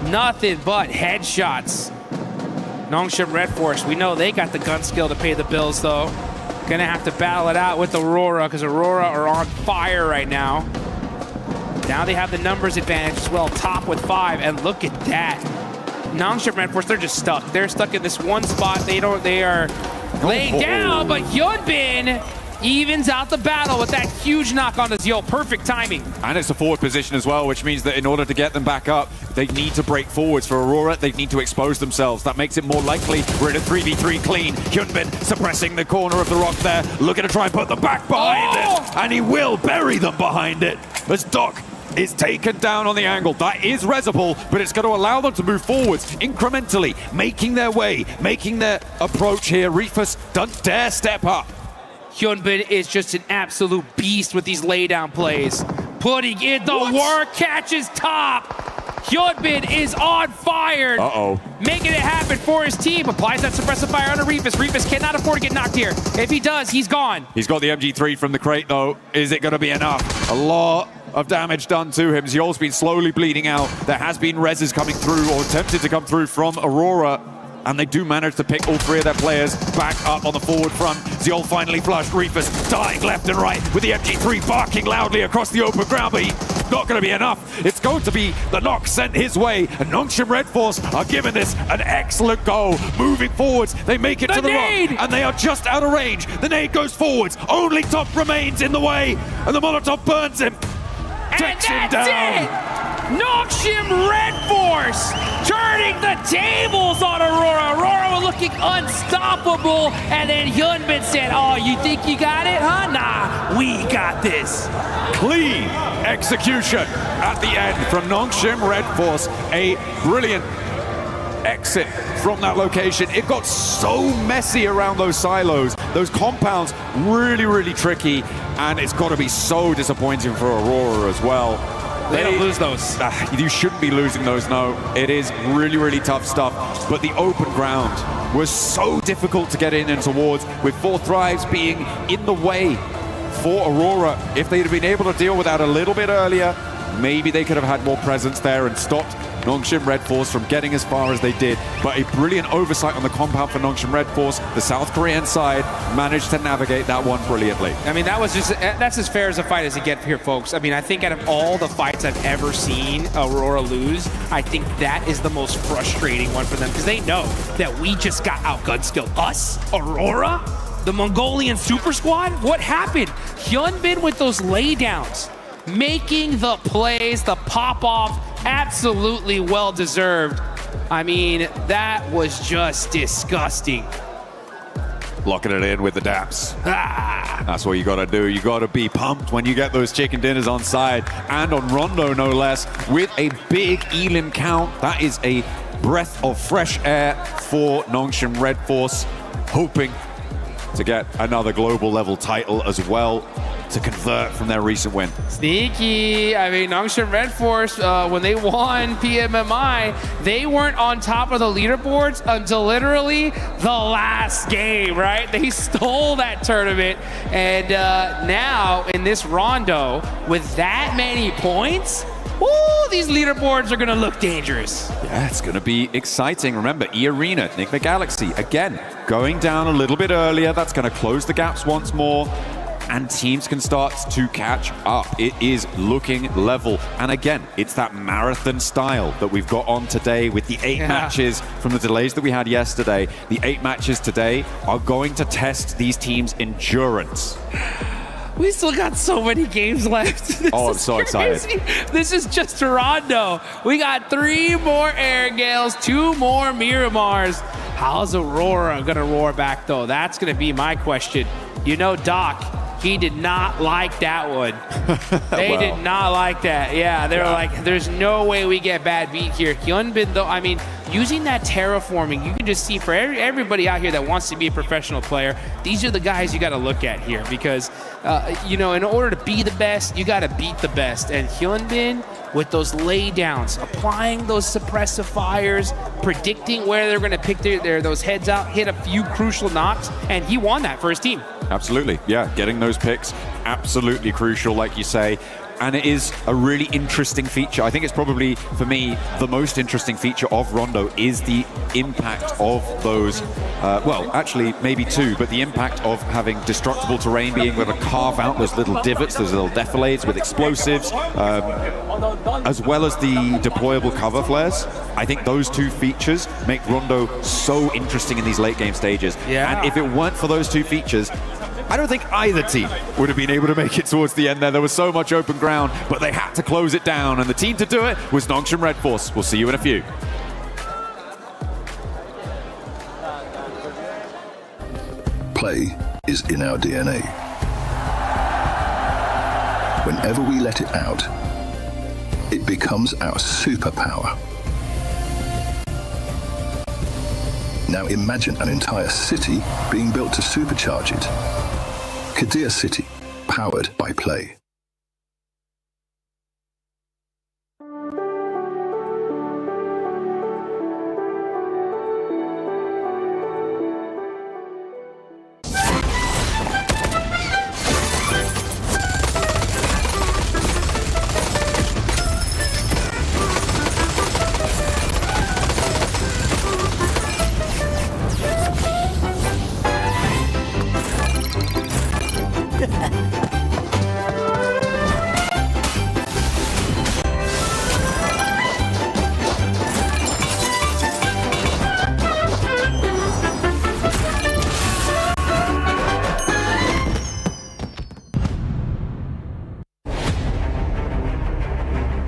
nothing but headshots. Nongshim Red Force, we know they got the gun skill to pay the bills, though. Gonna have to battle it out with Aurora because Aurora are on fire right now. Now they have the numbers advantage as well, top with 5, and look at that. Nongshim Red Force, they're just stuck. They're stuck in this one spot. They are laying down, but Hyunbin evens out the battle with that huge knock on his Yo. Perfect timing. And it's a forward position as well, which means that in order to get them back up, they need to break forwards. For Aurora, they need to expose themselves. That makes it more likely. We're in a 3v3 clean. Hyunbin suppressing the corner of the rock there, looking to try and put them back behind it. And he will bury them behind it as Doc is taken down on the angle. That is resible, but it's going to allow them to move forwards incrementally, making their way, making their approach here. Reefus don't dare step up. Hyunbin is just an absolute beast with these laydown plays. Putting in the work, catches top. Hyunbin is on fire. Making it happen for his team. Applies that suppressive fire onto Reefus. Reefus cannot afford to get knocked here. If he does, he's gone. He's got the MG3 from the crate, though. Is it going to be enough? A lot of damage done to him. Ziol's been slowly bleeding out. There has been reses coming through, or attempted to come through from Aurora. And they do manage to pick all 3 of their players back up on the forward front. Ziol finally flushed. Reefus dying left and right with the MG3 barking loudly across the open ground, but not going to be enough. It's going to be the knock sent his way, and Nongshim Red Force are giving this an excellent go. Moving forwards, they make it to the rock, and they are just out of range. The nade goes forwards. Only Top remains in the way, and the Molotov burns him. Takes him down. Nongshim Red Force turning the tables on Aurora. Aurora was looking unstoppable, and then Hyunbin said, "Oh, you think you got it, huh? Nah, we got this." Clean execution at the end from Nongshim Red Force. A brilliant exit from that location. It got so messy around those silos. Those compounds really, really tricky, and it's got to be so disappointing for Aurora as well. They don't lose those. You shouldn't be losing those, no. It is really, really tough stuff. But the open ground was so difficult to get in and towards, with 4 thrives being in the way for Aurora. If they'd have been able to deal with that a little bit earlier, maybe they could have had more presence there and stopped Nongshim Red Force from getting as far as they did, but a brilliant oversight on the compound for Nongshim Red Force. The South Korean side managed to navigate that one brilliantly. I mean, that's as fair as a fight as you get here, folks. I mean, I think out of all the fights I've ever seen Aurora lose, I think that is the most frustrating one for them, because they know that we just got outgun skilled. Us, Aurora, the Mongolian super squad. What happened? Hyunbin with those laydowns, making the plays, the pop off, absolutely well deserved. I mean, that was just disgusting. Locking it in with the daps. That's what you got to do. You got to be pumped when you get those chicken dinners on side and on Rondo, no less, with a big elim count. That is a breath of fresh air for Nongshim Red Force, hoping to get another global level title as well to convert from their recent win. Sneaky. I mean, Nongshim Red Force, when they won PMMI, they weren't on top of the leaderboards until literally the last game, right? They stole that tournament. And now in this Rondo, with that many points, ooh, these leaderboards are gonna look dangerous. Yeah, it's gonna be exciting. Remember, E-Arena, Enigma Galaxy, again, going down a little bit earlier. That's gonna close the gaps once more, and teams can start to catch up. It is looking level. And again, it's that marathon style that we've got on today with the 8 matches from the delays that we had yesterday. The 8 matches today are going to test these teams' endurance. We still got so many games left. I'm so excited. This is just Rondo. We got 3 more Air Gales, 2 more Miramars. How's Aurora gonna roar back though? That's gonna be my question. You know, Doc, he did not like that one. They did not like that. Yeah, they were like, there's no way we get bad beat here. Hyunbin, though, I mean, using that terraforming, you can just see for everybody out here that wants to be a professional player, these are the guys you got to look at here because, you know, in order to be the best, you got to beat the best. And Hyunbin, with those laydowns, applying those suppressive fires, predicting where they're going to pick those heads out, hit a few crucial knocks, and he won that for his team. Absolutely, yeah, getting those picks, absolutely crucial, like you say. And it is a really interesting feature. I think it's probably, for me, the most interesting feature of Rondo is the impact of those, well, actually, maybe 2, but the impact of having destructible terrain, being able to carve out those little divots, those little defilades with explosives, as well as the deployable cover flares. I think those 2 features make Rondo so interesting in these late game stages. Yeah. And if it weren't for those 2 features, I don't think either team would have been able to make it towards the end there. There was so much open ground, but they had to close it down, and the team to do it was Nongshim Red Force. We'll see you in a few. Play is in our DNA. Whenever we let it out, it becomes our superpower. Now imagine an entire city being built to supercharge it. Kadir City, powered by Play.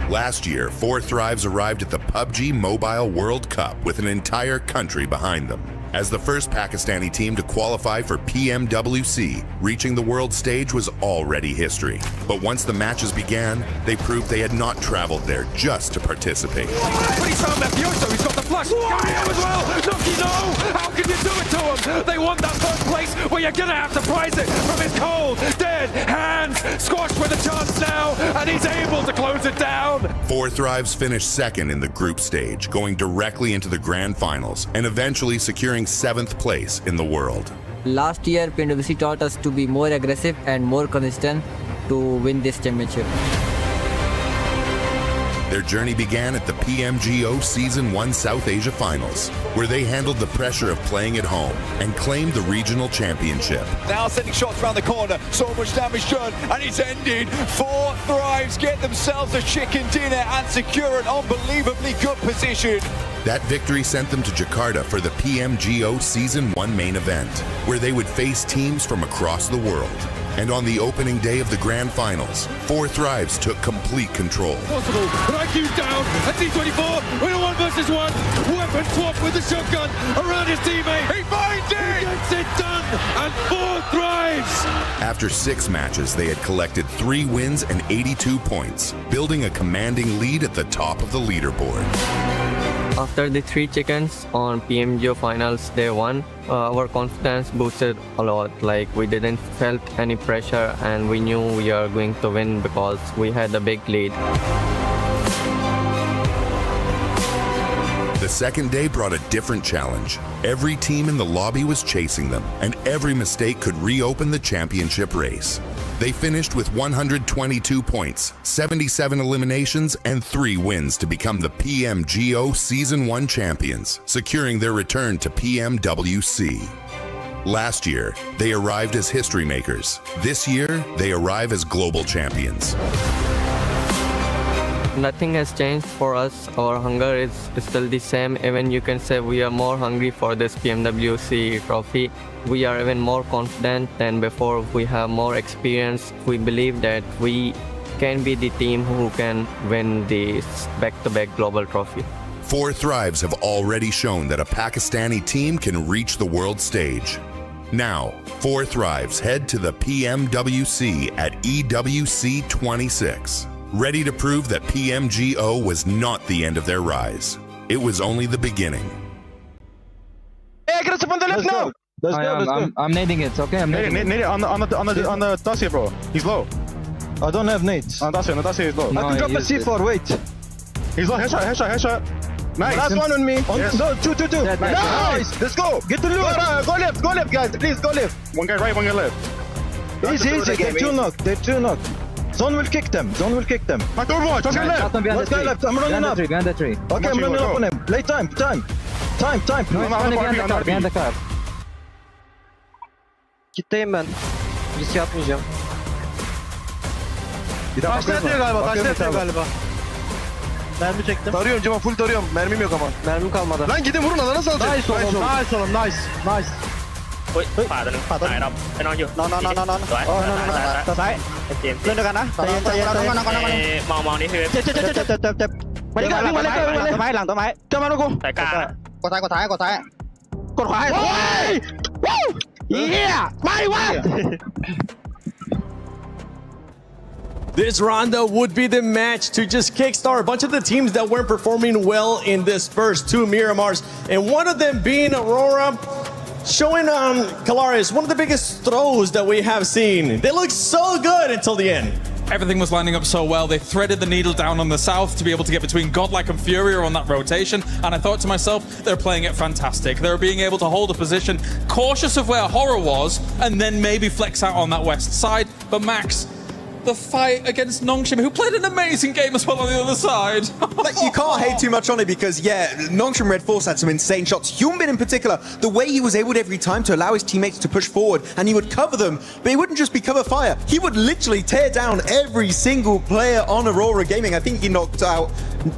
Last year, 4 Thrives arrived at the PUBG Mobile World Cup with an entire country behind them. As the first Pakistani team to qualify for PMWC, reaching the world stage was already history. But once the matches began, they proved they had not traveled there just to participate. He's found Mafioso, he's got the flash. Gario as well. Nuki, no! How can you do it to him? They want that first place, well, you're gonna have to prize it from his cold, dead hands. Squashed with a chance now, and he's able to close it down. 4 Thrives finished second in the group stage, going directly into the grand finals, and eventually securing 7th place in the world. Last year, PMWC taught us to be more aggressive and more consistent to win this championship. Their journey began at the PMGO Season 1 South Asia Finals, where they handled the pressure of playing at home and claimed the regional championship. Now sending shots around the corner, so much damage done, and it's ended. 4 Thrives get themselves a chicken dinner and secure an unbelievably good position. That victory sent them to Jakarta for the PMGO Season 1 main event, where they would face teams from across the world. And on the opening day of the grand finals, 4 Thrives took complete control. Possible, but IQ's down, and T24, we're 1 versus 1, weapon swap with the shotgun around his teammate. He finds it! He gets it done, and 4 Thrives! After 6 matches, they had collected 3 wins and 82 points, building a commanding lead at the top of the leaderboard. After the 3 chickens on PMGO finals day 1, our confidence boosted a lot. Like, we didn't felt any pressure and we knew we are going to win because we had a big lead. The second day brought a different challenge. Every team in the lobby was chasing them, and every mistake could reopen the championship race. They finished with 122 points, 77 eliminations, and 3 wins to become the PMGO Season 1 champions, securing their return to PMWC. Last year, they arrived as history makers. This year, they arrive as global champions. Nothing has changed for us. Our hunger is still the same. Even you can say we are more hungry for this PMWC trophy. We are even more confident than before. We have more experience. We believe that we can be the team who can win this back-to-back global trophy. 4 Thrives have already shown that a Pakistani team can reach the world stage. Now, 4 Thrives head to the PMWC at EWC 26. Ready to prove that PMGO was not the end of their rise. It was only the beginning. Hey, get us up on the left now! Let's go. I'm nading it, okay? I'm nading it. Nade it on the Dacia, bro. He's low. I don't have nades. On Dacia is low. No, I can drop a C4, wait. He's low, headshot. Nice. Last one on me. Yes. No, two. Nice! Let's go! Get the loot! Go left, guys. Please, go left. One guy right, one guy left. Easy. They're 2 knocked. Zone will kick them. Back over, watch left. One guy left. I'm running up. Behind the tree. Okay, I'm running up on him. Play time. No, behind the car. Kitleyim ben. Risk yapmayacağım. Taşla yatıyor galiba. Mermi çektim. Tarıyorum Cemal, full tarıyorum. Mermim yok ama. Mermim kalmadı. Lan gidin vurun, alana salacak. Nice oğlum. Nice. เฮ้ยขวาตัวนึงตายเราไปนอนอยู่นอนสวยซ้ายเล่นด้วยกันนะใจเย็นมองนี่คือเจ็บไปดิกันวิ่งมาเลยหลังต้นไม้เจอมาลูกกู สายกลาง กดซ้ายกดขวาให้โอ้ยเฮียไม่วะ This round would be the match to just kickstart a bunch of the teams that weren't performing well in this first 2 Miramars, and one of them being Aurora, showing Kalaris one of the biggest throws that we have seen. They look so good until the end. Everything was lining up so well. They threaded the needle down on the south to be able to get between Godlike and Fury on that rotation. And I thought to myself, they're playing it fantastic. They're being able to hold a position, cautious of where Horror was, and then maybe flex out on that west side. But Max, the fight against Nongshim, who played an amazing game as well on the other side. Like, you can't hate too much on it because, yeah, Nongshim Red Force had some insane shots. Hyunbin in particular, the way he was able every time to allow his teammates to push forward and he would cover them, but he wouldn't just be cover fire. He would literally tear down every single player on Aurora Gaming. I think he knocked out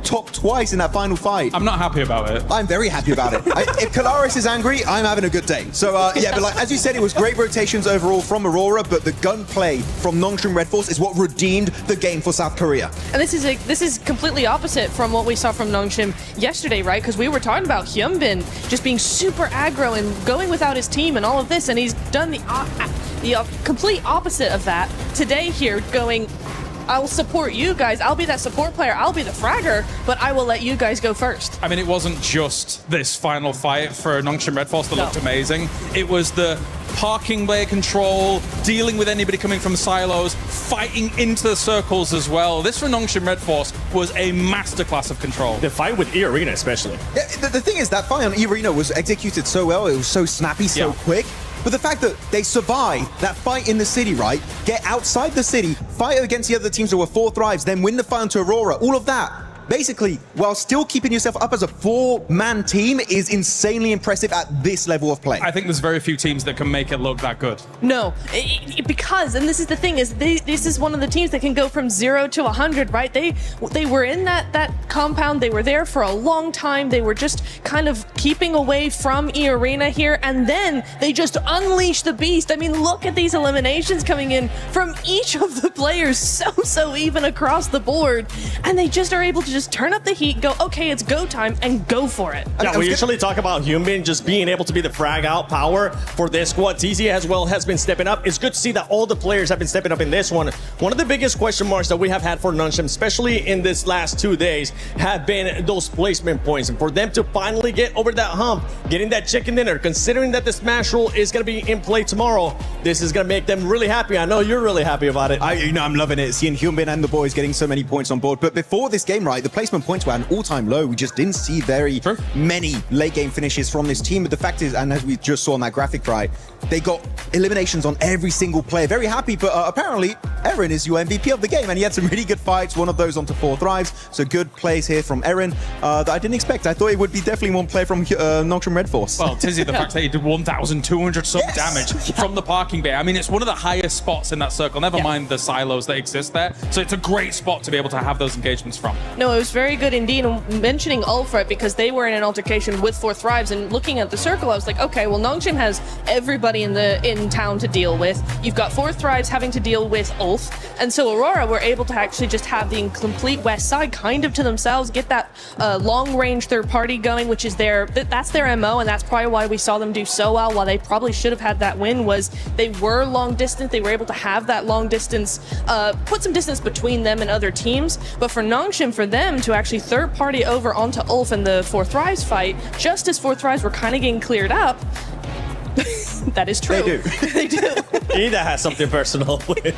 top twice in that final fight. I'm not happy about it. I'm very happy about it. If Kalaris is angry, I'm having a good day. So, yeah, but like, as you said, it was great rotations overall from Aurora, but the gunplay from Nongshim Red Force is what redeemed the game for South Korea. And this is completely opposite from what we saw from Nongshim yesterday, right? Because we were talking about Hyunbin just being super aggro and going without his team and all of this, and he's done the complete opposite of that today here, going, I'll support you guys. I'll be that support player. I'll be the fragger, but I will let you guys go first. I mean, it wasn't just this final fight for Nongshim Red Force that looked amazing. It was the parking bay control, dealing with anybody coming from silos, fighting into the circles as well. This for Nongshim Red Force was a masterclass of control. The fight with E-Arena especially. Yeah, the thing is, that fight on E-Arena was executed so well. It was so snappy, so quick. But the fact that they survive that fight in the city, right? Get outside the city, fight against the other teams that were 4 Thrives, then win the fight onto Aurora, all of that basically, while still keeping yourself up as a 4-man team is insanely impressive at this level of play. I think there's very few teams that can make it look that good. No, because, and this is the thing, is this is one of the teams that can go from 0 to 100, right? They were in that compound, they were there for a long time, they were just kind of keeping away from E-Arena here, and then they just unleashed the beast. I mean, look at these eliminations coming in from each of the players, so even across the board, and they just are able to just turn up the heat, go, okay, it's go time, and go for it. Yeah, we usually talk about Hyunbin just being able to be the frag out power for this squad. TZ as well has been stepping up. It's good to see that all the players have been stepping up in this one. One of the biggest question marks that we have had for Nunchim, especially in this last 2 days, have been those placement points. And for them to finally get over that hump, getting that chicken dinner, considering that the Smash rule is going to be in play tomorrow, this is going to make them really happy. I know you're really happy about it. I'm loving it, seeing Hyunbin and the boys getting so many points on board. But before this game, right, the placement points were at an all-time low. We just didn't see very many late-game finishes from this team. But the fact is, and as we just saw on that graphic, right, they got eliminations on every single player. Very happy, but apparently Eren is your MVP of the game, and he had some really good fights, one of those onto 4 Thrives. So good plays here from Eren that I didn't expect. I thought it would be definitely one player from Nocturne Red Force. Well, Tizzy, the fact that he did 1,200 some damage from the parking bay. I mean, it's one of the highest spots in that circle, never mind the silos that exist there. So it's a great spot to be able to have those engagements from. No, it was very good indeed. And mentioning Ulfred, because they were in an altercation with 4 Thrives, and looking at the circle, I was like, okay, well, Nongshim has everybody in town to deal with. You've got 4 Thrives having to deal with Ulf, and so Aurora were able to actually just have the complete west side kind of to themselves, get that long-range third party going, which is that's their MO, and that's probably why we saw them do so well. While they probably should have had that win, was they were long distance, they were able to have that long distance, put some distance between them and other teams. But for Nongshim, for them to actually third party over onto Ulf in the 4 Thrives fight, just as 4 Thrives were kind of getting cleared up, that is true. They do. They do. Ida has something personal with do.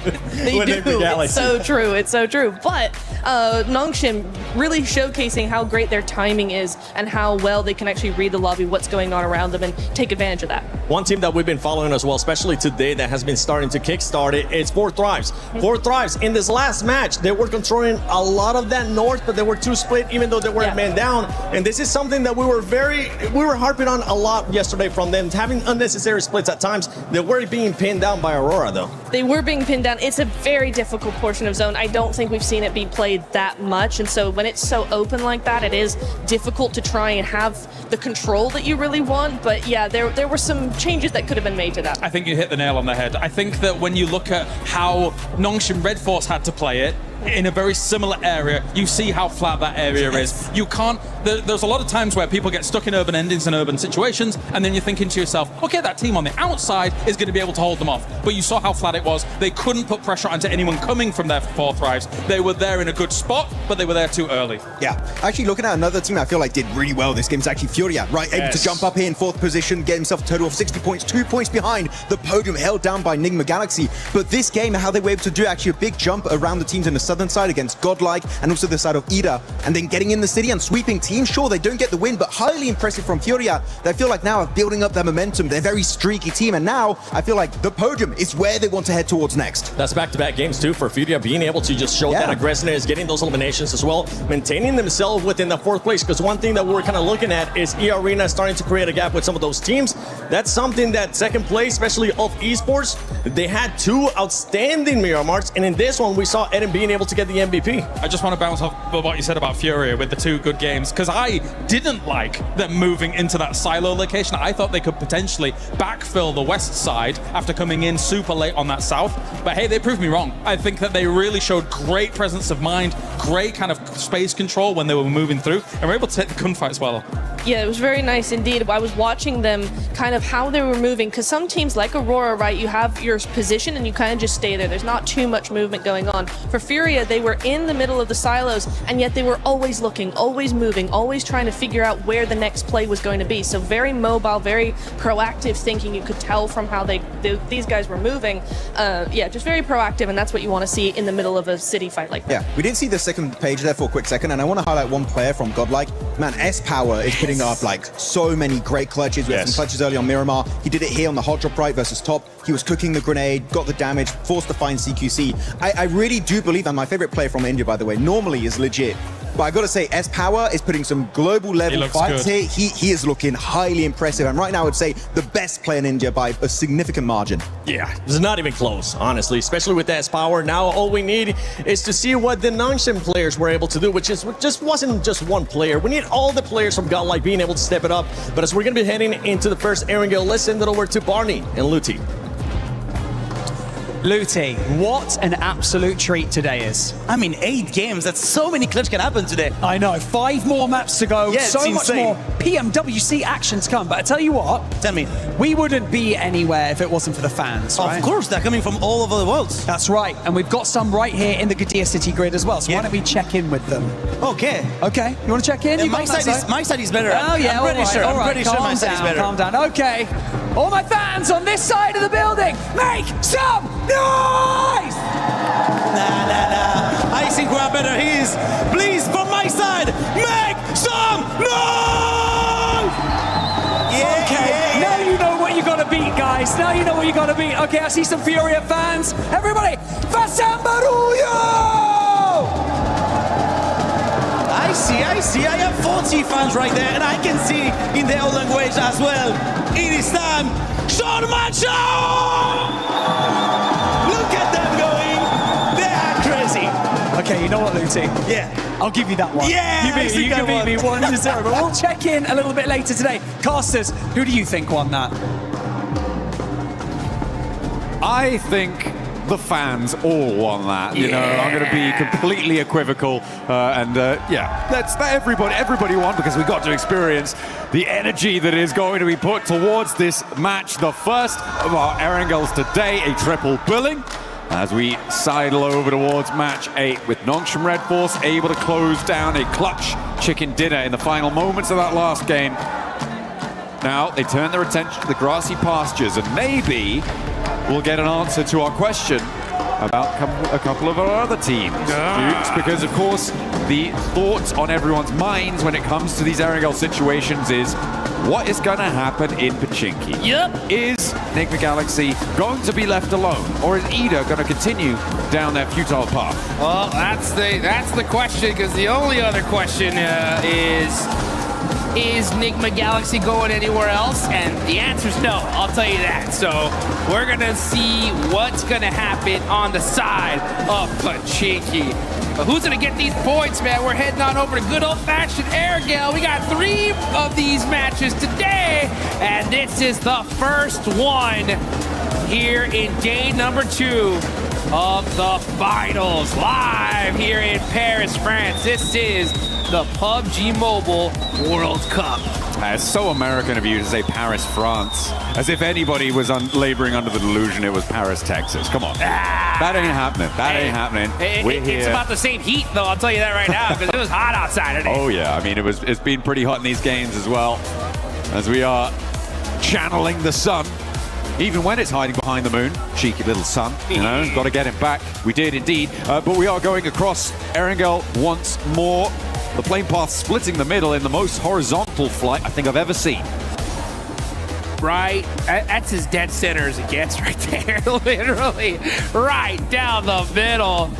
It's so true. It's so true. But Nongshim really showcasing how great their timing is and how well they can actually read the lobby, what's going on around them, and take advantage of that. One team that we've been following as well, especially today, that has been starting to kickstart it, is 4 Thrives. 4 Thrives, in this last match, they were controlling a lot of that north, but they were 2 split, even though they were man down. And this is something that we were harping on a lot yesterday from them, having unnecessary splits at times. They were being pinned down by Aurora, though. They were being pinned down. It's a very difficult portion of zone. I don't think we've seen it be played that much, and so when it's so open like that, it is difficult to try and have the control that you really want. But yeah, there were some changes that could have been made to that. I think you hit the nail on the head. I think that when you look at how Nongshim Red Force had to play it, in a very similar area, you see how flat that area is. You can't, there's a lot of times where people get stuck in urban endings and urban situations, and then you're thinking to yourself, okay, that team on the outside is going to be able to hold them off. But you saw how flat it was. They couldn't put pressure onto anyone coming from their 4 Thrives. They were there in a good spot, but they were there too early. Yeah, actually looking at another team I feel like did really well this game is actually Furia, right? Able to jump up here in 4th position, get himself a total of 60 points, 2 points behind the podium, held down by Enigma Galaxy. But this game, how they were able to do actually a big jump around the teams in the southern side against Godlike and also the side of Ida, and then getting in the city and sweeping teams. Sure, they don't get the win, but highly impressive from Furia. They feel like now are building up their momentum. They're a very streaky team, and now I feel like the podium is where they want to head towards next. That's back-to-back games too for Furia, being able to just show that aggressiveness, getting those eliminations as well, maintaining themselves within the 4th place, because one thing that we're kind of looking at is E-Arena starting to create a gap with some of those teams. That's something that 2nd place, especially of Esports, they had 2 outstanding mirror marks, and in this one we saw Eden being able to get the MVP. I just want to bounce off what you said about Furia with the 2 good games, because I didn't like them moving into that silo location. I thought they could potentially backfill the west side after coming in super late on that south, but hey, they proved me wrong. I think that they really showed great presence of mind, great kind of space control when they were moving through, and were able to take the gunfights well. Yeah, it was very nice indeed. I was watching them kind of how they were moving, because some teams like Aurora, right, you have your position and you kind of just stay there. There's not too much movement going on. For Furia, they were in the middle of the silos, and yet they were always looking, always moving, always trying to figure out where the next play was going to be. So very mobile, very proactive thinking. You could tell from how these guys were moving. Yeah, just very proactive, and that's what you want to see in the middle of a city fight like that. Yeah, we did see the second page there for a quick second, and I want to highlight one player from Godlike. Man, S-Power is putting up like so many great clutches. We had some clutches early on Miramar. He did it here on the hot drop right versus top. He was cooking the grenade, got the damage, forced to find CQC. I really do believe, and my favorite player from India, by the way, normally is legit But I got to say, S-Power is putting some global level fights here. He is looking highly impressive. And right now, I would say the best player in India by a significant margin. Yeah, it's not even close, honestly, especially with S-Power. Now, all we need is to see what the non-sim players were able to do, which just wasn't just one player. We need all the players from Godlike being able to step it up. But as we're going to be heading into the first Erangel, let's send it over to Barney and Luti. Luti, what an absolute treat today is. I mean, 8 games, that's so many clips can happen today. I know, 5 more maps to go, Yeah, so it's much insane. more PMWC action to come. But I tell you what, tell me, we wouldn't be anywhere if it wasn't for the fans, right? Of course, they're coming from all over the world. That's right, and we've got some right here in the Gadir City grid as well, so why don't we check in with them? Okay. Okay, you want to check in? Yeah, my side is better. Oh yeah, I'm pretty sure. all right. I'm pretty sure my side is better. Calm down, okay. All my fans on this side of the building, make some noise! Nah. I think we're better. Please, from my side, make some noise! Okay, now you know what you got to beat, guys. Now you know what you got to beat. Okay, I see some Furia fans. Everybody, Fasambaruyo! I see. I have 40 fans right there, and I can see in their own language as well. It is time. Sean Macho! Look at them going. They are crazy. Okay, you know what, Luti? Yeah. I'll give you that one. Yeah, you can beat me 1-0. But we'll check in a little bit later today. Casters, who do you think won that? I think the fans all won that. You know, I'm going to be completely equivocal, that's everybody won because we got to experience the energy that is going to be put towards this match, the first of our Erangels today, a triple billing. As we sidle over towards match 8 with Nongshim Red Force able to close down a clutch chicken dinner in the final moments of that last game. Now they turn their attention to the grassy pastures, and maybe we'll get an answer to our question about a couple of our other teams, Dukes, because of course the thoughts on everyone's minds when it comes to these Erangel situations is what is going to happen in Pachinki? Yep. Is Enigma Galaxy going to be left alone, or is EDA going to continue down their futile path? Well, that's the question, because the only other question is Enigma Galaxy going anywhere else? And the answer's no, I'll tell you that. So we're gonna see what's gonna happen on the side of Pachinki. But who's gonna get these points, man? We're heading on over to good old-fashioned Erangel. We got 3 of these matches today, and this is the first one here in day number 2 of the finals, live here in Paris, France. This is the PUBG Mobile World Cup. It's so American of you to say Paris, France, as if anybody was laboring under the delusion it was Paris, Texas. Come on. That ain't happening. That ain't happening. We're here. It's about the same heat, though, I'll tell you that right now, because it was hot outside today. Oh, yeah. I mean, it's been pretty hot in these games as well, as we are channeling the sun. Even when it's hiding behind the moon, cheeky little sun, you know, got to get him back. We did indeed, but we are going across Erangel once more. The plane path splitting the middle in the most horizontal flight I think I've ever seen. Right, that's as dead center as it gets right there, literally, right down the middle.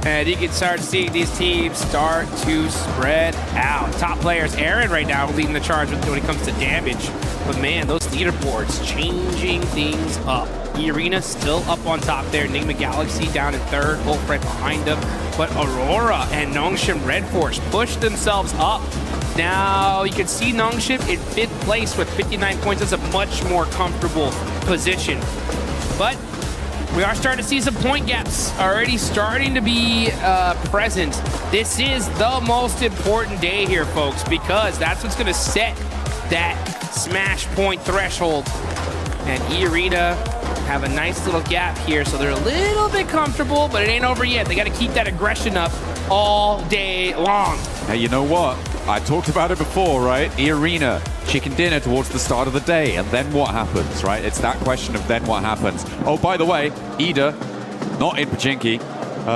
And you can start seeing these teams start to spread out. Top players, Aaron right now leading the charge when it comes to damage. But man, those leaderboards changing things up. The Arena still up on top there. Enigma Galaxy down in 3rd, both right behind them. But Aurora and Nongshim Red Force push themselves up. Now you can see Nongshim in 5th place with 59 points. That's a much more comfortable position. But we are starting to see some point gaps already starting to be present. This is the most important day here, folks, because that's what's going to set that smash point threshold. And E-Arena have a nice little gap here, so they're a little bit comfortable, but it ain't over yet. They got to keep that aggression up all day long. Hey, you know what? I talked about it before, right? E-Arena, chicken dinner towards the start of the day, and then what happens, right? It's that question of then what happens. Oh, by the way, EDA, not in Pachinki.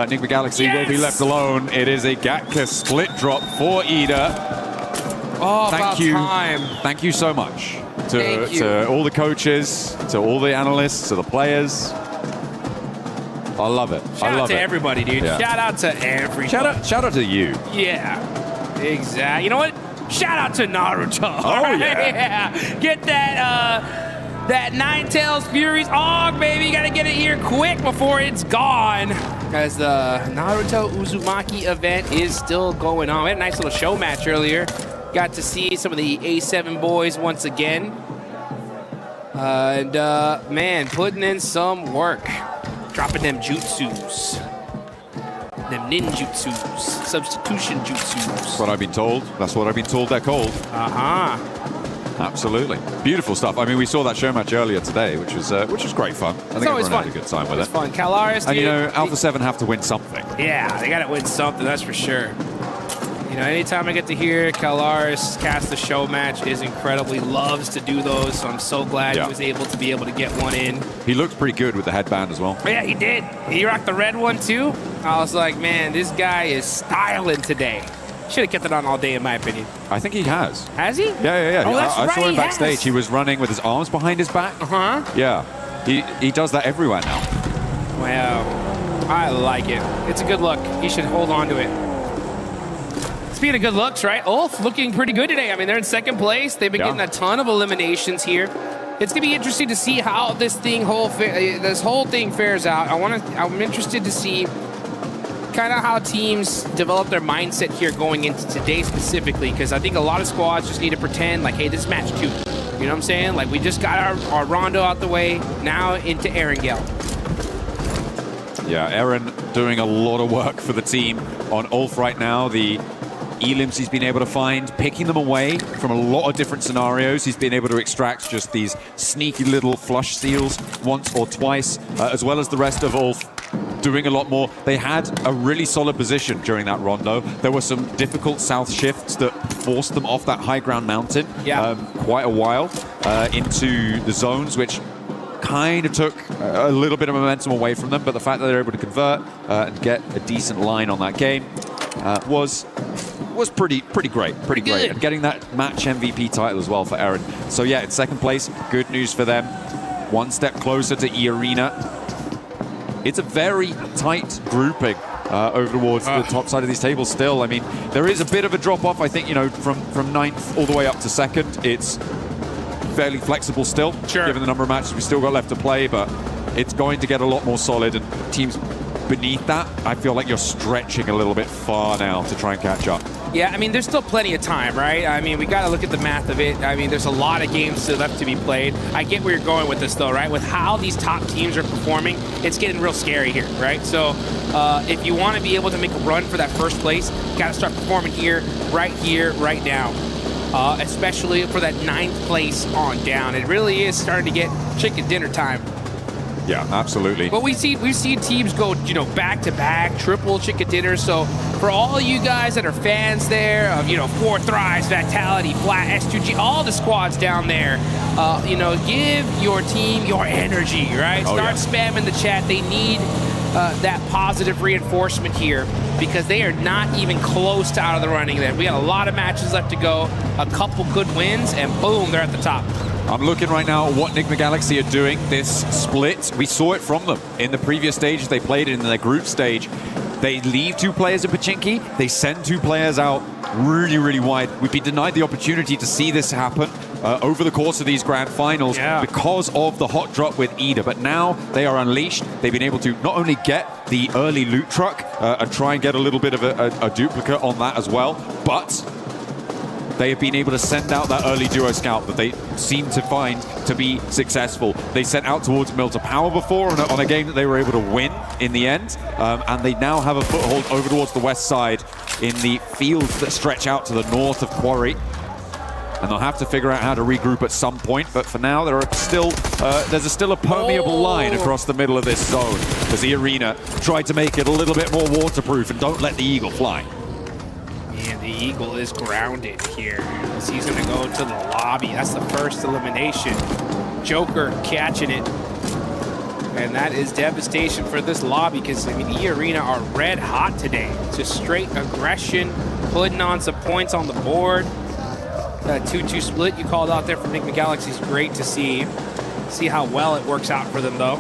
Enigma Galaxy will be left alone. It is a Gatka split drop for EDA. Oh, thank you. Time. Thank you so much to all the coaches, to all the analysts, to the players. I love it. Shout out to everybody, dude. Yeah. Shout out to everybody. Shout out to you. Yeah. Exactly. You know what? Shout out to Naruto. Oh, yeah. Get that Ninetales Furies Og, baby. You got to get it here quick before it's gone. As the Naruto Uzumaki event is still going on. We had a nice little show match earlier. Got to see some of the A7 boys once again. Man, putting in some work. Dropping them jutsus. Them ninjutsus. Substitution jutsus. That's what I've been told. That's what I've been told they're called. Uh-huh. Absolutely. Beautiful stuff. I mean, we saw that show match earlier today, which was great fun. I think everyone had a good time with it. It's fun. Calaris, and, you know, Alpha 7 have to win something. Yeah, they got to win something, that's for sure. You know, anytime I get to hear Calaris cast the show match is incredibly loves to do those, so I'm so glad he was able to get one in. He looked pretty good with the headband as well. Yeah, he did. He rocked the red one too. I was like, man, this guy is styling today. Should have kept it on all day, in my opinion. I think he has. Has he? Yeah. Oh, that's I right, saw him he backstage. has. He was running with his arms behind his back. Uh-huh. Yeah. He does that everywhere now. Wow. I like it. It's a good look. He should hold on to it. Speaking of good looks, right? Ulf looking pretty good today. I mean, they're in second place. They've been getting a ton of eliminations here. It's going to be interesting to see how this whole thing fares out. I'm interested to see kind of how teams develop their mindset here going into today specifically, because I think a lot of squads just need to pretend like, hey, this is match 2. You know what I'm saying? Like, we just got our Rondo out the way, now into Erangel. Yeah, Aaron doing a lot of work for the team on Ulf right now. The elims he's been able to find, picking them away from a lot of different scenarios. He's been able to extract just these sneaky little flush steals once or twice, as well as the rest of Ulf doing a lot more. They had a really solid position during that rondo. There were some difficult south shifts that forced them off that high ground mountain quite a while into the zones, which kind of took a little bit of momentum away from them, but the fact that they're able to convert and get a decent line on that game was pretty great, pretty great. And getting that match MVP title as well for Aaron. So yeah, it's second place. Good news for them. One step closer to E-Arena. It's a very tight grouping over towards the top side of these tables still. I mean, there is a bit of a drop-off, I think, you know, from 9th all the way up to 2nd. It's fairly flexible still, given the number of matches we still got left to play, but it's going to get a lot more solid, and teams beneath that, I feel like you're stretching a little bit far now to try and catch up. Yeah, I mean, there's still plenty of time, right? I mean, we got to look at the math of it. I mean, there's a lot of games still left to be played. I get where you're going with this, though, right? With how these top teams are performing, it's getting real scary here, right? So if you want to be able to make a run for that first place, you got to start performing here, right now. Especially for that 9th place on down. It really is starting to get chicken dinner time. Yeah, absolutely. But we've seen teams go, you know, back-to-back, triple chicken dinner. So for all you guys that are fans there of, you know, 4 Thrives, Vitality, Flat, S2G, all the squads down there, you know, give your team your energy, right? Start spamming the chat. They need that positive reinforcement here, because they are not even close to out of the running there. We got a lot of matches left to go, a couple good wins, and boom, they're at the top. I'm looking right now at what Enigma Galaxy are doing. This split, we saw it from them in the previous stages they played in their group stage. They leave 2 players in Pachinki. They send 2 players out really, really wide. We've been denied the opportunity to see this happen over the course of these grand finals because of the hot drop with Ida. But now they are unleashed. They've been able to not only get the early loot truck and try and get a little bit of a duplicate on that as well, but they have been able to send out that early duo scout that they seem to find to be successful. They sent out towards Milta Power before on a game that they were able to win in the end, and they now have a foothold over towards the west side in the fields that stretch out to the north of Quarry. And they'll have to figure out how to regroup at some point, but for now there's still a permeable line across the middle of this zone as the Arena tried to make it a little bit more waterproof and don't let the Eagle fly. And the Eagle is grounded here. He's going to go to the lobby. That's the first elimination. Joker catching it. And that is devastation for this lobby, because, I mean, the Arena are red hot today. Just straight aggression, putting on some points on the board. That 2-2 split you called out there from Enigma Galaxy is great to see. See how well it works out for them, though.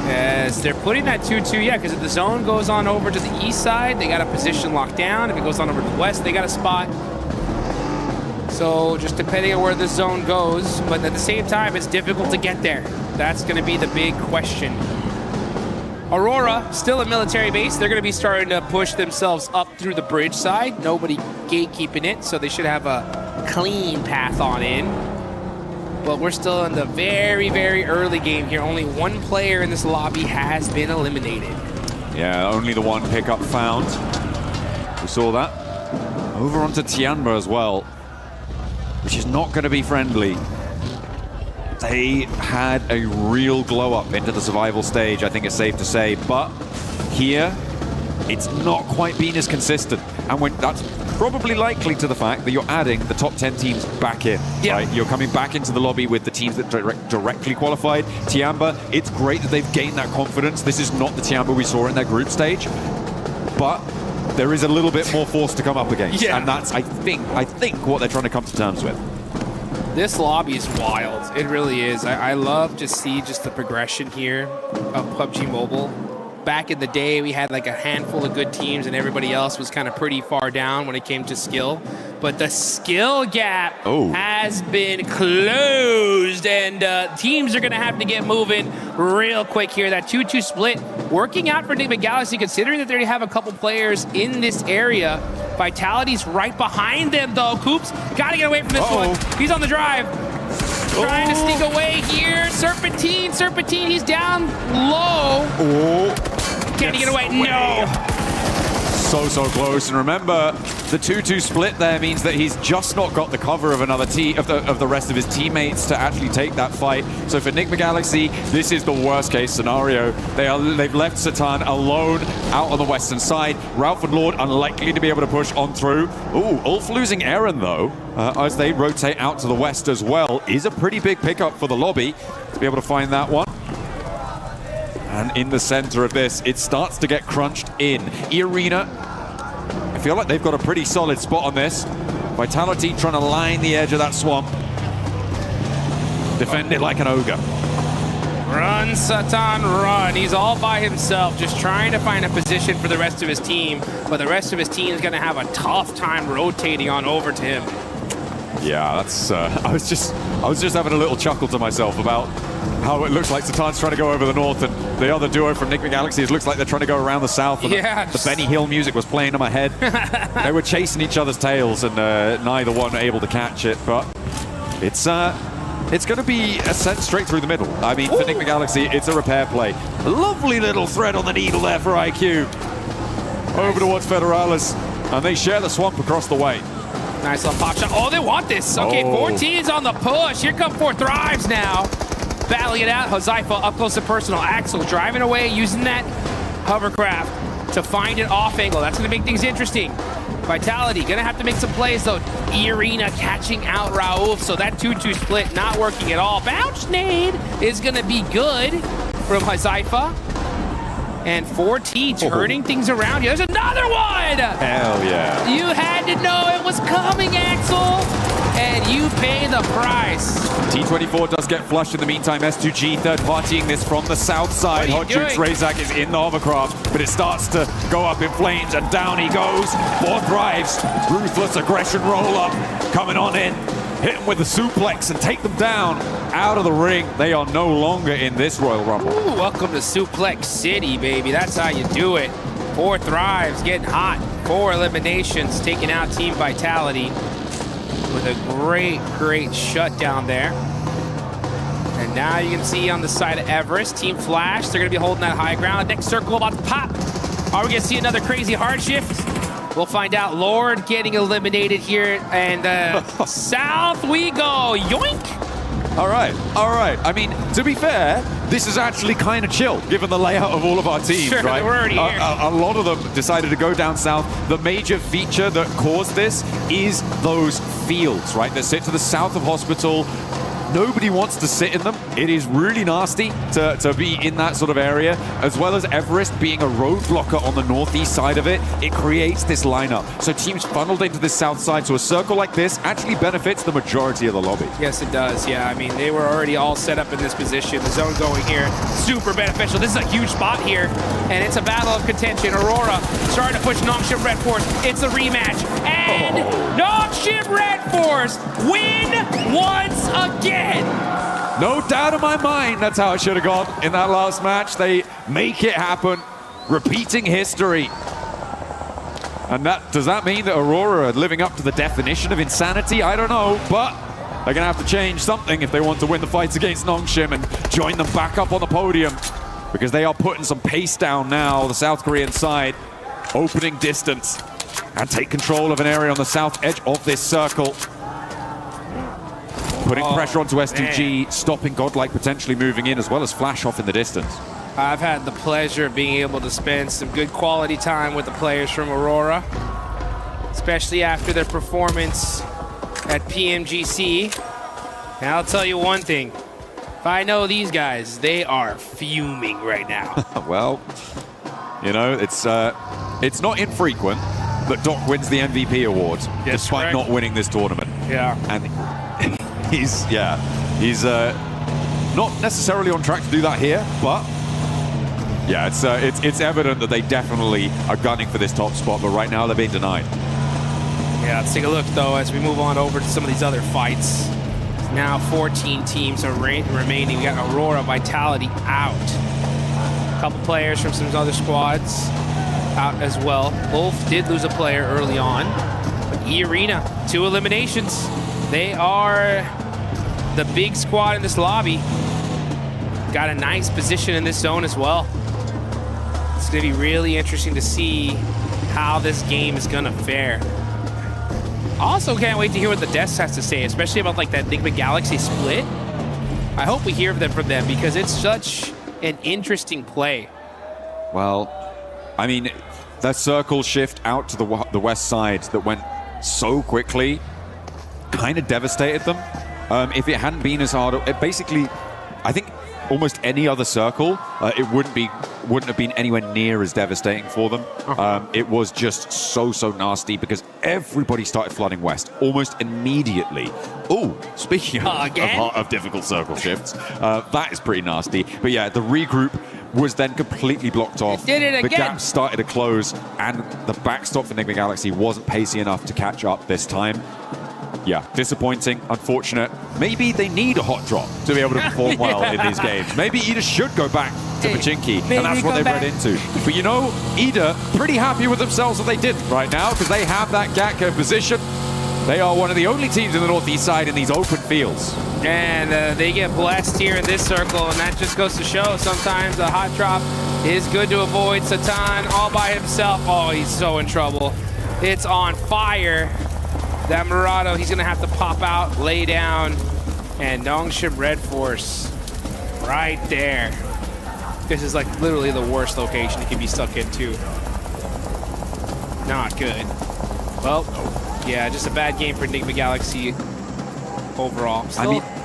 Yes, they're putting that 2-2, yeah, because if the zone goes on over to the east side, they got a position locked down. If it goes on over to the west, they got a spot. So just depending on where the zone goes, but at the same time, it's difficult to get there. That's going to be the big question. Aurora, still a military base. They're going to be starting to push themselves up through the bridge side. Nobody gatekeeping it, so they should have a clean path on in. But we're still in the very, very early game here. Only one player in this lobby has been eliminated. Yeah, only the one pickup found. We saw that. Over onto Tianba as well, which is not going to be friendly. They had a real glow up into the survival stage, I think it's safe to say. But here, it's not quite been as consistent. And when that's probably likely to the fact that you're adding the top 10 teams back in. Yeah. Right? You're coming back into the lobby with the teams that directly qualified. Tianba, it's great that they've gained that confidence. This is not the Tianba we saw in their group stage. But there is a little bit more force to come up against. Yeah. And that's, I think what they're trying to come to terms with. This lobby is wild. It really is. I love to see just the progression here of PUBG Mobile. Back in the day, we had like a handful of good teams and everybody else was kind of pretty far down when it came to skill. But the skill gap has been closed, and teams are going to have to get moving real quick here. That 2-2 split working out for Enigma Galaxy, considering that they already have a couple players in this area. Vitality's right behind them, though. Coops got to get away from this one. He's on the drive. Trying to sneak away here. Serpentine, he's down low. Can he get away? No. So close. And remember, the 2-2 split there means that he's just not got the cover of another of the rest of his teammates to actually take that fight. So for Enigma Galaxy, this is the worst case scenario. They've left Satan alone out on the western side. Ralph and Lord unlikely to be able to push on through. Ulf losing Aaron though, as they rotate out to the west as well, is a pretty big pickup for the lobby to be able to find that one. And in the center of this, it starts to get crunched in. E-Arena, I feel like they've got a pretty solid spot on this. Vitality trying to line the edge of that swamp. Defend it like an ogre. Run, Satan, run. He's all by himself, just trying to find a position for the rest of his team. But the rest of his team is going to have a tough time rotating on over to him. Yeah, that's. I was just having a little chuckle to myself about how it looks like Satan's trying to go over the north, and the other duo from Enigma Galaxy, it looks like they're trying to go around the south. And the Benny Hill music was playing in my head. They were chasing each other's tails, and neither one able to catch it. But it's going to be a sent straight through the middle. I mean, for Enigma Galaxy, it's a repair play. A lovely little thread on the needle there for IQ. Over towards Federalis, and they share the swamp across the way. Nice little pop shot. Oh, they want this. Okay, 14's on the push. Here come 4 Thrives now. Battling it out. Hozaifa up close and personal. Axel driving away, using that hovercraft to find an off angle. That's going to make things interesting. Vitality going to have to make some plays, though. E-Arena catching out Raouf. So that 2-2 split not working at all. Bounce nade is going to be good from Hozaifa. And 4T turning things around here. There's another one! Hell yeah. You had to know it was coming, Axel. And you pay the price. T24 does get flushed in the meantime. S2G third partying this from the south side. Hot Jukes Razak is in the hovercraft, but it starts to go up in flames, and down he goes. 4 Thrives. Ruthless aggression roll up. Coming on in. Hit them with the suplex and take them down out of the ring. They are no longer in this Royal Rumble. Ooh, welcome to Suplex City, baby. That's how you do it. 4 Thrives getting hot. 4 eliminations, taking out Team Vitality with a great shutdown there. And now you can see on the side of Everest, Team Flash, they're going to be holding that high ground. Next circle about to pop. Are we going to see another crazy hard shift? We'll find out. Lord getting eliminated here, and south we go. Yoink! All right. I mean, to be fair, this is actually kind of chill, given the layout of all of our teams, sure, right? We're already here. A lot of them decided to go down south. The major feature that caused this is those fields, right, that sit to the south of Hospital. Nobody wants to sit in them. It is really nasty to be in that sort of area, as well as Everest being a roadblocker on the northeast side of it. It creates this lineup. So teams funneled into this south side, so a circle like this actually benefits the majority of the lobby. Yes, it does. Yeah, I mean, they were already all set up in this position. The zone going here, super beneficial. This is a huge spot here, and it's a battle of contention. Aurora starting to push Nongshim Red Force. It's a rematch, and Nongshim Red Force win once again. No doubt in my mind that's how it should have gone in that last match. They make it happen, repeating history. And does that mean that Aurora are living up to the definition of insanity? I don't know, but they're going to have to change something if they want to win the fights against Nongshim and join them back up on the podium, because they are putting some pace down now, the South Korean side, opening distance and take control of an area on the south edge of this circle. Putting pressure onto SDG, stopping Godlike potentially moving in, as well as Flash off in the distance. I've had the pleasure of being able to spend some good quality time with the players from Aurora, especially after their performance at PMGC. And I'll tell you one thing, if I know these guys, they are fuming right now. Well, you know, it's not infrequent that Doc wins the MVP award, despite not winning this tournament. Yeah. And he's not necessarily on track to do that here, but yeah, it's evident that they definitely are gunning for this top spot, but right now they're being denied. Yeah, let's take a look though as we move on over to some of these other fights. Now 14 teams are remaining. We got Aurora, Vitality out. A couple players from some other squads out as well. Wolf did lose a player early on, but E-Arena, 2 eliminations. They are the big squad in this lobby. Got a nice position in this zone as well. It's going to be really interesting to see how this game is going to fare. Also can't wait to hear what the Deaths has to say, especially about like that Enigma Galaxy split. I hope we hear from them because it's such an interesting play. Well, I mean, that circle shift out to the west side that went so quickly kind of devastated them. If it hadn't been as hard, it basically, I think almost any other circle, it wouldn't have been anywhere near as devastating for them. It was just so nasty because everybody started flooding west almost immediately. Oh, speaking of difficult circle shifts, that is pretty nasty. But yeah, the regroup was then completely blocked off. It did it again. The gap started to close, and the backstop for Enigma Galaxy wasn't pacey enough to catch up this time. Yeah, disappointing, unfortunate. Maybe they need a hot drop to be able to perform well in these games. Maybe Ida should go back to Pachinki, and that's what they've read into. But you know, Ida, pretty happy with themselves that they did right now, because they have that Gatka position. They are one of the only teams in the northeast side in these open fields. And they get blessed here in this circle, and that just goes to show sometimes a hot drop is good to avoid. Satan all by himself. Oh, he's so in trouble. It's on fire. That Murado, he's going to have to pop out, lay down, and Nongshim Red Force right there. This is like literally the worst location he could be stuck into. Not good. Well, yeah, just a bad game for Enigma Galaxy overall.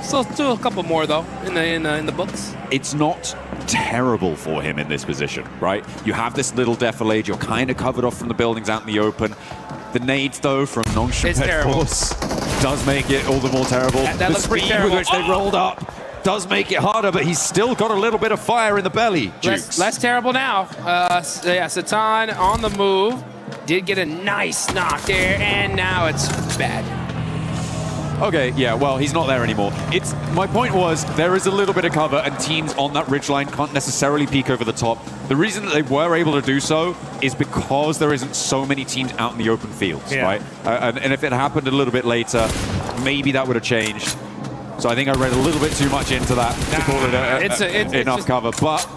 Still a couple more though in the books. It's not terrible for him in this position, right? You have this little defilade, you're kind of covered off from the buildings out in the open. The nades, though, from Nongshim Red Force does make it all the more terrible. That looks pretty terrible. The speed with which they rolled up does make it harder, but he's still got a little bit of fire in the belly. Less terrible now. Yeah, Satan on the move. Did get a nice knock there, and now it's bad. Okay, yeah, well, he's not there anymore. My point was, there is a little bit of cover, and teams on that ridgeline can't necessarily peek over the top. The reason that they were able to do so is because there isn't so many teams out in the open fields, right? And if it happened a little bit later, maybe that would have changed. So I think I read a little bit too much into that to call it enough cover. But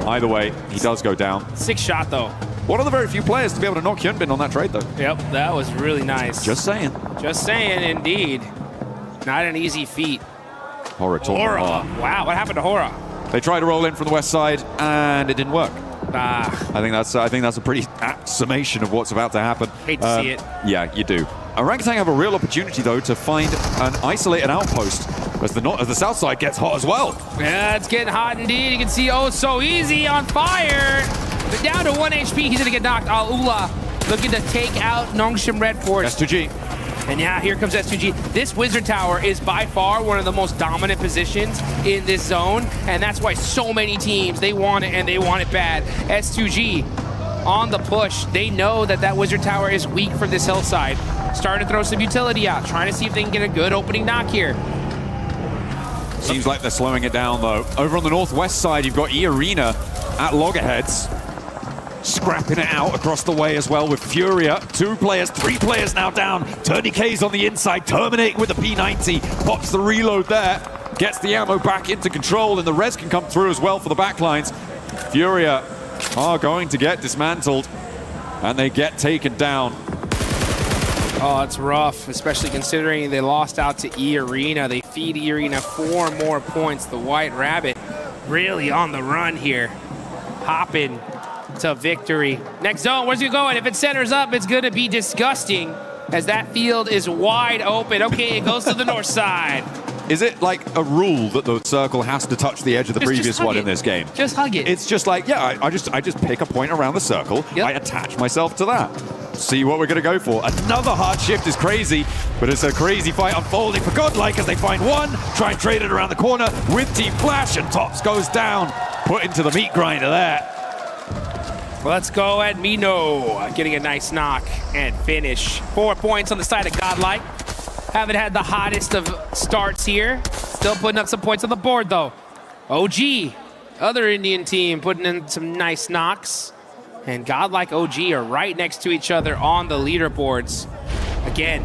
either way, he does go down. 6 shot, though. One of the very few players to be able to knock Hyunbin on that trade, though. Yep, that was really nice. Just saying. Just saying, indeed. Not an easy feat. Hora. Wow, what happened to Hora? They tried to roll in from the west side, and it didn't work. I think that's a pretty apt summation of what's about to happen. Hate to see it. Yeah, you do. Orangutan have a real opportunity, though, to find an isolated outpost as the south side gets hot as well. Yeah, it's getting hot indeed. You can see Oh So Easy on fire. But down to 1 HP. He's going to get knocked. Alula looking to take out Nongshim Red Force. S2G. And yeah, here comes S2G. This Wizard Tower is by far one of the most dominant positions in this zone, and that's why so many teams, they want it and they want it bad. S2G on the push. They know that that Wizard Tower is weak from this hillside. Starting to throw some utility out, trying to see if they can get a good opening knock here. Seems like they're slowing it down, though. Over on the northwest side, you've got E-Arena at loggerheads, scrapping it out across the way as well with Furia. 2 players, 3 players now down. Tourniquet's on the inside, terminating with the P90. Pops the reload there, gets the ammo back into control, and the res can come through as well for the backlines. Furia are going to get dismantled, and they get taken down. Oh, it's rough, especially considering they lost out to E-Arena. They feed E-Arena 4 more points. The White Rabbit really on the run here, hopping to victory. Next zone, where's he going? If it centers up, it's going to be disgusting as that field is wide open. Okay, it goes to the north side. Is it like a rule that the circle has to touch the edge of the previous one in this game? Just hug it. It's just like, yeah, I just pick a point around the circle. Yep. I attach myself to that. See what we're going to go for. Another hard shift is crazy, but it's a crazy fight unfolding for Godlike as they find one, try and trade it around the corner with Team Flash, and Tops goes down. Put into the meat grinder there. Let's go at Mino, getting a nice knock and finish. 4 points on the side of Godlike. Haven't had the hottest of starts here. Still putting up some points on the board, though. OG, other Indian team, putting in some nice knocks. And Godlike OG are right next to each other on the leaderboards. Again,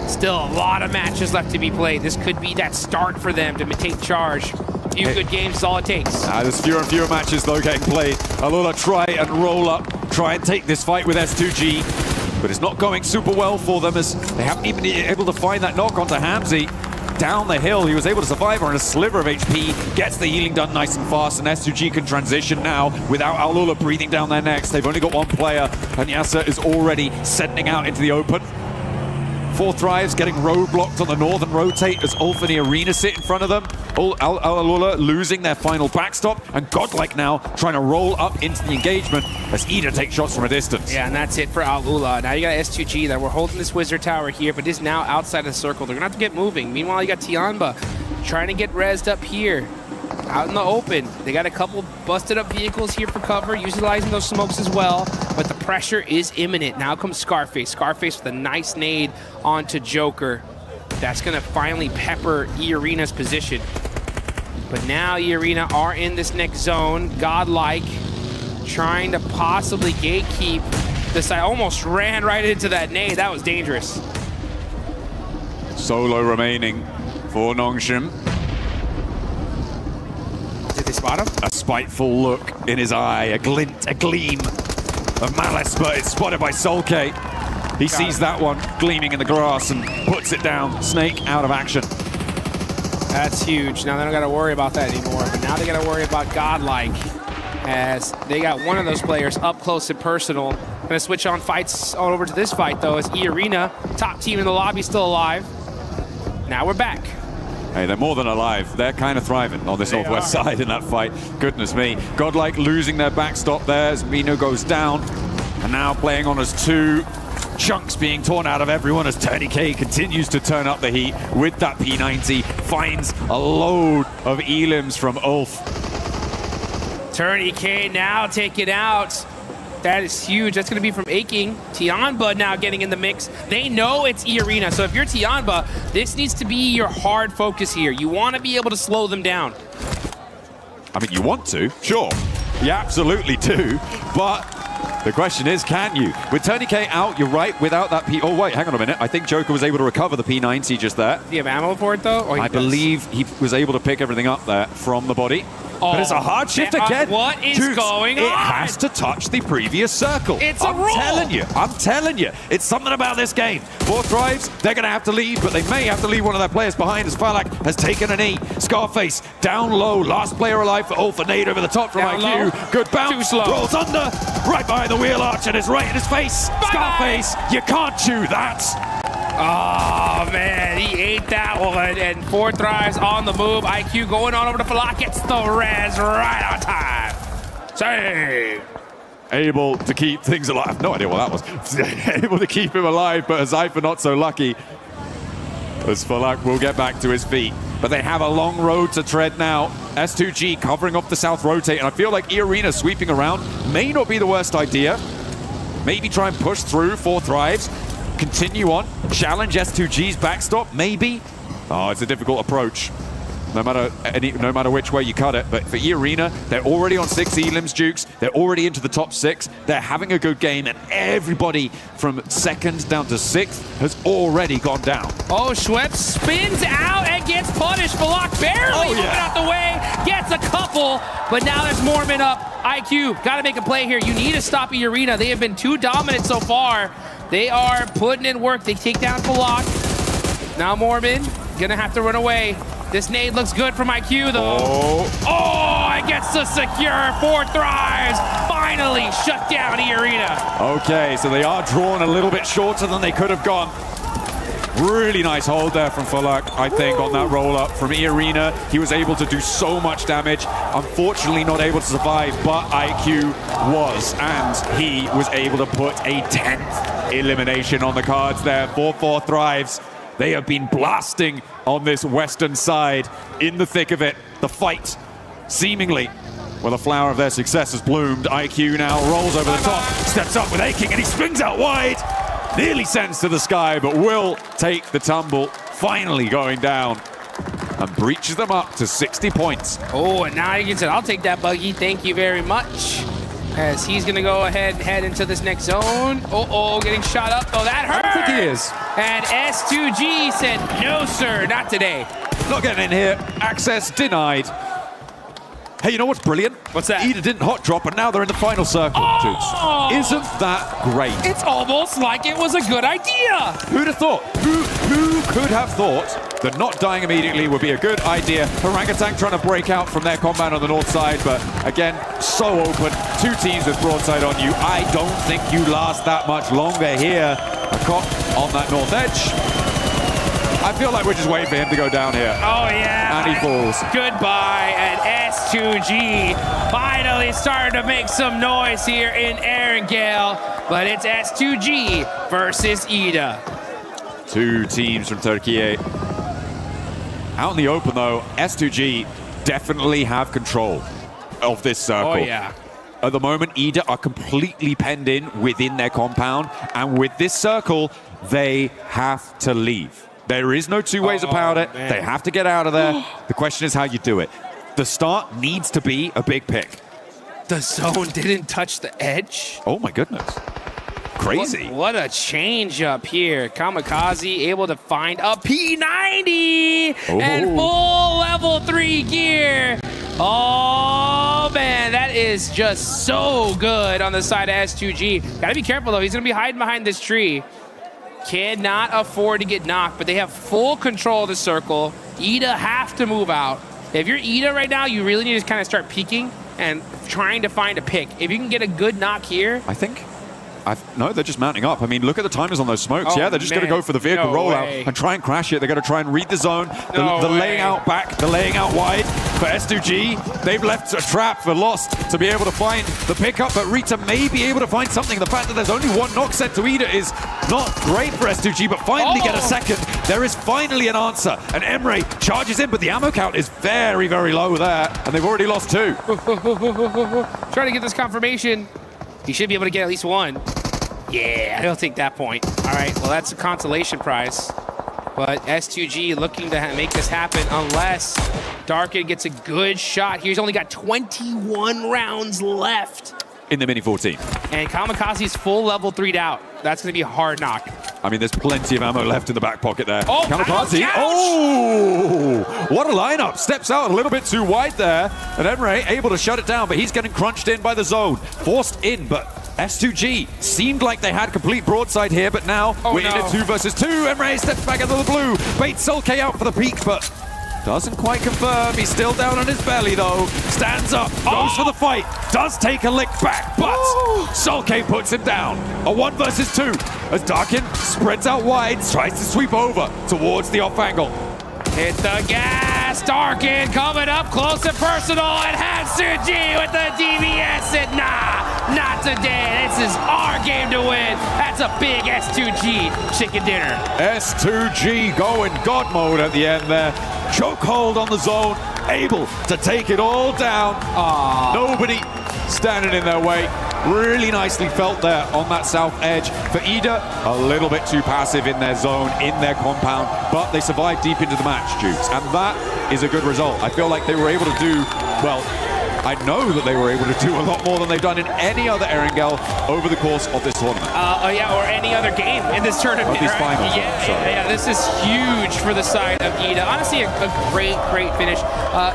still a lot of matches left to be played. This could be that start for them to take charge. Few good games is all it takes. There's fewer and fewer matches, though, getting played. Alula try and roll up, try and take this fight with S2G. But it's not going super well for them as they haven't even been able to find that knock onto Hamzy. Down the hill, he was able to survive on a sliver of HP, gets the healing done nice and fast, and S2G can transition now without Alula breathing down their necks. They've only got 1 player, and Yasser is already sending out into the open. 4 Thrives getting roadblocked on the northern rotate as Ulf and the Arena sit in front of them. Alula losing their final backstop, and Godlike now trying to roll up into the engagement as Ida takes shots from a distance. Yeah, and that's it for Alula. Now you got S2G that we're holding this Wizard Tower here, but is now outside of the circle. They're gonna have to get moving. Meanwhile, you got Tianba trying to get rezzed up here. Out in the open. They got a couple busted up vehicles here for cover, utilizing those smokes as well, but the pressure is imminent. Now comes Scarface. Scarface with a nice nade onto Joker. That's gonna finally pepper E-Arena's position. But now E-Arena are in this next zone. Godlike trying to possibly gatekeep this. I almost ran right into that nade. That was dangerous. Solo remaining for Nongshim. Did they spot him? A spiteful look in his eye, a glint, a gleam of malice, but it's spotted by Solke. He sees that one gleaming in the grass and puts it down. Snake out of action. That's huge. Now they don't got to worry about that anymore, but now they got to worry about Godlike as they got one of those players up close and personal. Gonna switch on fights all over to this fight, though, as E-Arena, top team in the lobby, still alive. Now we're back. Hey, they're more than alive. They're kind of thriving on this northwest side in that fight. Goodness me. Godlike losing their backstop there as Mino goes down. And now playing on as 2 chunks being torn out of everyone as Tourniquet continues to turn up the heat with that P90. Finds a load of elims from Ulf. Tourniquet now taken out. That is huge. That's going to be from Aching. Tianba now getting in the mix. They know it's E-Arena, so if you're Tianba, this needs to be your hard focus here. You want to be able to slow them down. I mean, you want to, sure. You absolutely do, but the question is, can you? With Tourniquet out, you're right, without that P... Oh, wait, hang on a minute. I think Joker was able to recover the P90 just there. Do you have ammo for it, though? Or I believe he was able to pick everything up there from the body. But it's a hard shift again. What is going on? It has to touch the previous circle. It's a rule. I'm telling you. It's something about this game. 4 Thrives, they're going to have to leave, but they may have to leave one of their players behind as Falak has taken a knee. Scarface down low. Last player alive for Ulf, a nade over the top from down IQ. Low. Good bounce. Too slow. Rolls under. Right behind the wheel arch and it's right in his face. Bye-bye. Scarface, you can't chew that. Oh, man, he ate that one. And 4 Thrives on the move. IQ going on over to Falak. Gets the res right on time. Save. Able to keep things alive. No idea what that was. Able to keep him alive, but Zypher not so lucky. As Falak will get back to his feet. But they have a long road to tread now. S2G covering off the south rotate, and I feel like E-Arena sweeping around may not be the worst idea. Maybe try and push through 4 Thrives, continue on, challenge S2G's backstop, maybe. Oh, it's a difficult approach. No matter which way you cut it. But for E-Arena, they're already on 6 elims, Jukes. They're already into the top 6. They're having a good game, and everybody from 2nd down to 6th has already gone down. Oh, Schweppes spins out and gets punished. Falak barely moving out the way, gets a couple, but now there's Mormon up. IQ, got to make a play here. You need to stop E-Arena. They have been too dominant so far. They are putting in work. They take down Falak. Now Mormon gonna have to run away. This nade looks good from IQ, though. Oh, it gets to secure. 4 Thrives finally shut down E-Arena. Okay, so they are drawn a little bit shorter than they could have gone. Really nice hold there from Falak, I think, on that roll-up from E-Arena. He was able to do so much damage. Unfortunately, not able to survive, but IQ was, and he was able to put a 10th elimination on the cards there for 4 Thrives. They have been blasting on this western side in the thick of it. The fight, seemingly, where the flower of their success has bloomed. IQ now rolls over the top, steps up with Aching, and he springs out wide. Nearly sends to the sky, but will take the tumble, finally going down, and breaches them up to 60 points. Oh, and now he can say, I'll take that buggy, thank you very much. As he's gonna go ahead and head into this next zone. Oh, getting shot up. Oh, that hurt. I don't think he is. And S2G said, no, sir, not today. Not getting in here. Access denied. Hey, you know what's brilliant? What's that? Ida didn't hot drop, and now they're in the final circle. Oh! Isn't that great? It's almost like it was a good idea. Who'd have thought? Who could have thought that not dying immediately would be a good idea? Orangutan trying to break out from their compound on the north side, but again, so open. 2 teams with broadside on you. I don't think you last that much longer here. A cop on that north edge. I feel like we're just waiting for him to go down here. Oh, yeah. And he falls. Goodbye, and S2G finally starting to make some noise here in Erangel, but it's S2G versus Ida. 2 teams from Turkey. Out in the open, though, S2G definitely have control of this circle. Oh, yeah. At the moment, Ida are completely penned in within their compound, and with this circle, they have to leave. There is no 2 ways about it. Man. They have to get out of there. The question is how you do it. The start needs to be a big pick. The zone didn't touch the edge? Oh my goodness. Crazy. What a change up here. Kamikaze able to find a P90 and full level 3 gear. Oh man, that is just so good on the side of S2G. Gotta be careful though, he's gonna be hiding behind this tree. Cannot afford to get knocked, but they have full control of the circle. Ida have to move out. If you're Ida right now, you really need to kind of start peeking and trying to find a pick. If you can get a good knock here. I think. No, they're just mounting up. I mean, look at the timers on those smokes. Oh, yeah, they're just going to go for the vehicle rollout and try and crash it. They're going to try and read the zone. The laying out back, the laying out wide for S2G. They've left a trap for Lost to be able to find the pickup, but Rita may be able to find something. The fact that there's only 1 knock sent to Ida is not great for S2G, but finally get a second. There is finally an answer, and Emre charges in, but the ammo count is very, very low there, and they've already lost 2. Trying to get this confirmation. He should be able to get at least 1. Yeah, he'll take that point. All right, well, that's a consolation prize. But S2G looking to make this happen unless Darkin gets a good shot here. He's only got 21 rounds left. In the Mini 14. And Kamikaze's full level 3'd out. That's going to be a hard knock. I mean, there's plenty of ammo left in the back pocket there. Oh, Kamikaze. ouch. Oh, what a lineup. Steps out a little bit too wide there. And Emre able to shut it down, but he's getting crunched in by the zone. Forced in, but S2G seemed like they had complete broadside here, but now we're in a 2 versus 2. Emre steps back into the blue. Baits Sulke out for the peak, but Doesn't quite confirm. He's still down on his belly, though. Stands up, goes for the fight. Does take a lick back, but Sulke puts him down. A 1 versus 2 as Darkin spreads out wide, tries to sweep over towards the off angle. Hit the gas. Darkin coming up close and personal, and Hatsuji with the DVS. And nah, not today. This is our game to win. That's a big S2G chicken dinner. S2G going God mode at the end there. Chokehold on the zone, able to take it all down. Nobody standing in their way. Really nicely felt there on that south edge. For Ida, a little bit too passive in their zone, in their compound, but they survived deep into the match, Jukes, and that is a good result. I feel like they were able to do, well, I know that they were able to do a lot more than they've done in any other Erangel over the course of this tournament. Yeah, or any other game in this tournament. Of these finals. Yeah, this is huge for the side of Ida. Honestly, a great finish.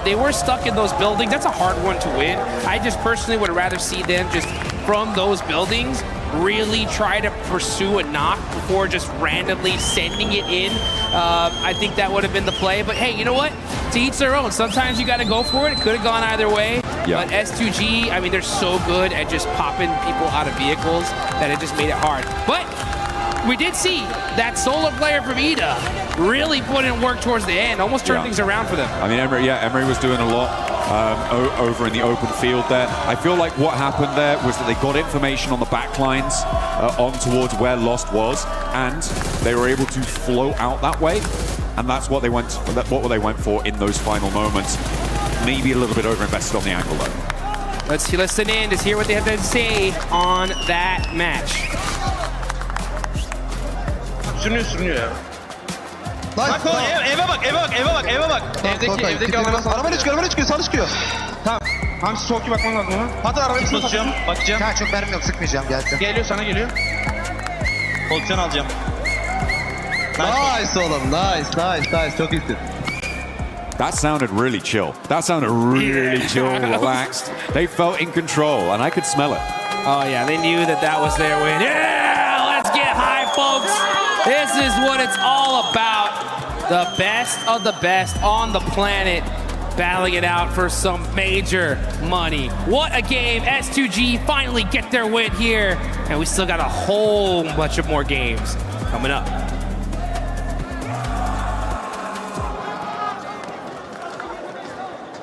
They were stuck in those buildings. That's a hard one to win. I just personally would rather see them just from those buildings really try to pursue a knock before just randomly sending it in. I think that would have been the play, but hey, you know what? To each their own. Sometimes you got to go for it. It could have gone either way. Yeah. But S2G, I mean, they're so good at just popping people out of vehicles that it just made it hard. But we did see that solo player from Ida really put in work towards the end, almost turned things around for them. I mean, Emery was doing a lot over in the open field there. I feel like what happened there was that they got information on the backlines on towards where Lost was, and they were able to flow out that way. And that's what they went for in those final moments. Maybe a little bit overinvested on the angle though. Let's listen in to hear what they have to say on that match. Sürünüyor ya. Bak eve bak. Evdeki arabaya çıkıyor, sağ çıkıyor. Tamam. Hamsi çok iyi bakman lazım ona. Hadi arabaya basacağım, bakacağım. Ha çok mermim yok, sıkmayacağım, gelsin. Geliyor, sana geliyor. Pozisyon alacağım. Nice oğlum, nice, çok iyisin. That sounded really chill. That sounded really chill, relaxed. They felt in control, and I could smell it. Oh yeah, they knew that was their win. Yeah, let's get high, folks. This is what it's all about. The best of the best on the planet battling it out for some major money. What a game. S2G finally get their win here. And we still got a whole bunch of more games coming up.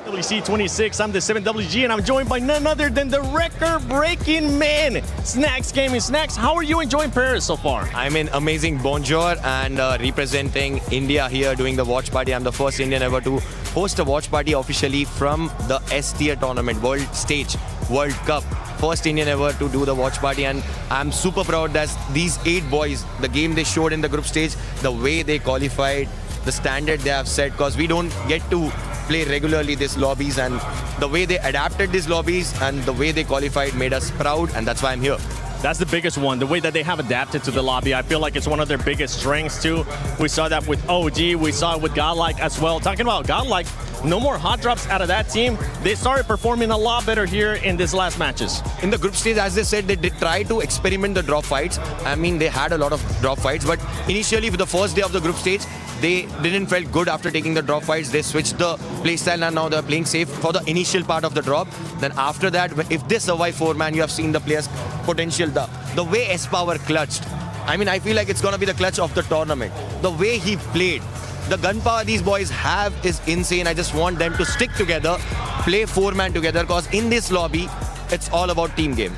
EWC 26, I'm the 7WG, and I'm joined by none other than the record-breaking man, Snacks Gaming. Snacks, how are you enjoying Paris so far? I'm in amazing bonjour and representing India here doing the watch party. I'm the first Indian ever to host a watch party officially from the S-tier tournament, World Stage, World Cup. First Indian ever to do the watch party, and I'm super proud that these 8 boys, the game they showed in the group stage, the way they qualified, the standard they have set, because we don't get to play regularly these lobbies, and the way they adapted these lobbies and the way they qualified made us proud, and that's why I'm here. That's the biggest one, the way that they have adapted to the lobby. I feel like it's one of their biggest strengths too. We saw that with OG, we saw it with Godlike as well. Talking about Godlike, no more hot drops out of that team. They started performing a lot better here in these last matches. In the group stage, as they said, they did try to experiment the drop fights. I mean, they had a lot of drop fights, but initially for the first day of the group stage, they didn't feel good after taking the drop fights. They switched the playstyle and now they're playing safe for the initial part of the drop. Then after that, if they survive 4-man, you have seen the players' potential. The way S-Power clutched. I mean, I feel like it's going to be the clutch of the tournament. The way he played. The gunpower these boys have is insane. I just want them to stick together, play 4-man together, because in this lobby, it's all about team game.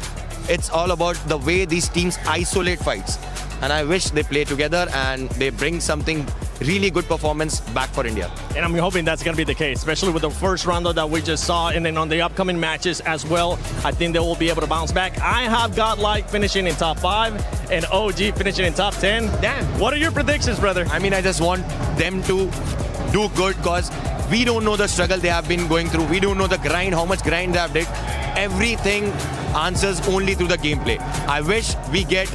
It's all about the way these teams isolate fights. And I wish they play together and they bring something really good performance back for India. And I'm hoping that's going to be the case, especially with the first round that we just saw, and then on the upcoming matches as well. I think they will be able to bounce back. I have Godlike finishing in top 5 and OG finishing in top 10. Damn. What are your predictions, brother? I mean, I just want them to do good, because we don't know the struggle they have been going through. We don't know the grind, how much grind they have did. Everything answers only through the gameplay. I wish we get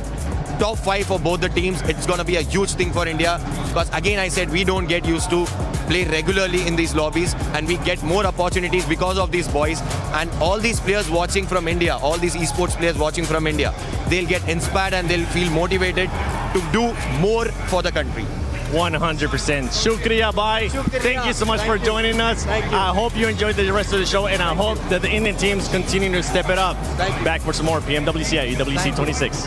top 5 for both the teams. It's going to be a huge thing for India, because again, I said we don't get used to play regularly in these lobbies, and we get more opportunities because of these boys. And all these players watching from India, all these esports players watching from India, they'll get inspired and they'll feel motivated to do more for the country. 100%. Shukriya, bye. Thank you so much for joining us. I hope you enjoyed the rest of the show, and I hope that the Indian teams continue to step it up. Back for some more PMWC at EWC 26.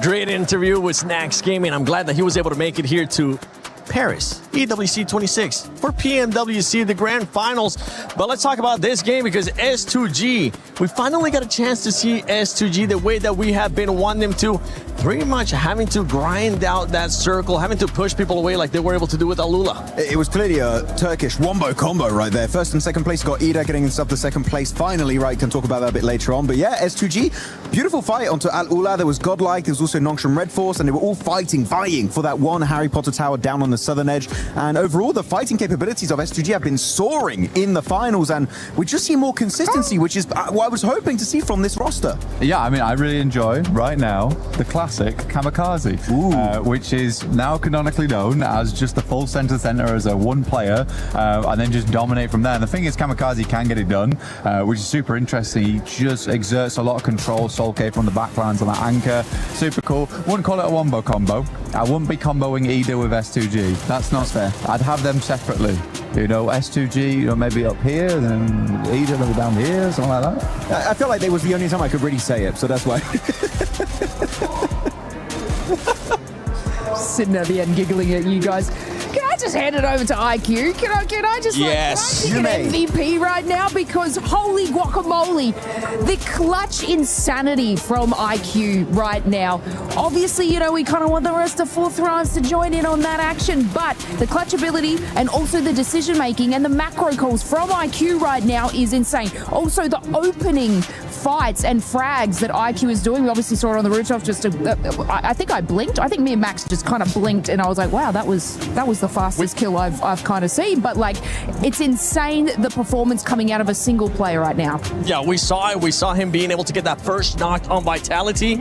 Great interview with Snacks Gaming. I'm glad that he was able to make it here to Paris, EWC 26 for PMWC, the grand finals. But let's talk about this game because S2G, we finally got a chance to see S2G the way that we have been wanting them to, pretty much having to grind out that circle, having to push people away like they were able to do with Alula. It was clearly a Turkish wombo combo right there. First and second place got Ida getting himself the second place finally, right? Can talk about that a bit later on. But yeah, S2G, beautiful fight onto Al-Ula. There was Godlike, there was also Nongshim Red Force, and they were all vying for that one Harry Potter tower down on the southern edge. And overall, the fighting capabilities of S2G have been soaring in the finals, and we just see more consistency, which is what I was hoping to see from this roster. Yeah, I mean, I really enjoy right now the classic Kamikaze, which is now canonically known as just the full center as a one player, and then just dominate from there. And the thing is, Kamikaze can get it done, which is super interesting. He just exerts a lot of control. Soul K from the backlines on that anchor, super cool. Wouldn't call it a wombo combo. I wouldn't be comboing Ida with S2G. That's not fair. I'd have them separately. You know, S2G, you know, maybe up here, then Ida maybe down here, something like that. I feel like that was the only time I could really say it, so that's why. Sitting at the end giggling at you guys. Can I just hand it over to IQ? Can I just yes, can I take an MVP right now? Because holy guacamole, the clutch insanity from IQ right now. Obviously, you know, we kind of want the rest of Fourth Thrives to join in on that action, but the clutch ability and also the decision making and the macro calls from IQ right now is insane. Also, the opening fights and frags that IQ is doing. We obviously saw it on the rooftop. I think I blinked. I think me and Max just kind of blinked, and I was like, wow, that was the fastest kill I've kind of seen. But like, it's insane the performance coming out of a single player right now. Yeah, we saw it. We saw him being able to get that first knock on Vitality.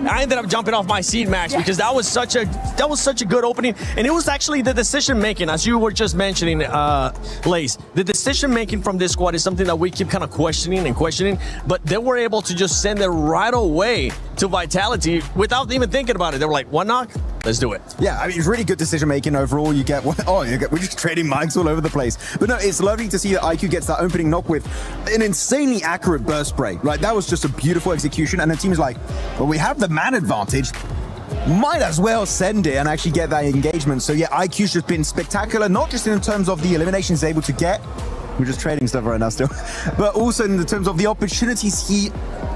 I ended up jumping off my seat, Max, because that was such a good opening, and it was actually the decision making, as you were just mentioning, Lace. The decision making from this squad is something that we keep kind of questioning, but they were able to just send it right away to Vitality without even thinking about it. They were like, one knock, let's do it. Yeah, I mean, it's really good decision making overall. We're just trading mics all over the place. But no, it's lovely to see that IQ gets that opening knock with an insanely accurate burst spray. Right, that was just a beautiful execution, and the team is like, well, we have the man advantage. Might as well send it and actually get that engagement. So yeah, IQ's just been spectacular, not just in terms of the eliminations he's able to get. We're just trading stuff right now still. But also in the terms of the opportunities he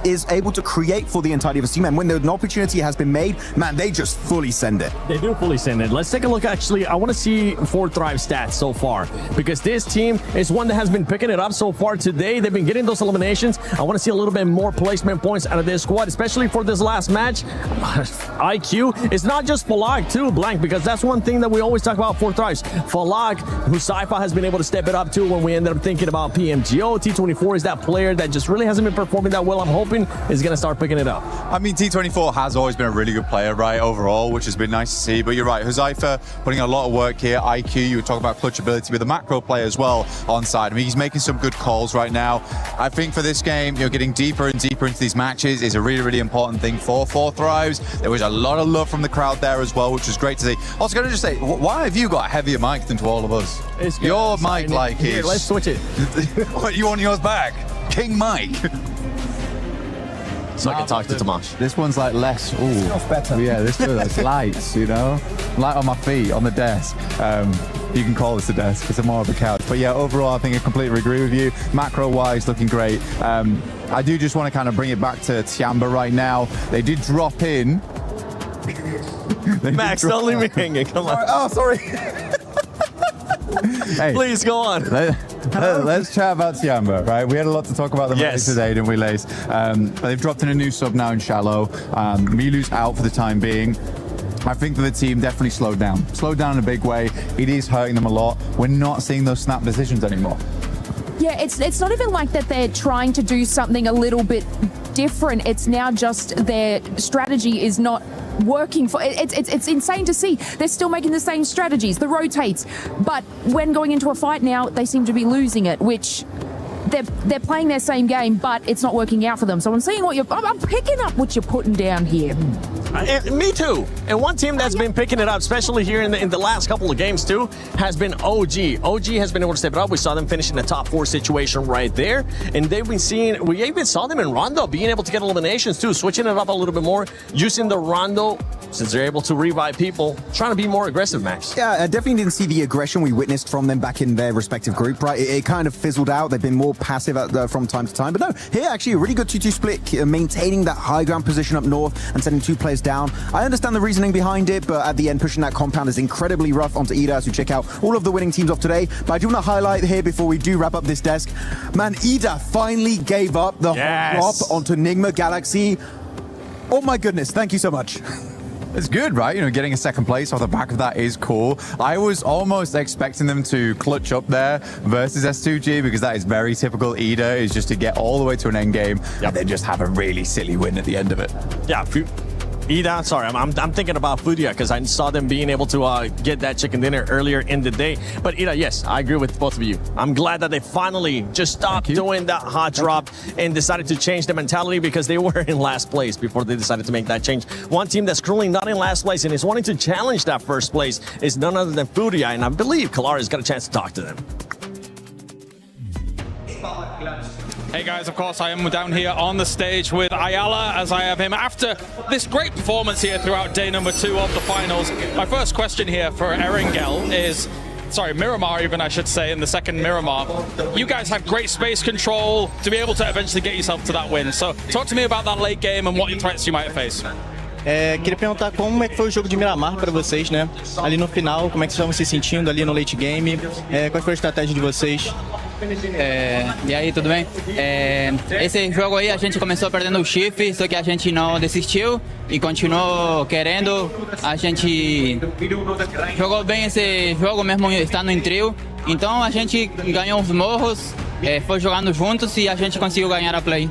is able to create for the entirety of the team. And when an opportunity has been made, man, they just fully send it. They do fully send it. Let's take a look. Actually, I want to see Fourth Thrive stats so far, because this team is one that has been picking it up so far today. They've been getting those eliminations. I want to see a little bit more placement points out of this squad, especially for this last match. IQ is not just Falag too, Blank, because that's one thing that we always talk about Fourth Thrives. Falag, who Saifa has been able to step it up to when we ended up thinking about PMGO. T24 is that player that just really hasn't been performing that well. I'm hoping is going to start picking it up. I mean, T24 has always been a really good player, right, overall, which has been nice to see. But you're right, Huzaifa putting a lot of work here. IQ, you were talking about clutch ability with the macro play as well on side. I mean, he's making some good calls right now. I think for this game, you know, getting deeper and deeper into these matches is a really, really important thing for Fourth Thrives. There was a lot of love from the crowd there as well, which was great to see. Also, going to just say, why have you got a heavier mic than to all of us? Your mic, like, here, let's switch it. What, you want yours back? King Mike. So I can talk to Tomash. This one's like less. Ooh, better. Yeah, this feels like lights, you know, light on my feet on the desk. you can call this a desk. It's more of a couch. But yeah, overall, I think I completely agree with you. Macro-wise, looking great. I do just want to kind of bring it back to Tiamba right now. They did drop in. Max, don't leave me hanging. Come on. Oh, sorry. Hey, please go on. Let's chat about Tiamba, right? We had a lot to talk about them today, didn't we, Lace? They've dropped in a new sub now in Shallow. Milu's out for the time being. I think that the team definitely slowed down in a big way. It is hurting them a lot. We're not seeing those snap decisions anymore. Yeah, it's not even like that they're trying to do something a little bit different. It's now just their strategy is not working for it's insane to see. They're still making the same strategies, the rotates, but when going into a fight now, they seem to be losing it, which they're playing their same game, but it's not working out for them. So I'm seeing I'm picking up what you're putting down here. Me too. And one team that's been picking it up, especially here in the last couple of games too, has been OG. OG has been able to step it up. We saw them finish in the top 4 situation right there. And they've been seeing, we even saw them in Rondo being able to get eliminations too, switching it up a little bit more, using the Rondo, since they're able to revive people, trying to be more aggressive, Max. Yeah, I definitely didn't see the aggression we witnessed from them back in their respective group, right? It kind of fizzled out. They've been more passive from time to time. But no, here actually a really good 2-2 split, maintaining that high ground position up north and sending 2 players down. I understand the reasoning behind it, but at the end, pushing that compound is incredibly rough onto Ida as we check out all of the winning teams of today. But I do want to highlight here before we do wrap up this desk, man, Ida finally gave up the drop onto Nigma Galaxy. Oh my goodness, thank you so much. It's good, right? You know, getting a second place off the back of that is cool. I was almost expecting them to clutch up there versus S2G because that is very typical Ida, is just to get all the way to an end game and then just have a really silly win at the end of it. Yeah, Ida, sorry, I'm thinking about Furia because I saw them being able to get that chicken dinner earlier in the day. But Ida, yes, I agree with both of you. I'm glad that they finally just stopped doing that hot drop and decided to change the mentality because they were in last place before they decided to make that change. One team that's currently not in last place and is wanting to challenge that first place is none other than Furia, and I believe Kalara's got a chance to talk to them. Hey guys, of course I am down here on the stage with Ayala as I have him after this great performance here throughout day number 2 of the finals. My first question here for Erangel is, sorry, Miramar even I should say, in the second Miramar. You guys had great space control to be able to eventually get yourself to that win. So talk to me about that late game and what threats you might face. Queria perguntar como é que foi o jogo de Miramar para vocês, né? Ali no final, como é que vocês estavam se sentindo ali no late game? Qual foi a estratégia de vocês? E aí, tudo bem? Esse jogo aí a gente começou perdendo o shift, só que a gente não desistiu e continuou querendo. A gente jogou bem esse jogo mesmo estando em trio. Então a gente ganhou os morros, foi jogando juntos e a gente conseguiu ganhar a play.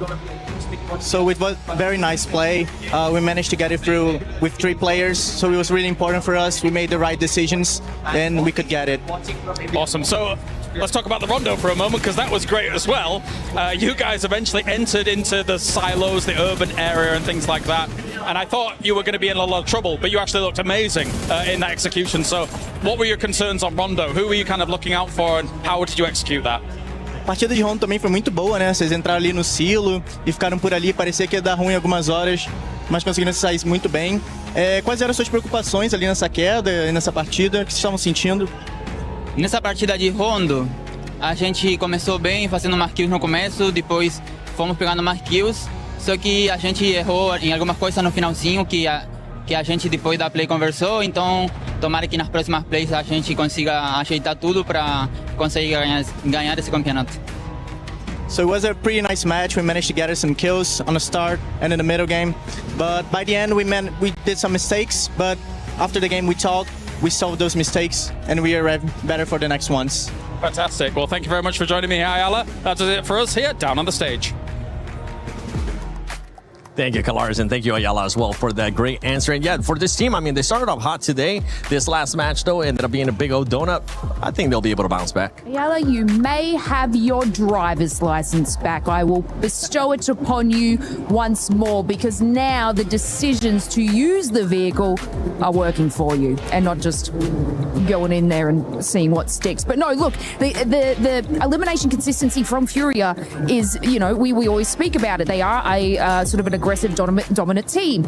So it was very nice play. We managed to get it through with 3 players, so it was really important for us. We made the right decisions and we could get it. Awesome. So let's talk about the Rondo for a moment, because that was great as well. You guys eventually entered into the silos, the urban area and things like that. And I thought you were going to be in a lot of trouble, but you actually looked amazing in that execution. So what were your concerns on Rondo? Who were you kind of looking out for and how did you execute that? A partida de Rondo também foi muito boa, né? Vocês entraram ali no silo e ficaram por ali, parecia que ia dar ruim algumas horas, mas conseguiram sair muito bem. Quais eram as suas preocupações ali nessa queda e nessa partida? O que vocês estavam sentindo? Nessa partida de Rondo, a gente começou bem, fazendo mais kills no começo, depois fomos pegando mais kills, só que a gente errou em algumas coisas no finalzinho que a gente depois da play conversou, então tomara que nas próximas plays a gente consiga ajeitar tudo para conseguir ganhar esse campeonato. So it was a pretty nice match. We managed to get us some kills on the start and in the middle game, but by the end we did some mistakes, but after the game we talked, we solved those mistakes and we are better for the next ones. Fantastic. Well, thank you very much for joining me here, Ayala. That is it for us here down on the stage. Thank you, Kalaris, and thank you, Ayala, as well, for that great answer. And yeah, for this team, I mean, they started off hot today. This last match, though, ended up being a big old donut. I think they'll be able to bounce back. Ayala, you may have your driver's license back. I will bestow it upon you once more, because now the decisions to use the vehicle are working for you and not just going in there and seeing what sticks. But no, look, the elimination consistency from Furia is, you know, we always speak about it. They are a sort of an aggressive, dominant team.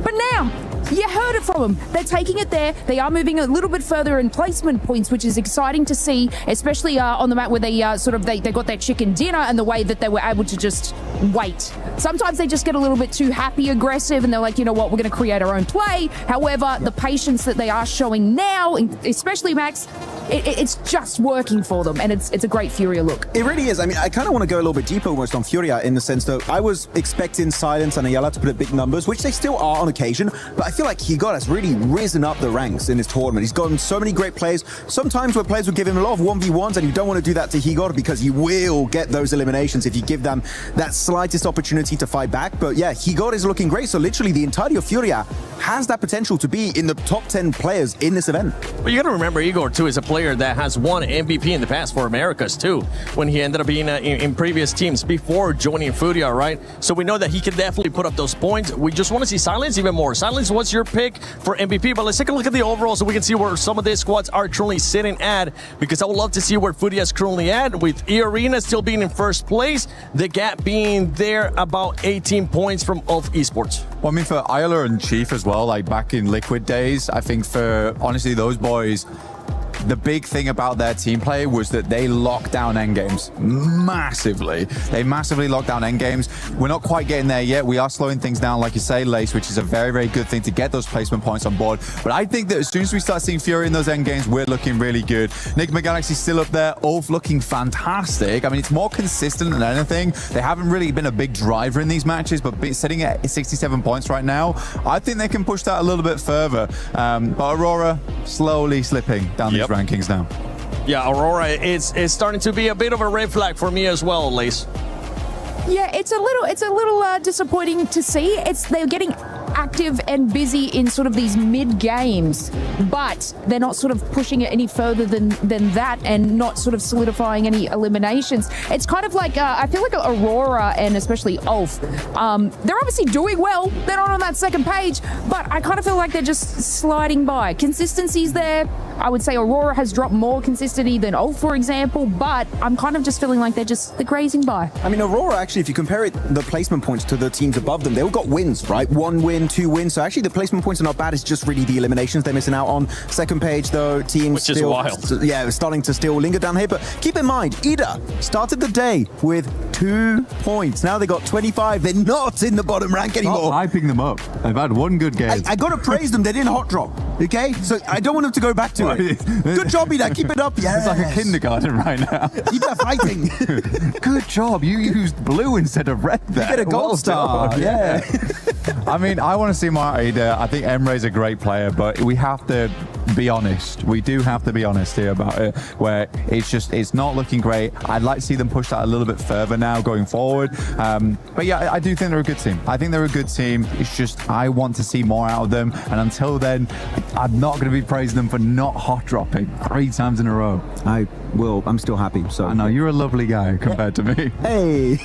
But now, You heard it from them. They're taking it there. They are moving a little bit further in placement points, which is exciting to see, especially on the map where they they got their chicken dinner and the way that they were able to just wait. Sometimes they just get a little bit too happy, aggressive, and they're like, you know what, we're going to create our own play. However, the patience that they are showing now, especially Max, it's just working for them, and it's a great Furia look. It really is. I mean, I kind of want to go a little bit deeper almost on Furia in the sense that I was expecting Silence and Ayala to put up big numbers, which they still are on occasion, but I feel like Higot has really risen up the ranks in this tournament. He's gotten so many great plays. Sometimes where players will give him a lot of 1v1s, and you don't want to do that to Higot because he will get those eliminations if you give them that slightest opportunity to fight back. But yeah, Higot is looking great. So literally the entirety of Furia has that potential to be in the top 10 players in this event. But you got to remember, Igor, too, is a player that has won MVP in the past for Americas, too, when he ended up being in previous teams before joining Furia, right? So we know that he can definitely put up those points. We just want to see Silence even more. Silence, what's your pick for MVP? But let's take a look at the overall so we can see where some of these squads are currently sitting at, because I would love to see where Furia is currently at, with E-Arena still being in first place, the gap being there about 18 points from Ulf Esports. Well, I mean, for Ayala and Chief as well, like back in Liquid days, I think for, honestly, those boys, the big thing about their team play was that they locked down endgames massively. They massively locked down endgames. We're not quite getting there yet. We are slowing things down, like you say, Lace, which is a very, very good thing to get those placement points on board. But I think that as soon as we start seeing Fury in those endgames, we're looking really good. Nigma Galaxy's still up there. Ulf looking fantastic. I mean, it's more consistent than anything. They haven't really been a big driver in these matches, but sitting at 67 points right now, I think they can push that a little bit further. But Aurora slowly slipping down these rankings now. Yeah, Aurora is starting to be a bit of a red flag for me as well, Lace. Yeah, it's a little disappointing to see. They're getting active and busy in sort of these mid games, but they're not sort of pushing it any further than that, and not sort of solidifying any eliminations. It's kind of like I feel like Aurora and especially Ulf, they're obviously doing well. They're not on that second page, but I kind of feel like they're just sliding by. Consistency's there. I would say Aurora has dropped more consistency than Ulf, for example, but I'm kind of just feeling like they're grazing by. I mean, Aurora, actually, if you compare it, the placement points to the teams above them, they all got wins, right? 1 win, 2 wins. So actually, the placement points are not bad. It's just really the eliminations they're missing out on. Second page, though, teams which is wild. Yeah, starting to still linger down here. But keep in mind, Ida started the day with 2 points. Now they got 25. They're not in the bottom rank anymore. Stop hyping them up. They've had one good game. I got to praise them. They didn't hot drop. Okay, so I don't want them to go back to it. Good job, Ida. Keep it up. Yeah, it's like a kindergarten right now. Keep that fighting. Good job. You used blue instead of red there. You get a gold star. Done. Yeah. I mean, I want to see more Ida. I think Emre's a great player, but we have to be honest. We do have to be honest here about it, where it's not looking great. I'd like to see them push that a little bit further now going forward. But yeah, I do think they're a good team. I think they're a good team. It's just I want to see more out of them. And until then, I'm not going to be praising them for not hot dropping 3 times in a row. I will. I'm still happy. So I know you're a lovely guy compared to me. Hey.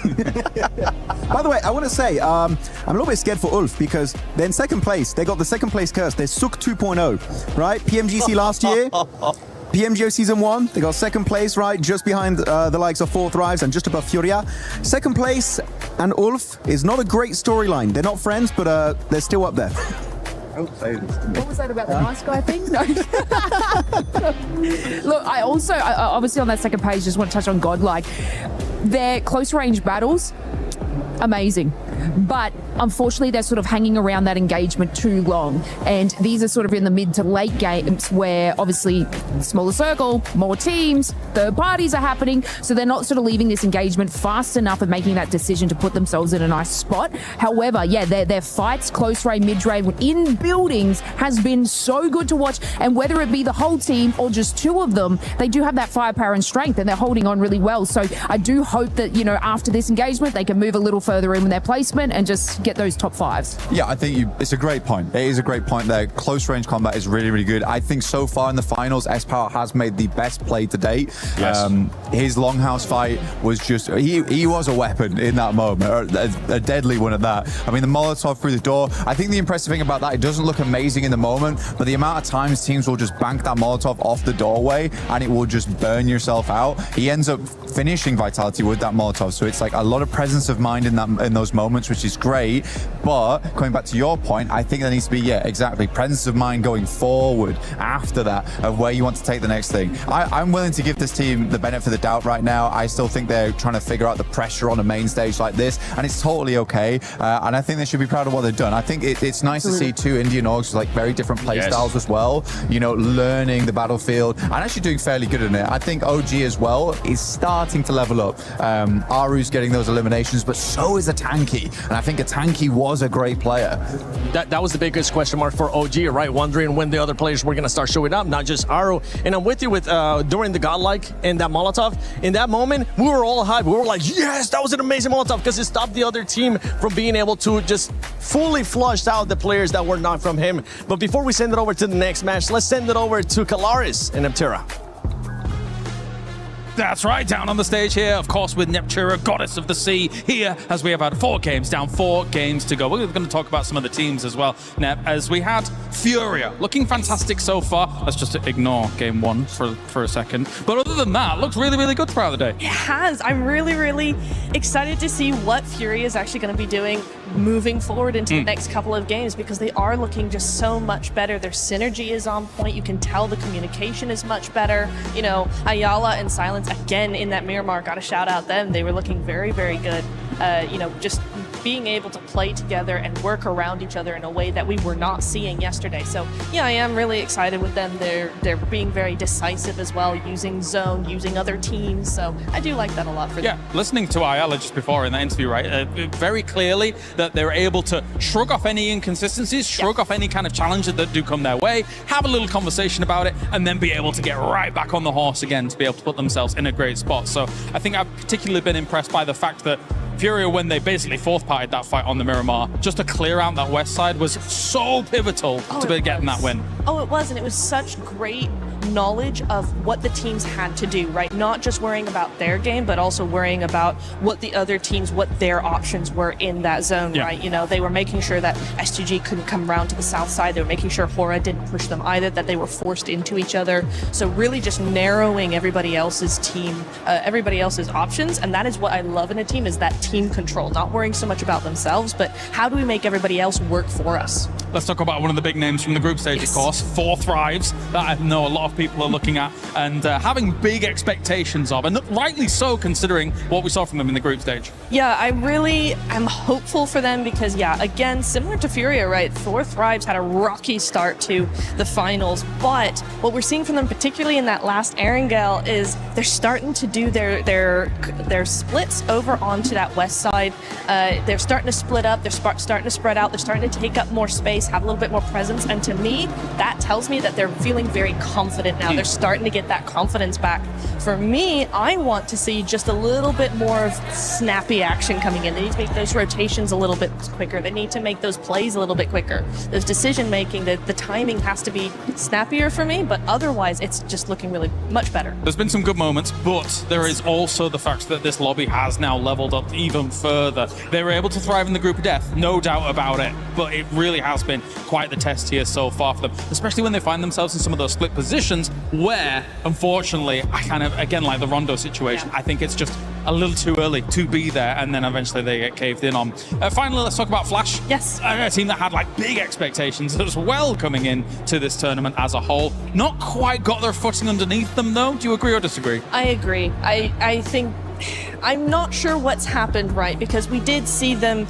By the way, I want to say I'm a little bit scared for Ulf because they're in second place. They got the second place curse. They're Suk 2.0, right? PMGC last year. PMGO Season 1, they got second place, right? Just behind the likes of Four Thrives and just above Furia. Second place and Ulf is not a great storyline. They're not friends, but they're still up there. Don't say this to me. What was that about the nice guy thing? No. Look, I also, obviously on that second page, just want to touch on Godlike. Their close range battles, amazing. But unfortunately, they're sort of hanging around that engagement too long. And these are sort of in the mid to late games where obviously smaller circle, more teams, third parties are happening. So they're not sort of leaving this engagement fast enough and making that decision to put themselves in a nice spot. However, yeah, their fights, close range, mid range, in buildings has been so good to watch. And whether it be the whole team or just 2 of them, they do have that firepower and strength and they're holding on really well. So I do hope that, you know, after this engagement, they can move a little further in with their placement and just get those top 5s. Yeah, I think it's a great point. It is a great point there. Close range combat is really, really good. I think so far in the finals, S-Power has made the best play to date. Yes. His Longhouse fight was just, he was a weapon in that moment, a deadly one at that. I mean, the Molotov through the door, I think the impressive thing about that, it doesn't look amazing in the moment, but the amount of times teams will just bank that Molotov off the doorway and it will just burn yourself out. He ends up finishing Vitality with that Molotov, so it's like a lot of presence of mind in those moments performance, which is great. But coming back to your point, I think there needs to be, exactly, presence of mind going forward after that of where you want to take the next thing. I'm willing to give this team the benefit of the doubt right now. I still think they're trying to figure out the pressure on a main stage like this, and it's totally okay. And I think they should be proud of what they've done. I think it's nice to see two Indian orgs with like very different play styles as well, you know, learning the battlefield and actually doing fairly good in it. I think OG as well is starting to level up. Aru's getting those eliminations, but so is Atanki. And I think Atanki was a great player. That was the biggest question mark for OG, right? Wondering when the other players were going to start showing up, not just Aru. And I'm with you with during the Godlike and that Molotov. In that moment, we were all hyped. We were like, yes, that was an amazing Molotov because it stopped the other team from being able to just fully flush out the players that were not from him. But before we send it over to the next match, let's send it over to Kalaris and Neptera. That's right, down on the stage here, of course, with Neptera, Goddess of the Sea, here as we have had 4 games down, 4 games to go. We're going to talk about some of the teams as well, Nep, as we had Furia, looking fantastic so far. Let's just ignore game 1 for a second. But other than that, looked really, really good throughout the day. It has. I'm really, really excited to see what Furia is actually going to be doing moving forward into the next couple of games, because they are looking just so much better. Their synergy is on point. You can tell the communication is much better. You know, Ayala and Silence, again, in that Miramar, got to shout out them. They were looking very, very good. You know, just being able to play together and work around each other in a way that we were not seeing yesterday. So yeah, I am really excited with them. They're being very decisive as well, using zone, using other teams. So I do like that a lot for them. Yeah, listening to Ayala just before in the interview, right, very clearly that they're able to shrug off any inconsistencies, shrug off any kind of challenges that do come their way, have a little conversation about it, and then be able to get right back on the horse again to be able to put themselves in a great spot. So I think I've particularly been impressed by the fact that Furia, when they basically fourth-parted that fight on the Miramar, just to clear out that west side was so pivotal to be getting that win. Oh, it was, and it was such great knowledge of what the teams had to do, right? Not just worrying about their game, but also worrying about what the other teams, what their options were in that zone, right? You know, they were making sure that S2G couldn't come around to the south side. They were making sure Hora didn't push them either, that they were forced into each other. So really just narrowing everybody else's team, everybody else's options. And that is what I love in a team, is that team control, not worrying so much about themselves, but how do we make everybody else work for us? Let's talk about one of the big names from the group stage, of course, 4 Thrives, that I know a lot of people are looking at and having big expectations of, and rightly so considering what we saw from them in the group stage. Yeah, I really am hopeful for them because, yeah, again, similar to Furia, right? 4 Thrives had a rocky start to the finals, but what we're seeing from them, particularly in that last Erangel, is they're starting to do their splits over onto that west side. They're starting to split up, they're starting to spread out, they're starting to take up more space, have a little bit more presence, and to me, that tells me that they're feeling very confident now. They're starting to get that confidence back. For me, I want to see just a little bit more of snappy action coming in. They need to make those rotations a little bit quicker. They need to make those plays a little bit quicker. Those decision making, the timing has to be snappier for me, but otherwise it's just looking really much better. There's been some good moments, but there is also the fact that this lobby has now leveled up even further. They were able to thrive in the group of death, no doubt about it, but it really has been quite the test here so far for them, especially when they find themselves in some of those split positions where, unfortunately, I kind of, again, like the Rondo situation, I think it's just a little too early to be there, and then eventually they get caved in on. Finally, let's talk about Flash. Yes. A team that had like big expectations as well coming in to this tournament as a whole. Not quite got their footing underneath them though. Do you agree or disagree? I agree. I think, I'm not sure what's happened, right? Because we did see them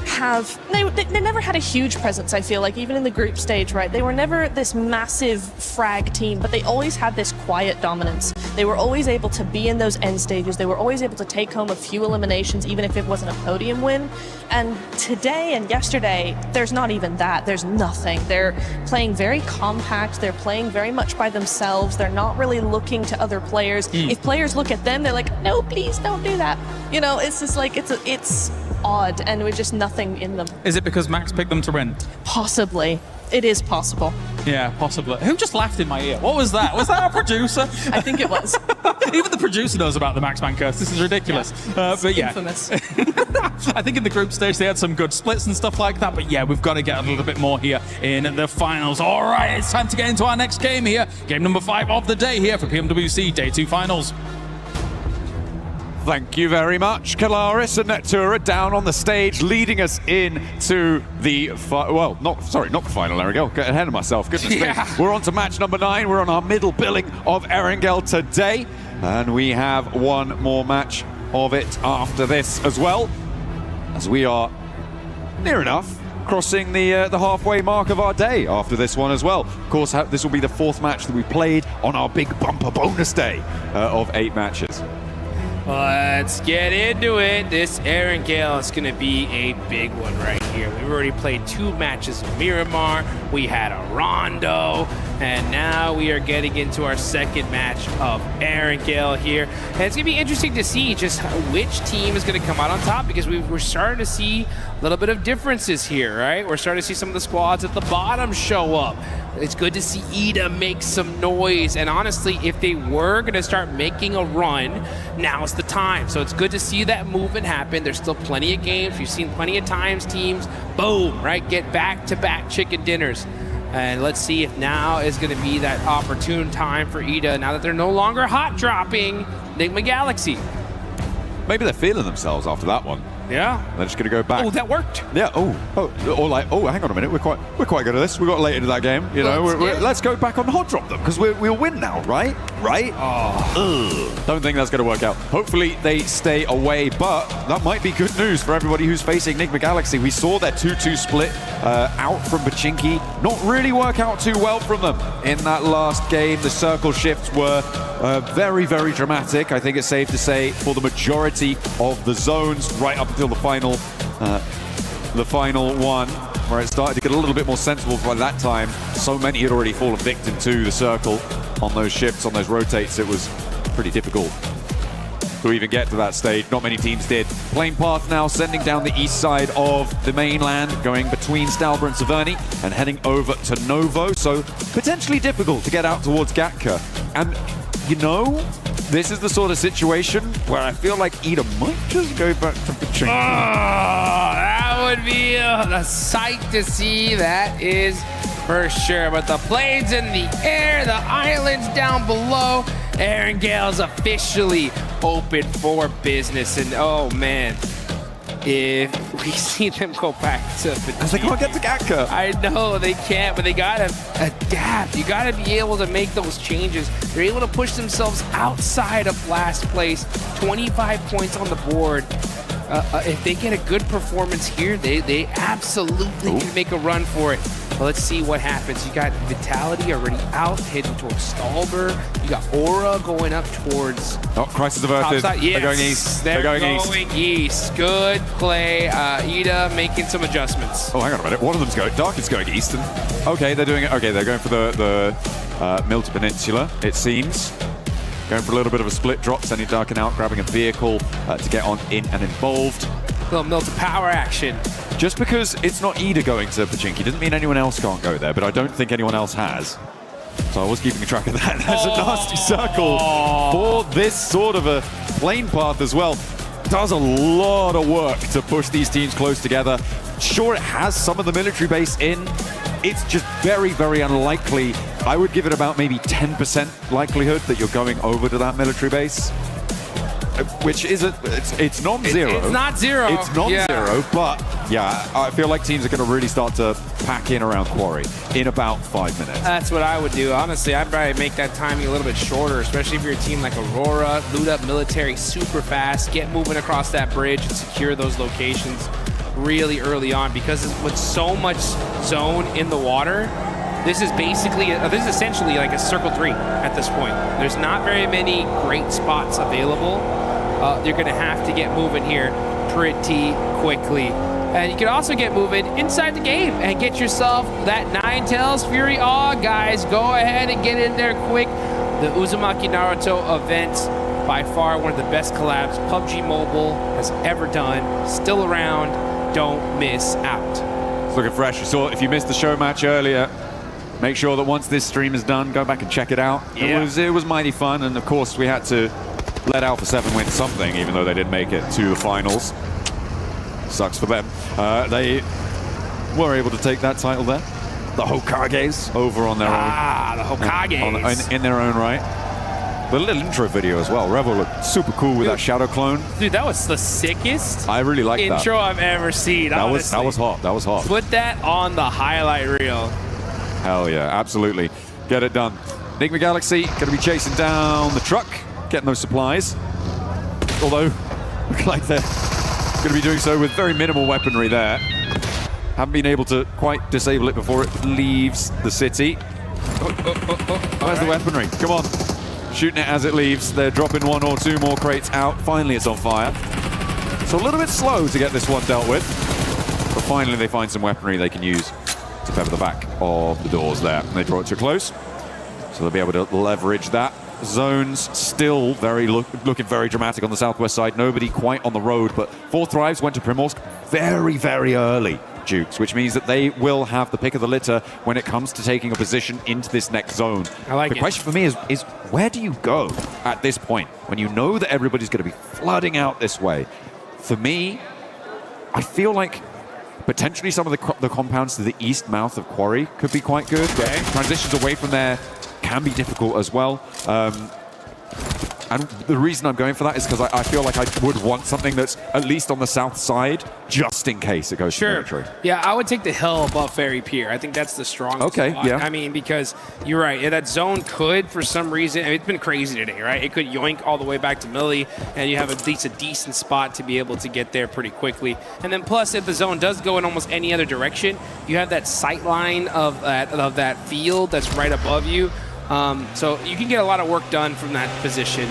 they never had a huge presence, I feel like, even in the group stage, right? They were never this massive frag team, but they always had this quiet dominance. They were always able to be in those end stages. They were always able to take home a few eliminations, even if it wasn't a podium win. And today and yesterday, there's not even that. There's nothing. They're playing very compact. They're playing very much by themselves. They're not really looking to other players. If players look at them, they're like, no, please don't do that. You know, it's just like, it's odd, and with just nothing in them. Is it because Max picked them to win? Possibly. It is possible. Yeah, possibly. Who just laughed in my ear? What was that? Was that our producer? I think it was. Even the producer knows about the Max Man curse. This is ridiculous. But yeah. Infamous. I think in the group stage they had some good splits and stuff like that. But yeah, we've got to get a little bit more here in the finals. All right, it's time to get into our next game here. Game number 5 of the day here for PMWC Day 2 Finals. Thank you very much, Kalaris and Netura down on the stage, leading us into the not the final. There we go. Get ahead of myself. Goodness me. We're on to match number 9. We're on our middle billing of Erangel today, and we have one more match of it after this as well, as we are near enough crossing the halfway mark of our day after this one as well. Of course, this will be the 4th match that we played on our big bumper bonus day of 8 matches. Let's get into it. This Erangel is going to be a big one right here. We've already played 2 matches of Miramar. We had a Rondo, and now we are getting into our 2nd match of Erangel here. And it's going to be interesting to see just which team is going to come out on top, because we're starting to see a little bit of differences here, right? We're starting to see some of the squads at the bottom show up. It's good to see Ida make some noise, and honestly, if they were going to start making a run, now's the time. So it's good to see that movement happen. There's still plenty of games. We've seen plenty of times teams, boom, right, get back-to-back chicken dinners. And let's see if now is going to be that opportune time for Ida, now that they're no longer hot-dropping Enigma Galaxy. Maybe they're feeling themselves after that one. Yeah. They're just going to go back. Oh, that worked. Yeah. Or like, hang on a minute. We're quite good at this. We got late into that game. You know, let's go back on hot drop them, because we'll win now, right? Right? Don't think that's going to work out. Hopefully they stay away, but that might be good news for everybody who's facing Enigma Galaxy. We saw their 2-2 split out from Pachinki not really work out too well from them in that last game. The circle shifts were very, very dramatic. I think it's safe to say for the majority of the zones, right up until the final one, where it started to get a little bit more sensible by that time. So many had already fallen victim to the circle on those shifts, on those rotates. It was pretty difficult to even get to that stage. Not many teams did. Plane path now sending down the east side of the mainland, going between Stalber and Severny and heading over to Novo. So potentially difficult to get out towards Gatka. And you know, this is the sort of situation where I feel like Ida might just go back to Pachinki. That would be a sight to see, that is for sure. But the plane's in the air, the island's down below. Erangel's officially open for business. And oh man, if we see them go back to Pachinki. They can't get to Gatka. I know they can't, but they gotta adapt. You gotta be able to make those changes. They're able to push themselves outside of last place. 25 points on the board. If they get a good performance here, they absolutely can make a run for it. Well, let's see what happens. You got Vitality already out, heading towards Stalber. You got Aura going up towards... Oh, Crisis Averted. Yes. They're going east. They're going east. Good play. Ida making some adjustments. Oh, hang on a minute. One of them's going... Dark is going east. And, okay, they're doing it. Okay, they're going for the Milton Peninsula, it seems. Going for a little bit of a split drop, sending Darken out, grabbing a vehicle to get on in and involved. A little Milton power action. Just because it's not Ida going to Pachinki doesn't mean anyone else can't go there, but I don't think anyone else has. So I was keeping track of that. That's a nasty circle for this sort of a plane path as well. Does a lot of work to push these teams close together. Sure, it has some of the military base in. It's just very, very unlikely. I would give it about maybe 10% likelihood that you're going over to that military base. Which is it's non-zero. It's not zero. It's non-zero, but yeah, I feel like teams are going to really start to pack in around Quarry in about 5 minutes. That's what I would do. Honestly, I'd probably make that timing a little bit shorter, especially if you're a team like Aurora, loot up military super fast, get moving across that bridge and secure those locations really early on, because with so much zone in the water, this is essentially like a circle 3 at this point. There's not very many great spots available. You're going to have to get moving here pretty quickly. And you can also get moving inside the game and get yourself that Ninetales Fury Awe, guys. Go ahead and get in there quick. The Uzumaki Naruto event, by far one of the best collabs PUBG Mobile has ever done. Still around. Don't miss out. It's looking fresh. You saw, if you missed the show match earlier, make sure that once this stream is done, go back and check it out. Yeah. It was mighty fun, and of course we had to let Alpha 7 win something, even though they didn't make it to the finals. Sucks for them. They were able to take that title there. The Hokages over on their own. The Hokages. In their own right. The little intro video as well. Revel looked super cool with that shadow clone. Dude, that was the sickest I really like that. intro I've ever seen. That was hot. That was hot. Put that on the highlight reel. Hell yeah, absolutely. Get it done. Enigma Galaxy going to be chasing down the truck, getting those supplies. Although, look like they're going to be doing so with very minimal weaponry there. Haven't been able to quite disable it before it leaves the city. Where's the weaponry? Come on. Shooting it as it leaves. They're dropping 1 or 2 more crates out. Finally, it's on fire. So a little bit slow to get this one dealt with. But finally, they find some weaponry they can use to pepper the back of the doors there. And they draw it too close. So they'll be able to leverage that. Zones still looking very dramatic on the southwest side. Nobody quite on the road, but 4 Thrives went to Primorsk very, very early, Dukes, which means that they will have the pick of the litter when it comes to taking a position into this next zone. I like the question for me is where do you go at this point when you know that everybody's going to be flooding out this way? For me, I feel like potentially some of the compounds to the east mouth of Quarry could be quite good. Okay. Transitions away from there can be difficult as well. And the reason I'm going for that is because I feel like I would want something that's at least on the south side, just in case it goes to military. Yeah, I would take the hill above Ferry Pier. I think that's the strongest spot. Yeah. I mean, because you're right. That zone could, for some reason, it's been crazy today, right? It could yoink all the way back to Millie, and you have at least a decent spot to be able to get there pretty quickly. And then plus, if the zone does go in almost any other direction, you have that sight line of that field that's right above you. So you can get a lot of work done from that position.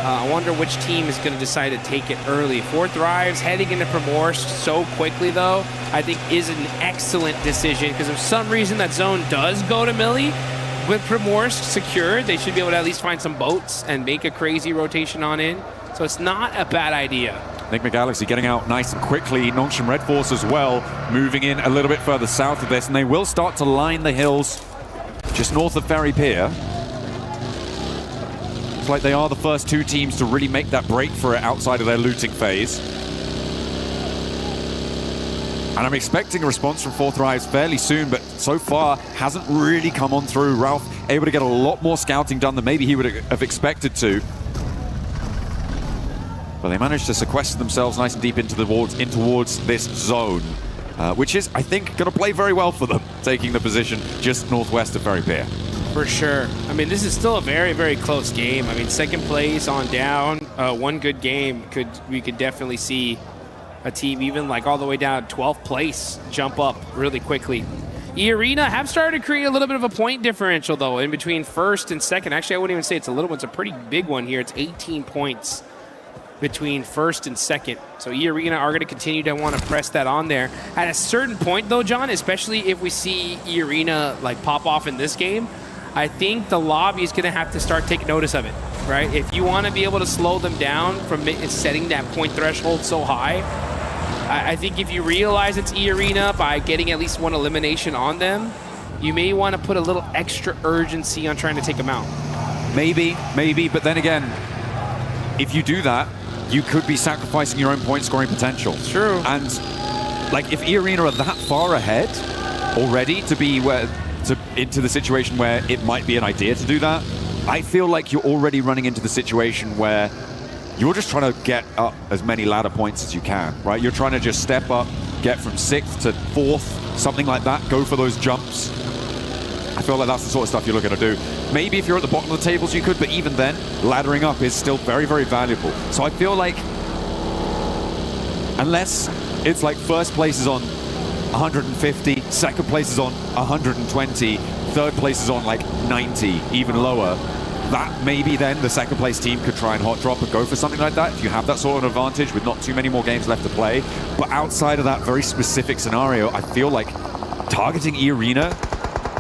I wonder which team is going to decide to take it early. 4 Thrives heading into Primorsk so quickly, though, I think is an excellent decision, because if some reason that zone does go to Millie, with Primorsk secured, they should be able to at least find some boats and make a crazy rotation on in. So it's not a bad idea. Enigma Galaxy getting out nice and quickly. Nongshim Red Force as well, moving in a little bit further south of this, and they will start to line the hills just north of Ferry Pier. It's like they are the first 2 teams to really make that break for it outside of their looting phase. And I'm expecting a response from 4 Thrives fairly soon, but so far hasn't really come on through. Ralph able to get a lot more scouting done than maybe he would have expected to. But they managed to sequester themselves nice and deep in towards this zone, which is, I think, going to play very well for them, taking the position just northwest of Ferry Pier. For sure. I mean, this is still a very, very close game. I mean, second place on down, one good game, we could definitely see a team even like all the way down 12th place jump up really quickly. E-Arena have started to create a little bit of a point differential, though, in between first and second. Actually, I wouldn't even say it's a little one. It's a pretty big one here. It's 18 points between first and second. So E-Arena are going to continue to want to press that on there. At a certain point, though, John, especially if we see E-Arena like pop off in this game, I think the lobby is going to have to start taking notice of it, right? If you want to be able to slow them down from setting that point threshold so high, I think if you realize it's E-Arena by getting at least one elimination on them, you may want to put a little extra urgency on trying to take them out. Maybe, but then again, if you do that, you could be sacrificing your own point scoring potential. True. And like if E-Arena are that far ahead already to be into the situation where it might be an idea to do that, I feel like you're already running into the situation where you're just trying to get up as many ladder points as you can, right? You're trying to just step up, get from 6th to 4th, something like that, go for those jumps. I feel like that's the sort of stuff you're looking to do. Maybe if you're at the bottom of the tables you could, but even then, laddering up is still very, very valuable. So I feel like, unless it's like first place is on 150, second place is on 120, third place is on like 90, even lower, that maybe then the second place team could try and hot drop and go for something like that if you have that sort of advantage with not too many more games left to play. But outside of that very specific scenario, I feel like targeting E-Arena,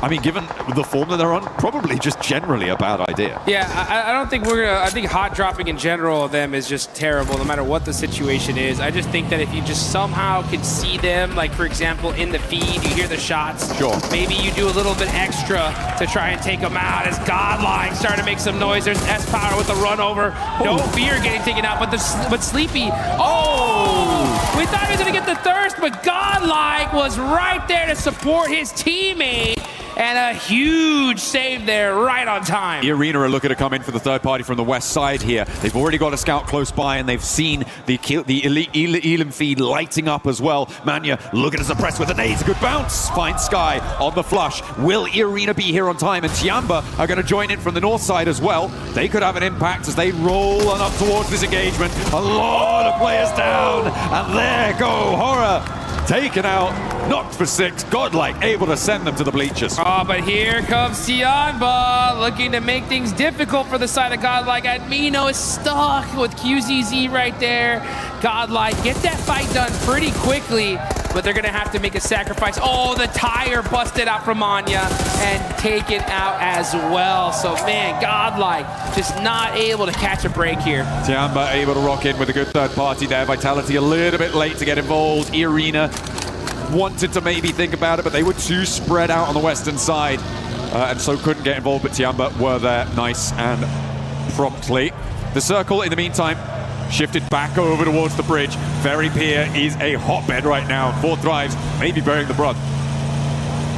I mean, given the form that they're on, probably just generally a bad idea. Yeah, I don't think I think hot dropping in general of them is just terrible, no matter what the situation is. I just think that if you just somehow could see them, like for example, in the feed, you hear the shots. Sure. Maybe you do a little bit extra to try and take them out as Godlike starting to make some noise. There's S-Power with the run over. No fear getting taken out, but Sleepy. Oh! We thought he was going to get the thirst, but Godlike was right there to support his teammate. and a huge save there right on time. Arena are looking to come in for the third party from the west side here. They've already got a scout close by, and they've seen the elite Elam feed lighting up as well. Manya looking to suppress with the nades. Good bounce. Finds Sky on the flush. Will Arena be here on time? And Tiamba are going to join in from the north side as well. They could have an impact as they roll on up towards this engagement. A lot of players down, and there go Horror. Taken out, knocked for 6, Godlike able to send them to the bleachers. Oh, but here comes Tiamba, looking to make things difficult for the side of Godlike. Admino is stuck with QZZ right there. Godlike get that fight done pretty quickly, but they're gonna have to make a sacrifice. Oh, the tire busted out from Anya and taken out as well. So man, Godlike just not able to catch a break here. Tiamba able to rock in with a good third party there. Vitality a little bit late to get involved. Arena wanted to maybe think about it, but they were too spread out on the western side, and so couldn't get involved, but Tiamba were there nice and promptly. The circle, in the meantime, shifted back over towards the bridge. Ferry Pier is a hotbed right now. 4 Thrives, maybe burying the brunt.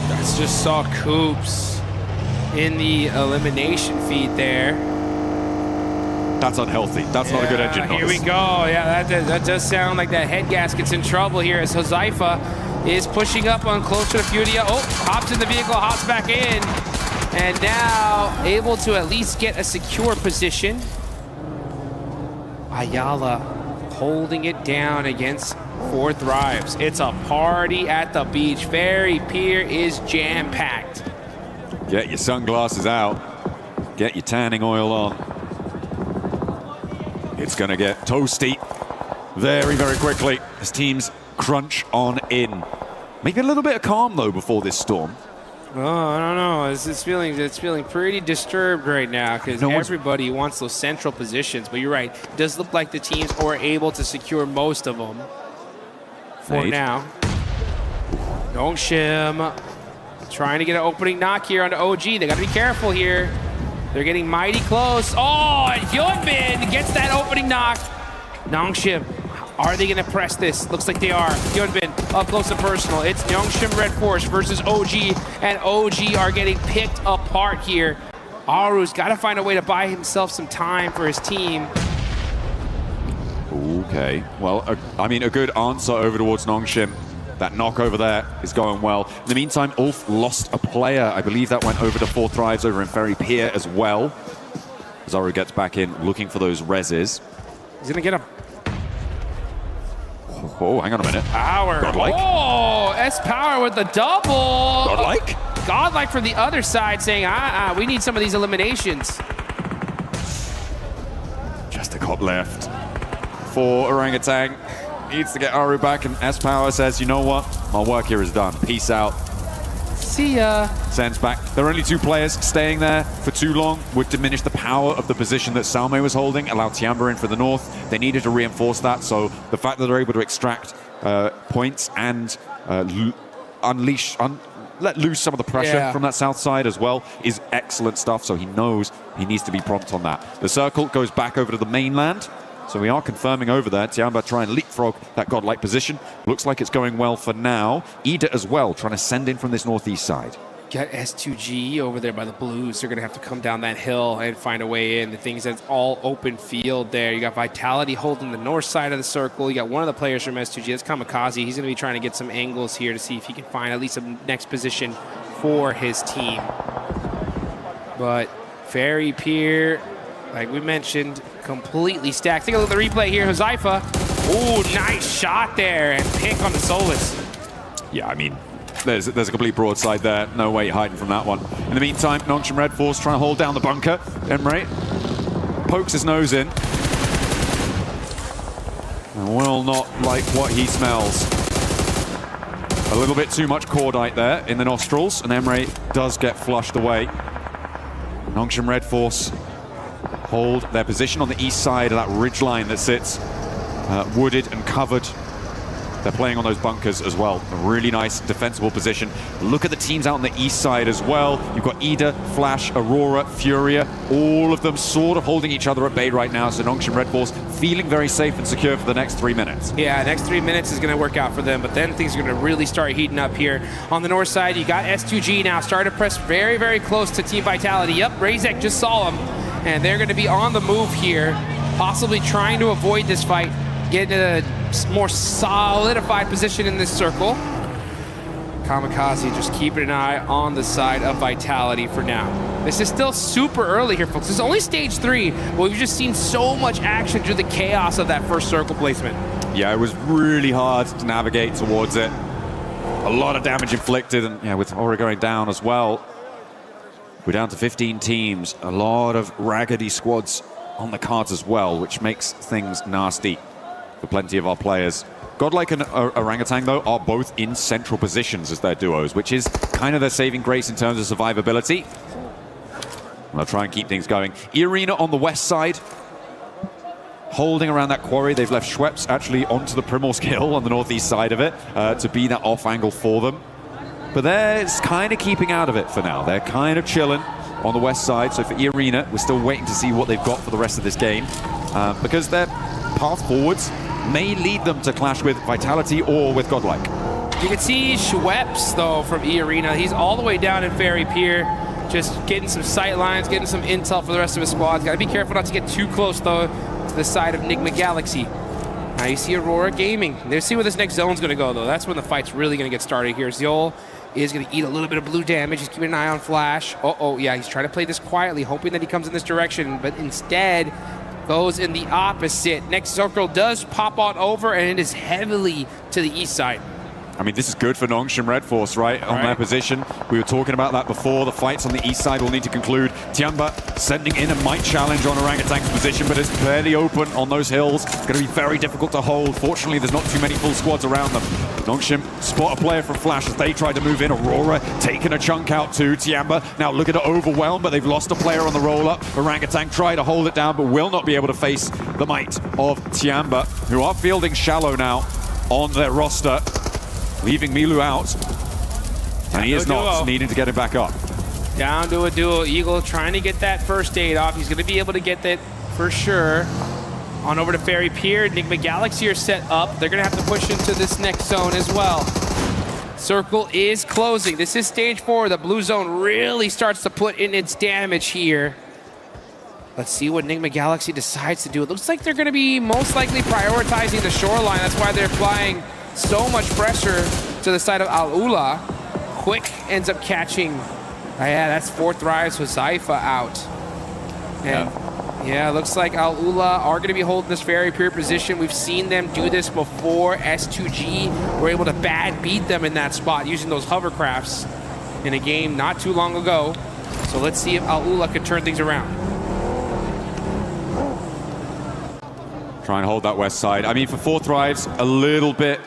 That's just saw Coops in the elimination feed there. That's unhealthy. That's not a good engine. Here we go. Yeah, that does sound like that head gasket's in trouble here as Huzaifa is pushing up on close to the Furia. Oh, hops in the vehicle, hops back in, and now able to at least get a secure position. Ayala holding it down against 4 Thrives. It's a party at the beach. Ferry Pier is jam-packed. Get your sunglasses out. Get your tanning oil on. It's going to get toasty very, very quickly as teams crunch on in. Maybe a little bit of calm, though, before this storm. Oh, I don't know. It's feeling pretty disturbed right now because everybody wants those central positions. But you're right. It does look like the teams are able to secure most of them for now. Nongshim trying to get an opening knock here on the OG. They got to be careful here. They're getting mighty close. Oh, and Hyunbin gets that opening knock. Nongshim, are they going to press this? Looks like they are. Hyunbin up close and personal. It's Nongshim Red Force versus OG, and OG are getting picked apart here. Aru's got to find a way to buy himself some time for his team. Okay, well, I mean, a good answer over towards Nongshim. That knock over there is going well. In the meantime, Ulf lost a player. I believe that went over to 4 Thrives over in Ferry Pier as well. Zaru gets back in, looking for those reses. He's gonna get him. Oh, hang on a minute. Power. Godlike. Oh, S-Power with the double. Godlike? Godlike from the other side saying, we need some of these eliminations. Just a cop left for Orangutan. Needs to get Aru back, and S-Power says, you know what? My work here is done. Peace out. See ya. Sends back. There are only 2 players. Staying there for too long would diminish the power of the position that Salme was holding, allow Tiamba in for the north. They needed to reinforce that, so the fact that they're able to extract points and let loose some of the pressure from that south side as well is excellent stuff, so he knows he needs to be prompt on that. The circle goes back over to the mainland. So we are confirming over there. Tiamba trying to leapfrog that godlike position. Looks like it's going well for now. Ida as well, trying to send in from this northeast side. Got S2G over there by the Blues. They're going to have to come down that hill and find a way in. The thing is that's all open field there. You got Vitality holding the north side of the circle. You got one of the players from S2G. That's Kamikaze. He's going to be trying to get some angles here to see if he can find at least a next position for his team. But Ferry Pier, like we mentioned, completely stacked. Take a look at the replay here. Huzaifa. Ooh, nice shot there. And pick on the Solus. Yeah, I mean, there's a complete broadside there. No way hiding from that one. In the meantime, Nongshim Red Force trying to hold down the bunker. Emre pokes his nose in. And will not like what he smells. A little bit too much cordite there in the nostrils. And Emre does get flushed away. Nongshim Red Force hold their position on the east side of that ridgeline that sits wooded and covered They're playing on those bunkers as well. A really nice defensible position. Look at the teams out on the east side as well. You've got Ida, Flash, Aurora, Furia, all of them sort of holding each other at bay right now. So Nongshim Red Force feeling very safe and secure for the next 3 minutes. Yeah, next 3 minutes is going to work out for them, but then things are going to really start heating up here. On the north side, you got S2G now starting to press very, very close to Team Vitality. Yep, Razek just saw him, and they're going to be on the move here, possibly trying to avoid this fight, get in a more solidified position in this circle. Kamikaze just keeping an eye on the side of Vitality for now. This is still super early here, folks. This is only stage 3, but we've just seen so much action through the chaos of that first circle placement. Yeah, it was really hard to navigate towards it. A lot of damage inflicted, and yeah, with Aura going down as well. We're down to 15 teams, a lot of raggedy squads on the cards as well, which makes things nasty for plenty of our players. Godlike and Orangutan, though, are both in central positions as their duos, which is kind of their saving grace in terms of survivability. They'll try and keep things going. E-Arena on the west side, holding around that quarry. They've left Schweppes actually onto the Primorsk Hill on the northeast side of it to be that off angle for them. But they're kind of keeping out of it for now. They're kind of chilling on the west side. So for E-Arena, we're still waiting to see what they've got for the rest of this game, because their path forwards may lead them to clash with Vitality or with Godlike. You can see Schweppes, though, from E-Arena. He's all the way down in Ferry Pier, just getting some sight lines, getting some intel for the rest of his squad. Got to be careful not to get too close, though, to the side of Nigma Galaxy. Now you see Aurora Gaming. Let's see where this next zone's going to go, though. That's when the fight's really going to get started here. Zeol is going to eat a little bit of blue damage. He's keeping an eye on Flash. Uh-oh, yeah, he's trying to play this quietly, hoping that he comes in this direction, but instead goes in the opposite. Next circle does pop on over, and it is heavily to the east side. I mean, this is good for Nongshim Red Force, right? On their position. We were talking about that before. The fights on the east side will need to conclude. Tianba sending in a might challenge on Orangutan's position, but it's fairly open on those hills. Going to be very difficult to hold. Fortunately, there's not too many full squads around them. Nongshim spot a player from Flash as they try to move in. Aurora taking a chunk out to Tianba. Now looking to overwhelm, but they've lost a player on the roll-up. Orangutan try to hold it down, but will not be able to face the might of Tianba, who are fielding Shallow now on their roster, leaving Milu out, and he is not needing to get him back up. Down to a duo. Eagle trying to get that first aid off. He's going to be able to get that for sure. On over to Ferry Pier. Nigma Galaxy are set up. They're going to have to push into this next zone as well. Circle is closing. This is stage 4. The blue zone really starts to put in its damage here. Let's see what Nigma Galaxy decides to do. It looks like they're going to be most likely prioritizing the shoreline. That's why they're applying so much pressure to the side of Al-Ula. Quick ends up catching. Yeah, that's 4 Thrives with Zypha out. And yeah, looks like Al-Ula are going to be holding this very pure position. We've seen them do this before. S2G were able to bad beat them in that spot using those hovercrafts in a game not too long ago. So let's see if Al-Ula can turn things around. Try and hold that west side. I mean, for 4 Thrives, a little bit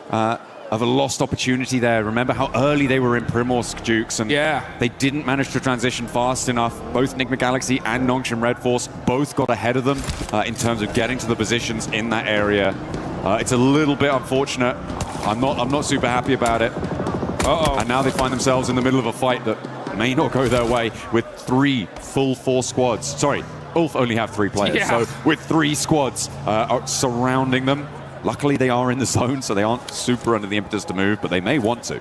of a lost opportunity there. Remember how early they were in Primorsk, Dukes, and they didn't manage to transition fast enough. Both Nigma Galaxy and Nongshim Red Force both got ahead of them in terms of getting to the positions in that area. It's a little bit unfortunate. I'm not super happy about it. And now they find themselves in the middle of a fight that may not go their way with 3 full 4 squads. Sorry, Ulf only have 3 players. So with 3 squads surrounding them. Luckily, they are in the zone, so they aren't super under the impetus to move, but they may want to.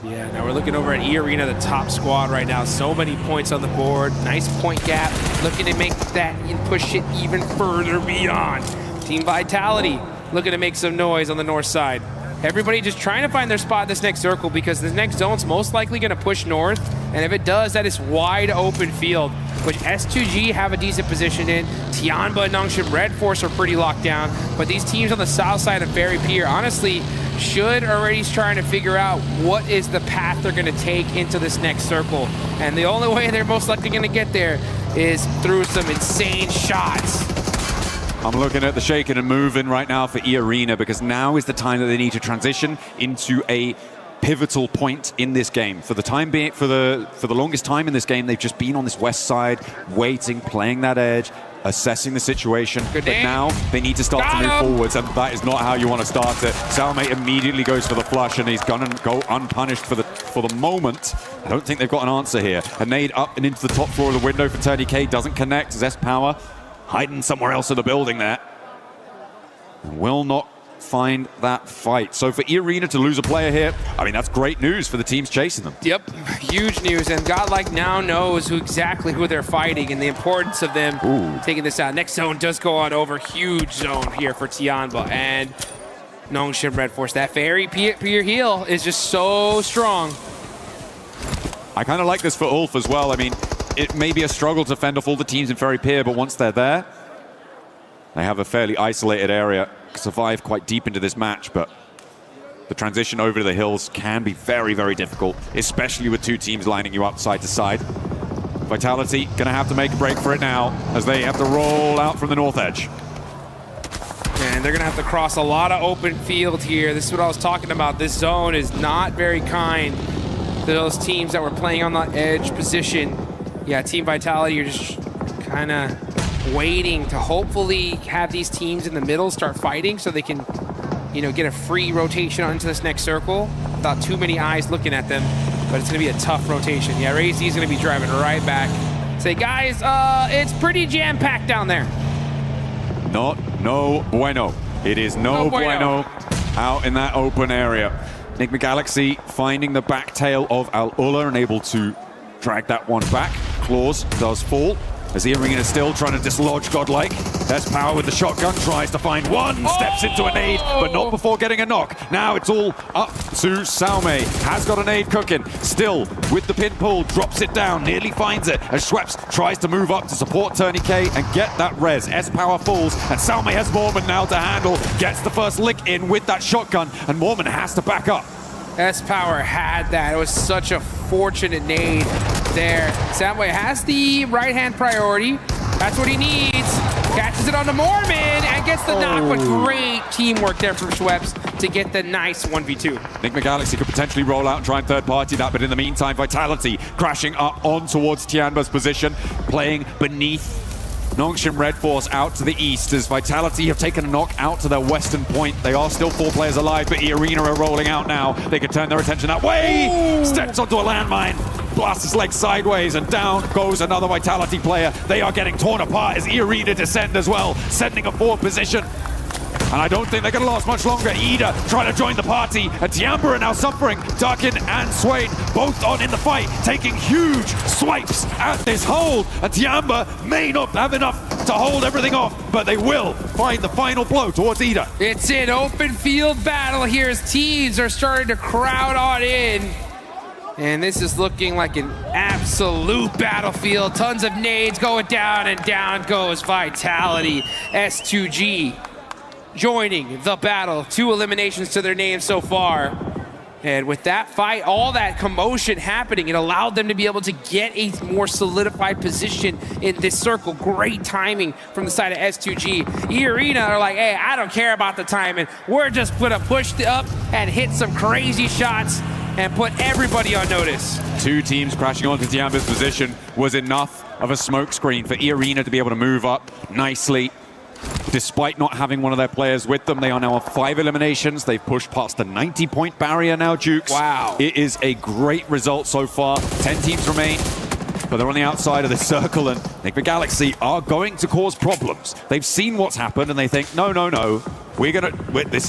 Yeah, now we're looking over at E-Arena, the top squad right now. So many points on the board. Nice point gap. Looking to make that and push it even further beyond. Team Vitality looking to make some noise on the north side. Everybody just trying to find their spot in this next circle, because this next zone's most likely going to push north. And if it does, that is wide open field, which S2G have a decent position in. Tianba and Nongshim Red Force are pretty locked down. But these teams on the south side of Ferry Pier, honestly, should already trying to figure out what is the path they're going to take into this next circle. And the only way they're most likely going to get there is through some insane shots. I'm looking at the shaking and moving right now for E-Arena, because now is the time that they need to transition into a pivotal point in this game. For the time being, for the longest time in this game, they've just been on this west side, waiting, playing that edge, assessing the situation, Good but name. now they need to start to move Got him. forwards, and that is not how you want to start it. Salme immediately goes for the flush, and he's gonna go unpunished for the moment. I don't think they've got an answer here. A nade up and into the top floor of the window for TurdyK, doesn't connect. Zest Power hiding somewhere else in the building there. Will not find that fight. So for E-Arena to lose a player here, I mean, that's great news for the teams chasing them. Yep, huge news, and Godlike now knows exactly who they're fighting and the importance of them taking this out. Next zone does go on over, huge zone here for Tianba, and Nongshim Red Force. That very pure heal is just so strong. I kind of like this for Ulf as well. I mean, it may be a struggle to fend off all the teams in Ferry Pier, but once they're there, they have a fairly isolated area. Survive quite deep into this match, but the transition over to the hills can be very, very difficult, especially with two teams lining you up side to side. Vitality gonna have to make a break for it now as they have to roll out from the north edge. And they're gonna have to cross a lot of open field here. This is what I was talking about. This zone is not very kind to those teams that were playing on the edge position. Yeah, Team Vitality, you're just kind of waiting to hopefully have these teams in the middle start fighting so they can, you know, get a free rotation onto this next circle without too many eyes looking at them. But it's going to be a tough rotation. Yeah, Ray-Z is going to be driving right back. Say, guys, it's pretty jam-packed down there. No bueno. It is no bueno out in that open area. Enigma Galaxy finding the back tail of Al-Ula and able to drag that one back. Claws does fall. As the Arena still trying to dislodge Godlike. There's Power with the shotgun, tries to find one, steps into a nade, but not before getting a knock. Now it's all up to Salme. Has got a nade cooking. Still with the pin pull, drops it down, nearly finds it as Schweppes tries to move up to support TurdyK and get that res. S-Power falls, and Salme has Mormon now to handle. Gets the first lick in with that shotgun, and Mormon has to back up. S-Power had that. It was such a fortunate nade there. Samway has the right-hand priority. That's what he needs. Catches it on the Mormon and gets the knock, but great teamwork there from Schweppes to get the nice 1v2. Enigma Galaxy could potentially roll out and try and third-party that, but in the meantime, Vitality crashing up on towards Tianba's position, playing beneath Nongshim Red Force out to the east as Vitality have taken a knock out to their western point. They are still 4 players alive, but E-Arena are rolling out now. They could turn their attention that way. Steps onto a landmine, blasts his leg sideways, and down goes another Vitality player. They are getting torn apart as E-Arena descend as well, sending a forward position. And I don't think they're going to last much longer. Ida trying to join the party, and Tiamba are now suffering. Darkin and Swain both on in the fight, taking huge swipes at this hold. And Tiamba may not have enough to hold everything off, but they will find the final blow towards Ida. It's an open field battle here as teams are starting to crowd on in. And this is looking like an absolute battlefield. Tons of nades going down, and down goes Vitality. S2G joining the battle. 2 eliminations to their name so far. And with that fight, all that commotion happening, it allowed them to be able to get a more solidified position in this circle. Great timing from the side of S2G. E-Arena are like, hey, I don't care about the timing. We're just gonna push up and hit some crazy shots and put everybody on notice. 2 teams crashing onto Tiamba's position was enough of a smokescreen for E-Arena to be able to move up nicely. Despite not having one of their players with them, they are now on 5 eliminations. They've pushed past the 90-point barrier now, Jukes. Wow. It is a great result so far. 10 teams remain, but they're on the outside of the circle, and Enigma Galaxy are going to cause problems. They've seen what's happened, and they think, no, this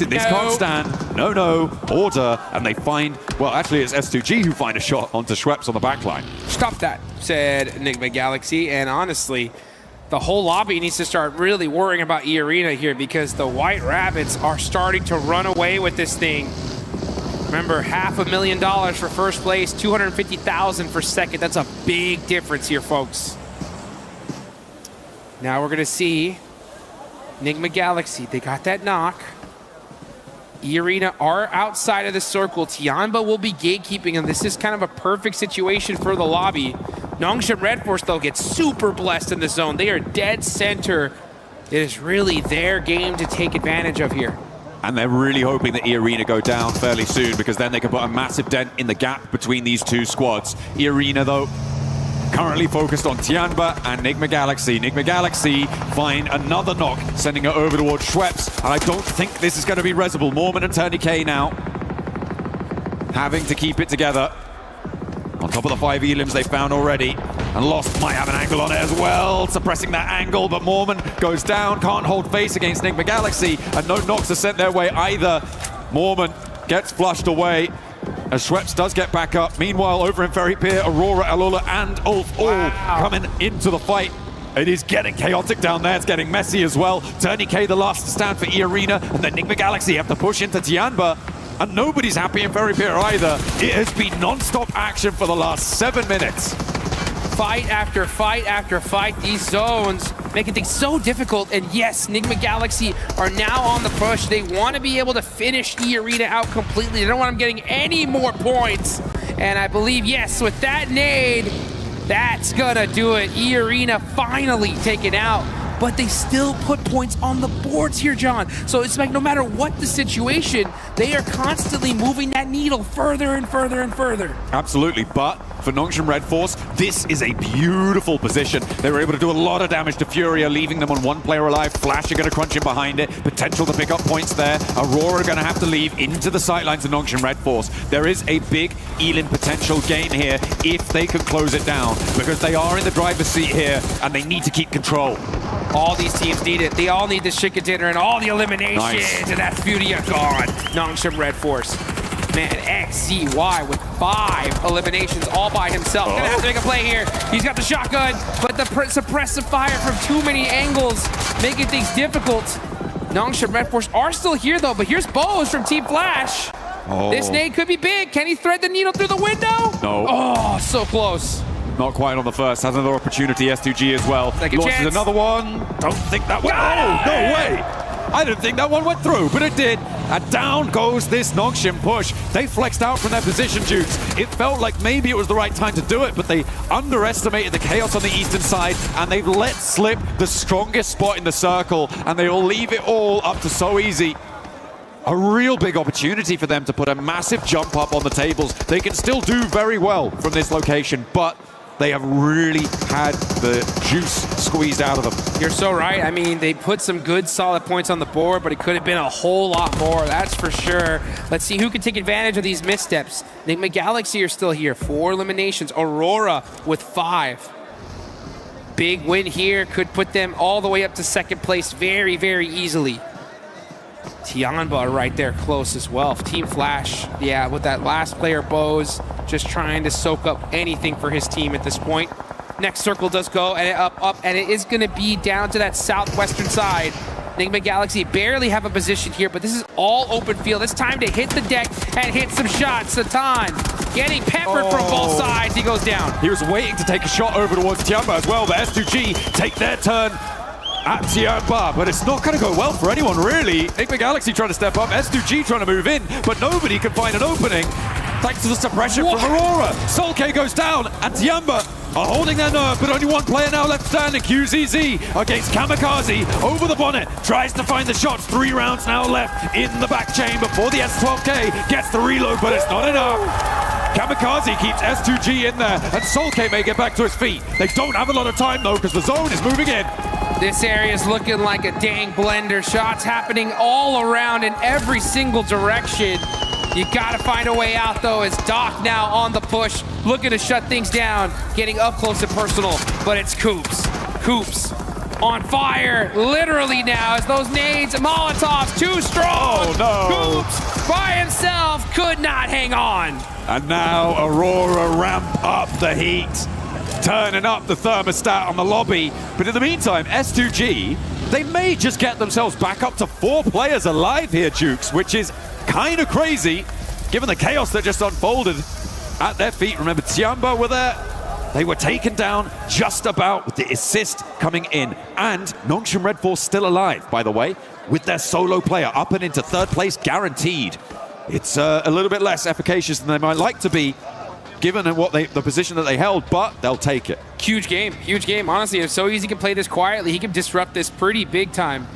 can't stand. No, order. And they find, well, actually, it's S2G who find a shot onto Schweppes on the backline. Stop that, said Enigma Galaxy, and honestly, the whole lobby needs to start really worrying about E-Arena here because the White Rabbits are starting to run away with this thing. Remember, $500,000 for first place, $250,000 for second. That's a big difference here, folks. Now we're gonna see Enigma Galaxy. They got that knock. E-Arena are outside of the circle. Tianba will be gatekeeping, and this is kind of a perfect situation for the lobby. Nongshim Red Force, though, gets super blessed in the zone. They are dead center. It is really their game to take advantage of here. And they're really hoping that E-Arena go down fairly soon because then they can put a massive dent in the gap between these 2 squads. E-Arena, though, currently focused on Tianba and Enigma Galaxy. Enigma Galaxy find another knock, sending it over towards Schweppes, and I don't think this is going to be Resible. Mormon and Turney K now having to keep it together. On top of the 5 elims they found already, and Lost might have an angle on it as well, suppressing that angle, but Mormon goes down, can't hold face against Enigma Galaxy, and no knocks are sent their way either. Mormon gets flushed away, as Schweppes does get back up. Meanwhile, over in Ferry Pier, Aurora, Alola, and Ulf all coming into the fight. It is getting chaotic down there, it's getting messy as well. Turney K the last to stand for E-Arena, and then Enigma Galaxy have to push into Tianba. And nobody's happy in Ferry Pier either. It has been non-stop action for the last 7 minutes. Fight after fight after fight. These zones making things so difficult. And yes, Enigma Galaxy are now on the push. They want to be able to finish E-Arena out completely. They don't want them getting any more points. And I believe, yes, with that nade, that's gonna do it. E-Arena finally taken out. But they still put points on the boards here, John. So it's like no matter what the situation, they are constantly moving that needle further and further and further. Absolutely, but for Nongshim Red Force, this is a beautiful position. They were able to do a lot of damage to Furia, leaving them on 1 player alive. Flash are going to crunch in behind it. Potential to pick up points there. Aurora are going to have to leave into the sightlines of Nongshim Red Force. There is a big Elim potential gain here if they can close it down, because they are in the driver's seat here and they need to keep control. All these teams need it. They all need this chicken dinner and all the eliminations. Nice. And that's Furia gone. Nongshim Red Force. Man, XZY with 5 eliminations all by himself. Gonna have to make a play here. He's got the shotgun, but the suppressive fire from too many angles making things difficult. Nongshim Red Force are still here though, but here's Bose from Team Flash. This nade could be big. Can he thread the needle through the window? No. Oh, so close. Not quite on the first. Has another opportunity. S2G as well. Second Launches chance. another one. Don't think that went. Oh, no way. I didn't think that one went through, but it did. And down goes this Nongshim push. They flexed out from their position, Jukes. It felt like maybe it was the right time to do it, but they underestimated the chaos on the eastern side, and they've let slip the strongest spot in the circle, and they will leave it all up to So Easy. A real big opportunity for them to put a massive jump up on the tables. They can still do very well from this location, but they have really had the juice squeezed out of them. You're so right. I mean, they put some good solid points on the board, but it could have been a whole lot more, that's for sure. Let's see who can take advantage of these missteps. Enigma Galaxy are still here, 4 eliminations. Aurora with 5. Big win here could put them all the way up to 2nd place very, very easily. Tianba right there close as well. Team Flash, yeah, with that last player, Bose, just trying to soak up anything for his team at this point. Next circle does go, and up, and it is going to be down to that southwestern side. Enigma Galaxy barely have a position here, but this is all open field. It's time to hit the deck and hit some shots. Satan getting peppered from both sides. He goes down. He was waiting to take a shot over towards Tianba as well, but S2G take their turn at Tianba, but it's not going to go well for anyone, really. Enigma Galaxy trying to step up, S2G trying to move in, but nobody can find an opening thanks to the suppression from Aurora. Soul-K goes down, and Tianba are holding their nerve, but only 1 player now left standing. QZZ against Kamikaze over the bonnet, tries to find the shots. 3 rounds now left in the back chain before the S12K gets the reload, but it's not enough. Kamikaze keeps S2G in there, and Soul-K may get back to his feet. They don't have a lot of time though, because the zone is moving in. This area is looking like a dang blender. Shots happening all around in every single direction. You gotta find a way out though, as Doc now on the push, looking to shut things down, getting up close and personal, but it's Coops. Coops on fire, literally now, as those nades, Molotovs, too strong. Oh no. Coops by himself could not hang on. And now Aurora ramp up the heat, turning up the thermostat on the lobby. But in the meantime, S2G, they may just get themselves back up to 4 players alive here, Jukes, which is kind of crazy, given the chaos that just unfolded at their feet. Remember, Tianba were there. They were taken down just about with the assist coming in. And Nongshim Red Force still alive, by the way, with their solo player up and into 3rd place guaranteed. It's a little bit less efficacious than they might like to be, given the position that they held, but they'll take it. Huge game, huge game. Honestly, if So Easy can play this quietly, he can disrupt this pretty big time.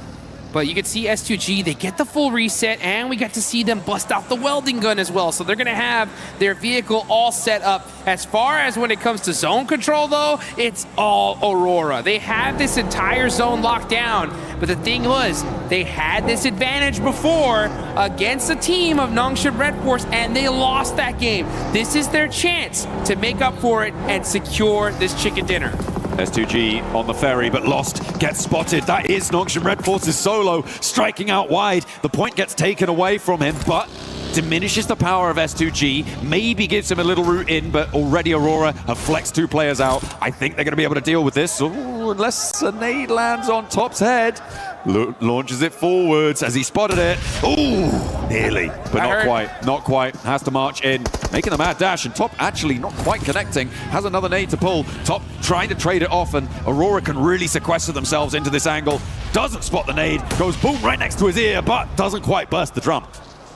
But you can see S2G, they get the full reset, and we get to see them bust out the welding gun as well. So they're going to have their vehicle all set up. As far as when it comes to zone control, though, it's all Aurora. They have this entire zone locked down. But the thing was, they had this advantage before against a team of Nongshim Red Force, and they lost that game. This is their chance to make up for it and secure this chicken dinner. S2G on the ferry, but lost, gets spotted. That is Nongshim Red Force's solo, striking out wide. The point gets taken away from him, but diminishes the power of S2G, maybe gives him a little route in, but already Aurora have flexed 2 players out. I think they're going to be able to deal with this, unless a nade lands on Top's head. Launches it forwards as he spotted it. Ooh, nearly, but not quite. Has to march in, making the mad dash, and Top actually not quite connecting. Has another nade to pull. Top trying to trade it off, and Aurora can really sequester themselves into this angle. Doesn't spot the nade, goes boom right next to his ear, but doesn't quite burst the drum.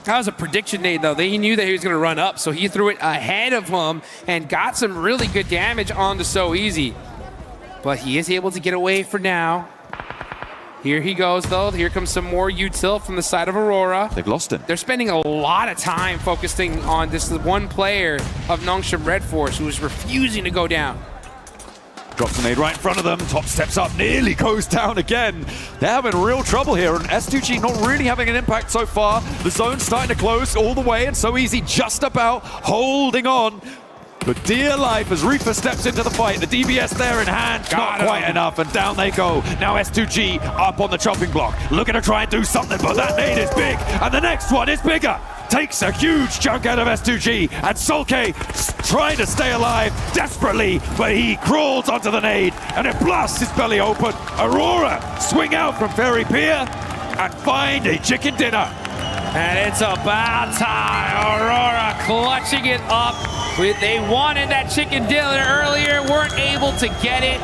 That was a prediction nade, though. He knew that he was going to run up, so he threw it ahead of him and got some really good damage onto So Easy. But he is able to get away for now. Here he goes, though. Here comes some more util from the side of Aurora. They've lost him. They're spending a lot of time focusing on this one player of Nongshim Red Force who is refusing to go down. Drops a nade right in front of them. Top steps up, nearly goes down again. They're having real trouble here, and S2G not really having an impact so far. The zone's starting to close all the way, and So Easy just about holding on. But dear life, as Reaper steps into the fight, the DBS there in hand, not quite enough, and down they go. Now S2G up on the chopping block, looking to try and do something, but that nade is big, and the next one is bigger. Takes a huge chunk out of S2G, and Sulke trying to stay alive desperately, but he crawls onto the nade, and it blasts his belly open. Aurora swing out from Ferry Pier and find a chicken dinner. And it's about time. Aurora clutching it up. They wanted that chicken dinner earlier, weren't able to get it.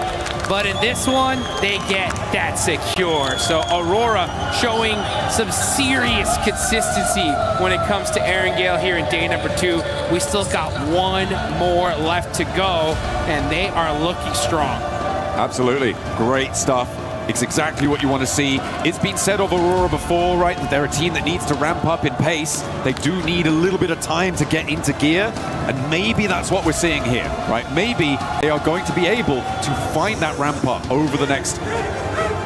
But in this one, they get that secure. So Aurora showing some serious consistency when it comes to Erangel here in day number 2. We still got 1 more left to go, and they are looking strong. Absolutely. Great stuff. It's exactly what you want to see. It's been said of Aurora before, right, that they're a team that needs to ramp up in pace. They do need a little bit of time to get into gear, and maybe that's what we're seeing here, right? Maybe they are going to be able to find that ramp up over the next,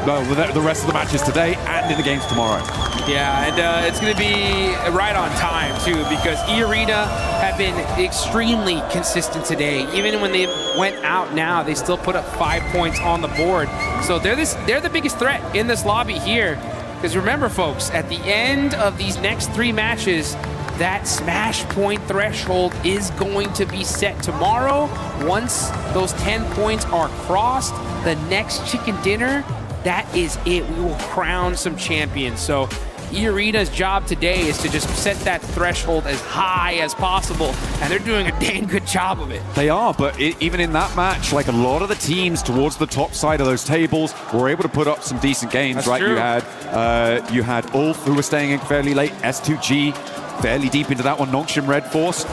well, the rest of the matches today and in the games tomorrow. Yeah, and it's going to be right on time, too, because E-Arena have been extremely consistent today. Even when they went out now, they still put up 5 points on the board. So they're the biggest threat in this lobby here. Because remember, folks, at the end of these next 3 matches, that smash point threshold is going to be set tomorrow. Once those 10 points are crossed, the next chicken dinner, that is it. We will crown some champions. So E-Arena's job today is to just set that threshold as high as possible, and they're doing a dang good job of it. They are, but even in that match, like a lot of the teams towards the top side of those tables were able to put up some decent games. That's right? true. You had Ulf, who was staying in fairly late, S2G fairly deep into that one, Nongshim Red Force.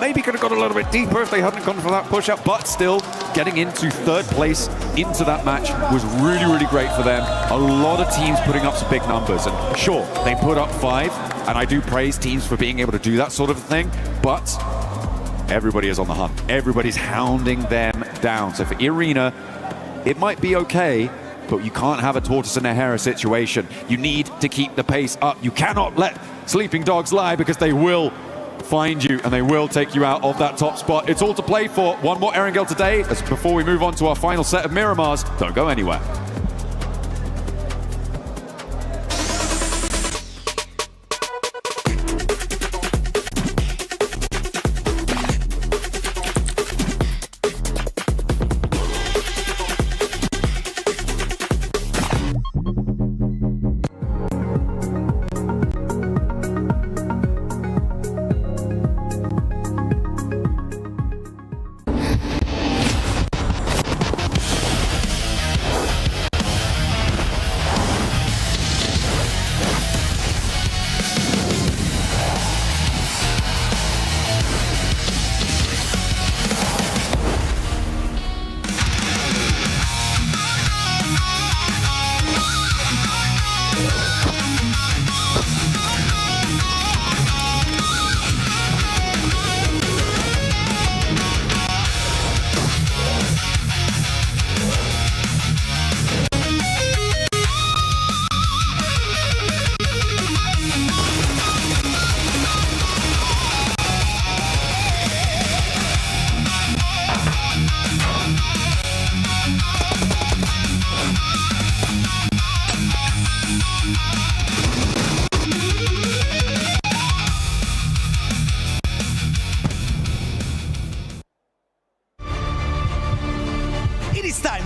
Maybe could have got a little bit deeper if they hadn't gone for that push-up, but still getting into 3rd place into that match was really, really great for them. A lot of teams putting up some big numbers, and sure, they put up 5, and I do praise teams for being able to do that sort of thing, but everybody is on the hunt. Everybody's hounding them down. So for Arena, it might be okay, but you can't have a tortoise and a hare situation. You need to keep the pace up. You cannot let sleeping dogs lie, because they will find you and they will take you out of that top spot. It's all to play for. 1 more Erangel today. As before we move on to our final set of Miramars, don't go anywhere.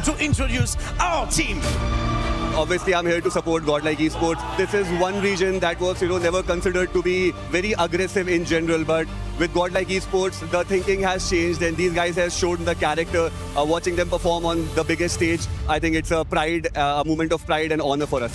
time to introduce our team. Obviously, I'm here to support Godlike Esports. This is one region that was, never considered to be very aggressive in general. But with Godlike Esports, the thinking has changed, and these guys have shown the character. Watching them perform on the biggest stage, I think it's a pride, a moment of pride and honor for us.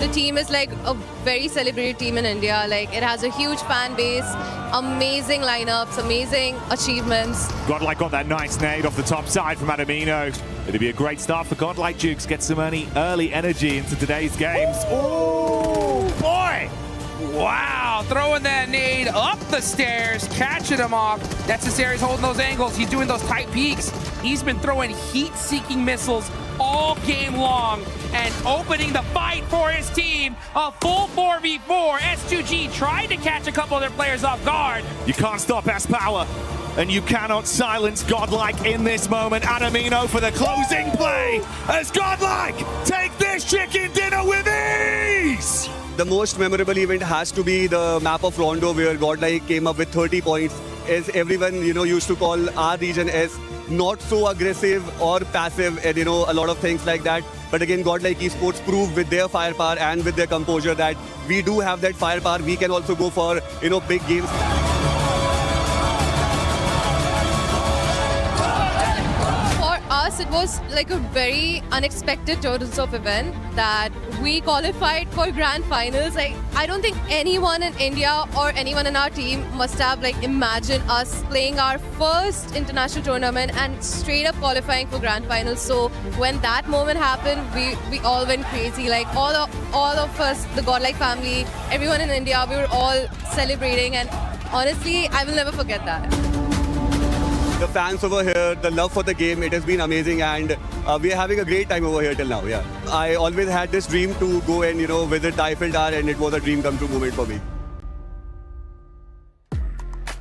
The team is like a very celebrated team in India. Like, it has a huge fan base, amazing lineups, amazing achievements. Godlike got that nice nade off the top side from Adamino. It'll be a great start for Godlike. Dukes get some early energy into today's games. Oh boy! Wow, throwing that nade up the stairs, catching him off. That's Necessari's holding those angles. He's doing those tight peaks. He's been throwing heat-seeking missiles all game long and opening the fight for his team. A full 4v4. S2G tried to catch a couple of their players off guard. You can't stop S-Power, and you cannot silence Godlike in this moment. Adamino for the closing play as Godlike take this chicken dinner with ease! The most memorable event has to be the map of Rondo, where Godlike came up with 30 points. As everyone, used to call our region as not so aggressive or passive, and a lot of things like that. But again, Godlike Esports proved with their firepower and with their composure that we do have that firepower. We can also go for, big games. Us, it was like a very unexpected turn of event that we qualified for grand finals. Like, I don't think anyone in India or anyone in our team must have imagined us playing our first international tournament and straight up qualifying for grand finals. So when that moment happened, we all went crazy. Like, all of us, the Godlike family, everyone in India, we were all celebrating, and honestly, I will never forget that. The fans over here, the love for the game, it has been amazing, and we are having a great time over here till now. Yeah, I always had this dream to go and visit the Eiffel Tower, and it was a dream come true moment for me.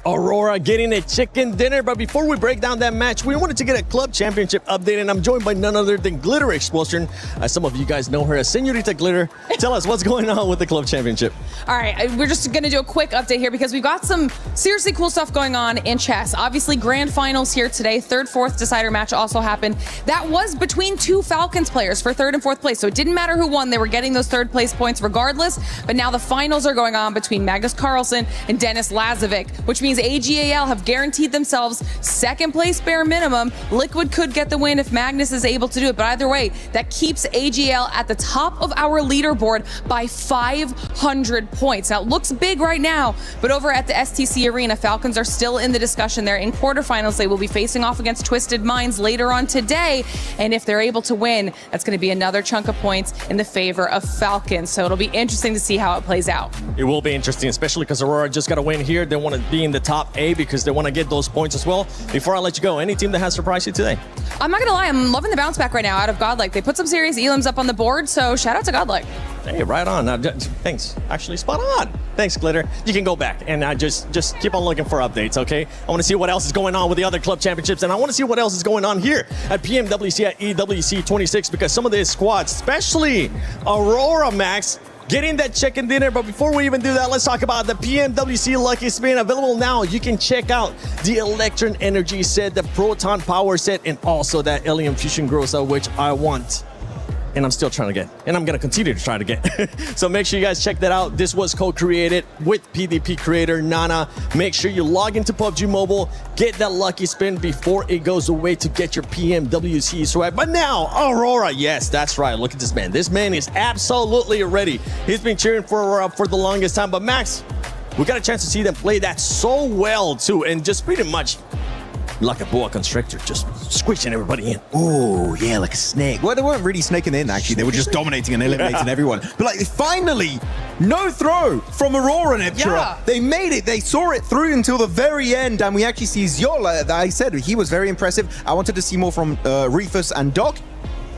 Aurora getting a chicken dinner, but before we break down that match, we wanted to get a club championship update, and I'm joined by none other than Glitter Explosion. As some of you guys know her as Senorita Glitter. Tell us what's going on with the club championship. All right, we're just going to do a quick update here because we've got some seriously cool stuff going on in chess. Obviously, grand finals here today. Third, fourth decider match also happened. That was between two Falcons players for third and fourth place, so it didn't matter who won. They were getting those third place points regardless, but now the finals are going on between Magnus Carlsen and Dennis Lazovic, which means AGAL have guaranteed themselves second place bare minimum. Liquid could get the win if Magnus is able to do it, but either way, that keeps AGL at the top of our leaderboard by 500 points. Now, it looks big right now, but over at the STC Arena, Falcons are still in the discussion there. In quarterfinals, they will be facing off against Twisted Minds later on today, and if they're able to win, that's going to be another chunk of points in the favor of Falcons. So it'll be interesting to see how it plays out. It will be interesting, especially because Aurora just got a win here. They want to be in the top A because they want to get those points as well. Before I let you go, any team that has surprised you today? I'm not going to lie, I'm loving the bounce back right now out of Godlike. They put some serious elims up on the board, so shout out to Godlike. Hey, right on. Thanks. Actually, spot on. Thanks, Glitter. You can go back and just keep on looking for updates, okay? I want to see what else is going on with the other club championships, and I want to see what else is going on here at PMWC at EWC 26, because some of these squads, especially Aurora, Max, getting that chicken dinner. But before we even do that, let's talk about the PMWC Lucky Spin. Available now. You can check out the Electron Energy set, the Proton Power set, and also that Alien Fusion Grossa, which I want. And I'm still trying to get, and I'm going to continue to try to get. So make sure you guys check that out. This was co-created with PDP creator Nana. Make sure you log into PUBG Mobile, get that lucky spin before it goes away to get your PMWC swag. But now, Aurora, yes, that's right. Look at this man. This man is absolutely ready. He's been cheering for Aurora for the longest time. But Max, we got a chance to see them play that so well too, and just pretty much like a boa constrictor, just squishing everybody in. Oh, yeah, like a snake. Well, they weren't really snaking in, actually. They were just dominating and eliminating everyone. But finally, no throw from Aurora and Eptura. Yeah. They made it. They saw it through until the very end. And we actually see Ziola. I said he was very impressive. I wanted to see more from Reefus and Doc.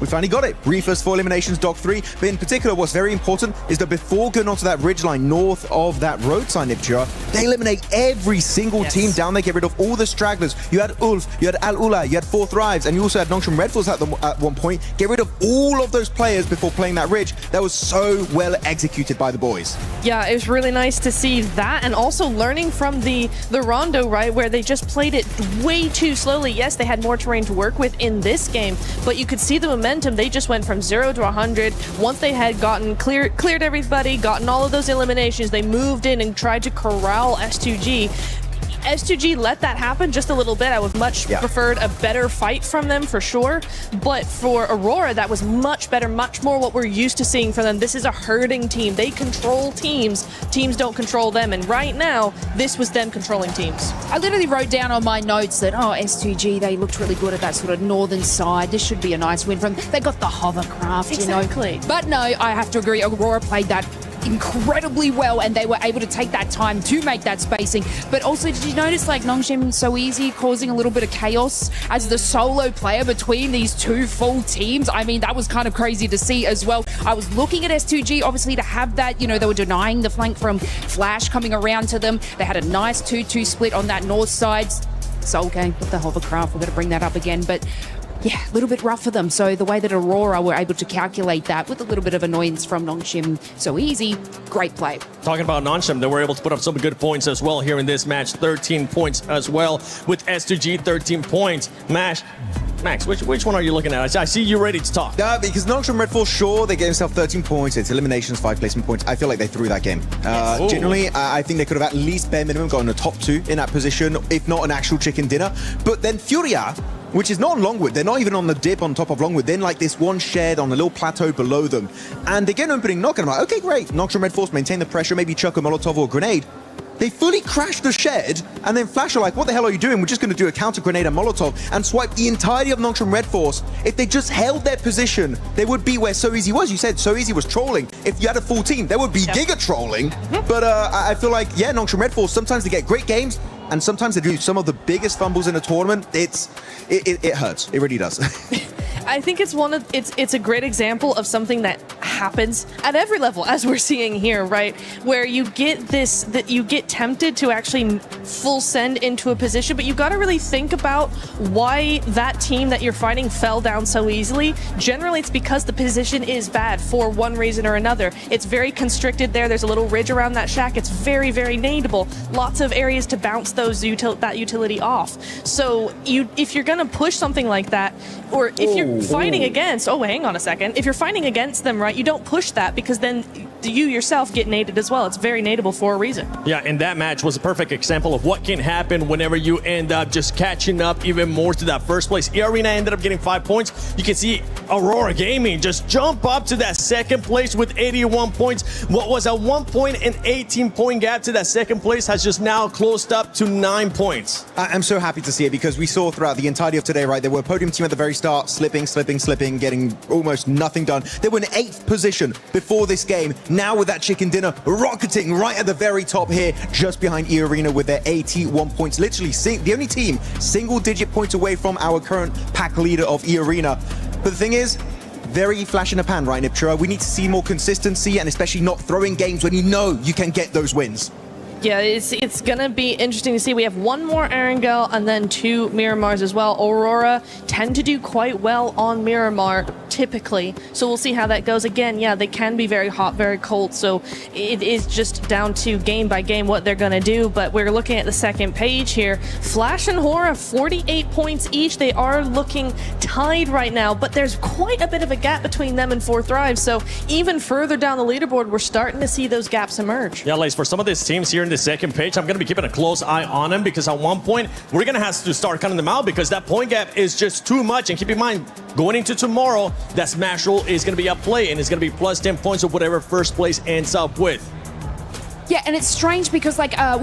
we finally got it. Briefers, 4 eliminations, Dog 3. But in particular, what's very important is that before going onto that ridgeline north of that road sign, Niptura, they eliminate every single team down there, get rid of all the stragglers. You had Ulf, you had Al Ula, you had Four Thrives, and you also had Nongshim Red Force at one point. Get rid of all of those players before playing that ridge. That was so well executed by the boys. Yeah, it was really nice to see that, and also learning from the Rondo, right, where they just played it way too slowly. Yes, they had more terrain to work with in this game, but you could see the momentum. They just went from 0 to 100. Once they had gotten cleared everybody, gotten all of those eliminations, they moved in and tried to corral S2G. S2G let that happen just a little bit. I would much preferred a better fight from them for sure. But for Aurora, that was much better, much more what we're used to seeing from them. This is a herding team. They control teams. Teams don't control them. And right now, this was them controlling teams. I literally wrote down on my notes that, S2G, they looked really good at that sort of northern side. This should be a nice win from them. They got the hovercraft, exactly. You know. But no, I have to agree. Aurora played that incredibly well, and they were able to take that time to make that spacing. But also, did you notice like Nongshim So Easy causing a little bit of chaos as the solo player between these two full teams? I mean, that was kind of crazy to see as well. I was looking at S2G, obviously, to have that, you know, they were denying the flank from Flash coming around to them. They had a nice 2-2 split on that north side. Soul Gang with the hovercraft, we're going to bring that up again, but yeah, a little bit rough for them. So the way that Aurora were able to calculate that with a little bit of annoyance from Nongshim So Easy, great play. Talking about Nongshim, they were able to put up some good points as well here in this match. 13 points as well with S2G, 13 points. Max, which one are you looking at? I see you ready to talk. Yeah, because Nongshim Red Force, sure, they gave themselves 13 points. It's eliminations, 5 placement points. I feel like they threw that game. Generally, I think they could have at least bare minimum gotten a top 2 in that position, if not an actual chicken dinner. But then Furia, which is not on Longwood. They're not even on the dip on top of Longwood. Then like this one shed on a little plateau below them. And they get an opening knock, and I'm like, okay, great. Nongshim Red Force maintain the pressure, maybe chuck a Molotov or a grenade. They fully crash the shed, and then Flash are like, what the hell are you doing? We're just going to do a counter grenade and Molotov and swipe the entirety of Nongshim Red Force. If they just held their position, they would be where So Easy was. You said So Easy was trolling. If you had a full team, there would be giga trolling. But I feel like, yeah, Nongshim Red Force, sometimes they get great games, and sometimes they do some of the biggest fumbles in a tournament. It hurts. It really does. I think it's a great example of something that happens at every level, as we're seeing here, right? Where you get that you get tempted to actually full send into a position, but you've got to really think about why that team that you're fighting fell down so easily. Generally, it's because the position is bad for one reason or another. It's very constricted there. There's a little ridge around that shack. It's very, very nadeable. Lots of areas to bounce that utility off. So if you're going to push something like that, or if you're fighting against, hang on a second. If you're fighting against them, right, you don't push that, because then you yourself get naded as well. It's very nadeable for a reason. Yeah, and that match was a perfect example of what can happen whenever you end up just catching up even more to that first place. E-Arena ended up getting 5 points. You can see Aurora Gaming just jump up to that second place with 81 points. What was a 1 point and 18-point gap to that second place has just now closed up to 9 points. I'm so happy to see it, because we saw throughout the entirety of today, right, there were a podium team at the very start, slipping, getting almost nothing done. They were in 8th position before this game. Now with that chicken dinner, rocketing right at the very top here, just behind E-Arena with their 81 points. Literally the only team single-digit points away from our current pack leader of E-Arena. But the thing is, very flash in the pan, right, Niptura? We need to see more consistency, and especially not throwing games when you know you can get those wins. Yeah, it's going to be interesting to see. We have one more Erangel and then 2 Miramars as well. Aurora tend to do quite well on Miramar, typically. So we'll see how that goes. Again, yeah, they can be very hot, very cold. So it is just down to game by game what they're going to do. But we're looking at the second page here. Flash and Hora, 48 points each. They are looking tied right now, but there's quite a bit of a gap between them and Four Thrives. So even further down the leaderboard, we're starting to see those gaps emerge. Yeah, Lace, for some of these teams here in the second page, I'm going to be keeping a close eye on them, because at one point we're going to have to start cutting them out, because that point gap is just too much. And keep in mind, going into tomorrow, that smash roll is going to be up play, and it's going to be plus 10 points of whatever first place ends up with. Yeah, and it's strange because, like, I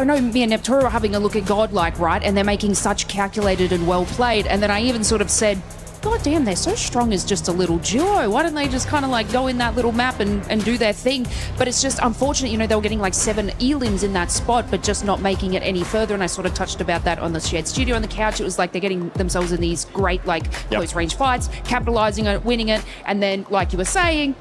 know me and Neptura were having a look at Godlike, right? And they're making such calculated and well played. And then I even sort of said, God damn, they're so strong as just a little duo. Why don't they just kind of like go in that little map and do their thing? But it's just unfortunate, you know, they were getting like 7 elims in that spot, but just not making it any further. And I sort of touched about that on the shared studio on the couch. It was like they're getting themselves in these great like close range fights, capitalizing on it, winning it, and then like you were saying,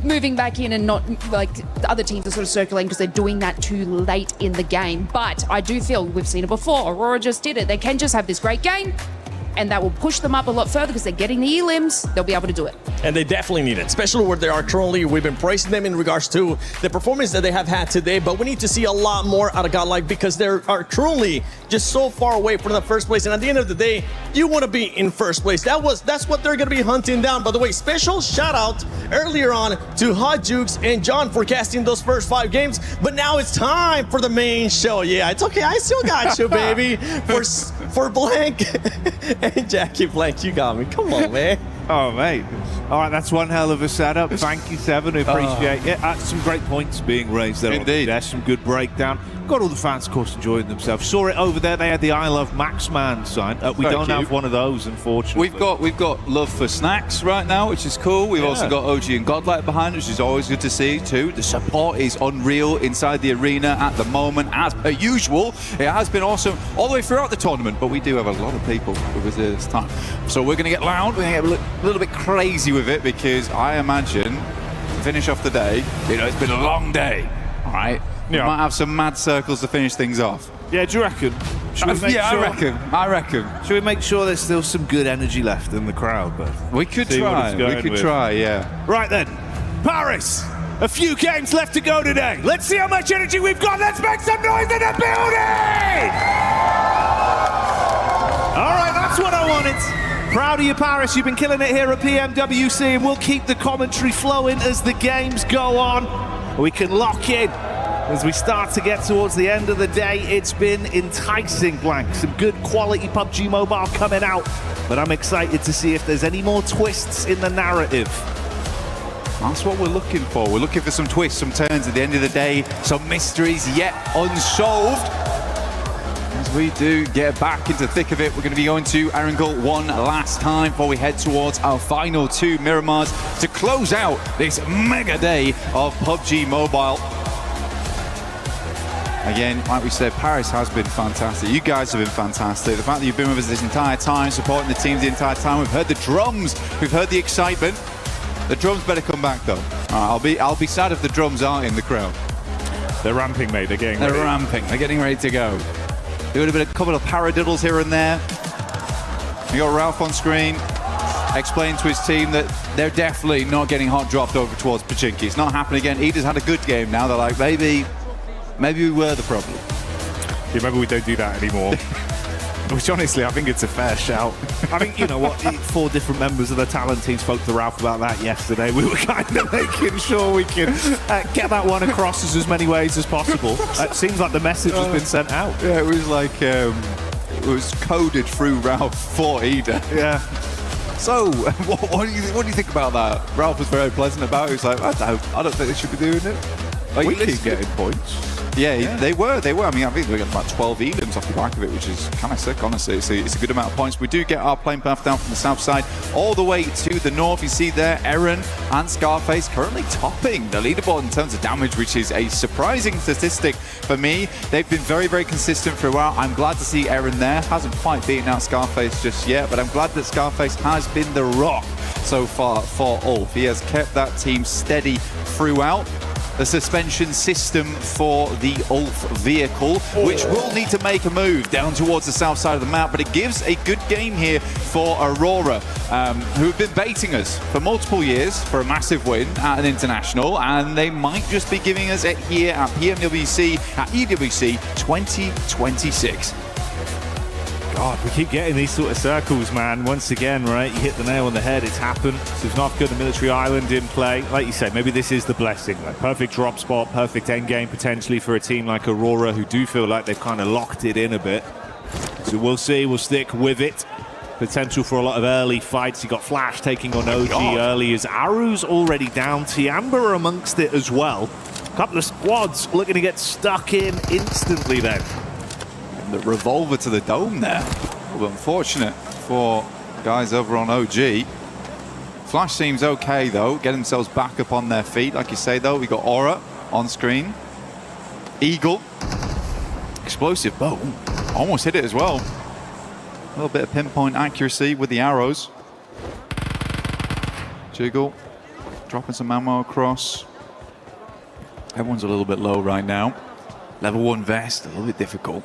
moving back in and not like the other teams are sort of circulating because they're doing that too late in the game. But I do feel we've seen it before. Aurora just did it. They can just have this great game and that will push them up a lot further because they're getting the elims. They'll be able to do it. And they definitely need it, especially where they are currently. We've been praising them in regards to the performance that they have had today, but we need to see a lot more out of Godlike because they are currently just so far away from the first place. And at the end of the day, you want to be in first place. That's what they're going to be hunting down. By the way, special shout out earlier on to Hot Jukes and John for casting those first 5 games. But now it's time for the main show. Yeah, it's okay. I still got you, baby. For Blank and Jackie Blank, you got me. Come on, man. Oh, mate. All right, that's one hell of a setup. Thank you, Seven. We appreciate it. Some great points being raised there. Indeed. There's some good breakdown. Got all the fans, of course, enjoying themselves. Saw it over there. They had the I Love Max Man sign. We don't have one of those, unfortunately. We've got love for snacks right now, which is cool. We've also got OG and Godlike behind, which is always good to see too. The support is unreal inside the arena at the moment, as per usual. It has been awesome all the way throughout the tournament, but we do have a lot of people with us this time. So we're going to get loud. We're going to get a little bit crazy with it because I imagine finish off the day. You know, it's been a long day. All right. We might have some mad circles to finish things off. Yeah, do you reckon? I reckon. Should we make sure there's still some good energy left in the crowd? But we could try. Yeah. Right then, Paris. A few games left to go today. Let's see how much energy we've got. Let's make some noise in the building! All right, that's what I wanted. Proud of you, Paris. You've been killing it here at PMWC, and we'll keep the commentary flowing as the games go on. We can lock in. As we start to get towards the end of the day, it's been enticing, Blank. Some good quality PUBG Mobile coming out, but I'm excited to see if there's any more twists in the narrative. That's what we're looking for. We're looking for some twists, some turns at the end of the day, some mysteries yet unsolved. As we do get back into the thick of it, we're going to be going to Erangel one last time before we head towards our final 2 Miramars to close out this mega day of PUBG Mobile. Again, like we said, Paris has been fantastic. You guys have been fantastic. The fact that you've been with us this entire time, supporting the teams the entire time. We've heard the drums. We've heard the excitement. The drums better come back, though. I'll be sad if the drums aren't in the crowd. They're ramping, mate. They're getting ready. They're ramping. They're getting ready to go. There would have been a couple of paradiddles here and there. We got Ralph on screen explaining to his team that they're definitely not getting hot dropped over towards Pachinki. It's not happening again. Eda's had a good game now. They're like, maybe we were the problem. Yeah, maybe we don't do that anymore. Which honestly, I think it's a fair shout. I think, you know what, 4 different members of the talent team spoke to Ralph about that yesterday. We were kind of making sure we can get that one across as many ways as possible. It seems like the message has been sent out. Yeah, it was like, it was coded through Ralph for Eda. Yeah. So, what do you think about that? Ralph was very pleasant about it. He was like, I don't think they should be doing it. Like, we keep getting points. Yeah, they were. I mean, I think we got about 12 elims off the back of it, which is kind of sick, honestly. It's a good amount of points. We do get our plane path down from the south side all the way to the north. You see there, Eren and Scarface currently topping the leaderboard in terms of damage, which is a surprising statistic for me. They've been very, very consistent throughout. I'm glad to see Eren there. Hasn't quite beaten out Scarface just yet, but I'm glad that Scarface has been the rock so far for Ulf. He has kept that team steady throughout. The suspension system for the Ulf vehicle, which will need to make a move down towards the south side of the map, but it gives a good game here for Aurora, who have been baiting us for multiple years for a massive win at an international, and they might just be giving us it here at PMWC, at EWC 2026. God, we keep getting these sort of circles, man. Once again, right, you hit the nail on the head. It's happened. Sivnovka, the military island in play. Like you said, maybe this is the blessing. Like, perfect drop spot, perfect end game potentially for a team like Aurora, who do feel like they've kind of locked it in a bit. So we'll see. We'll stick with it. Potential for a lot of early fights. You got Flash taking on OG early as Aru's already down. Tiamba amongst it as well. A couple of squads looking to get stuck in instantly then. The revolver to the dome there. Well, unfortunate for guys over on OG. Flash seems okay, though. Get themselves back up on their feet. Like you say, though, we got Aura on screen. Eagle. Explosive bow. Almost hit it as well. A little bit of pinpoint accuracy with the arrows. Jiggle. Dropping some ammo across. Everyone's a little bit low right now. Level 1 vest, a little bit difficult.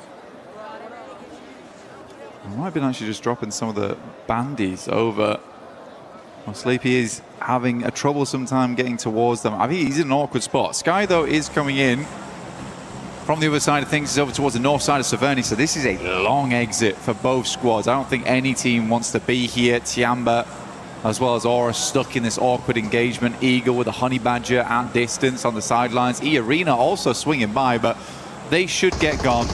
It might be actually just dropping some of the bandies over. Well, Sleepy is having a troublesome time getting towards them. I think he's in an awkward spot. Sky, though, is coming in from the other side of things. He's over towards the north side of Severny, so this is a long exit for both squads. I don't think any team wants to be here. Tiamba, as well as Aura, stuck in this awkward engagement. Eagle with a Honey Badger at distance on the sidelines. E-Arena also swinging by, but they should get gone.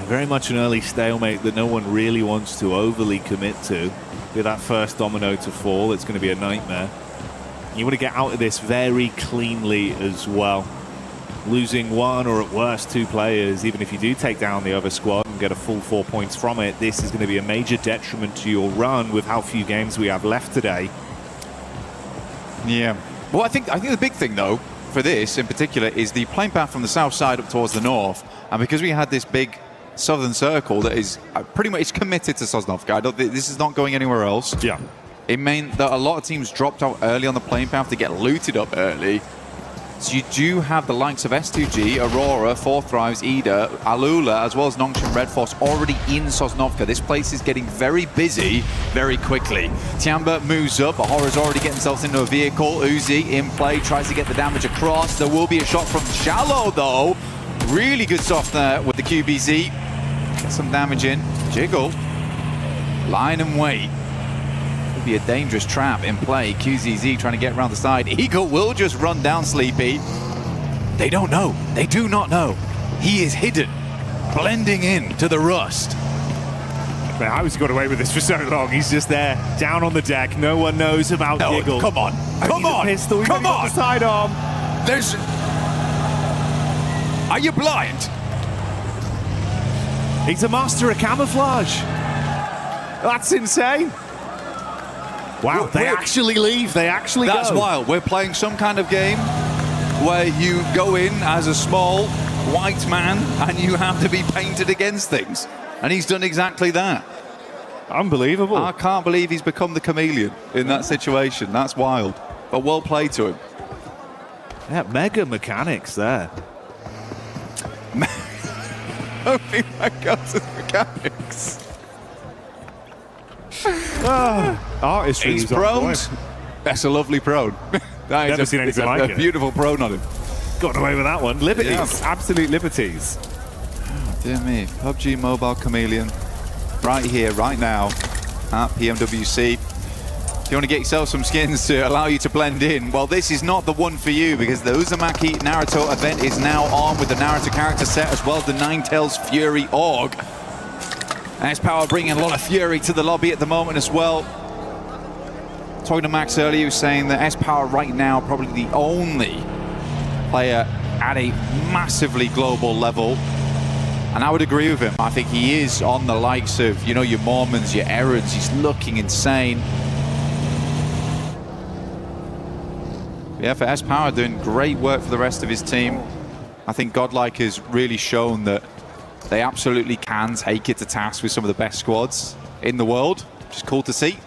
Very much an early stalemate that no one really wants to overly commit to. With that first domino to fall, it's going to be a nightmare. You want to get out of this very cleanly as well. Losing one or at worst 2 players, even if you do take down the other squad and get a full 4 points from it, this is going to be a major detriment to your run with how few games we have left today. Yeah. Well, I think the big thing, though, for this in particular is the plane path from the south side up towards the north. And because we had this big southern circle that is pretty much committed to Sosnovka. This is not going anywhere else. Yeah. It meant that a lot of teams dropped out early on the plane path to get looted up early. So you do have the likes of S2G, Aurora, Four Thrives, Ida, Alula, as well as Nongshim Red Force already in Sosnovka. This place is getting very busy very quickly. Tiamba moves up, but Horror's already getting themselves into a vehicle. Uzi in play, tries to get the damage across. There will be a shot from Shallow, though. Really good soft there with the QBZ. Get some damage in. Jiggle. Line and wait. Could be a dangerous trap in play. QZZ trying to get around the side. Eagle will just run down Sleepy. They don't know. They do not know. He is hidden. Blending in to the rust. Man, how has he got away with this for so long? He's just there, down on the deck. No one knows about Jiggle. Come on. Come on. Pistol. Come on. The sidearm. There's... Are you blind? He's a master of camouflage. That's insane. Wow, they actually leave. They actually go. That's wild. We're playing some kind of game where you go in as a small white man and you have to be painted against things. And he's done exactly that. Unbelievable. I can't believe he's become the chameleon in that situation. That's wild. But well played to him. Yeah, mega mechanics there. Hoping that goes as mechanics. Artistry. He's prone. That's a lovely prone. That Never seen anything like it. A beautiful prone on him. Got away with that one. Liberties. Yeah. Absolute liberties. Oh, dear me. PUBG Mobile Chameleon. Right here, right now at PMWC. If you want to get yourself some skins to allow you to blend in, well, this is not the one for you because the Uzumaki Naruto event is now on with the Naruto character set as well as the Ninetales Fury Org. S-Power bringing a lot of fury to the lobby at the moment as well. Talking to Max earlier, he was saying that S-Power right now probably the only player at a massively global level. And I would agree with him. I think he is on the likes of, you know, your Mormons, your Errands. He's looking insane. Yeah, for S-Power doing great work for the rest of his team. I think Godlike has really shown that they absolutely can take it to task with some of the best squads in the world, which is cool to see.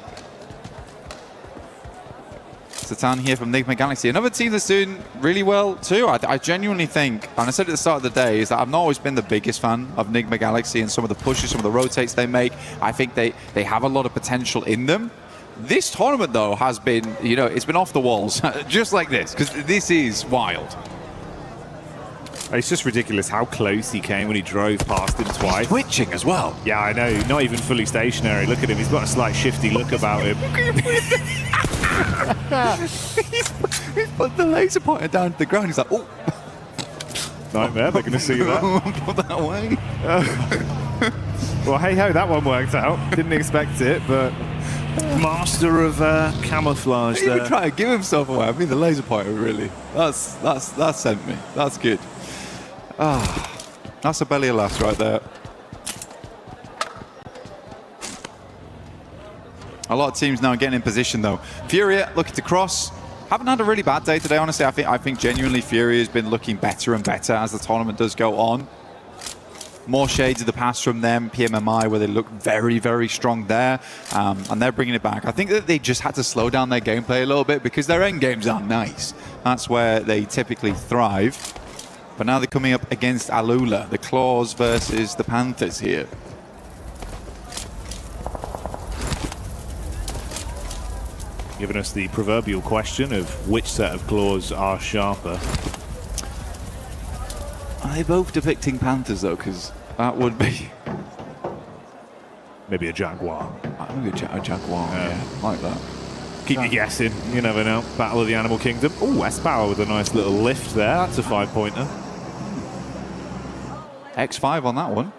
Satan here from Nigma Galaxy. Another team that's doing really well too. I genuinely think, and I said at the start of the day, is that I've not always been the biggest fan of Nigma Galaxy and some of the pushes, some of the rotates they make. I think they have a lot of potential in them. This tournament, though, has been, you know, it's been off the walls, just like this, because this is wild. It's just ridiculous how close he came when he drove past him twice. He's twitching as well. Yeah, I know. Not even fully stationary. Look at him. He's got a slight shifty look about him. He's put the laser pointer down to the ground. He's like, oh. Nightmare. They're going to see that. Put that away. Well, hey-ho, that one worked out. Didn't expect it, but master of camouflage He there. even try to give himself away. I mean, the laser pointer, really. That sent me. That's good. Ah, that's a belly of laughs right there. A lot of teams now getting in position though. Furia looking to cross. Haven't had a really bad day today, honestly. I think genuinely Furia has been looking better and better as the tournament does go on. More shades of the past from them, PMMI, where they look very, very strong there. And they're bringing it back. I think that they just had to slow down their gameplay a little bit because their end games aren't nice. That's where they typically thrive. But now they're coming up against Alula, the Claws versus the Panthers here. Giving us the proverbial question of which set of claws are sharper. Are they both depicting Panthers though? Because that would be... Maybe a Jaguar. Maybe a Jaguar, yeah, like that. Keep you guessing, you never know. Battle of the Animal Kingdom. Oh, S-Power with a nice little lift there. That's a 5-pointer. X5 on that one.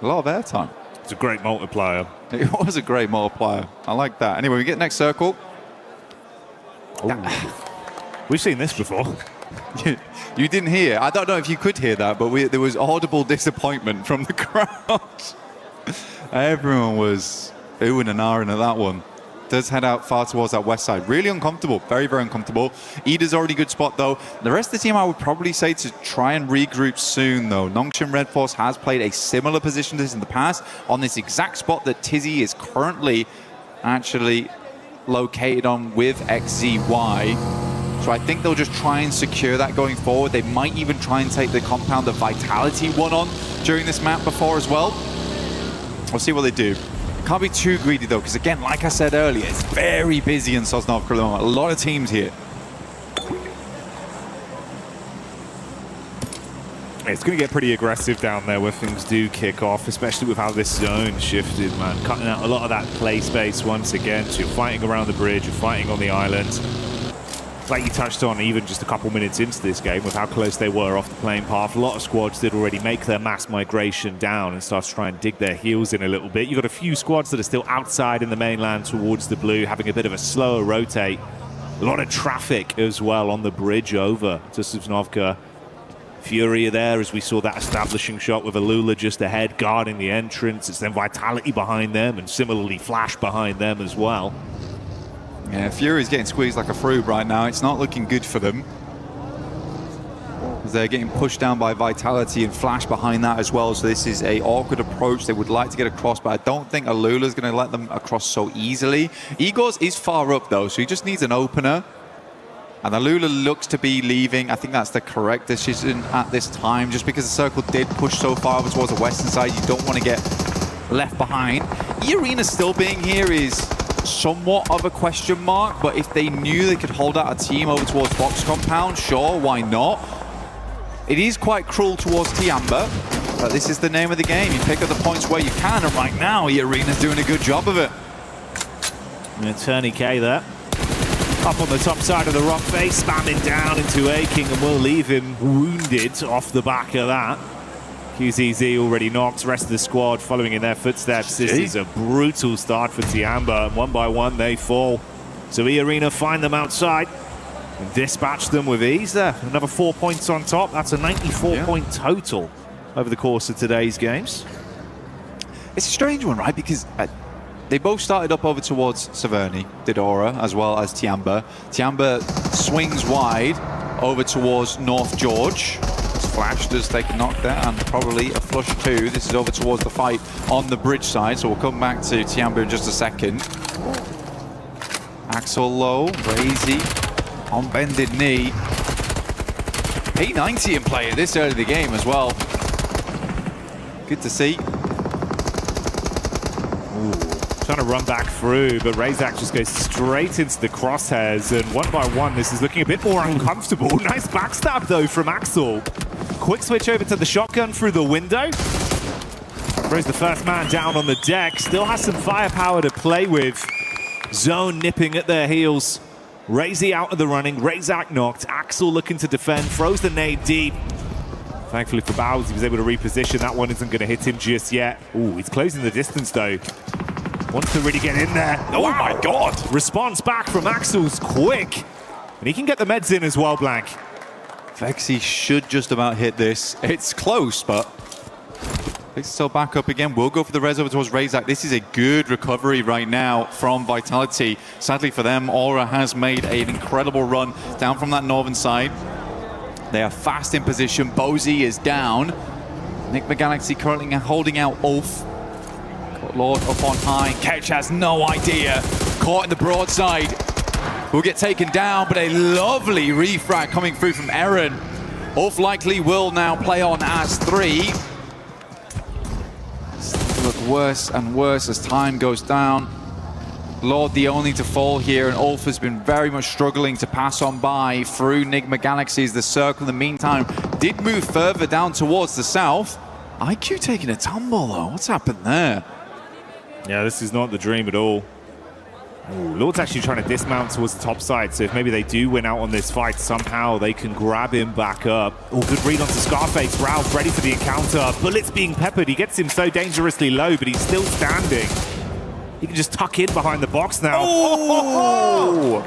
A lot of airtime. It's a great multiplier. It was a great multiplier. I like that. Anyway, we get next circle. We've seen this before. You didn't hear. I don't know if you could hear that, but there was audible disappointment from the crowd. Everyone was oohing and ahhing at that one. Does head out far towards that west side. Really uncomfortable. Very, very uncomfortable. Ida's already good spot, though. The rest of the team, I would probably say to try and regroup soon, though. Nongshim Red Force has played a similar position to this in the past on this exact spot that Tizzy is currently actually located on with XZY. So I think they'll just try and secure that going forward. They might even try and take the compound that Vitality won on during this map before as well. We'll see what they do. Can't be too greedy though, because again, like I said earlier, it's very busy in Sosnovka. A lot of teams here. It's going to get pretty aggressive down there where things do kick off, especially with how this zone shifted, man. Cutting out a lot of that play space once again. So you're fighting around the bridge, you're fighting on the island. Like you touched on even just a couple minutes into this game with how close they were off the playing path. A lot of squads did already make their mass migration down and start to try and dig their heels in a little bit. You've got a few squads that are still outside in the mainland towards the blue, having a bit of a slower rotate. A lot of traffic as well on the bridge over to Sosnovka. Furia there as we saw that establishing shot with Alula just ahead, guarding the entrance. It's then Vitality behind them and similarly Flash behind them as well. Yeah, Fury's getting squeezed like a fruit right now. It's not looking good for them. As they're getting pushed down by Vitality and Flash behind that as well. So this is an awkward approach. They would like to get across, but I don't think Alula's going to let them across so easily. Igor's is far up though, so he just needs an opener. And Alula looks to be leaving. I think that's the correct decision at this time, just because the circle did push so far over towards the western side. You don't want to get left behind. E-Arena still being here is somewhat of a question mark, but if they knew they could hold out a team over towards Box Compound, sure, why not? It is quite cruel towards Tiamba, but this is the name of the game. You pick up the points where you can, and right now E-Arena's doing a good job of it. And Turney K there. Up on the top side of the rock face, spamming down into Aking, and will leave him wounded off the back of that. QZZ already knocked, rest of the squad following in their footsteps. This is a brutal start for Tiamba, and one by one they fall. So E-Arena find them outside and dispatch them with ease there. Another 4 points on top. That's a 94-point total over the course of today's games. It's a strange one, right? Because they both started up over towards Severny, Didora, as well as Tiamba. Tiamba swings wide over towards North George. Flash does take a knock there, and probably a flush too. This is over towards the fight on the bridge side, so we'll come back to Tiamba in just a second. Axel low, Brazy on bended knee. P90 in play at this early in the game as well. Good to see. Trying to run back through, but Razak just goes straight into the crosshairs, and one by one this is looking a bit more uncomfortable. Nice backstab though from Axel. Quick switch over to the shotgun through the window. Throws the first man down on the deck. Still has some firepower to play with. Zone nipping at their heels. Razy out of the running. Razak knocked. Axel looking to defend. Throws the nade deep. Thankfully for Bowles, he was able to reposition. That one isn't going to hit him just yet. Ooh, he's closing the distance though. Wants to really get in there. Oh my God! Response back from Axel's quick. And he can get the meds in as well, Blank. Vexy should just about hit this. It's close, but it's still back up again. We'll go for the res over towards Razak. This is a good recovery right now from Vitality. Sadly for them, Aura has made an incredible run down from that northern side. They are fast in position. Bozy is down. Enigma Galaxy currently holding out Ulf. Got Lord up on high. Ketch has no idea. Caught in the broadside. Will get taken down, but a lovely refrag coming through from Eren. Ulf likely will now play on as 3. Look worse and worse as time goes down. Lord the only to fall here, and Ulf has been very much struggling to pass on by through Enigma Galaxies. The circle in the meantime did move further down towards the south. IQ taking a tumble though. What's happened there? Yeah, this is not the dream at all. Ooh, Lord's actually trying to dismount towards the top side, so if maybe they do win out on this fight, somehow they can grab him back up. Oh, good read onto Scarface. Ralph ready for the encounter. Bullets being peppered. He gets him so dangerously low, but he's still standing. He can just tuck in behind the box now. Oh,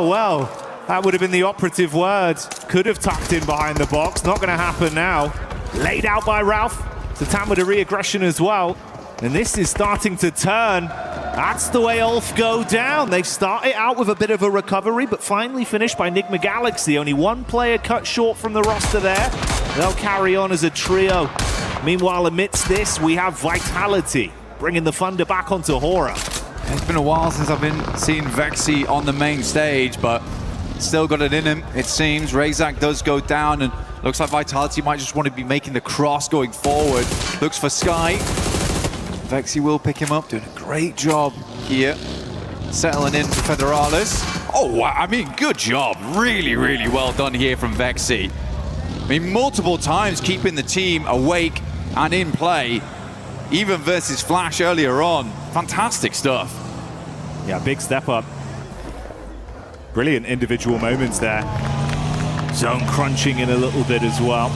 well, that would have been the operative word. Could have tucked in behind the box. Not going to happen now. Laid out by Ralph. Satan with a re-aggression as well. And this is starting to turn. That's the way Ulf go down. They've started out with a bit of a recovery, but finally finished by Enigma Galaxy. Only one player cut short from the roster there. They'll carry on as a trio. Meanwhile, amidst this, we have Vitality bringing the thunder back onto Hora. It's been a while since I've been seeing Vexy on the main stage, but still got it in him, it seems. Razak does go down, and looks like Vitality might just want to be making the cross going forward. Looks for Sky. Vexy will pick him up, doing a great job here. Settling in for Federalis. Oh, wow. I mean, good job. Really, really well done here from Vexy. I mean, multiple times keeping the team awake and in play, even versus Flash earlier on. Fantastic stuff. Yeah, big step up. Brilliant individual moments there. Zone crunching in a little bit as well.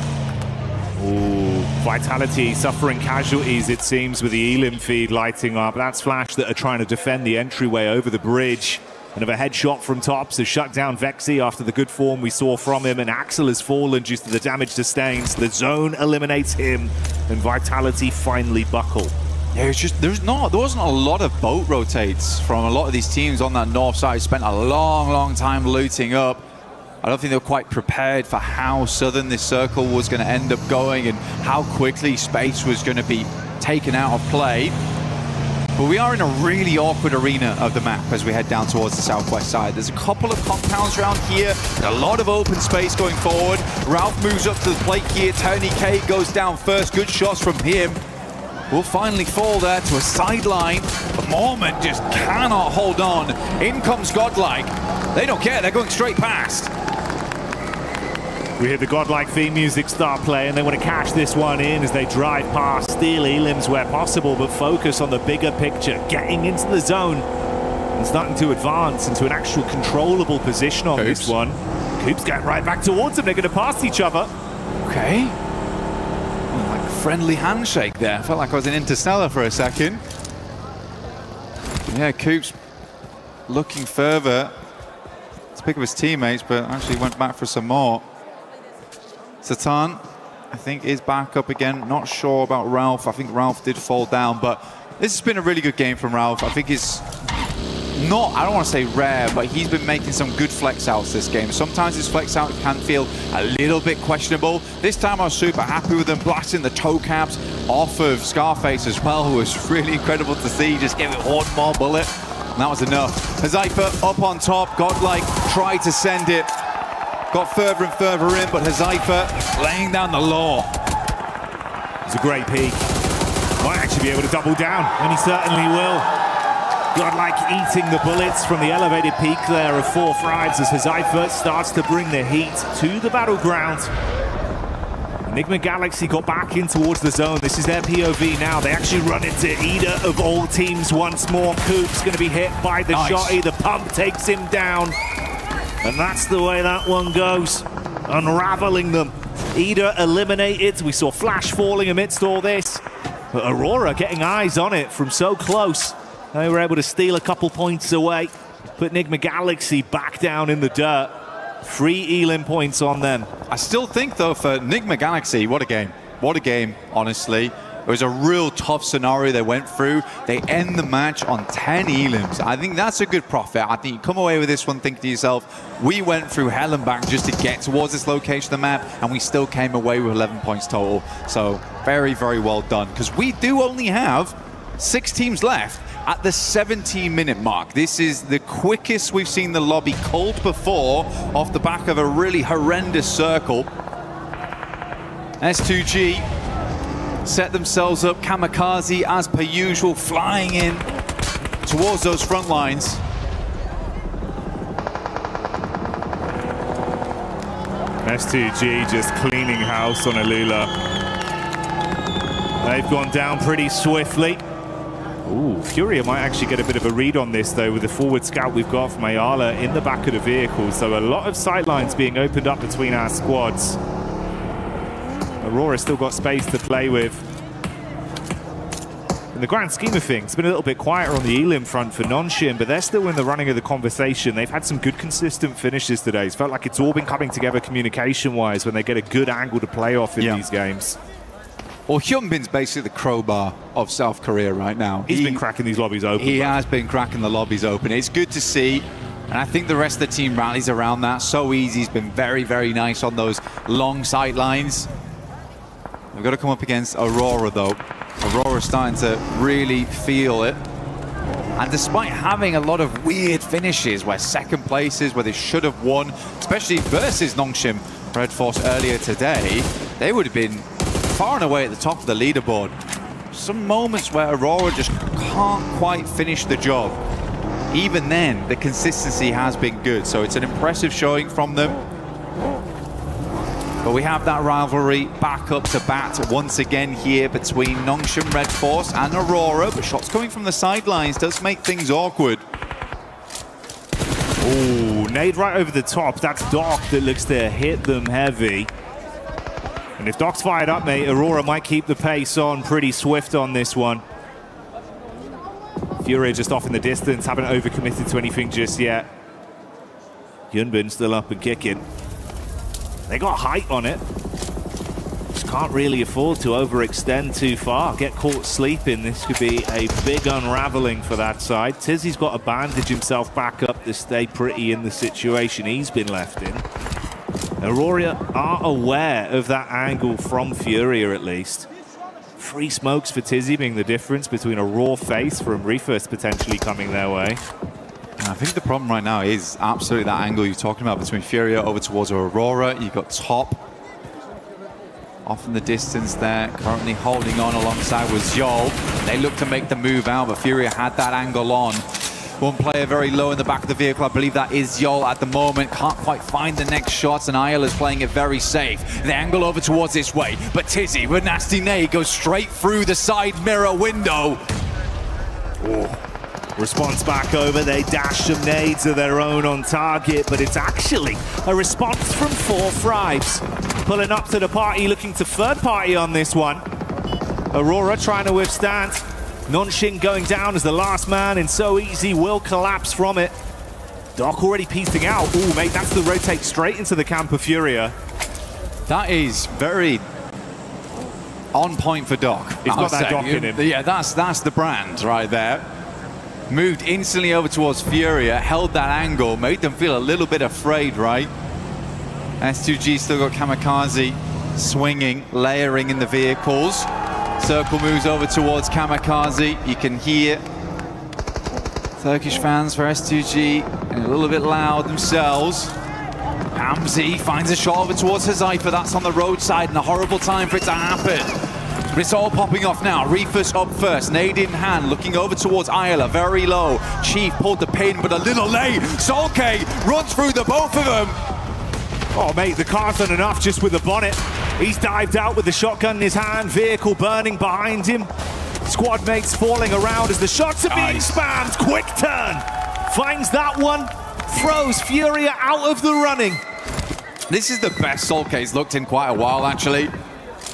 Ooh, Vitality suffering casualties, it seems, with the Elim feed lighting up. That's Flash that are trying to defend the entryway over the bridge. Another headshot from Tops has shut down Vexy after the good form we saw from him, and Axel has fallen due to the damage sustained. The zone eliminates him, and Vitality finally buckle. Yeah, it's just, there wasn't a lot of boat rotates from a lot of these teams on that north side. Spent a long, long time looting up. I don't think they were quite prepared for how southern this circle was going to end up going and how quickly space was going to be taken out of play. But we are in a really awkward arena of the map as we head down towards the southwest side. There's a couple of compounds around here, a lot of open space going forward. Ralph moves up to the plate here. Tony K goes down first. Good shots from him. Will finally fall there to a sideline. But Mormon just cannot hold on. In comes Godlike. They don't care. They're going straight past. We hear the godlike theme music start playing. They want to cash this one in as they drive past, steal Elims where possible, but focus on the bigger picture, getting into the zone and starting to advance into an actual controllable position on this one. Coop's going right back towards them. They're going to pass each other. Okay. Like a friendly handshake there. Felt like I was in Interstellar for a second. Yeah, Coop's looking further to pick up his teammates, but actually went back for some more. Satan, I think, is back up again. Not sure about Ralph. I think Ralph did fall down, but this has been a really good game from Ralph. I think he's not, I don't want to say rare, but he's been making some good flex outs this game. Sometimes his flex out can feel a little bit questionable. This time I was super happy with him, blasting the toe caps off of Scarface as well, who was really incredible to see. Just gave it one more bullet, and that was enough. Hazaifa up on top. Godlike tried to send it. Got further and further in, but Hazaifa laying down the law. It's a great peak. Might actually be able to double down, and he certainly will. Godlike eating the bullets from the elevated peak there of 4 thrives as Hazaifa starts to bring the heat to the battleground. Enigma Galaxy got back in towards the zone. This is their POV now. They actually run into Ida of all teams once more. Coop's going to be hit by the shotty. The pump takes him down. And that's the way that one goes, unraveling them. Ida eliminated. We saw Flash falling amidst all this. But Aurora getting eyes on it from so close. They were able to steal a couple points away. Put Enigma Galaxy back down in the dirt. 3 Elim points on them. I still think, though, for Enigma Galaxy, what a game. What a game, honestly. It was a real tough scenario they went through. They end the match on 10 Elims. I think that's a good profit. I think you come away with this one thinking to yourself, we went through hell and back just to get towards this location of the map, and we still came away with 11 points total. So very, very well done. Because we do only have 6 teams left at the 17-minute mark. This is the quickest we've seen the lobby cold before off the back of a really horrendous circle. S2G set themselves up, Kamikaze as per usual, flying in towards those front lines. S2G just cleaning house on Alula. They've gone down pretty swiftly. Ooh, Furia might actually get a bit of a read on this, though, with the forward scout we've got from Ayala in the back of the vehicle. So a lot of sightlines being opened up between our squads. Aurora still got space to play with. In the grand scheme of things, it's been a little bit quieter on the Elim front for Nonshin, but they're still in the running of the conversation. They've had some good consistent finishes today. It's felt like it's all been coming together communication-wise when they get a good angle to play off in these games. Well, Hyunbin's basically the crowbar of South Korea right now. He's been cracking these lobbies open. He has been cracking the lobbies open. It's good to see. And I think the rest of the team rallies around that. So easy. He's been very, very nice on those long sight lines. We've got to come up against Aurora, though. Aurora's starting to really feel it. And despite having a lot of weird finishes where second places, where they should have won, especially versus Nongshim Red Force earlier today, they would have been far and away at the top of the leaderboard. Some moments where Aurora just can't quite finish the job. Even then, the consistency has been good. So it's an impressive showing from them. But we have that rivalry back up to bat once again here between Nongshim Red Force and Aurora. But shots coming from the sidelines does make things awkward. Oh, nade right over the top. That's Doc that looks to hit them heavy. And if Doc's fired up, mate, Aurora might keep the pace on pretty swift on this one. Furia just off in the distance, haven't overcommitted to anything just yet. Hyunbin still up and kicking. They got height on it. Just can't really afford to overextend too far. Get caught sleeping. This could be a big unraveling for that side. Tizzy's got to bandage himself back up to stay pretty in the situation he's been left in. Aurora are aware of that angle from Furia, at least. 3 smokes for Tizzy being the difference between a raw face from Refus potentially coming their way. I think the problem right now is absolutely that angle you're talking about between Furia over towards Aurora. You've got Top off in the distance there, currently holding on alongside with Zhol. They look to make the move out, but Furia had that angle on. One player very low in the back of the vehicle. I believe that is Zhol at the moment. Can't quite find the next shots, and Ayala is playing it very safe. The angle over towards this way, but Tizzy with nasty nade goes straight through the side mirror window. Oh. Response back over, they dash some nades of their own on target, but it's actually a response from 4 Fribes. Pulling up to the party, looking to third party on this one. Aurora trying to withstand. Nonshin going down as the last man, and So Easy will collapse from it. Doc already piecing out. Oh, mate, that's the rotate straight into the camp of Furia. That is very on point for Doc. He's got that Doc in him. Yeah, that's the brand right there. Moved instantly over towards Furia, held that angle, made them feel a little bit afraid, right? S2G still got Kamikaze swinging, layering in the vehicles. Circle moves over towards Kamikaze. You can hear Turkish fans for S2G a little bit loud themselves. Hamzi finds a shot over towards Hazaifa. That's on the roadside, and a horrible time for it to happen. But it's all popping off now. Refus up first, nade in hand, looking over towards Ayala, very low. Chief pulled the pin, but a little late. Solke runs through the both of them. Oh, mate, the car's done enough just with the bonnet. He's dived out with the shotgun in his hand, vehicle burning behind him. Squad mates falling around as the shots are being spammed. Quick turn, finds that one, throws Furia out of the running. This is the best Solke's looked in quite a while, actually.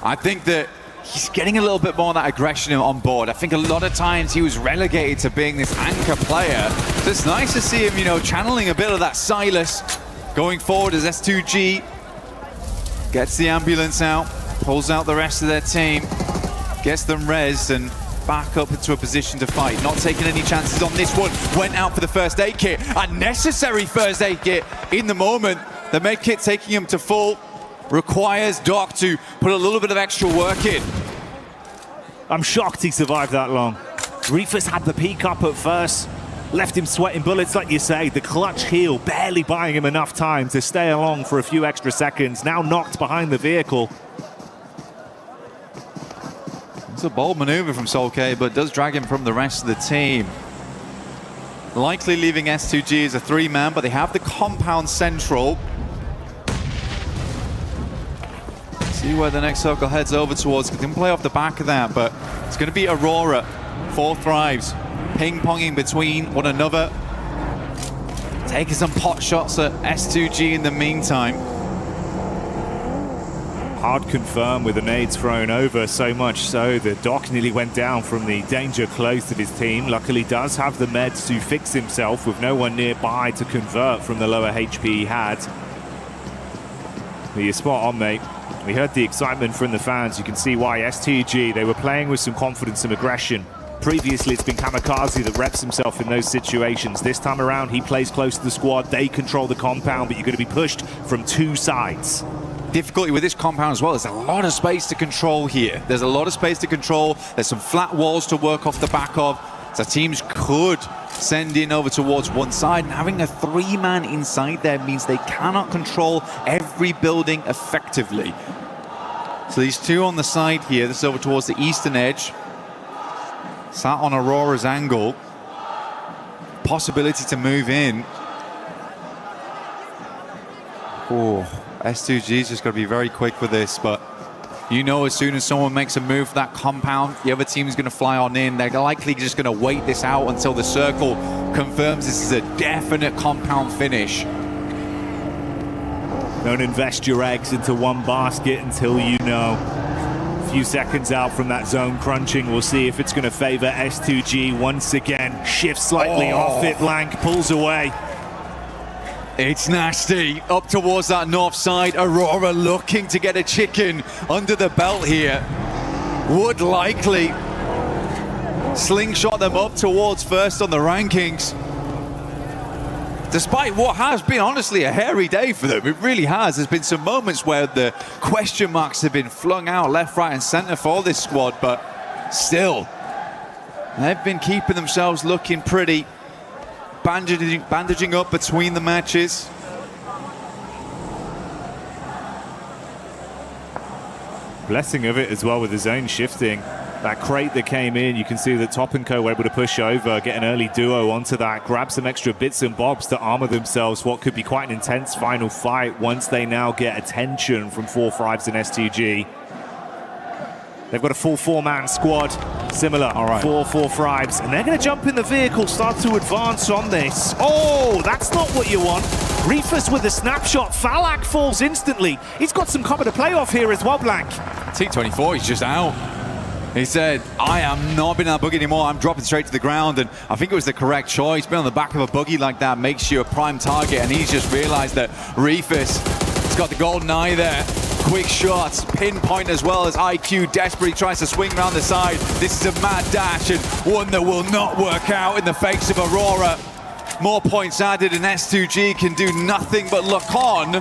I think that he's getting a little bit more of that aggression on board. I think a lot of times he was relegated to being this anchor player. So it's nice to see him, you know, channeling a bit of that Silas going forward as S2G gets the ambulance out, pulls out the rest of their team, gets them res and back up into a position to fight. Not taking any chances on this one. Went out for the first aid kit. Unnecessary first aid kit in the moment. The med kit taking him to full. Requires Doc to put a little bit of extra work in. I'm shocked he survived that long. Reefus had the peak up at first, left him sweating bullets, like you say. The clutch heal barely buying him enough time to stay along for a few extra seconds. Now knocked behind the vehicle. It's a bold maneuver from Solkay, but does drag him from the rest of the team. Likely leaving S2G as a 3-man, but they have the compound central. See where the next circle heads over towards. They can play off the back of that, but it's going to be Aurora. 4 Thrives, ping-ponging between one another. Taking some pot shots at S2G in the meantime. Hard confirm with the nades thrown over, so much so that Doc nearly went down from the danger close of his team. Luckily does have the meds to fix himself with no one nearby to convert from the lower HP he had. But you're spot on, mate. We heard the excitement from the fans. You can see why. S2G, they were playing with some confidence and aggression. Previously, it's been Kamikaze that reps himself in those situations. This time around, he plays close to the squad. They control the compound, but you're going to be pushed from 2 sides. Difficulty with this compound as well. There's a lot of space to control here. There's a lot of space to control. There's some flat walls to work off the back of. So teams could send in over towards one side, and having a 3-man inside there means they cannot control every building effectively. So these 2 on the side here, this is over towards the eastern edge. Sat on Aurora's angle. Possibility to move in. Oh, S2G's just got to be very quick with this, but you know as soon as someone makes a move for that compound, the other team is going to fly on in. They're likely just going to wait this out until the circle confirms this is a definite compound finish. Don't invest your eggs into one basket until you know. A few seconds out from that zone crunching, we'll see if it's going to favor S2G once again. Shifts slightly off it, Blank pulls away. It's nasty. Up towards that north side. Aurora looking to get a chicken under the belt here. Would likely slingshot them up towards first on the rankings. Despite what has been honestly a hairy day for them. It really has. There's been some moments where the question marks have been flung out left, right and center for this squad, but still, they've been keeping themselves looking pretty. Bandaging up between the matches. Blessing of it as well with his own shifting. That crate that came in, you can see that Top & Co were able to push over, get an early duo onto that, grab some extra bits and bobs to armor themselves what could be quite an intense final fight once they now get attention from 4 Thrives and S2G. They've got a full 4-man squad, similar, 4 Thrives, and they're going to jump in the vehicle, start to advance on this. Oh, that's not what you want. Reefus with a snapshot, Falak falls instantly. He's got some cover to play off here as well, Blank. T24, he's just out. He said, I am not being on that buggy anymore. I'm dropping straight to the ground. And I think it was the correct choice. Being on the back of a buggy like that makes you a prime target. And he's just realized that Reefus has got the golden eye there. Quick shots, pinpoint as well as IQ desperately tries to swing around the side. This is a mad dash and one that will not work out in the face of Aurora. More points added and S2G can do nothing but look on.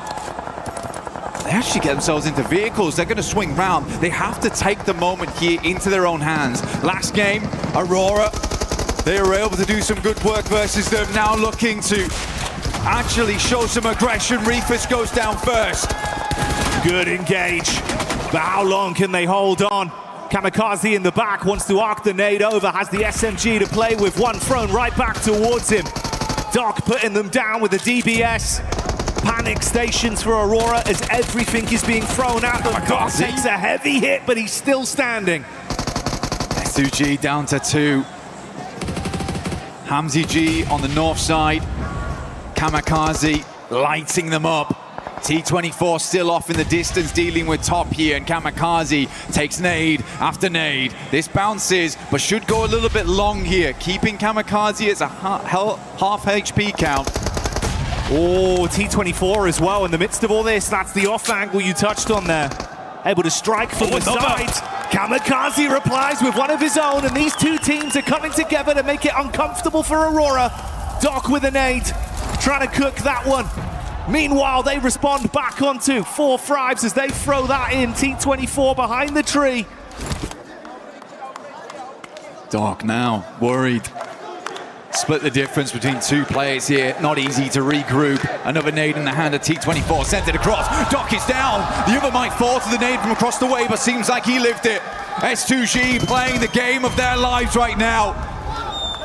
They actually get themselves into vehicles. They're going to swing round. They have to take the moment here into their own hands. Last game, Aurora, they were able to do some good work versus them. Now looking to actually show some aggression. Reefus goes down first. Good engage, but how long can they hold on? Kamikaze in the back wants to arc the nade over, has the SMG to play with, one thrown right back towards him. Doc putting them down with the DBS. Panic stations for Aurora as everything is being thrown at them. Doc takes a heavy hit, but he's still standing. S2G down to 2. Hamzy G on the north side. Kamikaze lighting them up. T24 still off in the distance, dealing with Top here, and Kamikaze takes nade after nade. This bounces, but should go a little bit long here, keeping Kamikaze as a half HP count. Oh, T24 as well in the midst of all this. That's the off angle you touched on there. Able to strike from the side. Kamikaze replies with one of his own, and these two teams are coming together to make it uncomfortable for Aurora. Doc with a nade, trying to cook that one. Meanwhile, they respond back onto 4 Thrives as they throw that in. T24 behind the tree. Doc now worried. Split the difference between 2 players here. Not easy to regroup. Another nade in the hand of T24. Sent it across. Doc is down. The other might fall to the nade from across the way, but seems like he lived it. S2G playing the game of their lives right now.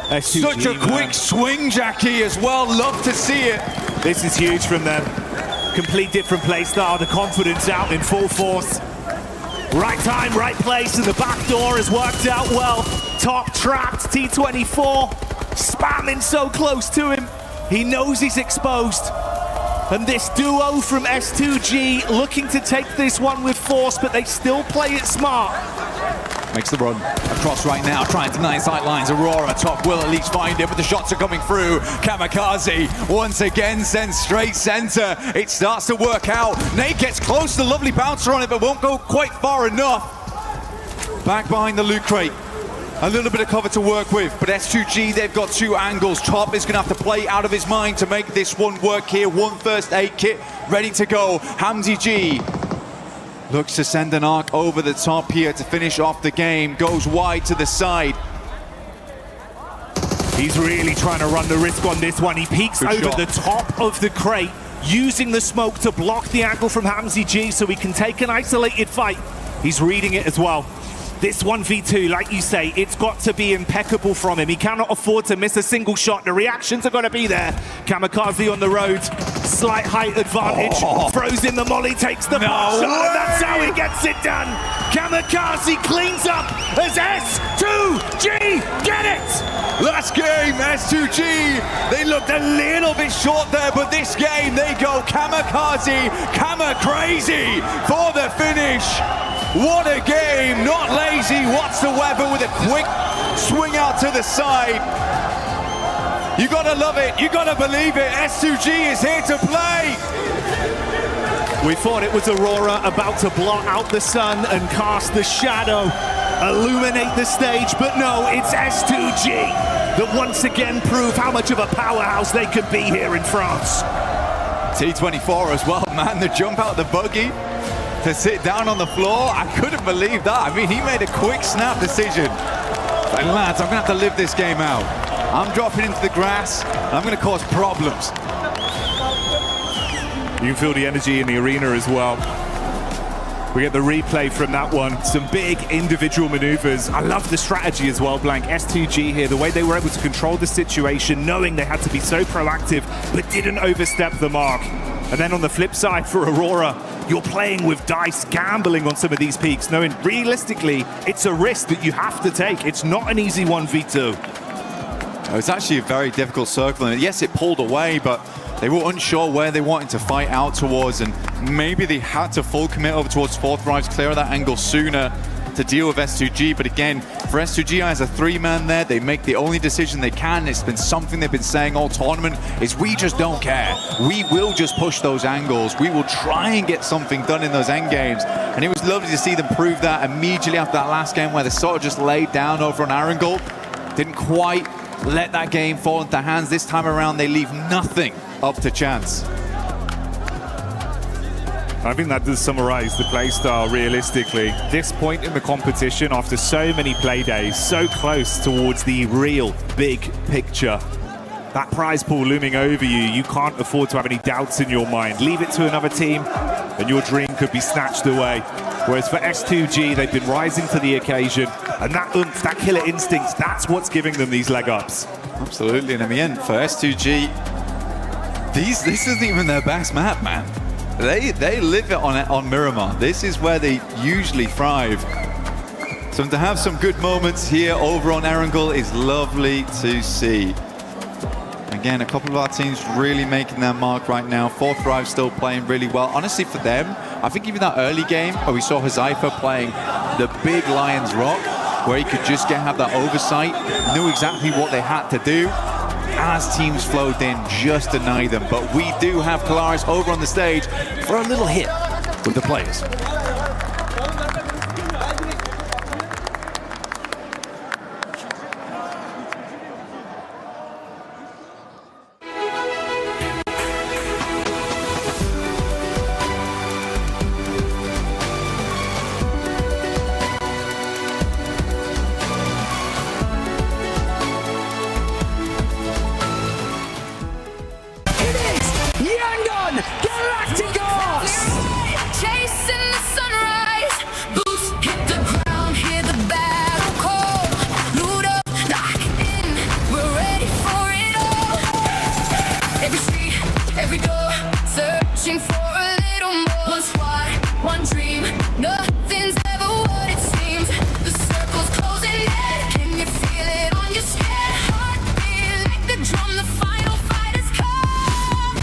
S2G, such a quick swing, Jackie, as well. Love to see it. This is huge from them. Complete different play style. The confidence out in full force. Right time, right place, and the back door has worked out well. Top trapped, T24. Spamming so close to him. He knows he's exposed. And this duo from S2G looking to take this one with force, but they still play it smart. Makes the run across right now, trying to deny sight lines. Aurora, Top will at least find it, but the shots are coming through. Kamikaze once again sends straight center. It starts to work out. Nate gets close, the lovely bouncer on it, but won't go quite far enough. Back behind the loot crate. A little bit of cover to work with, but S2G, they've got 2 angles. Top is going to have to play out of his mind to make this one work here. 1 first aid kit ready to go. Hamzy G looks to send an arc over the top here to finish off the game. Goes wide to the side. He's really trying to run the risk on this one. He peeks Good over shot. the top of the crate, using the smoke to block the angle from Hamzy G so he can take an isolated fight. He's reading it as well. This 1v2, like you say, it's got to be impeccable from him. He cannot afford to miss a single shot. The reactions are going to be there. Kamikaze on the road. Slight height advantage. Throws in the molly, takes the shot, and that's how he gets it done. Kamikaze cleans up as S2G get it! Last game, S2G. They looked a little bit short there, but this game they go Kamikaze, Crazy for the finish. What a game, not lazy whatsoever with a quick swing out to the side. You gotta love it, you gotta believe it. S2G is here to play. We thought it was Aurora about to blot out the sun and cast the shadow, illuminate the stage, but no, it's S2G that once again prove how much of a powerhouse they could be here in France. T24 as well, man, the jump out the buggy to sit down on the floor. I couldn't believe that. I mean, he made a quick snap decision. Like, lads, I'm gonna have to live this game out. I'm dropping into the grass, and I'm gonna cause problems. You can feel the energy in the arena as well. We get the replay from that one. Some big individual maneuvers. I love the strategy as well, Blank. S2G here, the way they were able to control the situation, knowing they had to be so proactive, but didn't overstep the mark. And then on the flip side for Aurora, you're playing with dice, gambling on some of these peaks, knowing realistically, it's a risk that you have to take. It's not an easy 1v2. It's actually a very difficult circle, and yes, it pulled away, but they were unsure where they wanted to fight out towards, and maybe they had to full commit over towards 4th Thrives, clear that angle sooner to deal with S2G. But again, for S2G as a 3-man there, they make the only decision they can. It's been something they've been saying all tournament, is we just don't care. We will just push those angles. We will try and get something done in those end games. And it was lovely to see them prove that immediately after that last game where they sort of just laid down over on Arundel. Didn't quite let that game fall into hands. This time around, they leave nothing up to chance. I think that does summarize the playstyle realistically. This point in the competition, after so many play days, so close towards the real big picture. That prize pool looming over you, you can't afford to have any doubts in your mind. Leave it to another team and your dream could be snatched away. Whereas for S2G, they've been rising to the occasion, and that oomph, that killer instinct, that's what's giving them these leg ups. Absolutely, and in the end, for S2G, this isn't even their best map, man. They live it on Miramar. This is where they usually thrive. So to have some good moments here over on Erangel is lovely to see. Again, a couple of our teams really making their mark right now. 4th Thrive still playing really well. Honestly, for them, I think even that early game where we saw Hazaifa playing the big Lion's Rock, where he could just have that oversight, knew exactly what they had to do. as teams flowed in, just deny them. But we do have Kalaris over on the stage for a little hit with the players. Chasing the sunrise, boots hit the ground, hear the battle call. Loot up, lock in, we're ready for it all. Every street, every door, searching for a little more. One squad, one dream, nothing's ever what it seems. The circle's closing in, can you feel it on your skin? Heartbeat like the drum, the final fight has come.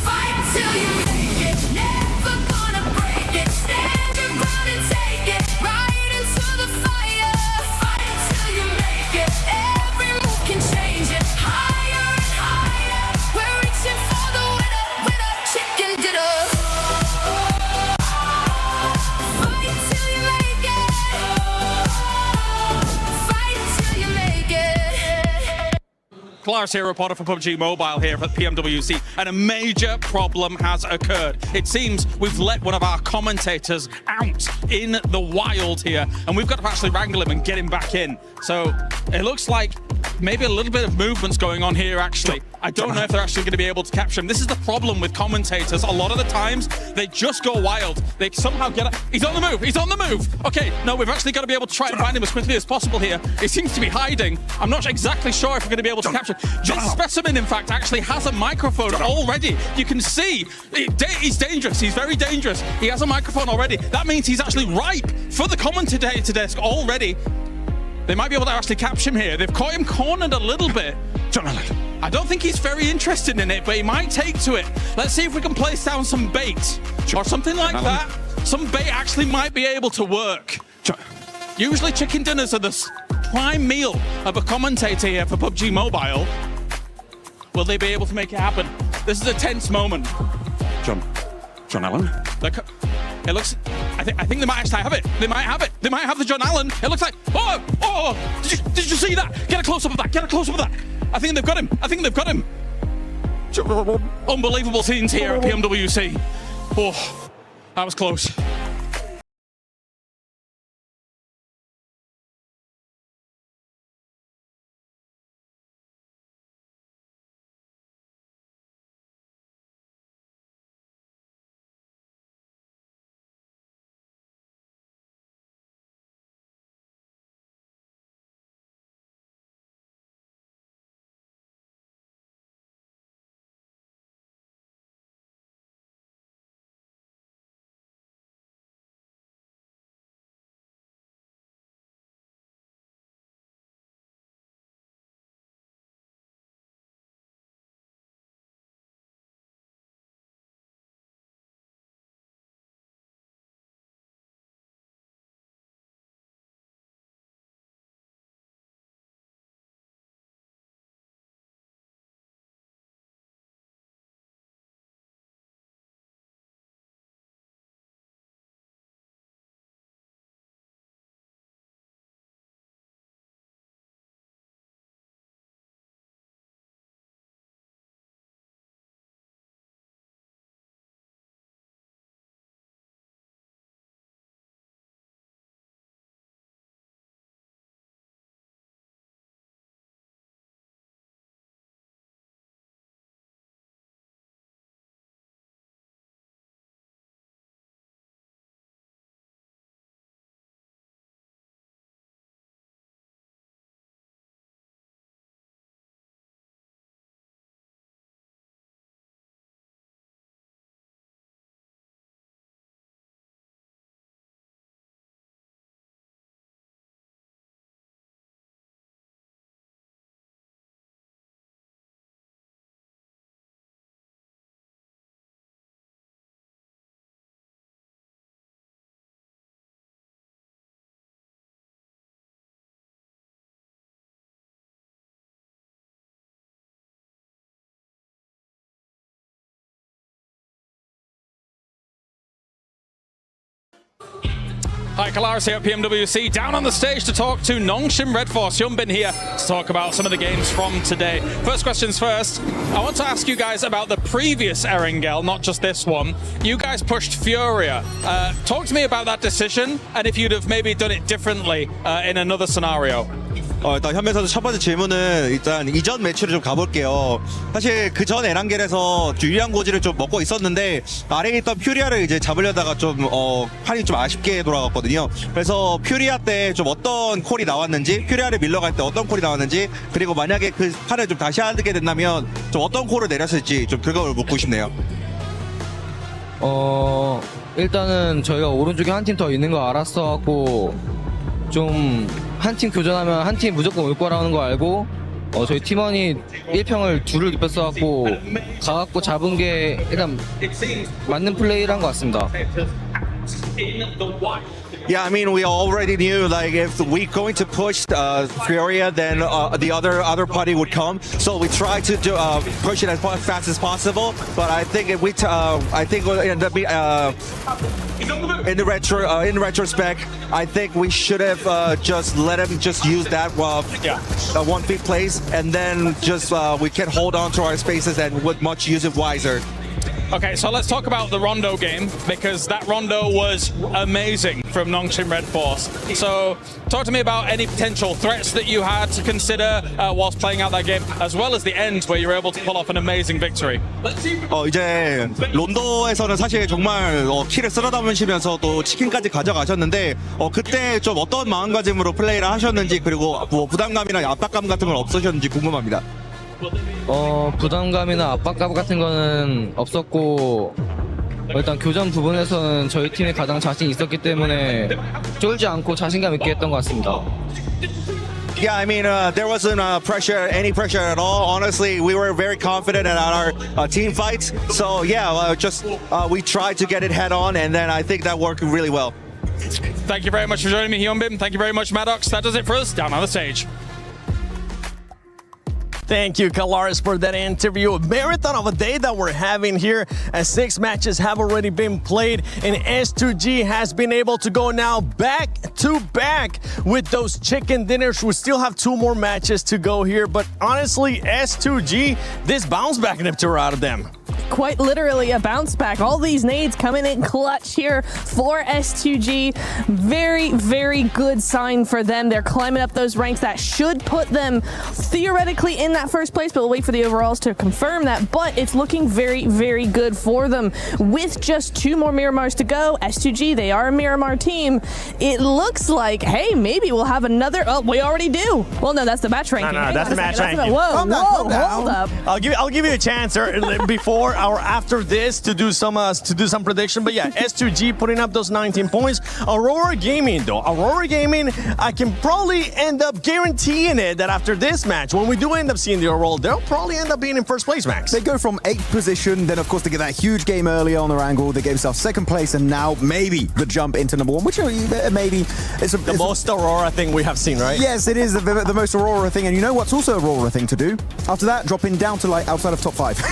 Fight till you make it, never gonna break it. Stand your ground and take it, right into the fire. Fight till you make it, every move can change it. Higher and higher, we're reaching for the winner, winner, chicken dinner. Fight till you make it, fight till you make it. Kalaris here, reporter for PUBG Mobile here at PMWC, and a major problem has occurred. It seems we've let one of our commentators out in the wild here, and we've got to actually wrangle him and get him back in. So it looks like maybe a little bit of movement's going on here, actually. I don't know if they're actually going to be able to capture him. This is the problem with commentators. A lot of the times, they just go wild. They somehow get it. He's on the move. He's on the move. Okay, no, we've actually got to be able to try and find him as quickly as possible here. He seems to be hiding. I'm not exactly sure if we're going to be able to capture him. This specimen, in fact, actually has a microphone already. You can see he's dangerous. He's very dangerous. He has a microphone already. That means he's actually ripe for the commentator desk already. They might be able to actually capture him here. They've caught him cornered a little bit. I don't think he's very interested in it, but he might take to it. Let's see if we can place down some bait or something like that. Some bait actually might be able to work. Usually chicken dinners are the prime meal of a commentator here for PUBG Mobile. Will they be able to make it happen? This is a tense moment. John Allen? It looks, I think they might actually have it. They might have it. They might have the John Allen. It looks like, oh, did you see that? Get a close-up of that. Get a close-up of that. I think they've got him. I think they've got him. Unbelievable scenes here at PMWC. Oh, that was close. Hi, Kalaris here at PMWC, down on the stage to talk to Nongshim Red Force. Hyunbin here to talk about some of the games from today. First questions first. I want to ask you guys about the previous Erangel, not just this one. You guys pushed Furia. Talk to me about that decision and if you'd have maybe done it differently in another scenario. 일단 현배 선수 첫 번째 질문은 일단 이전 매치를 좀 가볼게요. 사실 그전 에란겔에서 유리한 고지를 좀 먹고 있었는데 아래에 있던 퓨리아를 이제 잡으려다가 좀 판이 좀 아쉽게 돌아갔거든요. 그래서 퓨리아 때 좀 어떤 콜이 나왔는지, 퓨리아를 밀러갈 때 어떤 콜이 나왔는지, 그리고 만약에 그 판을 좀 다시 하게 된다면 좀 어떤 콜을 내렸을지 좀 그걸 묻고 싶네요. 일단은 저희가 오른쪽에 한 팀 더 있는 거 알았어갖고 좀 한 팀 교전하면 한 팀 무조건 올 거라는 거 알고 저희 팀원이 1평을 둘을 입혔어갖고 가갖고 잡은 게 일단 맞는 플레이를 한 것 같습니다. Yeah, I mean, we already knew like if we're going to push Furia, then the other party would come. So we tried to push it as fast as possible. But I think if I think we'll end up in retrospect, I think we should have just let him just use that 1 feet place, and then just we can hold on to our spaces and would much use it wiser. Okay, so let's talk about the Rondo game, because that Rondo was amazing from Nongshim Red Force. So talk to me about any potential threats that you had to consider whilst playing out that game, as well as the end where you were able to pull off an amazing victory. 이제 론도에서는 사실 정말 키를 쓸어 담으시면서 또 치킨까지 가져가셨는데 그때 좀 어떤 마음가짐으로 플레이를 하셨는지, 그리고 뭐 부담감이나 압박감 같은 건 없으셨는지 궁금합니다. 부담감이나 압박감 같은 거는 없었고 일단 교전 부분에서는 저희 팀이 가장 자신 있었기 때문에 쫄지 않고 자신감 있게 했던 것 같습니다. Yeah, I mean, there wasn't any pressure at all. Honestly, we were very confident in our team fights. So yeah, we tried to get it head on, and then I think that worked really well. Thank you very much for joining me, Hyunbin. Thank you very much, Maddox. That does it for us down on the stage. Thank you, Kalaris, for that interview. A marathon of a day that we're having here, as 6 matches have already been played, and S2G has been able to go now back to back with those chicken dinners. We still have 2 more matches to go here, but honestly, S2G, this bounce back inhibitor out of them. Quite literally a bounce back. All these nades coming in clutch here for S2G. Very, very good sign for them. They're climbing up those ranks. That should put them theoretically in that first place, but we'll wait for the overalls to confirm that. But it's looking very, very good for them. With just 2 more Miramars to go, S2G, they are a Miramar team. It looks like, hey, maybe we'll have another. Oh, we already do. Well, no, that's the match ranking. No, that's the match ranking. Whoa, hold up. I'll give you a chance before or after this to do some prediction. But yeah, S2G putting up those 19 points. Aurora Gaming though, I can probably end up guaranteeing it that after this match, when we do end up seeing the overall, they'll probably end up being in first place, Max. They go from 8th position, then of course they get that huge game earlier on their angle. They gave themselves 2nd place, and now maybe the jump into number 1, which maybe it's the most Aurora thing we have seen, right? Yes, it is the most Aurora thing, and you know what's also Aurora thing to do? After that, dropping down to like outside of top 5.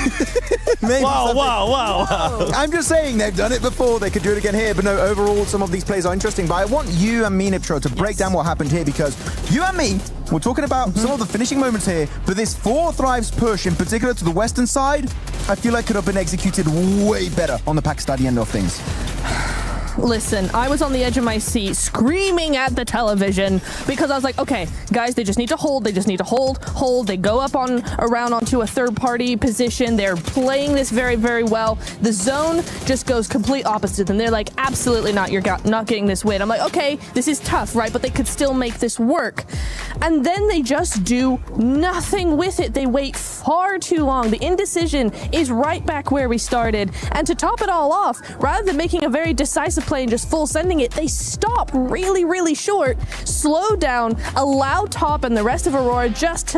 Wow. I'm just saying, they've done it before. They could do it again here. But no, overall, some of these plays are interesting. But I want you and me, Niptro, to break down what happened here, because you and me, we're talking about some of the finishing moments here. But this 4 Thrives push, in particular to the western side, I feel like could have been executed way better on the Pakistani end of things. Listen, I was on the edge of my seat screaming at the television because I was like, okay, guys, they just need to hold. They just need to hold. They go up around onto a third-party position. They're playing this very, very well. The zone just goes complete opposite, and they're like, absolutely not. You're not getting this win. I'm like, okay, this is tough, right? But they could still make this work. And then they just do nothing with it. They wait far too long. The indecision is right back where we started. And to top it all off, rather than making a very decisive play and just full sending it, they stop really, really short, slow down, allow Top and the rest of Aurora just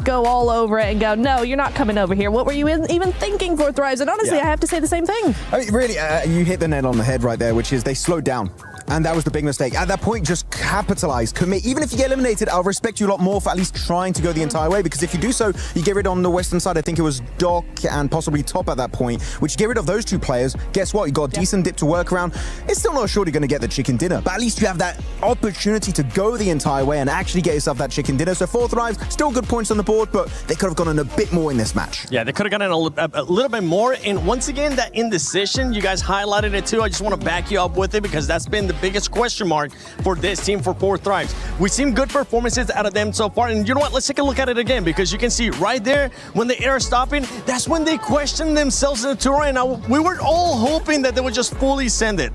go all over it and go, no, you're not coming over here. What were you even thinking for Thrives? And honestly, I have to say the same thing. I mean, really, you hit the nail on the head right there, which is they slowed down. and that was the big mistake. At that point, just capitalize, commit. Even if you get eliminated, I'll respect you a lot more for at least trying to go the entire way, because if you do so, you get rid on the western side, I think it was Doc and possibly Top at that point, which you get rid of those two players. Guess what? You got a decent dip to work around. It's still not sure you're going to get the chicken dinner, but at least you have that opportunity to go the entire way and actually get yourself that chicken dinner. So 4 thrives, still good points on the board, but they could have gone in a bit more in this match. Yeah, they could have gotten a little bit more. And once again, that indecision, you guys highlighted it too. I just want to back you up with it because that's been the biggest question mark for this team for 4 thrives. We've seen good performances out of them so far. And you know what? Let's take a look at it again, because you can see right there when the air is stopping, that's when they question themselves in the tour. And we were all hoping that they would just fully send it.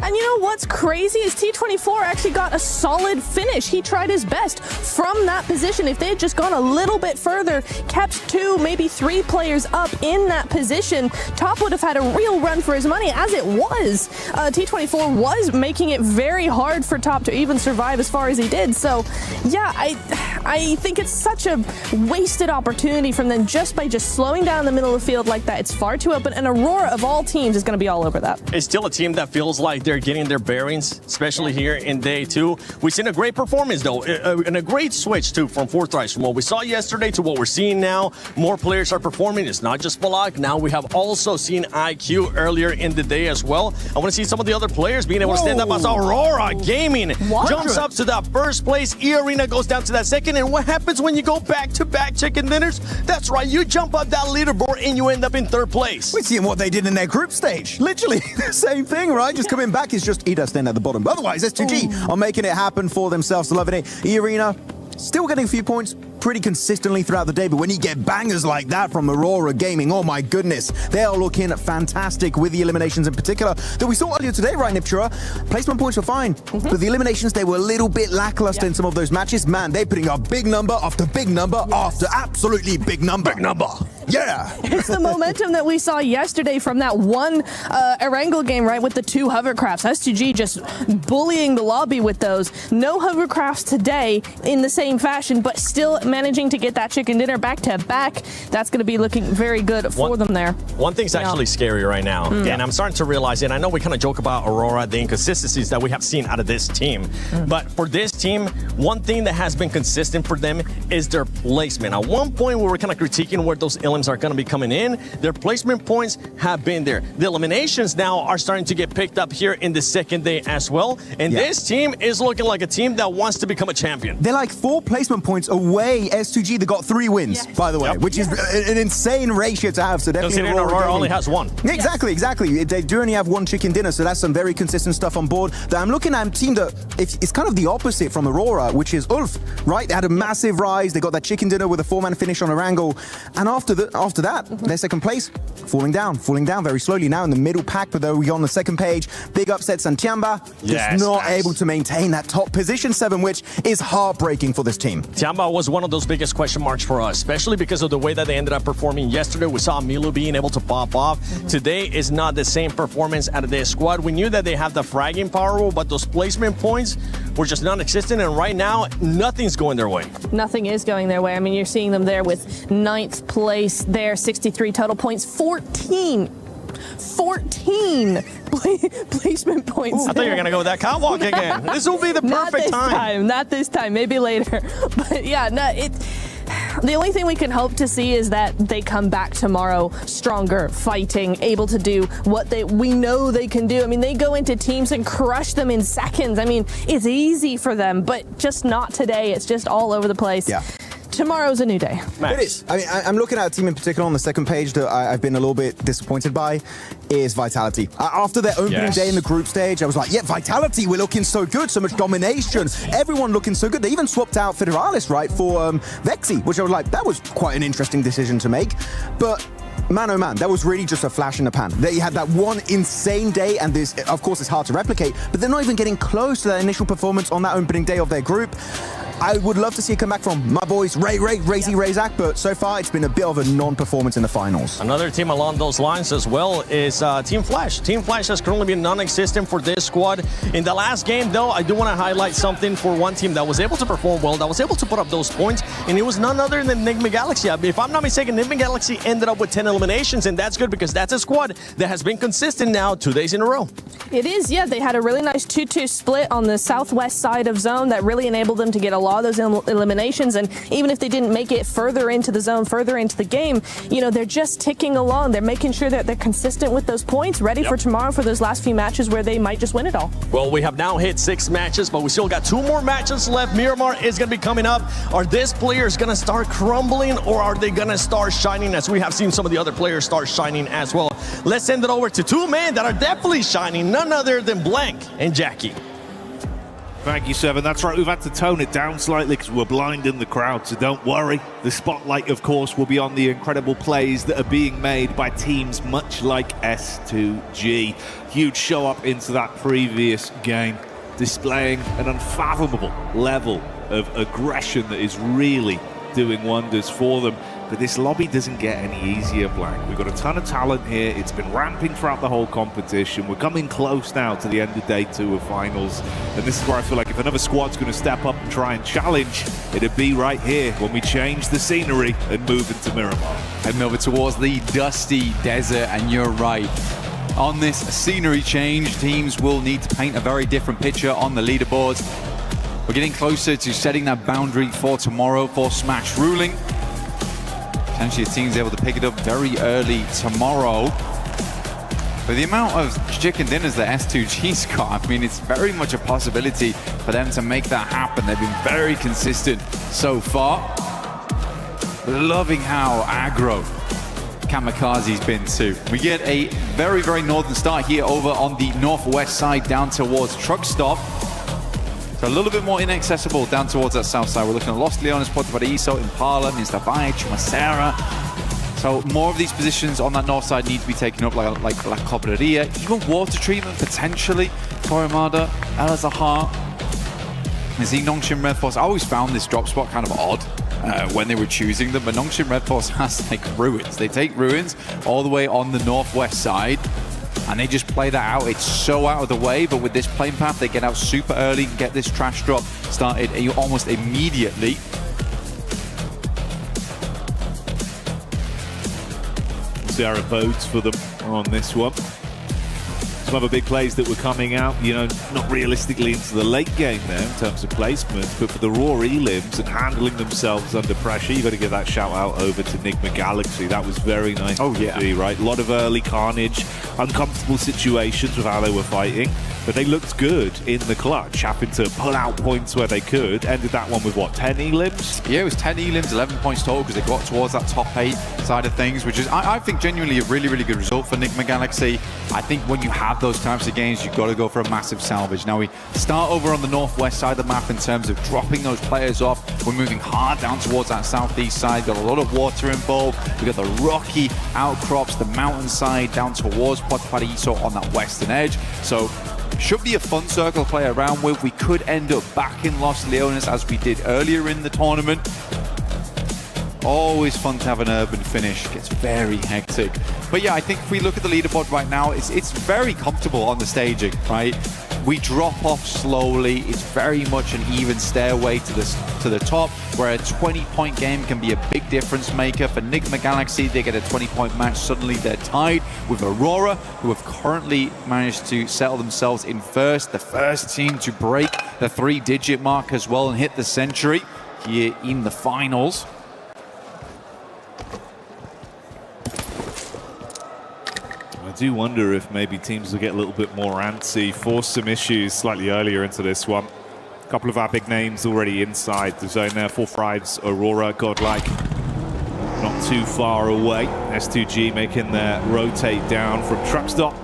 And you know what's crazy is T24 actually got a solid finish. He tried his best from that position. If they had just gone a little bit further, kept 2, maybe 3 players up in that position, Top would have had a real run for his money. As it was, T24 was making it very hard for Top to even survive as far as he did. So, yeah, I think it's such a wasted opportunity from them just by slowing down the middle of the field like that. It's far too open, and Aurora of all teams is going to be all over that. It's still a team that feels like they're getting their bearings, especially here in day 2. We've seen a great performance, though, and a great switch, too, from 4 thrives. From what we saw yesterday to what we're seeing now, more players are performing. It's not just Falak. Now we have also seen IQ earlier in the day as well. I want to see some of the other players being able to stand up as Aurora Gaming jumps up to that first place. E-Arena goes down to that second. And what happens when you go back-to-back chicken dinners? That's right. You jump up that leaderboard and you end up in 3rd place. We're seeing what they did in their group stage. Literally the same thing, right? Just coming back is just Ida staying at the bottom. But otherwise, S2G are making it happen for themselves. 11-8. E-Arena still getting a few points pretty consistently throughout the day, but when you get bangers like that from Aurora Gaming, oh my goodness, they are looking fantastic with the eliminations in particular that we saw earlier today, right, Niptura? Placement points were fine, but the eliminations, they were a little bit lackluster in some of those matches. Man, they're putting up big number after big number after absolutely big number. Big number. Yeah. It's the momentum that we saw yesterday from that one Erangel game, right, with the 2 hovercrafts. S2G just bullying the lobby with those. No hovercrafts today in the same fashion, but still managing to get that chicken dinner back to back. That's going to be looking very good for them there. One thing's actually scary right now, and I'm starting to realize it. I know we kind of joke about Aurora, the inconsistencies that we have seen out of this team, but for this team, one thing that has been consistent for them is their placement. At one point, we were kind of critiquing where those elims are going to be coming in. Their placement points have been there. The eliminations now are starting to get picked up here in the second day as well, and this team is looking like a team that wants to become a champion. They're like 4 placement points away. S2G, they got 3 wins, by the way, which is an insane ratio to have. So definitely Aurora only has 1. Exactly. They do only have 1 chicken dinner, so that's some very consistent stuff on board. That I'm looking at a team that it's kind of the opposite from Aurora, which is Ulf, right? They had a massive rise. They got that chicken dinner with a 4-man finish on Erangel, and after that, their second place, falling down very slowly now in the middle pack. But though we on the second page, big upset. Santiamba just not able to maintain that top position 7, which is heartbreaking for this team. Tiamba was one of those biggest question marks for us, especially because of the way that they ended up performing yesterday. We saw Milu being able to pop off. Today is not the same performance out of their squad. We knew that they have the fragging power, but those placement points were just non-existent, and right now, nothing's going their way. Nothing is going their way. I mean, you're seeing them there with 9th place there, 63 total points, 14 placement points. I thought you were going to go with that catwalk again. This will be the perfect time. Not this time, maybe later. But yeah, no, the only thing we can hope to see is that they come back tomorrow stronger, fighting, able to do what we know they can do. I mean, they go into teams and crush them in seconds. I mean, it's easy for them, but just not today. It's just all over the place. Yeah. Tomorrow's a new day. It is. I mean, I'm looking at a team in particular on the second page that I've been a little bit disappointed by is Vitality. After their opening day in the group stage, I was like, yeah, Vitality, we're looking so good, so much domination, everyone looking so good. They even swapped out Federalis, right, for Vexy, which I was like, that was quite an interesting decision to make. But man, oh man, that was really just a flash in the pan. They had that one insane day, and this, of course, it's hard to replicate, but they're not even getting close to that initial performance on that opening day of their group. I would love to see a comeback from my boys Razy Razak, but so far it's been a bit of a non-performance in the finals. Another team along those lines as well is Team Flash. Team Flash has currently been non-existent for this squad. In the last game, though, I do want to highlight something for one team that was able to perform well, that was able to put up those points, and it was none other than Enigma Galaxy. If I'm not mistaken, Enigma Galaxy ended up with 10 eliminations, and that's good because that's a squad that has been consistent now 2 days in a row. It is, yeah. They had a really nice 2-2 split on the southwest side of zone that really enabled them to get a lot of those eliminations. And even if they didn't make it further into the zone, further into the game, you know, they're just ticking along. They're making sure that they're consistent with those points, ready for tomorrow for those last few matches where they might just win it all. Well, we have now hit 6 matches, but we still got 2 more matches left. Miramar is going to be coming up. Are these players going to start crumbling, or are they going to start shining, as we have seen some of the other players start shining as well? Let's send it over to 2 men that are definitely shining, none other than Blank and Jackie. Thank you, Seven. That's right, we've had to tone it down slightly because we're blinding the crowd, so don't worry. The spotlight, of course, will be on the incredible plays that are being made by teams much like S2G. Huge show up into that previous game, displaying an unfathomable level of aggression that is really doing wonders for them. But this lobby doesn't get any easier, Blank. We've got a ton of talent here. It's been ramping throughout the whole competition. We're coming close now to the end of day 2 of finals. And this is where I feel like if another squad's going to step up and try and challenge, it'd be right here when we change the scenery and move into Miramar. Heading over towards the dusty desert, and you're right. On this scenery change, teams will need to paint a very different picture on the leaderboards. We're getting closer to setting that boundary for tomorrow for Smash Ruling. Potentially a team's able to pick it up very early tomorrow. But the amount of chicken dinners that S2G's got, I mean, it's very much a possibility for them to make that happen. They've been very consistent so far. Loving how aggro Kamikaze's been too. We get a very, very northern start here over on the northwest side down towards Truck Stop. So a little bit more inaccessible down towards that south side. We're looking at Los Leones, Puerto Paraíso, Impala, Mr. Valle, Chumacera. So more of these positions on that north side need to be taken up, like La Cobreria, even water treatment potentially. Torremada, El Zahar. And see Nongshim Red Force. I always found this drop spot kind of odd when they were choosing them, but Nongshim Red Force has like ruins. They take ruins all the way on the northwest side, and they just play that out. It's so out of the way, but with this plane path, they get out super early and get this trash drop started almost immediately. See our abodes for them on this one. Some other big plays that were coming out, you know, not realistically into the late game there in terms of placements, but for the raw elims and handling themselves under pressure, you've got to give that shout out over to Enigma Galaxy. That was very nice to see, right? A lot of early carnage, uncomfortable situations with how they were fighting, but they looked good in the clutch, having to pull out points where they could. Ended that one with what, 10 elims? Yeah, it was 10 elims, 11 points total, because they got towards that top 8 side of things, which is, I think, genuinely a really, really good result for Enigma Galaxy. I think when you have those types of games, you've got to go for a massive salvage. Now we start over on the northwest side of the map in terms of dropping those players off. We're moving hard down towards that southeast side. Got a lot of water involved. We got the rocky outcrops, the mountainside down towards Puerto Paraíso on that western edge. So should be a fun circle to play around with. We could end up back in Los Leones as we did earlier in the tournament. Always fun to have an urban finish. Gets very hectic. But yeah, I think if we look at the leaderboard right now, it's very comfortable on the staging, right? We drop off slowly. It's very much an even stairway to the top, where a 20-point game can be a big difference maker. For Enigma Galaxy, they get a 20-point match. Suddenly they're tied with Aurora, who have currently managed to settle themselves in first. The first team to break the 3-digit mark as well and hit the century here in the finals. I do wonder if maybe teams will get a little bit more antsy, force some issues slightly earlier into this one. A couple of our big names already inside the zone there. 4-5's Aurora, Godlike, not too far away. S2G making their rotate down from Truck Stop.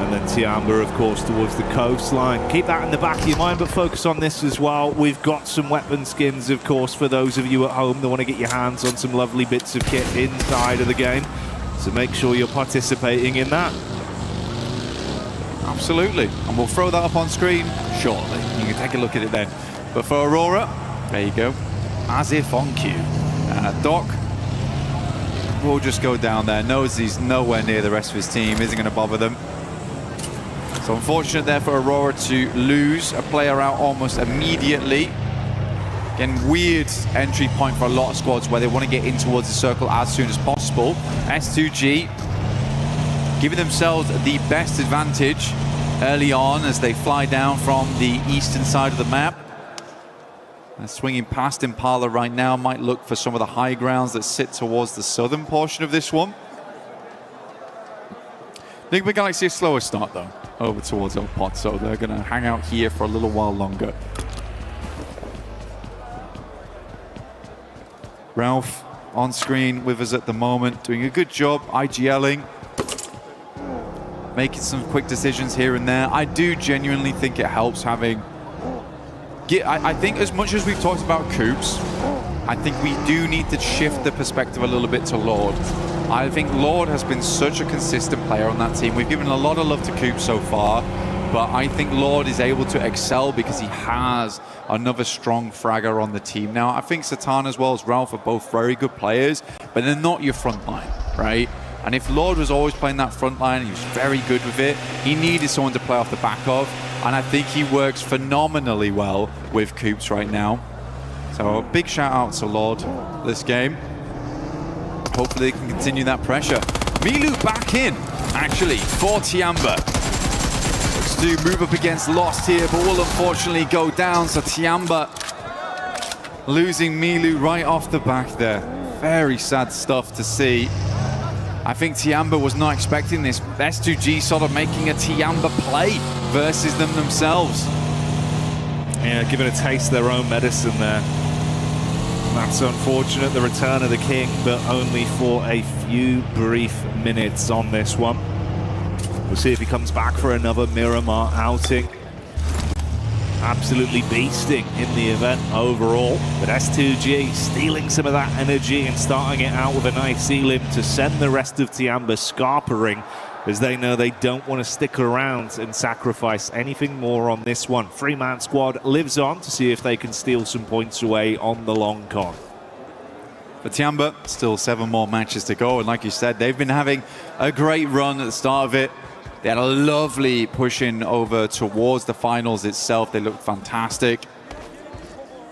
And then Tiamba, of course, towards the coastline. Keep that in the back of your mind, but focus on this as well. We've got some weapon skins, of course, for those of you at home that want to get your hands on some lovely bits of kit inside of the game. So make sure you're participating in that. Absolutely. And we'll throw that up on screen shortly. You can take a look at it then. But for Aurora, There you go. As if on cue. Doc will just go down there, knows he's nowhere near the rest of his team, isn't going to bother them. So unfortunate there for Aurora to lose a player out almost immediately. Again, weird entry point for a lot of squads where they want to get in towards the circle as soon as possible. S2G giving themselves the best advantage early on as they fly down from the eastern side of the map. And swinging past Impala right now, might look for some of the high grounds that sit towards the southern portion of this one. Enigma Galaxy a slower start though, over towards El Pot, so they're going to hang out here for a little while longer. Ralph on screen with us at the moment, doing a good job IGLing, making some quick decisions here and there. I do genuinely think it helps having... I think as much as we've talked about Coops, I think we do need to shift the perspective a little bit to Lord. I think Lord has been such a consistent player on that team. We've given a lot of love to Coops so far, but I think Lord is able to excel because he has another strong fragger on the team. Now, I think Satan as well as Ralph are both very good players, but they're not your front line, right? And if Lord was always playing that front line, he was very good with it, he needed someone to play off the back of, and I think he works phenomenally well with Coops right now. So a big shout out to Lord this game. Hopefully they can continue that pressure. Milu back in, actually, for Tiamba. Looks to move up against Lost here, but will unfortunately go down. So Tiamba losing Milu right off the back there. Very sad stuff to see. I think Tiamba was not expecting this. S2G sort of making a Tiamba play versus them themselves. Yeah, giving a taste of their own medicine there. That's unfortunate, the return of the King, but only for a few brief minutes on this one. We'll see if he comes back for another Miramar outing. Absolutely beasting in the event overall, but S2G stealing some of that energy and starting it out with a nice ceiling to send the rest of Tiamba scarpering, as they know they don't want to stick around and sacrifice anything more on this one. Three-man squad lives on to see if they can steal some points away on the long con. For Tiamba, still 7 more matches to go, and like you said, they've been having a great run at the start of it. They had a lovely push in over towards the finals itself. They looked fantastic.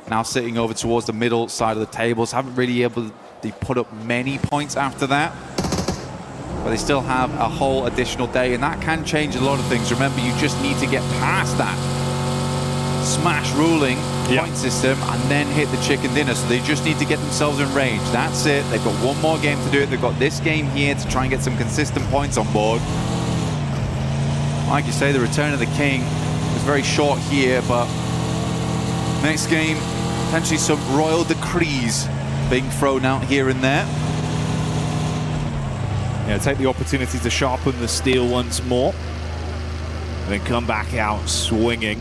Now sitting over towards the middle side of the tables. Haven't really able to put up many points after that. But they still have a whole additional day, and that can change a lot of things. Remember, you just need to get past that smash ruling point system and then hit the chicken dinner. So they just need to get themselves in range. That's it. They've got one more game to do it. They've got this game here to try and get some consistent points on board. Like you say, the return of the King was very short here, but next game, potentially some royal decrees being thrown out here and there. Yeah, take the opportunity to sharpen the steel once more, and then come back out swinging.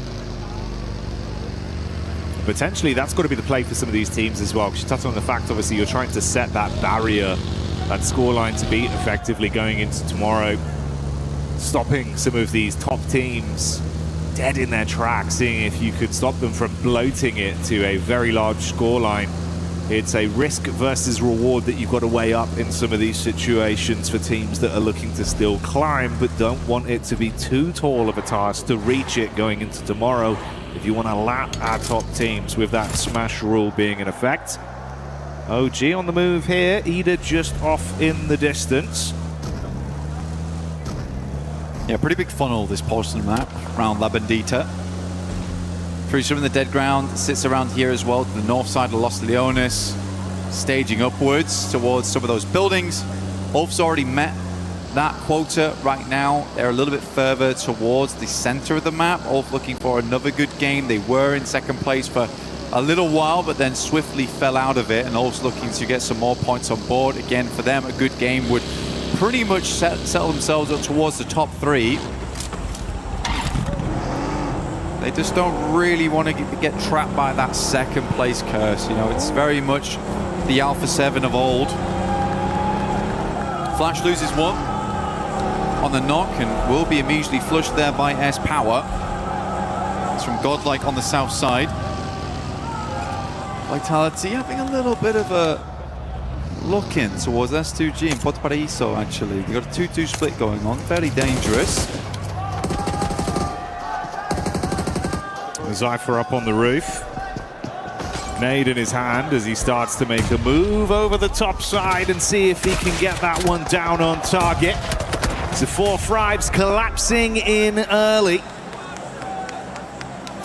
Potentially, that's got to be the play for some of these teams as well, because you touched on the fact, obviously, you're trying to set that barrier, that scoreline to beat effectively going into tomorrow. Stopping some of these top teams dead in their tracks, seeing if you could stop them from bloating it to a very large scoreline. It's a risk versus reward that you've got to weigh up in some of these situations for teams that are looking to still climb, but don't want it to be too tall of a task to reach it going into tomorrow if you want to lap our top teams with that smash rule being in effect. OG on the move here, Ida just off in the distance. Yeah, pretty big funnel, this portion of the map, around La Bandita. Through some of the dead ground, sits around here as well, to the north side of Los Leones, staging upwards towards some of those buildings. Ulf's already met that quota right now. They're a little bit further towards the center of the map. Ulf looking for another good game. They were in second place for a little while, but then swiftly fell out of it, and Ulf's looking to get some more points on board. Again, for them, a good game would pretty much settle themselves up towards the top 3. They just don't really want to get trapped by that second place curse. You know, it's very much the Alpha 7 of old. Flash loses 1 on the knock and will be immediately flushed there by S-Power. It's from Godlike on the south side. Vitality having a little bit of a look in towards S2G and Puerto Paraíso, actually. They've got a 2-2 split going on, very dangerous. Zypher up on the roof. Nade in his hand as he starts to make a move over the top side and see if he can get that one down on target. So 4 Thrives collapsing in early.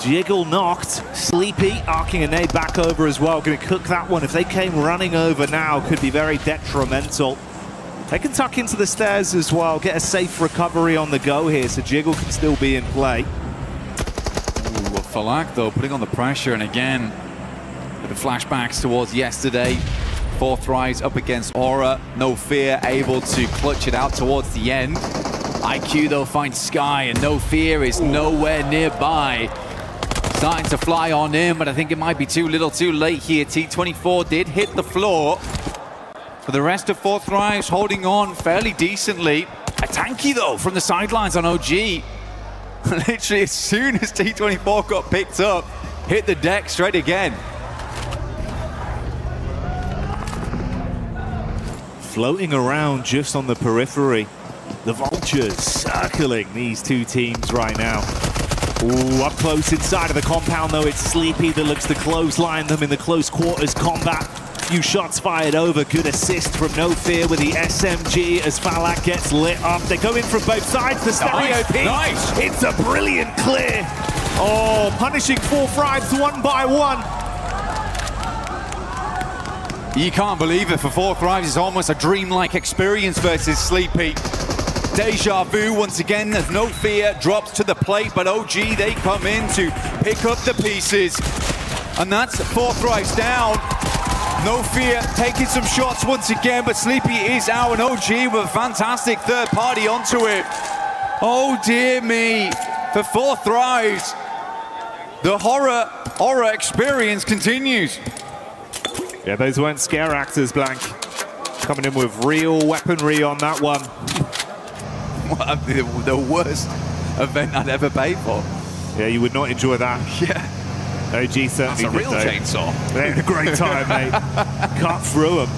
Jiggle knocked. Sleepy arcing a nade back over as well. Going to cook that one. If they came running over now, could be very detrimental. They can tuck into the stairs as well. Get a safe recovery on the go here, so Jiggle can still be in play. Ooh, Falak, though, putting on the pressure. And again, the flashbacks towards yesterday. 4 Thrives up against Aura. No Fear able to clutch it out towards the end. IQ, though, finds Sky, and No Fear is nowhere nearby. Starting to fly on in, but I think it might be too little too late here. T24 did hit the floor. For the rest of 4 Thrives holding on fairly decently. A tanky, though, from the sidelines on OG. Literally, as soon as T24 got picked up, hit the deck straight again. Floating around just on the periphery. The Vultures circling these two teams right now. Ooh, up close inside of the compound, though. It's Sleepy that looks to clothesline them in the close quarters combat. Few shots fired over. Good assist from No Fear with the SMG as Falak gets lit up. They go in from both sides. The stereo piece. Nice. It's a brilliant clear. Oh, punishing 4 Thrives one by one. You can't believe it. For 4 Thrives, it's almost a dreamlike experience versus Sleepy. Deja vu once again as No Fear drops to the plate, but OG, they come in to pick up the pieces. And that's 4 Thrives down. No Fear taking some shots once again, but Sleepy is out, and OG with a fantastic third party onto it. Oh dear me, for 4 Thrives, the horror experience continues. Yeah, those weren't scare actors, Blank. Coming in with real weaponry on that one. The worst event I'd ever paid for. Yeah, you would not enjoy that. Yeah. OG certainly That's a real chainsaw. They had a great time, mate. Cut through them.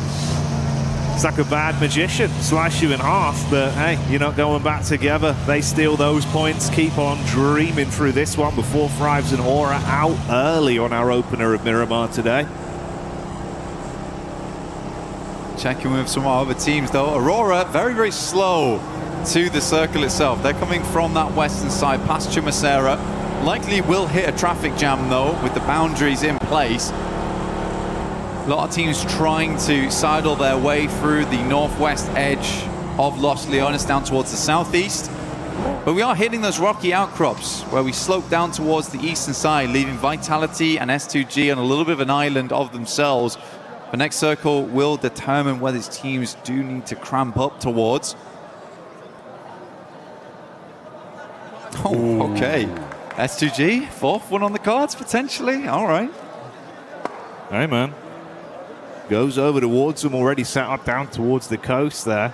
It's like a bad magician. Slice you in half, but hey, you're not going back together. They steal those points, keep on dreaming through this one before Thrives and Aura out early on our opener of Miramar today. Checking with some other teams, though. Aurora, very, very slow to the circle itself. They're coming from that western side past Chumacera. Likely will hit a traffic jam, though, with the boundaries in place. A lot of teams trying to sidle their way through the northwest edge of Los Leones down towards the southeast. But we are hitting those rocky outcrops where we slope down towards the eastern side, leaving Vitality and S2G on a little bit of an island of themselves. The next circle will determine whether its teams do need to cramp up towards. Oh, okay. S2G, 4th one on the cards, potentially. All right. Hey, man. Goes over towards them, already set up down towards the coast there.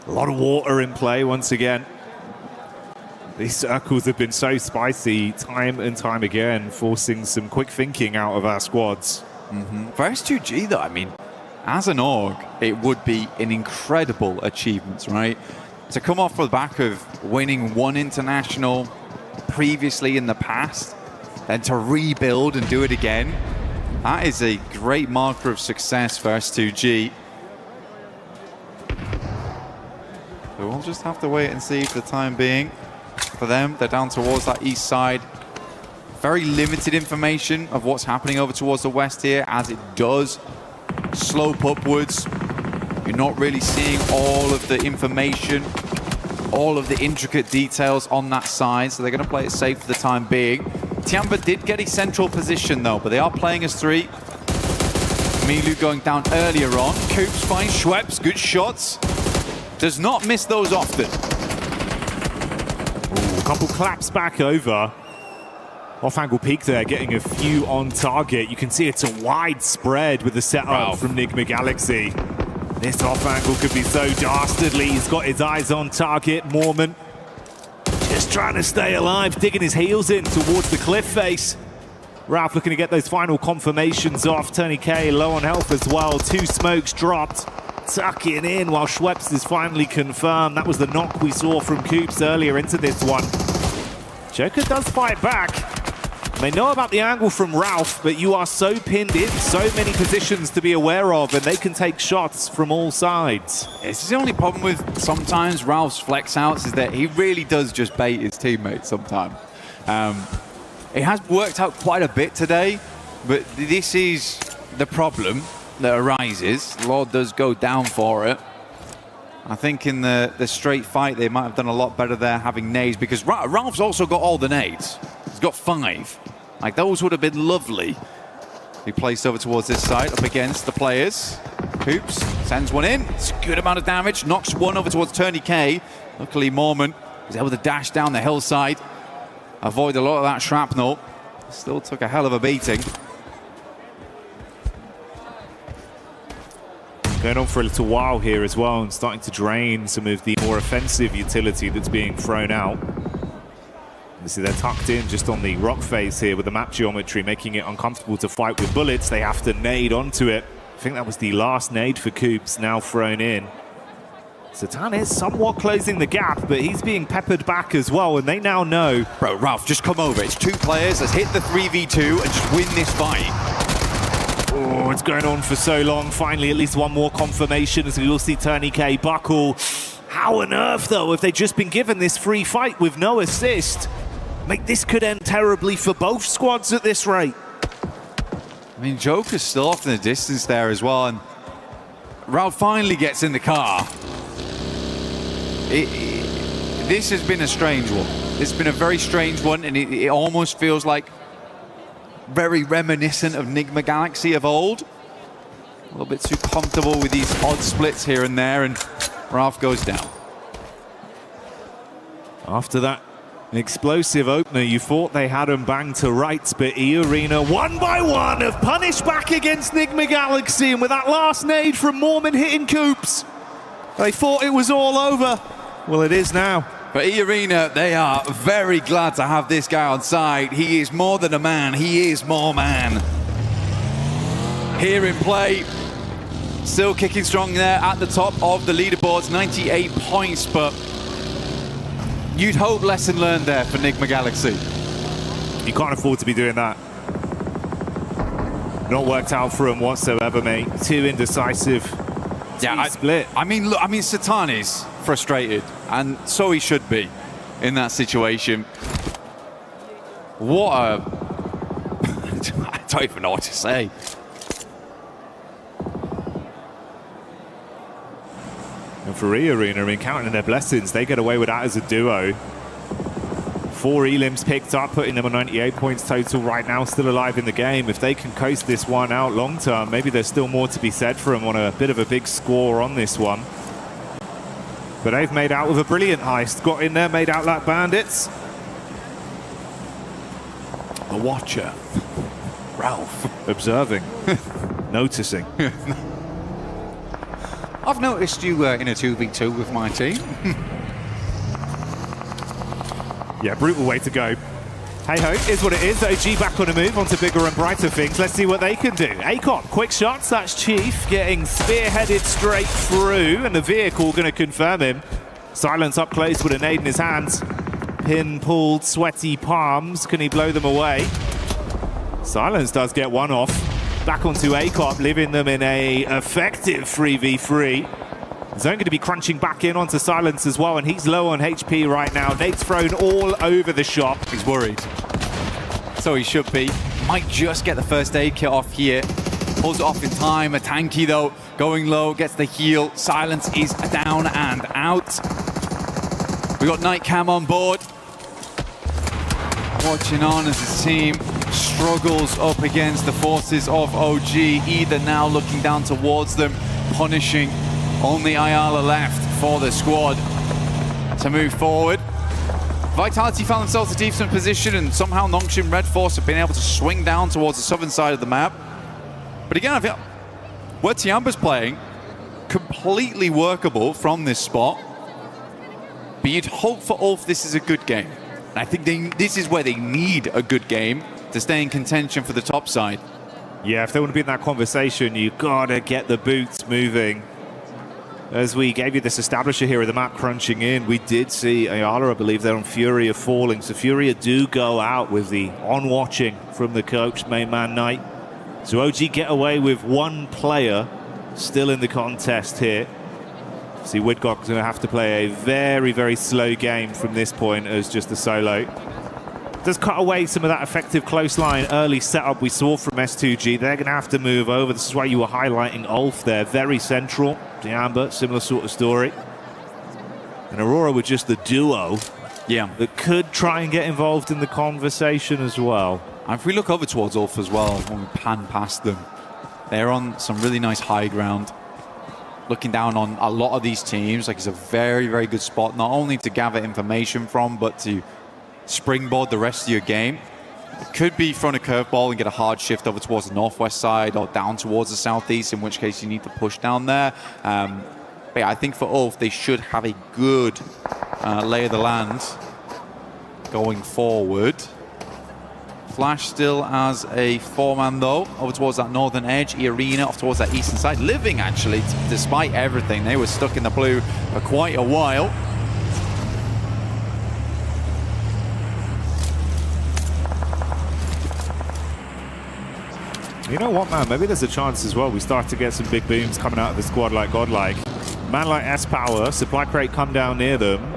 A lot of water in play once again. These circles have been so spicy time and time again, forcing some quick thinking out of our squads. For S2G, though, I mean, as an org, it would be an incredible achievement, right? To come off the back of winning one international previously in the past, and to rebuild and do it again, that is a great marker of success for S2G. So we'll just have to wait and see for the time being. For them, they're down towards that east side. Very limited information of what's happening over towards the west here, as it does slope upwards. You're not really seeing all of the information, all of the intricate details on that side, so they're going to play it safe for the time being. Tiamba did get a central position, though, but they are playing as 3. Milu going down earlier on. Coops finds Schweppes, good shots. Does not miss those often. Ooh, a couple claps back over. Off-angle peek there, getting a few on target. You can see it's a wide spread with the setup from Nigma Galaxy. This off-angle could be so dastardly. He's got his eyes on target. Mormon just trying to stay alive, digging his heels in towards the cliff face. Ralph looking to get those final confirmations off. Tony K low on health as well. 2 smokes dropped. Tucking in while Schweppes is finally confirmed. That was the knock we saw from Coops earlier into this one. Joker does fight back. They know about the angle from Ralph, but you are so pinned in, so many positions to be aware of, and they can take shots from all sides. This is the only problem with sometimes Ralph's flex outs is that he really does just bait his teammates sometimes. It has worked out quite a bit today, but this is the problem that arises. Lord does go down for it. I think in the straight fight, they might have done a lot better there having nades, because Ralph's also got all the nades. He's got 5. Like, those would have been lovely. He placed over towards this side, up against the players. Coops sends one in. It's a good amount of damage. Knocks one over towards Turney K. Luckily, Mormon was able to dash down the hillside. Avoid a lot of that shrapnel. Still took a hell of a beating. Going on for a little while here as well, and starting to drain some of the more offensive utility that's being thrown out. Obviously, they're tucked in just on the rock face here with the map geometry, making it uncomfortable to fight with bullets. They have to nade onto it. I think that was the last nade for Coops, now thrown in. Satan is somewhat closing the gap, but he's being peppered back as well, and they now know. Bro, Ralph, just come over. It's 2 players. Let's hit the 3v2 and just win this fight. Oh, it's going on for so long. Finally, at least one more confirmation as we will see Turney K buckle. How on earth, though, if they'd just been given this free fight with no assist? Mate, this could end terribly for both squads at this rate. I mean, Joker's still off in the distance there as well, and Ralph finally gets in the car. This has been a strange one. It's been a very strange one, and it almost feels like very reminiscent of Nigma Galaxy of old. A little bit too comfortable with these odd splits here and there, and Ralph goes down. After that explosive opener, you thought they had them banged to rights, but E-Arena, one by one, have punished back against Nigma Galaxy, and with that last nade from Mormon hitting Coops, they thought it was all over. Well, it is now. But E-Arena, they are very glad to have this guy on side. He is more than a man, he is more man. Here in play, still kicking strong there at the top of the leaderboards, 98 points, but you'd hope lesson learned there for Nigma Galaxy. You can't afford to be doing that. Not worked out for him whatsoever, mate. Too indecisive. Split. I mean, look, Satan is frustrated, and so he should be in that situation. What a... I don't even know what to say. And for E-Arena, I mean, counting their blessings, they get away with that as a duo. 4 elims picked up, putting them on 98 points total right now, still alive in the game. If they can coast this one out long term, maybe there's still more to be said for them on a bit of a big score on this one. But they've made out with a brilliant heist. Got in there, made out like bandits. The Watcher. Ralph. Observing. Noticing. I've noticed you in a 2v2 with my team. Yeah, brutal way to go. Hey-ho, is what it is. OG back on a move onto bigger and brighter things. Let's see what they can do. ACOP, quick shots. That's Chief getting spearheaded straight through, and the vehicle going to confirm him. Silence up close with a nade in his hands. Pin pulled, sweaty palms. Can he blow them away? Silence does get one off. Back onto ACOP, leaving them in a effective 3v3. Zone going to be crunching back in onto Silence as well, and he's low on HP right now. Nate's thrown all over the shop. He's worried. So he should be. Might just get the first aid kit off here. Pulls it off in time. A tanky though, going low, gets the heal. Silence is down and out. We got Night Cam on board. Watching on as his team struggles up against the forces of OG. Either now looking down towards them, punishing. Only Ayala left for the squad to move forward. Vitality found themselves a decent position, and somehow Nongshim Red Force have been able to swing down towards the southern side of the map. But again, I feel where Tiamba's playing, completely workable from this spot. But you'd hope for Ulf this is a good game. And I think this is where they need a good game to stay in contention for the top side. Yeah, if they want to be in that conversation, you gotta get the boots moving. As we gave you this establisher here of the map crunching in, we did see Ayala, I believe, there on Furia falling. So Furia do go out with the on-watching from the coach, main man Knight. So OG get away with one player still in the contest here. See, Widgock's going to have to play a very, very slow game from this point as just a solo. Does cut away some of that effective close line early setup we saw from S2G. They're going to have to move over. This is why you were highlighting Ulf there. Very central. Diamba, similar sort of story. And Aurora with just the duo. Yeah. That could try and get involved in the conversation as well. And if we look over towards Ulf as well, when we pan past them, they're on some really nice high ground. Looking down on a lot of these teams, like it's a very, very good spot, not only to gather information from, but to springboard the rest of your game. It could be thrown a curveball and get a hard shift over towards the northwest side or down towards the southeast, in which case you need to push down there. But yeah, I think for Ulf, they should have a good lay of the land going forward. Flash still as a 4-man though, over towards that northern edge. Arena off towards that eastern side. Living actually, despite everything. They were stuck in the blue for quite a while. You know what, man? Maybe there's a chance as well. We start to get some big booms coming out of the squad like Godlike. Man like S-Power, supply crate come down near them.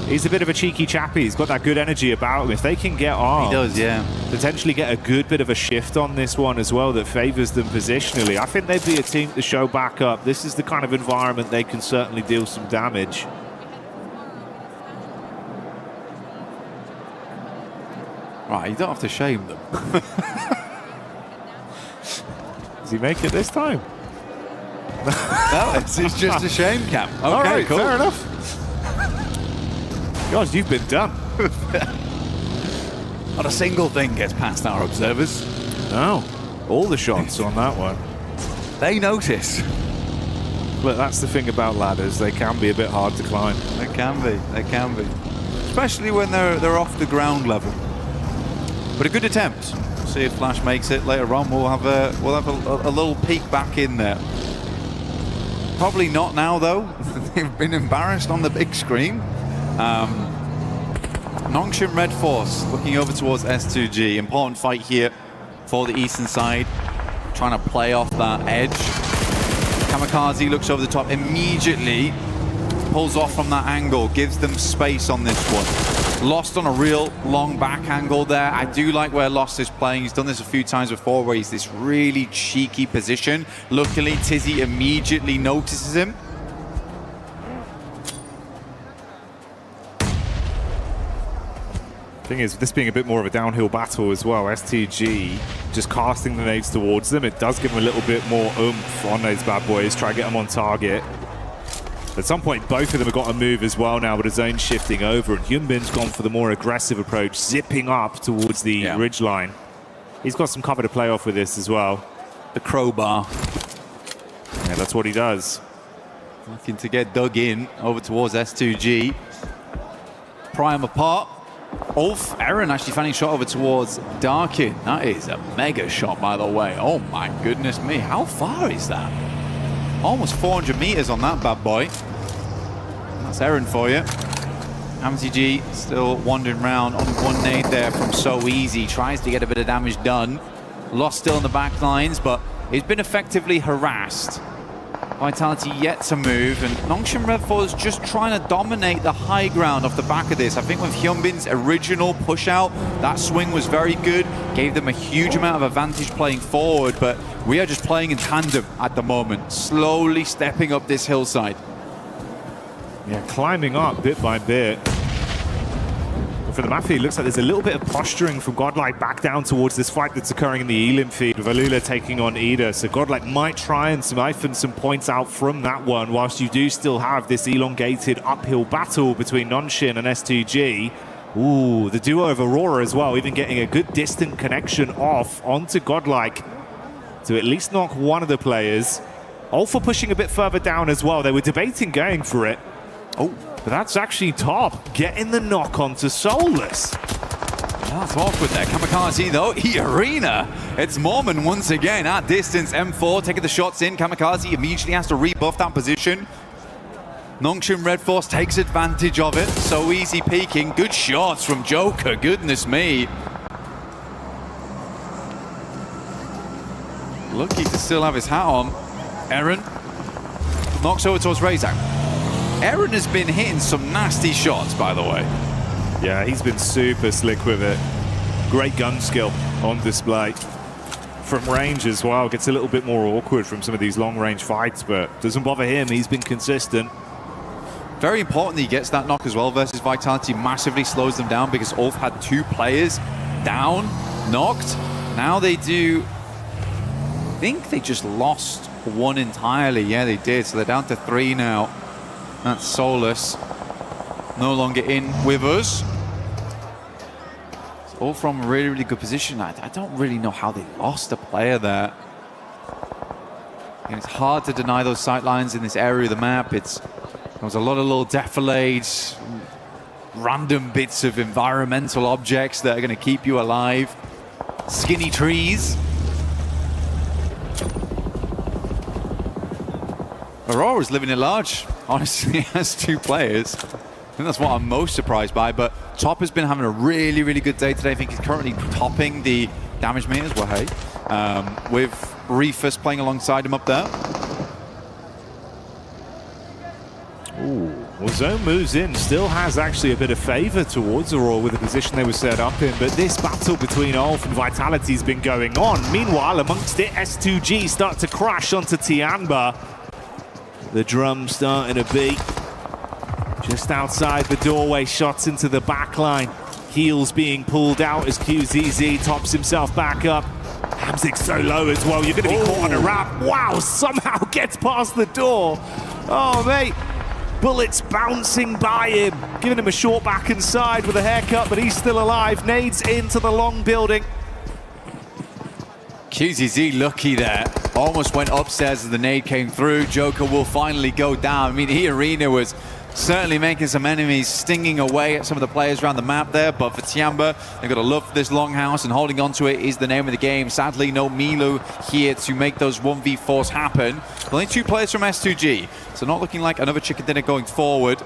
He's a bit of a cheeky chappy. He's got that good energy about him. If they can get armed, he does, yeah. Potentially get a good bit of a shift on this one as well that favors them positionally. I think they'd be a team to show back up. This is the kind of environment they can certainly deal some damage. Right, you don't have to shame them. Does he make it this time? No, it's just a shame, Cam. Okay, all right, cool. Fair enough. God, you've been done. Not a single thing gets past our observers. No, all the shots on that one. They notice. Look, that's the thing about ladders. They can be a bit hard to climb. They can be. They can be. Especially when they're off the ground level. But a good attempt. See if Flash makes it later on. We'll have a little peek back in there. Probably not now though. They've been embarrassed on the big screen. Nongshim Red Force looking over towards S2G. Important fight here for the eastern side. Trying to play off that edge. Kamikaze looks over the top immediately. Pulls off from that angle. Gives them space on this one. Lost on a real long back angle there. I do like where Lost is playing. He's done this a few times before where he's this really cheeky position. Luckily, Tizzy immediately notices him. Thing is, this being a bit more of a downhill battle as well, STG just casting the nades towards them. It does give them a little bit more oomph on those bad boys, try to get them on target. At some point, both of them have got to move as well now, with his zone shifting over, and Hyunbin's gone for the more aggressive approach, zipping up towards the ridge line. He's got some cover to play off with this as well. The crowbar. Yeah, that's what he does. Looking to get dug in over towards S2G. Prime apart. Ulf, Aaron actually finding shot over towards Darkin. That is a mega shot, by the way. Oh my goodness me. How far is that? Almost 400 meters on that bad boy. That's Aaron for you. MTG still wandering around on one nade there from So Easy. Tries to get a bit of damage done. Lost still in the back lines, but he's been effectively harassed. Vitality yet to move, and Nongshim Red Force just trying to dominate the high ground off the back of this. I think with Hyunbin's original push out, that swing was very good, gave them a huge amount of advantage playing forward, but we are just playing in tandem at the moment, slowly stepping up this hillside. Yeah, climbing up bit by bit. For the Mafia, it looks like there's a little bit of posturing from Godlike back down towards this fight that's occurring in the Elim feed with Alula taking on Ida. So Godlike might try and siphon some points out from that one, whilst you do still have this elongated uphill battle between Nongshim and S2G. Ooh, the duo of Aurora as well, even getting a good distant connection off onto Godlike to at least knock one of the players. Alpha pushing a bit further down as well. They were debating going for it. Oh. But that's actually top, getting the knock onto Soulless. That's awkward there. Kamikaze though, E-Arena. It's Mormon once again at distance. M4 taking the shots in. Kamikaze immediately has to rebuff that position. Nongshim Red Force takes advantage of it. So easy peeking. Good shots from Joker, goodness me. Lucky to still have his hat on. Aaron knocks over towards Razak. Aaron has been hitting some nasty shots, by the way. Yeah, he's been super slick with it. Great gun skill on display. From range as well, gets a little bit more awkward from some of these long-range fights, but doesn't bother him. He's been consistent. Very important that he gets that knock as well versus Vitality. Massively slows them down because Ulf had 2 players down, knocked. Now they do... I think they just lost 1 entirely. Yeah, they did. So they're down to 3 now. That's Solus. No longer in with us. It's all from a really, really good position. I don't really know how they lost a player there. And it's hard to deny those sight lines in this area of the map. There's a lot of little defilades, random bits of environmental objects that are going to keep you alive. Skinny trees. Aurora's living it large. Honestly, has 2 players. I think that's what I'm most surprised by, but Top has been having a really, really good day today. I think he's currently topping the damage meters, well, hey, with Reefus playing alongside him up there. Ooh, well, Zone moves in, still has actually a bit of favor towards Aurora with the position they were set up in, but this battle between Ulf and Vitality has been going on. Meanwhile, amongst it, S2G start to crash onto Tianba. The drum starting to beat. Just outside the doorway, shots into the back line. Heels being pulled out as QZZ tops himself back up. Hamzik's so low as well, you're going to be caught on a wrap. Wow, somehow gets past the door. Oh, mate. Bullets bouncing by him, giving him a short back and side with a haircut, but he's still alive. Nades into the long building. QZZ lucky there. Almost went upstairs as the nade came through. Joker will finally go down. I mean, E-Arena was certainly making some enemies, stinging away at some of the players around the map there, but for Tianba, they've got to love for this longhouse, and holding on to it is the name of the game. Sadly, no Milu here to make those 1v4s happen. Only 2 players from S2G, so not looking like another chicken dinner going forward.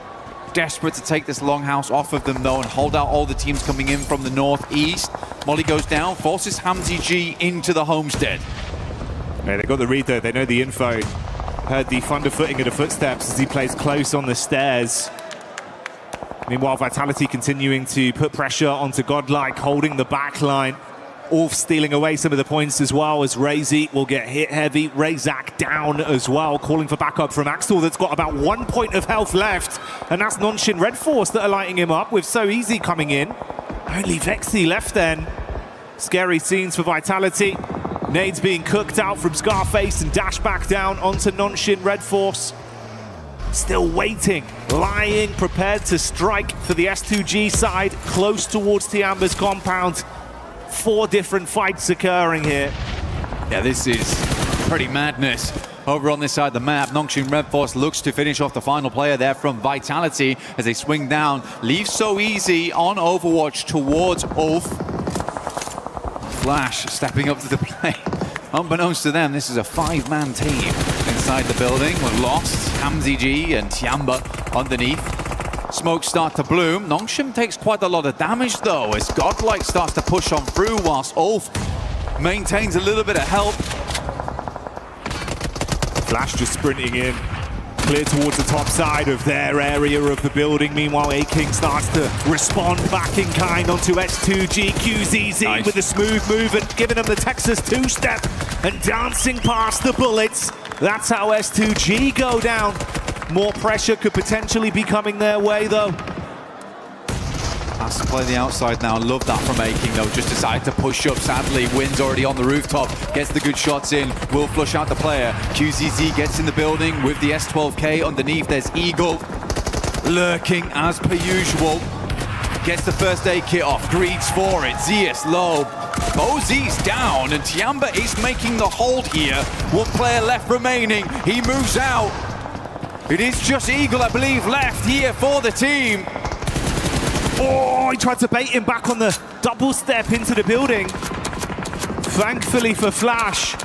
Desperate to take this longhouse off of them though and hold out all the teams coming in from the northeast. Molly goes down, forces Hamzy G into the homestead. Yeah, they got the read though, they know the info. Heard the underfooting of the footsteps as he plays close on the stairs. Meanwhile, Vitality continuing to put pressure onto Godlike, holding the back line. Ulf stealing away some of the points as well as Razy will get hit heavy. Razak down as well, calling for backup from Axel that's got about 1 point of health left. And that's Nonshin Red Force that are lighting him up with So Easy coming in. Only Vexy left then. Scary scenes for Vitality. Nades being cooked out from Scarface and dash back down onto Nonshin Red Force. Still waiting, lying, prepared to strike for the S2G side, close towards Tiamba's compound. 4 different fights occurring here. Yeah, this is pretty madness. Over on this side of the map, Nongshim Red Force looks to finish off the final player there from Vitality as they swing down. Leaves So Easy on Overwatch towards Ulf. Flash stepping up to the plate. Unbeknownst to them, this is a 5-man team inside the building. We're lost. Hamzy G and Tiamba underneath. Smokes start to bloom. Nongshim takes quite a lot of damage though as Godlike starts to push on through whilst Ulf maintains a little bit of help. Flash just sprinting in, clear towards the top side of their area of the building. Meanwhile, A-King starts to respond back in kind onto S2G. QZZ nice. With a smooth move and giving them the Texas 2-step and dancing past the bullets. That's how S2G go down. More pressure could potentially be coming their way though. Has to play the outside now. Love that from A-King though. Just decided to push up. Sadly, Wynn's already on the rooftop. Gets the good shots in. Will flush out the player. QZZ gets in the building with the S12K underneath. There's Eagle lurking as per usual. Gets the first aid kit off. Greeds for it. Zeus low. OZ's down and Tiamba is making the hold here. 1 player left remaining. He moves out. It is just Eagle, I believe, left here for the team. Oh, he tried to bait him back on the double step into the building. Thankfully for Flash,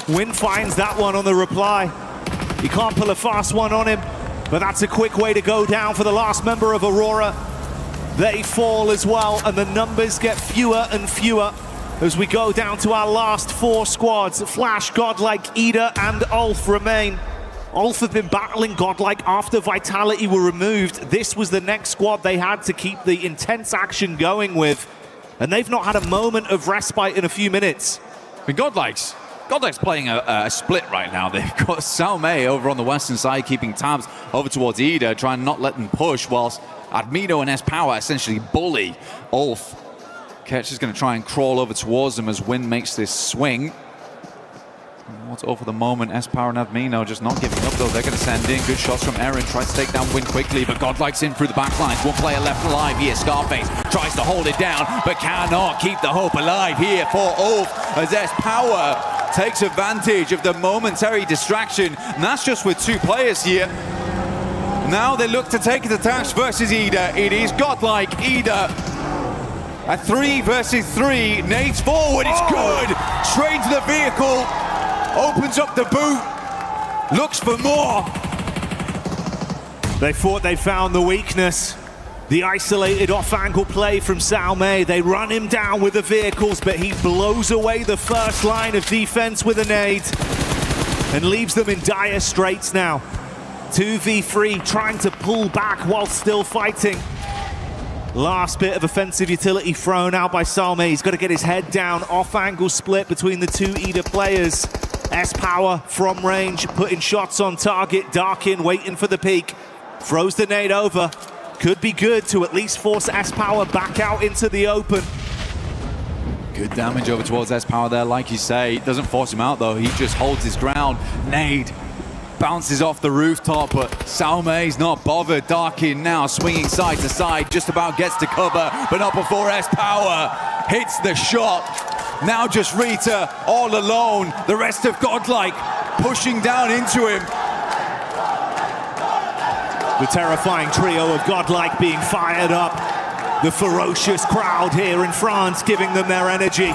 Win finds that one on the reply. He can't pull a fast one on him, but that's a quick way to go down for the last member of Aurora. They fall as well, and the numbers get fewer and fewer as we go down to our last 4 squads. Flash, Godlike, Ida, and Ulf remain. Ulf have been battling Godlike after Vitality were removed. This was the next squad they had to keep the intense action going with, and they've not had a moment of respite in a few minutes. I mean, Godlike's playing a split right now. They've got Salme over on the western side, keeping tabs over towards Ida, trying not let them push, whilst Admino and S-Power essentially bully Ulf. Ketch is going to try and crawl over towards them as Win makes this swing. What's over the moment, S-Power and Admino just not giving up though. They're going to send in good shots from Aaron, tries to take down Win quickly, but Godlike's in through the back lines. One player left alive here. Scarface tries to hold it down, but cannot keep the hope alive here for Ulf as S-Power takes advantage of the momentary distraction. And that's just with 2 players here. Now they look to take it to task versus Ida. It is Godlike, Ida. A 3 versus 3. Nades forward, it's good. Straight to the vehicle. Opens up the boot. Looks for more. They thought they found the weakness. The isolated off-angle play from Salme. They run him down with the vehicles, but he blows away the first line of defense with a nade and leaves them in dire straits now. 2v3, trying to pull back while still fighting. Last bit of offensive utility thrown out by Salme. He's got to get his head down. Off-angle split between the 2 Ida players. S-Power from range, putting shots on target. Darkin waiting for the peek. Throws the nade over. Could be good to at least force S-Power back out into the open. Good damage over towards S-Power there, like you say. Doesn't force him out though. He just holds his ground. Nade bounces off the rooftop, but Salme's not bothered. Darkin now swinging side to side, just about gets to cover, but not before S-Power hits the shot. Now just Rita all alone. The rest of Godlike pushing down into him. The terrifying trio of Godlike being fired up. The ferocious crowd here in France giving them their energy.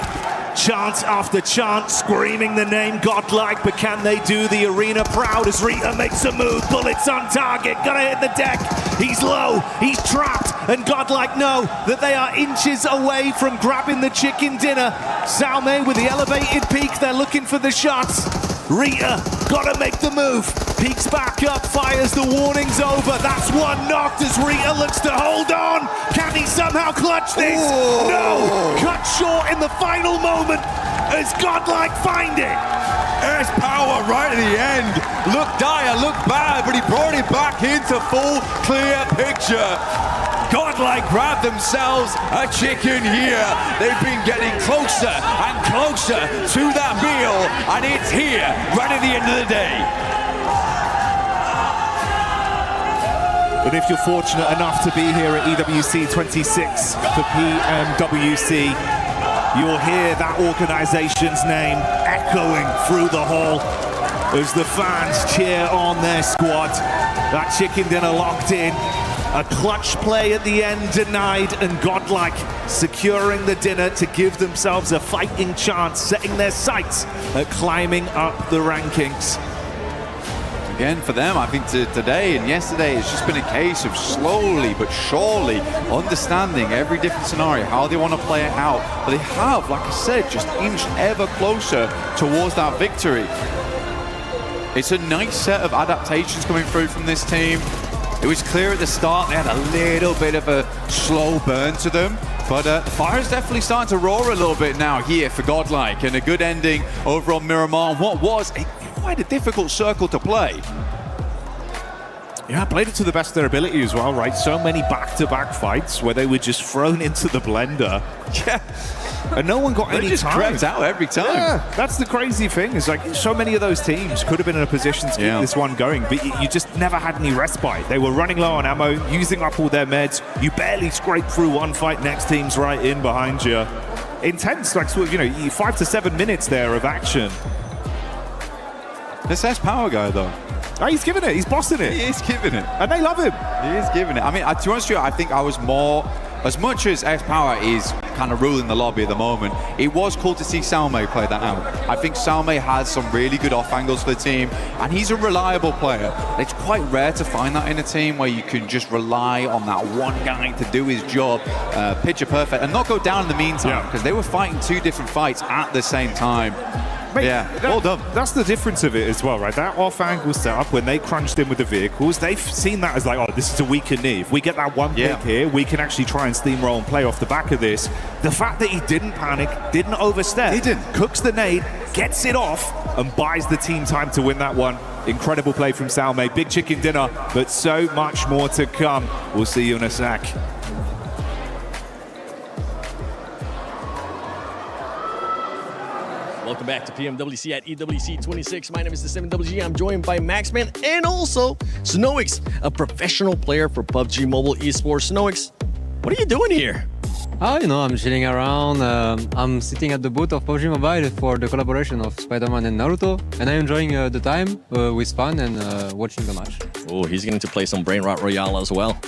Chant after chant, screaming the name Godlike, but can they do the arena proud as Rita makes a move? Bullets on target, gotta hit the deck. He's low, he's trapped, and Godlike know that they are inches away from grabbing the chicken dinner. Salme with the elevated peak, they're looking for the shots. Rita, gotta make the move. Peeks back up, fires the warnings over. That's one knocked as Rita looks to hold on. Can he somehow clutch this? Ooh. No! Cut short in the final moment as Godlike find it. S-Power right at the end. Look dire, look bad, but he brought it back into full, clear picture. Godlike grabbed themselves a chicken here. They've been getting closer and closer to that meal, and it's here right at the end of the day. But if you're fortunate enough to be here at EWC 26 for PMWC, you'll hear that organization's name echoing through the hall as the fans cheer on their squad. That chicken dinner locked in. A clutch play at the end denied, and Godlike securing the dinner to give themselves a fighting chance, setting their sights at climbing up the rankings. Again, for them, I think today and yesterday, it's just been a case of slowly but surely understanding every different scenario, how they want to play it out. But they have, like I said, just inched ever closer towards that victory. It's a nice set of adaptations coming through from this team. It was clear at the start they had a little bit of a slow burn to them, but the fire's definitely starting to roar a little bit now here for Godlike, and a good ending over on Miramar. What was quite a difficult circle to play. Yeah, played it to the best of their ability as well, right? So many back-to-back fights where they were just thrown into the blender. Yeah. And no one got any time. They just crept out every time. Yeah, that's the crazy thing. Is like so many of those teams could have been in a position to keep this one going, but you just never had any respite. They were running low on ammo, using up all their meds. You barely scrape through one fight. Next team's right in behind you. Intense, like, you know, 5 to 7 minutes there of action. This S-Power guy, though. Oh, he's giving it. He's bossing it. He is giving it. And they love him. He is giving it. I mean, to be honest with you, I think I was more as much as S-Power is kind of ruling the lobby at the moment, it was cool to see Salme play that out. I think Salme has some really good off angles for the team, and he's a reliable player. It's quite rare to find that in a team where you can just rely on that one guy to do his job, picture perfect, and not go down in the meantime, because they were fighting two different fights at the same time. Mate, yeah, well done. That's the difference of it as well, right? That off-angle setup, when they crunched in with the vehicles, they've seen that as like, oh, this is a weaker knee. If we get that one pick here, we can actually try and steamroll and play off the back of this. The fact that he didn't panic, didn't overstep, cooks the nade, gets it off, and buys the team time to win that one. Incredible play from Salme. Big chicken dinner, but so much more to come. We'll see you in a sec. Welcome back to PMWC at EWC 26. My name is the 7WG. I'm joined by Maxman and also Snowix, a professional player for PUBG Mobile Esports. Snowix, what are you doing here? Oh, you know, I'm chilling around. I'm sitting at the booth of PUBG Mobile for the collaboration of Spider-Man and Naruto, and I'm enjoying the time with fun and watching the match. Oh, he's going to play some Brain Rot Royale as well.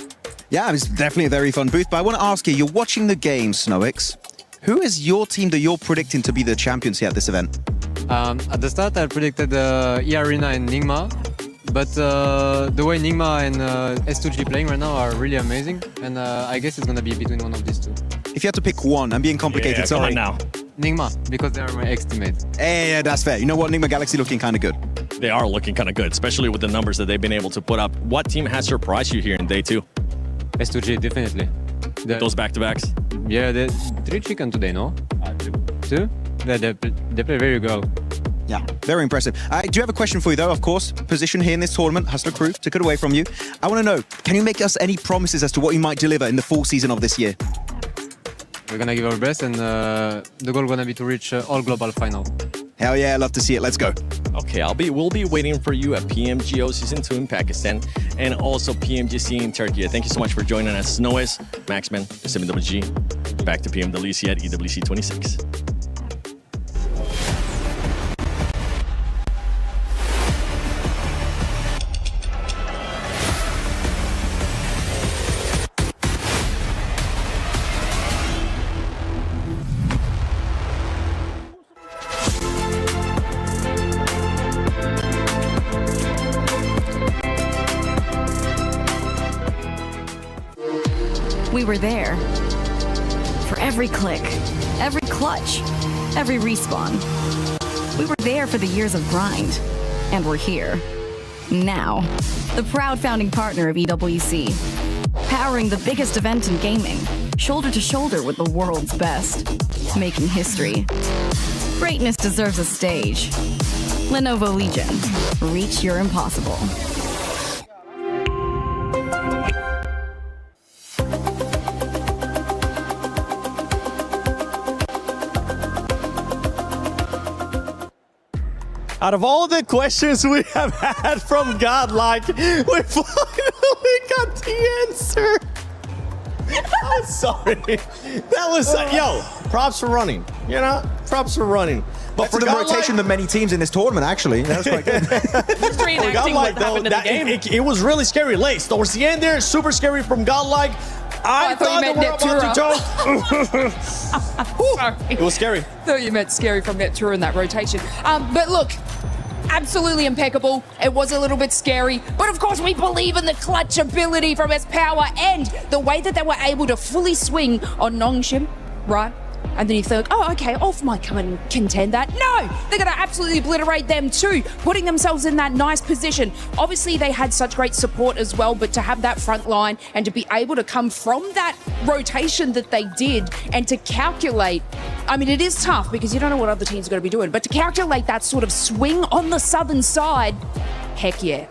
Yeah, it's definitely a very fun booth, but I want to ask you, you're watching the game, Snowix. Who is your team that you're predicting to be the champions here at this event? At the start, I predicted E-Arena and Nigma, but the way Nigma and S2G playing right now are really amazing, and I guess it's going to be between one of these two. If you had to pick one, I'm being complicated, sorry. Now. Nigma, because they're my ex-teammates. Yeah, that's fair. You know what? Nigma Galaxy looking kind of good. They are looking kind of good, especially with the numbers that they've been able to put up. What team has surprised you here in day two? S2G, definitely. Those back-to-backs? Yeah, the 3 chicken today, no? 2? Yeah, they play very well. Yeah, very impressive. Do you have a question for you, though, of course? Position here in this tournament, Hustler Crew, took it away from you. I want to know, can you make us any promises as to what you might deliver in the full season of this year? We're going to give our best, and the goal is going to be to reach all global final. Hell yeah, I love to see it. Let's go. Okay, we'll be waiting for you at PMGO Season 2 in Pakistan and also PMGC in Turkey. Thank you so much for joining us. Snowis, Maxman, 7WG. Back to PMWC at EWC 26. We were there. For every click, every clutch, every respawn. We were there for the years of grind. And we're here. Now. The proud founding partner of EWC. Powering the biggest event in gaming. Shoulder to shoulder with the world's best. Making history. Greatness deserves a stage. Lenovo Legion. Reach your impossible. Out of all the questions we have had from Godlike, we finally got the answer. I'm sorry. That was, yo, props for running. You know, props for running. But for the rotation of many teams in this tournament, actually. That was quite good. For Godlike, though, it was really scary. Late towards the end there, super scary from Godlike. I thought you meant Sorry. It was scary. Thought you meant scary from Netura in that rotation. But look, absolutely impeccable. It was a little bit scary, but of course we believe in the clutch ability from S-Power and the way that they were able to fully swing on Nongshim, right? And then you think, oh, okay, Ulf might come and contend that. No, they're going to absolutely obliterate them too, putting themselves in that nice position. Obviously, they had such great support as well, but to have that front line and to be able to come from that rotation that they did and to calculate, I mean, it is tough because you don't know what other teams are going to be doing, but to calculate that sort of swing on the southern side, heck yeah.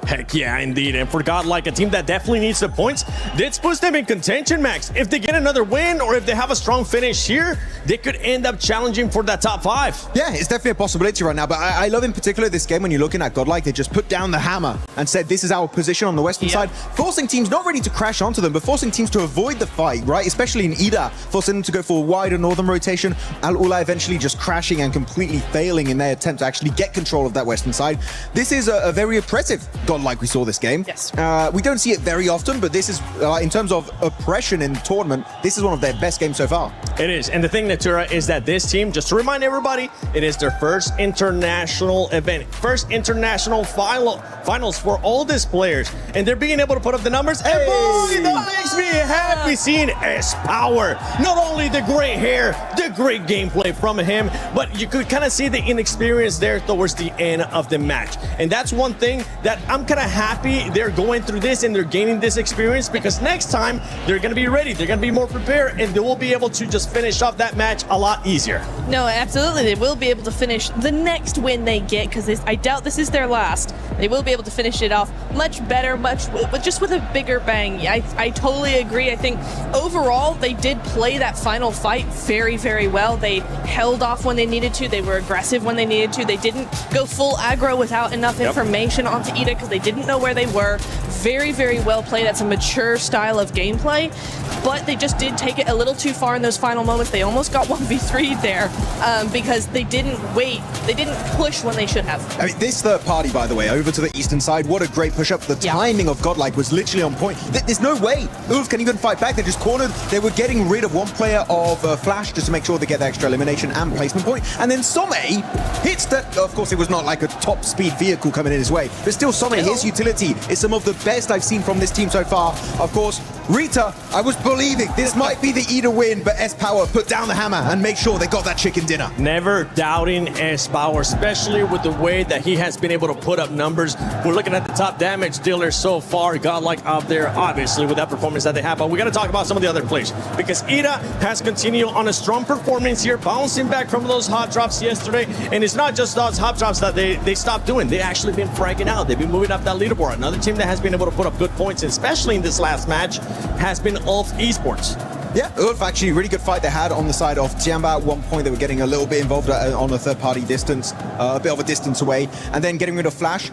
Heck yeah, indeed. And for Godlike, a team that definitely needs the points, this puts them in contention, Max. If they get another win or if they have a strong finish here, they could end up challenging for that top 5. Yeah, it's definitely a possibility right now, but I love in particular this game when you're looking at Godlike, they just put down the hammer and said, this is our position on the western side, forcing teams not ready to crash onto them, but forcing teams to avoid the fight, right? Especially in Ida, forcing them to go for a wider northern rotation, Al-Ula eventually just crashing and completely failing in their attempt to actually get control of that western side. This is a very impressive godlike we saw this game. Yes. We don't see it very often, but this is, in terms of oppression in tournament, this is one of their best games so far. It is. And the thing, Natura, is that this team, just to remind everybody, it is their first international event, first international finals for all these players. And they're being able to put up the numbers. And boy, that makes me happy seeing S-Power. Not only the great hair, the great gameplay from him, but you could kind of see the inexperience there towards the end of the match. And that's one thing that I'm kind of happy they're going through this and they're gaining this experience, because next time they're going to be ready, they're going to be more prepared, and they will be able to just finish off that match a lot easier. No, absolutely. They will be able to finish the next win they get, because I doubt this is their last. They will be able to finish it off much better, just with a bigger bang. I totally agree. I think overall they did play that final fight very, very well. They held off when they needed to. They were aggressive when they needed to. They didn't go full aggro without enough information onto Ida because they didn't know where they were. Very, very well played. That's a mature style of gameplay, but they just did take it a little too far in those final moments. They almost got 1v3'd there because they didn't wait. They didn't push when they should have. I mean, this third party, by the way, over to the eastern side, what a great push-up. The timing of Godlike was literally on point. There's no way Ulf can even fight back. They're just cornered. They were getting rid of one player of Flash just to make sure they get the extra elimination and placement point. And then Some hits that. Of course, it was not like a top speed vehicle coming in his way, but still Some, his utility is some of the best I've seen from this team so far. Of course, Rita, I was believing this might be the Ida win, but S-Power put down the hammer and make sure they got that chicken dinner. Never doubting S-Power, especially with the way that he has been able to put up numbers. We're looking at the top damage dealer so far, Godlike up there, obviously, with that performance that they have. But we got to talk about some of the other players, because Ida has continued on a strong performance here, bouncing back from those hot drops yesterday. And it's not just those hot drops that they stopped doing. They actually been fragging out. They've been moving up that leaderboard. Another team that has been able to put up good points, especially in this last match, has been Ulf Esports. Yeah, Ulf actually really good fight they had on the side of Tiamba. At one point they were getting a little bit involved on a third party distance, a bit of a distance away, and then getting rid of Flash.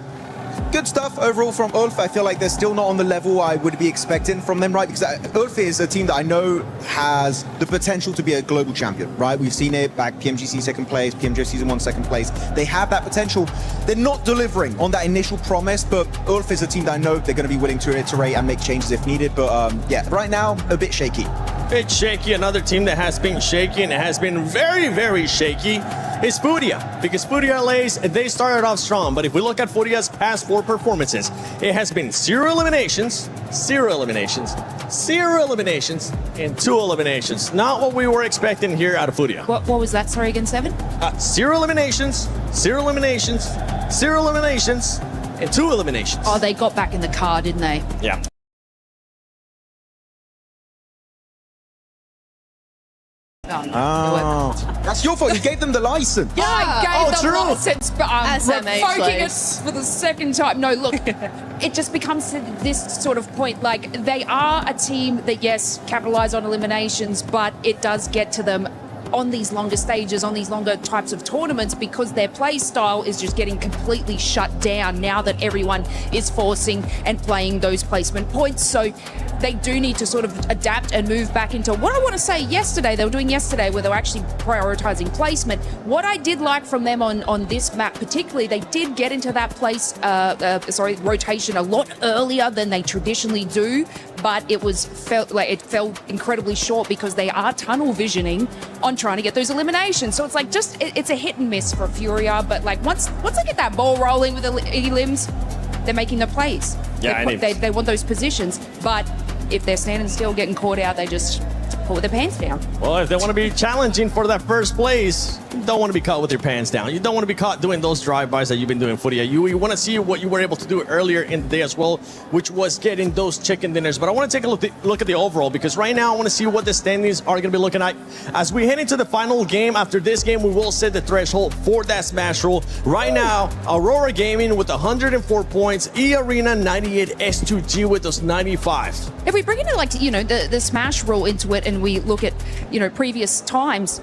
Good stuff overall from Ulf. I feel like they're still not on the level I would be expecting from them, right? Because Ulf is a team that I know has the potential to be a global champion, right? We've seen it back, PMGC second place, PMJ Season 1 second place. They have that potential. They're not delivering on that initial promise, but Ulf is a team that I know they're going to be willing to iterate and make changes if needed. But yeah, right now, a bit shaky. Bit shaky. Another team that has been shaky and has been very, very shaky is Furia, because Furia LA's, they started off strong, but if we look at Furia's past 4 performances, it has been 0 eliminations, 0 eliminations, 0 eliminations, and 2 eliminations. Not what we were expecting here out of Furia. What was that? Sorry, again, 7? 0 eliminations, 0 eliminations, 0 eliminations, and 2 eliminations. Oh, they got back in the car, didn't they? Yeah. Oh, that's your fault. You gave them the license. Yeah, I gave them license, but SMH revoking it license. for the second time. No, look, it just becomes to this sort of point. Like, they are a team that, yes, capitalize on eliminations, but it does get to them on these longer stages, on these longer types of tournaments, because their play style is just getting completely shut down now that everyone is forcing and playing those placement points. So they do need to sort of adapt and move back into what I want to say yesterday, they were doing yesterday, where they were actually prioritizing placement. What I did like from them on this map particularly, they did get into that rotation a lot earlier than they traditionally do, but it fell incredibly short because they are tunnel visioning on trying to get those eliminations. So it's like it's a hit and miss for Furia, but like once they get that ball rolling with the elims, they're making the plays. Yeah, they want those positions, but if they're standing still, getting caught out, they just pull their pants down. Well, if they want to be challenging for that first place, you don't want to be caught with your pants down. You don't want to be caught doing those drive-bys that you've been doing, Furia. You want to see what you were able to do earlier in the day as well, which was getting those chicken dinners. But I want to take a look at the overall, because right now I want to see what the standings are going to be looking like. As we head into the final game, after this game, we will set the threshold for that Smash roll. Right now, Aurora Gaming with 104 points, E-Arena 98, S2G with those 95. If we bring in the Smash rule into it and we look at previous times,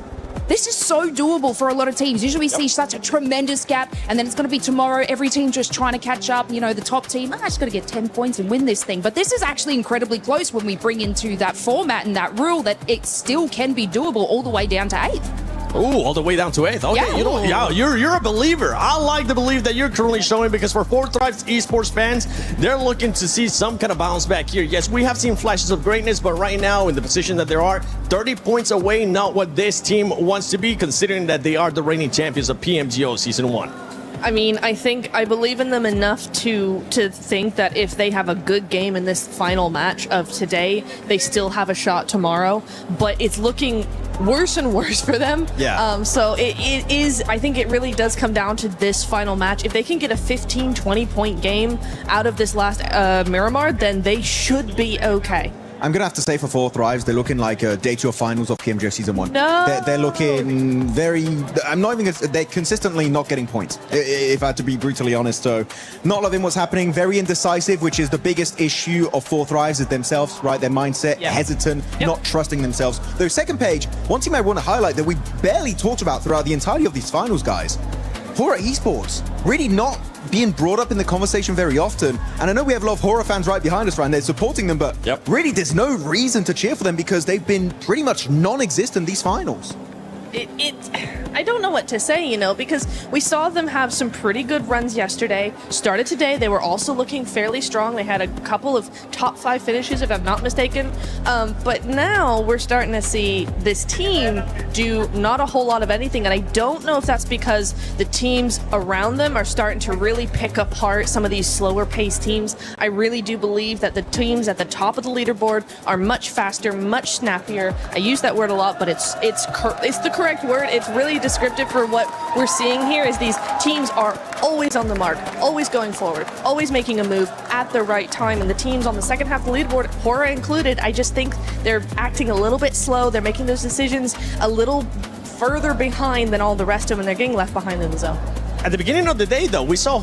this is so doable for a lot of teams. Usually we see such a tremendous gap, and then it's going to be tomorrow, every team just trying to catch up. The top team, I just got to get 10 points and win this thing. But this is actually incredibly close when we bring into that format and that rule that it still can be doable all the way down to 8th. Ooh, all the way down to 8th. Okay, Yeah. you know, yeah, you're a believer. I like the belief that you're currently showing because for 4 Thrives Esports fans, they're looking to see some kind of bounce back here. Yes, we have seen flashes of greatness, but right now in the position that there are, 30 points away, not what this team wants to be, considering that they are the reigning champions of PMGO Season 1. I mean, I believe in them enough to think that if they have a good game in this final match of today, they still have a shot tomorrow. But it's looking worse and worse for them. Yeah. So it is, I think it really does come down to this final match. If they can get a 15, 20-point game out of this last Miramar, then they should be okay. I'm going to have to say for 4 Thrives, they're looking like day 2 of finals of PMGO Season 1. No. They're looking very... I'm not even... They're consistently not getting points, if I had to be brutally honest. So, not loving what's happening. Very indecisive, which is the biggest issue of 4 Thrives is themselves, right? Their mindset, hesitant, not trusting themselves. Though, second page, one team I want to highlight that we barely talked about throughout the entirety of these finals, guys. Horror Esports. Really not being brought up in the conversation very often. And I know we have a lot of horror fans right behind us, right? And they're supporting them, but really there's no reason to cheer for them because they've been pretty much non-existent these finals. I don't know what to say, you know, because we saw them have some pretty good runs yesterday. Started today, they were also looking fairly strong. They had a couple of top 5 finishes, if I'm not mistaken. But now we're starting to see this team do not a whole lot of anything. And I don't know if that's because the teams around them are starting to really pick apart some of these slower paced teams. I really do believe that the teams at the top of the leaderboard are much faster, much snappier. I use that word a lot, but it's the correct word. It's really descriptive for what we're seeing here is these teams are always on the mark, always going forward, always making a move at the right time. And the teams on the second half of the leaderboard, Horror included, I just think they're acting a little bit slow. They're making those decisions a little further behind than all the rest of them, and they're getting left behind in the zone. At the beginning of the day, though, we saw